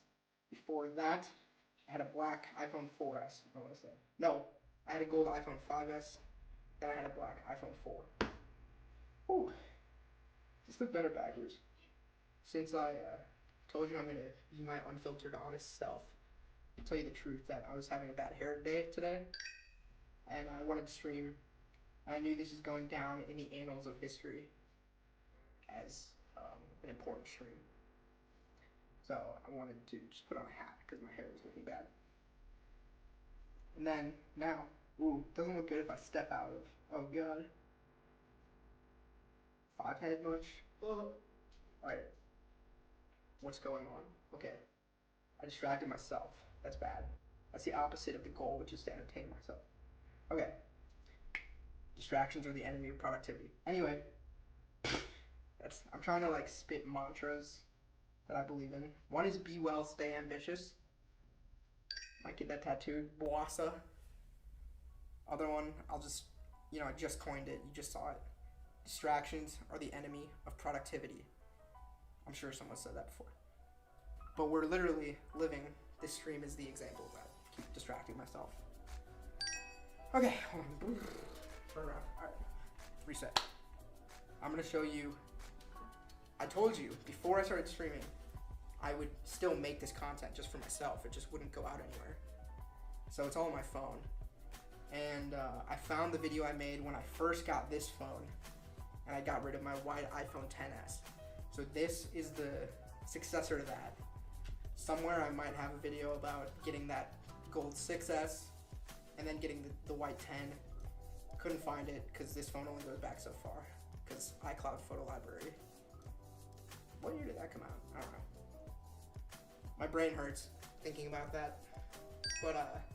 Before that, I had a black iPhone 4S. I want to say. No, I had a gold iPhone 5S. Then I had a black iPhone 4. Ooh, just look better backwards. Since I told you I'm gonna be my unfiltered, honest self, I'll tell you the truth that I was having a bad hair day today, and I wanted to stream. I knew this is going down in the annals of history as an important stream. So I wanted to just put on a hat because my hair was looking bad. And then, now, ooh, doesn't look good if I step out of, oh god. 5 head much? Alright. What's going on? Okay. I distracted myself. That's bad. That's the opposite of the goal, which is to entertain myself. Okay. Distractions are the enemy of productivity. Anyway, I'm trying to like spit mantras that I believe in. One is be well, stay ambitious. Might get that tattooed. Boassa. Other one, I just coined it. You just saw it. Distractions are the enemy of productivity. I'm sure someone said that before. But we're literally living, this stream is the example of that. Keep distracting myself. Okay, hold on. Turn around. Alright. Reset. I'm gonna show you. I told you, before I started streaming, I would still make this content just for myself. It just wouldn't go out anywhere. So it's all on my phone. And I found the video I made when I first got this phone. And I got rid of my white iPhone XS. So this is the successor to that. Somewhere I might have a video about getting that gold 6S and then getting the white 10. Couldn't find it because this phone only goes back so far. Because iCloud photo library. What year did that come out? I don't know. My brain hurts thinking about that. But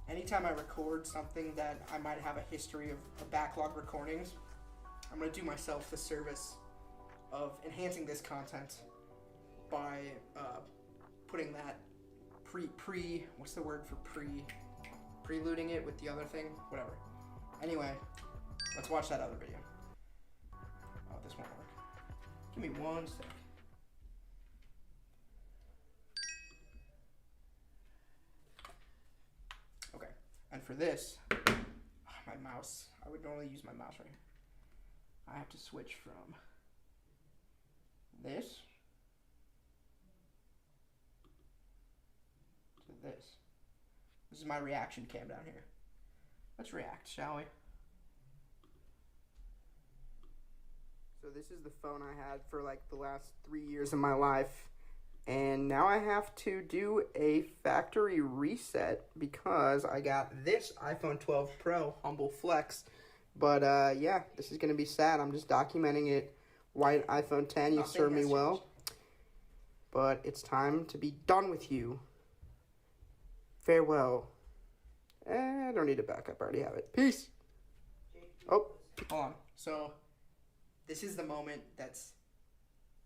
anytime I record something that I might have a history of a backlog recordings, I'm gonna do myself the service of enhancing this content by putting that what's the word for preluding it with the other thing? Whatever. Anyway, let's watch that other video. Oh, this won't work. Give me 1 sec. Okay, and for this, my mouse, I would normally use my mouse right here. I have to switch from this to this. This is my reaction cam down here. Let's react, shall we? So this is the phone I had for like the last 3 years of my life. And now I have to do a factory reset because I got this iPhone 12 Pro, humble flex. But yeah, this is going to be sad. I'm just documenting it. White iPhone 10, you served me well. But it's time to be done with you. Farewell. I don't need a backup. I already have it. Peace. Oh, hold on. So, this is the moment that's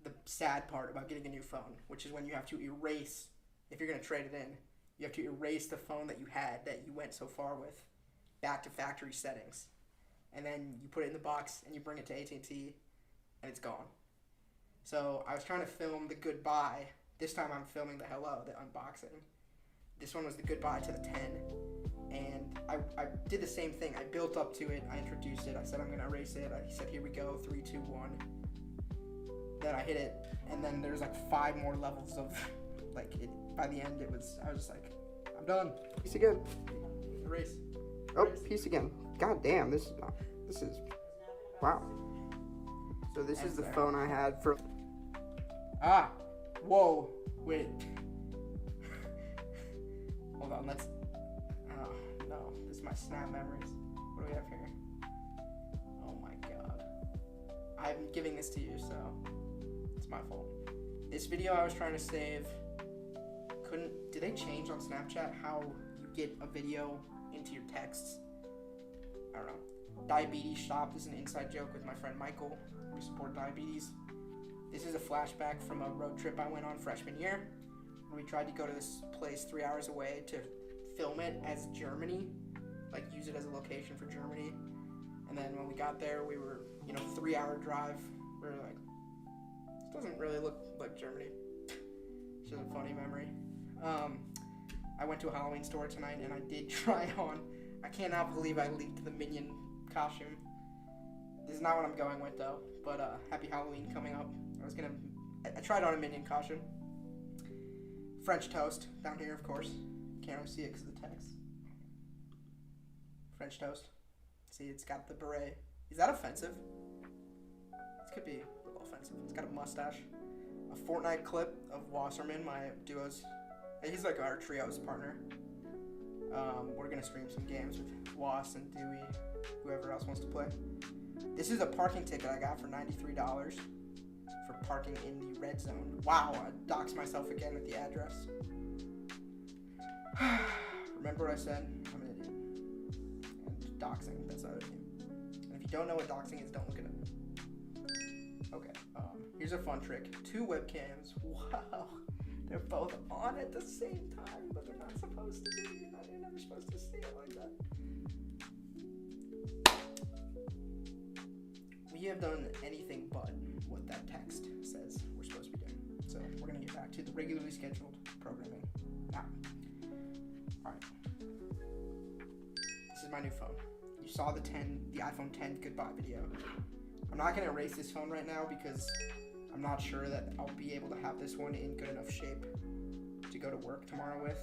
the sad part about getting a new phone, which is when you have to erase, if you're going to trade it in, you have to erase the phone that you had that you went so far with back to factory settings. And then you put it in the box and you bring it to AT&T and it's gone. So I was trying to film the goodbye. This time I'm filming the hello, the unboxing. This one was the goodbye to the 10. And I did the same thing. I built up to it. I introduced it. I said I'm going to erase it. I said, here we go, 3, 2, 1. then I hit it, and then there's like 5 more levels of, like, it. By the end, I was just like, I'm done. Peace again. Erase. Oh, peace again. God damn, this is, wow. So this is the phone I had for, whoa, wait. Hold on, let's, oh, no, this is my Snap memories. What do we have here? Oh my God. I'm giving this to you, so it's my fault. This video I was trying to save, did they change on Snapchat how you get a video into your texts? I don't know. Diabetes Shop is an inside joke with my friend Michael. We support diabetes. This is a flashback from a road trip I went on freshman year, where we tried to go to this place 3 hours away to film it as Germany, like use it as a location for Germany. And then when we got there, we were, 3-hour drive. We were like, this doesn't really look like Germany. It's just a funny memory. I went to a Halloween store tonight and I did try on, I cannot believe I leaked the Minion costume. This is not what I'm going with though, but happy Halloween coming up. I tried on a Minion costume. French toast down here, of course. Can't really see it because of the text. French toast. See, it's got the beret. Is that offensive? This could be a little offensive. It's got a mustache. A Fortnite clip of Wasserman, my duo's. He's like our trio's partner. We're gonna stream some games with Was and Dewey, whoever else wants to play. This is a parking ticket I got for $93 for parking in the red zone. Wow, I doxed myself again with the address. Remember what I said? I'm an idiot. And doxing, that's not an idiot. And if you don't know what doxing is, don't look it up. Okay, here's a fun trick. 2 webcams. Wow. They're both on at the same time, but they're not supposed to be. You're never supposed to see it like that. We have done anything but what that text says we're supposed to be doing. So we're going to get back to the regularly scheduled programming now. Alright. This is my new phone. You saw the iPhone 10 goodbye video. I'm not going to erase this phone right now because I'm not sure that I'll be able to have this one in good enough shape to go to work tomorrow with.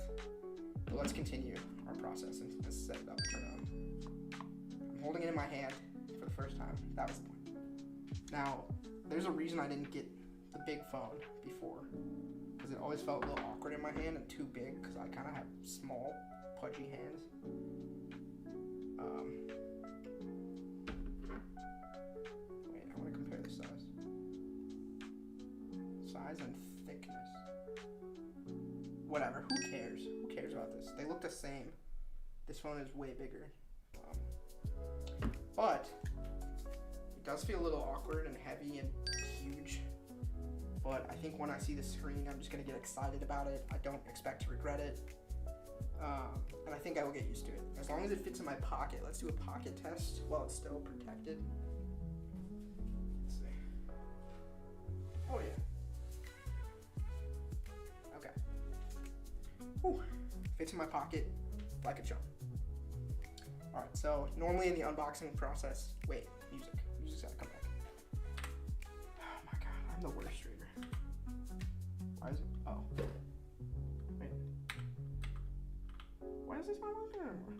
But let's continue our process and let's set it up. I'm holding it in my hand for the first time. That was the point. Now, there's a reason I didn't get the big phone before, because it always felt a little awkward in my hand and too big because I kind of have small, pudgy hands. Wait, I want to compare the size. Size and thickness. Whatever, who cares? Who cares about this? They look the same. This phone is way bigger. But it does feel a little awkward and heavy and huge. But I think when I see the screen, I'm just gonna get excited about it. I don't expect to regret it. And I think I will get used to it. As long as it fits in my pocket. Let's do a pocket test while it's still protected. Let's see. Oh yeah. Okay. Whew. Fits in my pocket like a chump. Alright, so normally in the unboxing process, wait, music's gotta come back. Oh my god, I'm the worst streamer. Why is it, oh. Wait. Why is this not working anymore?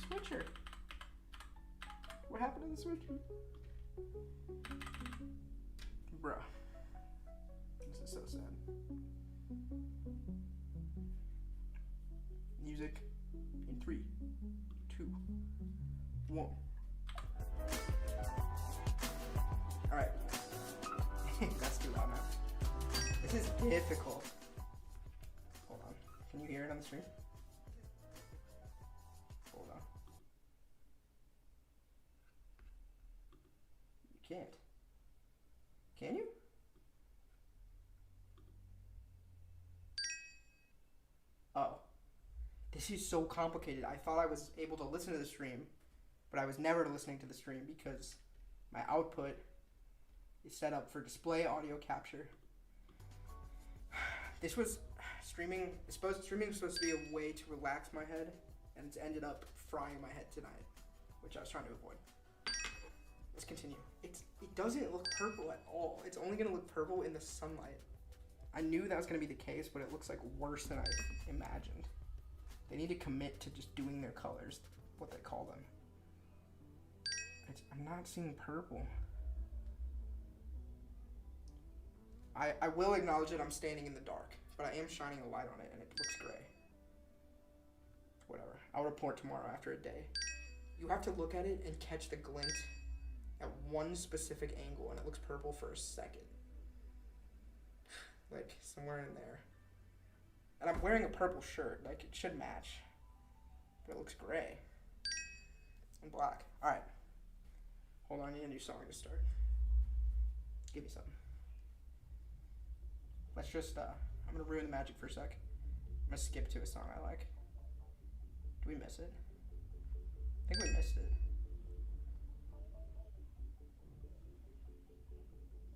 Switcher. What happened to the switcher? Bruh. This is so sad. Music in 3, 2, 1. Alright. That's too loud now. This is difficult. Hold on. Can you hear it on the stream? Hold on. You can't. Can you? Oh. This is so complicated. I thought I was able to listen to the stream, but I was never listening to the stream because my output is set up for display audio capture. This was streaming was supposed to be a way to relax my head, and it's ended up frying my head tonight, which I was trying to avoid. Let's continue. It doesn't look purple at all. It's only gonna look purple in the sunlight. I knew that was gonna be the case, but it looks like worse than I imagined. They need to commit to just doing their colors, what they call them. I'm not seeing purple. I will acknowledge that I'm standing in the dark, but I am shining a light on it and it looks gray. Whatever. I'll report tomorrow after a day. You have to look at it and catch the glint at one specific angle and it looks purple for a second. Like somewhere in there. And I'm wearing a purple shirt, like it should match. But it looks gray. And black. Alright. Hold on, I need a new song to start. Give me something. Let's just, I'm gonna ruin the magic for a sec. I'm gonna skip to a song I like. Did we miss it? I think we missed it.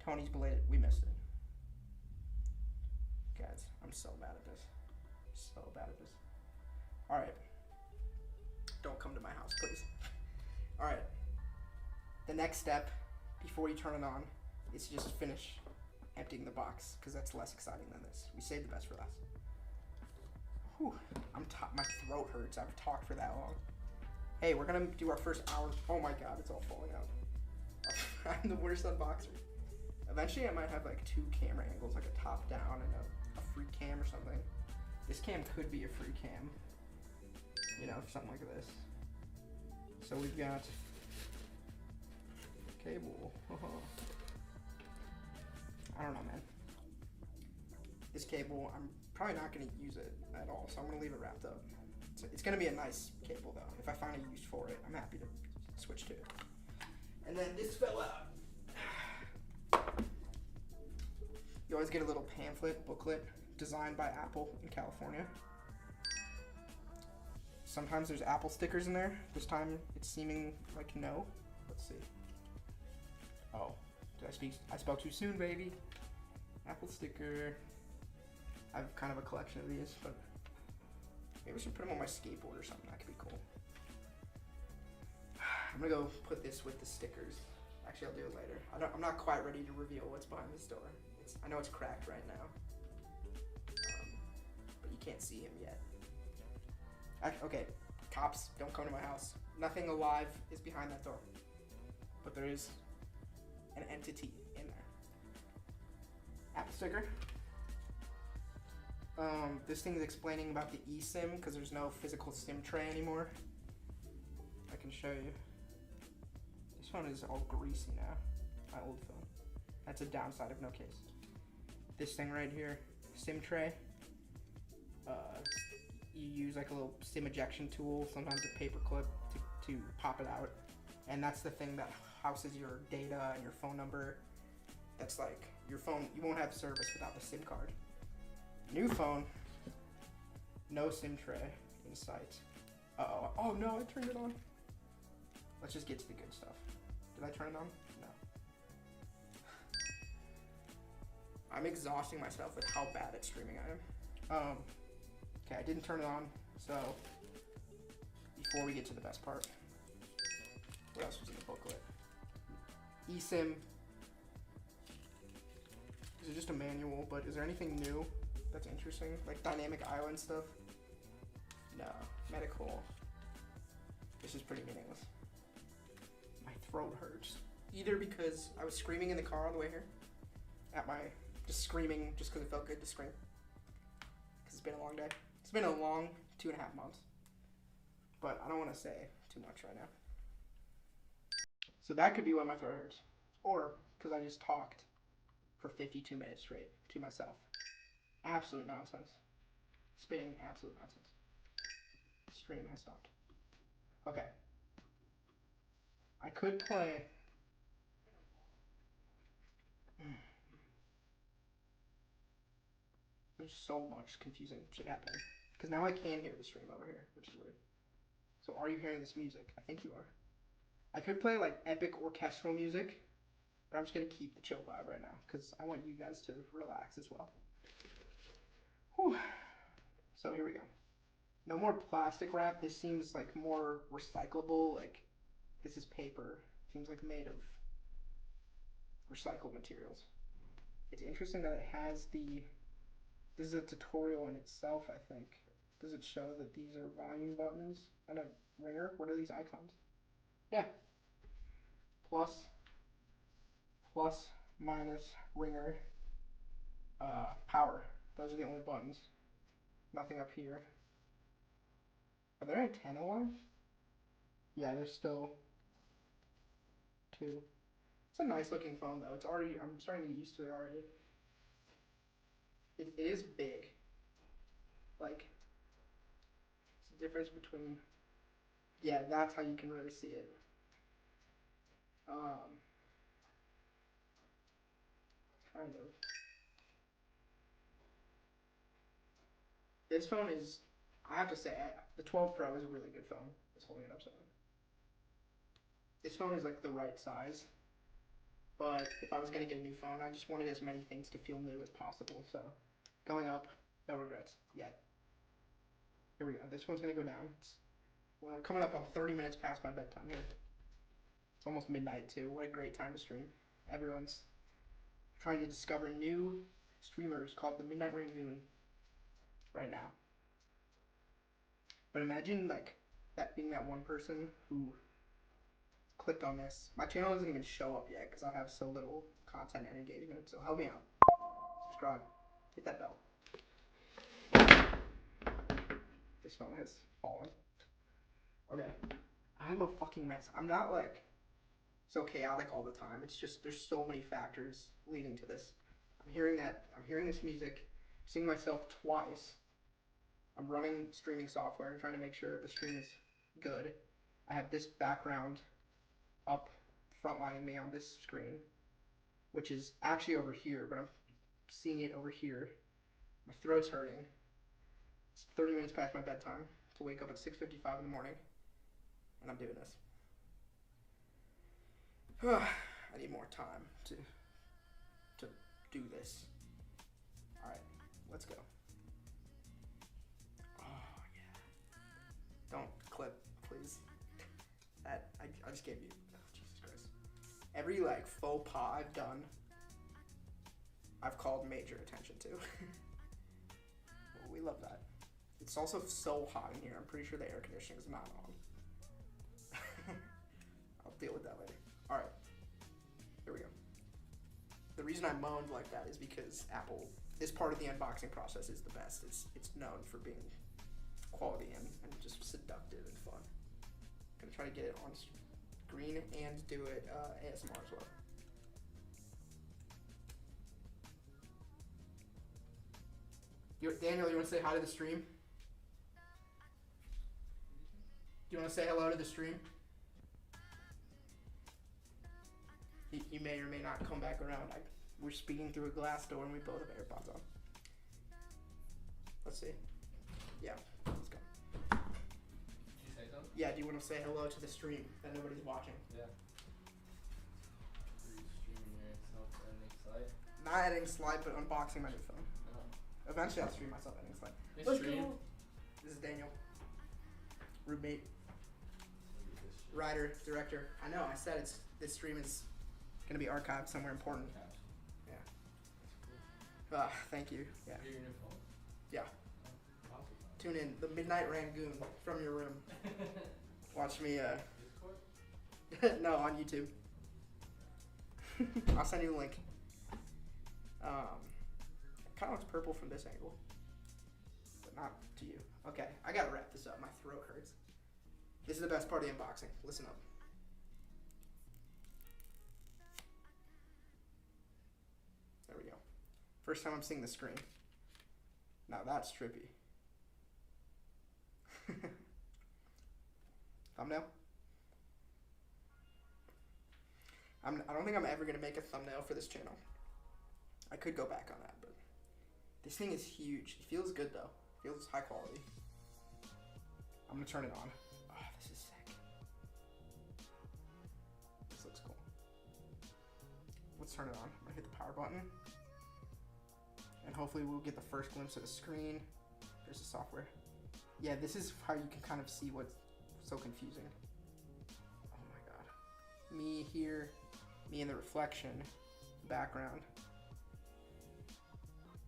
Tony's belated. We missed it. Guys, I'm so bad at this. So bad at this. Alright. Don't come to my house, please. Alright. The next step, before you turn it on, is to just finish emptying the box, because that's less exciting than this. We saved the best for last. Whew. My throat hurts. I've talked for that long. Hey, we're gonna do our first hour. Oh my god, it's all falling out. I'm the worst unboxer. Eventually I might have like 2 camera angles, like a top down and a free cam or something. This cam could be a free cam. You know, something like this. So we've got cable. I don't know, man. This cable, I'm probably not gonna use it at all, so I'm gonna leave it wrapped up. It's gonna be a nice cable though. If I find a use for it, I'm happy to switch to it. And then this fell out. You always get a little pamphlet, booklet, designed by Apple in California. Sometimes there's Apple stickers in there. This time it's seeming like no. Let's see. Oh, I spoke too soon, baby. Apple sticker. I have kind of a collection of these, but maybe we should put them on my skateboard or something. That could be cool. I'm gonna go put this with the stickers. Actually, I'll do it later. I'm not quite ready to reveal what's behind this door. I know it's cracked right now, but you can't see him yet. Okay, cops, don't come to my house. Nothing alive is behind that door, but there is an entity in there. Apple sticker. This thing is explaining about the eSIM because there's no physical SIM tray anymore. I can show you. This phone is all greasy now. My old phone. That's a downside of no case. This thing right here, SIM tray. You use like a little SIM ejection tool, sometimes a paper clip to pop it out. And that's the thing that houses your data and your phone number. That's like your phone, you won't have service without the SIM card. New phone, no SIM tray in sight. Uh-oh, oh no, I turned it on. Let's just get to the good stuff. Did I turn it on? No. I'm exhausting myself with how bad at streaming I am. Okay, I didn't turn it on, so before we get to the best part, what else was in the booklet? eSIM. This is just a manual, but is there anything new that's interesting? Like dynamic island stuff? No. Medical. This is pretty meaningless. My throat hurts. Either because I was screaming in the car on the way here, just screaming just because it felt good to scream. Because it's been a long day. It's been a long 2.5 months. But I don't want to say too much right now. So that could be why my throat hurts. Or because I just talked for 52 minutes straight to myself. Absolute nonsense. Spitting absolute nonsense. Stream has stopped. Okay. I could play. There's so much confusing shit happening. Because now I can hear the stream over here, which is weird. So are you hearing this music? I think you are. I could play like epic orchestral music, but I'm just going to keep the chill vibe right now because I want you guys to relax as well. Whew. So here we go. No more plastic wrap. This seems like more recyclable. Like this is paper. Seems like made of recycled materials. It's interesting that it has the. This is a tutorial in itself, I think. Does it show that these are volume buttons and a ringer? What are these icons? Yeah. Plus, minus, ringer, power. Those are the only buttons. Nothing up here. Are there antenna lines? Yeah, there's still 2. It's a nice looking phone though. It's already, I'm starting to get used to it already. It is big. Like, it's the difference between, yeah, that's how you can really see it. Kind of. This phone is, I have to say, the 12 Pro is a really good phone. It's holding it up so. This phone is like the right size. But if I was going to get a new phone, I just wanted as many things to feel new as possible. So, going up, no regrets yet. Here we go. This one's going to go down. We're coming up on 30 minutes past my bedtime here. It's almost midnight too. What a great time to stream. Everyone's trying to discover new streamers called the Midnight Rangoon right now. But imagine like that being that one person who clicked on this. My channel doesn't even show up yet because I have so little content and engagement. So help me out. Subscribe. Hit that bell. This phone has fallen. Okay. I'm a fucking mess. I'm not like so chaotic all the time. It's just there's so many factors leading to this. I'm hearing this music, seeing myself twice. I'm running streaming software and trying to make sure the stream is good. I have this background up frontlining me on this screen, which is actually over here, but I'm seeing it over here. My throat's hurting. It's 30 minutes past my bedtime to wake up at 6:55 in the morning, and I'm doing this. I need more time to do this. All right, let's go. Oh yeah. Don't clip, please. That I just gave you. Oh, Jesus Christ. Every like faux pas I've done, I've called major attention to. Well, we love that. It's also so hot in here. I'm pretty sure the air conditioning is not on. I'll deal with that later. All right. Here we go. The reason I moaned like that is because Apple, this part of the unboxing process is the best. It's known for being quality and just seductive and fun. I'm gonna try to get it on screen and do it ASMR as well. Daniel, you want to say hi to the stream? Do you want to say hello to the stream? He may or may not come back around. We're speaking through a glass door and we both have AirPods on. Let's see. Yeah, let's go. Did you say something? Yeah, do you want to say hello to the stream that nobody's watching? Yeah. Are you streaming yourself editing slide? Not editing slide, but unboxing my new phone. No. Eventually I'll stream myself editing slide. Let's go. This is Daniel. Roommate. Writer, director. I know, I said this stream is gonna be archived somewhere important. Yeah. Thank you. Yeah. Your new phone? Yeah. Tune in. The Midnight Rangoon from your room. Watch me, no, on YouTube. I'll send you the link. Kind of looks purple from this angle. But not to you. Okay, I gotta wrap this up. My throat hurts. This is the best part of the unboxing. Listen up. There we go. First time I'm seeing the screen. Now that's trippy. Thumbnail? I don't think I'm ever going to make a thumbnail for this channel. I could go back on that, but this thing is huge. It feels good though. It feels high quality. I'm going to turn it on. Oh, this is sick. This looks cool. Let's turn it on. I'm going to hit the power button. And hopefully we'll get the first glimpse of the screen. There's the software. Yeah, this is how you can kind of see what's so confusing. Oh my god. me here, me in the reflection background,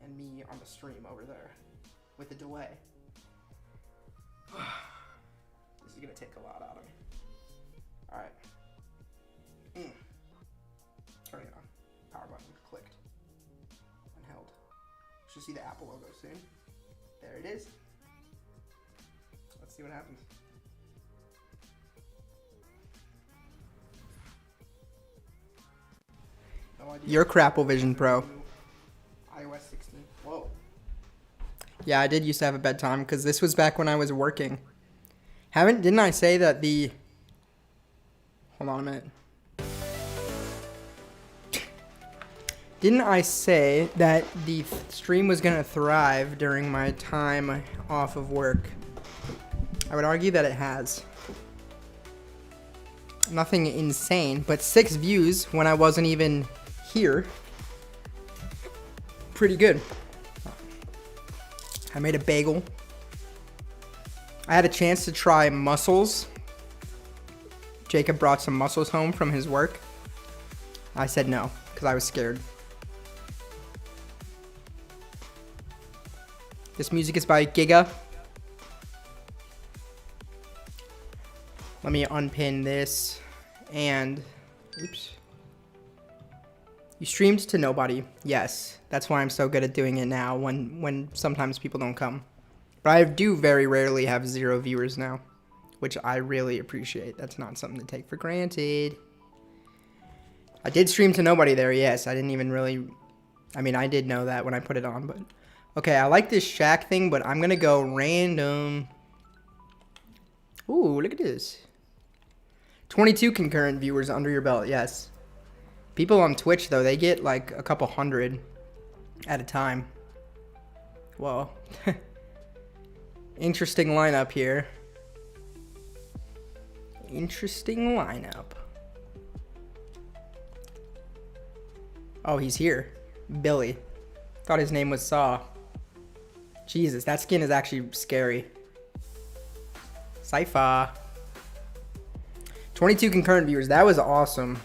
and me on the stream over there with the delay. This is gonna take a lot out of me. All right. Turn it on. Power button clicked and held. Should see the Apple logo soon. There it is. Let's see what happens. No idea. Your Crapple Vision Pro. iOS 16. Whoa. Yeah, I did used to have a bedtime because this was back when I was working. Didn't I say that the... Hold on a minute. Didn't I say that the stream was gonna thrive during my time off of work? I would argue that it has. Nothing insane, but 6 views when I wasn't even here. Pretty good. I made a bagel. I had a chance to try mussels. Jacob brought some mussels home from his work. I said no, because I was scared. This music is by Giga. Let me unpin this and, oops. You streamed to nobody. Yes, that's why I'm so good at doing it now when sometimes people don't come. But I do very rarely have 0 viewers now, which I really appreciate. That's not something to take for granted. I did stream to nobody there, yes. I didn't even really, I mean, I did know that when I put it on, but. Okay, I like this shack thing, but I'm gonna go random. Ooh, look at this. 22 concurrent viewers under your belt, yes. People on Twitch, though, they get like a couple hundred at a time. Whoa. Interesting lineup here. Interesting lineup. Oh, he's here. Billy. Thought his name was Saw. Jesus, that skin is actually scary. Cypher. 22 concurrent viewers. That was awesome.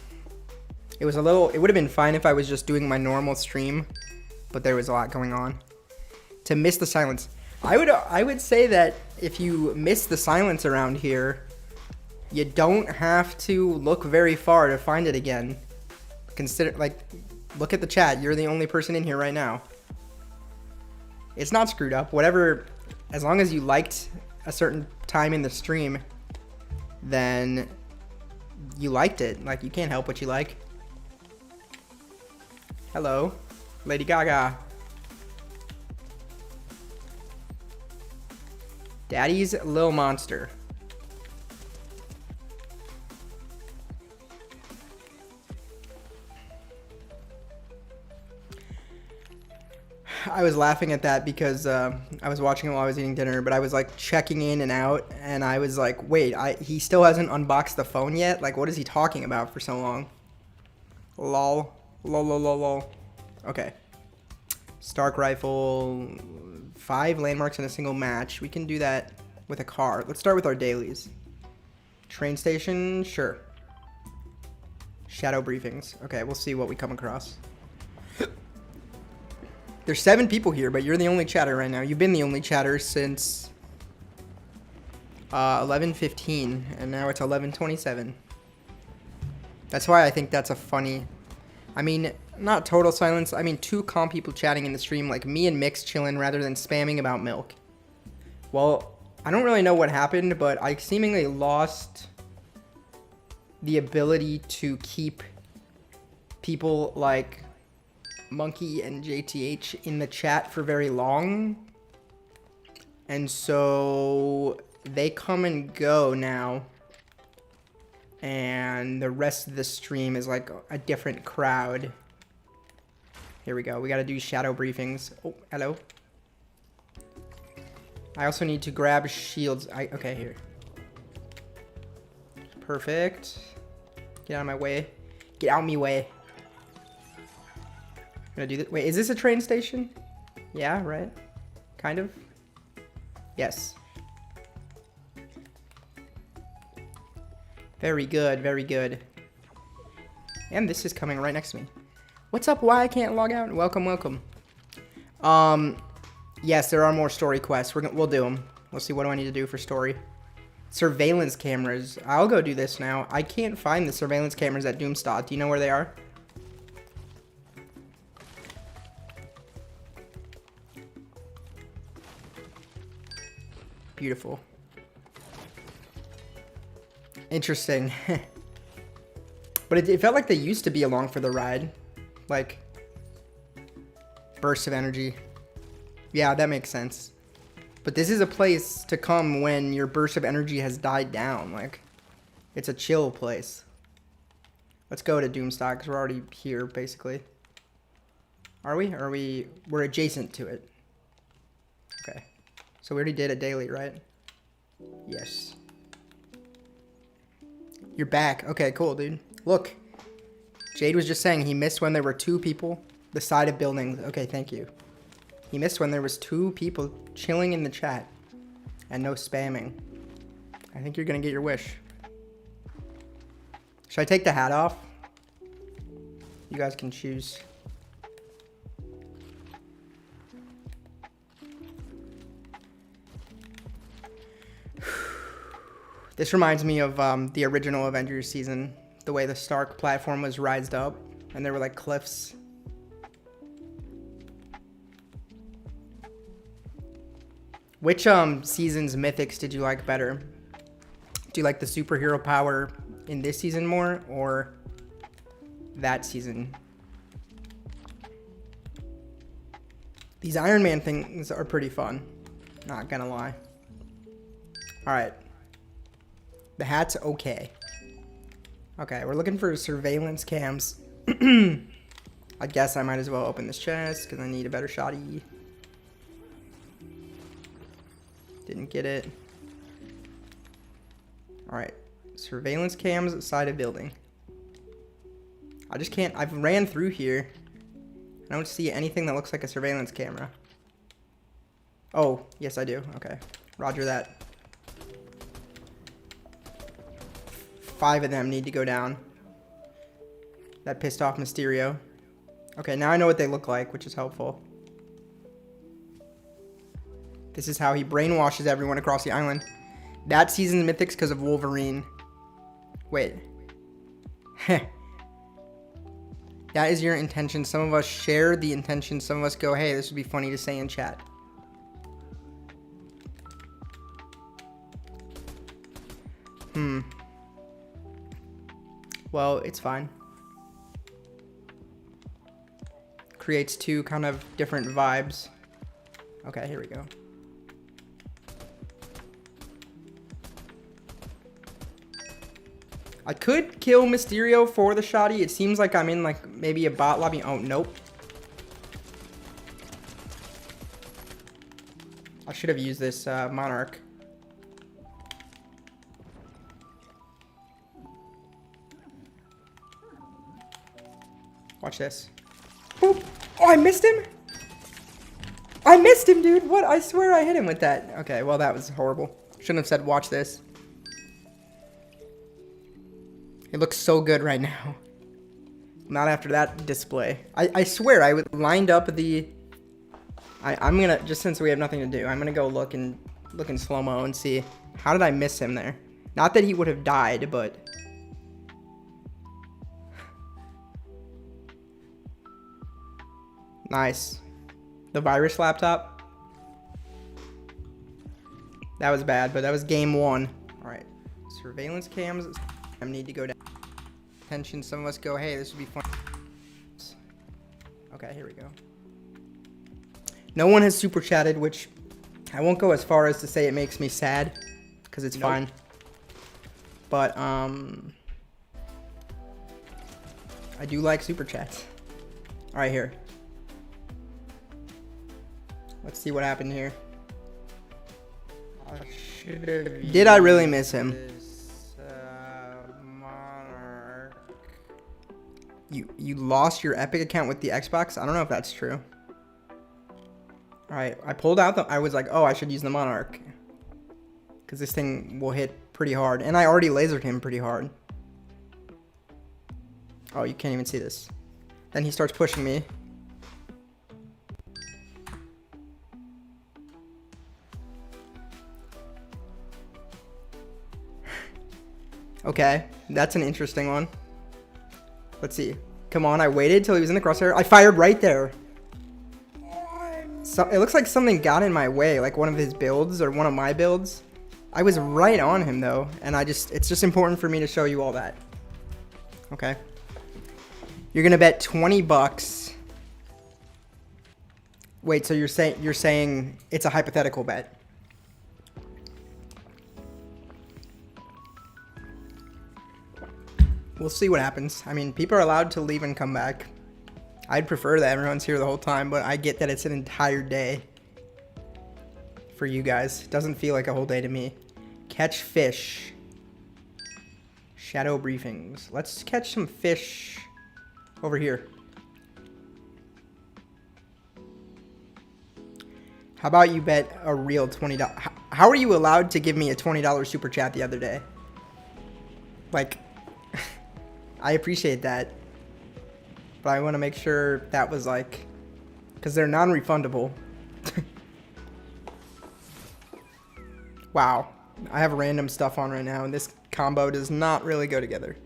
It was a little... It would have been fine if I was just doing my normal stream, but there was a lot going on. To miss the silence. I would say that if you miss the silence around here, you don't have to look very far to find it again. Consider, like, look at the chat. You're the only person in here right now. It's not screwed up. Whatever, as long as you liked a certain time in the stream, then you liked it. Like, you can't help what you like. Hello, Lady Gaga. Daddy's Lil Monster. I was laughing at that because I was watching it while I was eating dinner, but I was like checking in and out, and I was like, wait, he still hasn't unboxed the phone yet? Like, what is he talking about for so long? Lol. Lol, lol, lol, lol. Okay. Stark Rifle, 5 landmarks in a single match. We can do that with a car. Let's start with our dailies. Train station, sure. Shadow briefings. Okay, we'll see what we come across. There's 7 people here, but you're the only chatter right now. You've been the only chatter since 11:15, and now it's 11:27. That's why I think that's a funny... I mean, not total silence. I mean, 2 calm people chatting in the stream, like me and Mix chilling rather than spamming about milk. Well, I don't really know what happened, but I seemingly lost the ability to keep people like Monkey and JTH in the chat for very long, and so they come and go now, and the rest of the stream is like a different crowd. Here we go. We gotta do shadow briefings. Oh, hello. I also need to grab shields. Okay, here. Perfect. Get out of my way. Get out of me way. I'm gonna do this. Wait, is this a train station? Yeah, right? Kind of? Yes. Very good, very good. And this is coming right next to me. What's up? Why I can't log out? Welcome, welcome. Yes, there are more story quests. We'll do them. We'll see what do I need to do for story. Surveillance cameras. I'll go do this now. I can't find the surveillance cameras at Doomstadt. Do you know where they are? Beautiful. Interesting. But it felt like they used to be along for the ride. Like, bursts of energy. Yeah, that makes sense. But this is a place to come when your burst of energy has died down. Like, it's a chill place. Let's go to Doomstadt because we're already here, basically. Are we? Or are we? We're adjacent to it. Okay. So we already did a daily, right? Yes. You're back. Okay, cool, dude. Look. Jade was just saying he missed when there were 2 people. The side of buildings. Okay, thank you. He missed when there was 2 people chilling in the chat. And no spamming. I think you're gonna get your wish. Should I take the hat off? You guys can choose. This reminds me of the original Avengers season. The way the Stark platform was rised up. And there were like cliffs. Which season's mythics did you like better? Do you like the superhero power in this season more or that season? These Iron Man things are pretty fun. Not gonna lie. Alright. The hat's okay. Okay, we're looking for surveillance cams. I guess I might as well open this chest because I need a better shotty. Didn't get it. Alright. Surveillance cams side of building. I just can't. I've ran through here. I don't see anything that looks like a surveillance camera. Oh, yes I do. Okay. Roger that. 5 of them need to go down. That pissed off Mysterio. Okay, now I know what they look like, which is helpful. This is how he brainwashes everyone across the island. That season's mythics because of Wolverine. Wait. That is your intention. Some of us share the intention. Some of us go, hey, this would be funny to say in chat. Well, it's fine. Creates 2 kind of different vibes. Okay, here we go. I could kill Mysterio for the shotty. It seems like I'm in like maybe a bot lobby. Oh, nope. I should have used this Monarch. Watch this. Boop. Oh, I missed him? I missed him, dude. What? I swear I hit him with that. Okay, well, that was horrible. Shouldn't have said watch this. It looks so good right now. Not after that display. I swear I lined up the... I'm gonna, just since we have nothing to do, I'm gonna go look in slow-mo and see. How did I miss him there? Not that he would have died, but... Nice. The virus laptop. That was bad, but that was game 1. Alright. Surveillance cams. I need to go down. Attention, some of us go, hey, this would be fun. Okay, here we go. No one has super chatted, which I won't go as far as to say it makes me sad, because it's fine. But, I do like super chats. Alright, here. Let's see what happened here. Did I really miss him? You lost your Epic account with the Xbox? I don't know if that's true. Alright, I pulled out I was like, oh, I should use the Monarch. Because this thing will hit pretty hard. And I already lasered him pretty hard. Oh, you can't even see this. Then he starts pushing me. Okay, that's an interesting one. Let's see. Come on, I waited till he was in the crosshair. I fired right there. So, it looks like something got in my way, like one of his builds or one of my builds. I was right on him though, and it's just important for me to show you all that. Okay. You're gonna bet 20 bucks. Wait, so you're saying it's a hypothetical bet? We'll see what happens. I mean, people are allowed to leave and come back. I'd prefer that everyone's here the whole time, but I get that it's an entire day for you guys. It doesn't feel like a whole day to me. Catch fish. Shadow briefings. Let's catch some fish over here. How about you bet a real $20? How are you allowed to give me a $20 super chat the other day? Like, I appreciate that. But I want to make sure that was like, because they're non-refundable. Wow. I have random stuff on right now, and this combo does not really go together.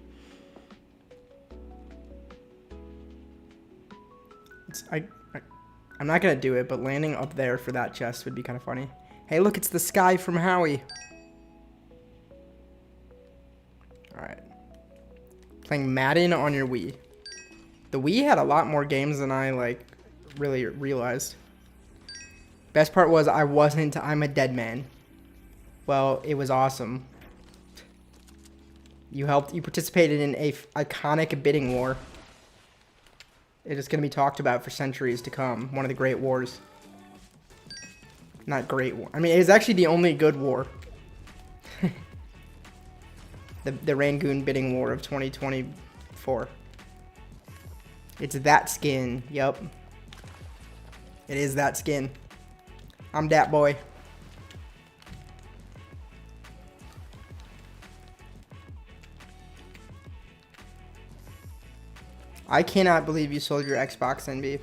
I'm not going to do it, but landing up there for that chest would be kind of funny. Hey, look, it's the sky from Howie. Alright. Playing Madden on your Wii. The Wii had a lot more games than I, like, really realized. Best part was I'm a dead man. Well, it was awesome. You participated in a iconic bidding war. It is going to be talked about for centuries to come. One of the great wars. Not great war. I mean, it is actually the only good war. The Rangoon bidding war of 2024. It's that skin. Yup. It is that skin. I'm that boy. I cannot believe you sold your Xbox, NB.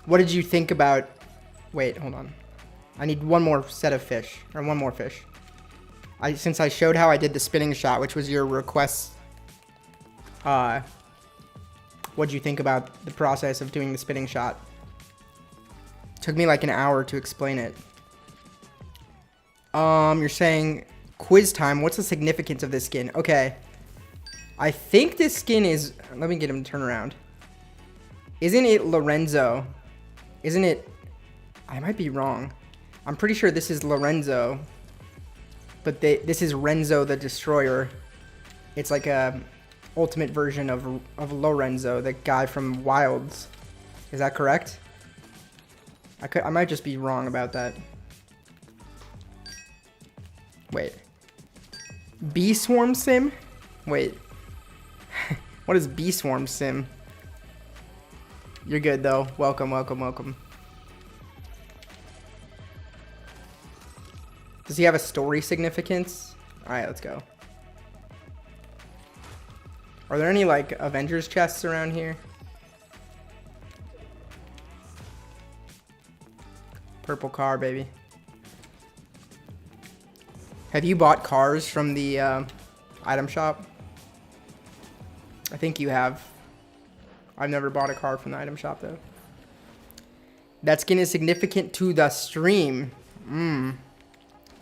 What did you think about... Wait, hold on. I need one more set of fish. Or one more fish. Since I showed how I did the spinning shot, which was your request... what did you think about the process of doing the spinning shot? It took me like an hour to explain it. You're saying... Quiz time. What's the significance of this skin? Okay. I think this skin is... Let me get him to turn around. Isn't it Lorenzo? Isn't it... I might be wrong. I'm pretty sure this is Lorenzo. But this is Renzo the Destroyer. It's like a ultimate version of Lorenzo, the guy from Wilds. Is that correct? I might just be wrong about that. Wait. Bee Swarm Sim? Wait. What is Bee Swarm Sim? You're good, though. Welcome, welcome, welcome. Does he have a story significance? Alright, let's go. Are there any, like, Avengers chests around here? Purple car, baby. Have you bought cars from the item shop? I think you have. I've never bought a car from the item shop, though. That skin is significant to the stream.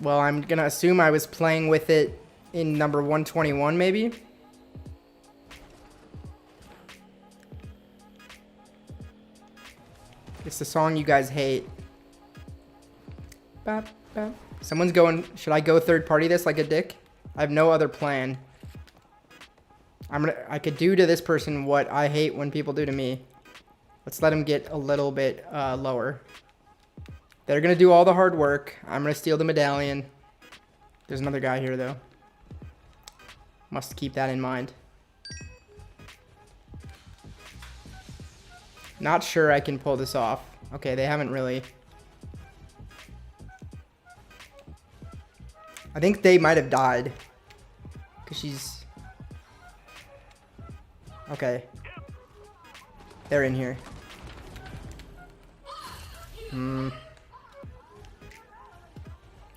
Well, I'm going to assume I was playing with it in number 121, maybe? It's the song you guys hate. Bop, bop. Someone's going... Should I go third party this like a dick? I have no other plan. I could do to this person what I hate when people do to me. Let's let him get a little bit lower. They're going to do all the hard work. I'm going to steal the medallion. There's another guy here, though. Must keep that in mind. Not sure I can pull this off. Okay, they haven't really... I think they might have died. Because she's... Okay. They're in here.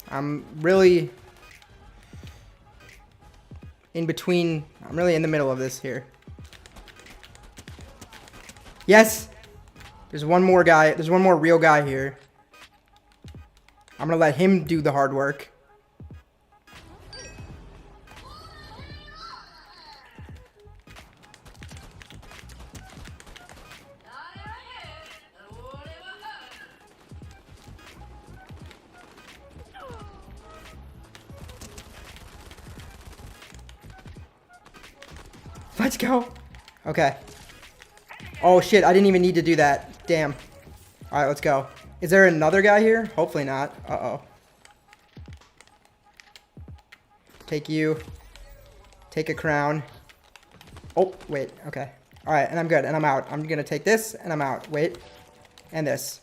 I'm really... in between... I'm really in the middle of this here. Yes! There's one more guy. There's one more real guy here. I'm gonna let him do the hard work. Let's go. Okay. Oh shit, I didn't even need to do that. Damn. Alright, let's go. Is there another guy here? Hopefully not. Uh-oh. Take you. Take a crown. Oh, wait. Okay. Alright, and I'm good. And I'm out. I'm gonna take this, and I'm out. Wait. And this.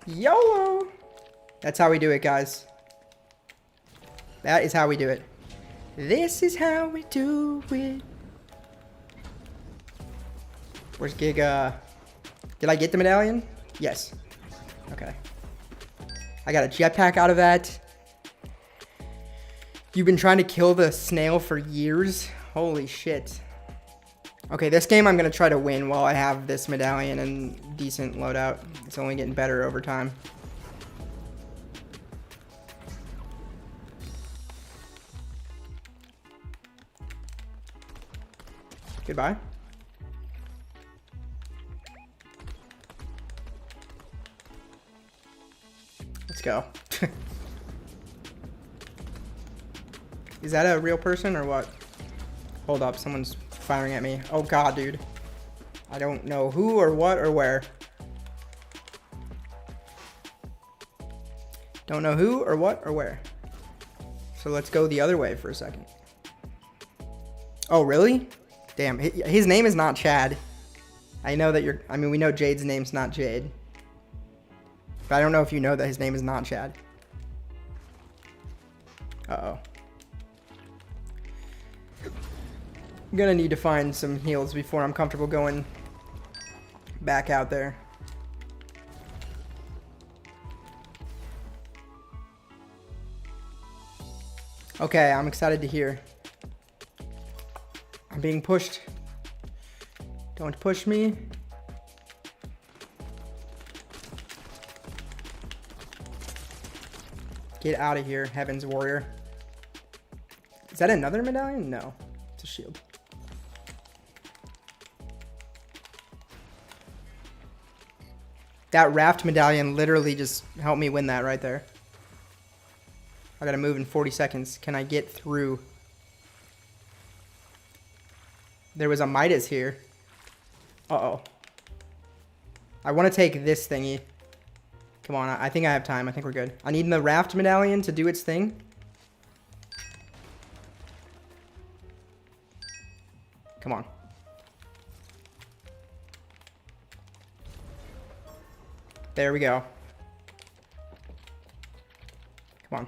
YOLO! That's how we do it, guys. That is how we do it. This is how we do it. Where's Gig? Did I get the medallion? Yes. Okay. I got a jetpack out of that. You've been trying to kill the snail for years? Holy shit. Okay, this game I'm going to try to win while I have this medallion and decent loadout. It's only getting better over time. Goodbye. Let's go. Is that a real person or what? Hold up, someone's firing at me. Oh god, dude. I don't know who or what or where. Don't know who or what or where. So let's go the other way for a second. Oh, really? Damn, his name is not Chad. I know that I mean, we know Jade's name's not Jade. But I don't know if you know that his name is not Chad. Uh-oh. I'm gonna need to find some heals before I'm comfortable going back out there. Okay, I'm excited to hear. I'm being pushed. Don't push me. Get out of here, Heaven's Warrior. Is that another medallion? No, it's a shield. That raft medallion literally just helped me win that right there. I gotta move in 40 seconds. Can I get through? There was a Midas here. Uh-oh. I want to take this thingy. Come on, I think I have time. I think we're good. I need the raft medallion to do its thing. Come on. There we go. Come on.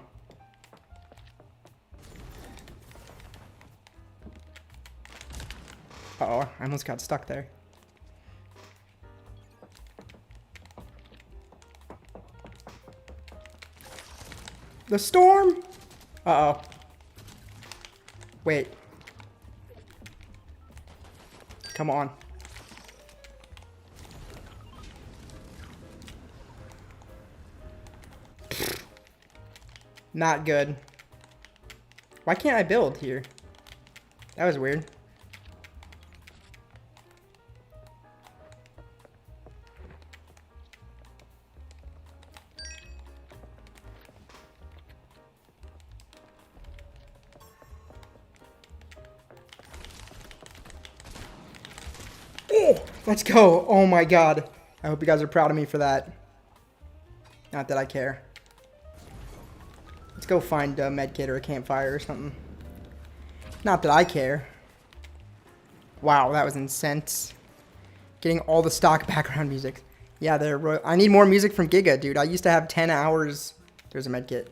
Uh-oh, I almost got stuck there. The storm! Uh-oh. Wait. Come on. Not good. Why can't I build here? That was weird. Let's go. Oh my god. I hope you guys are proud of me for that. Not that I care. Let's go find a medkit or a campfire or something. Not that I care. Wow, that was intense. Getting all the stock background music. Yeah, I need more music from Giga, dude. I used to have 10 hours. There's a medkit.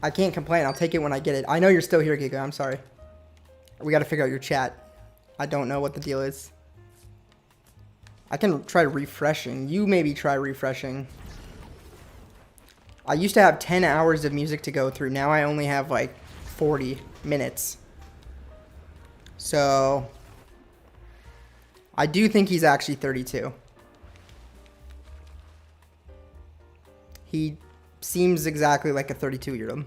I can't complain. I'll take it when I get it. I know you're still here, Giga. I'm sorry. We got to figure out your chat. I don't know what the deal is. I can try refreshing. You maybe try refreshing. I used to have 10 hours of music to go through. Now I only have like 40 minutes. So I do think he's actually 32. He seems exactly like a 32-year-old.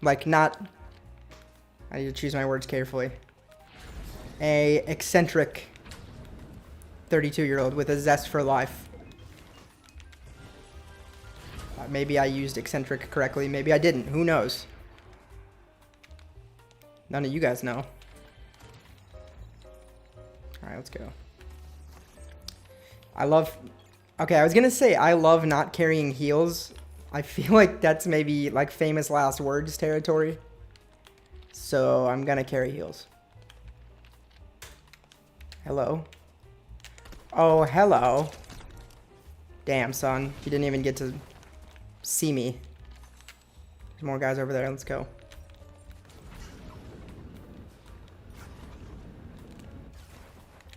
Like not, I need to choose my words carefully. A eccentric 32-year-old with a zest for life. Maybe I used eccentric correctly. Maybe I didn't. Who knows? None of you guys know. Alright, let's go. Okay, I was gonna say I love not carrying heals. I feel like that's maybe like famous last words territory. So I'm gonna carry heals. Hello. Oh, hello. Damn, son. You didn't even get to see me. There's more guys over there. Let's go.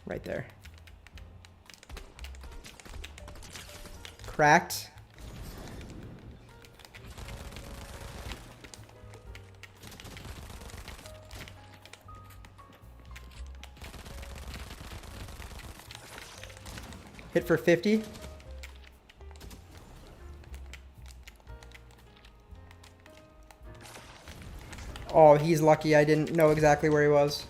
Right there. Cracked. Hit for 50. Oh, he's lucky I didn't know exactly where he was.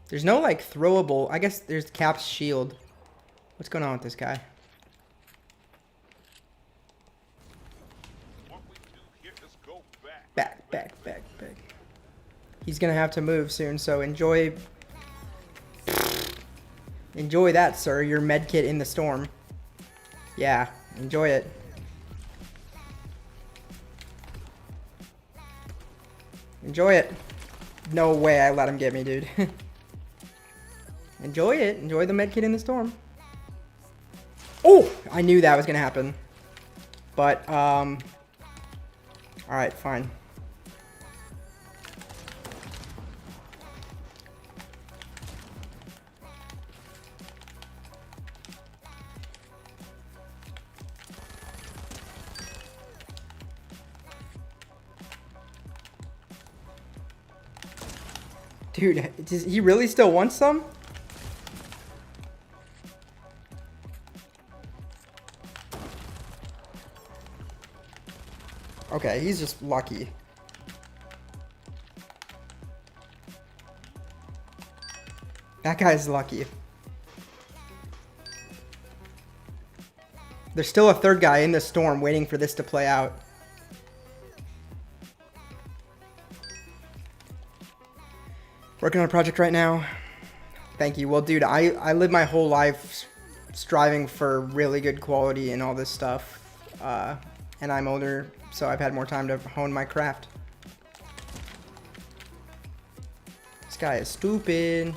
There's no, like, throwable. I guess there's Cap's shield. What's going on with this guy? Back. He's gonna have to move soon, so enjoy that, sir. Your medkit in the storm. Yeah, enjoy it. Enjoy it. No way I let him get me, dude. Enjoy it. Enjoy the medkit in the storm. Oh! I knew that was gonna happen. But, alright, fine. Dude, does he really still want some? Okay, he's just lucky. That guy's lucky. There's still a third guy in the storm waiting for this to play out. Working on a project right now. Thank you. Well, dude, I live my whole life striving for really good quality and all this stuff. And I'm older, so I've had more time to hone my craft. This guy is stupid.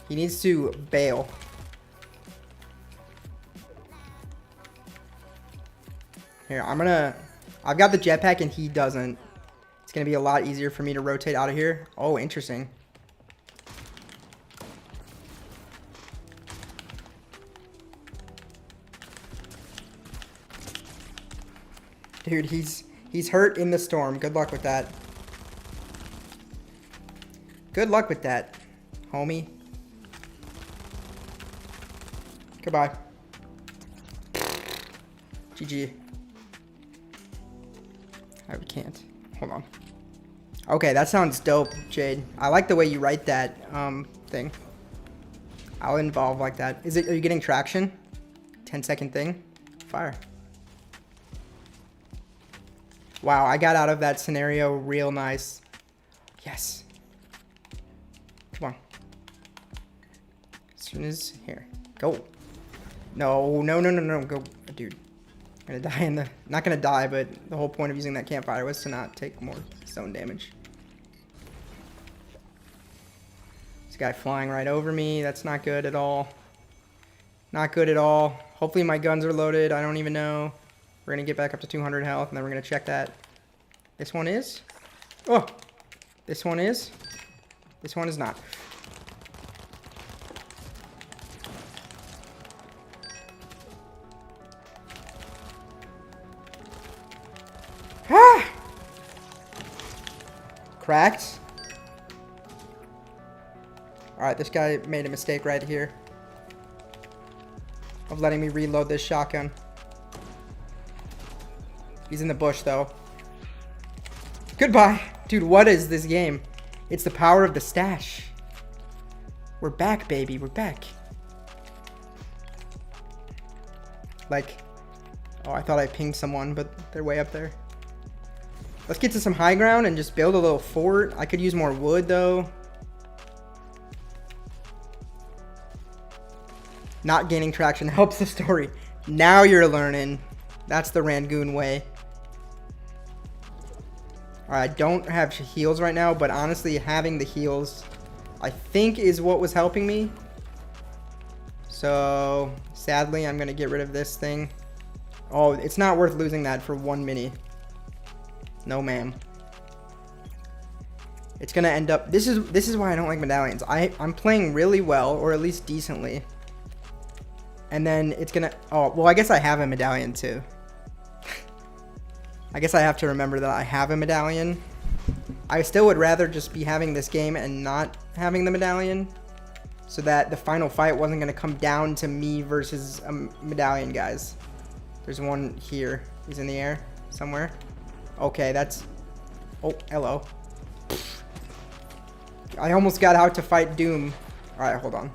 He needs to bail. Here, I've got the jetpack and he doesn't. It's gonna be a lot easier for me to rotate out of here. Oh, interesting. Dude, he's hurt in the storm. Good luck with that. Good luck with that, homie. Goodbye. GG. I can't. Hold on. Okay, that sounds dope, Jade. I like the way you write that thing. I'll involve like that. Are you getting traction? 10-second thing? Fire. Wow, I got out of that scenario real nice. Yes. Come on. As soon as here. Go. No, no, no, no, no. Go, dude. I'm gonna die in the... Not gonna die, but the whole point of using that campfire was to not take more zone damage. This guy flying right over me. That's not good at all. Not good at all. Hopefully my guns are loaded. I don't even know. We're gonna get back up to 200 health, and then we're gonna check that. This one is. Oh! This one is. This one is not. Ah! Cracked. Alright, this guy made a mistake right here. Of letting me reload this shotgun. He's in the bush, though. Goodbye. Dude, what is this game? It's the power of the stash. We're back, baby. We're back. Like... Oh, I thought I pinged someone, but they're way up there. Let's get to some high ground and just build a little fort. I could use more wood, though. Not gaining traction helps the story. Now you're learning. That's the Rangoon way. Alright, I don't have heals right now, but honestly, having the heals, I think, is what was helping me. So, sadly, I'm going to get rid of this thing. Oh, it's not worth losing that for 1 mini. No, ma'am. It's going to end up... This is why I don't like medallions. I'm playing really well, or at least decently. And then it's going to... Oh, well, I guess I have a medallion, too. I guess I have to remember that I have a medallion. I still would rather just be having this game and not having the medallion, so that the final fight wasn't going to come down to me versus a medallion, guys. There's one here. He's in the air somewhere. Okay, that's... Oh, hello. I almost got out to fight Doom. Alright, hold on.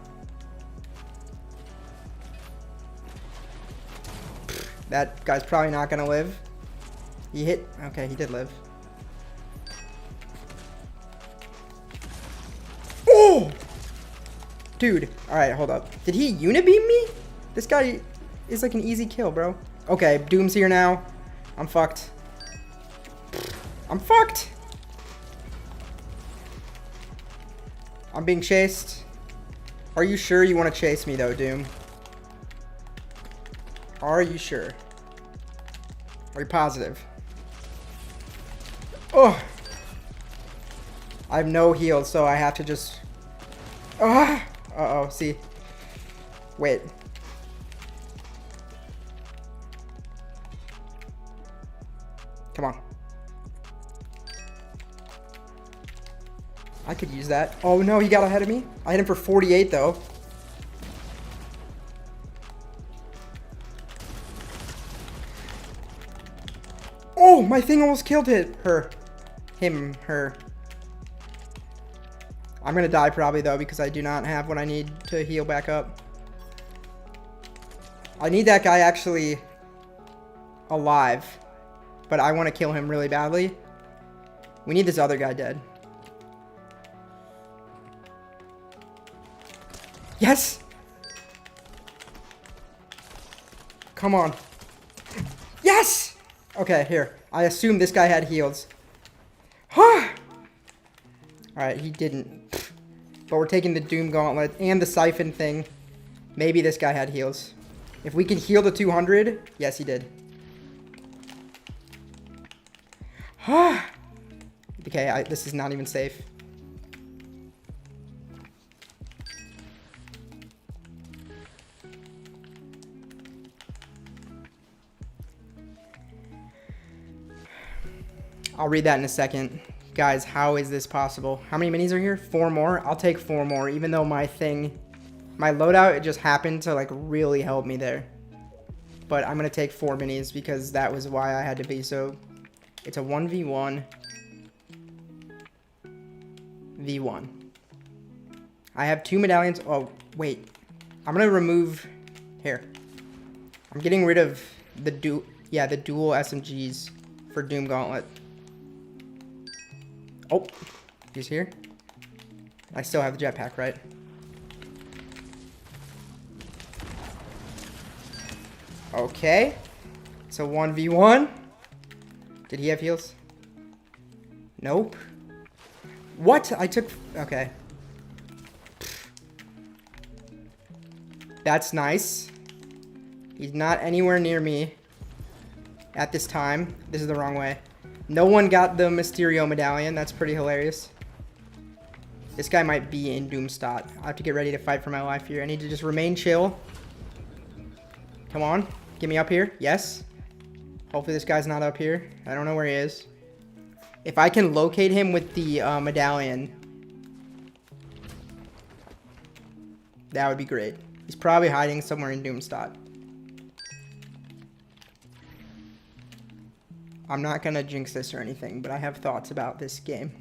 That guy's probably not going to live. He hit... Okay, he did live. Oh! Dude. Alright, hold up. Did he unibeam me? This guy is like an easy kill, bro. Okay, Doom's here now. I'm fucked. I'm fucked! I'm being chased. Are you sure you want to chase me, though, Doom? Are you sure? Are you positive? Oh! I have no heals, so I have to just... Ah! Uh-oh, see. Wait. Come on. I could use that. Oh no, he got ahead of me. I hit him for 48 though. Oh, my thing almost killed it. Her. Him. Her. I'm gonna die probably though because I do not have what I need to heal back up. I need that guy actually alive. But I want to kill him really badly. We need this other guy dead. Yes! Come on. Yes! Okay, here. I assume this guy had heals. Alright, he didn't. But we're taking the Doom Gauntlet and the Siphon thing. Maybe this guy had heals. If we can heal the 200, yes, he did. Okay, this is not even safe. I'll read that in a second. Guys, how is this possible? How many minis are here? 4 more? I'll take 4 more, even though my loadout, it just happened to like really help me there. But I'm gonna take 4 minis because that was why I had to be so... It's a 1v1. V1. I have 2 medallions. Oh, wait. I'm gonna remove... Here. I'm getting rid of the dual SMGs for Doom Gauntlet. Oh, he's here. I still have the jetpack, right? Okay. So 1v1. Did he have heals? Nope. What? I took... Okay. That's nice. He's not anywhere near me at this time. This is the wrong way. No one got the Mysterio medallion. That's pretty hilarious. This guy might be in Doomstot. I have to get ready to fight for my life here. I need to just remain chill. Come on. Get me up here. Yes. Hopefully this guy's not up here. I don't know where he is. If I can locate him with the medallion, that would be great. He's probably hiding somewhere in Doomstot. I'm not gonna jinx this or anything, but I have thoughts about this game.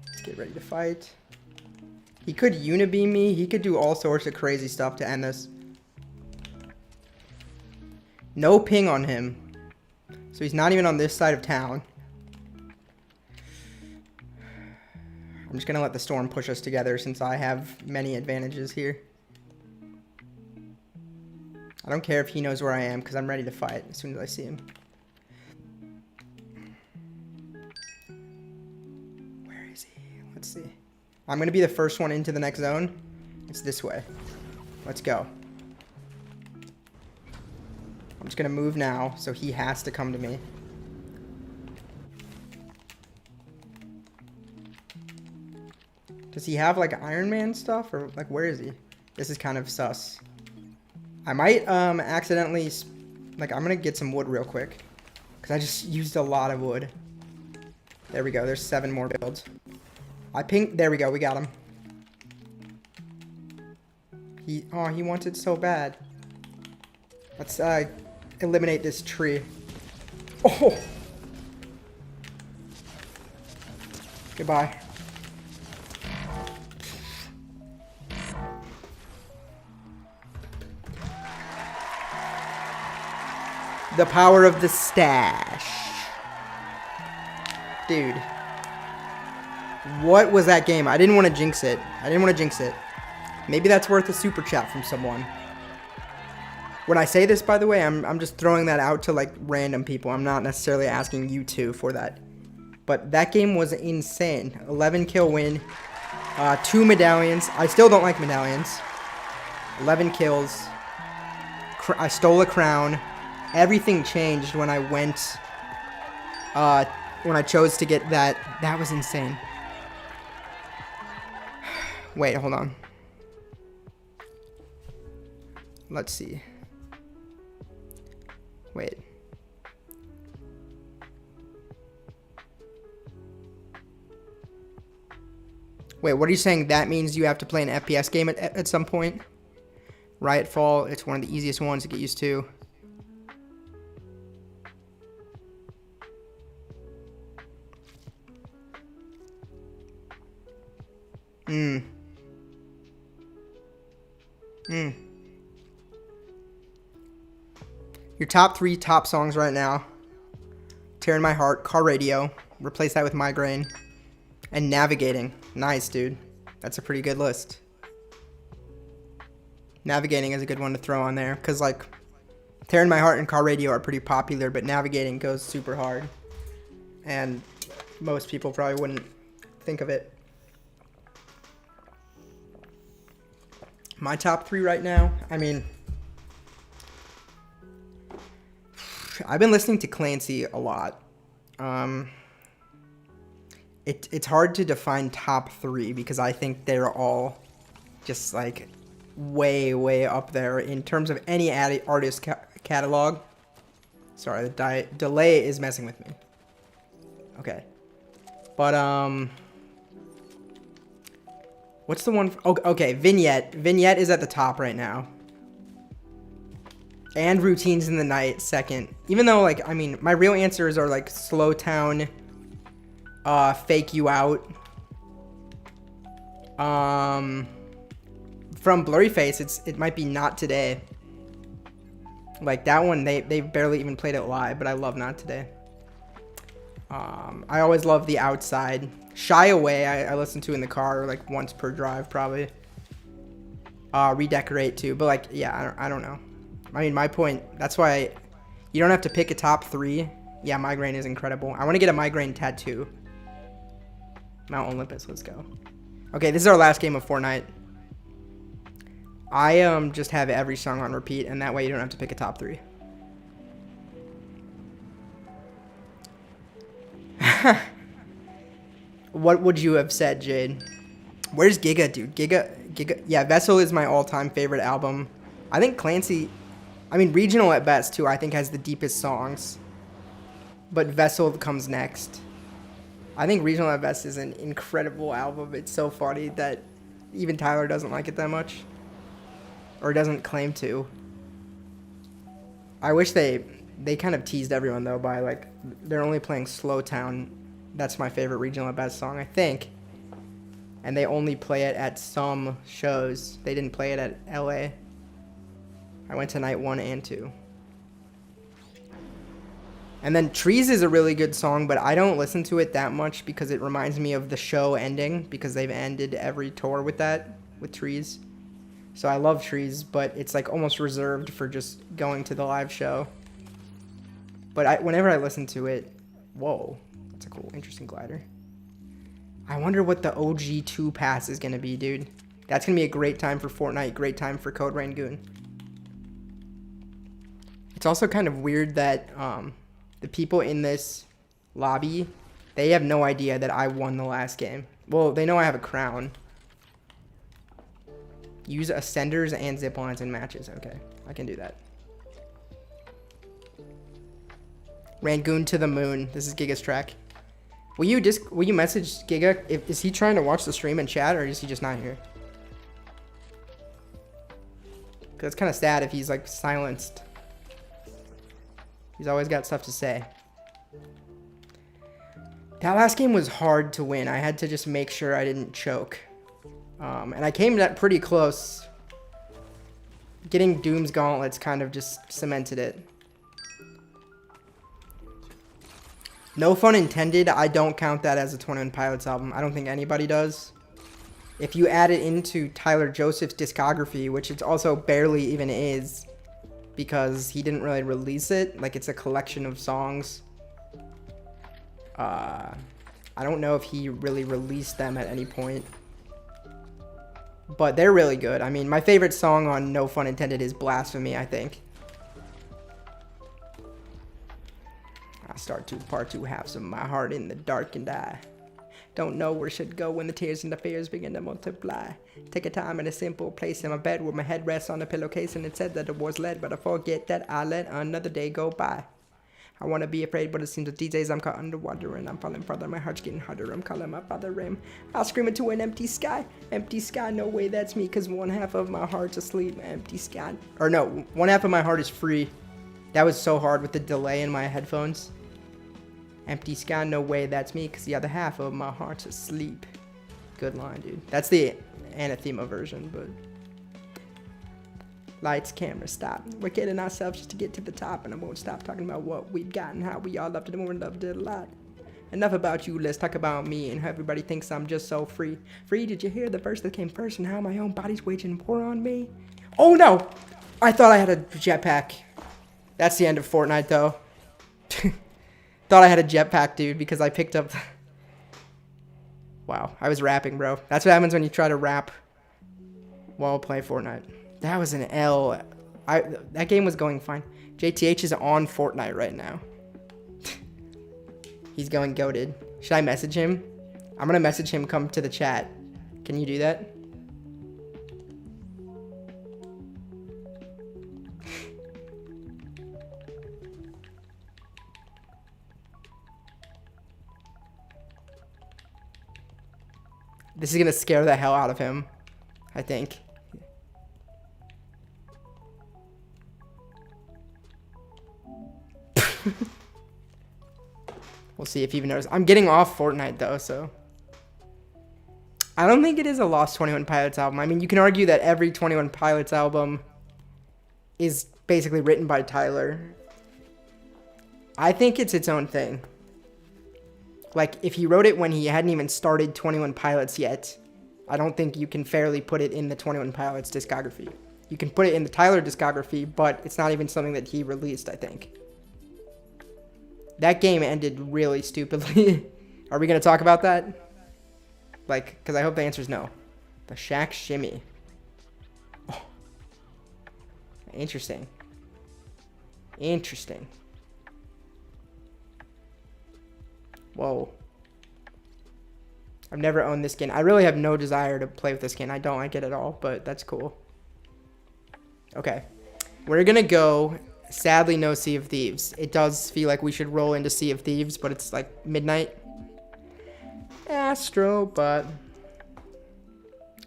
Let's get ready to fight. He could unibeam me. He could do all sorts of crazy stuff to end this. No ping on him. So he's not even on this side of town. I'm just gonna let the storm push us together since I have many advantages here. I don't care if he knows where I am because I'm ready to fight as soon as I see him. Where is he? Let's see. I'm going to be the first one into the next zone. It's this way. Let's go. I'm just going to move now, so he has to come to me. Does he have, like, Iron Man stuff? Or, like, where is he? This is kind of sus. I might accidentally, like, I'm gonna get some wood real quick because I just used a lot of wood. There we go. There's 7 more builds. I pinged. There we go. We got him. He wants it so bad. Let's eliminate this tree. Oh. Goodbye. The power of the stash. Dude. What was that game? I didn't want to jinx it. Maybe that's worth a super chat from someone. When I say this, by the way, I'm just throwing that out to, like, random people. I'm not necessarily asking you two for that. But that game was insane. 11 kill win. 2 medallions. I still don't like medallions. 11 kills. I stole a crown. Everything changed when I went, when I chose to get that. That was insane. Wait, hold on. Let's see. Wait. Wait, what are you saying? That means you have to play an FPS game at some point? Riotfall, it's one of the easiest ones to get used to. Your top 3 top songs right now. Tearing My Heart, Car Radio. Replace that with Migraine. And Navigating. Nice, dude. That's a pretty good list. Navigating is a good one to throw on there. Because, like, Tearing My Heart and Car Radio are pretty popular, but Navigating goes super hard. And most people probably wouldn't think of it. My top 3 right now, I mean, I've been listening to Clancy a lot. It's hard to define top 3 because I think they're all just, like, way up there in terms of any artist catalog. Sorry, the delay is messing with me. Okay. But, what's the one? Oh, okay, Vignette. Vignette is at the top right now. And Routines in the Night, second. Even though, like, I mean, my real answers are, like, Slow Town, Fake You Out. From Blurry Face, it might be Not Today. Like, that one, they barely even played it live, but I love Not Today. I always love The Outside. Shy Away, I listen to in the car, like, once per drive, probably. redecorate too. But like, yeah, I don't know. I mean, my point, that's why you don't have to pick a top 3. Yeah, migraine is incredible. I want to get a migraine tattoo. Mount Olympus, let's go. Okay, this is our last game of Fortnite. I just have every song on repeat, and that way you don't have to pick a top 3. What would you have said, Jade? Where's Giga, dude? Giga. Yeah, Vessel is my all-time favorite album. I think Clancy, I mean, Regional at best, too, I think has the deepest songs. But Vessel comes next. I think Regional at best is an incredible album. It's so funny that even Tyler doesn't like it that much. Or doesn't claim to. I wish they kind of teased everyone, though, by, like, they're only playing Slow Town. That's my favorite Regional at best song, I think. And they only play it at some shows. They didn't play it at LA. I went to night 1 and 2. And then Trees is a really good song, but I don't listen to it that much because it reminds me of the show ending, because they've ended every tour with that, with Trees. So I love Trees, but it's like almost reserved for just going to the live show. But whenever I listen to it, whoa, that's a cool, interesting glider. I wonder what the OG 2 pass is going to be, dude. That's going to be a great time for Fortnite, great time for Code Rangoon. It's also kind of weird that the people in this lobby, they have no idea that I won the last game. Well, they know I have a crown. Use ascenders and zip lines in matches. Okay, I can do that. Rangoon to the moon. This is Giga's track. Will you message Giga? Is he trying to watch the stream and chat, or is he just not here? Cause it's kind of sad if he's like silenced. He's always got stuff to say. That last game was hard to win. I had to just make sure I didn't choke. And I came that pretty close. Getting Doom's Gauntlets kind of just cemented it. No Fun Intended, I don't count that as a 21 Pilots album. I don't think anybody does. If you add it into Tyler Joseph's discography, which it also barely even is, because he didn't really release it, like it's a collection of songs. I don't know if he really released them at any point. But they're really good. I mean, my favorite song on No Fun Intended is Blasphemy, I think. Start 2, part 2, halves of my heart in the dark and I don't know where should go when the tears and the fears begin to multiply. Take a time in a simple place in my bed where my head rests on the pillowcase, and it said that the war's led, but I forget that I let another day go by. I want to be afraid, but it seems that these days I'm caught underwater and I'm falling farther. My heart's getting harder. I'm calling my father Rim. I'll scream into an empty sky. Empty sky, no way, that's me, cause one half of my heart's asleep. Empty sky. Or no, one half of my heart is free. That was so hard with the delay in my headphones. Empty sky, no way, that's me, because the other half of my heart's asleep. Good line, dude. That's the anathema version, but... Lights, camera, stop. We're getting ourselves just to get to the top, and I won't stop talking about what we've got and how we all loved it more and loved it a lot. Enough about you, let's talk about me and how everybody thinks I'm just so free. Free, did you hear the verse that came first and how my own body's waging war on me? Oh no! I thought I had a jetpack. That's the end of Fortnite, though. Thought I had a jetpack, dude, because I picked up... Wow, I was rapping, bro. That's what happens when you try to rap while play Fortnite. That was an L. That game was going fine. JTH is on Fortnite right now. He's going goated. Should I message him? I'm gonna message him, come to the chat. Can you do that? This is gonna scare the hell out of him, I think. We'll see if he even knows. I'm getting off Fortnite though, so. I don't think it is a lost 21 Pilots album. I mean, you can argue that every 21 Pilots album is basically written by Tyler. I think it's its own thing. Like, if he wrote it when he hadn't even started 21 Pilots yet, I don't think you can fairly put it in the 21 Pilots discography. You can put it in the Tyler discography, but it's not even something that he released, I think. That game ended really stupidly. Are we going to talk about that? Like, because I hope the answer is no. The Shack Shimmy. Oh. Interesting. Interesting. Whoa. I've never owned this skin. I really have no desire to play with this skin. I don't like it at all, but that's cool. Okay. We're going to go, sadly, no Sea of Thieves. It does feel like we should roll into Sea of Thieves, but it's like midnight. Astro, but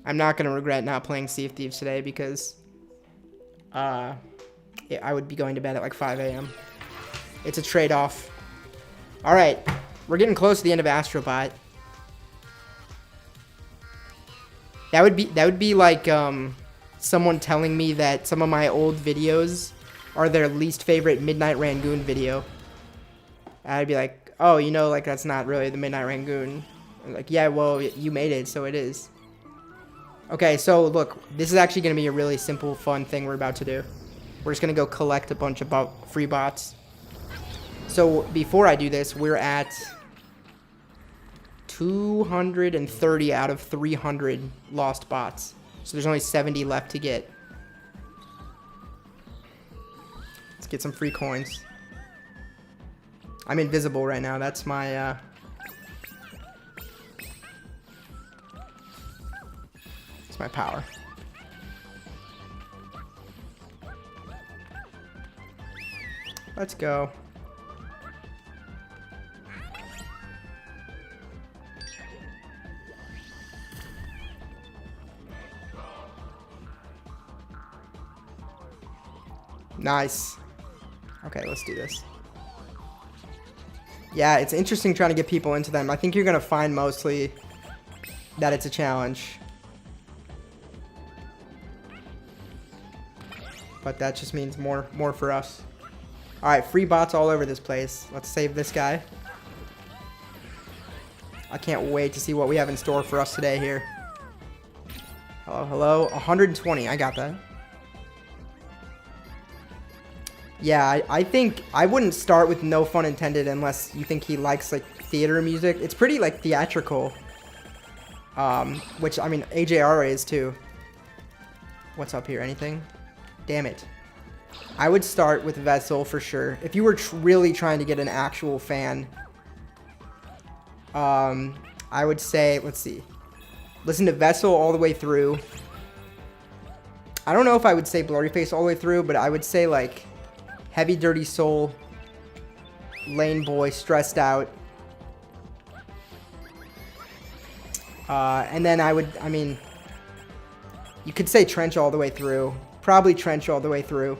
I'm not going to regret not playing Sea of Thieves today because I would be going to bed at like 5 a.m. It's a trade-off. All right. We're getting close to the end of Astrobot. That would be like someone telling me that some of my old videos are their least favorite Midnight Rangoon video. I'd be like, oh, you know, like that's not really the Midnight Rangoon. I'm like, yeah, well, you made it, so it is. Okay, so look, this is actually going to be a really simple, fun thing we're about to do. We're just going to go collect a bunch of free bots. So before I do this, we're at 230 out of 300 lost bots. So there's only 70 left to get. Let's get some free coins. I'm invisible right now. That's my that's my power. Let's go. Nice. Okay, let's do this. Yeah, it's interesting trying to get people into them. I think you're going to find mostly that it's a challenge. But that just means more for us. Alright, free bots all over this place. Let's save this guy. I can't wait to see what we have in store for us today here. Hello, hello. 120. I got that. Yeah, I think I wouldn't start with No Fun Intended unless you think he likes like theater music. It's pretty like theatrical. Which I mean AJR is too. What's up here? Anything? Damn it. I would start with Vessel for sure. If you were really trying to get an actual fan, I would say, let's see. Listen to Vessel all the way through. I don't know if I would say Blurry Face all the way through, but I would say like Heavy Dirty Soul, Lane Boy, Stressed Out. And then I mean, you could say Trench all the way through. Probably Trench all the way through.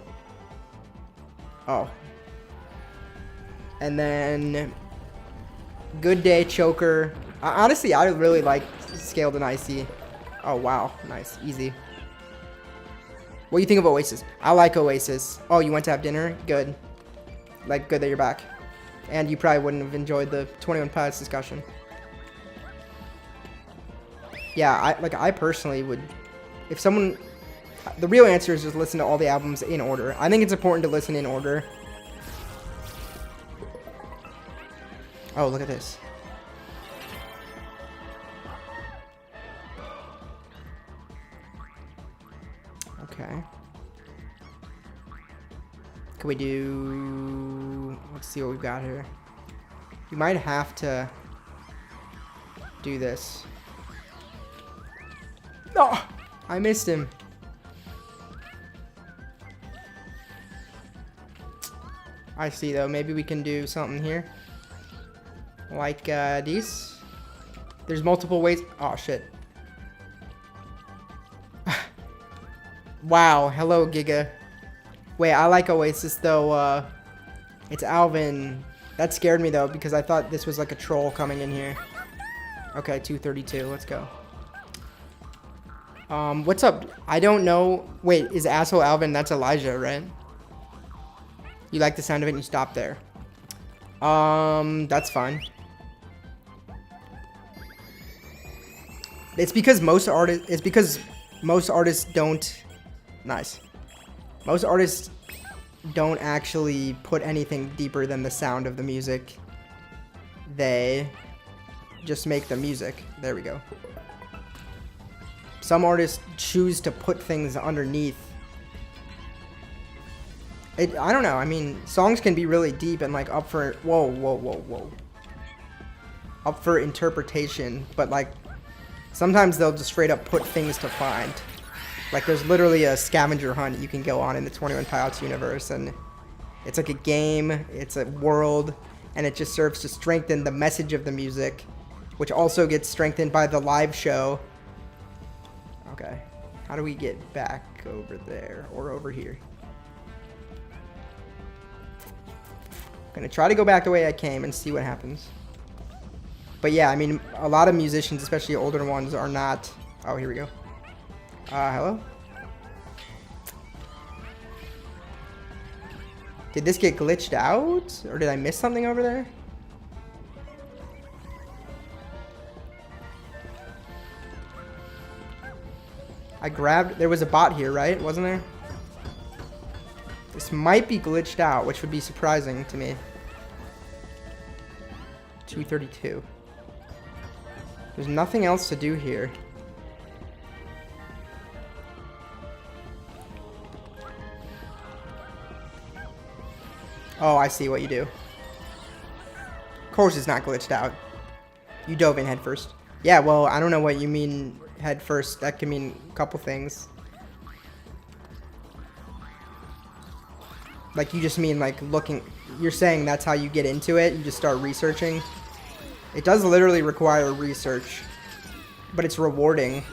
Oh. And then Good Day, Choker. Honestly, I really like Scaled and Icy. Oh, wow. Nice. Easy. What do you think of Oasis? I like Oasis. Oh, you went to have dinner? Good. Like, good that you're back. And you probably wouldn't have enjoyed the 21 Pilots discussion. Yeah, I personally would... If someone... The real answer is just listen to all the albums in order. I think it's important to listen in order. Oh, look at this. Okay. Can we do... Let's see what we've got here. You might have to do this. Oh! I missed him. I see, though. Maybe we can do something here. Like these. There's multiple ways. Oh, shit. Wow. Hello, Giga. Wait, I like Oasis, though. It's Alvin. That scared me, though, because I thought this was like a troll coming in here. Okay, 232. Let's go. What's up? I don't know. Wait, is Asshole Alvin? That's Elijah, right? You like the sound of it and you stop there. That's fine. It's because most artists don't. Nice. Most artists don't actually put anything deeper than the sound of the music. They just make the music. There we go. Some artists choose to put things underneath. I don't know. I mean, songs can be really deep and like up for whoa. Up for interpretation, but like sometimes they'll just straight up put things to find. Like there's literally a scavenger hunt you can go on in the 21 Pilots universe, and it's like a game, it's a world, and it just serves to strengthen the message of the music, which also gets strengthened by the live show. Okay, how do we get back over there or over here? I'm gonna try to go back the way I came and see what happens. But yeah, I mean, a lot of musicians, especially older ones, are not... Oh, here we go. Hello? Did this get glitched out? Or did I miss something over there? I grabbed... There was a bot here, right? Wasn't there? This might be glitched out, which would be surprising to me. 232. There's nothing else to do here. Oh, I see what you do. Of course it's not glitched out. You dove in head first. Yeah, well, I don't know what you mean head first. That could mean a couple things. Like, you just mean, like, looking... You're saying that's how you get into it? You just start researching? It does literally require research, but it's rewarding.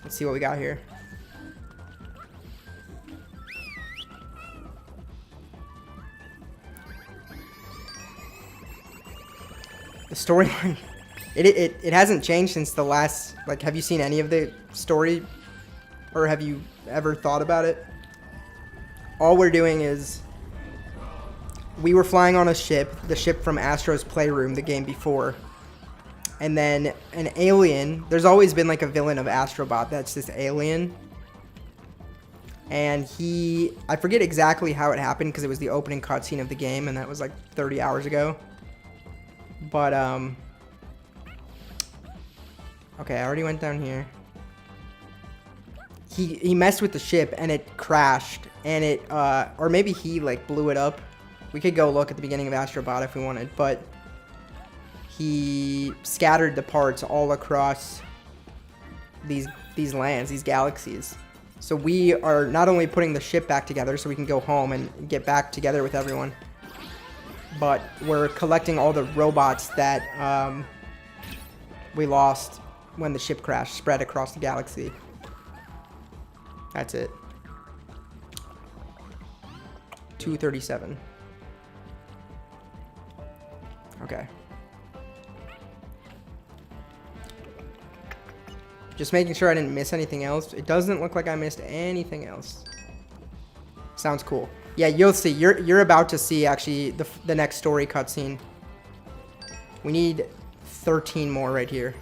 Let's see what we got here. The storyline, it hasn't changed since the last, like, have you seen any of the story, or have you ever thought about it? All we're doing is, we were flying on a ship, the ship from Astro's Playroom, the game before. And then an alien, there's always been like a villain of Astrobot that's this alien. And I forget exactly how it happened because it was the opening cutscene of the game and that was like 30 hours ago. But, okay, I already went down here. He messed with the ship and it crashed and it, or maybe he like blew it up. We could go look at the beginning of Astrobot if we wanted, but he scattered the parts all across these lands, these galaxies. So we are not only putting the ship back together so we can go home and get back together with everyone, but we're collecting all the robots that we lost when the ship crashed, spread across the galaxy. That's it. 237. Okay. Just making sure I didn't miss anything else. It doesn't look like I missed anything else. Sounds cool. Yeah, you'll see. You're about to see actually the next story cutscene. We need 13 more right here.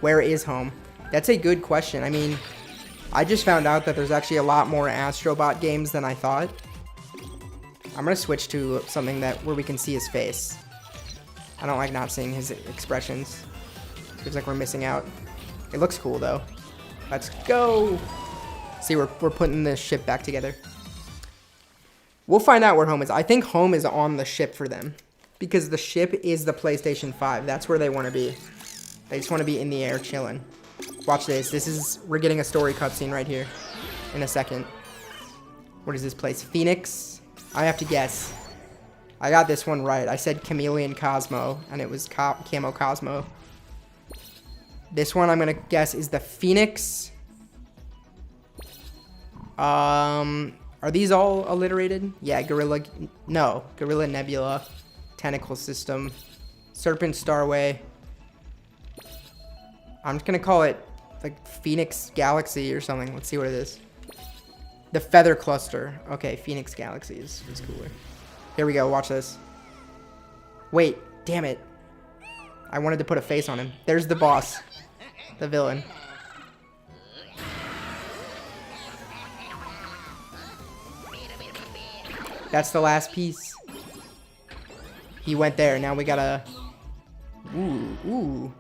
Where is home? That's a good question. I mean, I just found out that there's actually a lot more Astrobot games than I thought. I'm gonna switch to something where we can see his face. I don't like not seeing his expressions. Seems like we're missing out. It looks cool though. Let's go. See, we're putting the ship back together. We'll find out where home is. I think home is on the ship for them because the ship is the PlayStation 5. That's where they want to be. They just want to be in the air chilling. Watch this. We're getting a story cutscene right here in a second. What is this place? Phoenix? I have to guess. I got this one right. I said Chameleon Cosmo, and it was Camo Cosmo. This one I'm gonna guess is the Phoenix. Are these all alliterated? Yeah, Gorilla Nebula, Tentacle System, Serpent Starway. I'm just gonna call it like Phoenix Galaxy or something. Let's see what it is. The Feather Cluster. Okay, Phoenix Galaxy is cooler. Here we go, watch this. Wait, Damn it. I wanted to put a face on him. There's the boss. The villain. That's the last piece. He went there. Now we gotta... Ooh.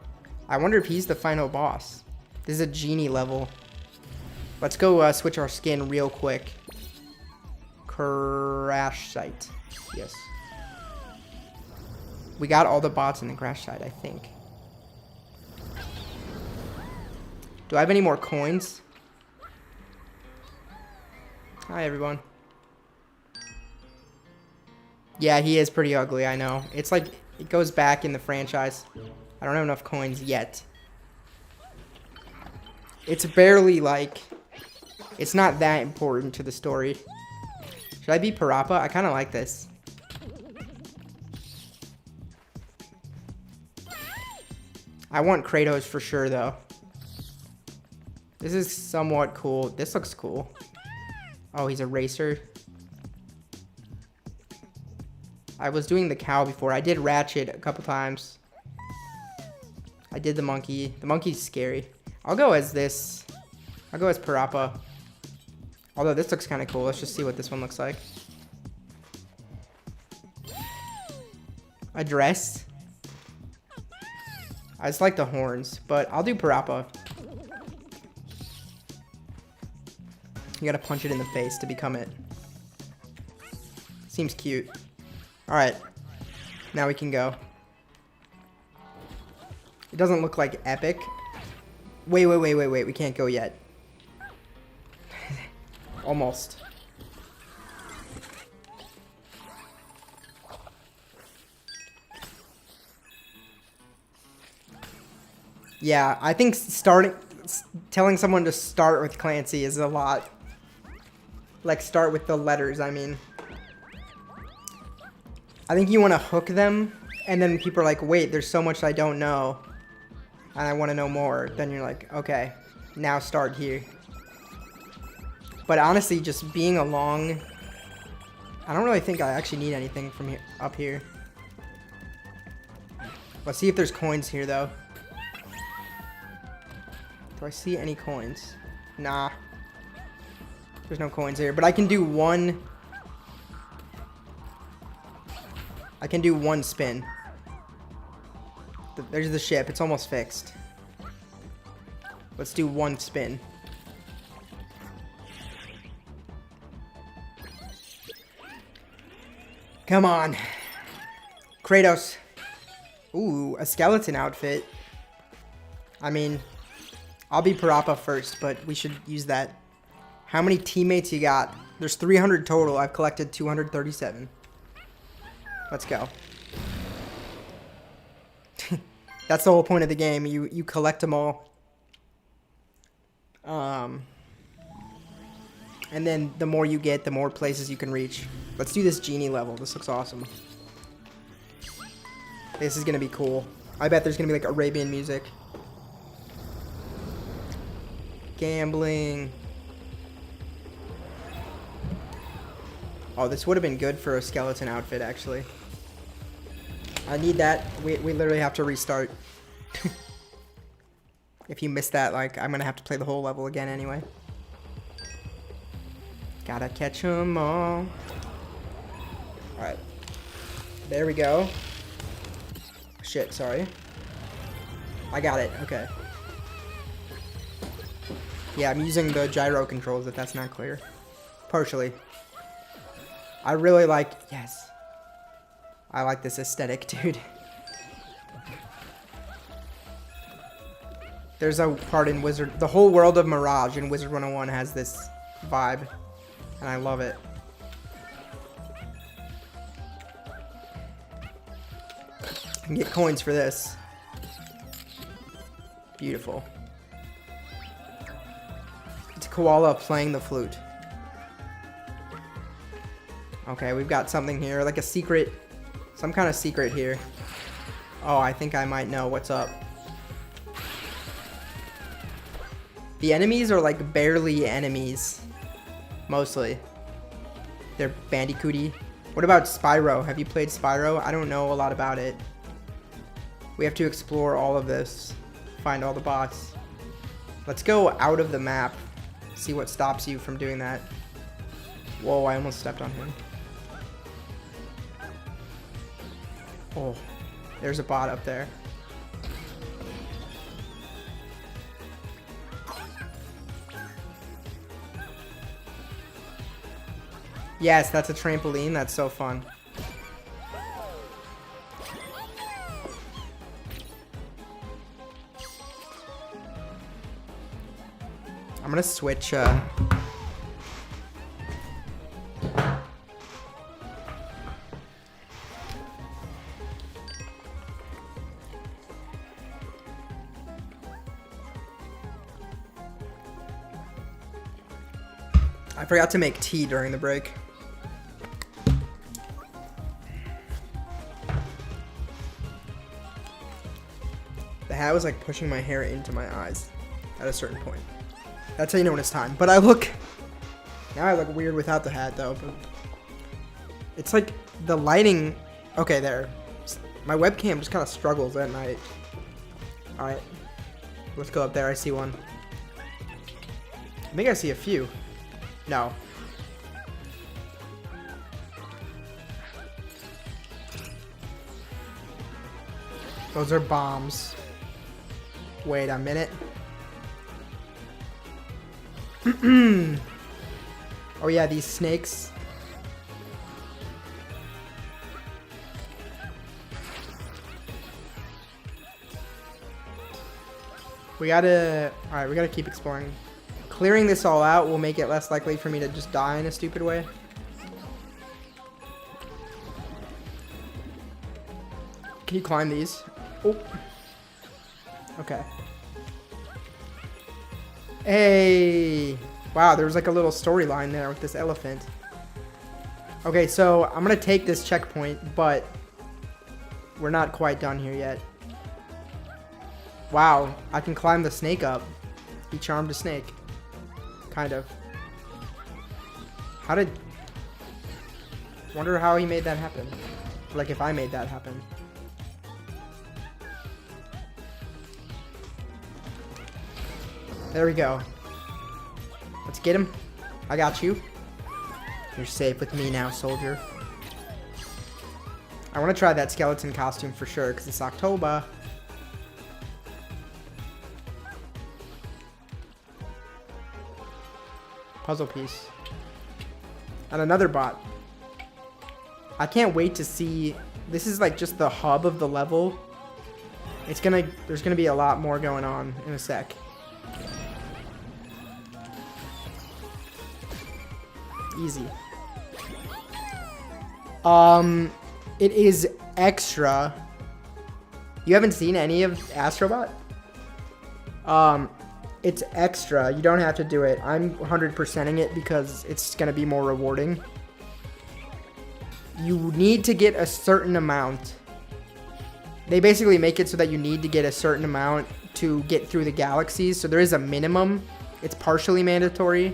I wonder if he's the final boss. This is a genie level. Let's go switch our skin real quick. Crash site. Yes. We got all the bots in the crash site, I think. Do I have any more coins? Hi, everyone. Yeah, he is pretty ugly, I know. It's like, it goes back in the franchise. I don't have enough coins yet. It's barely, like... It's not that important to the story. Should I be Parappa? I kind of like this. I want Kratos for sure, though. This is somewhat cool. This looks cool. Oh, he's a racer. I was doing the cow before. I did Ratchet a couple times. I did the monkey. The monkey's scary. I'll go as this. I'll go as Parappa. Although this looks kind of cool. Let's just see what this one looks like. A dress. I just like the horns, but I'll do Parappa. You gotta punch it in the face to become it. Seems cute. Alright. Now we can go. It doesn't look like epic. Wait. We can't go yet. Almost. Yeah, I think telling someone to start with Clancy is a lot. Like, start with the letters, I mean. I think you want to hook them, and then people are like, wait, there's so much I don't know, and I want to know more. Then you're like, okay, now start here. But honestly, just being along, I don't really think I actually need anything from here, up here. Let's see if there's coins here, though. Do I see any coins? Nah. There's no coins here, but I can do one. I can do one spin. There's the ship. It's almost fixed. Let's do one spin. Come on. Kratos. Ooh, a skeleton outfit. I mean, I'll be Parappa first, but we should use that. How many teammates you got? There's 300 total. I've collected 237. Let's go. That's the whole point of the game. You collect them all. And then the more you get, the more places you can reach. Let's do this genie level. This looks awesome. This is gonna be cool. I bet there's gonna be like Arabian music. Gambling. Oh, this would have been good for a skeleton outfit, actually. I need that. We literally have to restart. If you missed that, like, I'm gonna have to play the whole level again anyway. Gotta catch them all. Alright. There we go. Shit, sorry. I got it. Okay. Yeah, I'm using the gyro controls if that's not clear. Partially. I really like... Yes. I like this aesthetic, dude. There's a part in Wizard... The whole world of Mirage in Wizard 101 has this vibe. And I love it. I can get coins for this. Beautiful. It's Koala playing the flute. Okay, we've got something here. Like a secret... Some kind of secret here. Oh, I think I might know what's up. The enemies are like barely enemies. Mostly. They're bandicooty. What about Spyro? Have you played Spyro? I don't know a lot about it. We have to explore all of this. Find all the bots. Let's go out of the map. See what stops you from doing that. Whoa, I almost stepped on him. Oh, there's a bot up there. Yes, that's a trampoline. That's so fun. I'm gonna switch. I forgot to make tea during the break. The hat was like pushing my hair into my eyes at a certain point. That's how you know when it's time. But now I look weird without the hat though. But it's like the lighting. Okay, there. My webcam just kind of struggles at night. All right, let's go up there. I see one. I think I see a few. No. Those are bombs. Wait a minute. Oh yeah, these snakes. We gotta keep exploring. Clearing this all out will make it less likely for me to just die in a stupid way. Can you climb these? Oh. Okay. Hey! Wow, there was like a little storyline there with this elephant. Okay, so I'm gonna take this checkpoint, but we're not quite done here yet. Wow, I can climb the snake up. He charmed a snake. Kind of. Wonder how he made that happen. Like if I made that happen. There we go. Let's get him. I got you. You're safe with me now, soldier. I want to try that skeleton costume for sure, because it's October. Puzzle piece. And another bot. I can't wait to see. This is like just the hub of the level. There's gonna be a lot more going on in a sec. Easy. It is extra. You haven't seen any of Astrobot? It's extra. You don't have to do it. I'm 100%ing it because it's going to be more rewarding. You need to get a certain amount. They basically make it so that you need to get a certain amount to get through the galaxies. So there is a minimum. It's partially mandatory,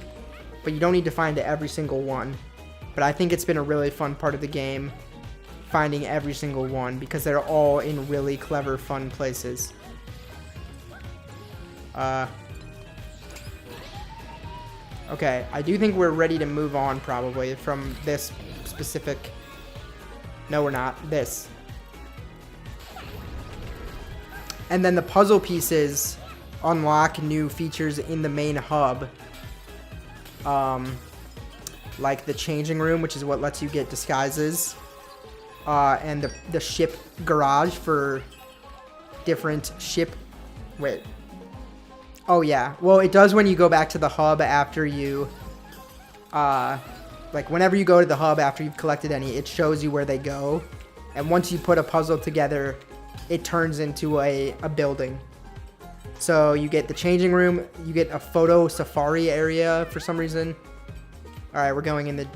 but you don't need to find every single one. But I think it's been a really fun part of the game, finding every single one, because they're all in really clever, fun places. Okay, I do think we're ready to move on probably from this specific... No, we're not. This. And then the puzzle pieces unlock new features in the main hub. Like the changing room, which is what lets you get disguises. And the ship garage for different ship... Wait. Oh, yeah. Well, it does when you go back to the hub after you... like, whenever you go to the hub after you've collected any, it shows you where they go. And once you put a puzzle together, it turns into a building. So you get the changing room. You get a photo safari area for some reason. Alright, we're going in the...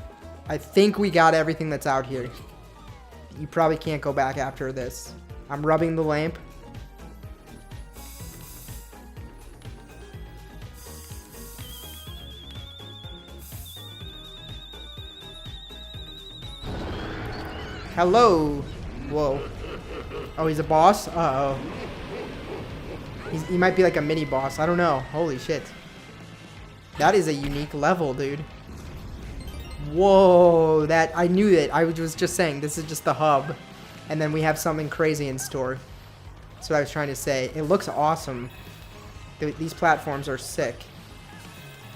I think we got everything that's out here. You probably can't go back after this. I'm rubbing the lamp. Hello. Whoa. Oh, he's a boss? Uh-oh. He might be like a mini boss. I don't know. Holy shit. That is a unique level, dude. Whoa. I knew it. I was just saying, this is just the hub. And then we have something crazy in store. That's what I was trying to say. It looks awesome. These platforms are sick.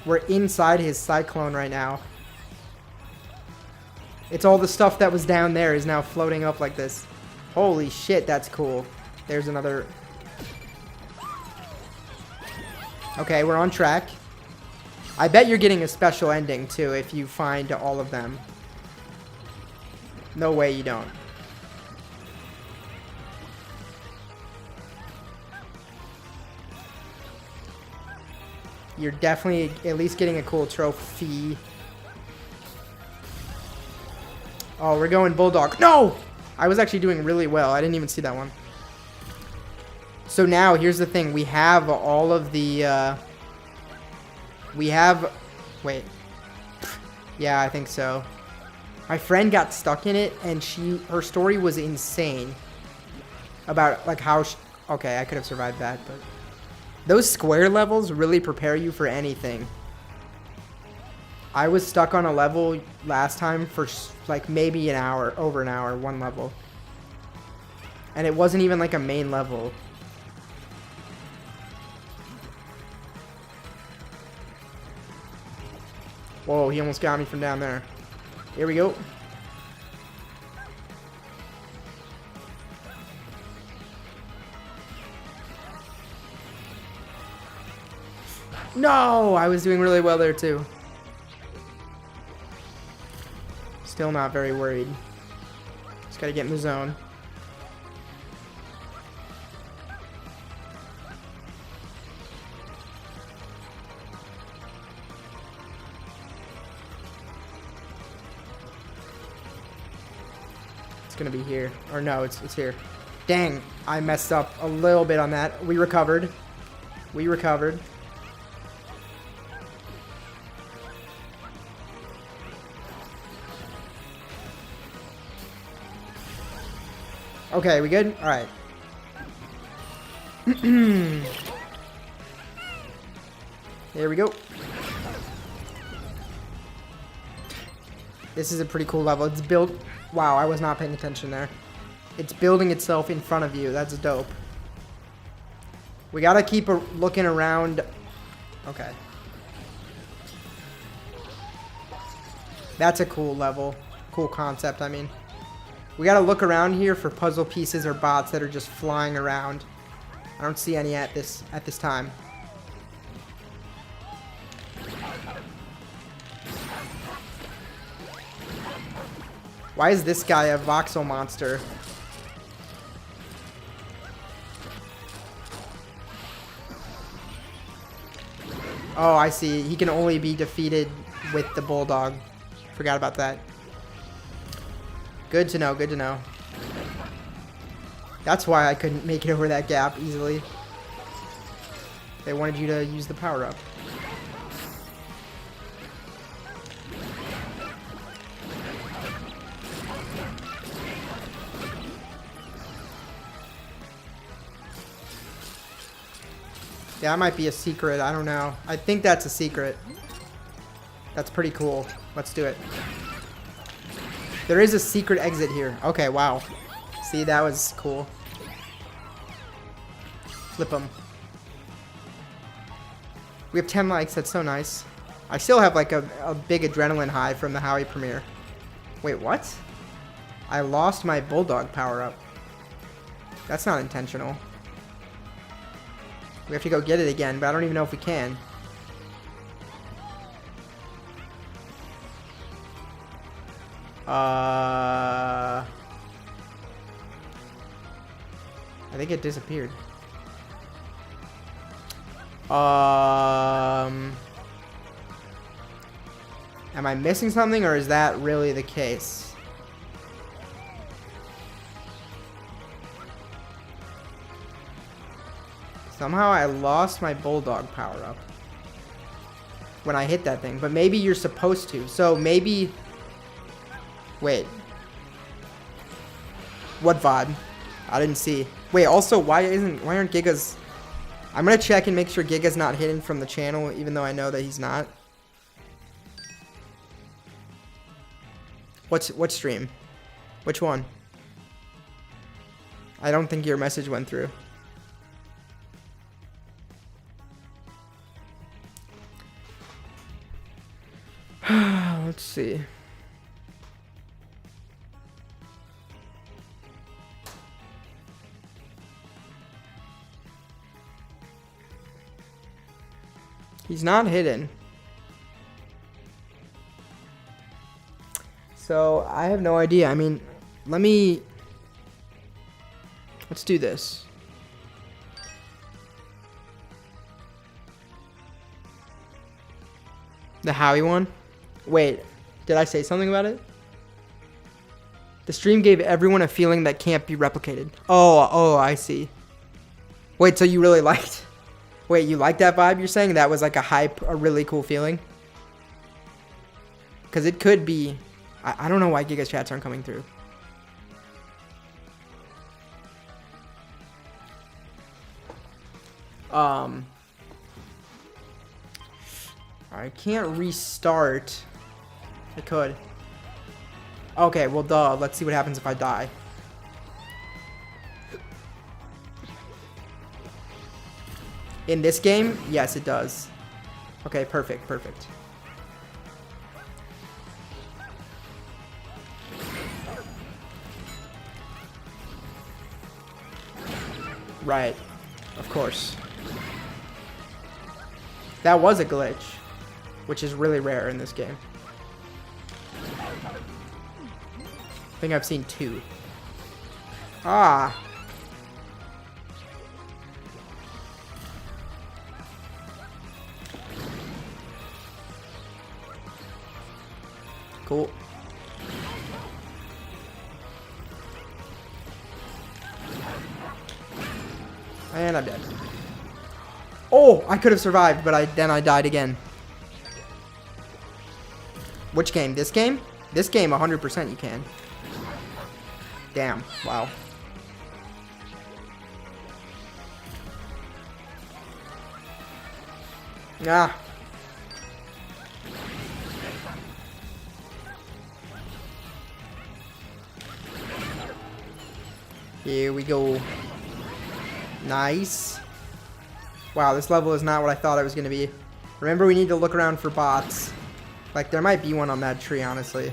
We're inside his cyclone right now. It's all the stuff that was down there is now floating up like this. Holy shit, that's cool. There's another... Okay, we're on track. I bet you're getting a special ending, too, if you find all of them. No way you don't. You're definitely at least getting a cool trophy. Oh, we're going Bulldog. No! I was actually doing really well. I didn't even see that one. So now, here's the thing. We have all of the, we have... Wait. Yeah, I think so. My friend got stuck in it, and her story was insane. About, like, how... Okay, I could have survived that, but... Those square levels really prepare you for anything. I was stuck on a level last time for, like, maybe an hour. Over an hour, one level. And it wasn't even, like, a main level. Whoa, he almost got me from down there. Here we go. No! I was doing really well there, too. Still not very worried. Just gotta get in the zone. Gonna be here, or no, it's here. Dang, I messed up a little bit on that. We recovered. Okay, we good? All right. There we go. This is a pretty cool level. It's built... Wow, I was not paying attention there. It's building itself in front of you. That's dope. We gotta keep looking around. Okay. That's a cool level. Cool concept, I mean. We gotta look around here for puzzle pieces or bots that are just flying around. I don't see any at this time. Why is this guy a voxel monster? Oh, I see. He can only be defeated with the bulldog. Forgot about that. Good to know, good to know. That's why I couldn't make it over that gap easily. They wanted you to use the power-up. Yeah, that might be a secret. I don't know. I think that's a secret. That's pretty cool. Let's do it. There is a secret exit here. Okay, wow. See, that was cool. Flip them. We have 10 likes. That's so nice. I still have like a big adrenaline high from the Howie premiere. Wait, what? I lost my bulldog power-up. That's not intentional. We have to go get it again, but I don't even know if we can. I think it disappeared. Am I missing something, or is that really the case? Somehow I lost my bulldog power-up when I hit that thing, but maybe you're supposed to. So maybe... Wait. What VOD? I didn't see. Wait, also, why aren't Giga's... I'm gonna check and make sure Giga's not hidden from the channel, even though I know that he's not. What stream? Which one? I don't think your message went through. Let's see. He's not hidden. So, I have no idea. I mean, let's do this. The Howie one? Wait, did I say something about it? The stream gave everyone a feeling that can't be replicated. Oh, I see. Wait, so you really liked... Wait, you like that vibe you're saying? That was like a really cool feeling? Because it could be... I don't know why Giga's chats aren't coming through. I can't restart. I could. Okay, well, duh. Let's see what happens if I die. In this game? Yes, it does. Okay, perfect, perfect. Right. Of course. That was a glitch, which is really rare in this game. I think I've seen 2. Ah. Cool. And I'm dead. Oh, I could have survived, but then I died again. Which game? This game? This game, 100% you can. Damn. Wow. Ah. Here we go. Nice. Wow, this level is not what I thought it was going to be. Remember, we need to look around for bots. Like, there might be one on that tree, honestly.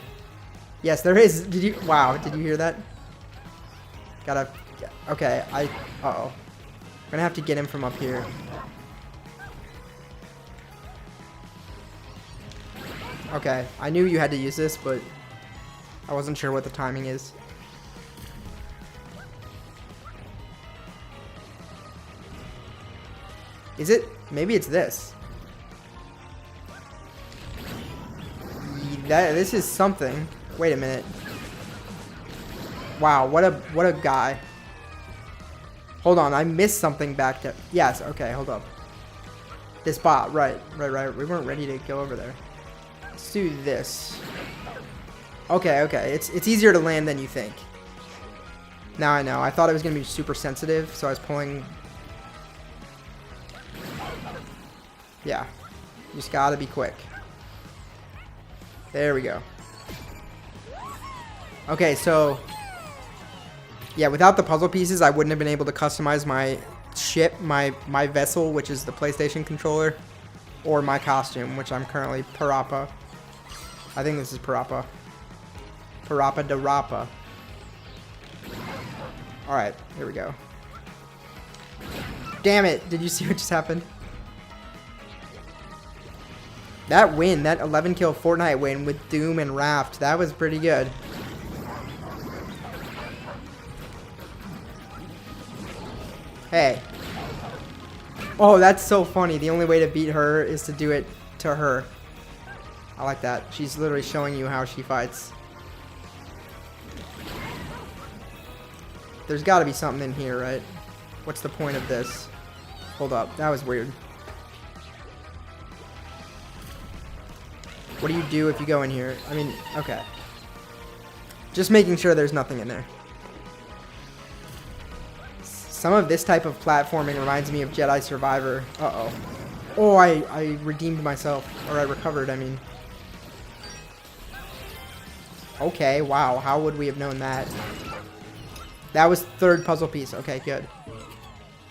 Yes, there is. Did you... Wow, did you hear that? Gotta... Okay, uh-oh. I'm gonna have to get him from up here. Okay, I knew you had to use this, but I wasn't sure what the timing is. Is it? Maybe it's this. This is something. Wait a minute. Wow, what a guy. Hold on, I missed something back there. Yes, okay, hold up. This bot, right. We weren't ready to go over there. Let's do this. Okay. It's easier to land than you think. Now I know. I thought it was gonna be super sensitive, so I was pulling. Yeah, you just gotta be quick. There we go. Okay, so yeah, without the puzzle pieces, I wouldn't have been able to customize my ship, my vessel, which is the PlayStation controller, or my costume, which I'm currently Parappa. I think this is Parappa. Parappa de Rappa. All right, here we go. Damn it! Did you see what just happened? That win, that 11 kill Fortnite win with Doom and Raft, that was pretty good. Hey. Oh, that's so funny. The only way to beat her is to do it to her. I like that. She's literally showing you how she fights. There's got to be something in here, right? What's the point of this? Hold up. That was weird. What do you do if you go in here? I mean, okay. Just making sure there's nothing in there. Some of this type of platforming reminds me of Jedi Survivor. Uh-oh. Oh, I redeemed myself. Or I recovered, I mean. Okay, wow. How would we have known that? That was third puzzle piece. Okay, good.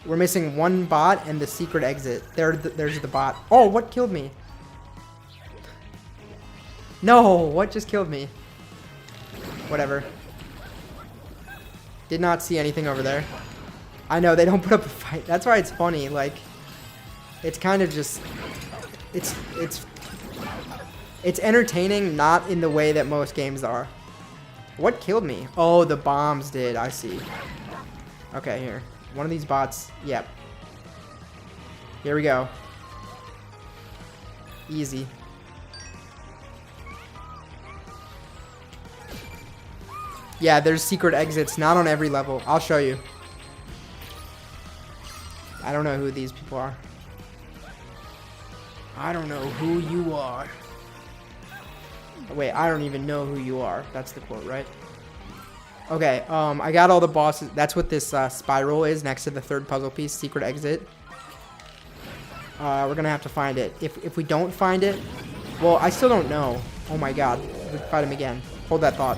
We're missing one bot and the secret exit. There's the bot. Oh, what killed me? No, what just killed me? Whatever. Did not see anything over there. I know, they don't put up a fight. That's why it's funny. Like, it's kind of just... It's entertaining, not in the way that most games are. What killed me? Oh, the bombs did. I see. Okay, here. One of these bots. Yep. Here we go. Easy. Yeah, there's secret exits. Not on every level. I'll show you. I don't know who these people are. I don't know who you are. Wait, I don't even know who you are. That's the quote, right? Okay, I got all the bosses. That's what this spiral is next to the third puzzle piece, secret exit. We're gonna have to find it. If we don't find it, well, I still don't know. Oh my god, we can fight him again. Hold that thought.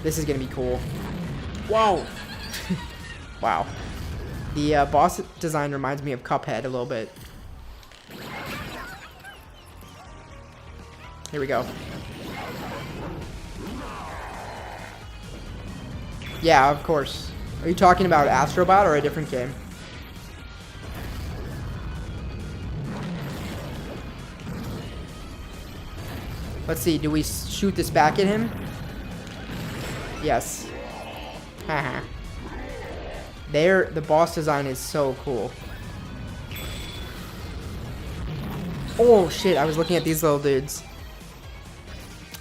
This is gonna be cool. Whoa! Wow. The boss design reminds me of Cuphead a little bit. Here we go. Yeah, of course. Are you talking about Astrobot or a different game? Let's see, do we shoot this back at him? Yes. Haha. The boss design is so cool. Oh shit, I was looking at these little dudes.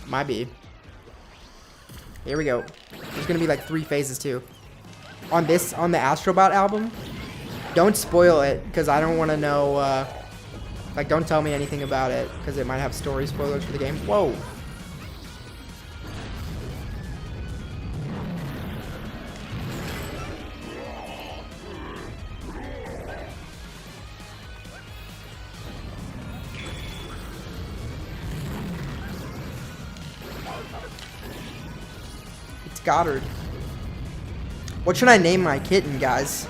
Might be. Here we go. There's gonna be like 3 phases too. On the Astrobot album, don't spoil it, because I don't want to know, like, don't tell me anything about it, because it might have story spoilers for the game. Whoa. Goddard. What should I name my kitten, guys?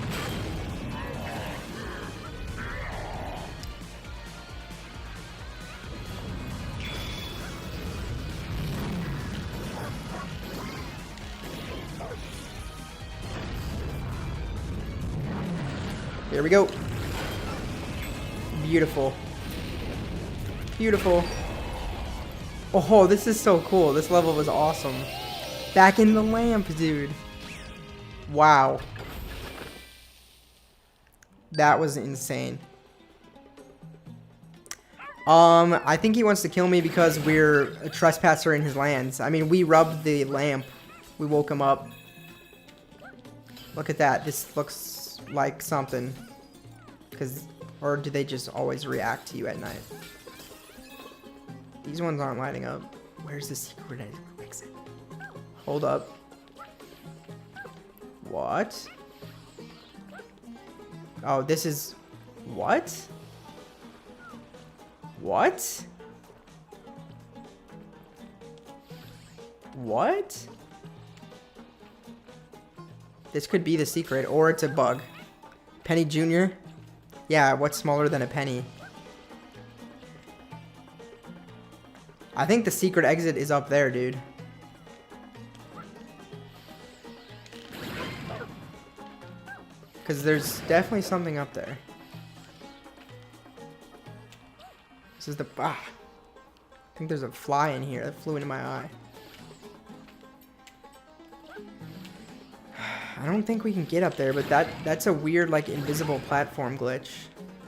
Here we go. Beautiful. Beautiful. Oh, this is so cool. This level was awesome. Back in the lamp, dude. Wow. That was insane. I think he wants to kill me because we're a trespasser in his lands. I mean, we rubbed the lamp. We woke him up. Look at that. This looks like something. Or do they just always react to you at night? These ones aren't lighting up. Where's the secret exit? Hold up. What? Oh, this is... What? What? What? This could be the secret, or it's a bug. Penny Jr.? Yeah, what's smaller than a penny? I think the secret exit is up there, dude. Because there's definitely something up there. This is the... Ah. I think there's a fly in here that flew into my eye. I don't think we can get up there, but that's a weird, like, invisible platform glitch.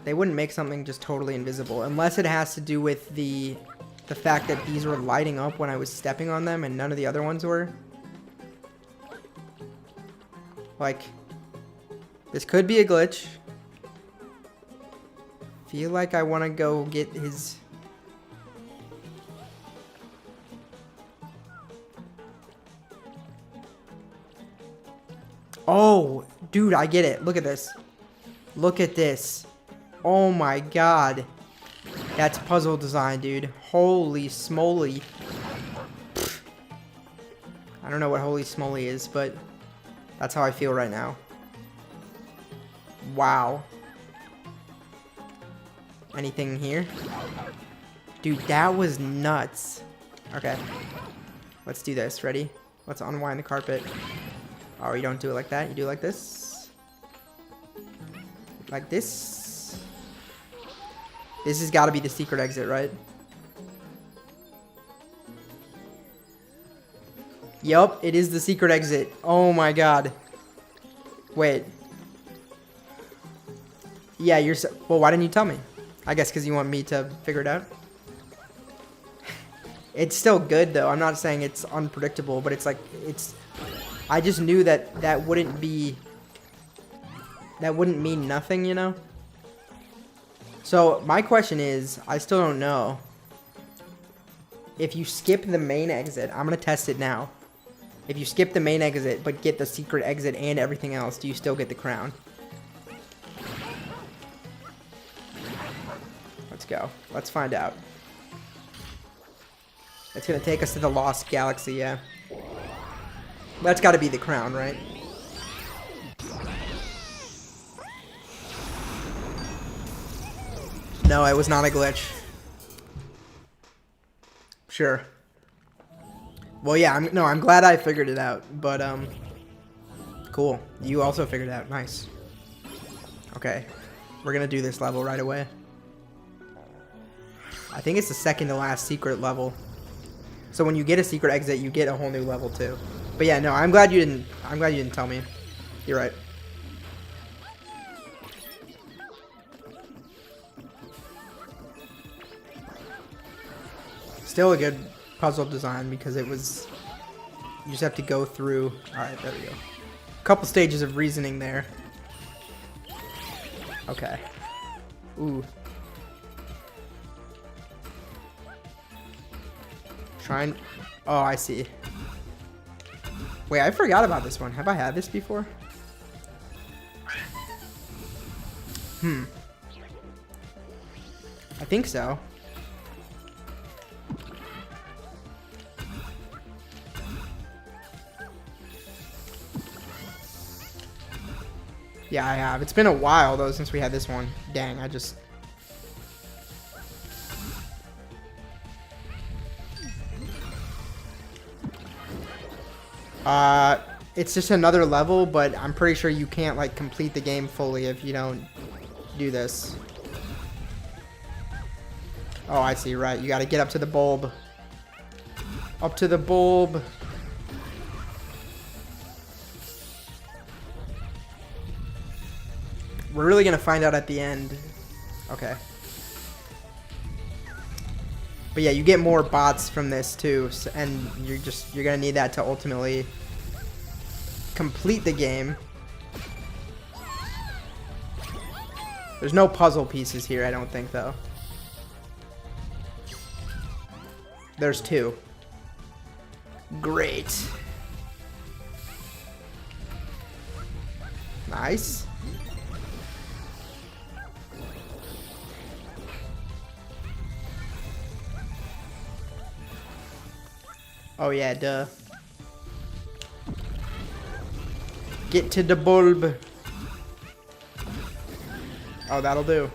They wouldn't make something just totally invisible, unless it has to do with the fact that these were lighting up when I was stepping on them and none of the other ones were. Like... This could be a glitch. Feel like I want to go get his... Oh, dude, I get it. Look at this. Look at this. Oh my god. That's puzzle design, dude. Holy smoly. I don't know what holy smoly is, but that's how I feel right now. Wow. Anything here? Dude, that was nuts. Okay. Let's do this. Ready? Let's unwind the carpet. Oh, you don't do it like that. You do it like this. Like this. This has got to be the secret exit, right? Yup, it is the secret exit. Oh my god. Wait. Yeah, you're so... Well, why didn't you tell me? I guess because you want me to figure it out. It's still good, though. I'm not saying it's unpredictable, but it's like... it's... I just knew that that wouldn't be... that wouldn't mean nothing, you know? So, my question is... I still don't know. If you skip the main exit... I'm going to test it now. If you skip the main exit, but get the secret exit and everything else, do you still get the crown? Let's go. Let's find out. It's gonna take us to the Lost Galaxy, yeah. That's gotta be the crown, right? No, it was not a glitch. Sure. Well, yeah, I'm glad I figured it out, but, cool. You also figured it out. Nice. Okay. We're gonna do this level right away. I think it's the second to last secret level. So when you get a secret exit, you get a whole new level too. But yeah, no, I'm glad you didn't tell me. You're right. Still a good puzzle design because it was... You just have to go through... Alright, there we go. A couple stages of reasoning there. Okay. Ooh. Trying... Oh, I see. Wait, I forgot about this one. Have I had this before? I think so. Yeah, I have. It's been a while, though, since we had this one. Dang, I just... It's just another level, but I'm pretty sure you can't, like, complete the game fully if you don't do this. Oh, I see, right. You gotta get up to the bulb. Up to the bulb. We're really gonna find out at the end. Okay. But yeah, you get more bots from this too, and you're gonna need that to ultimately complete the game. There's no puzzle pieces here, I don't think, though. There's two. Great. Nice. Oh yeah, duh. Get to the bulb. Oh, that'll do.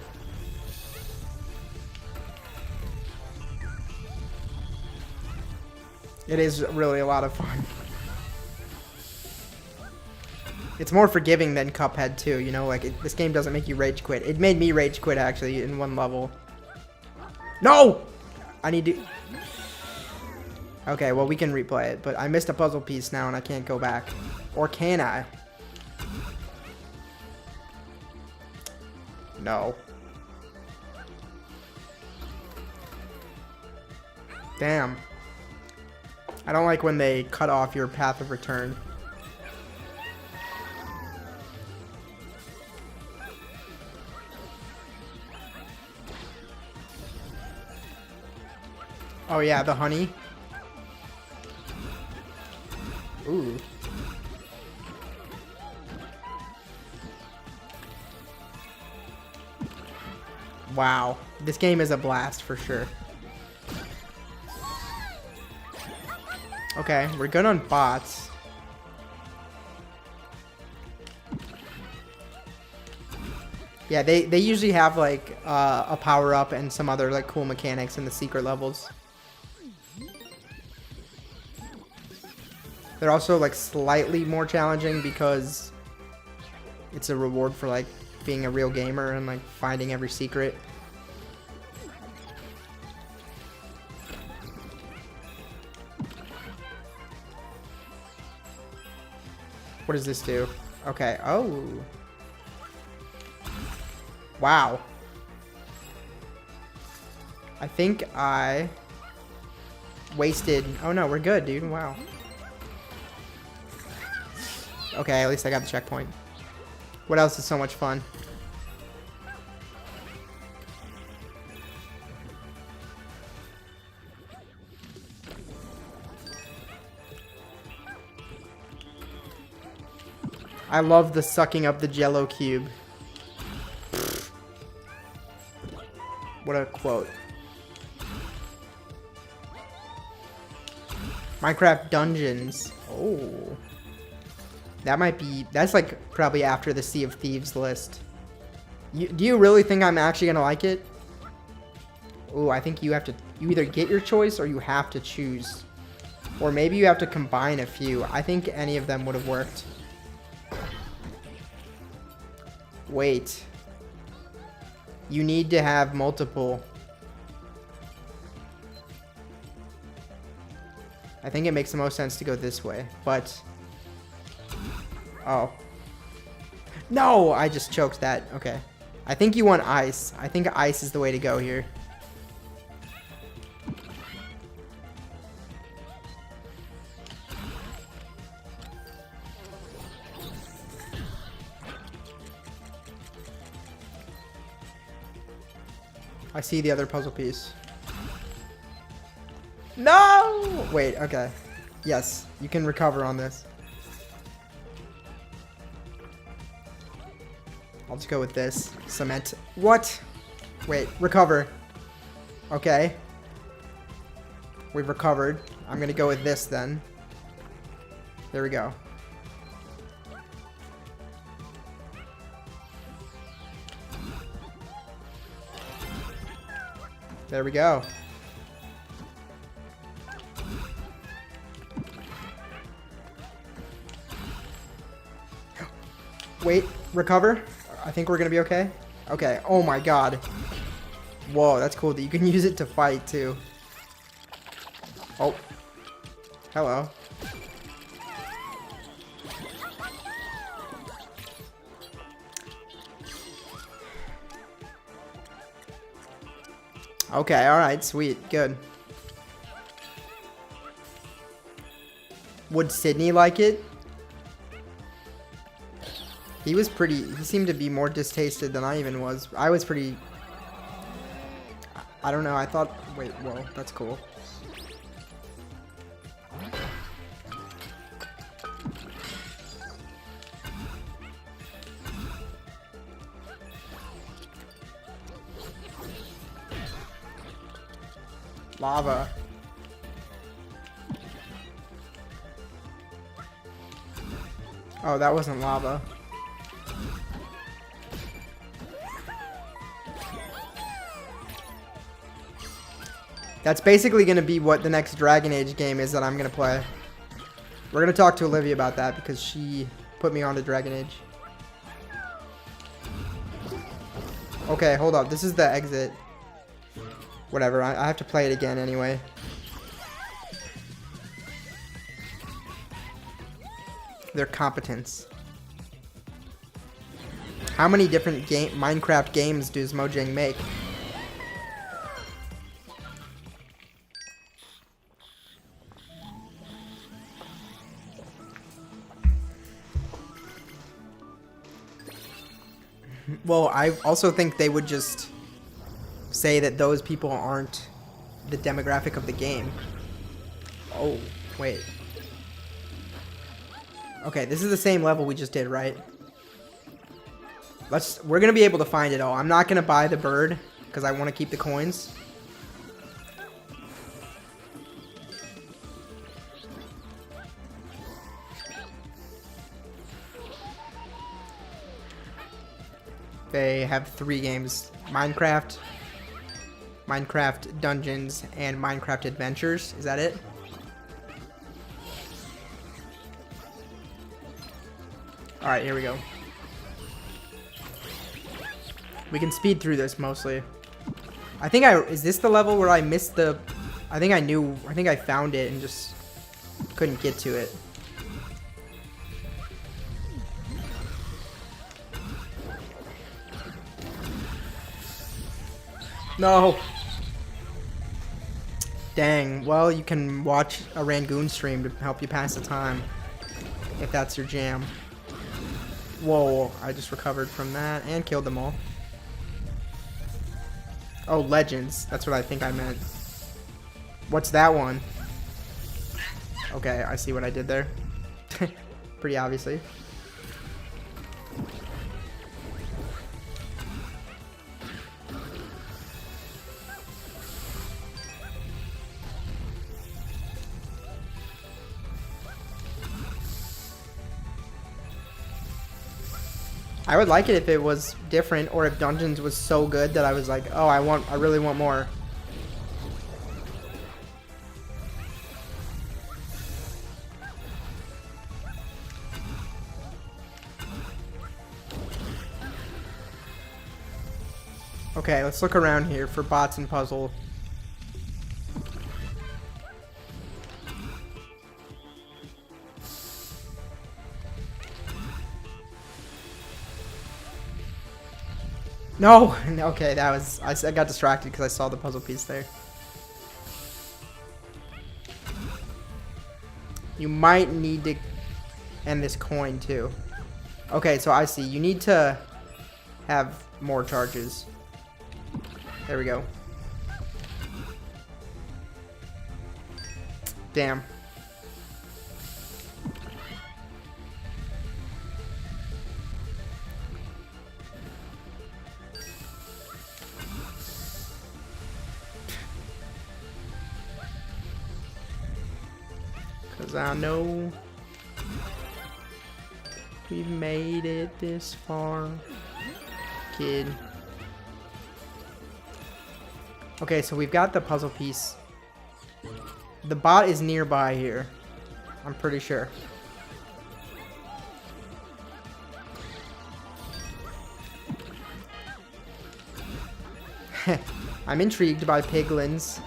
It is really a lot of fun. It's more forgiving than Cuphead too, you know, like this game doesn't make you rage quit. It made me rage quit actually in one level. No! I need to... Okay, well we can replay it, but I missed a puzzle piece now and I can't go back. Or can I? No. Damn. I don't like when they cut off your path of return. Oh yeah, the honey. Ooh. Wow. This game is a blast for sure. Okay, we're good on bots. Yeah, they usually have like a power up and some other like cool mechanics in the secret levels. They're also like slightly more challenging because it's a reward for like being a real gamer and like finding every secret. What does this do? Okay. Oh. Wow. I think I wasted... Oh no, we're good, dude. Wow. Okay, at least I got the checkpoint. What else is so much fun? I love the sucking up the Jello cube. What a quote. Minecraft Dungeons. Oh. That might be... That's like probably after the Sea of Thieves list. Do you really think I'm actually going to like it? Oh, I think you have to... You either get your choice or you have to choose. Or maybe you have to combine a few. I think any of them would have worked. Wait. You need to have multiple. I think it makes the most sense to go this way, but... Oh. No! I just choked that. Okay. I think you want ice. I think ice is the way to go here. I see the other puzzle piece. No! Wait, okay. Yes, you can recover on this. I'll just go with this. Cement. What? Wait, recover. Okay. We've recovered. I'm gonna go with this then. There we go. There we go. Wait, recover. I think we're gonna be okay. Okay, oh my god. Whoa, that's cool that you can use it to fight too. Oh. Hello. Okay, alright, sweet, good. Would Sydney like it? He seemed to be more distasted than I even was. I was pretty... I don't know, I thought... Wait, whoa, that's cool. Lava. Oh, that wasn't lava. That's basically going to be what the next Dragon Age game is that I'm going to play. We're going to talk to Olivia about that because she put me on to Dragon Age. Okay, hold up. This is the exit. Whatever, I have to play it again anyway. Their competence. How many different Minecraft games does Mojang make? Well, I also think they would just say that those people aren't the demographic of the game. Oh, wait. Okay, this is the same level we just did, right? We're gonna be able to find it all. I'm not gonna buy the bird because I want to keep the coins. They have 3 games: Minecraft, Minecraft Dungeons, and Minecraft Adventures. Is that it? Alright, here we go. We can speed through this mostly. I think is this the level where I missed the... I think I found it and just couldn't get to it. No. Dang. Well, you can watch a Rangoon stream to help you pass the time, if that's your jam. Whoa, I just recovered from that and killed them all. Oh, Legends. That's what I think I meant. What's that one? Okay, I see what I did there. Pretty obviously. I would like it if it was different, or if Dungeons was so good that I was like, oh, I really want more. Okay, let's look around here for bots and puzzle. No! Okay, that was... I got distracted because I saw the puzzle piece there. You might need to end this coin, too. Okay, so I see. You need to have more charges. There we go. Damn. Because I know we've made it this far, kid. Okay, so we've got the puzzle piece. The bot is nearby here, I'm pretty sure. I'm intrigued by piglins.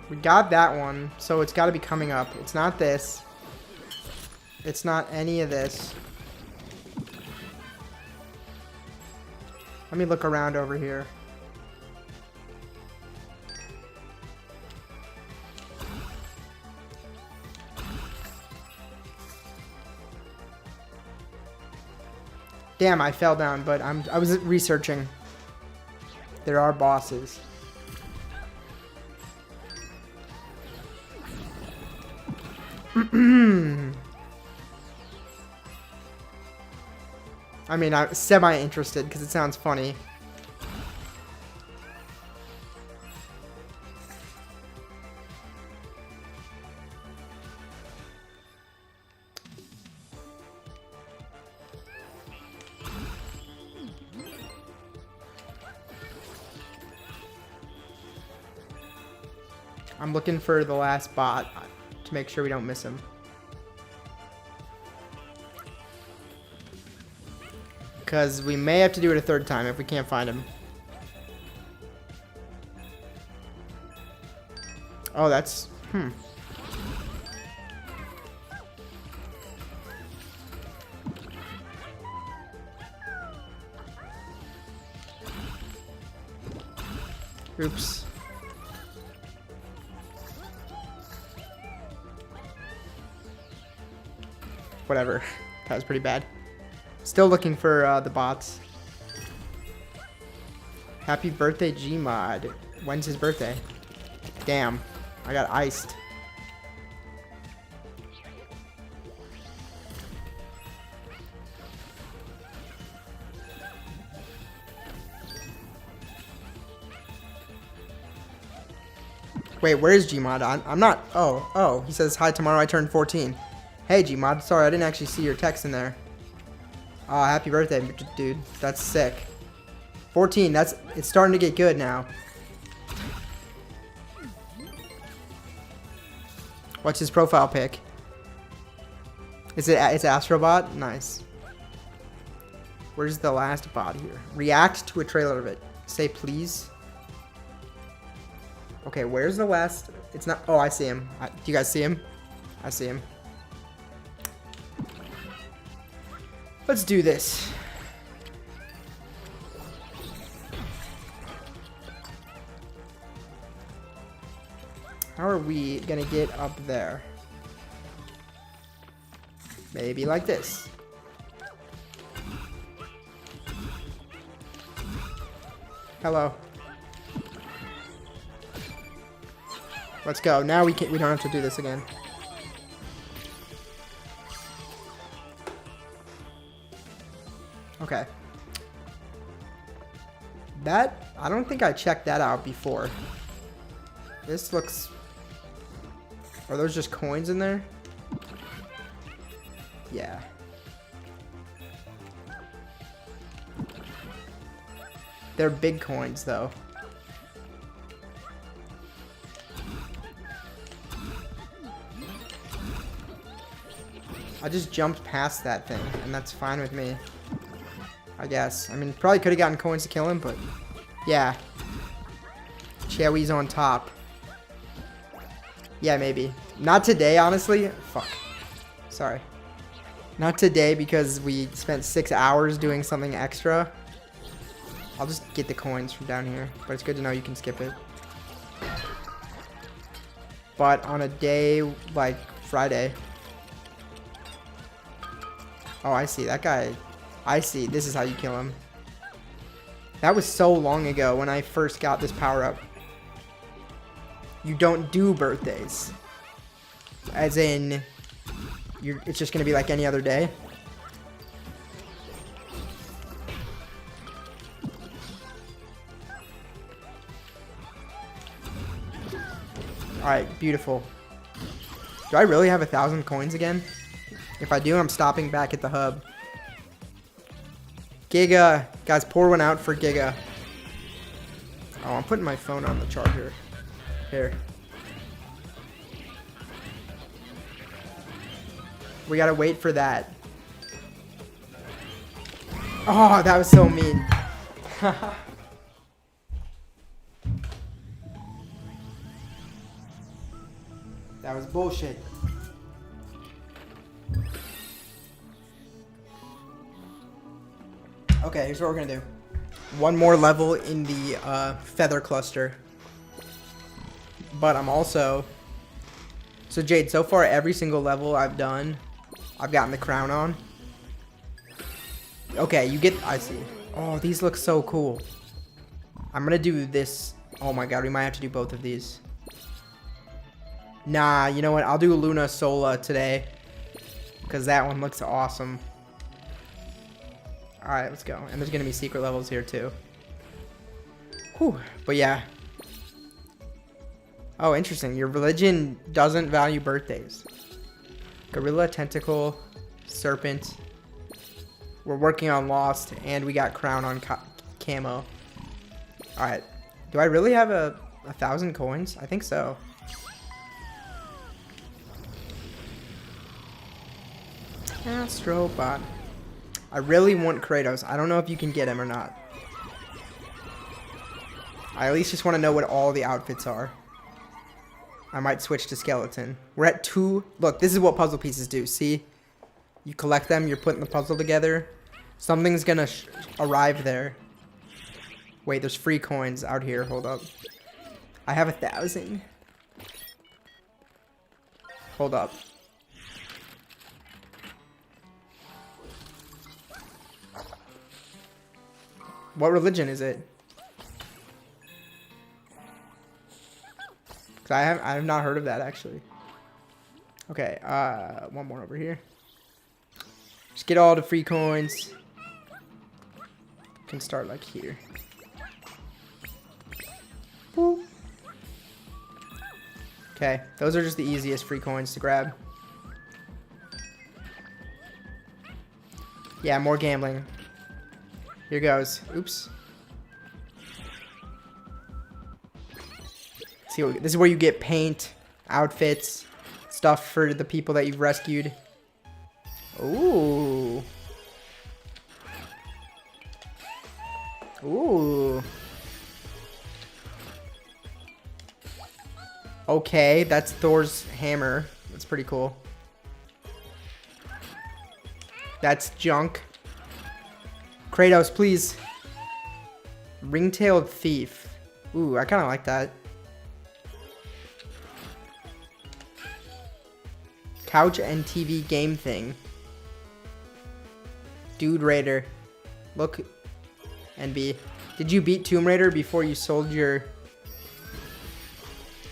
We got that one, so it's got to be coming up. It's not this. It's not any of this. Let me look around over here. Damn, I fell down, but I was researching. There are bosses. I mean, I'm semi-interested because it sounds funny. I'm looking for the last bot to make sure we don't miss him. Because we may have to do it a third time if we can't find him. Oh, that's... Oops. Whatever. That was pretty bad. Still looking for the bots. Happy birthday, Gmod. When's his birthday? Damn. I got iced. Wait, where is Gmod? I'm not. Oh, he says, hi, tomorrow I turn 14. Hey, Gmod. Sorry, I didn't actually see your text in there. Oh, happy birthday, dude. That's sick. 14, it's starting to get good now. What's his profile pic? It's Astrobot? Nice. Where's the last bot here? React to a trailer of it. Say please. Okay, where's the last? It's not. Oh, I see him. Do you guys see him? I see him. Let's do this. How are we gonna get up there? Maybe like this. Hello. Let's go. Now we don't have to do this again. Okay. I don't think I checked that out before. This looks... Are those just coins in there? Yeah. They're big coins, though. I just jumped past that thing, and that's fine with me. I guess. I mean, probably could have gotten coins to kill him, but... Yeah. Chewy's on top. Yeah, maybe. Not today, honestly. Fuck. Sorry. Not today because we spent 6 hours doing something extra. I'll just get the coins from down here. But it's good to know you can skip it. But on a day like Friday... Oh, I see. That guy... I see. This is how you kill him. That was so long ago when I first got this power-up. You don't do birthdays. As in... it's just going to be like any other day. Alright, beautiful. Do I really have 1,000 coins again? If I do, I'm stopping back at the hub. Giga. Guys, pour one out for Giga. Oh, I'm putting my phone on the charger. Here. We gotta wait for that. Oh, that was so mean. That was bullshit. Okay, here's what we're gonna do. One more level in the feather cluster. But I'm also... So Jade, so far every single level I've done, I've gotten the crown on. Okay, you get... I see. Oh, these look so cool. I'm gonna do this. Oh my god, we might have to do both of these. Nah, you know what? I'll do Luna Sola today. Because that one looks awesome. Alright, let's go. And there's going to be secret levels here too. Whew. But yeah. Oh, interesting. Your religion doesn't value birthdays. Gorilla, Tentacle, Serpent. We're working on Lost. And we got Crown on Camo. Alright. Do I really have 1,000 coins? I think so. Astrobot. I really want Kratos. I don't know if you can get him or not. I at least just want to know what all the outfits are. I might switch to Skeleton. We're at 2. Look, this is what puzzle pieces do. See? You collect them. You're putting the puzzle together. Something's going to arrive there. Wait, there's free coins out here. Hold up. I have 1,000. Hold up. What religion is it? Cause I have not heard of that actually. Okay, one more over here. Just get all the free coins. Can start like here. Woo. Okay, those are just the easiest free coins to grab. Yeah, more gambling. Here goes. Oops. See, this is where you get paint, outfits, stuff for the people that you've rescued. Ooh. Ooh. Okay, that's Thor's hammer. That's pretty cool. That's junk. Kratos, please. Ring-tailed thief. Ooh, I kind of like that. Couch and TV game thing. Dude Raider. Look. NB. Did you beat Tomb Raider before you sold your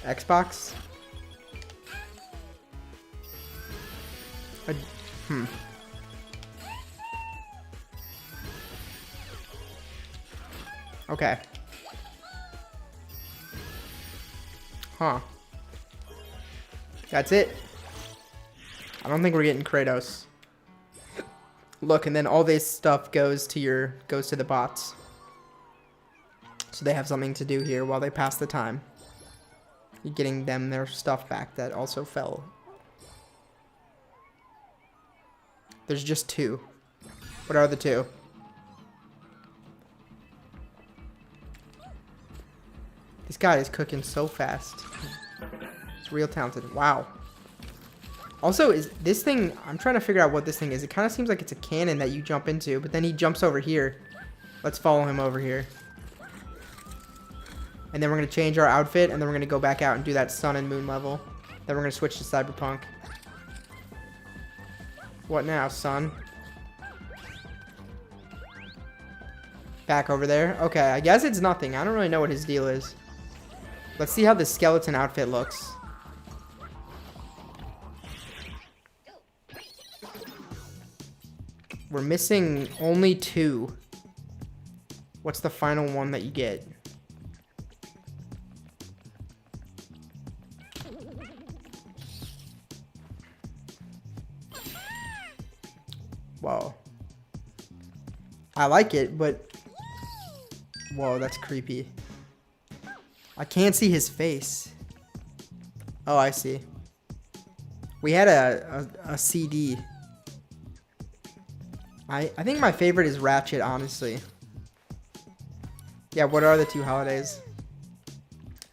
Xbox? Okay. Huh. That's it. I don't think we're getting Kratos. Look, and then all this stuff goes to the bots. So they have something to do here while they pass the time. You're getting them their stuff back that also fell. There's just 2. What are the 2? This guy is cooking so fast. He's real talented. Wow. Also, is this thing... I'm trying to figure out what this thing is. It kind of seems like it's a cannon that you jump into, but then he jumps over here. Let's follow him over here. And then we're going to change our outfit, and then we're going to go back out and do that sun and moon level. Then we're going to switch to Cyberpunk. What now, son? Back over there? Okay, I guess it's nothing. I don't really know what his deal is. Let's see how the skeleton outfit looks. We're missing only 2. What's the final one that you get? Whoa. I like it, but... Whoa, that's creepy. I can't see his face. Oh, I see. We had a CD. I think my favorite is Ratchet, honestly. Yeah, what are the 2 holidays?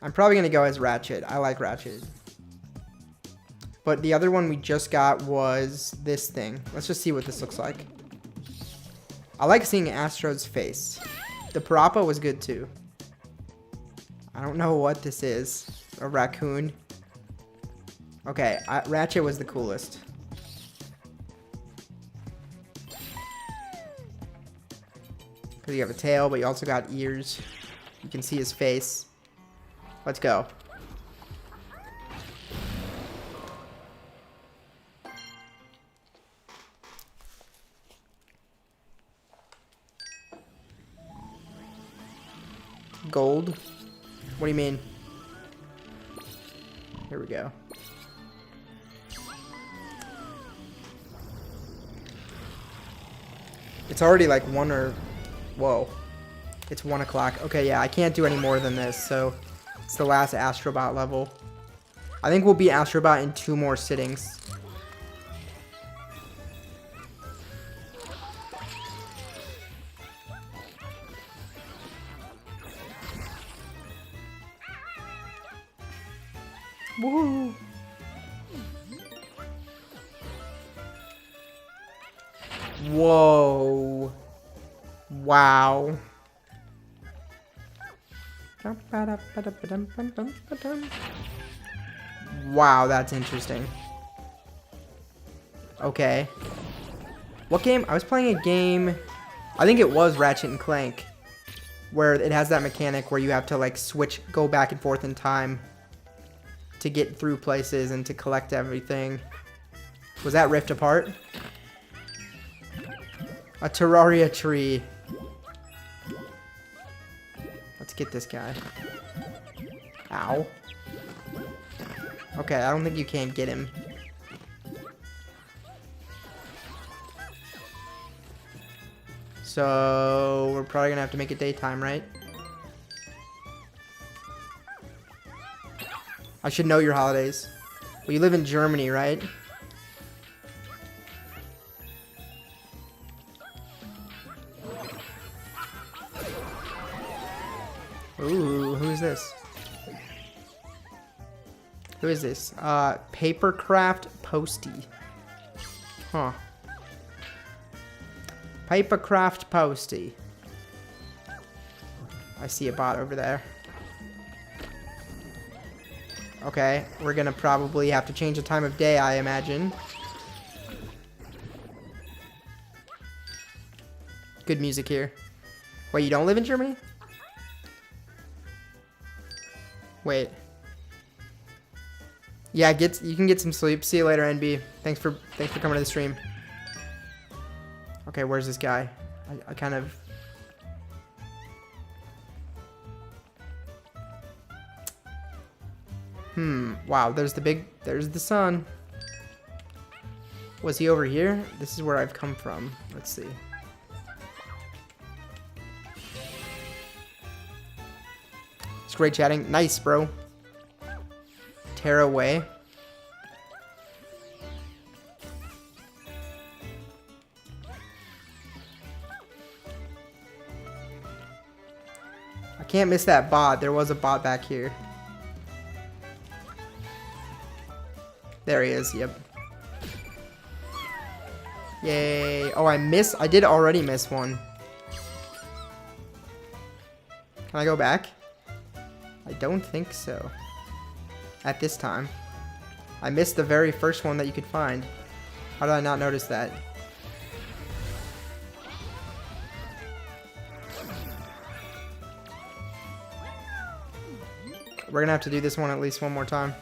I'm probably going to go as Ratchet. I like Ratchet. But the other one we just got was this thing. Let's just see what this looks like. I like seeing Astro's face. The Parappa was good too. I don't know what this is. A raccoon. Okay, Ratchet was the coolest. Because you have a tail, but you also got ears. You can see his face. Let's go. Gold? What do you mean? Here we go. It's already like 1 or... Whoa. It's 1 o'clock. Okay, yeah, I can't do any more than this, so... It's the last Astrobot level. I think we'll be Astrobot in 2 more sittings. Woo! Whoa. Wow. Wow, that's interesting. Okay. What game? I was playing a game, I think it was Ratchet and Clank, where it has that mechanic where you have to like go back and forth in time to get through places and to collect everything. Was that Rift Apart? A Terraria tree. Let's get this guy. Ow. Okay, I don't think you can get him. So we're probably gonna have to make it daytime, right? I should know your holidays. Well, you live in Germany, right? Ooh, who is this? Who is this? Papercraft Posty. Huh. Papercraft Posty. I see a bot over there. Okay, we're gonna probably have to change the time of day, I imagine. Good music here. Wait, you don't live in Germany? Wait. Yeah, you can get some sleep. See you later, NB. Thanks for coming to the stream. Okay, where's this guy? I kind of... Wow, there's the sun. Was he over here? This is where I've come from. Let's see. It's great chatting. Nice, bro. Tear away. I can't miss that bot. There was a bot back here. There he is. Yep. Yay. Oh, I did already miss one. Can I go back? I don't think so. At this time. I missed the very first one that you could find. How did I not notice that? We're gonna have to do this one at least one more time.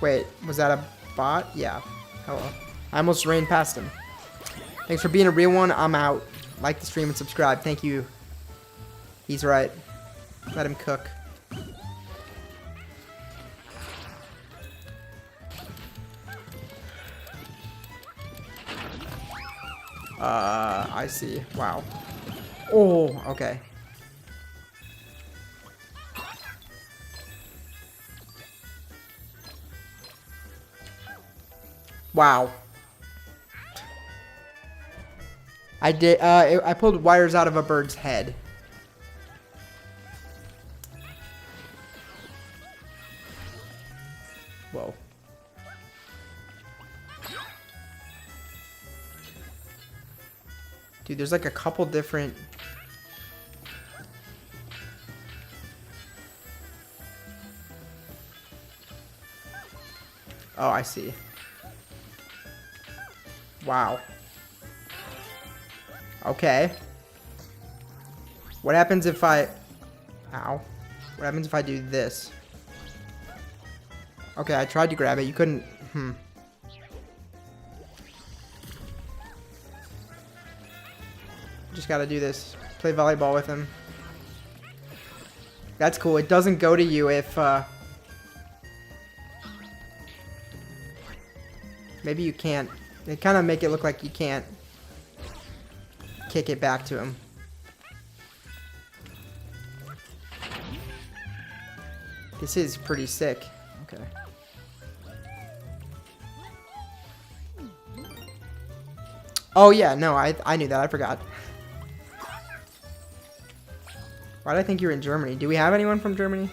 Wait, was that a bot? Yeah. Hello. I almost ran past him. Thanks for being a real one. I'm out. Like the stream and subscribe. Thank you. He's right. Let him cook. I see. Wow. Oh, okay. Wow. I pulled wires out of a bird's head. Whoa. Dude, there's like a couple different... Oh, I see. Wow. Okay. What happens if I... Ow. What happens if I do this? Okay, I tried to grab it. You couldn't... Just gotta do this. Play volleyball with him. That's cool. It doesn't go to you if... Maybe you can't... They kind of make it look like you can't kick it back to him. This is pretty sick. Okay. Oh yeah, no, I knew that. I forgot. Why did I think you were in Germany? Do we have anyone from Germany?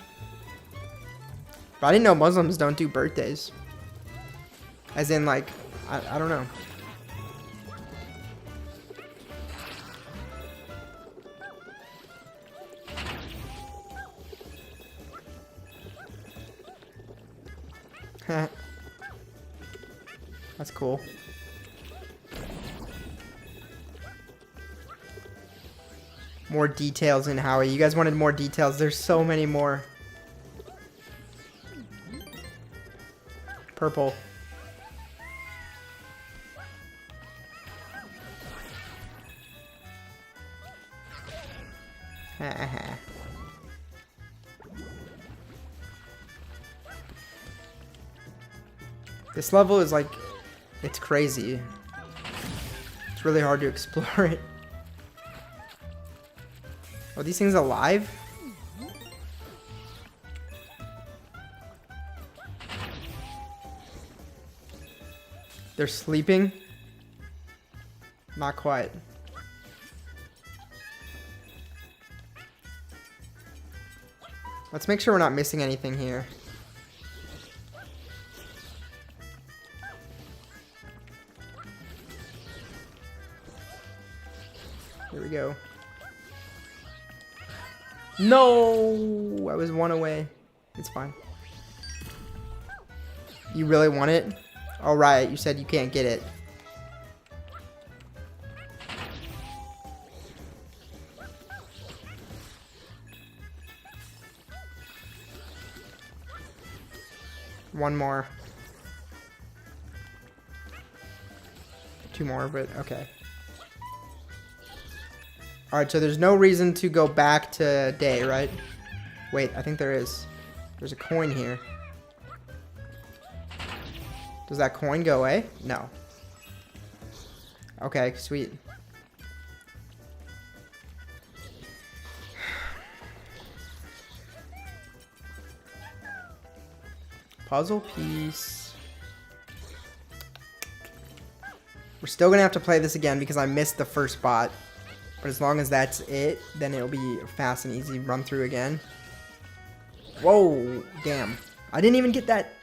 But I didn't know Muslims don't do birthdays. As in, like, I don't know. That's cool. More details in Howie. You guys wanted more details. There's so many more. Purple. This level is like, it's crazy. It's really hard to explore it. Are these things alive? They're sleeping? Not quite. Let's make sure we're not missing anything here. Here we go. No! I was one away. It's fine. You really want it? Alright, you said you can't get it. One more. Two more, but okay. Alright, so there's no reason to go back to day, right? Wait, I think there is. There's a coin here. Does that coin go away? No. Okay, sweet. Puzzle piece. We're still gonna have to play this again because I missed the first spot. But as long as that's it, then it'll be fast and easy run through again. Whoa, damn. I didn't even get that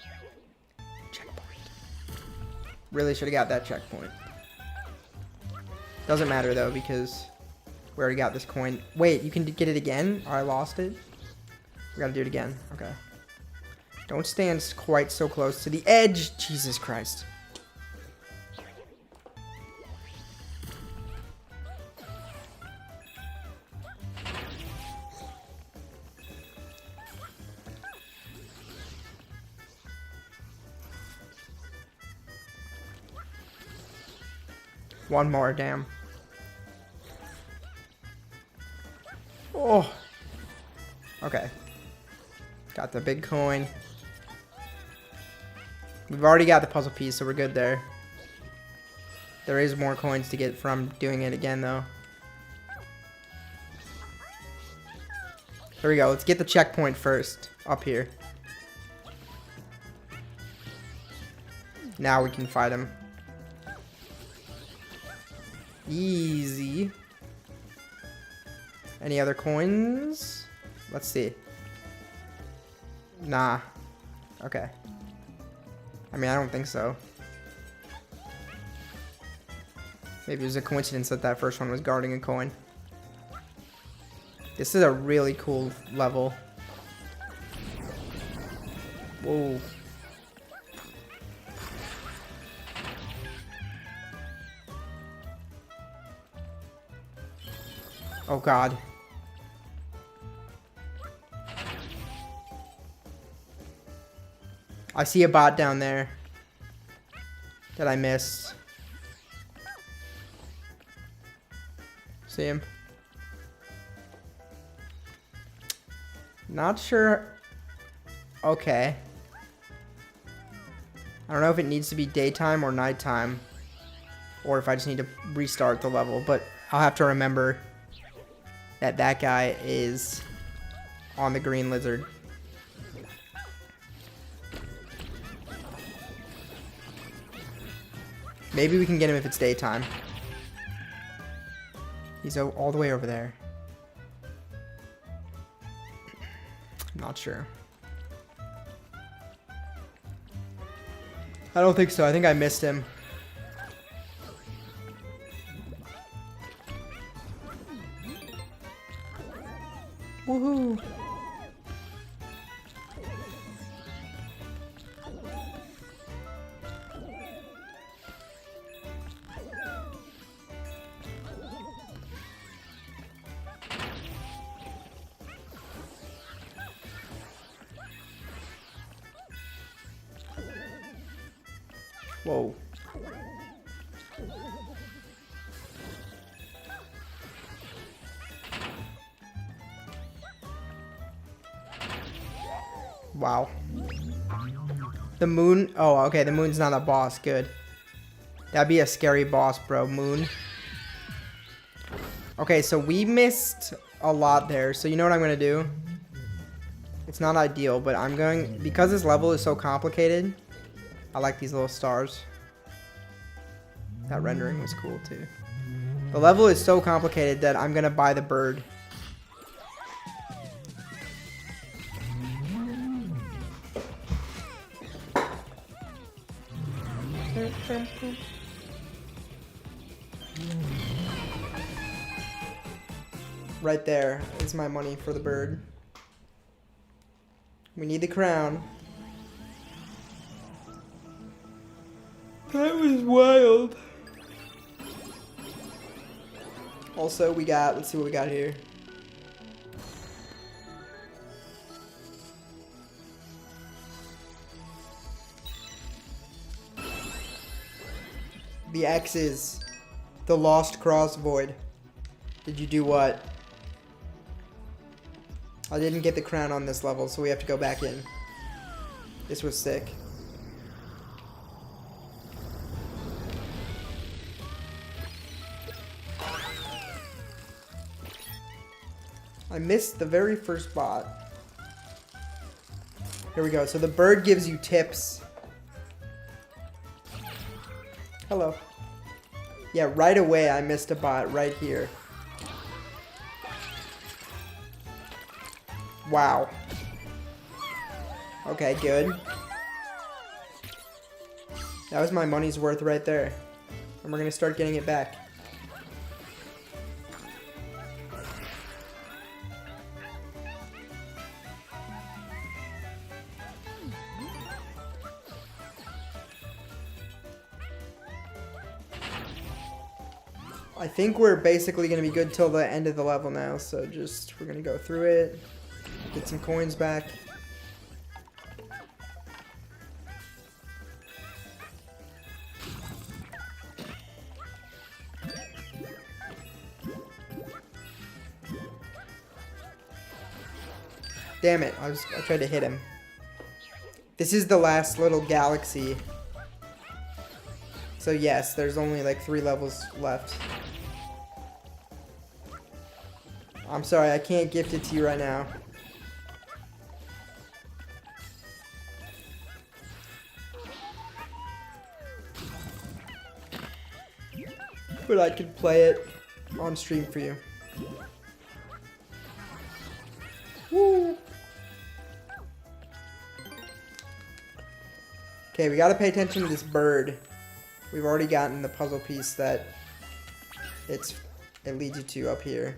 checkpoint. Really should have got that checkpoint. Doesn't matter though because we already got this coin. Wait, you can get it again? Oh, I lost it. We gotta do it again. Okay. Don't stand quite so close to the edge. Jesus Christ. One more, damn. Oh. Okay. Got the big coin. We've already got the puzzle piece, so we're good there. There is more coins to get from doing it again, though. Here we go. Let's get the checkpoint first. Up here. Now we can fight him. Easy. Any other coins? Let's see. Nah. Okay. I mean, I don't think so. Maybe it was a coincidence that that first one was guarding a coin. This is a really cool level. Whoa. Oh God. I see a bot down there that I missed. See him? Not sure. Okay. I don't know if it needs to be daytime or nighttime, or if I just need to restart the level, but I'll have to remember that that guy is on the green lizard. Maybe we can get him if it's daytime. He's all the way over there. I'm not sure. I don't think so. I think I missed him. Woohoo! Whoa. Wow. The moon. Oh, okay. The moon's not a boss. Good. That'd be a scary boss, bro. Moon. Okay, so we missed a lot there. So you know what I'm going to do? It's not ideal, but I'm going... Because this level is so complicated, I like these little stars. That rendering was cool, too. The level is so complicated that I'm going to buy the bird. Right there is my money for the bird. We need the crown. That was wild. Also, we got, let's see what we got here. The X's. The Lost Cross Void. Did you do what? I didn't get the crown on this level, so we have to go back in. This was sick. I missed the very first bot. Here we go. So the bird gives you tips. Hello. Yeah, right away I missed a bot right here. Wow. Okay, good. That was my money's worth right there. And we're gonna start getting it back. I think we're basically gonna be good till the end of the level now, so just, we're gonna go through it. Get some coins back. Damn it, I tried to hit him. This is the last little galaxy. So yes, there's only like 3 levels left. I'm sorry, I can't gift it to you right now. But I can play it on stream for you. Woo! Okay, we gotta pay attention to this bird. We've already gotten the puzzle piece that it leads you to up here.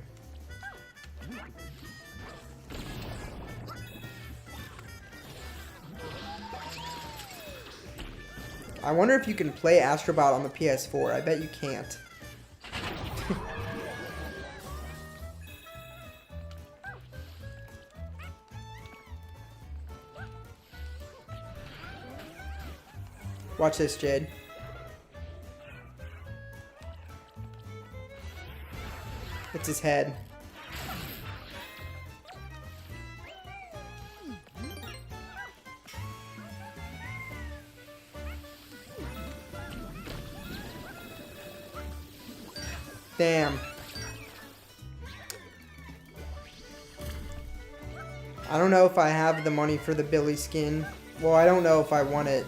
I wonder if you can play Astrobot on the PS4. I bet you can't. Watch this, Jade. It's his head. Damn. I don't know if I have the money for the Billy skin. Well, I don't know if I want it.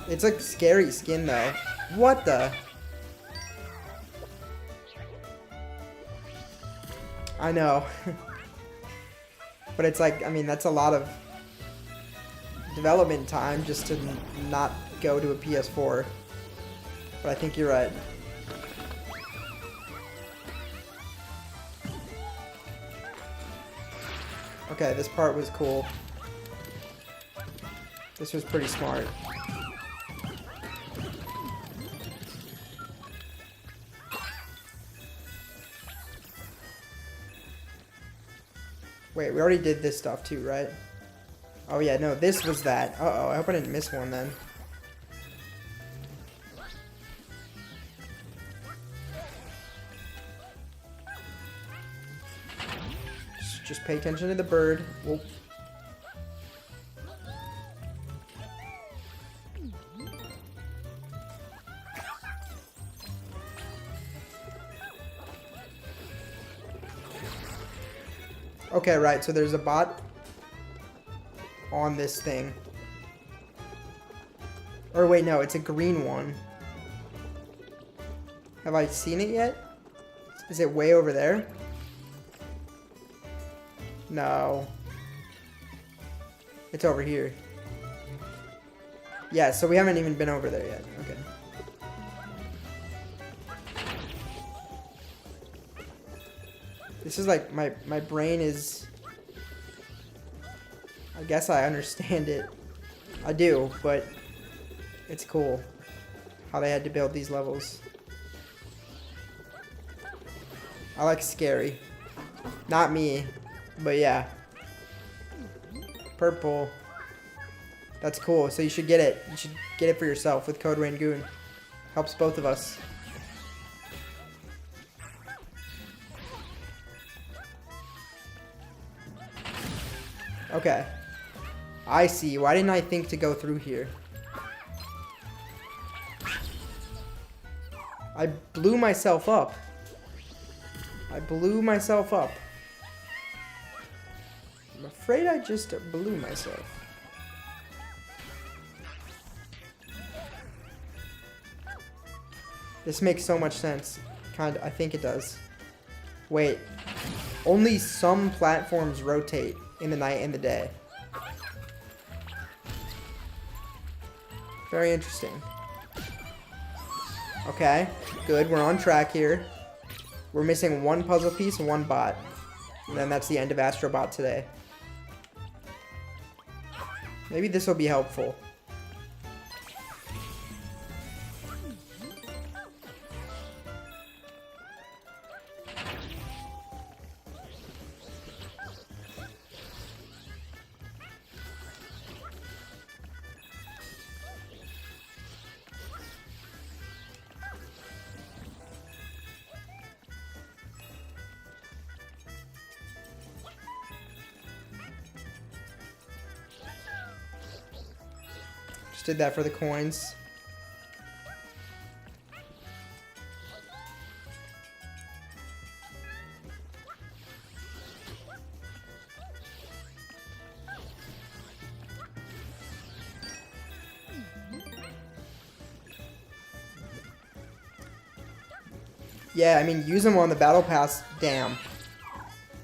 It's a scary skin, though. What the? I know. But it's like, I mean, that's a lot of development time just to not go to a PS4. But I think you're right. Okay, this part was cool. This was pretty smart. Wait, we already did this stuff too, right? Oh yeah, no, this was that. Uh-oh, I hope I didn't miss one then. Just pay attention to the bird. Whoa. Okay, right. So there's a bot on this thing. Or wait, no, it's a green one. Have I seen it yet? Is it way over there? No. It's over here. Yeah, so we haven't even been over there yet. Okay. This is like, my brain is... I guess I understand it. I do, but it's cool how they had to build these levels. I like scary. Not me, but yeah. Purple. That's cool, so you should get it. You should get it for yourself with code Rangoon. Helps both of us. Okay. I see. Why didn't I think to go through here? I blew myself up. I blew myself up. I'm afraid I just blew myself. This makes so much sense. I think it does. Wait. Only some platforms rotate in the night and the day. Very interesting. Okay, good. We're on track here. We're missing one puzzle piece and one bot. And then that's the end of Astro Bot today. Maybe this will be helpful. Did that for the coins. Yeah, I mean, use them on the battle pass dam,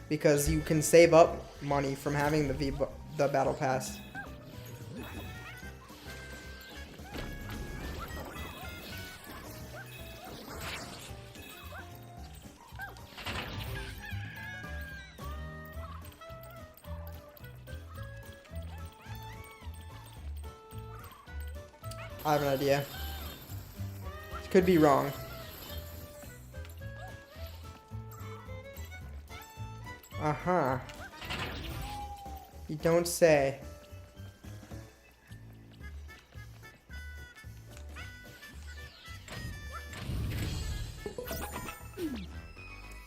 because you can save up money from having the battle pass. I have an idea. Could be wrong. Uh-huh. You don't say.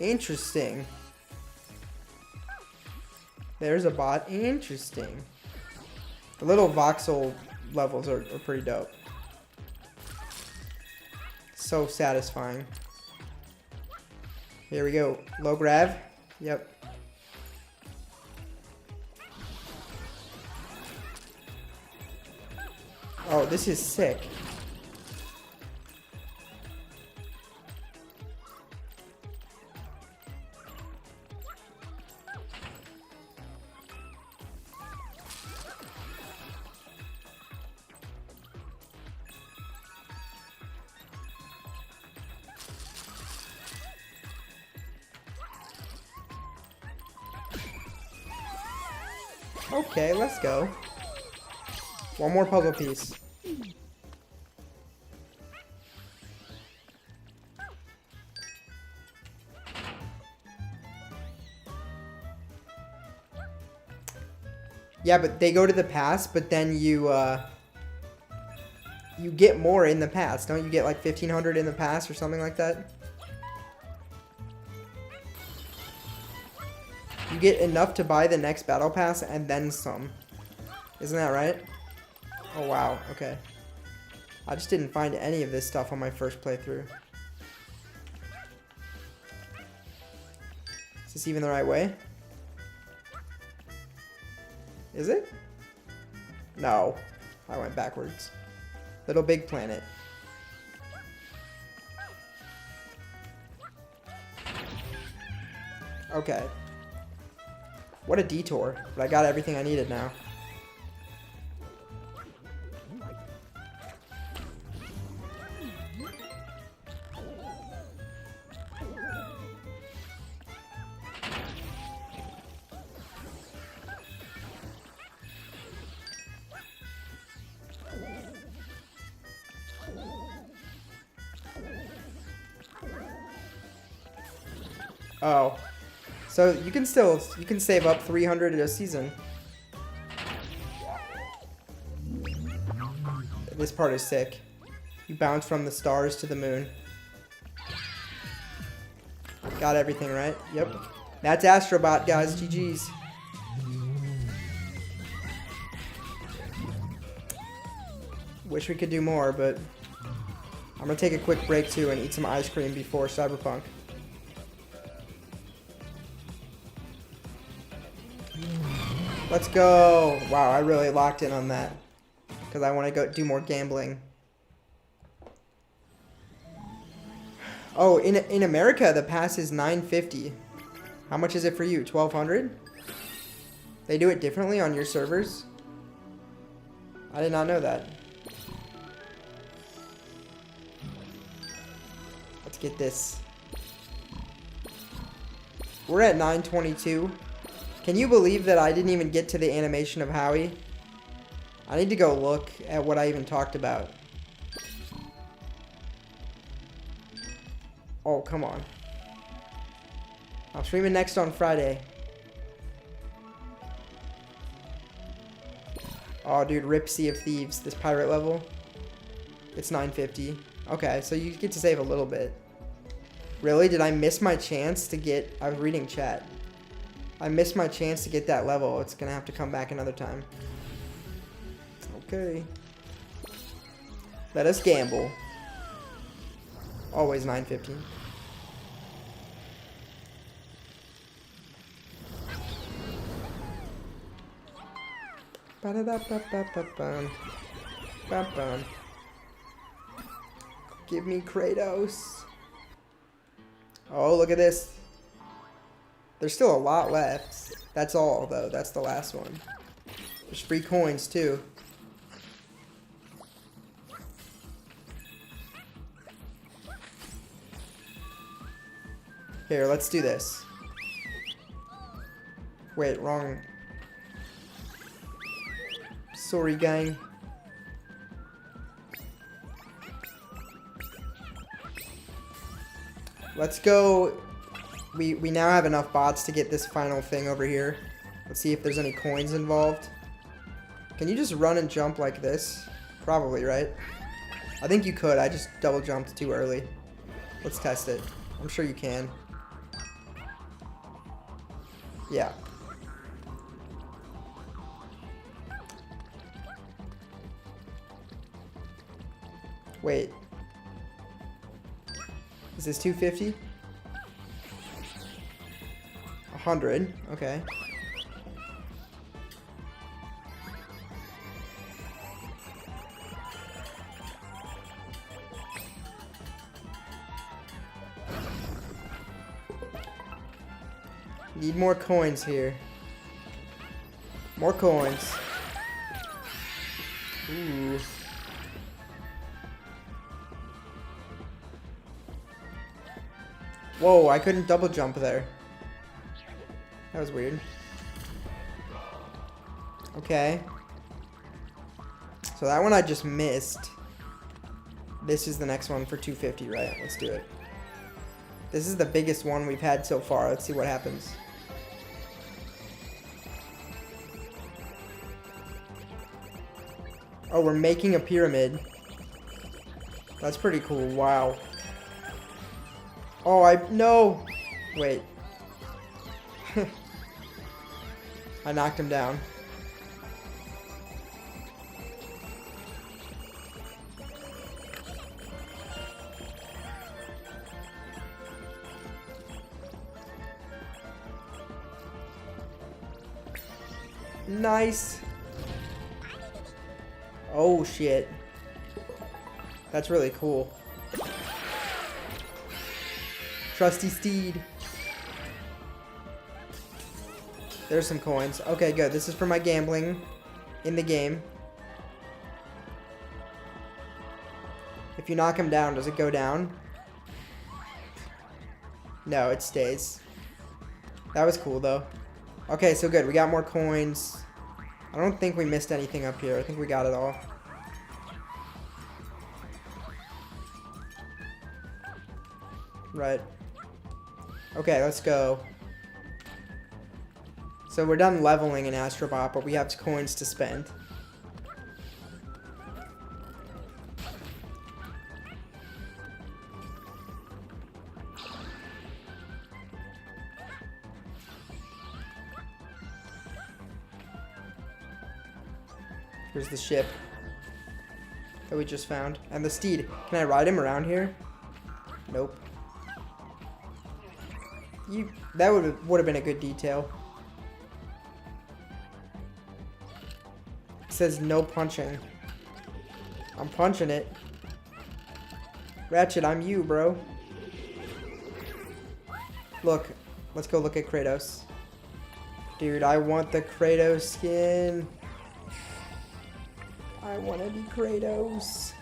Interesting. There's a bot. Interesting. The little voxel levels are pretty dope. So satisfying. Here we go. Low grav. Yep. Oh, this is sick. Okay, let's go. One more puzzle piece. Yeah, but they go to the past, but then you get more in the past. Don't you get like 1,500 in the past or something like that? You get enough to buy the next battle pass and then some. Isn't that right? Oh, wow. Okay. I just didn't find any of this stuff on my first playthrough. Is this even the right way? Is it? No. I went backwards. Little Big Planet. Okay. What a detour. But I got everything I needed now. Oh. So you can save up 300 a season. This part is sick. You bounce from the stars to the moon. Got everything right? Yep. That's Astrobot, guys. GG's. Wish we could do more, but I'm gonna take a quick break too and eat some ice cream before Cyberpunk. Let's go. Wow, I really locked in on that because I want to go do more gambling. Oh, in America, the pass is $9.50. How much is it for you? $1,200? They do it differently on your servers? I did not know that. Let's get this. We're at 922. Can you believe that I didn't even get to the animation of Howie? I need to go look at what I even talked about. Oh, come on. I'm streaming next on Friday. Oh, dude, rip Sea of Thieves, this pirate level. It's $9.50. Okay, so you get to save a little bit. Really? Did I miss my chance to get... I was reading chat. I missed my chance to get that level. It's gonna have to come back another time. Okay. Let us gamble. Always $9.50. Give me Kratos. Oh, look at this. There's still a lot left. That's all, though. That's the last one. There's free coins, too. Here, let's do this. Wait, wrong. Sorry, gang. Let's go. We now have enough bots to get this final thing over here. Let's see if there's any coins involved. Can you just run and jump like this? Probably, right? I think you could. I just double jumped too early. Let's test it. I'm sure you can. Yeah. Wait. Is this 250? 100. Okay. Need more coins here. More coins. Ooh. Whoa, I couldn't double jump there. That was weird. Okay. So that one I just missed. This is the next one for 250, right? Let's do it. This is the biggest one we've had so far. Let's see what happens. Oh, we're making a pyramid. That's pretty cool. Wow. Oh, no. Wait. I knocked him down. Nice. Oh shit. That's really cool. Trusty steed. There's some coins. Okay, good. This is for my gambling in the game. If you knock him down, does it go down? No, it stays. That was cool, though. Okay, so good. We got more coins. I don't think we missed anything up here. I think we got it all. Right. Okay, let's go. So we're done leveling in Astro Bot, but we have coins to spend. Here's the ship that we just found. And the steed. Can I ride him around here? Nope. That would have been a good detail. It says no punching. I'm punching it. Ratchet, I'm you, bro. Look. Let's go look at Kratos. Dude, I want the Kratos skin. I want to be Kratos.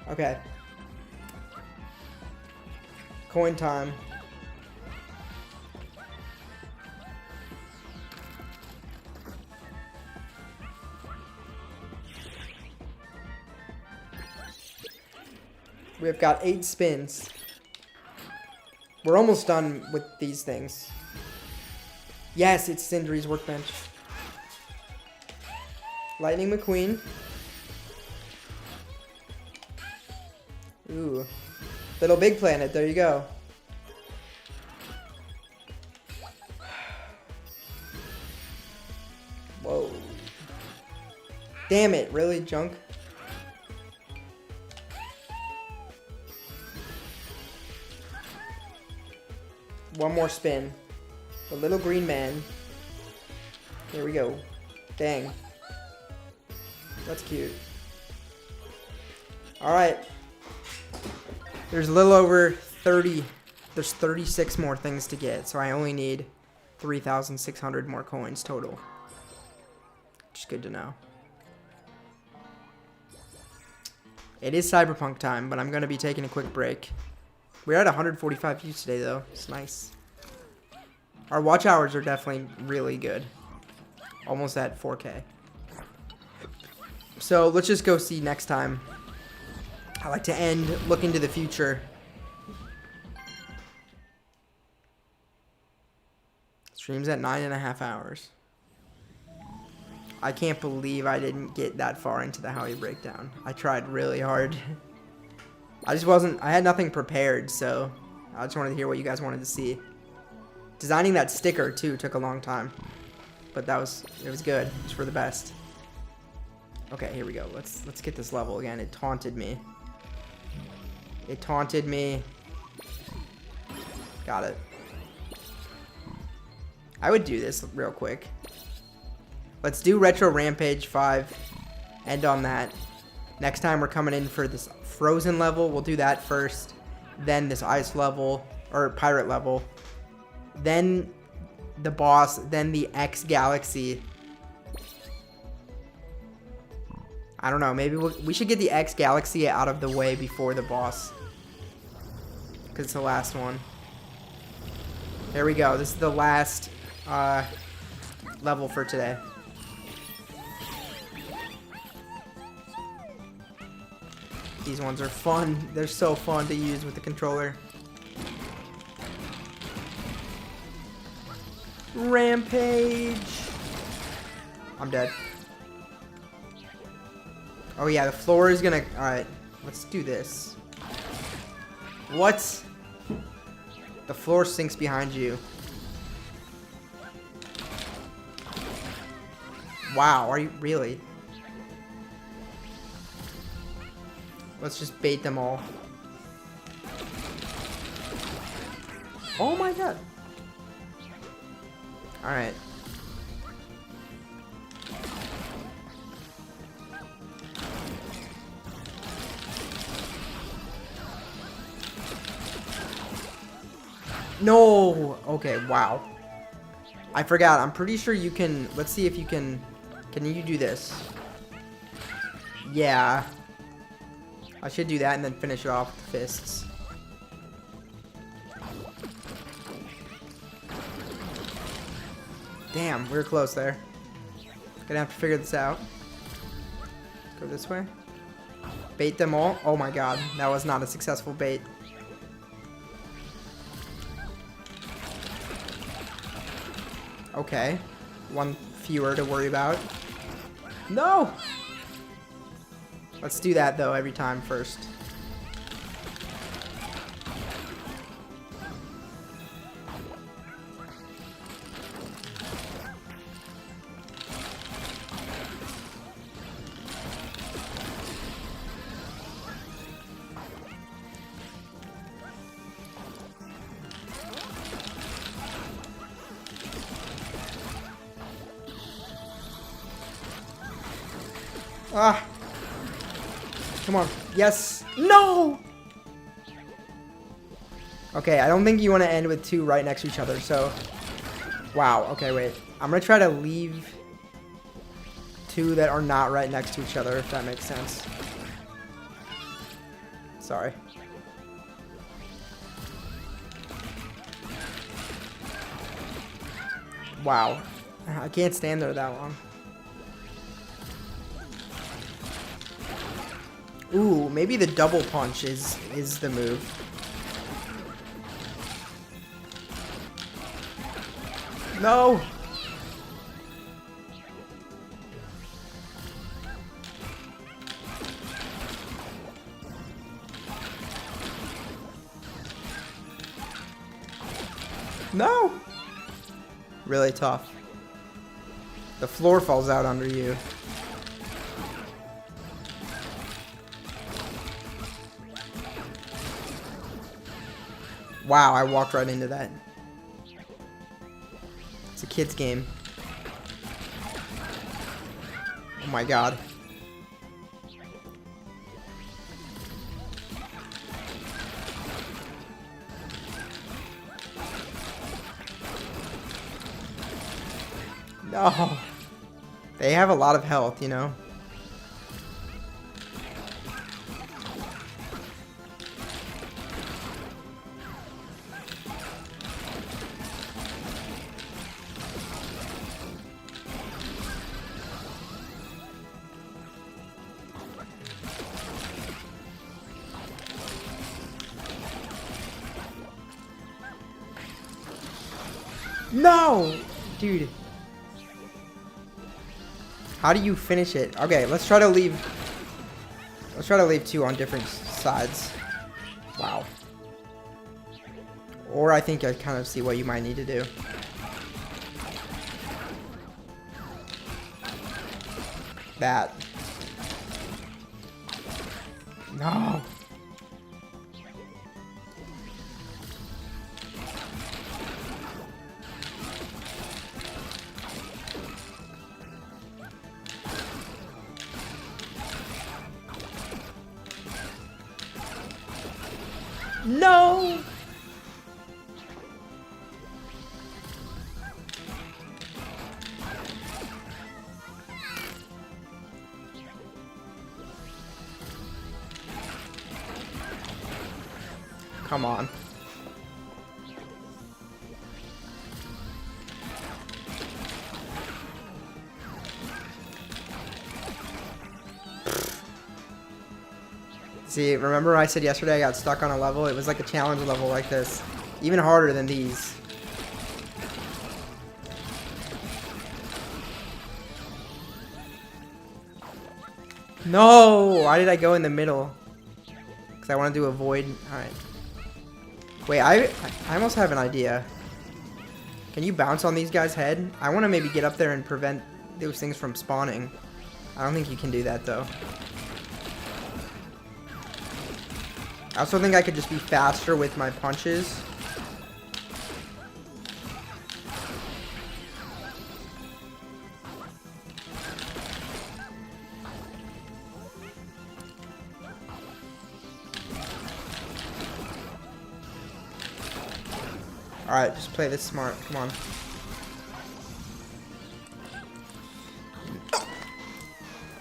Okay. Coin time. We've got 8 spins. We're almost done with these things. Yes, it's Sindri's workbench. Lightning McQueen. Ooh. Little Big Planet, there you go. Whoa. Damn it, really, junk? One more spin. The little green man. Here we go. Dang. That's cute. Alright. There's a little over 30. There's 36 more things to get, so I only need 3,600 more coins total. Which is good to know. It is Cyberpunk time, but I'm going to be taking a quick break. We're at 145 views today, though. It's nice. Our watch hours are definitely really good. Almost at 4K. So let's just go see next time. I like to end looking to the future. Streams at 9.5 hours. I can't believe I didn't get that far into the Howie breakdown. I tried really hard. I had nothing prepared, so I just wanted to hear what you guys wanted to see. Designing that sticker too took a long time, but it was good. It was for the best. Okay, here we go. Let's get this level again. It taunted me. It taunted me. Got it. I would do this real quick. Let's do Retro Rampage 5. End on that. Next time we're coming in for this Frozen level. We'll do that first. Then this Ice level, or Pirate level. Then the boss. Then the X Galaxy. I don't know. Maybe we should get the X Galaxy out of the way before the boss. Because it's the last one. There we go. This is the last level for today. These ones are fun. They're so fun to use with the controller. Rampage. I'm dead. Oh yeah, the floor is gonna... Alright, let's do this. What? The floor sinks behind you. Wow, are you really? Let's just bait them all. Oh my god. Alright. No! Okay, wow. I forgot. I'm pretty sure you can... Let's see if you can... Can you do this? Yeah. I should do that and then finish it off with the fists. Damn, we were close there. Gonna have to figure this out. Go this way. Bait them all. Oh my god, that was not a successful bait. Okay. One fewer to worry about. No! Let's do that though every time first. Ah! Come on. Yes! No! Okay, I don't think you want to end with two right next to each other, so... Wow, okay, wait. I'm gonna try to leave two that are not right next to each other, if that makes sense. Sorry. Wow. I can't stand there that long. Ooh, maybe the double punch is the move. No! No! Really tough. The floor falls out under you. Wow, I walked right into that. It's a kid's game. Oh my god. No. They have a lot of health, you know. No! Dude. How do you finish it? Okay, let's try to leave two on different sides. Wow. Or I think I kind of see what you might need to do. That. No. No! Come on. See, remember I said yesterday I got stuck on a level? It was like a challenge level like this. Even harder than these. No! Why did I go in the middle? Because I wanted to avoid... Alright. Wait, I almost have an idea. Can you bounce on these guys' head? I want to maybe get up there and prevent those things from spawning. I don't think you can do that, though. I also think I could just be faster with my punches. Alright, just play this smart. Come on.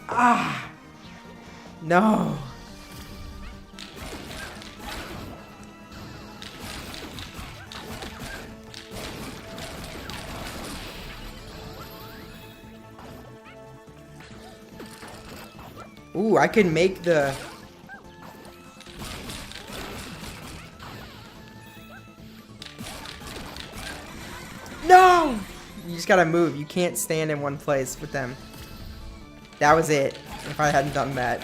Ah! No! Ooh, I can make the... No! You just gotta move. You can't stand in one place with them. That was it. If I hadn't done that.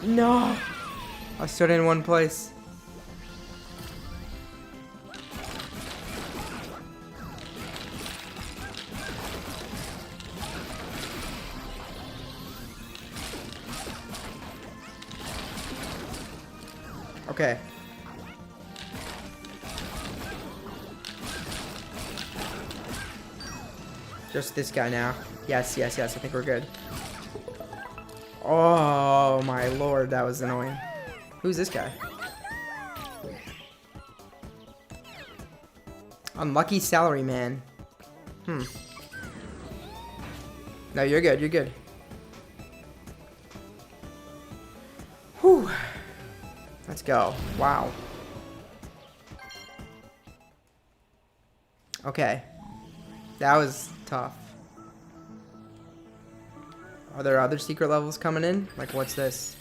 No! I stood in one place. Okay. Just this guy now. Yes, yes, yes. I think we're good. Oh my lord, that was annoying. Who's this guy? Unlucky salary man. No, you're good, you're good. Whew. Let's go. Wow. Okay. That was tough. Are there other secret levels coming in? Like, what's this?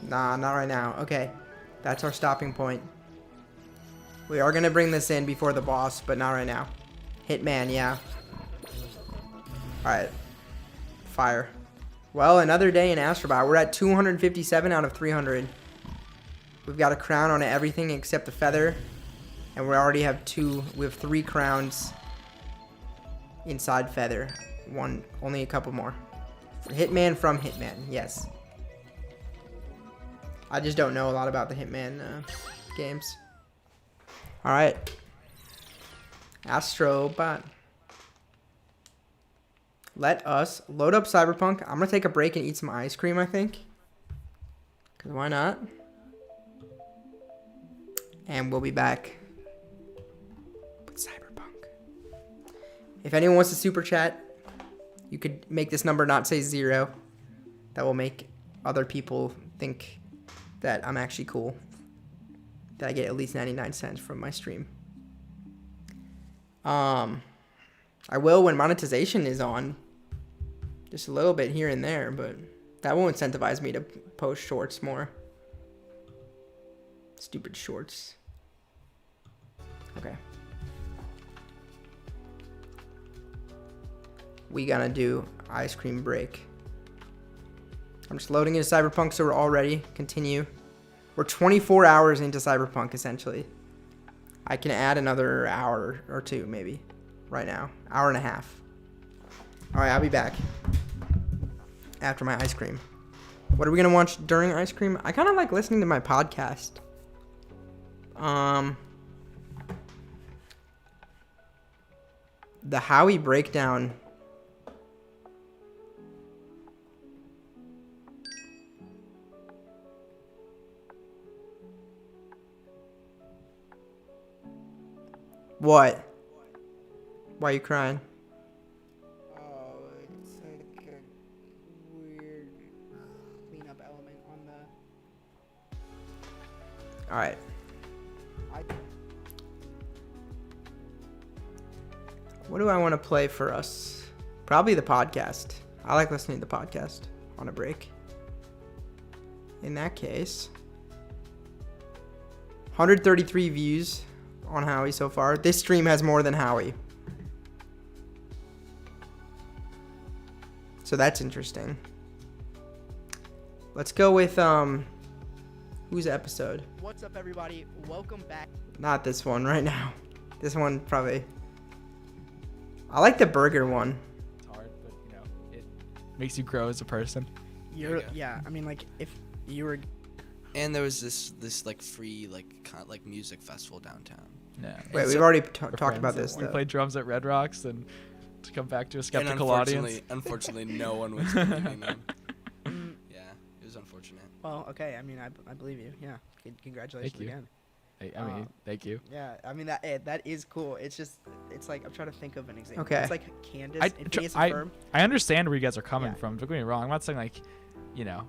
Nah, not right now. Okay. That's our stopping point. We are going to bring this in before the boss, but not right now. Hitman, yeah. Alright. Fire. Well, another day in Astrobot. We're at 257 out of 300. We've got a crown on everything except the feather. And we already have we have 3 crowns inside feather. Only a couple more. Hitman from Hitman, yes. I just don't know a lot about the Hitman games. Alright. Astrobot. Let us load up Cyberpunk. I'm going to take a break and eat some ice cream, I think. Because why not? And we'll be back with Cyberpunk. If anyone wants to super chat, you could make this number not say 0. That will make other people think that I'm actually cool. That I get at least 99 cents from my stream. I will when monetization is on. Just a little bit here and there, but that won't incentivize me to post shorts more. Stupid shorts. Okay. We gotta do ice cream break. I'm just loading into Cyberpunk so we're all ready. Continue. We're 24 hours into Cyberpunk, essentially. I can add another hour or 2, maybe. Right now. Hour and a half. Alright, I'll be back. After my ice cream. What are we gonna watch during ice cream? I kind of like listening to my podcast. The Howie breakdown. What? Why are you crying? Oh, it's like a weird cleanup element on the... Alright. What do I want to play for us? Probably the podcast. I like listening to the podcast on a break. In that case, 133 views on Howie so far. This stream has more than Howie. So that's interesting. Let's go with, whose episode? What's up, everybody? Welcome back. Not this one right now. This one probably. I like the burger one. It's hard, but you know, it makes you grow as a person. Yeah, I mean, like, if you were And there was this like free like music festival downtown. Yeah. Wait, we've already talked about this. We played drums at Red Rocks, and to come back to a skeptical and audience. Unfortunately, no one was believing them. Yeah, it was unfortunate. Well, okay. I mean, I believe you. Yeah. Congratulations again. I mean, thank you. Yeah, I mean that is cool. It's just like I'm trying to think of an example. Okay. It's like Candace. I understand where you guys are coming from. Don't get me wrong. I'm not saying like, you know,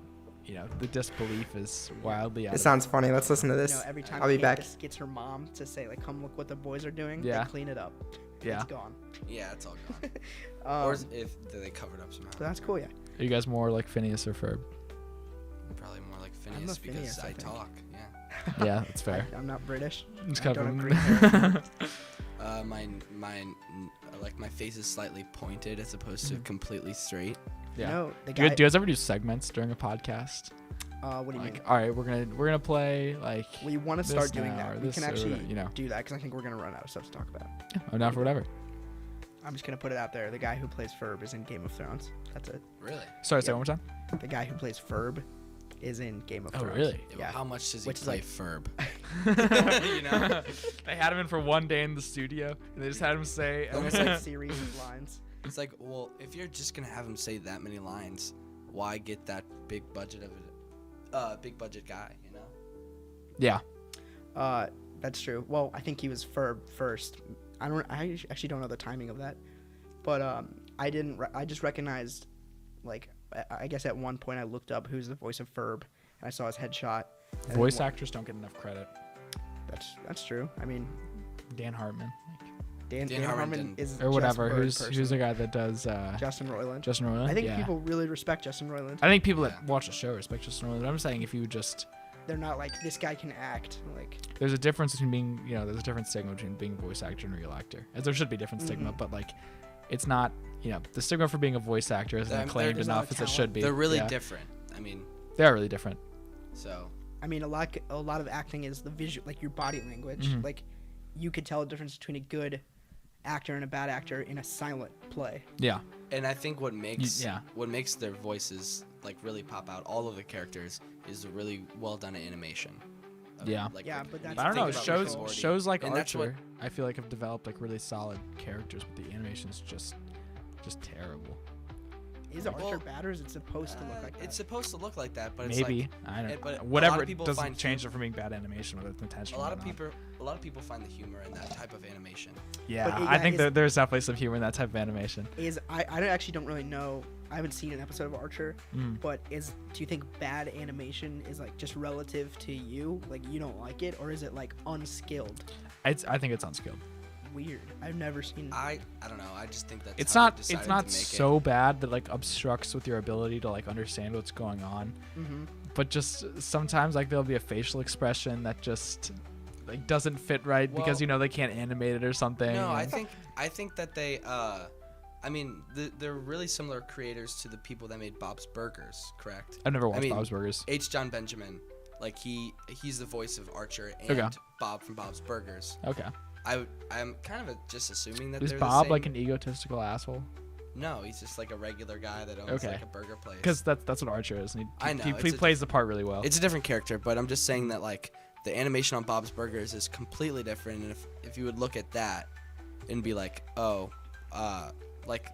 the disbelief is wildly out. It sounds funny. Let's listen to this. Every time I'll be back. Candace gets her mom to say like, "Come look what the boys are doing." Yeah. They clean it up. Yeah. It's gone. Yeah, it's all gone. Or if they covered up somehow. That's cool. Yeah. Are you guys more like Phineas or Ferb? Probably more like Phineas because Phineas, I talk. Yeah. Yeah, that's fair. I'm not British. It's I kind don't of agree. My face is slightly pointed as opposed to completely straight. Yeah. No, the do you guy- guys ever do segments during a podcast? What do you mean? All right, we're gonna play like. We want to this start doing now, that. or We this, can or actually whatever, do that because I think we're gonna run out of stuff to talk about. Yeah, I'm down for whatever. I'm just gonna put it out there. The guy who plays Ferb is in Game of Thrones. That's it. Really? Sorry, say it one more time. The guy who plays Ferb is in Game of Oh, Thrones. really? Yeah. How much does he play Ferb? You know, they had him in for one day in the studio, and they just had him say almost like a series of lines. It's like, well, if you're just gonna have him say that many lines, why get that big budget big budget guy? You know? Yeah. That's true. Well, I think he was Ferb first. I actually don't know the timing of that, but I just recognized, like, I guess at one point I looked up who's the voice of Ferb, and I saw his headshot. Voice actors don't get enough credit. That's true. I mean, Dan Hartman. Dan Hartman is or whatever. Just Who's the guy that does Justin Roiland? Justin Roiland. I think yeah. people really respect Justin Roiland. I think people that watch the show respect Justin Roiland. I'm saying if you just. They're not like, this guy can act. Like, there's a difference between being, there's a different stigma between being a voice actor and a real actor. As there should be different stigma, but like, it's not, the stigma for being a voice actor isn't acclaimed enough as it should be. They're really different. I mean, they are really different. So. I mean, a lot of acting is the visual, like your body language. Mm-hmm. Like, you could tell the difference between a good actor and a bad actor in a silent play. Yeah. And I think what makes their voices like really pop out, all of the characters, is a really well done animation. Yeah. Like, but that's I don't know. Shows like and Archer, I feel like have developed like really solid characters, but the animation is just terrible. Is Archer bad, or is it supposed to look like that? It's supposed to look like that, but maybe it's like, I don't know. But Whatever, it doesn't change it from being bad animation, whether it's intentional. A lot of people find the humor in that type of animation. Yeah, I think that there's definitely some humor in that type of animation. I actually don't really know. I haven't seen an episode of Archer, but do you think bad animation is like just relative to you, like you don't like it, or is it like unskilled? I think it's unskilled. Weird. I've never seen. I don't know. I just think that's it's how not. they decided It's not to make so bad that like obstructs with your ability to like understand what's going on. Mm-hmm. But just sometimes like there'll be a facial expression that just like doesn't fit right because they can't animate it or something. No, I think that they I mean, they're really similar creators to the people that made Bob's Burgers, correct? I've never watched Bob's Burgers. H. John Benjamin, like he's the voice of Archer and Bob from Bob's Burgers. Okay. I'm kind of just assuming that is they're Bob the same. like an egotistical asshole? No, he's just like a regular guy that owns like a burger place. Because that's what Archer is. And I know. He plays the part really well. It's a different character, but I'm just saying that like the animation on Bob's Burgers is completely different. And if you would look at that and be like, like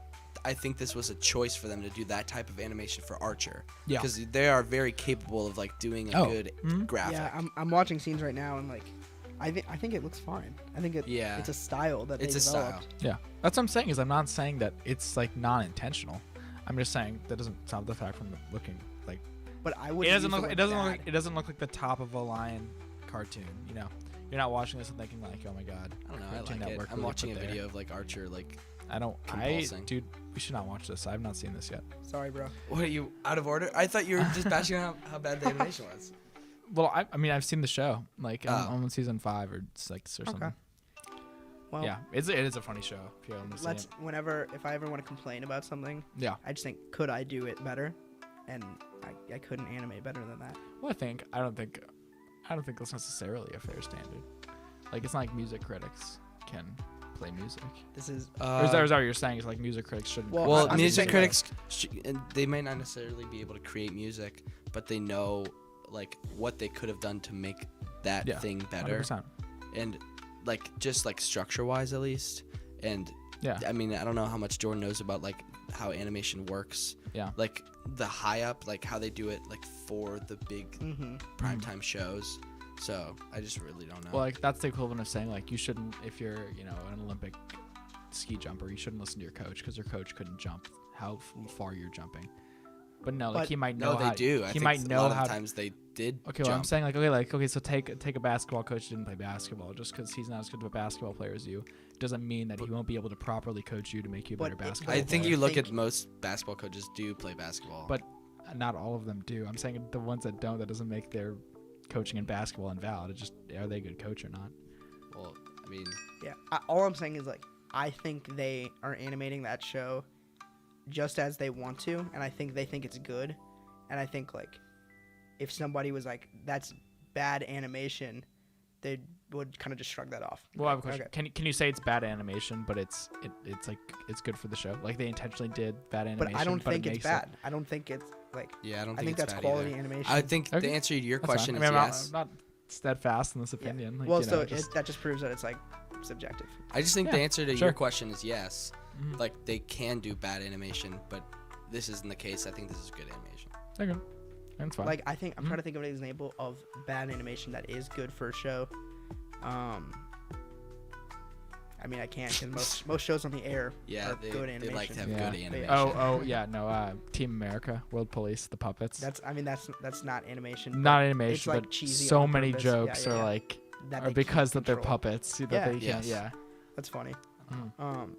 I think this was a choice for them to do that type of animation for Archer. Yeah. Because they are very capable of like doing a good graphic. Yeah, I'm watching scenes right now and like. I think it looks fine. I think it's a style that it's they developed. Style. Yeah, that's what I'm saying. I'm not saying that it's like non-intentional. I'm just saying that doesn't stop the fact from looking like. But I would. It doesn't look like the top of a lion cartoon. You're not watching this and thinking like, oh my god. I don't know. I like it. I'm watching a video of like Archer like. Dude, we should not watch this. I have not seen this yet. Sorry, bro. What are you out of order? I thought you were just bashing on how bad the animation was. Well, I mean, I've seen the show. Like, I'm on season 5 or 6 or something. Well, yeah, it is a funny show. If you haven't seen it. If I ever want to complain about something, I just think, could I do it better? And I couldn't animate better than that. Well, I don't think that's necessarily a fair standard. Like, it's not like music critics can play music. This is. Or is that what you're saying? Is like music critics shouldn't. Well, music critics, they might not necessarily be able to create music, but they know. like what they could have done to make that Yeah, thing better, 100%. and like just like structure wise at least. And Yeah. I mean, I don't know how much Jordan knows about like how animation works. Yeah. Like the high up, like how they do it, like for the big primetime shows. So I just really don't know. Well, like that's the equivalent of saying like you shouldn't, if you're an Olympic ski jumper, you shouldn't listen to your coach because your coach couldn't jump how far you're jumping. But no, like he might know. No, they do. He might know a lot how. of times they did. Okay, well, I'm saying okay, so take a basketball coach who didn't play basketball. Just because he's not as good of a basketball player as you, doesn't mean that he won't be able to properly coach you to make you a better basketball player. I think you look at most basketball coaches do play basketball. But not all of them do. I'm saying the ones that don't, that doesn't make their coaching in basketball invalid. It's just, are they a good coach or not? Well, I mean, yeah. All I'm saying is like I think they are animating that show just as they want to, and I think they think it's good. And I think like if somebody was like, that's bad animation, they would kind of just shrug that off. Well, I have a question. Okay. Can you say it's bad animation, but it's like it's good for the show? Like they intentionally did bad animation. But I don't think it's bad. I don't think it's like. Yeah, I don't I think think it's that's bad quality either. animation. I think the answer to your That's question fine. is I mean, yes. I'm not steadfast in this opinion. Like, Well, you know, so that just proves that it's like subjective. I just think Yeah, the answer to sure. your question is yes. Mhm. Like they can do bad animation, but this isn't the case. I think this is good animation. Okay. That's fine. Like I think I'm trying to think of an example of bad animation that is good for a show. I mean I can't because most shows on the air Yeah, are they- good they animation. like to have yeah. good animation. Oh yeah, no. Team America, World Police, the puppets. That's not animation. Not but animation, it's like but cheesy so on many purpose. jokes Yeah, are yeah. like That are they because keep that they're control. puppets. That Yeah. they can't. Yes. Yeah. That's funny. Mm.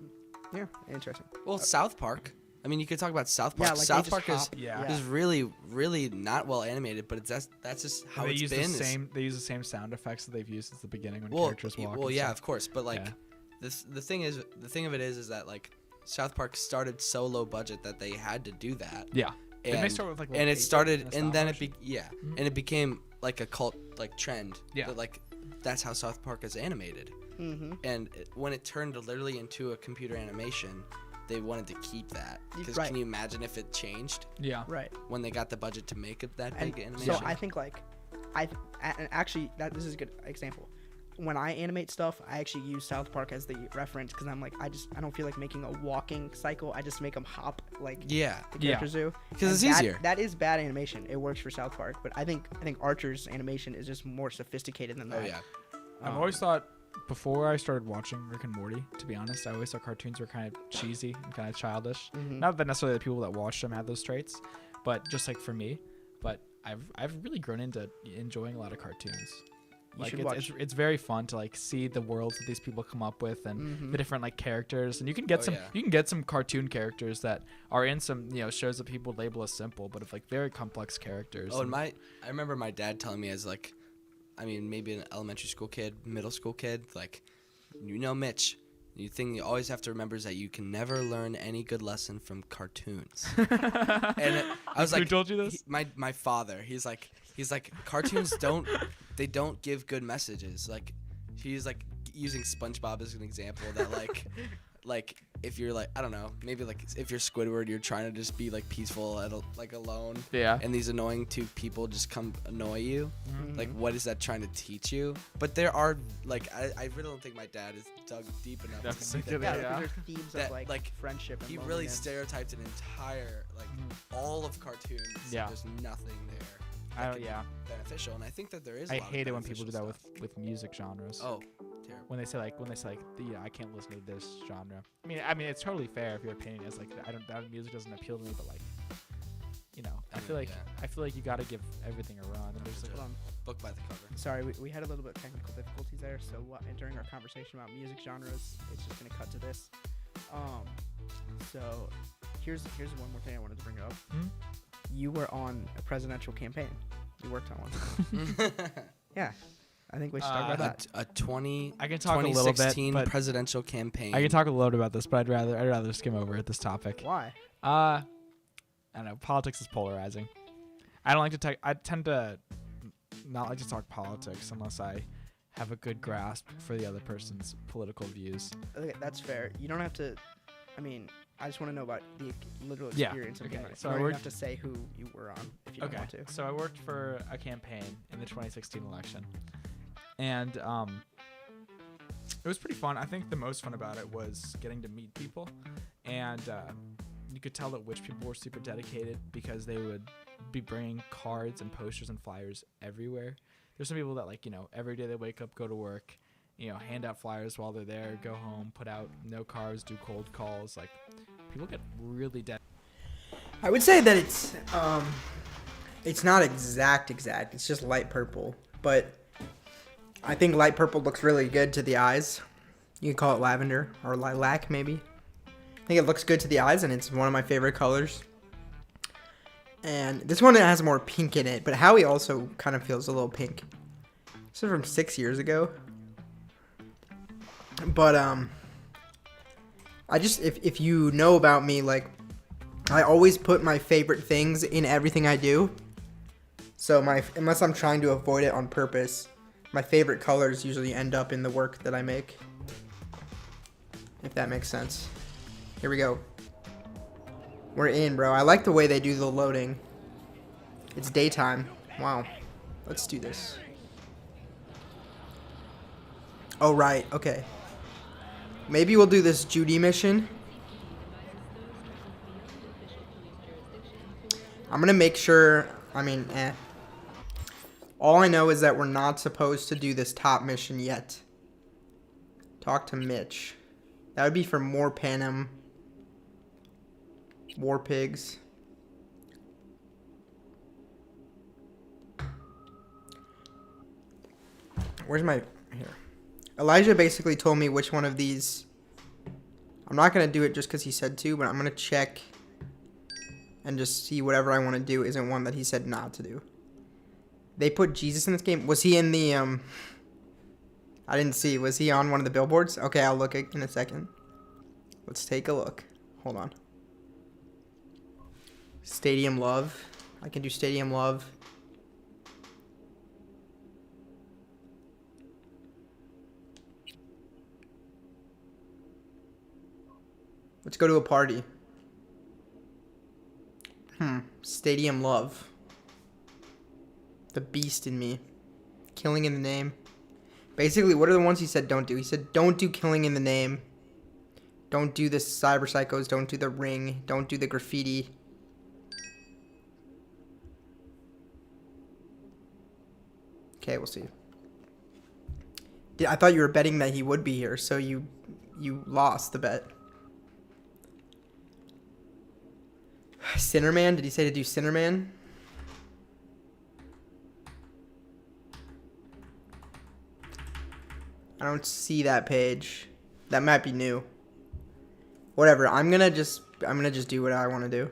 Yeah, interesting. Well, South Park. I mean, you could talk about South Park. Yeah, like they South just Park hop. is really not well animated, but that's just how they it's use been. the same. They use the same sound effects that they've used since the beginning when Well, characters walk. well, and yeah, stuff. of course, but like Yeah. the thing of it is that like South Park started so low budget that they had to do that. Yeah. Didn't And, they start with, like, and little it paper started and a and then it stopwatch? and it became like a cult like trend. Yeah. That, like that's how South Park is animated. Mm-hmm. And when it turned literally into a computer animation, they wanted to keep that. Because Right. can you imagine if it changed? Yeah. Right. When they got the budget to make it that And big animation. so I think like and actually this is a good example. When I animate stuff, I actually use South Park as the reference because I'm like I don't feel like making a walking cycle. I just make them hop like Yeah. the characters do. 'Cause And it's easier. That is bad animation. It works for South Park, but I think Archer's animation is just more sophisticated than that. Oh yeah. I've always thought, before I started watching Rick and Morty, to be honest, I always thought cartoons were kind of cheesy and kind of childish. Mhm. Not that necessarily the people that watched them had those traits, but just like for me. But I've really grown into enjoying a lot of cartoons. You Like should watch. it's very fun to like see the worlds that these people come up with and Mhm. the different like characters, and you can get some cartoon characters that are in some shows that people label as simple, but of like very complex characters. Oh, and I remember my dad telling me as like, I mean, maybe an elementary school kid, middle school kid, like, Mitch, the thing you always have to remember is that you can never learn any good lesson from cartoons. And I was like, who told you this? My father. He's like, cartoons don't give good messages. Like, he's like using SpongeBob as an example that like if you're like, I don't know, maybe like if you're Squidward, you're trying to just be like peaceful like alone. Yeah. And these annoying two people just come annoy you. Mhm. Like, what is that trying to teach you? But there are like, I really don't think my dad is dug deep enough That's to see sick of that. it, yeah. There's themes That, of like friendship. And He really loneliness. stereotyped an entire all of cartoons. Yeah. There's nothing there. I- that could be yeah. beneficial, and I think that there is. I a lot of hate it when people do that beneficial with music genres. stuff. Oh, terrible. When they say like I can't listen to this genre. I mean it's totally fair if your opinion is like that music doesn't appeal to me, but like I feel like you gotta give everything a run. And there's like, Hold on. Book by the cover. Sorry, we had a little bit of technical difficulties there. So during our conversation about music genres, it's just gonna cut to this. So here's one more thing I wanted to bring up. Hmm? You were on a presidential campaign. You worked on one. Yeah, I think we should talk about that. A 20. I can talk a little bit, 2016 but presidential campaign. I can talk a little bit about this, but I'd rather skim over at this topic. Why? I don't know. Politics is polarizing. I don't like to I tend to not like to talk politics unless I have a good grasp for the other person's political views. Okay, that's fair. You don't have to. I mean, I just want to know about the literal Yeah, experience of okay, being on it. so You I don't even worked- have to say who you were on if you don't want to. So I worked for a campaign in the 2016 election, and it was pretty fun. I think the most fun about it was getting to meet people, and you could tell that which people were super dedicated because they would be bringing cards and posters and flyers everywhere. There's some people that, like, you know, every day they wake up, go to work, you know, hand out flyers while they're there, go home, put out no cards, do cold calls. Like, people get really dead. I would say that it's not exact. It's just light purple, but I think light purple looks really good to the eyes. You could call it lavender or lilac, maybe. I think it looks good to the eyes, and it's one of my favorite colors. And this one has more pink in it, but Howie also kind of feels a little pink. This is from 6 years ago. But I just, if you know about me, like, I always put my favorite things in everything I do. So unless I'm trying to avoid it on purpose, my favorite colors usually end up in the work that I make. If that makes sense. Here we go. We're in, bro. I like the way they do the loading. It's daytime. Wow. Let's do this. Oh, right. Okay. Maybe we'll do this Judy mission. I'm gonna make sure, all I know is that we're not supposed to do this top mission yet. Talk to Mitch. That would be for more Panem War Pigs. Where's my, here. Elijah basically told me which one of these, I'm not gonna do it just because he said to, but I'm gonna check and just see whatever I want to do isn't one that he said not to do. They put Jesus in this game. Was he in the, I didn't see. Was he on one of the billboards? Okay, I'll look in a second. Let's take a look. Hold on. Stadium Love. I can do Stadium Love. Let's go to a party. Stadium Love. The beast in me. Killing in the Name. Basically, what are the ones he said don't do? He said don't do Killing in the Name. Don't do the Cyber Psychos. Don't do the Ring. Don't do the Graffiti. Okay, we'll see. I thought you were betting that he would be here, so you lost the bet. Sinnerman? Did he say to do Sinnerman? I don't see that page. That might be new. Whatever. I'm gonna just do what I want to do.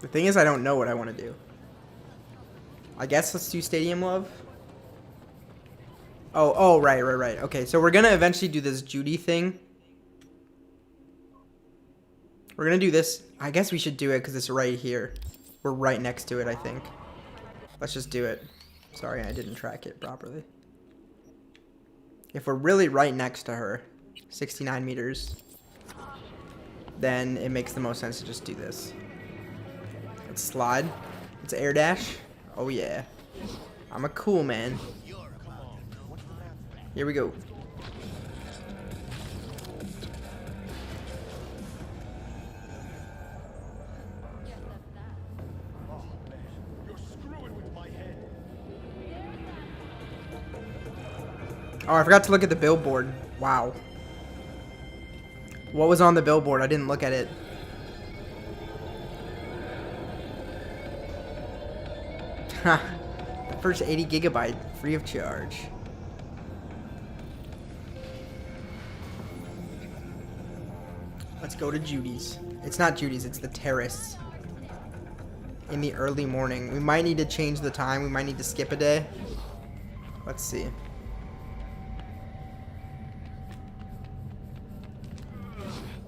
The thing is, I don't know what I want to do. I guess let's do Stadium Love. Oh, right. Okay, so we're gonna eventually do this Judy thing. We're gonna do this. I guess we should do it because it's right here. We're right next to it, I think. Let's just do it. Sorry, I didn't track it properly. If we're really right next to her, 69 meters, then it makes the most sense to just do this. Let's slide. It's air dash. Oh yeah. I'm a cool man. Here we go. Oh, I forgot to look at the billboard. Wow. What was on the billboard? I didn't look at it. Ha. The first 80 gigabyte free of charge. Let's go to Judy's. It's not Judy's, it's the Terrace. In the early morning. We might need to change the time. We might need to skip a day. Let's see.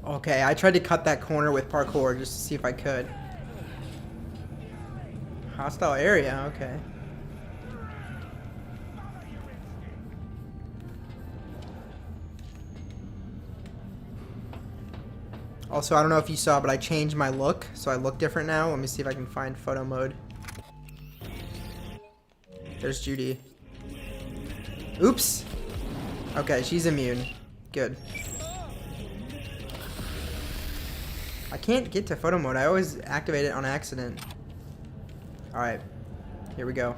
Okay, I tried to cut that corner with parkour just to see if I could. Hostile area, okay. Also, I don't know if you saw, but I changed my look, so I look different now. Let me see if I can find photo mode. There's Judy. Oops. Okay, she's immune. Good. I can't get to photo mode. I always activate it on accident. Alright. Here we go.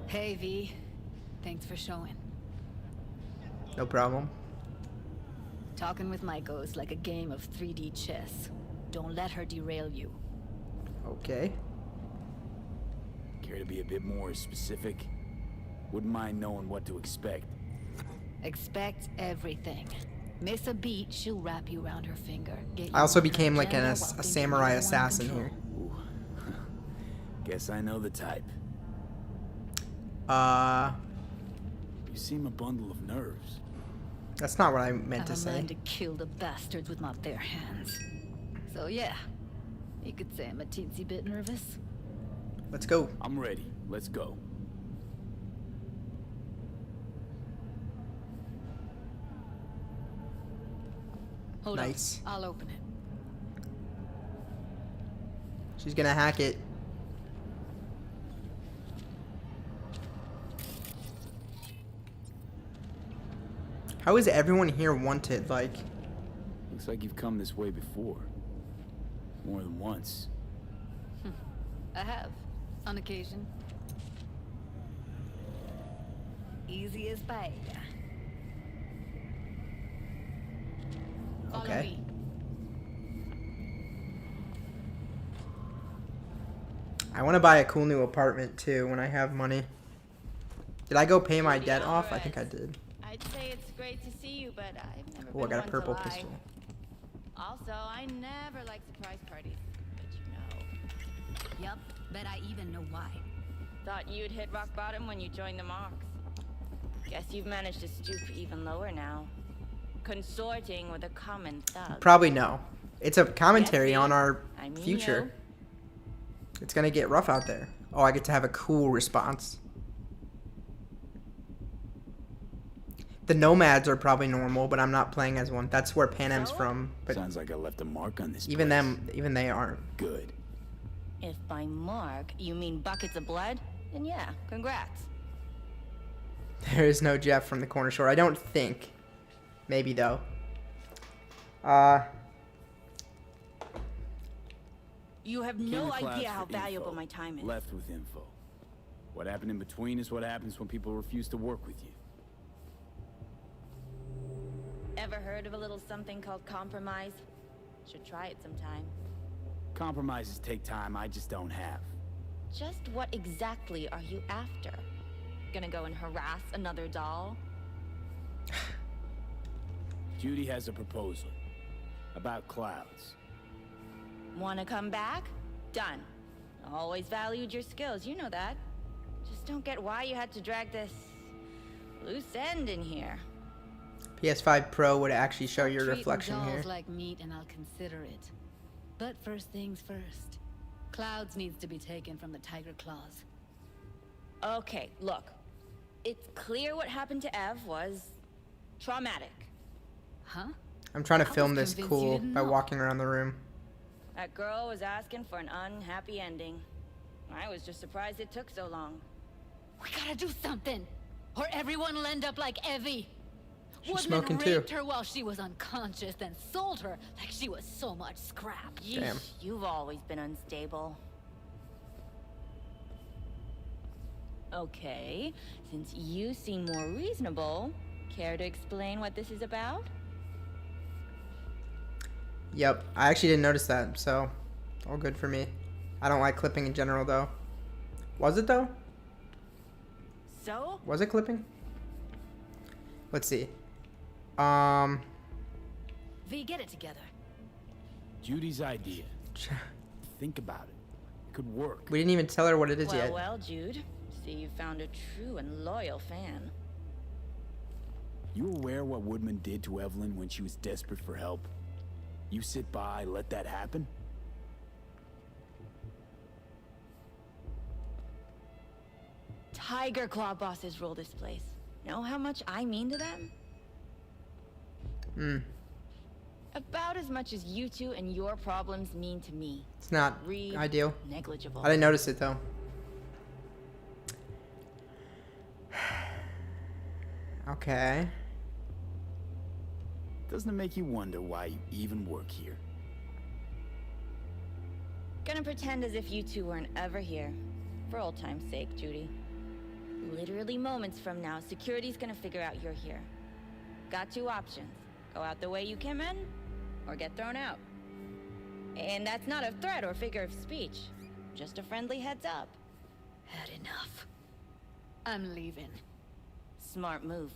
Hey, V. Thanks for showing. No problem. Talking with Maiko is like a game of 3D chess. Don't let her derail you. Okay. Care to be a bit more specific? Wouldn't mind knowing what to expect. Expect everything. Miss a beat, she'll wrap you around her finger. I also became like a samurai assassin here. Guess I know the type. You seem a bundle of nerves. That's not what I meant to I'm a say. man to kill the bastards with my bare hands. So yeah, you could say I'm a teensy bit nervous. Let's go. I'm ready. Let's go. Hold Nice. on, I'll open it. She's gonna hack it. How is everyone here wanted? Like, Looks like you've come this way before. More than once. I have, on occasion. Easy as pie. Follow okay. me. I want to buy a cool new apartment too when I have money. Did I go pay my debt off? I think I did. I'd say it's great to see you, but I've never Oh, I been got a one purple to lie. pistol. Also, I never like surprise parties, but you know. Yup, bet I even know why. Thought you'd hit rock bottom when you joined the Mox. Guess you've managed to stoop even lower now. Consorting with a common thug. Probably no. It's a commentary on our I mean future. It's gonna get rough out there. Oh, I get to have a cool response. The nomads are probably normal, but I'm not playing as one. That's where Panem's from. But Sounds like I left a mark on this even place. them, even they aren't. Good. If by mark you mean buckets of blood, then yeah, congrats. There is no Jeff from the corner store. I don't think. Maybe though. You have Came no to class idea how for valuable info, my time is. Left with info. What happened in between is what happens when people refuse to work with you. Ever heard of a little something called compromise? Should try it sometime. Compromises take time I just don't have. Just what exactly are you after? Gonna go and harass another doll? Judy has a proposal. About clouds. Wanna come back? Done. Always valued your skills, you know that. Just don't get why you had to drag this loose end in here. PS5 Pro would actually show your Treating reflection dolls here. like meat and I'll consider it. But first things first. Clouds needs to be taken from the tiger claws. Okay, look. It's clear what happened to Ev was traumatic. Huh? I'm trying to I film was this convinced you cool didn't by know. walking around the room. That girl was asking for an unhappy ending. I was just surprised it took so long. We gotta do something, or everyone will end up like Evie. She's Woodman smoking too. raped her while she was unconscious, then sold her like she was so much scrap. Damn. You've always been unstable. Okay, since you seem more reasonable, care to explain what this is about? Yep, I actually didn't notice that, so all good for me. I don't like clipping in general though. Was it though? So? Was it clipping? Let's see. V, get it together. Judy's idea. Think about it. It could work. We didn't even tell her what it is well, yet. Well, Jude. See, you found a true and loyal fan. You aware what Woodman did to Evelyn when she was desperate for help? You sit by, let that happen? Tiger Claw bosses rule this place. Know how much I mean to them? About as much as you two and your problems mean to me. It's not Read ideal. negligible. I didn't notice it though. Okay. Doesn't it make you wonder why you even work here? Gonna pretend as if you two weren't ever here. For old time's sake, Judy. Literally moments from now, security's gonna figure out you're here. Got two options. Go out the way you came in, or get thrown out. And that's not a threat or figure of speech. Just a friendly heads up. Had enough. I'm leaving. Smart move.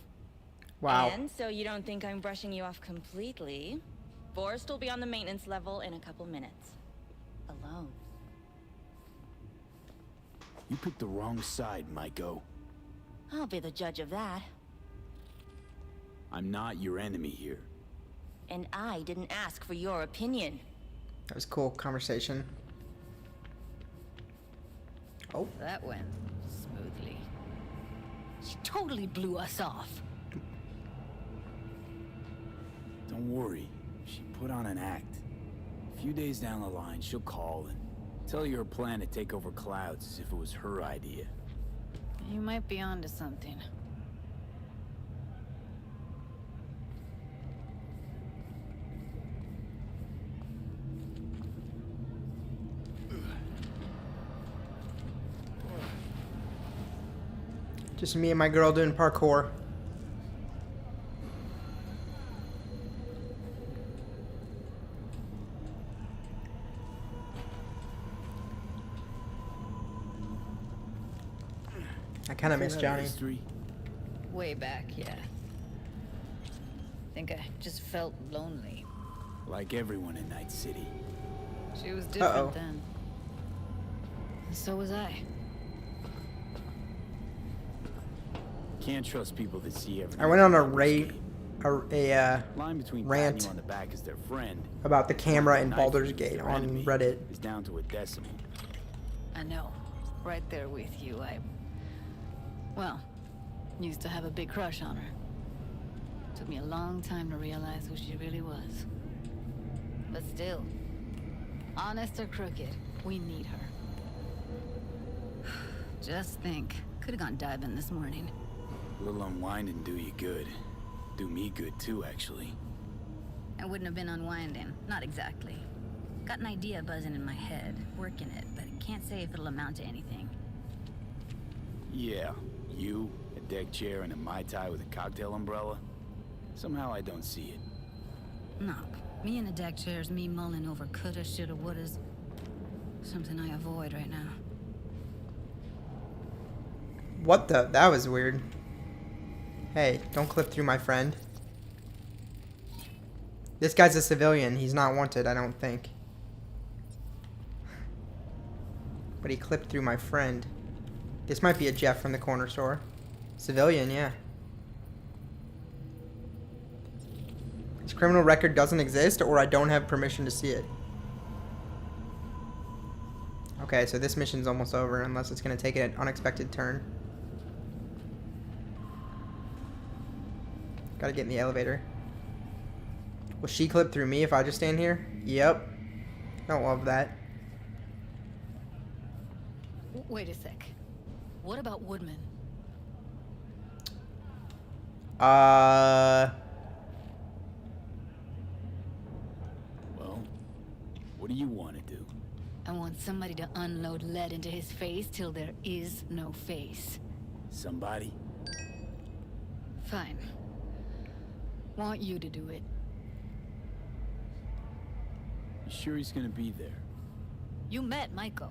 Wow. And so you don't think I'm brushing you off completely, Forrest will be on the maintenance level in a couple minutes. Alone. You picked the wrong side, Maiko. I'll be the judge of that. I'm not your enemy here. And I didn't ask for your opinion. That was a cool conversation. Oh. That went smoothly. She totally blew us off. Don't worry. She put on an act. A few days down the line, she'll call and tell you her plan to take over Clouds as if it was her idea. You might be onto something. Just me and my girl doing parkour. I kind of miss Johnny. Way back, yeah. Think I just felt lonely. Like everyone in Night City. She was different then. And so was I. Can't trust people that see everything. I went on a line between rant patting you on the back as their friend about the camera in and Baldur's knifing you as Gate their on enemy Reddit. is down to a decimal. I know. Right there with you. Well, used to have a big crush on her. Took me a long time to realize who she really was. But still, honest or crooked, we need her. Just think, could have gone diving this morning. A little unwinding do you good. Do me good too, actually. I wouldn't have been unwinding, not exactly. Got an idea buzzing in my head, working it, but can't say if it'll amount to anything. Yeah, you, a deck chair, and a Mai Tai with a cocktail umbrella? Somehow I don't see it. No, me in a deck chair is me mulling over coulda, shoulda, wouldas. Something I avoid right now. What the? That was weird. Hey, don't clip through my friend. This guy's a civilian. He's not wanted, I don't think. But he clipped through my friend. This might be a Jeff from the corner store. Civilian, yeah. His criminal record doesn't exist, or I don't have permission to see it. Okay, so this mission's almost over, unless it's going to take an unexpected turn. Gotta get in the elevator. Will she clip through me if I just stand here? Yep. Don't love that. Wait a sec. What about Woodman? Well, what do you want to do? I want somebody to unload lead into his face till there is no face. Somebody? Fine. Want you to do it. You sure he's gonna be there? You met Maiko.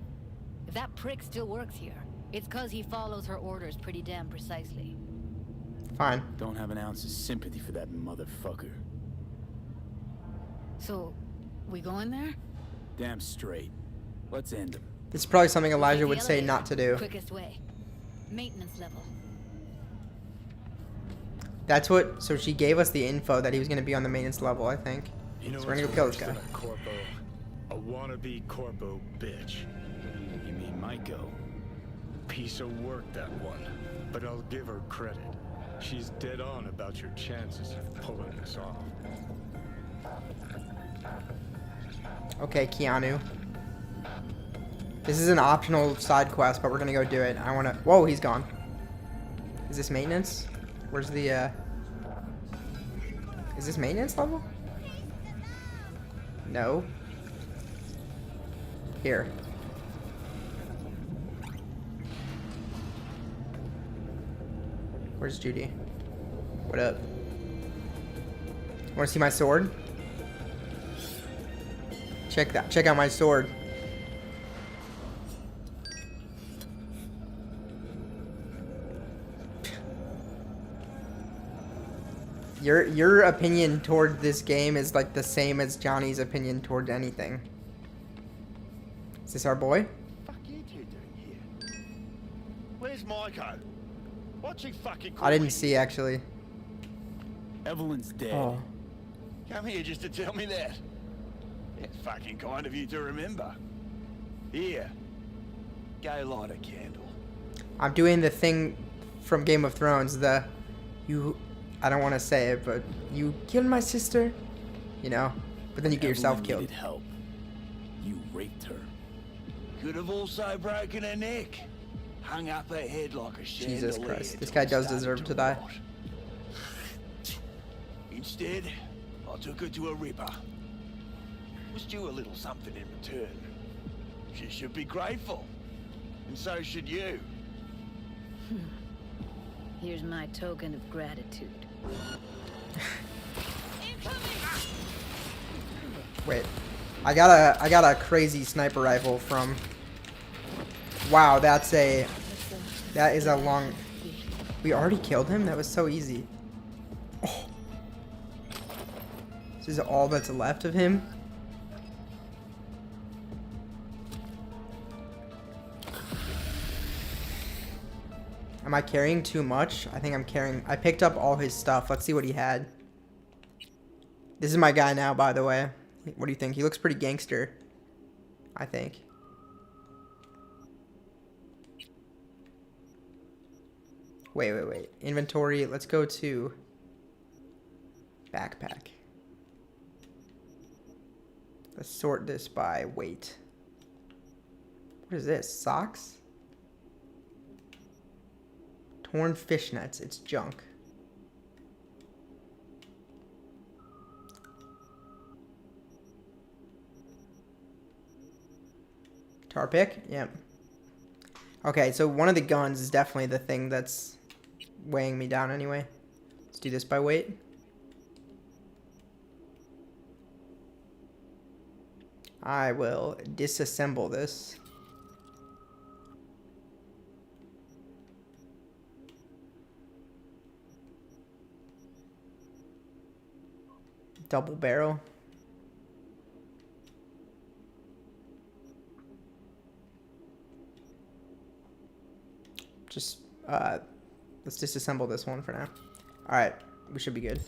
If that prick still works here, it's cause he follows her orders pretty damn precisely. Fine. Don't have an ounce of sympathy for that motherfucker. So, we going there? Damn straight. Let's end him. This is probably something Elijah would say not to do. Quickest way. Maintenance level. That's what, so she gave us the info that he was going to be on the maintenance level, I think. You know So we're going to go kill this guy. a corpo? A wannabe corpo bitch. You mean Maiko? Piece of work, that one. But I'll give her credit. She's dead on about your chances of pulling this off. Okay, Keanu. This is an optional side quest, but we're gonna go do it. I wanna... Whoa, he's gone. Is this maintenance? Where's the, Is this maintenance level? No. Here. Where's Judy? What up? Wanna see my sword? Check that. Check out my sword. Your opinion toward this game is like the same as Johnny's opinion toward anything. Is this our boy? What you two doing here? Where's Maiko? What's she fucking I didn't see actually. Evelyn's dead. Oh. Come here just to tell me that. It's fucking kind of you to remember. Here. Go light a candle. I'm doing the thing from Game of Thrones, I don't want to say it, but you killed my sister, you know, but then you get yourself killed. Needed help. You raped her. Could have also broken her neck. Hung up her head like a chandelier. Jesus Christ, this guy does deserve to die. Instead, I took her to a ripper. Was due a little something in return. She should be grateful. And so should you. Here's my token of gratitude. Wait, I got a crazy sniper rifle from. Wow, that is a long. We already killed him. That was so easy. Oh. This is all that's left of him. Am I carrying too much? I think I'm carrying... I picked up all his stuff. Let's see what he had. This is my guy now, by the way. What do you think? He looks pretty gangster, I think. Wait. Inventory. Let's go to... backpack. Let's sort this by weight. What is this? Socks? Torn fishnets. It's junk. Tar pick? Yep. Okay, so one of the guns is definitely the thing that's weighing me down anyway. Let's do this by weight. I will disassemble this. Double barrel. Just, let's disassemble this one for now. Alright, we should be good.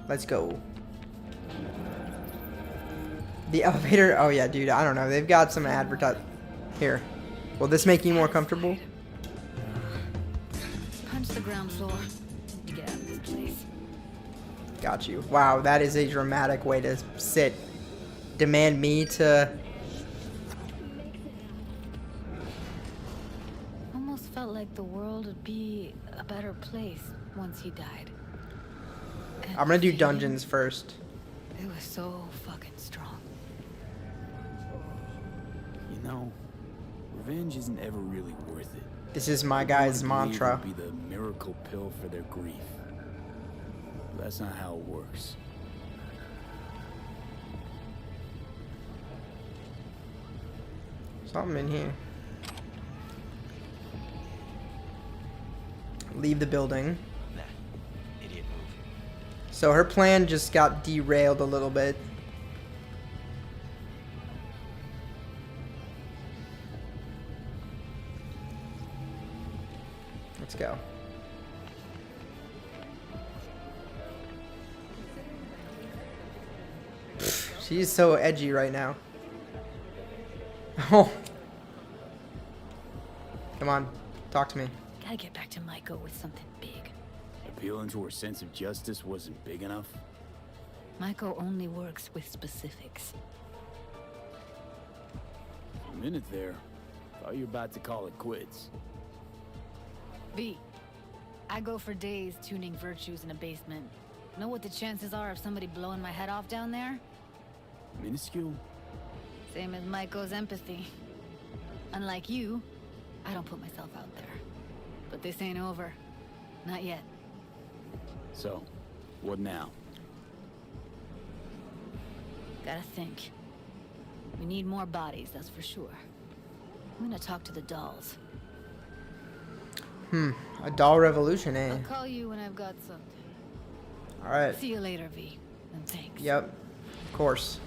Let's go. The elevator, oh yeah, dude, I don't know. They've got some Here. Will this make you more comfortable? Punch the ground floor to get out of this place. Got you. Wow, that is a dramatic way to sit. Demand me to... Almost felt like the world would be a better place once he died. And I'm gonna do dungeons first. It was so fucking strong. You know, revenge isn't ever really worth it. This is my guy's mantra. Be the miracle pill for their grief. That's not how it works. Something in here. Leave the building. So her plan just got derailed a little bit. Let's go. She's so edgy right now. Oh. Come on, talk to me. Gotta get back to Maiko with something big. Appealing to her sense of justice wasn't big enough? Maiko only works with specifics. A minute there. Thought you were about to call it quits. V, I go for days tuning virtues in a basement. Know what the chances are of somebody blowing my head off down there? Minuscule? Same as Maiko's empathy. Unlike you, I don't put myself out there. But this ain't over. Not yet. So, what now? Gotta think. We need more bodies, that's for sure. I'm gonna talk to the dolls. A doll revolution, eh? I'll call you when I've got something. Alright. See you later, V. And thanks. Yep. Of course.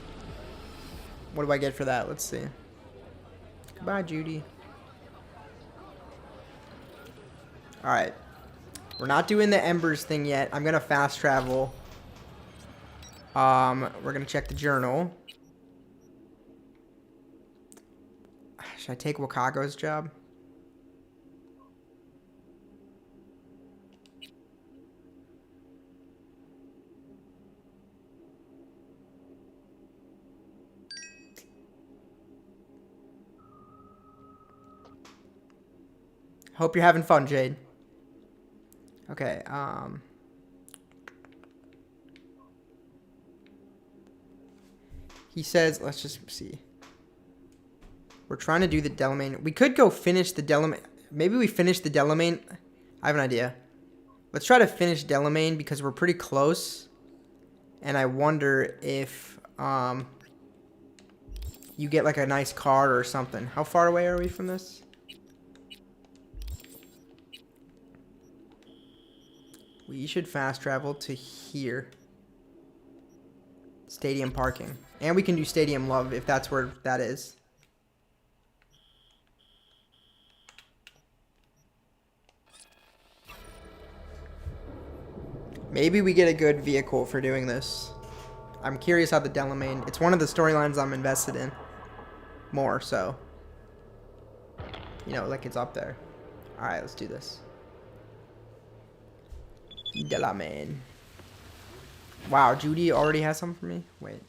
What do I get for that? Let's see. Goodbye, Judy. Alright. We're not doing the Embers thing yet. I'm gonna fast travel. We're gonna check the journal. Should I take Wakago's job? Hope you're having fun, Jade. Okay, he says, let's just see. We're trying to do the Delamain. We could go finish the Delamain. Maybe we finish the Delamain. I have an idea. Let's try to finish Delamain because we're pretty close. And I wonder if you get like a nice card or something. How far away are we from this? We should fast travel to here. Stadium parking. And we can do Stadium Love if that's where that is. Maybe we get a good vehicle for doing this. I'm curious how the Delamain... It's one of the storylines I'm invested in. More, so. You know, like it's up there. Alright, let's do this. Delamain. Wow, Judy already has something for me? Wait.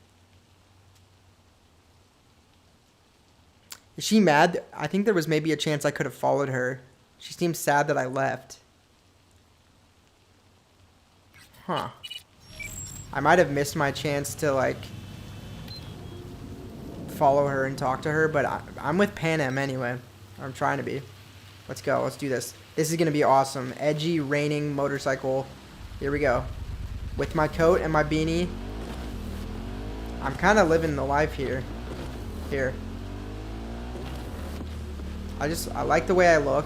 Is she mad? I think there was maybe a chance I could have followed her. She seems sad that I left. Huh. I might have missed my chance to, like, follow her and talk to her, but I'm with Pan Am anyway. I'm trying to be. Let's go. Let's do this. This is going to be awesome. Edgy, raining motorcycle. Here we go. With my coat and my beanie. I'm kind of living the life here. Here. I like the way I look.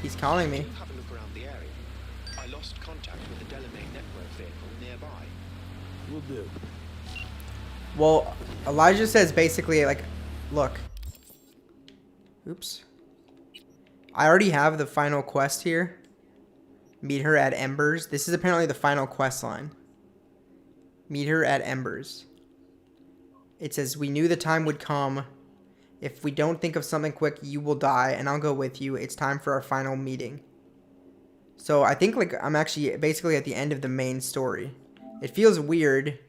He's calling me. Have a look around the area. I lost contact with the Delamain network vehicle nearby. Will do. Well, Elijah says basically, like, look. Oops. I already have the final quest here. Meet her at Embers. This is apparently the final quest line. Meet her at Embers. It says, we knew the time would come. If we don't think of something quick, you will die, and I'll go with you. It's time for our final meeting. So I think, like, I'm actually basically at the end of the main story. It feels weird.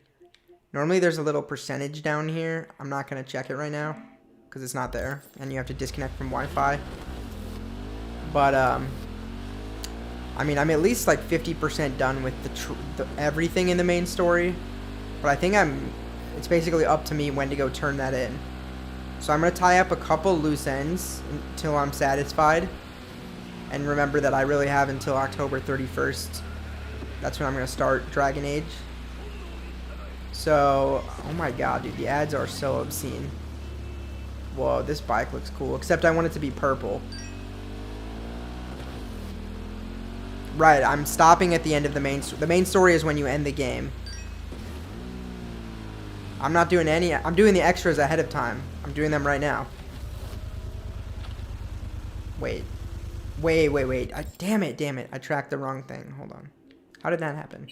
Normally there's a little percentage down here. I'm not going to check it right now because it's not there, and you have to disconnect from Wi-Fi. But, I mean, I'm at least, like, 50% done with the everything in the main story. But I think it's basically up to me when to go turn that in. So I'm going to tie up a couple loose ends until I'm satisfied. And remember that I really have until October 31st. That's when I'm going to start Dragon Age. So, oh my god, dude, the ads are so obscene. Whoa, this bike looks cool. Except I want it to be purple. Right, I'm stopping at the end of the main story. The main story is when you end the game. I'm not doing any... I'm doing the extras ahead of time. I'm doing them right now. Wait. Damn it. I tracked the wrong thing. Hold on. How did that happen?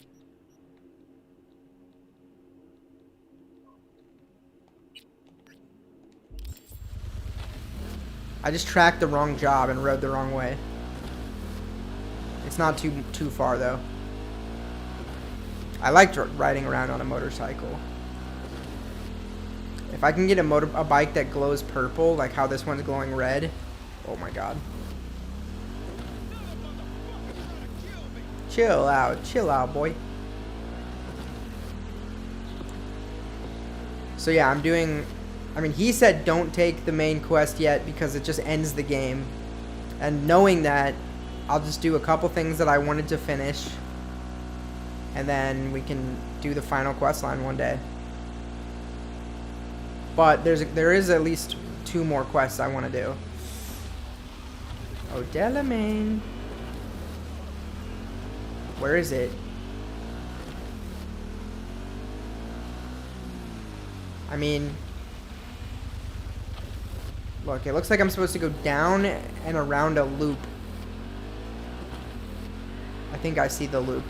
I just tracked the wrong job and rode the wrong way. It's not too far though. I liked riding around on a motorcycle. If I can get a bike that glows purple, like how this one's glowing red, oh my god. Chill out, boy. So yeah, I'm doing, I mean, he said don't take the main quest yet because it just ends the game. And knowing that, I'll just do a couple things that I wanted to finish. And then we can do the final quest line one day. But there is at least 2 more quests I want to do. Oh, Delamain. Where is it? I mean, look, it looks like I'm supposed to go down and around a loop. I think I see the loop.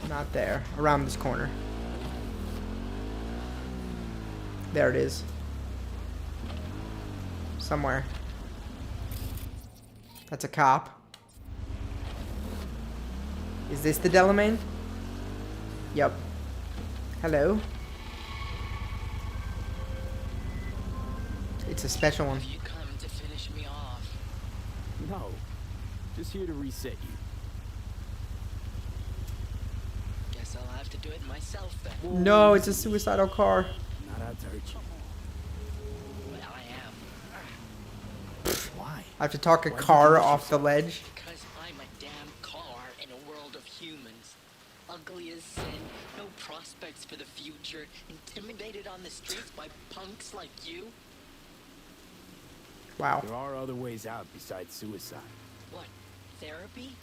Not there. Around this corner. There it is. Somewhere. That's a cop. Is this the Delamain? Yep. Hello. It's a special one. You come to finish me off. No. Just here to reset you. Guess I'll have to do it myself then. No, it's a suicidal car. Not out to hurt you. Well, I am. Why? I have to talk a car off the ledge. Because I'm a damn car in a world of humans. Ugly as sin, no prospects for the future, intimidated on the streets by punks like you. Wow. There are other ways out besides suicide. What? Therapy?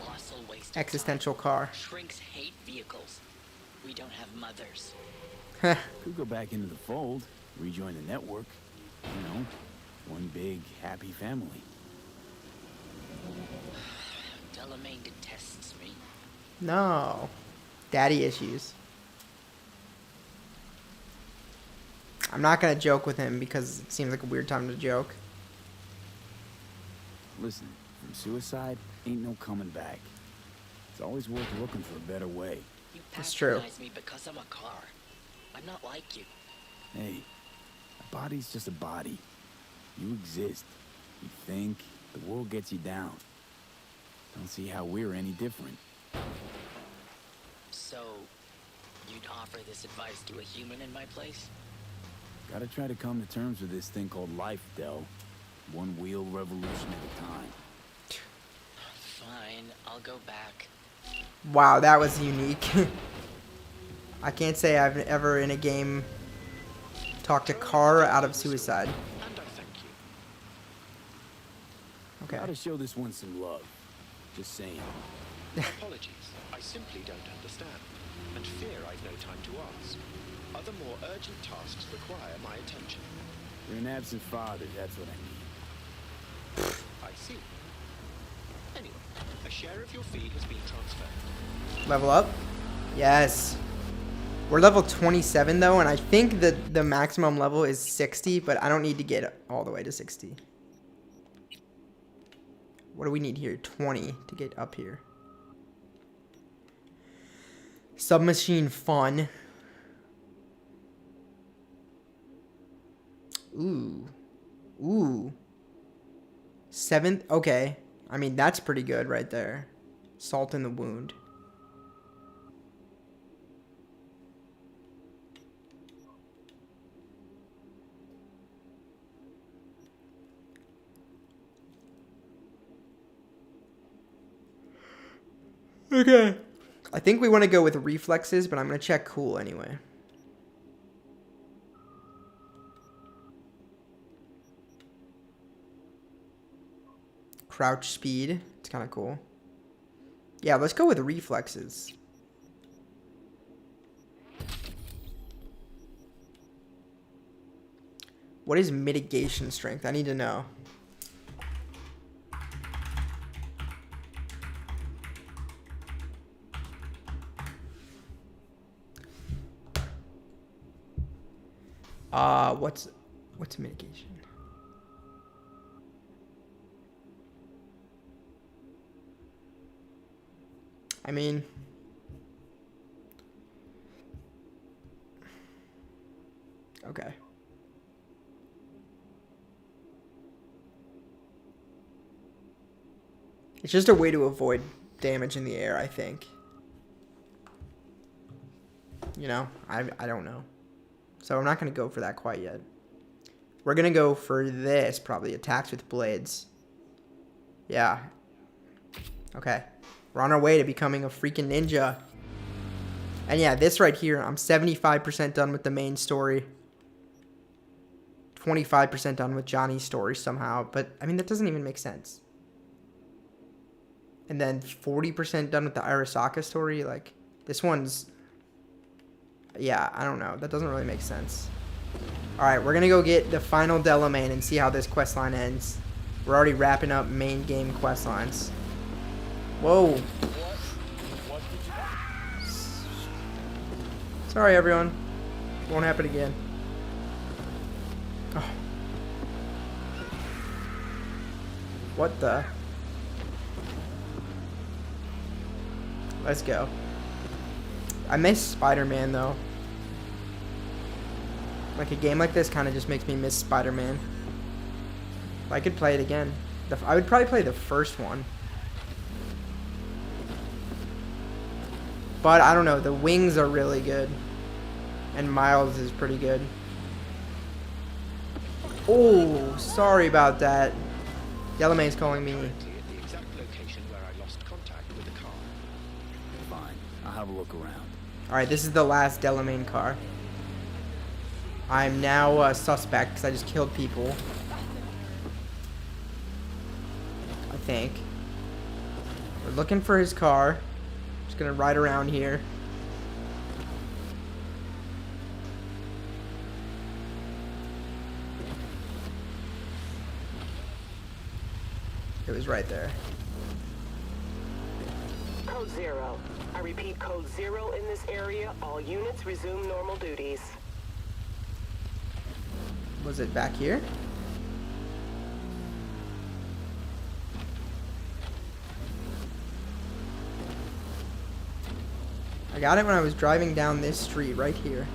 Colossal waste. Existential car. Shrinks hate vehicles. We don't have mothers. Could go back into the fold, rejoin the network. You know, one big, happy family. Delamain detests me. No. Daddy issues. I'm not gonna joke with him because it seems like a weird time to joke. Listen, from suicide, ain't no coming back. It's always worth looking for a better way. It's true. Patronize me because I'm a car. I'm not like you. Hey, a body's just a body. You exist. You think, the world gets you down. Don't see how we're any different. So, you'd offer this advice to a human in my place? Gotta try to come to terms with this thing called life, Del. One wheel revolution at a time. Fine, I'll go back. Wow, that was unique. I can't say I've ever in a game talked a car out of suicide. And I thank you. Okay. Gotta show this one some love. Just saying. Apologies. I simply don't understand. And fear I've no time to ask. Other more urgent tasks require my attention. You're an absent father, that's what I mean. I see. Anyway, a share of your fee has been transferred. Level up? Yes. We're level 27 though, and I think that the maximum level is 60, but I don't need to get all the way to 60. What do we need here? 20 to get up here. Submachine fun. Ooh. Ooh. 7th. Okay. I mean, that's pretty good right there. Salt in the wound. Okay. I think we want to go with reflexes, but I'm going to check cool anyway. Crouch speed. It's kind of cool. Yeah, let's go with reflexes. What is mitigation strength? I need to know. What's mitigation? I mean, okay. It's just a way to avoid damage in the air, I think. You know, I don't know. So I'm not going to go for that quite yet. We're going to go for this, probably. Attacks with blades. Yeah. Okay. We're on our way to becoming a freaking ninja. And yeah, this right here, I'm 75% done with the main story. 25% done with Johnny's story somehow. But, I mean, that doesn't even make sense. And then 40% done with the Arasaka story. Like, this one's... Yeah, I don't know. That doesn't really make sense. Alright, we're going to go get the final Delamain and see how this questline ends. We're already wrapping up main game questlines. Whoa. Sorry, everyone. Won't happen again. Oh. What the? Let's go. I miss Spider-Man, though. Like, a game like this kind of just makes me miss Spider-Man. If I could play it again. I would probably play the first one. But, I don't know. The wings are really good. And Miles is pretty good. Oh, sorry about that. Delamain's calling me. Fine. I'll have a look around. Alright, this is the last Delamain car. I'm now a suspect because I just killed people. I think. We're looking for his car. Just gonna ride around here. It was right there. Code 0. I repeat, code 0 in this area. All units resume normal duties. Was it back here? I got it when I was driving down this street right here.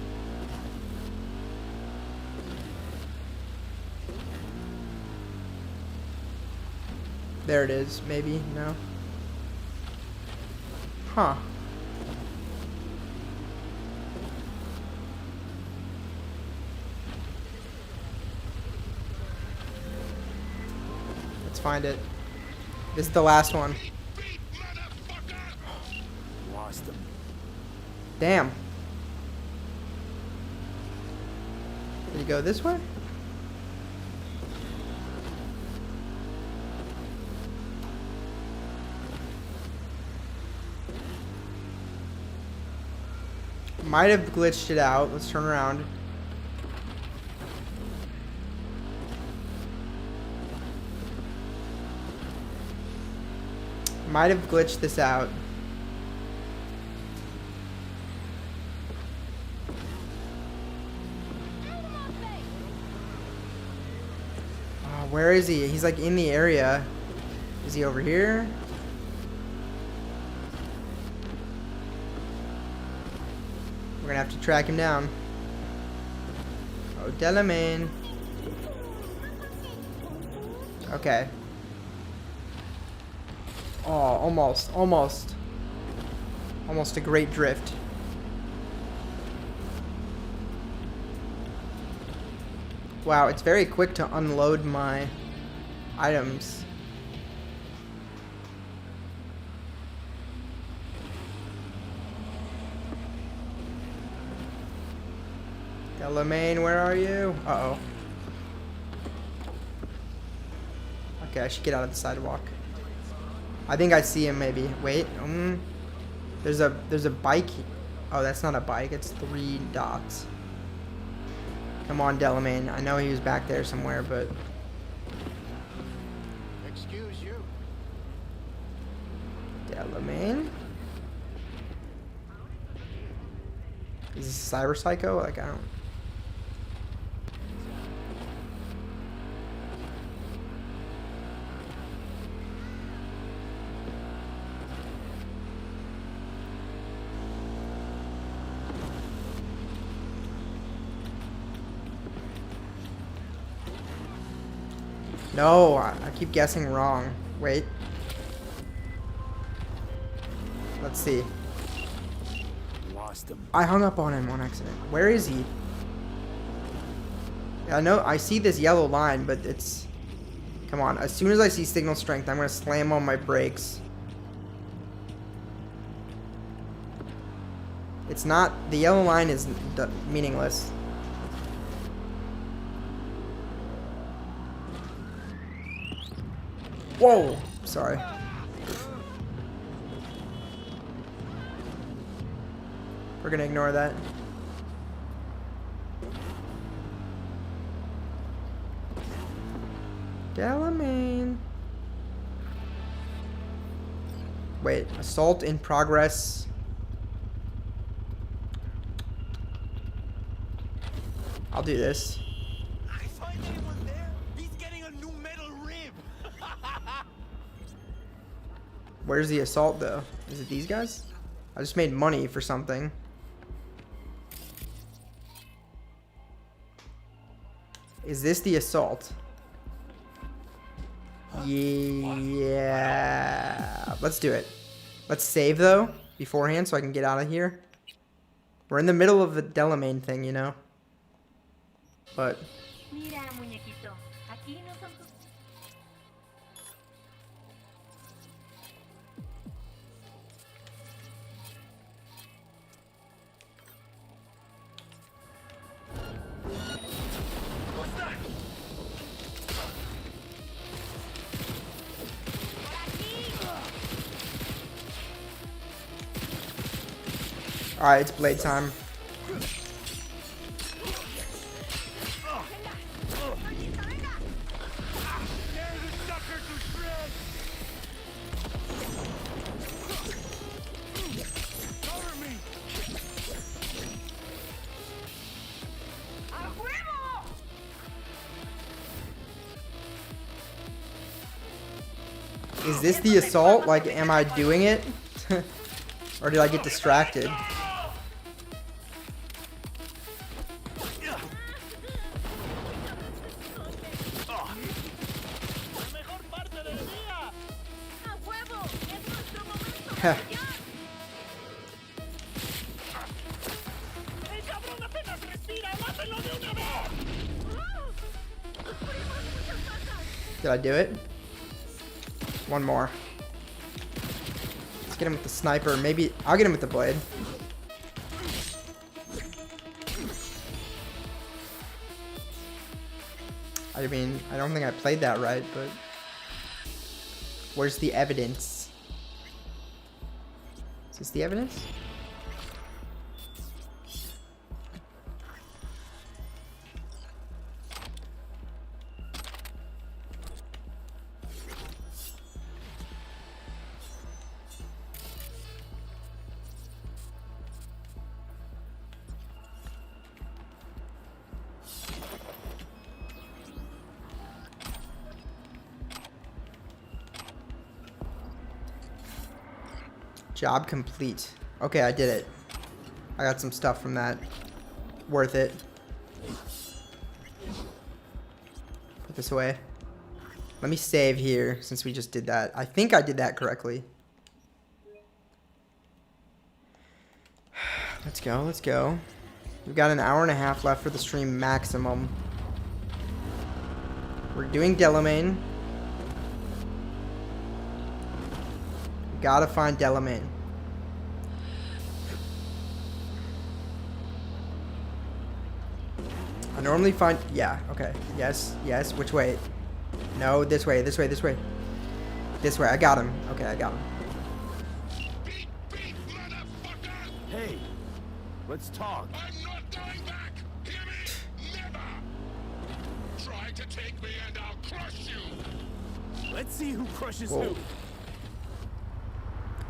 There it is, maybe, no? Huh. Let's find it. This is the last one. Lost him. Damn. Did he go this way? Might have glitched it out. Let's turn around. Might have glitched this out. Oh, where is he? He's like in the area. Is he over here? We're gonna have to track him down. Oh, Delamain. Okay. Oh, almost a great drift. Wow, it's very quick to unload my items. Delamain, where are you? Uh-oh. Okay, I should get out of the sidewalk. I think I see him maybe. Wait. There's a bike. Oh, that's not a bike. It's 3 dots. Come on, Delamain. I know he was back there somewhere, but... Excuse you. Delamain? Is this Cyber Psycho? Like, I don't... No, I keep guessing wrong. Wait. Let's see. Lost him. I hung up on him on accident. Where is he? I know I see this yellow line, but it's... Come on. As soon as I see signal strength, I'm going to slam on my brakes. It's not... The yellow line is meaningless. Whoa! Sorry. We're gonna ignore that. Delamain. Wait, assault in progress. I'll do this. Where's the assault though? Is it these guys? I just made money for something. Is this the assault? Yeah. Let's do it. Let's save though beforehand so I can get out of here. We're in the middle of the Delamain thing, you know. But alright, it's blade time. Is this the assault? Like, am I doing it? Or did I get distracted? Did I do it? One more. Let's get him with the sniper. Maybe I'll get him with the blade. I mean, I don't think I played that right, but where's the evidence? Is this the evidence? Job complete. Okay, I did it. I got some stuff from that. Worth it. Put this away. Let me save here since we just did that. I think I did that correctly. Let's go, let's go. We've got an hour and a half left for the stream maximum. We're doing Delamain. Gotta find Delamain. I normally find... Yeah, okay. Yes, yes. Which way? No, this way, this way, this way. This way. I got him. Okay, I got him. Hey, let's talk. I'm not going back. Hear me? Never. Try to take me and I'll crush you. Let's see who crushes Whoa. who.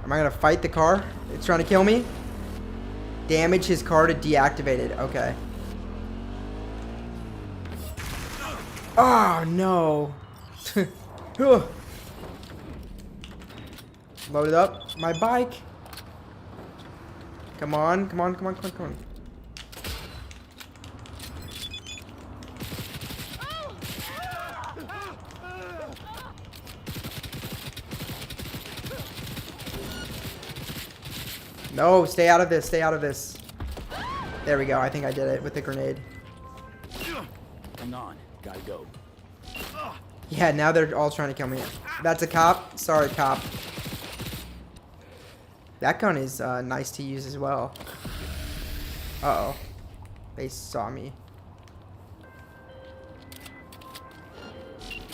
Am I gonna fight the car? It's trying to kill me? Damage his car to deactivate it. Okay. Oh, no. Load it up. My bike. Come on, come on, come on, come on, come on. No, stay out of this, stay out of this. There we go, I think I did it with the grenade. Hang on, gotta go. Yeah, now they're all trying to kill me. That's a cop. Sorry, cop. That gun is nice to use as well. Uh-oh. They saw me.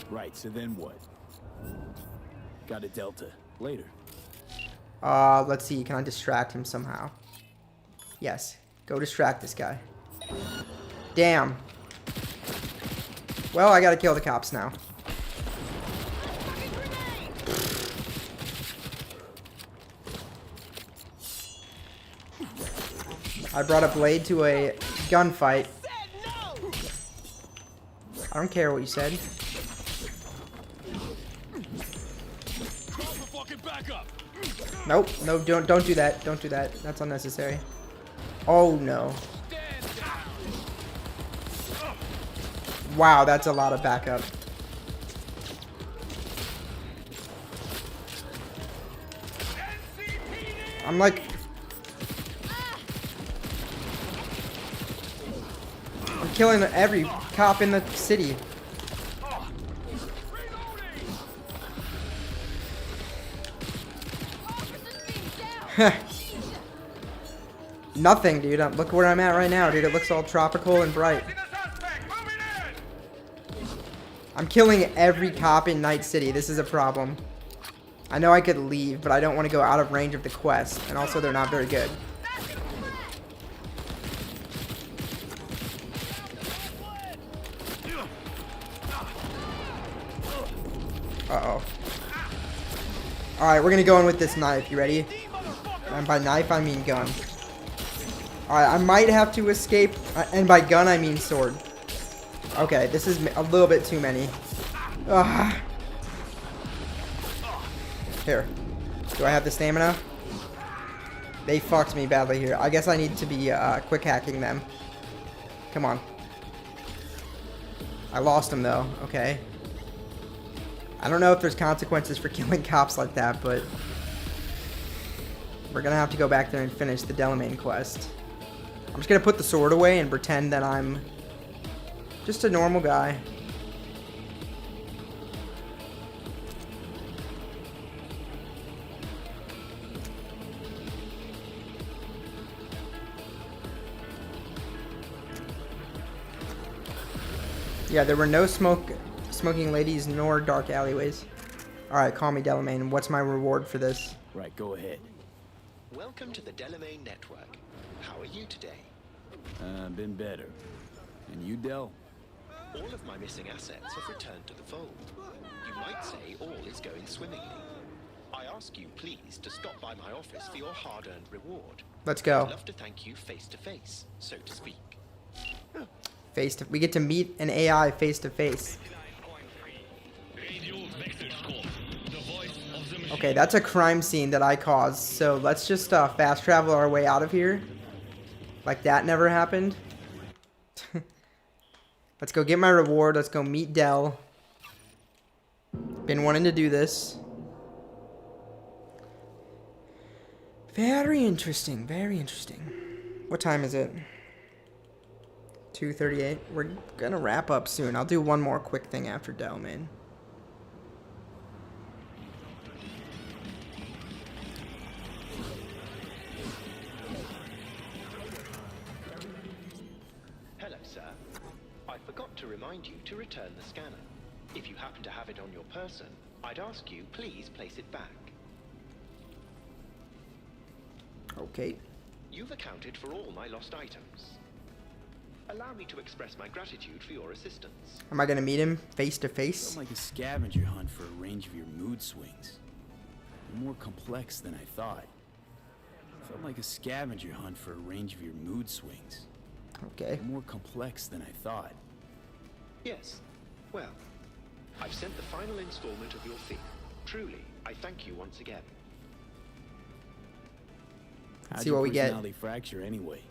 Right, so then what? Got a Delta. Later. Let's see. Can I distract him somehow? Yes. Go distract this guy. Damn. Well, I gotta kill the cops now. I brought a blade to a gunfight. I don't care what you said. Nope, no, don't do that. Don't do that. That's unnecessary. Oh no. Wow, that's a lot of backup. I'm like, I'm killing every cop in the city. Nothing, dude. Look where I'm at right now, dude. It looks all tropical and bright. I'm killing every cop in Night City. This is a problem. I know I could leave, but I don't want to go out of range of the quest. And also, they're not very good. Uh-oh. Alright, we're going to go in with this knife. You ready? And by knife, I mean gun. Alright, I might have to escape. And by gun, I mean sword. Okay, this is a little bit too many. Ugh. Here. Do I have the stamina? They fucked me badly here. I guess I need to be quick hacking them. Come on. I lost them though. Okay. I don't know if there's consequences for killing cops like that, but we're gonna have to go back there and finish the Delamain quest. I'm just gonna put the sword away and pretend that I'm just a normal guy. Yeah, there were no smoking ladies nor dark alleyways. Alright, call me Delamain. What's my reward for this? Right, go ahead. Welcome to the Delamain Network. How are you today? Been better. And you, Del? All of my missing assets have returned to the fold. You might say all is going swimmingly. I ask you please to stop by my office for your hard-earned reward. Let's go. I'd love to thank you face to face, so to speak. We get to meet an AI face to face. Okay, that's a crime scene that I caused. So let's just fast travel our way out of here. Like that never happened. Let's go get my reward. Let's go meet Del. Been wanting to do this. Very interesting. Very interesting. What time is it? 2:38. We're gonna wrap up soon. I'll do one more quick thing after Delamain. Hello, sir. I forgot to remind you to return the scanner. If you happen to have it on your person, I'd ask you please place it back. Okay. You've accounted for all my lost items. Allow me to express my gratitude for your assistance. Am I gonna meet him face to face? Felt like a scavenger hunt for a range of your mood swings. You're more complex than I thought. Felt like a scavenger hunt for a range of your mood swings. Okay. You're more complex than I thought. Yes. Well, I've sent the final installment of your fee. Truly, I thank you once again. See what we get. Personality fracture anyway,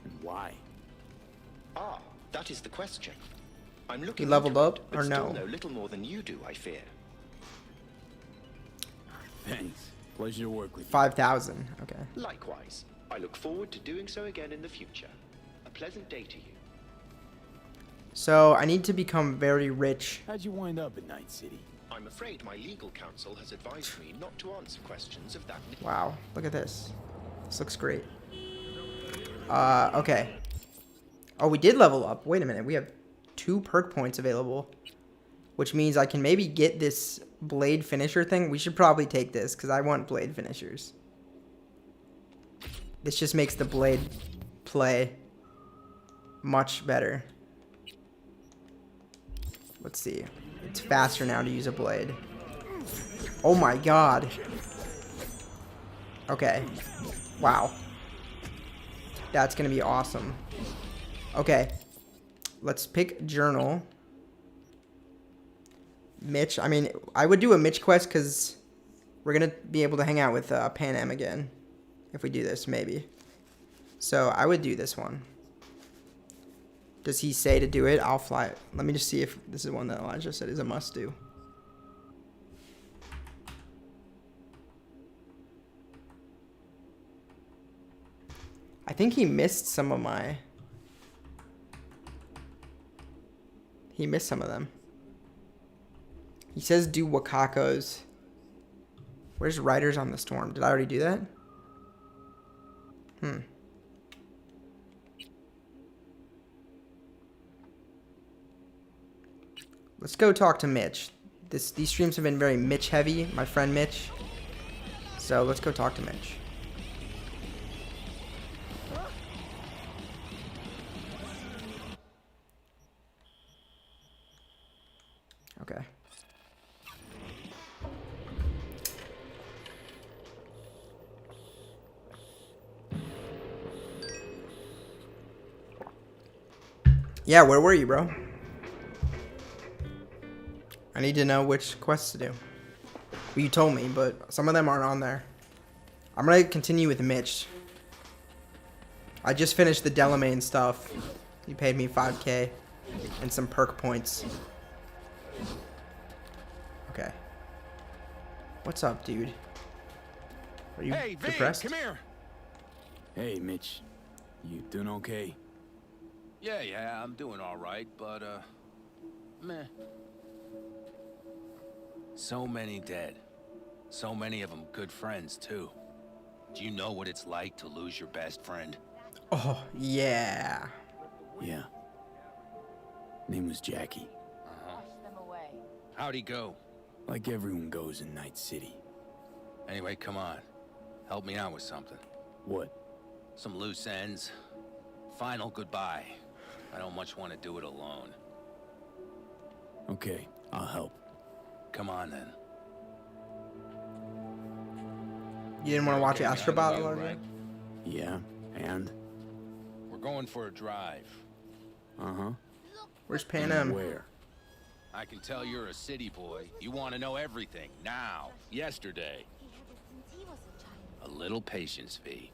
and why? Ah, that is the question. I'm He looking leveled into up it, but or still no? know little more than you do, I fear. Thanks. Pleasure to work with you. 5,000. Okay. Likewise, I look forward to doing so again in the future. A pleasant day to you. So I need to become very rich. How'd you wind up in Night City? I'm afraid my legal counsel has advised me not to answer questions of that nature. Wow, look at this. This looks great. Okay. Oh, we did level up. Wait a minute. We have 2 perk points available, which means I can maybe get this blade finisher thing. We should probably take this because I want blade finishers. This just makes the blade play much better. Let's see. It's faster now to use a blade. Oh my god. Okay. Wow. That's gonna be awesome. Okay. Let's pick journal. Mitch. I mean, I would do a Mitch quest because we're gonna be able to hang out with Pan Am again. If we do this, maybe. So I would do this one. Does he say to do it? I'll fly it. Let me just see if this is one that Elijah said is a must do. I think he missed some of my... He missed some of them. He says do Wakakos. Where's Riders on the Storm? Did I already do that? Let's go talk to Mitch. These streams have been very Mitch heavy, my friend Mitch. So let's go talk to Mitch. Okay. Yeah, where were you, bro? I need to know which quests to do. Well, you told me, but some of them aren't on there. I'm gonna continue with Mitch. I just finished the Delamain stuff. He paid me 5K and some perk points. Okay. What's up, dude? Are you depressed? Come here. Hey, Mitch. You doing okay? Yeah, I'm doing all right, but, meh. So many dead. So many of them good friends, too. Do you know what it's like to lose your best friend? Oh, yeah. Yeah. Name was Jackie. How'd he go? Like everyone goes in Night City. Anyway, come on. Help me out with something. What? Some loose ends. Final goodbye. I don't much want to do it alone. Okay, I'll help. Come on, then. You didn't want to watch Astro Battle, right? Yeah, and? We're going for a drive. Uh-huh. Where's Pan Am? Where? I can tell you're a city boy. You want to know everything. Now. Yesterday. A little patience, V.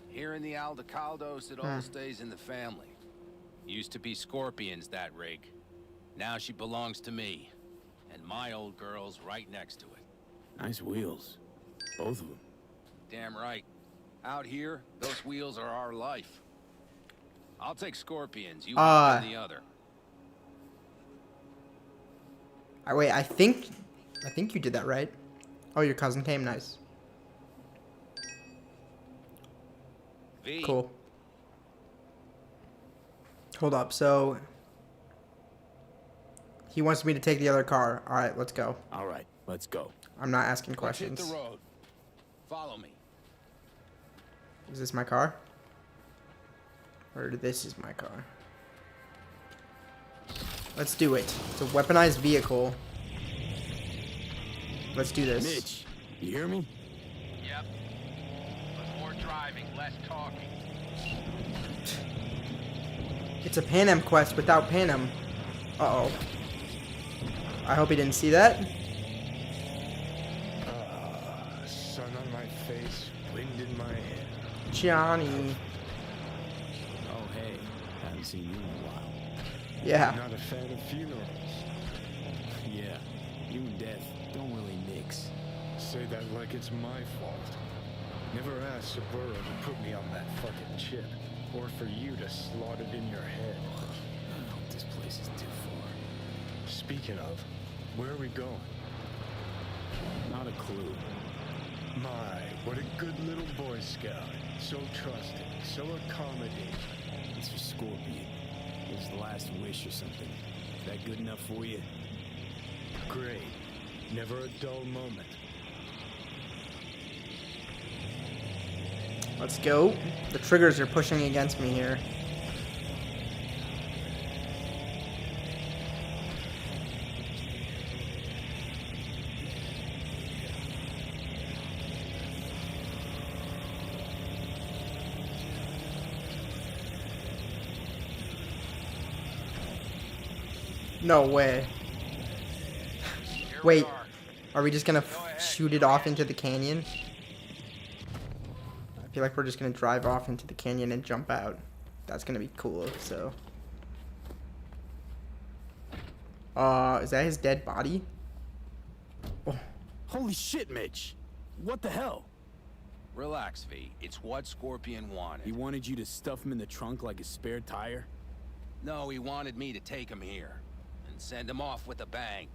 Here in the Aldecaldos, it all stays in the family. Used to be Scorpions, that rig. Now she belongs to me. And my old girl's right next to it. Nice wheels. Both of them. Damn right. Out here, those wheels are our life. I'll take Scorpions, you one or the other. Wait, I think you did that right. Oh, your cousin came, nice. V. Cool. Hold up, so he wants me to take the other car. All right, let's go. All right, let's go. I'm not asking Let's questions. hit the road. Follow me. Is this my car? Or this is my car? Let's do it. It's a weaponized vehicle. Let's do this. Mitch, you hear me? Yep. But more driving, less talking. It's a Pan Am quest without Pan Am. Uh-oh. I hope he didn't see that. Sun on my face, wind in my hair. Johnny. Oh, hey. Haven't seen you in a while. Yeah. Not a fan of funerals. Yeah. You and death don't really mix. Say that like it's my fault. Never asked Saburo to put me on that fucking chip. Or for you to slot it in your head. I hope this place is too far. Speaking of, where are we going? Not a clue. My, what a good little Boy Scout. So trusting, so accommodating. It's your Scorpion. His last wish or something. Is that good enough for you? Great. Never a dull moment. Let's go. The triggers are pushing against me here. No way. Wait, are we just gonna shoot it off into the canyon? I feel like we're just gonna drive off into the canyon and jump out. That's gonna be cool, so. Is that his dead body? Oh. Holy shit, Mitch. What the hell? Relax, V. It's what Scorpion wanted. He wanted you to stuff him in the trunk like a spare tire? No, he wanted me to take him here and send him off with a bang.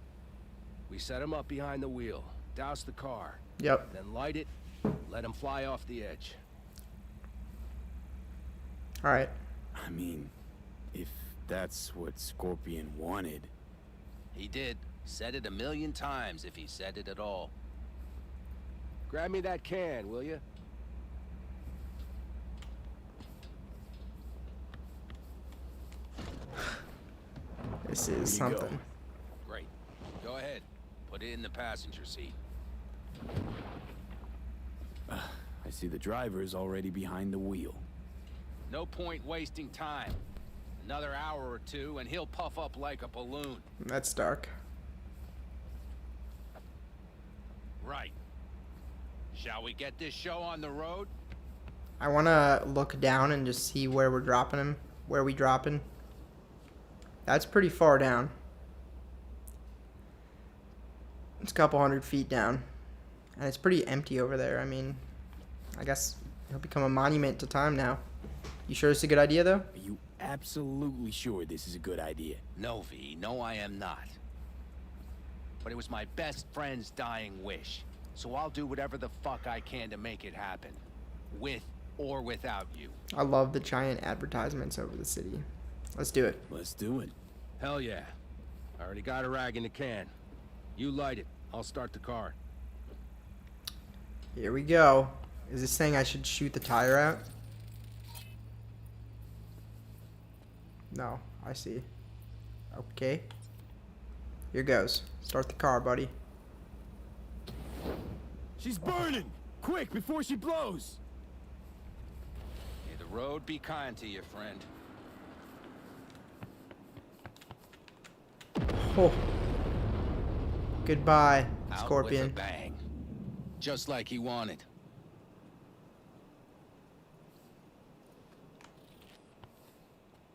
We set him up behind the wheel, douse the car. Yep. Then light it, let him fly off the edge. Alright. I mean, if that's what Scorpion wanted. He did. Said it 1,000,000 times if he said it at all. Grab me that can, will you? This is something. Great. Go ahead. Put it in the passenger seat. I see the driver is already behind the wheel. No point wasting time. Another hour or two and he'll puff up like a balloon. That's dark. Right. Shall we get this show on the road? I wanna look down and just see where we're dropping him. Where we dropping. That's pretty far down. It's a couple 100 feet down. And it's pretty empty over there. I mean, I guess he'll become a monument to time now. You sure it's a good idea, though? Are you absolutely sure this is a good idea? No, V. No, I am not. But it was my best friend's dying wish. So I'll do whatever the fuck I can to make it happen. With or without you. I love the giant advertisements over the city. Let's do it. Let's do it. Hell yeah. I already got a rag in the can. You light it. I'll start the car. Here we go. Is this saying I should shoot the tire out? No, I see. Okay. Here goes. Start the car, buddy. She's burning! Quick, before she blows! May the road be kind to you, friend. Oh. Goodbye, Out Scorpion. with a bang. Just like he wanted.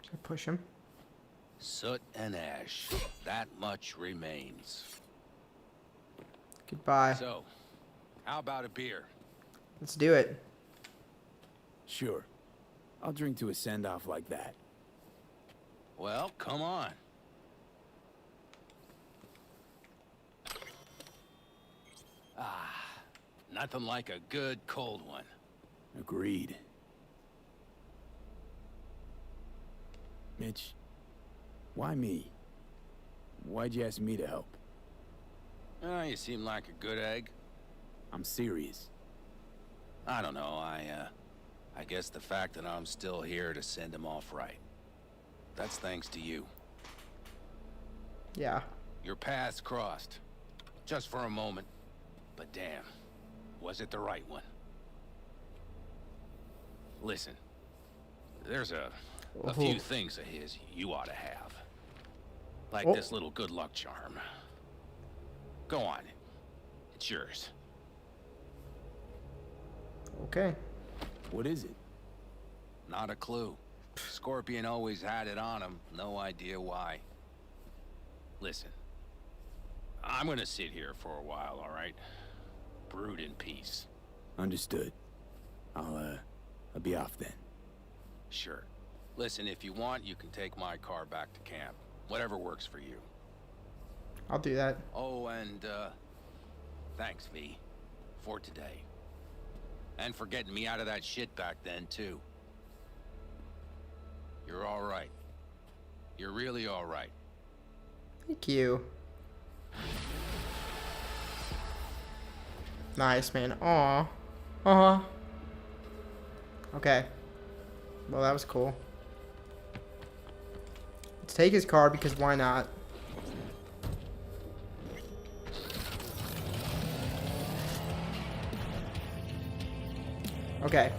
Should I push him? Soot and ash. That much remains. Goodbye. So, how about a beer? Let's do it. Sure. I'll drink to a send-off like that. Well, come on. Ah, nothing like a good cold one. Agreed. Mitch, why me? Why'd you ask me to help? You seem like a good egg. I'm serious. I don't know, I guess the fact that I'm still here to send him off right. That's thanks to you. Yeah. Your paths crossed. Just for a moment. But damn, was it the right one? Listen, there's a few things of his you ought to have. Like this little good luck charm. Go on. It's yours. Okay. What is it? Not a clue. Scorpion always had it on him. No idea why. Listen. I'm gonna sit here for a while, all right? Brood in peace. Understood. I'll be off then. Sure. Listen, if you want, you can take my car back to camp. Whatever works for you. I'll do that. Oh, and, thanks, V, for today. And for getting me out of that shit back then, too. You're all right. You're really all right. Thank you. Nice, man. Aw. Aw. Okay. Well, that was cool. Let's take his car because why not? Okay.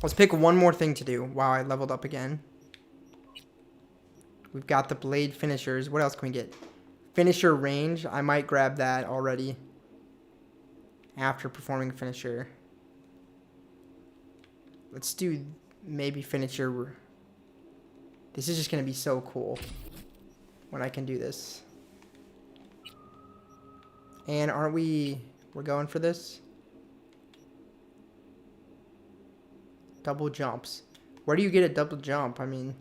Let's pick one more thing to do. Wow, I leveled up again. We've got the blade finishers. What else can we get? Finisher range. I might grab that already. After performing finisher. Let's do maybe finisher. This is just going to be so cool when I can do this. And aren't we... We're going for this? Double jumps. Where do you get a double jump? I mean...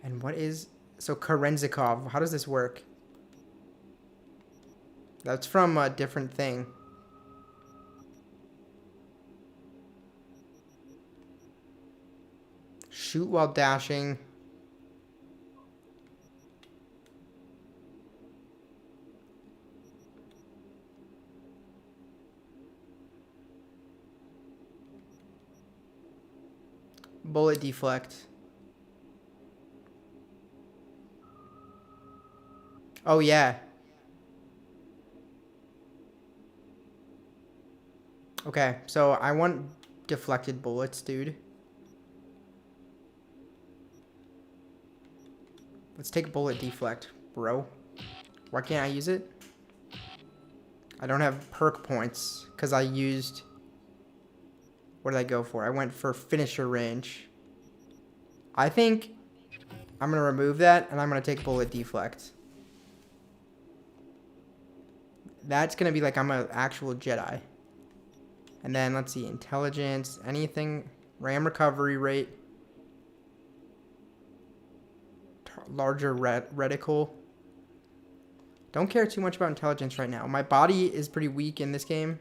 And what is... So, Kerenzikov. How does this work? That's from a different thing. Shoot while dashing. Bullet deflect. Oh, yeah. Okay, so I want deflected bullets, dude. Let's take bullet deflect, bro. Why can't I use it? I don't have perk points because I used... What did I go for? I went for finisher range. I think I'm going to remove that and I'm going to take bullet deflect. That's going to be like I'm an actual Jedi. And then let's see, intelligence, anything, RAM recovery rate, larger reticle. Don't care too much about intelligence right now. My body is pretty weak in this game.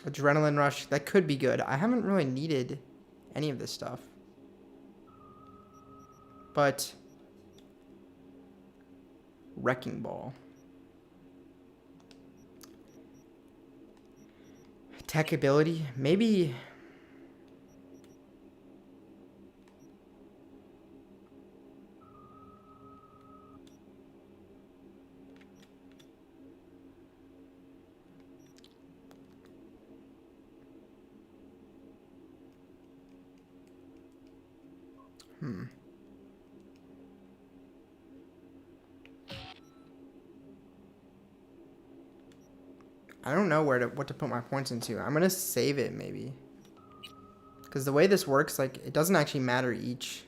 Adrenaline rush, that could be good. I haven't really needed any of this stuff. But wrecking ball. Tech ability, maybe. I don't know what to put my points into. I'm gonna save it maybe, because the way this works, like, it doesn't actually matter each.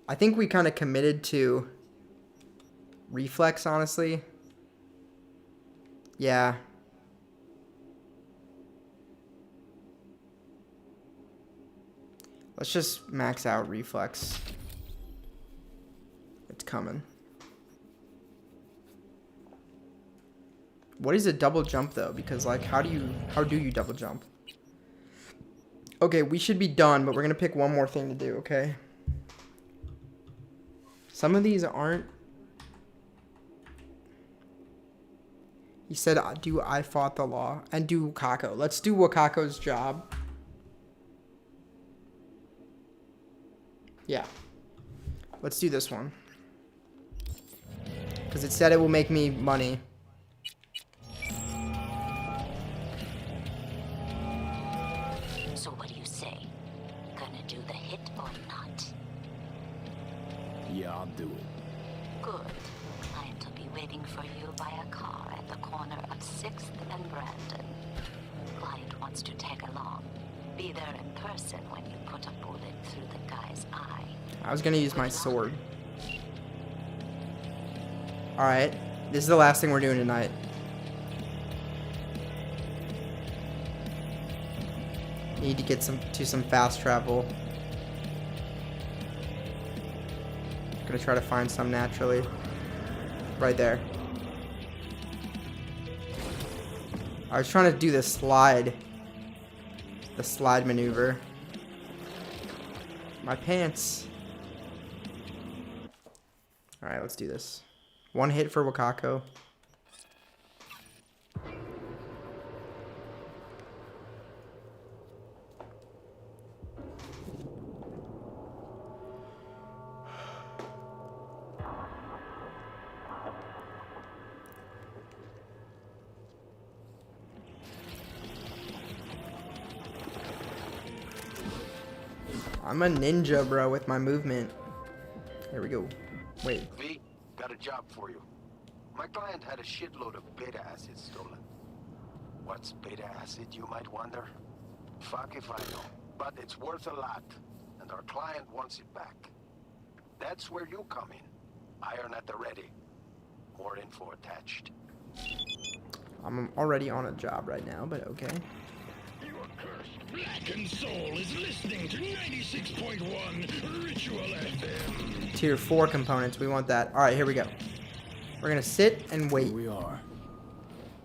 I think we kind of committed to reflex, honestly. Yeah. Let's just max out reflex. It's coming. What is a double jump though? Because like, how do you double jump? Okay, we should be done, but we're gonna pick one more thing to do. Okay. Some of these aren't. He said, "Do I fought the law and do Wakako." Let's do Wakako's job. Yeah. Let's do this one. Because it said it will make me money. So what do you say? Gonna do the hit or not? Yeah, I'll do it. Good. Client will be waiting for you by a car at the corner of 6th and Brandon. Client wants to tag along. Be there in person when you put a bullet through the guy's eye. I was gonna use my sword. Alright. This is the last thing we're doing tonight. Need to get some fast travel. Gonna try to find some naturally. Right there. I was trying to do the slide. The slide maneuver. My pants. Alright, let's do this. One hit for Wakako. I'm a ninja, bro, with my movement. Here we go. Wait. V, got a job for you. My client had a shitload of beta acid stolen. What's beta acid, you might wonder? Fuck if I know. But it's worth a lot, and our client wants it back. That's where you come in. Iron at the ready. More info attached. I'm already on a job right now, but okay. Black and Soul is listening to 96.1 Ritual FM. Tier 4 components, we want that. Alright, here we go. We're gonna sit and wait. Here we are.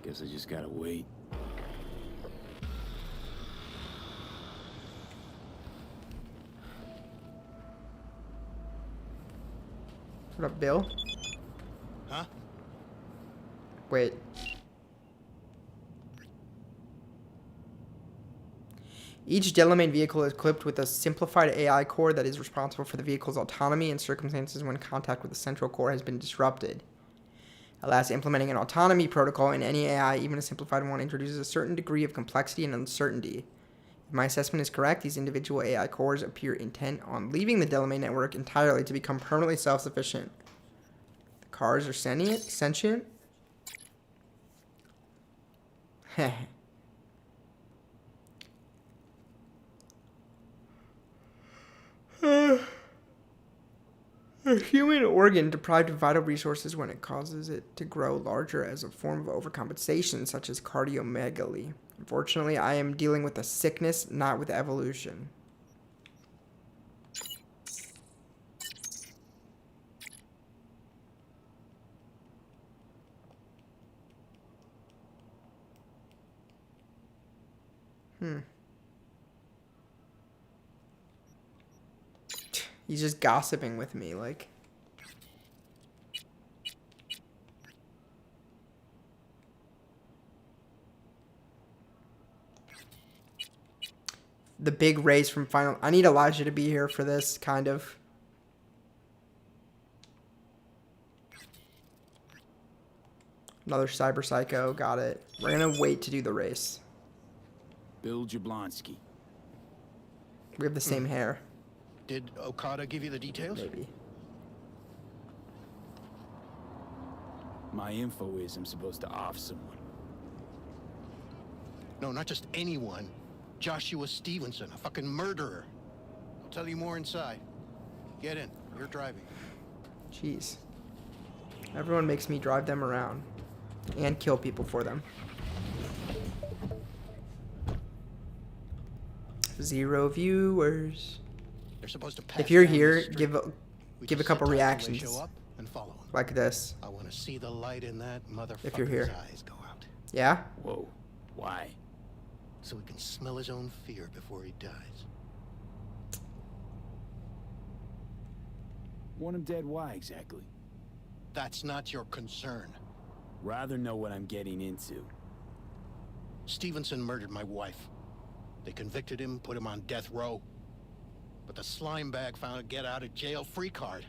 Guess I just gotta wait. What up, Bill? Huh? Wait. Each Delamain vehicle is equipped with a simplified AI core that is responsible for the vehicle's autonomy in circumstances when contact with the central core has been disrupted. Alas, implementing an autonomy protocol in any AI, even a simplified one, introduces a certain degree of complexity and uncertainty. If my assessment is correct, these individual AI cores appear intent on leaving the Delamain network entirely to become permanently self-sufficient. The cars are sentient? Heh. A human organ deprived of vital resources when it causes it to grow larger as a form of overcompensation, such as cardiomegaly. Unfortunately, I am dealing with a sickness, not with evolution. He's just gossiping with me, like. The big race from Final. I need Elijah to be here for this, kind of. Another Cyber Psycho, got it. We're gonna wait to do the race. Bill Jablonski. We have the same hair. Did Okada give you the details? Maybe. My info is I'm supposed to off someone. No, not just anyone. Joshua Stevenson, a fucking murderer. I'll tell you more inside. Get in. You're driving. Jeez. Everyone makes me drive them around. And kill people for them. 0 viewers. They're supposed to if you're here, give a couple reactions. Show up and follow them. Like this. I want to see the light in that motherfucker's if you're here. eyes go out. Yeah? Whoa. Why? So he can smell his own fear before he dies. Want him dead? Why exactly? That's not your concern. Rather know what I'm getting into. Stevenson murdered my wife. They convicted him, put him on death row. But the slime bag found a get-out-of-jail-free card.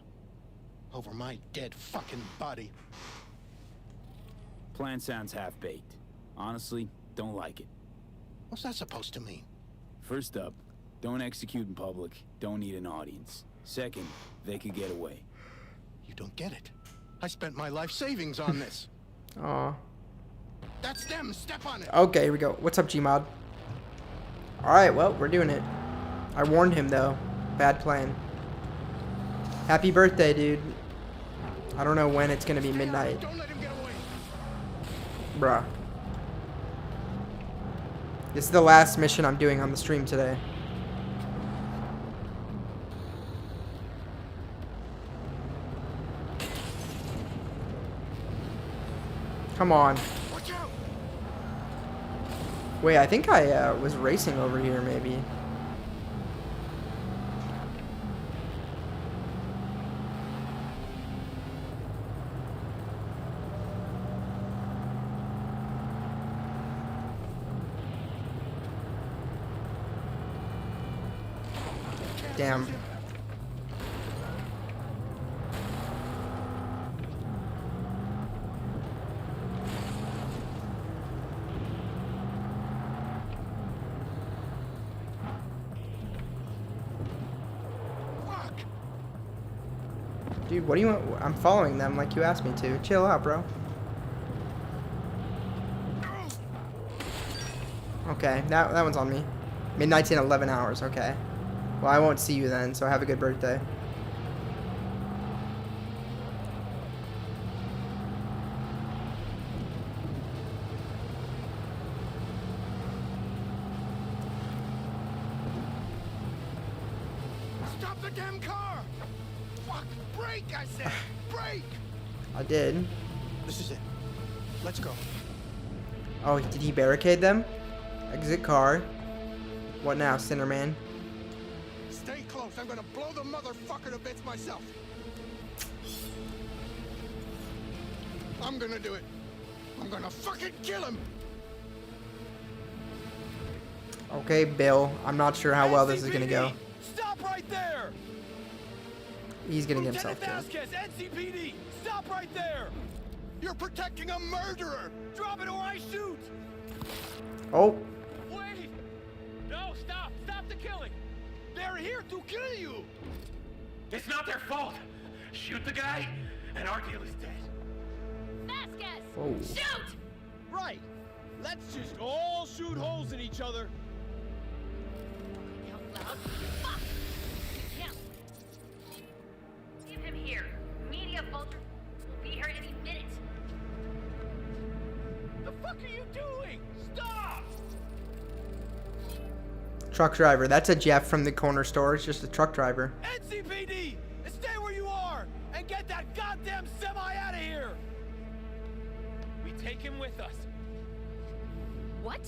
Over my dead fucking body. Plan sounds half-baked. Honestly, don't like it. What's that supposed to mean? First up, don't execute in public. Don't need an audience. Second, they could get away. You don't get it. I spent my life savings on this. Aw. That's them. Step on it. Okay, here we go. What's up, Gmod? Alright, well, we're doing it. I warned him, though. Bad plan. Happy birthday, dude. I don't know when it's gonna be midnight. Don't let him get away. Bruh. This is the last mission I'm doing on the stream today. Come on. Wait, I think I was racing over here, maybe. Damn. Dude, what do you want? I'm following them like you asked me to. Chill out, bro. Okay, that one's on me. Midnight's in 11 hours, okay. Well, I won't see you then, so have a good birthday. Stop the damn car! Fuck! Brake, I said! Brake! I did. This is it. Let's go. Oh, did he barricade them? Exit car. What now, Sinnerman? Stay close. I'm gonna blow the motherfucker to bits myself. I'm gonna do it. I'm gonna fucking kill him. Okay, Bill. I'm not sure how well this is gonna go. Stop right there! He's getting himself Lieutenant killed. Vasquez, NCPD! Stop right there! You're protecting a murderer! Drop it or I shoot! Oh. Wait! No, stop! Stop the killing! They're here to kill you! It's not their fault. Shoot the guy, and our deal is dead. Vasquez! Oh. Shoot! Right. Let's just all shoot holes in each other. Out loud. Fuck! Him. Leave him here. Media vulture will be here any minute. The fuck are you doing? Stop! Truck driver. That's a Jeff from the corner store. It's just a truck driver. NCPD! Stay where you are and get that goddamn semi out of here! We take him with us. What?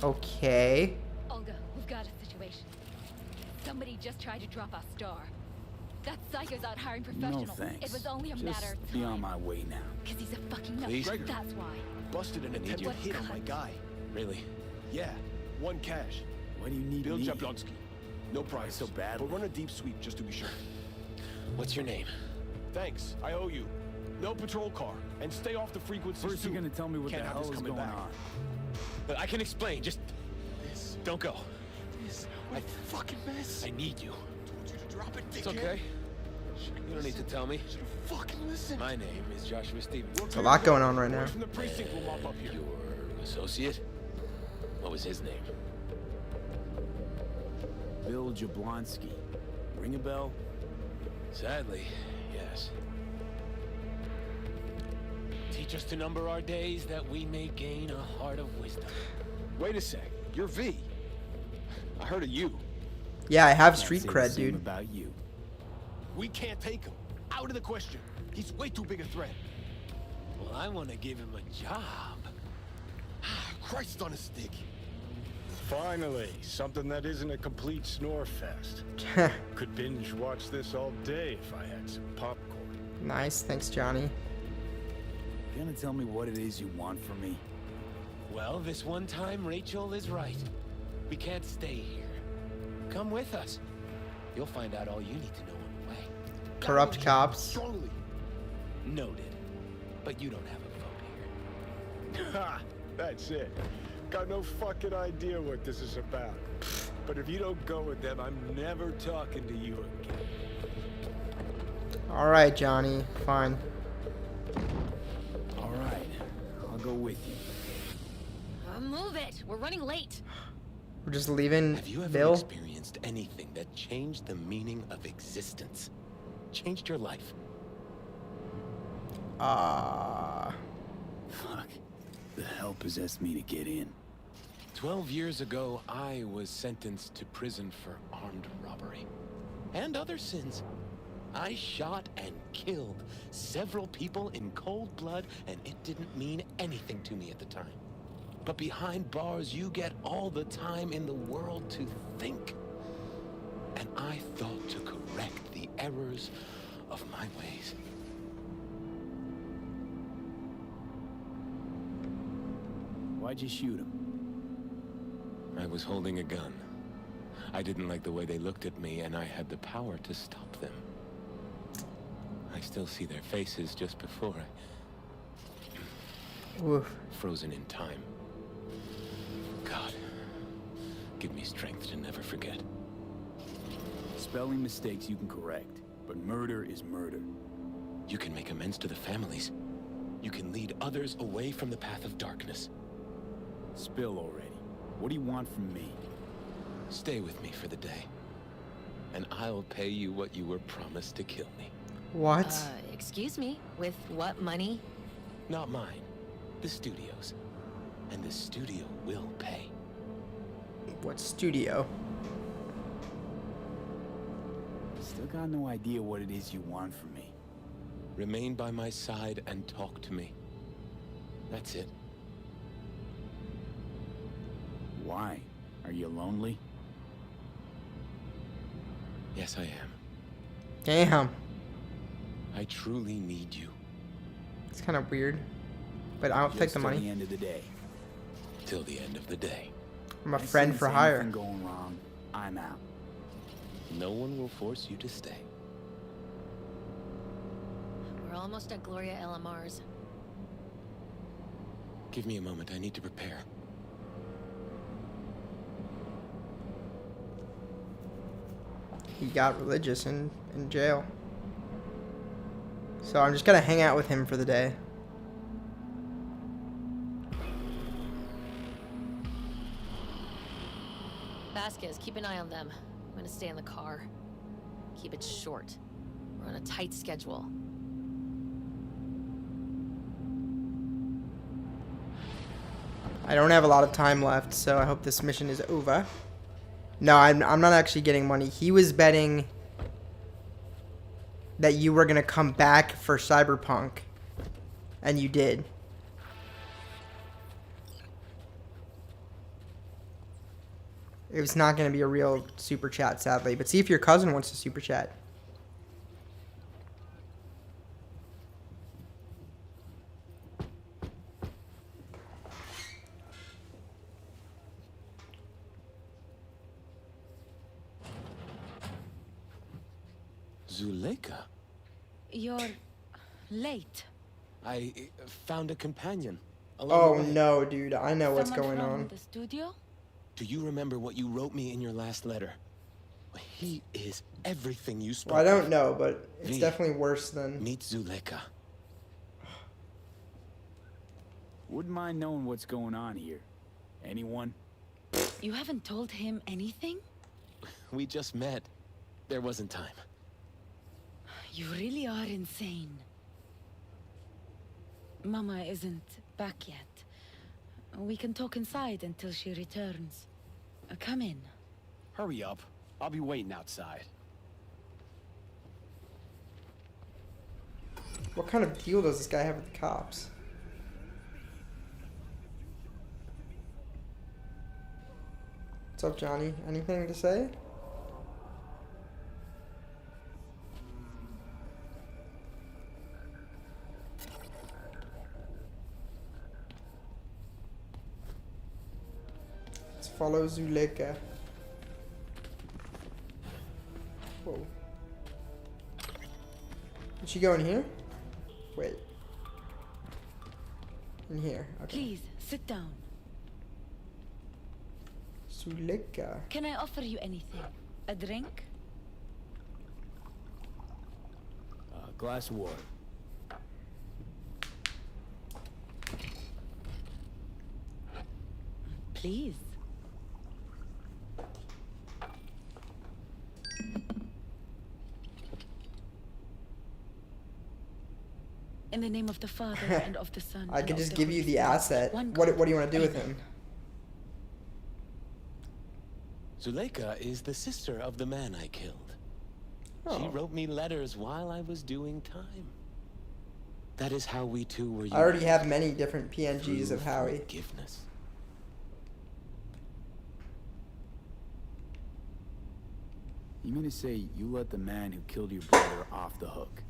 Okay. Olga, we've got a situation. Somebody just tried to drop our star. That psycho's out hiring No professionals. thanks. It was only a Just matter of be time. on my way now. Because he's a fucking nut. Please? That's why. Busted an attempted hit on my guy. Really? Yeah. One cash. Why do you need Bill me? Jablonski. No price. So bad. We'll run a deep sweep just to be sure. What's your name? Thanks. I owe you. No patrol car. And stay off the frequencies First you're soon. gonna tell me what Can't the have hell this is coming going back. on. But I can explain. Just don't go. What a fucking mess. I need you. Told you to drop it, It's dickhead. okay. You don't need to tell me. Fucking listen. My name is Joshua Stevens. There's a lot going on right now. From the precinct will mop up here. Your associate? What was his name? Bill Jablonski. Ring a bell? Sadly, yes. Teach us to number our days that we may gain a heart of wisdom. Wait a sec. You're V. I heard of you. Yeah, I have Can't street say the cred, same dude. About you. We can't take him. Out of the question. He's way too big a threat. Well, I want to give him a job. Christ on a stick. Finally, something that isn't a complete snore fest. Could binge watch this all day if I had some popcorn. Nice, thanks, Johnny. You gonna tell me what it is you want from me? Well, this one time, Rachel is right. We can't stay here. Come with us. You'll find out all you need to know on the way. Corrupt cops. Strongly. Noted. But you don't have a vote here. Ha! That's it. Got no fucking idea what this is about. But if you don't go with them, I'm never talking to you again. All right, Johnny. Fine. All right, I'll go with you. Move it. We're running late. We're just leaving Have you ever Bill? experienced anything that changed the meaning of existence? Changed your life? Fuck. The hell possessed me to get in? 12 years ago, I was sentenced to prison for armed robbery. And other sins. I shot and killed several people in cold blood, and it didn't mean anything to me at the time. But behind bars, you get all the time in the world to think. And I thought to correct the errors of my ways. Why'd you shoot him? I was holding a gun. I didn't like the way they looked at me, and I had the power to stop them. I still see their faces just before Oof. Frozen in time. God, give me strength to never forget. Spelling mistakes you can correct, but murder is murder. You can make amends to the families. You can lead others away from the path of darkness. Spill already. What do you want from me? Stay with me for the day, and I'll pay you what you were promised to kill me. What? Excuse me. With what money? Not mine. The studio's. And the studio will pay. What studio? Still got no idea what it is you want from me. Remain by my side and talk to me. That's it. Why? Are you lonely? Yes, I am. Damn. I truly need you. It's kind of weird. But I'll take the money. Till the end of the day. Till the end of the day. I'm a friend for hire. Anything going wrong, I'm out. No one will force you to stay. We're almost at Gloria LMR's. Give me a moment. I need to prepare. He got religious in jail. So I'm just gonna hang out with him for the day. Vasquez, keep an eye on them. I'm gonna stay in the car. Keep it short. We're on a tight schedule. I don't have a lot of time left, so I hope this mission is over. No, I'm not actually getting money. He was betting that you were gonna come back for Cyberpunk, and you did. It was not gonna be a real super chat, sadly. But see if your cousin wants to super chat. Zuleika? You're late. I found a companion. Oh no, dude. I know what's Someone going from on. the studio? Do you remember what you wrote me in your last letter? He is everything you spoke. Well, I don't know, but it's V, definitely worse than... Meet Zuleika. Wouldn't mind knowing what's going on here. Anyone? You haven't told him anything? We just met. There wasn't time. You really are insane. Mama isn't back yet. We can talk inside until she returns. Come in. Hurry up. I'll be waiting outside. What kind of deal does this guy have with the cops? What's up, Johnny? Anything to say? Let's follow Zuleka. Whoa. Did she go in here? Wait. In here. Okay. Please, sit down. Zuleka. Can I offer you anything? A drink? A glass of water. Please. In the name of the Father and of the Son. I and could of just the give Holy you the Spirit. asset. One What God. do you want to do with him? Zuleika is the sister of the man I killed. She Oh. wrote me letters while I was doing time. That is how we two were I already united have many different PNGs through of Howie. forgiveness. You mean to say you let the man who killed your brother off the hook?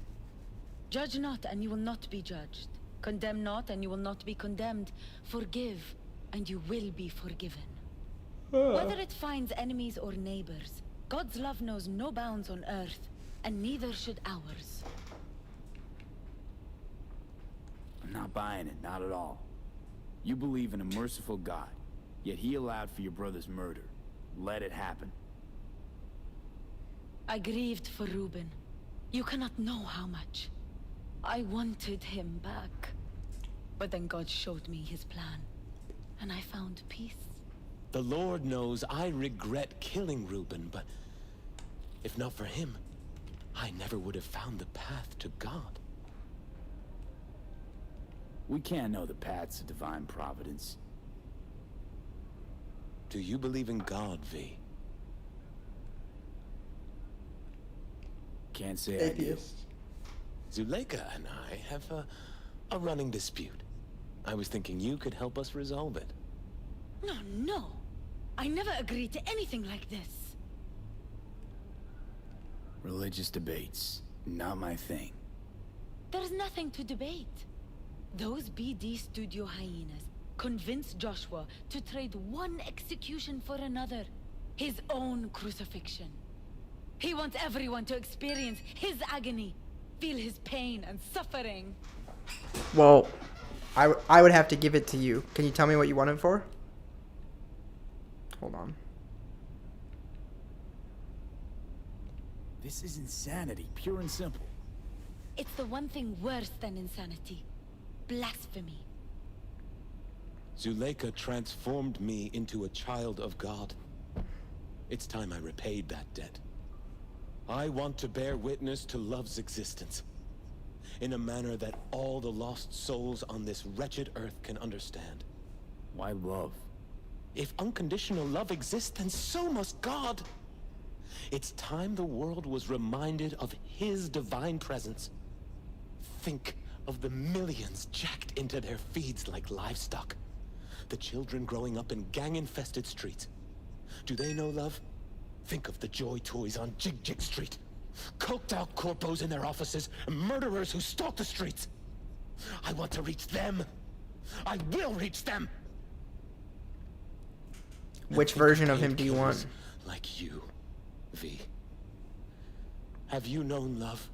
Judge not, and you will not be judged. Condemn not, and you will not be condemned. Forgive, and you will be forgiven. Whether it finds enemies or neighbors, God's love knows no bounds on earth, and neither should ours. I'm not buying it, not at all. You believe in a merciful God, yet he allowed for your brother's murder. Let it happen. I grieved for Reuben. You cannot know how much. I wanted him back. But then God showed me his plan, and I found peace. The Lord knows I regret killing Reuben, but if not for him, I never would have found the path to God. We can't know the paths of divine providence. Do you believe in God, V? Can't say I do. Atheist. Zuleika and I have a running dispute. I was thinking you could help us resolve it. No, no. I never agreed to anything like this. Religious debates, not my thing. There's nothing to debate. Those BD studio hyenas convinced Joshua to trade one execution for another. His own crucifixion. He wants everyone to experience his agony, feel his pain and suffering. Well, I would have to give it to you. Can you tell me what you want it for? Hold on. This is insanity, pure and simple. It's the one thing worse than insanity. Blasphemy. Zuleika transformed me into a child of God. It's time I repaid that debt. I want to bear witness to love's existence in a manner that all the lost souls on this wretched earth can understand. Why love? If unconditional love exists, then so must God. It's time the world was reminded of his divine presence. Think of the millions jacked into their feeds like livestock. The children growing up in gang-infested streets. Do they know love? Think of the joy toys on Jig Jig Street. Coked out corpos in their offices and murderers who stalk the streets. I want to reach them. I will reach them. Which version of him do you want? Like you, V. Have you known love?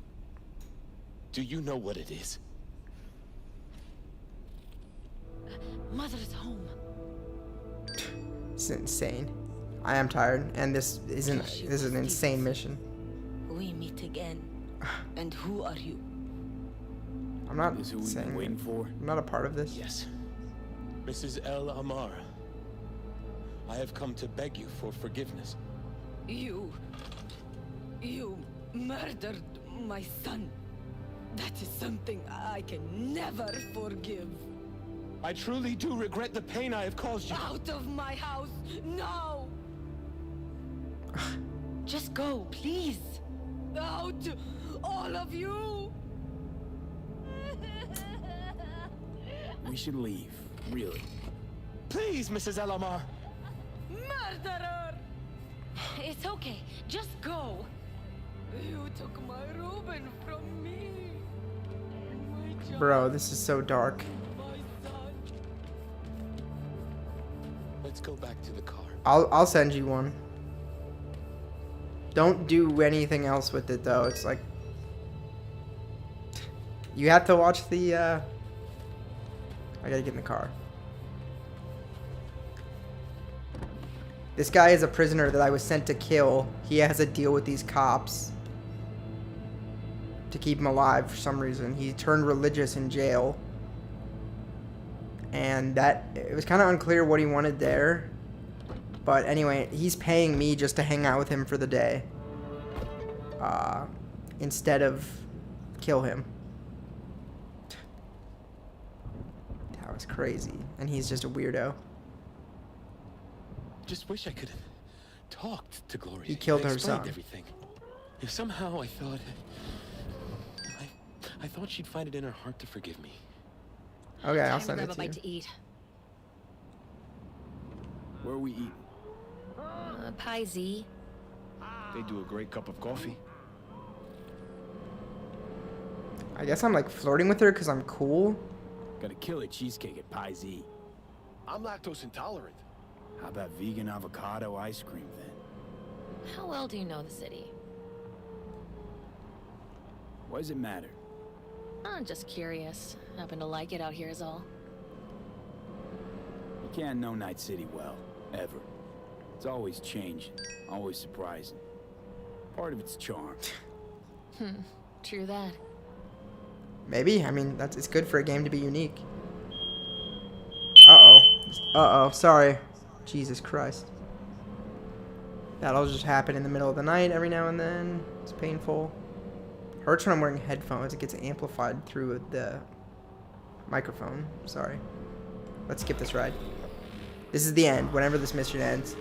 Do you know what it is? Mother's home. It's insane. I am tired, and this is an insane mission. We meet again. And who are you? I'm not This who we've saying been waiting for? I'm not a part of this. Yes. Mrs. El Amar. I have come to beg you for forgiveness. You murdered my son. That is something I can never forgive. I truly do regret the pain I have caused you. Out of my house! No! Just go, please. Out! All of you! We should leave, really. Please, Mrs. Elamar. Murderer! It's okay. Just go. You took my Reuben from me. Bro, this is so dark. Let's go back to the car. I'll send you one. Don't do anything else with it though. It's like you have to watch the I gotta get in the car. This guy is a prisoner that I was sent to kill. He has a deal with these cops to keep him alive for some reason. He turned religious in jail. And that, it was kind of unclear what he wanted there. But anyway, he's paying me just to hang out with him for the day. Instead of kill him. That was crazy. And he's just a weirdo. Just wish I could have talked to Gloria. He killed and her explained son. Everything. If somehow I thought she'd find it in her heart to forgive me. Okay, I'll Time send to it grab a to you. bite to eat. Where are we eating? Pie Z. They do a great cup of coffee. I guess I'm like flirting with her because I'm cool. Got a killer cheesecake at Pie Z. I'm lactose intolerant. How about vegan avocado ice cream then? How well do you know the city? Why does it matter? I'm just curious. Happen to like it out here is all. You can't know Night City well, ever. It's always changing, always surprising. Part of its charm. True that. Maybe. I mean, it's good for a game to be unique. Uh-oh. Uh-oh. Sorry. Jesus Christ. That'll just happen in the middle of the night every now and then. It's painful. Hurts when I'm wearing headphones. It gets amplified through the microphone. Sorry. Let's skip this ride. This is the end. Whenever this mission ends.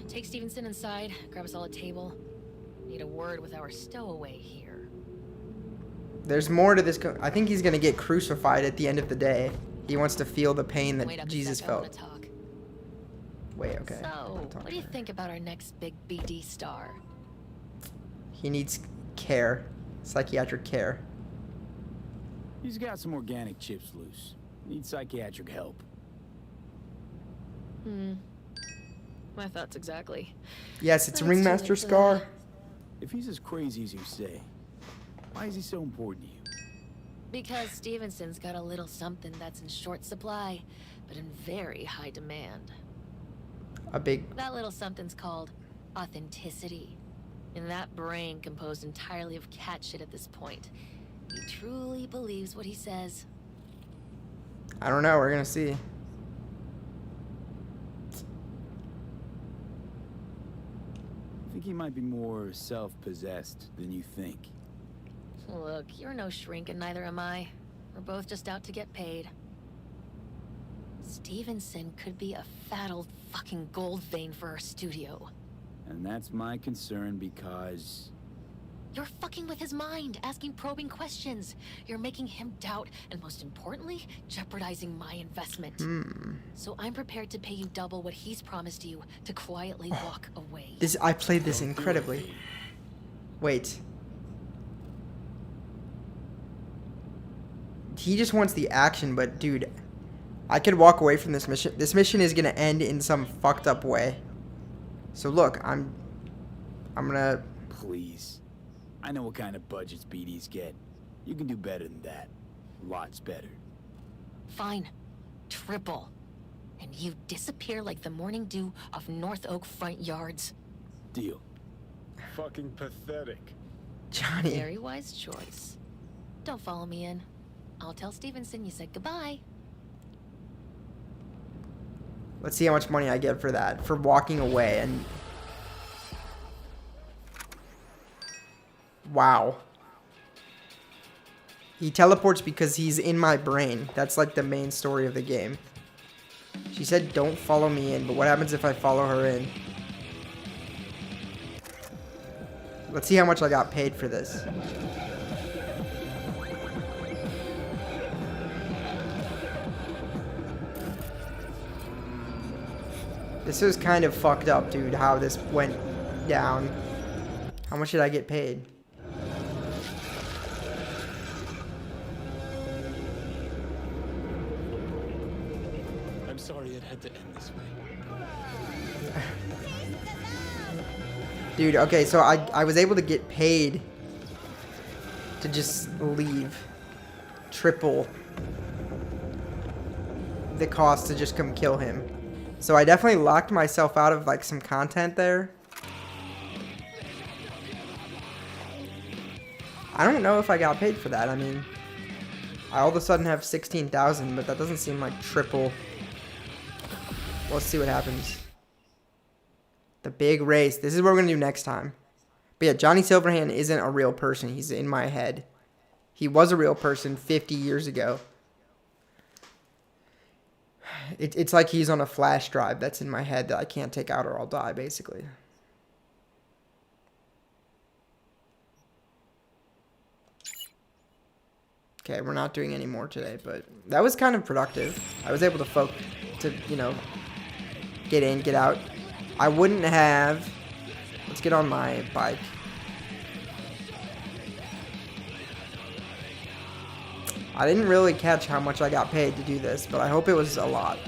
Take Stevenson inside. Grab us all a table. Need a word with our stowaway here. There's more to this. I think he's going to get crucified at the end of the day. He wants to feel the pain Wait that up a Jesus sec, I wanna felt. talk. Wait, okay. So, what do you think about our next big BD star? He needs care. Psychiatric care. He's got some organic chips loose. Needs psychiatric help. My thoughts exactly. Yes, it's Let's do Ringmaster it for Scar. If he's as crazy as you say, why is he so important to you? Because Stevenson's got a little something that's in short supply, but in very high demand. A big... That little something's called authenticity. And that brain composed entirely of cat shit at this point. He truly believes what he says. I don't know. We're going to see. I think he might be more self-possessed than you think. Look, you're no shrink and neither am I. We're both just out to get paid. Stevenson could be a fat old fucking gold vein for our studio. And that's my concern because... You're fucking with his mind, asking probing questions. You're making him doubt, and most importantly, jeopardizing my investment. So I'm prepared to pay you double what he's promised you to quietly walk away. I played this incredibly. Wait. He just wants the action, but dude, I could walk away from this mission. This mission is gonna end in some fucked up way. So look, I'm gonna... Please. I know what kind of budgets BDs get. You can do better than that. Lots better. Fine. Triple. And you disappear like the morning dew off North Oak front yards. Deal. Fucking pathetic. Johnny. Very wise choice. Don't follow me in. I'll tell Stevenson you said goodbye. Let's see how much money I get for that. For walking away and... Wow. He teleports because he's in my brain. That's like the main story of the game. She said don't follow me in, but what happens if I follow her in? Let's see how much I got paid for this. This was kind of fucked up, dude, how this went down. How much did I get paid? I'm sorry it had to end this way. Dude, okay, so I was able to get paid to just leave. Triple the cost to just come kill him. So I definitely locked myself out of like some content there. I don't know if I got paid for that. I mean, I all of a sudden have 16,000, but that doesn't seem like triple. Let's see what happens. The big race. This is what we're going to do next time. But yeah, Johnny Silverhand isn't a real person. He's in my head. He was a real person 50 years ago. It's like he's on a flash drive that's in my head that I can't take out or I'll die, basically. Okay, we're not doing any more today, but that was kind of productive. I was able to you know, get in, get out. I wouldn't have... Let's get on my bike. I didn't really catch how much I got paid to do this, but I hope it was a lot.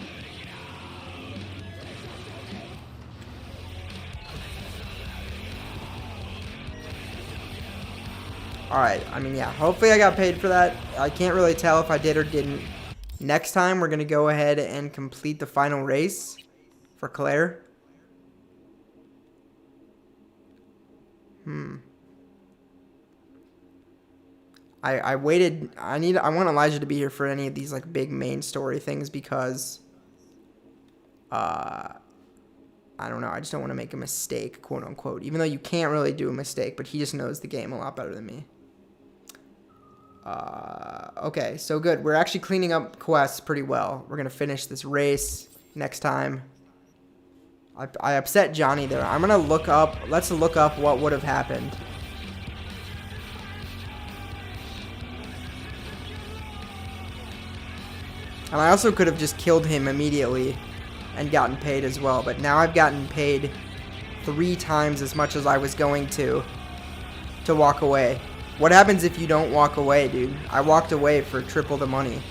Alright, I mean, yeah, hopefully I got paid for that. I can't really tell if I did or didn't. Next time, we're going to go ahead and complete the final race for Claire. I waited. I want Elijah to be here for any of these like big main story things because I don't know. I just don't want to make a mistake, quote unquote. Even though you can't really do a mistake, but he just knows the game a lot better than me. Okay, so good. We're actually cleaning up quests pretty well. We're gonna finish this race next time. I upset Johnny there. I'm gonna look up. Let's look up what would have happened. And I also could have just killed him immediately and gotten paid as well. But now I've gotten paid 3 times as much as I was going to walk away. What happens if you don't walk away, dude? I walked away for triple the money.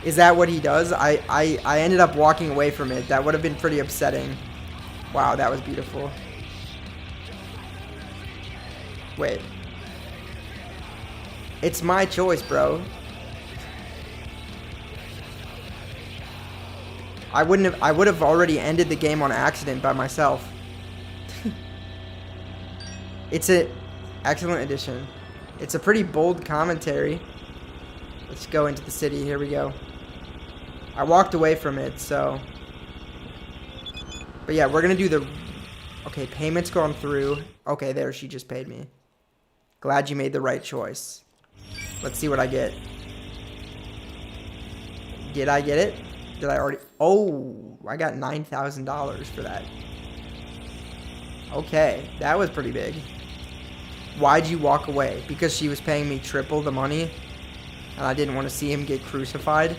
Is that what he does? I ended up walking away from it. That would have been pretty upsetting. Wow, that was beautiful. Wait. It's my choice, bro. I would have already ended the game on accident by myself. It's an excellent addition. It's a pretty bold commentary. Let's go into the city. Here we go. I walked away from it, so. But yeah, we're gonna do the. Okay, payments gone through. Okay, there, she just paid me. Glad you made the right choice. Let's see what I get. Did I get it? Did I already? Oh, I got $9,000 for that. Okay, that was pretty big. Why'd you walk away? Because she was paying me triple the money and I didn't want to see him get crucified?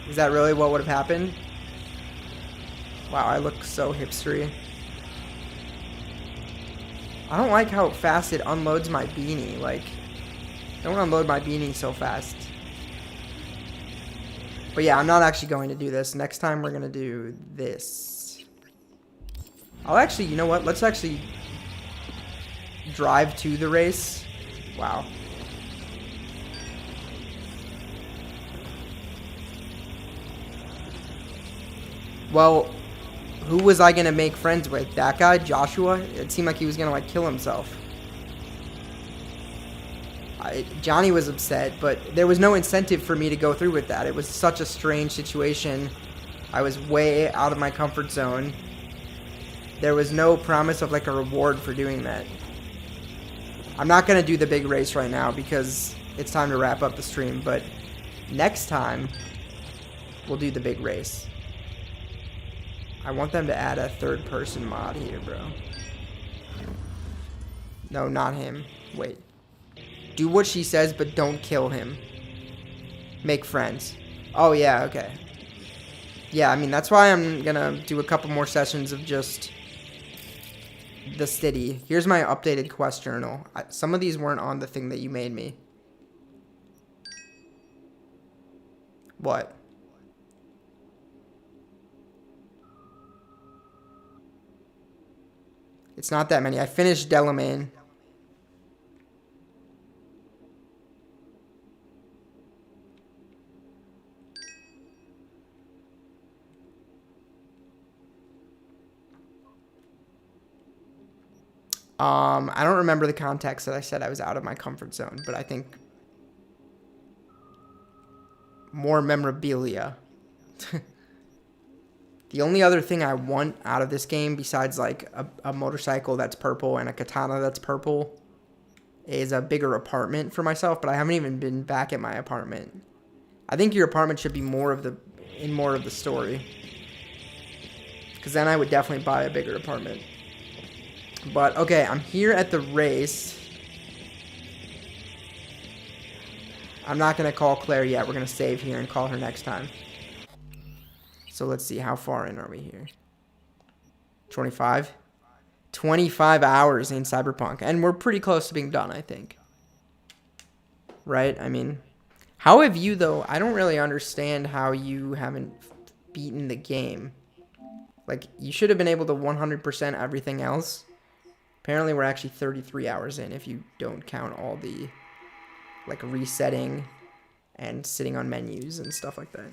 Is that really what would have happened? Wow, I look so hipstery. I don't like how fast it unloads my beanie. Like, don't unload my beanie so fast. But yeah, I'm not actually going to do this. Next time we're going to do this. I'll actually, you know what? Let's actually drive to the race. Wow. Well, who was I going to make friends with? That guy, Joshua? It seemed like he was going to, like, kill himself. Johnny was upset, but there was no incentive for me to go through with that. It was such a strange situation. I was way out of my comfort zone. There was no promise of, like, a reward for doing that. I'm not going to do the big race right now because it's time to wrap up the stream, but next time, we'll do the big race. I want them to add a third-person mod here, bro. No, not him. Wait. Do what she says, but don't kill him. Make friends. Oh, yeah, okay. Yeah, I mean, that's why I'm gonna do a couple more sessions of just the city. Here's my updated quest journal. Some of these weren't on the thing that you made me. What? It's not that many. I finished Delamain. I don't remember the context that I said I was out of my comfort zone, but I think more memorabilia. The only other thing I want out of this game, besides like a motorcycle that's purple and a katana that's purple, is a bigger apartment for myself, but I haven't even been back at my apartment. I think your apartment should be more of the story. Because then I would definitely buy a bigger apartment. But, okay, I'm here at the race. I'm not going to call Claire yet. We're going to save here and call her next time. So let's see. How far in are we here? 25? 25 hours in Cyberpunk. And we're pretty close to being done, I think. Right? I mean, how have you, though? I don't really understand how you haven't beaten the game. Like, you should have been able to 100% everything else. Apparently, we're actually 33 hours in if you don't count all the, like, resetting and sitting on menus and stuff like that.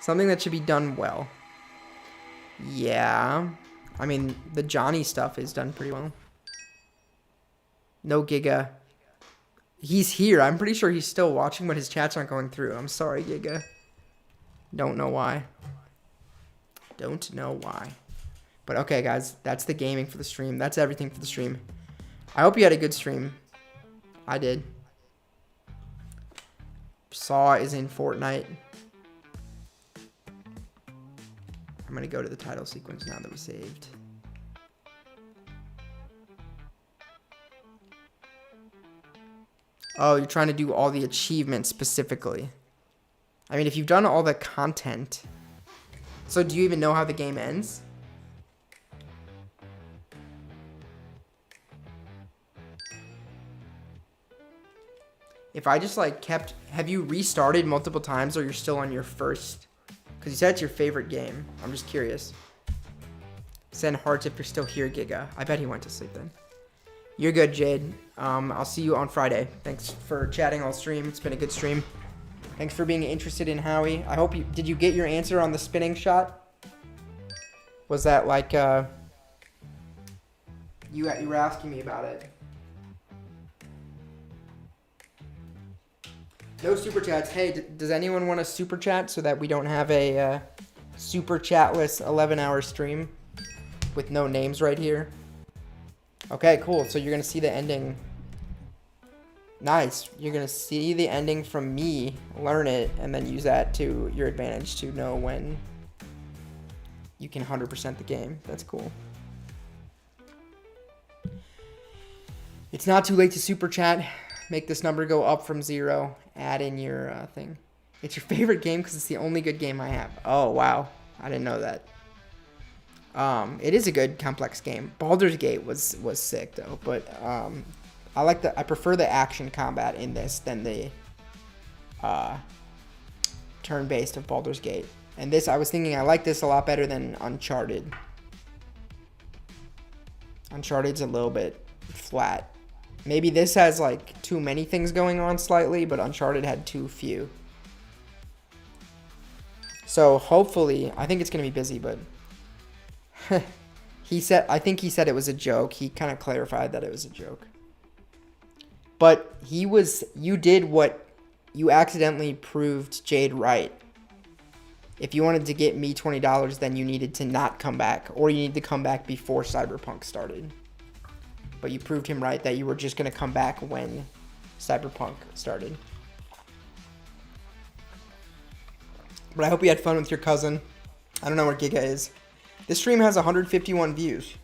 Something that should be done well. Yeah. I mean, the Johnny stuff is done pretty well. No Giga. He's here. I'm pretty sure he's still watching, but his chats aren't going through. I'm sorry, Giga. Don't know why. Don't know why. But okay, guys, that's the gaming for the stream. That's everything for the stream. I hope you had a good stream. I did. Saw is in Fortnite. I'm going to go to the title sequence now that we saved. Oh, you're trying to do all the achievements specifically. I mean, if you've done all the content... So do you even know how the game ends? If I just like kept... Have you restarted multiple times or you're still on your first? Because you said it's your favorite game. I'm just curious. Send hearts if you're still here, Giga. I bet he went to sleep then. You're good, Jade. I'll see you on Friday. Thanks for chatting all stream. It's been a good stream. Thanks for being interested in Howie. I hope you... Did you get your answer on the spinning shot? Was that like... You were asking me about it. No super chats. Hey, does anyone want a super chat so that we don't have a super chatless 11-hour stream with no names right here? Okay, cool. So you're going to see the ending. Nice. You're going to see the ending from me, learn it, and then use that to your advantage to know when you can 100% the game. That's cool. It's not too late to super chat. Make this number go up from 0. Add in your thing. It's your favorite game because it's the only good game I have. Oh, wow. I didn't know that. It is a good complex game. Baldur's Gate was sick though, but I prefer the action combat in this than the turn-based of Baldur's Gate. And this, I was thinking I like this a lot better than Uncharted. Uncharted's a little bit flat. Maybe this has like too many things going on slightly, but Uncharted had too few. So hopefully, I think it's gonna be busy, but I think he said it was a joke. He kind of clarified that it was a joke. But you did what you accidentally proved Jade right. If you wanted to get me $20, then you needed to not come back, or you need to come back before Cyberpunk started. But you proved him right that you were just going to come back when Cyberpunk started. But I hope you had fun with your cousin. I don't know where Giga is. This stream has 151 views.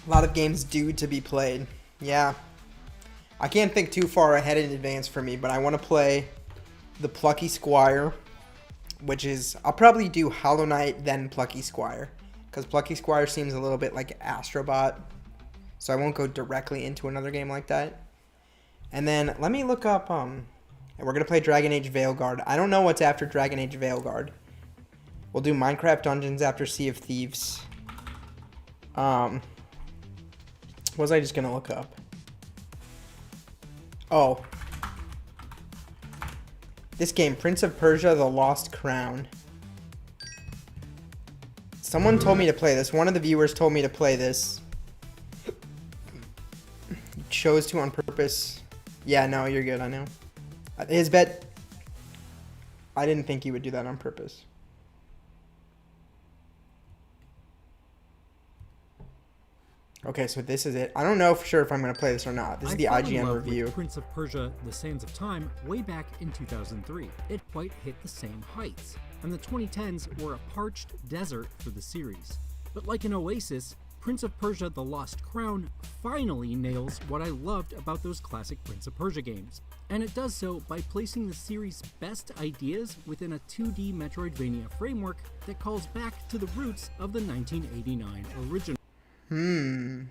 A lot of games due to be played. Yeah. I can't think too far ahead in advance for me, but I want to play the Plucky Squire, which is, I'll probably do Hollow Knight, then Plucky Squire, because Plucky Squire seems a little bit like Astrobot, so I won't go directly into another game like that. And then let me look up, and we're going to play Dragon Age Veilguard. I don't know what's after Dragon Age Veilguard. We'll do Minecraft Dungeons after Sea of Thieves. What was I just going to look up? Oh. This game, Prince of Persia, The Lost Crown. Someone told me to play this. One of the viewers told me to play this. Chose to on purpose. Yeah, no, you're good, I know. His bet... I didn't think he would do that on purpose. Okay, so this is it. I don't know for sure if I'm going to play this or not. This is the IGN review. Prince of Persia: The Sands of Time way back in 2003. It quite hit the same heights, and the 2010s were a parched desert for the series. But like an oasis, Prince of Persia: The Lost Crown finally nails what I loved about those classic Prince of Persia games. And it does so by placing the series' best ideas within a 2D Metroidvania framework that calls back to the roots of the 1989 original. I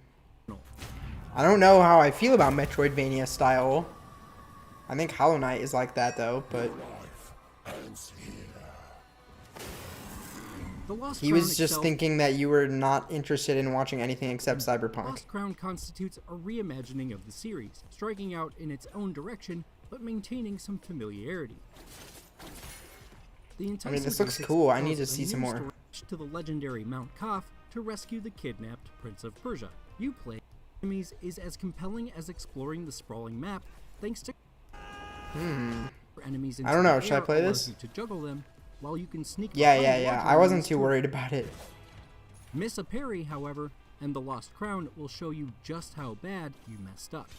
don't know how I feel about Metroidvania style. I think Hollow Knight is like that though, but he was just thinking that you were not interested in watching anything except Cyberpunk. Lost Crown constitutes a reimagining of the series, striking out in its own direction but maintaining some familiarity. I mean, this looks cool. I need to see some more. To the legendary Mount Kaf to rescue the kidnapped Prince of Persia. You play enemies is as compelling as exploring the sprawling map, thanks to enemies. I don't know. Should I play this? To juggle them, while you can sneak. Yeah. I wasn't too worried about it. Miss a parry, however, and the Lost Crown will show you just how bad you messed up.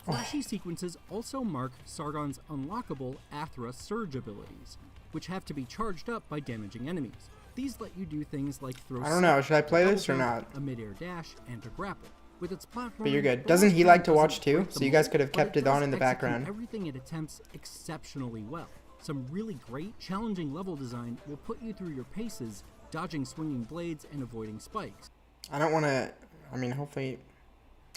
Flashy sequences also mark Sargon's unlockable Athra Surge abilities, which have to be charged up by damaging enemies. These let you do things like throw. I don't know. Should I play this or not? A mid-air dash and to grapple. With its platform. But you're good. Doesn't he like to watch too? So you guys could have kept it on in the background. Everything it attempts exceptionally well. Some really great, challenging level design will put you through your paces, dodging swinging blades and avoiding spikes. I don't want to. I mean, hopefully,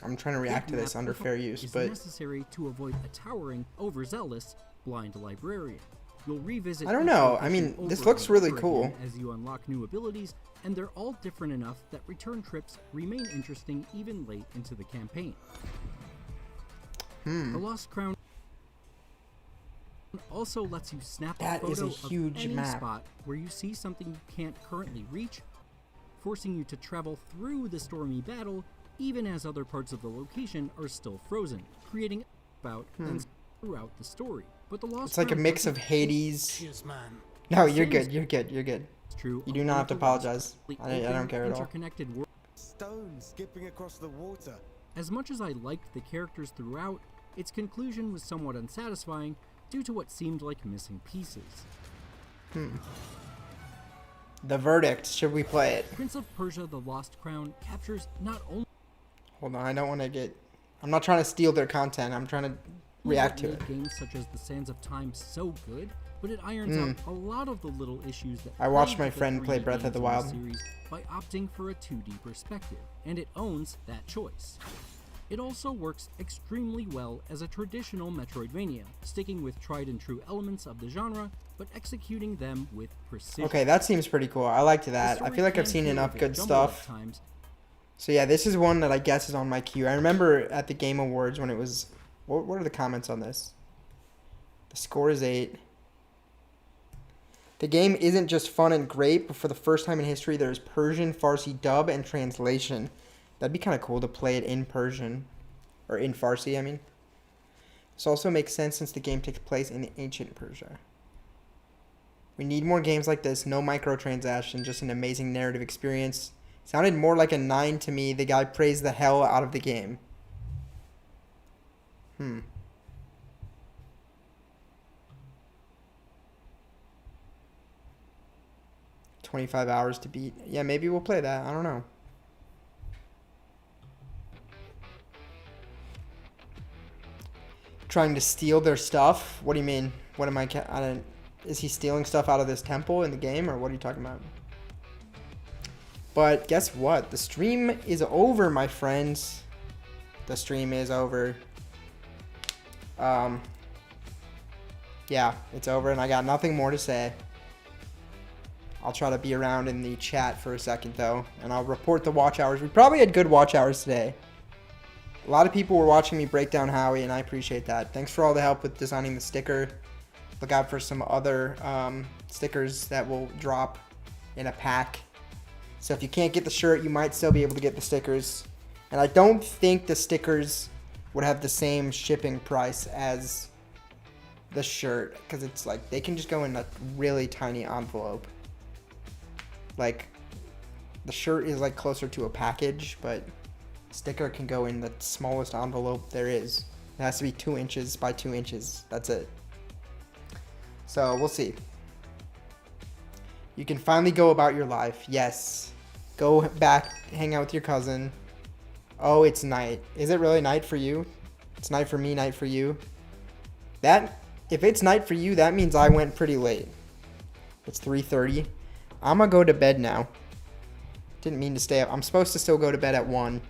I'm trying to react to this under fair use, but necessary to avoid a towering, overzealous blind librarian. You'll revisit. I don't know. I mean, this looks really cool. As you unlock new abilities, and they're all different enough that return trips remain interesting even late into the campaign. The Lost Crown also lets you snap a photo of any spot where you see something you can't currently reach, forcing you to travel through the stormy battle even as other parts of the location are still frozen, creating about and throughout the story. But the Lost it's like a mix of Hades. No, you're good. You're good. You're good. True. You do not have to apologize. I don't care at all. Stones skipping across the water. As much as I liked the characters throughout, its conclusion was somewhat unsatisfying due to what seemed like missing pieces. The verdict. Should we play it? Prince of Persia: The Lost Crown captures not only. Hold on, I don't want to get. I'm not trying to steal their content. I'm trying to react to it. Games such as The Sands of Time so good, but it irons out a lot of the little issues that I watched my friend play Breath of the Wild series by opting for a 2D perspective, and it owns that choice. It also works extremely well as a traditional Metroidvania, sticking with tried and true elements of the genre, but executing them with precision. Okay, that seems pretty cool. I liked that. I feel like I've seen enough good stuff. So yeah, this is one that I guess is on my queue. I remember at the Game Awards when it was... What are the comments on this? The score is 8. The game isn't just fun and great, but for the first time in history, there's Persian, Farsi dub, and translation. That'd be kind of cool to play it in Persian. Or in Farsi, I mean. This also makes sense since the game takes place in ancient Persia. We need more games like this. No microtransactions, just an amazing narrative experience. Sounded more like a 9 to me. The guy praised the hell out of the game. 25 hours to beat. Yeah, maybe we'll play that. I don't know. trying to steal their stuff. What do you mean? What am I don't, is he stealing stuff out of this temple in the game, or what are you talking about? But guess what? The stream is over, my friends. The stream is over. Yeah, it's over, and I got nothing more to say. I'll try to be around in the chat for a second, though, and I'll report the watch hours. We probably had good watch hours today. A lot of people were watching me break down Howie, and I appreciate that. Thanks for all the help with designing the sticker. Look out for some other stickers that will drop in a pack. So if you can't get the shirt, you might still be able to get the stickers. And I don't think the stickers would have the same shipping price as the shirt, because it's like they can just go in a really tiny envelope. Like the shirt is like closer to a package, but sticker can go in the smallest envelope there is. It has to be 2 inches by 2 inches. That's it. So we'll see. You can finally go about your life. Yes. Go back, hang out with your cousin. Oh, it's night. Is it really night for you? It's night for me, night for you. If it's night for you, that means I went pretty late. It's 3:30. I'm gonna go to bed now. Didn't mean to stay up. I'm supposed to still go to bed at 1.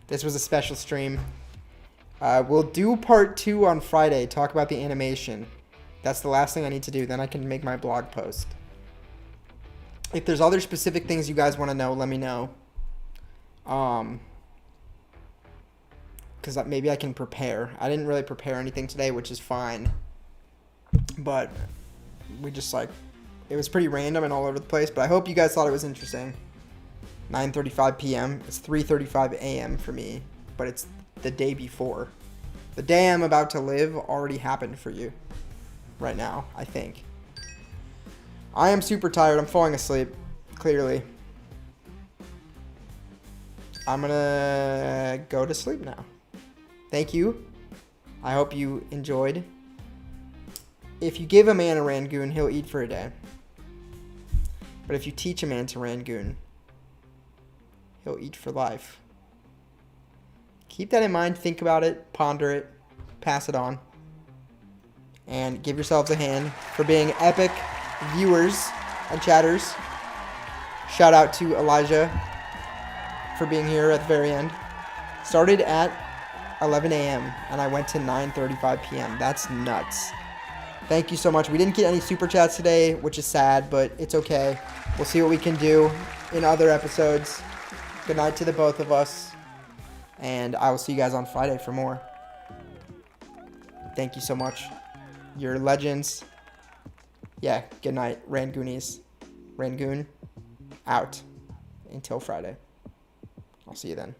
This was a special stream. We'll do part 2 on Friday. Talk about the animation. That's the last thing I need to do. Then I can make my blog post. If there's other specific things you guys want to know, let me know. Because maybe I can prepare. I didn't really prepare anything today, which is fine. But we just like... It was pretty random and all over the place, but I hope you guys thought it was interesting. 9:35 p.m. It's 3:35 a.m. for me, but it's the day before. The day I'm about to live already happened for you right now, I think. I am super tired. I'm falling asleep, clearly. I'm gonna go to sleep now. Thank you. I hope you enjoyed. If you give a man a Rangoon, he'll eat for a day. But if you teach a man to Rangoon, he'll eat for life. Keep that in mind. Think about it. Ponder it. Pass it on. And give yourselves a hand for being epic viewers and chatters. Shout out to Elijah for being here at the very end. Started at 11 a.m. and I went to 9:35 p.m. That's nuts. Thank you so much. We didn't get any super chats today, which is sad, but it's okay. We'll see what we can do in other episodes. Good night to the both of us. And I will see you guys on Friday for more. Thank you so much. You're legends. Yeah, good night, Rangoonies. Rangoon, out. Until Friday. I'll see you then.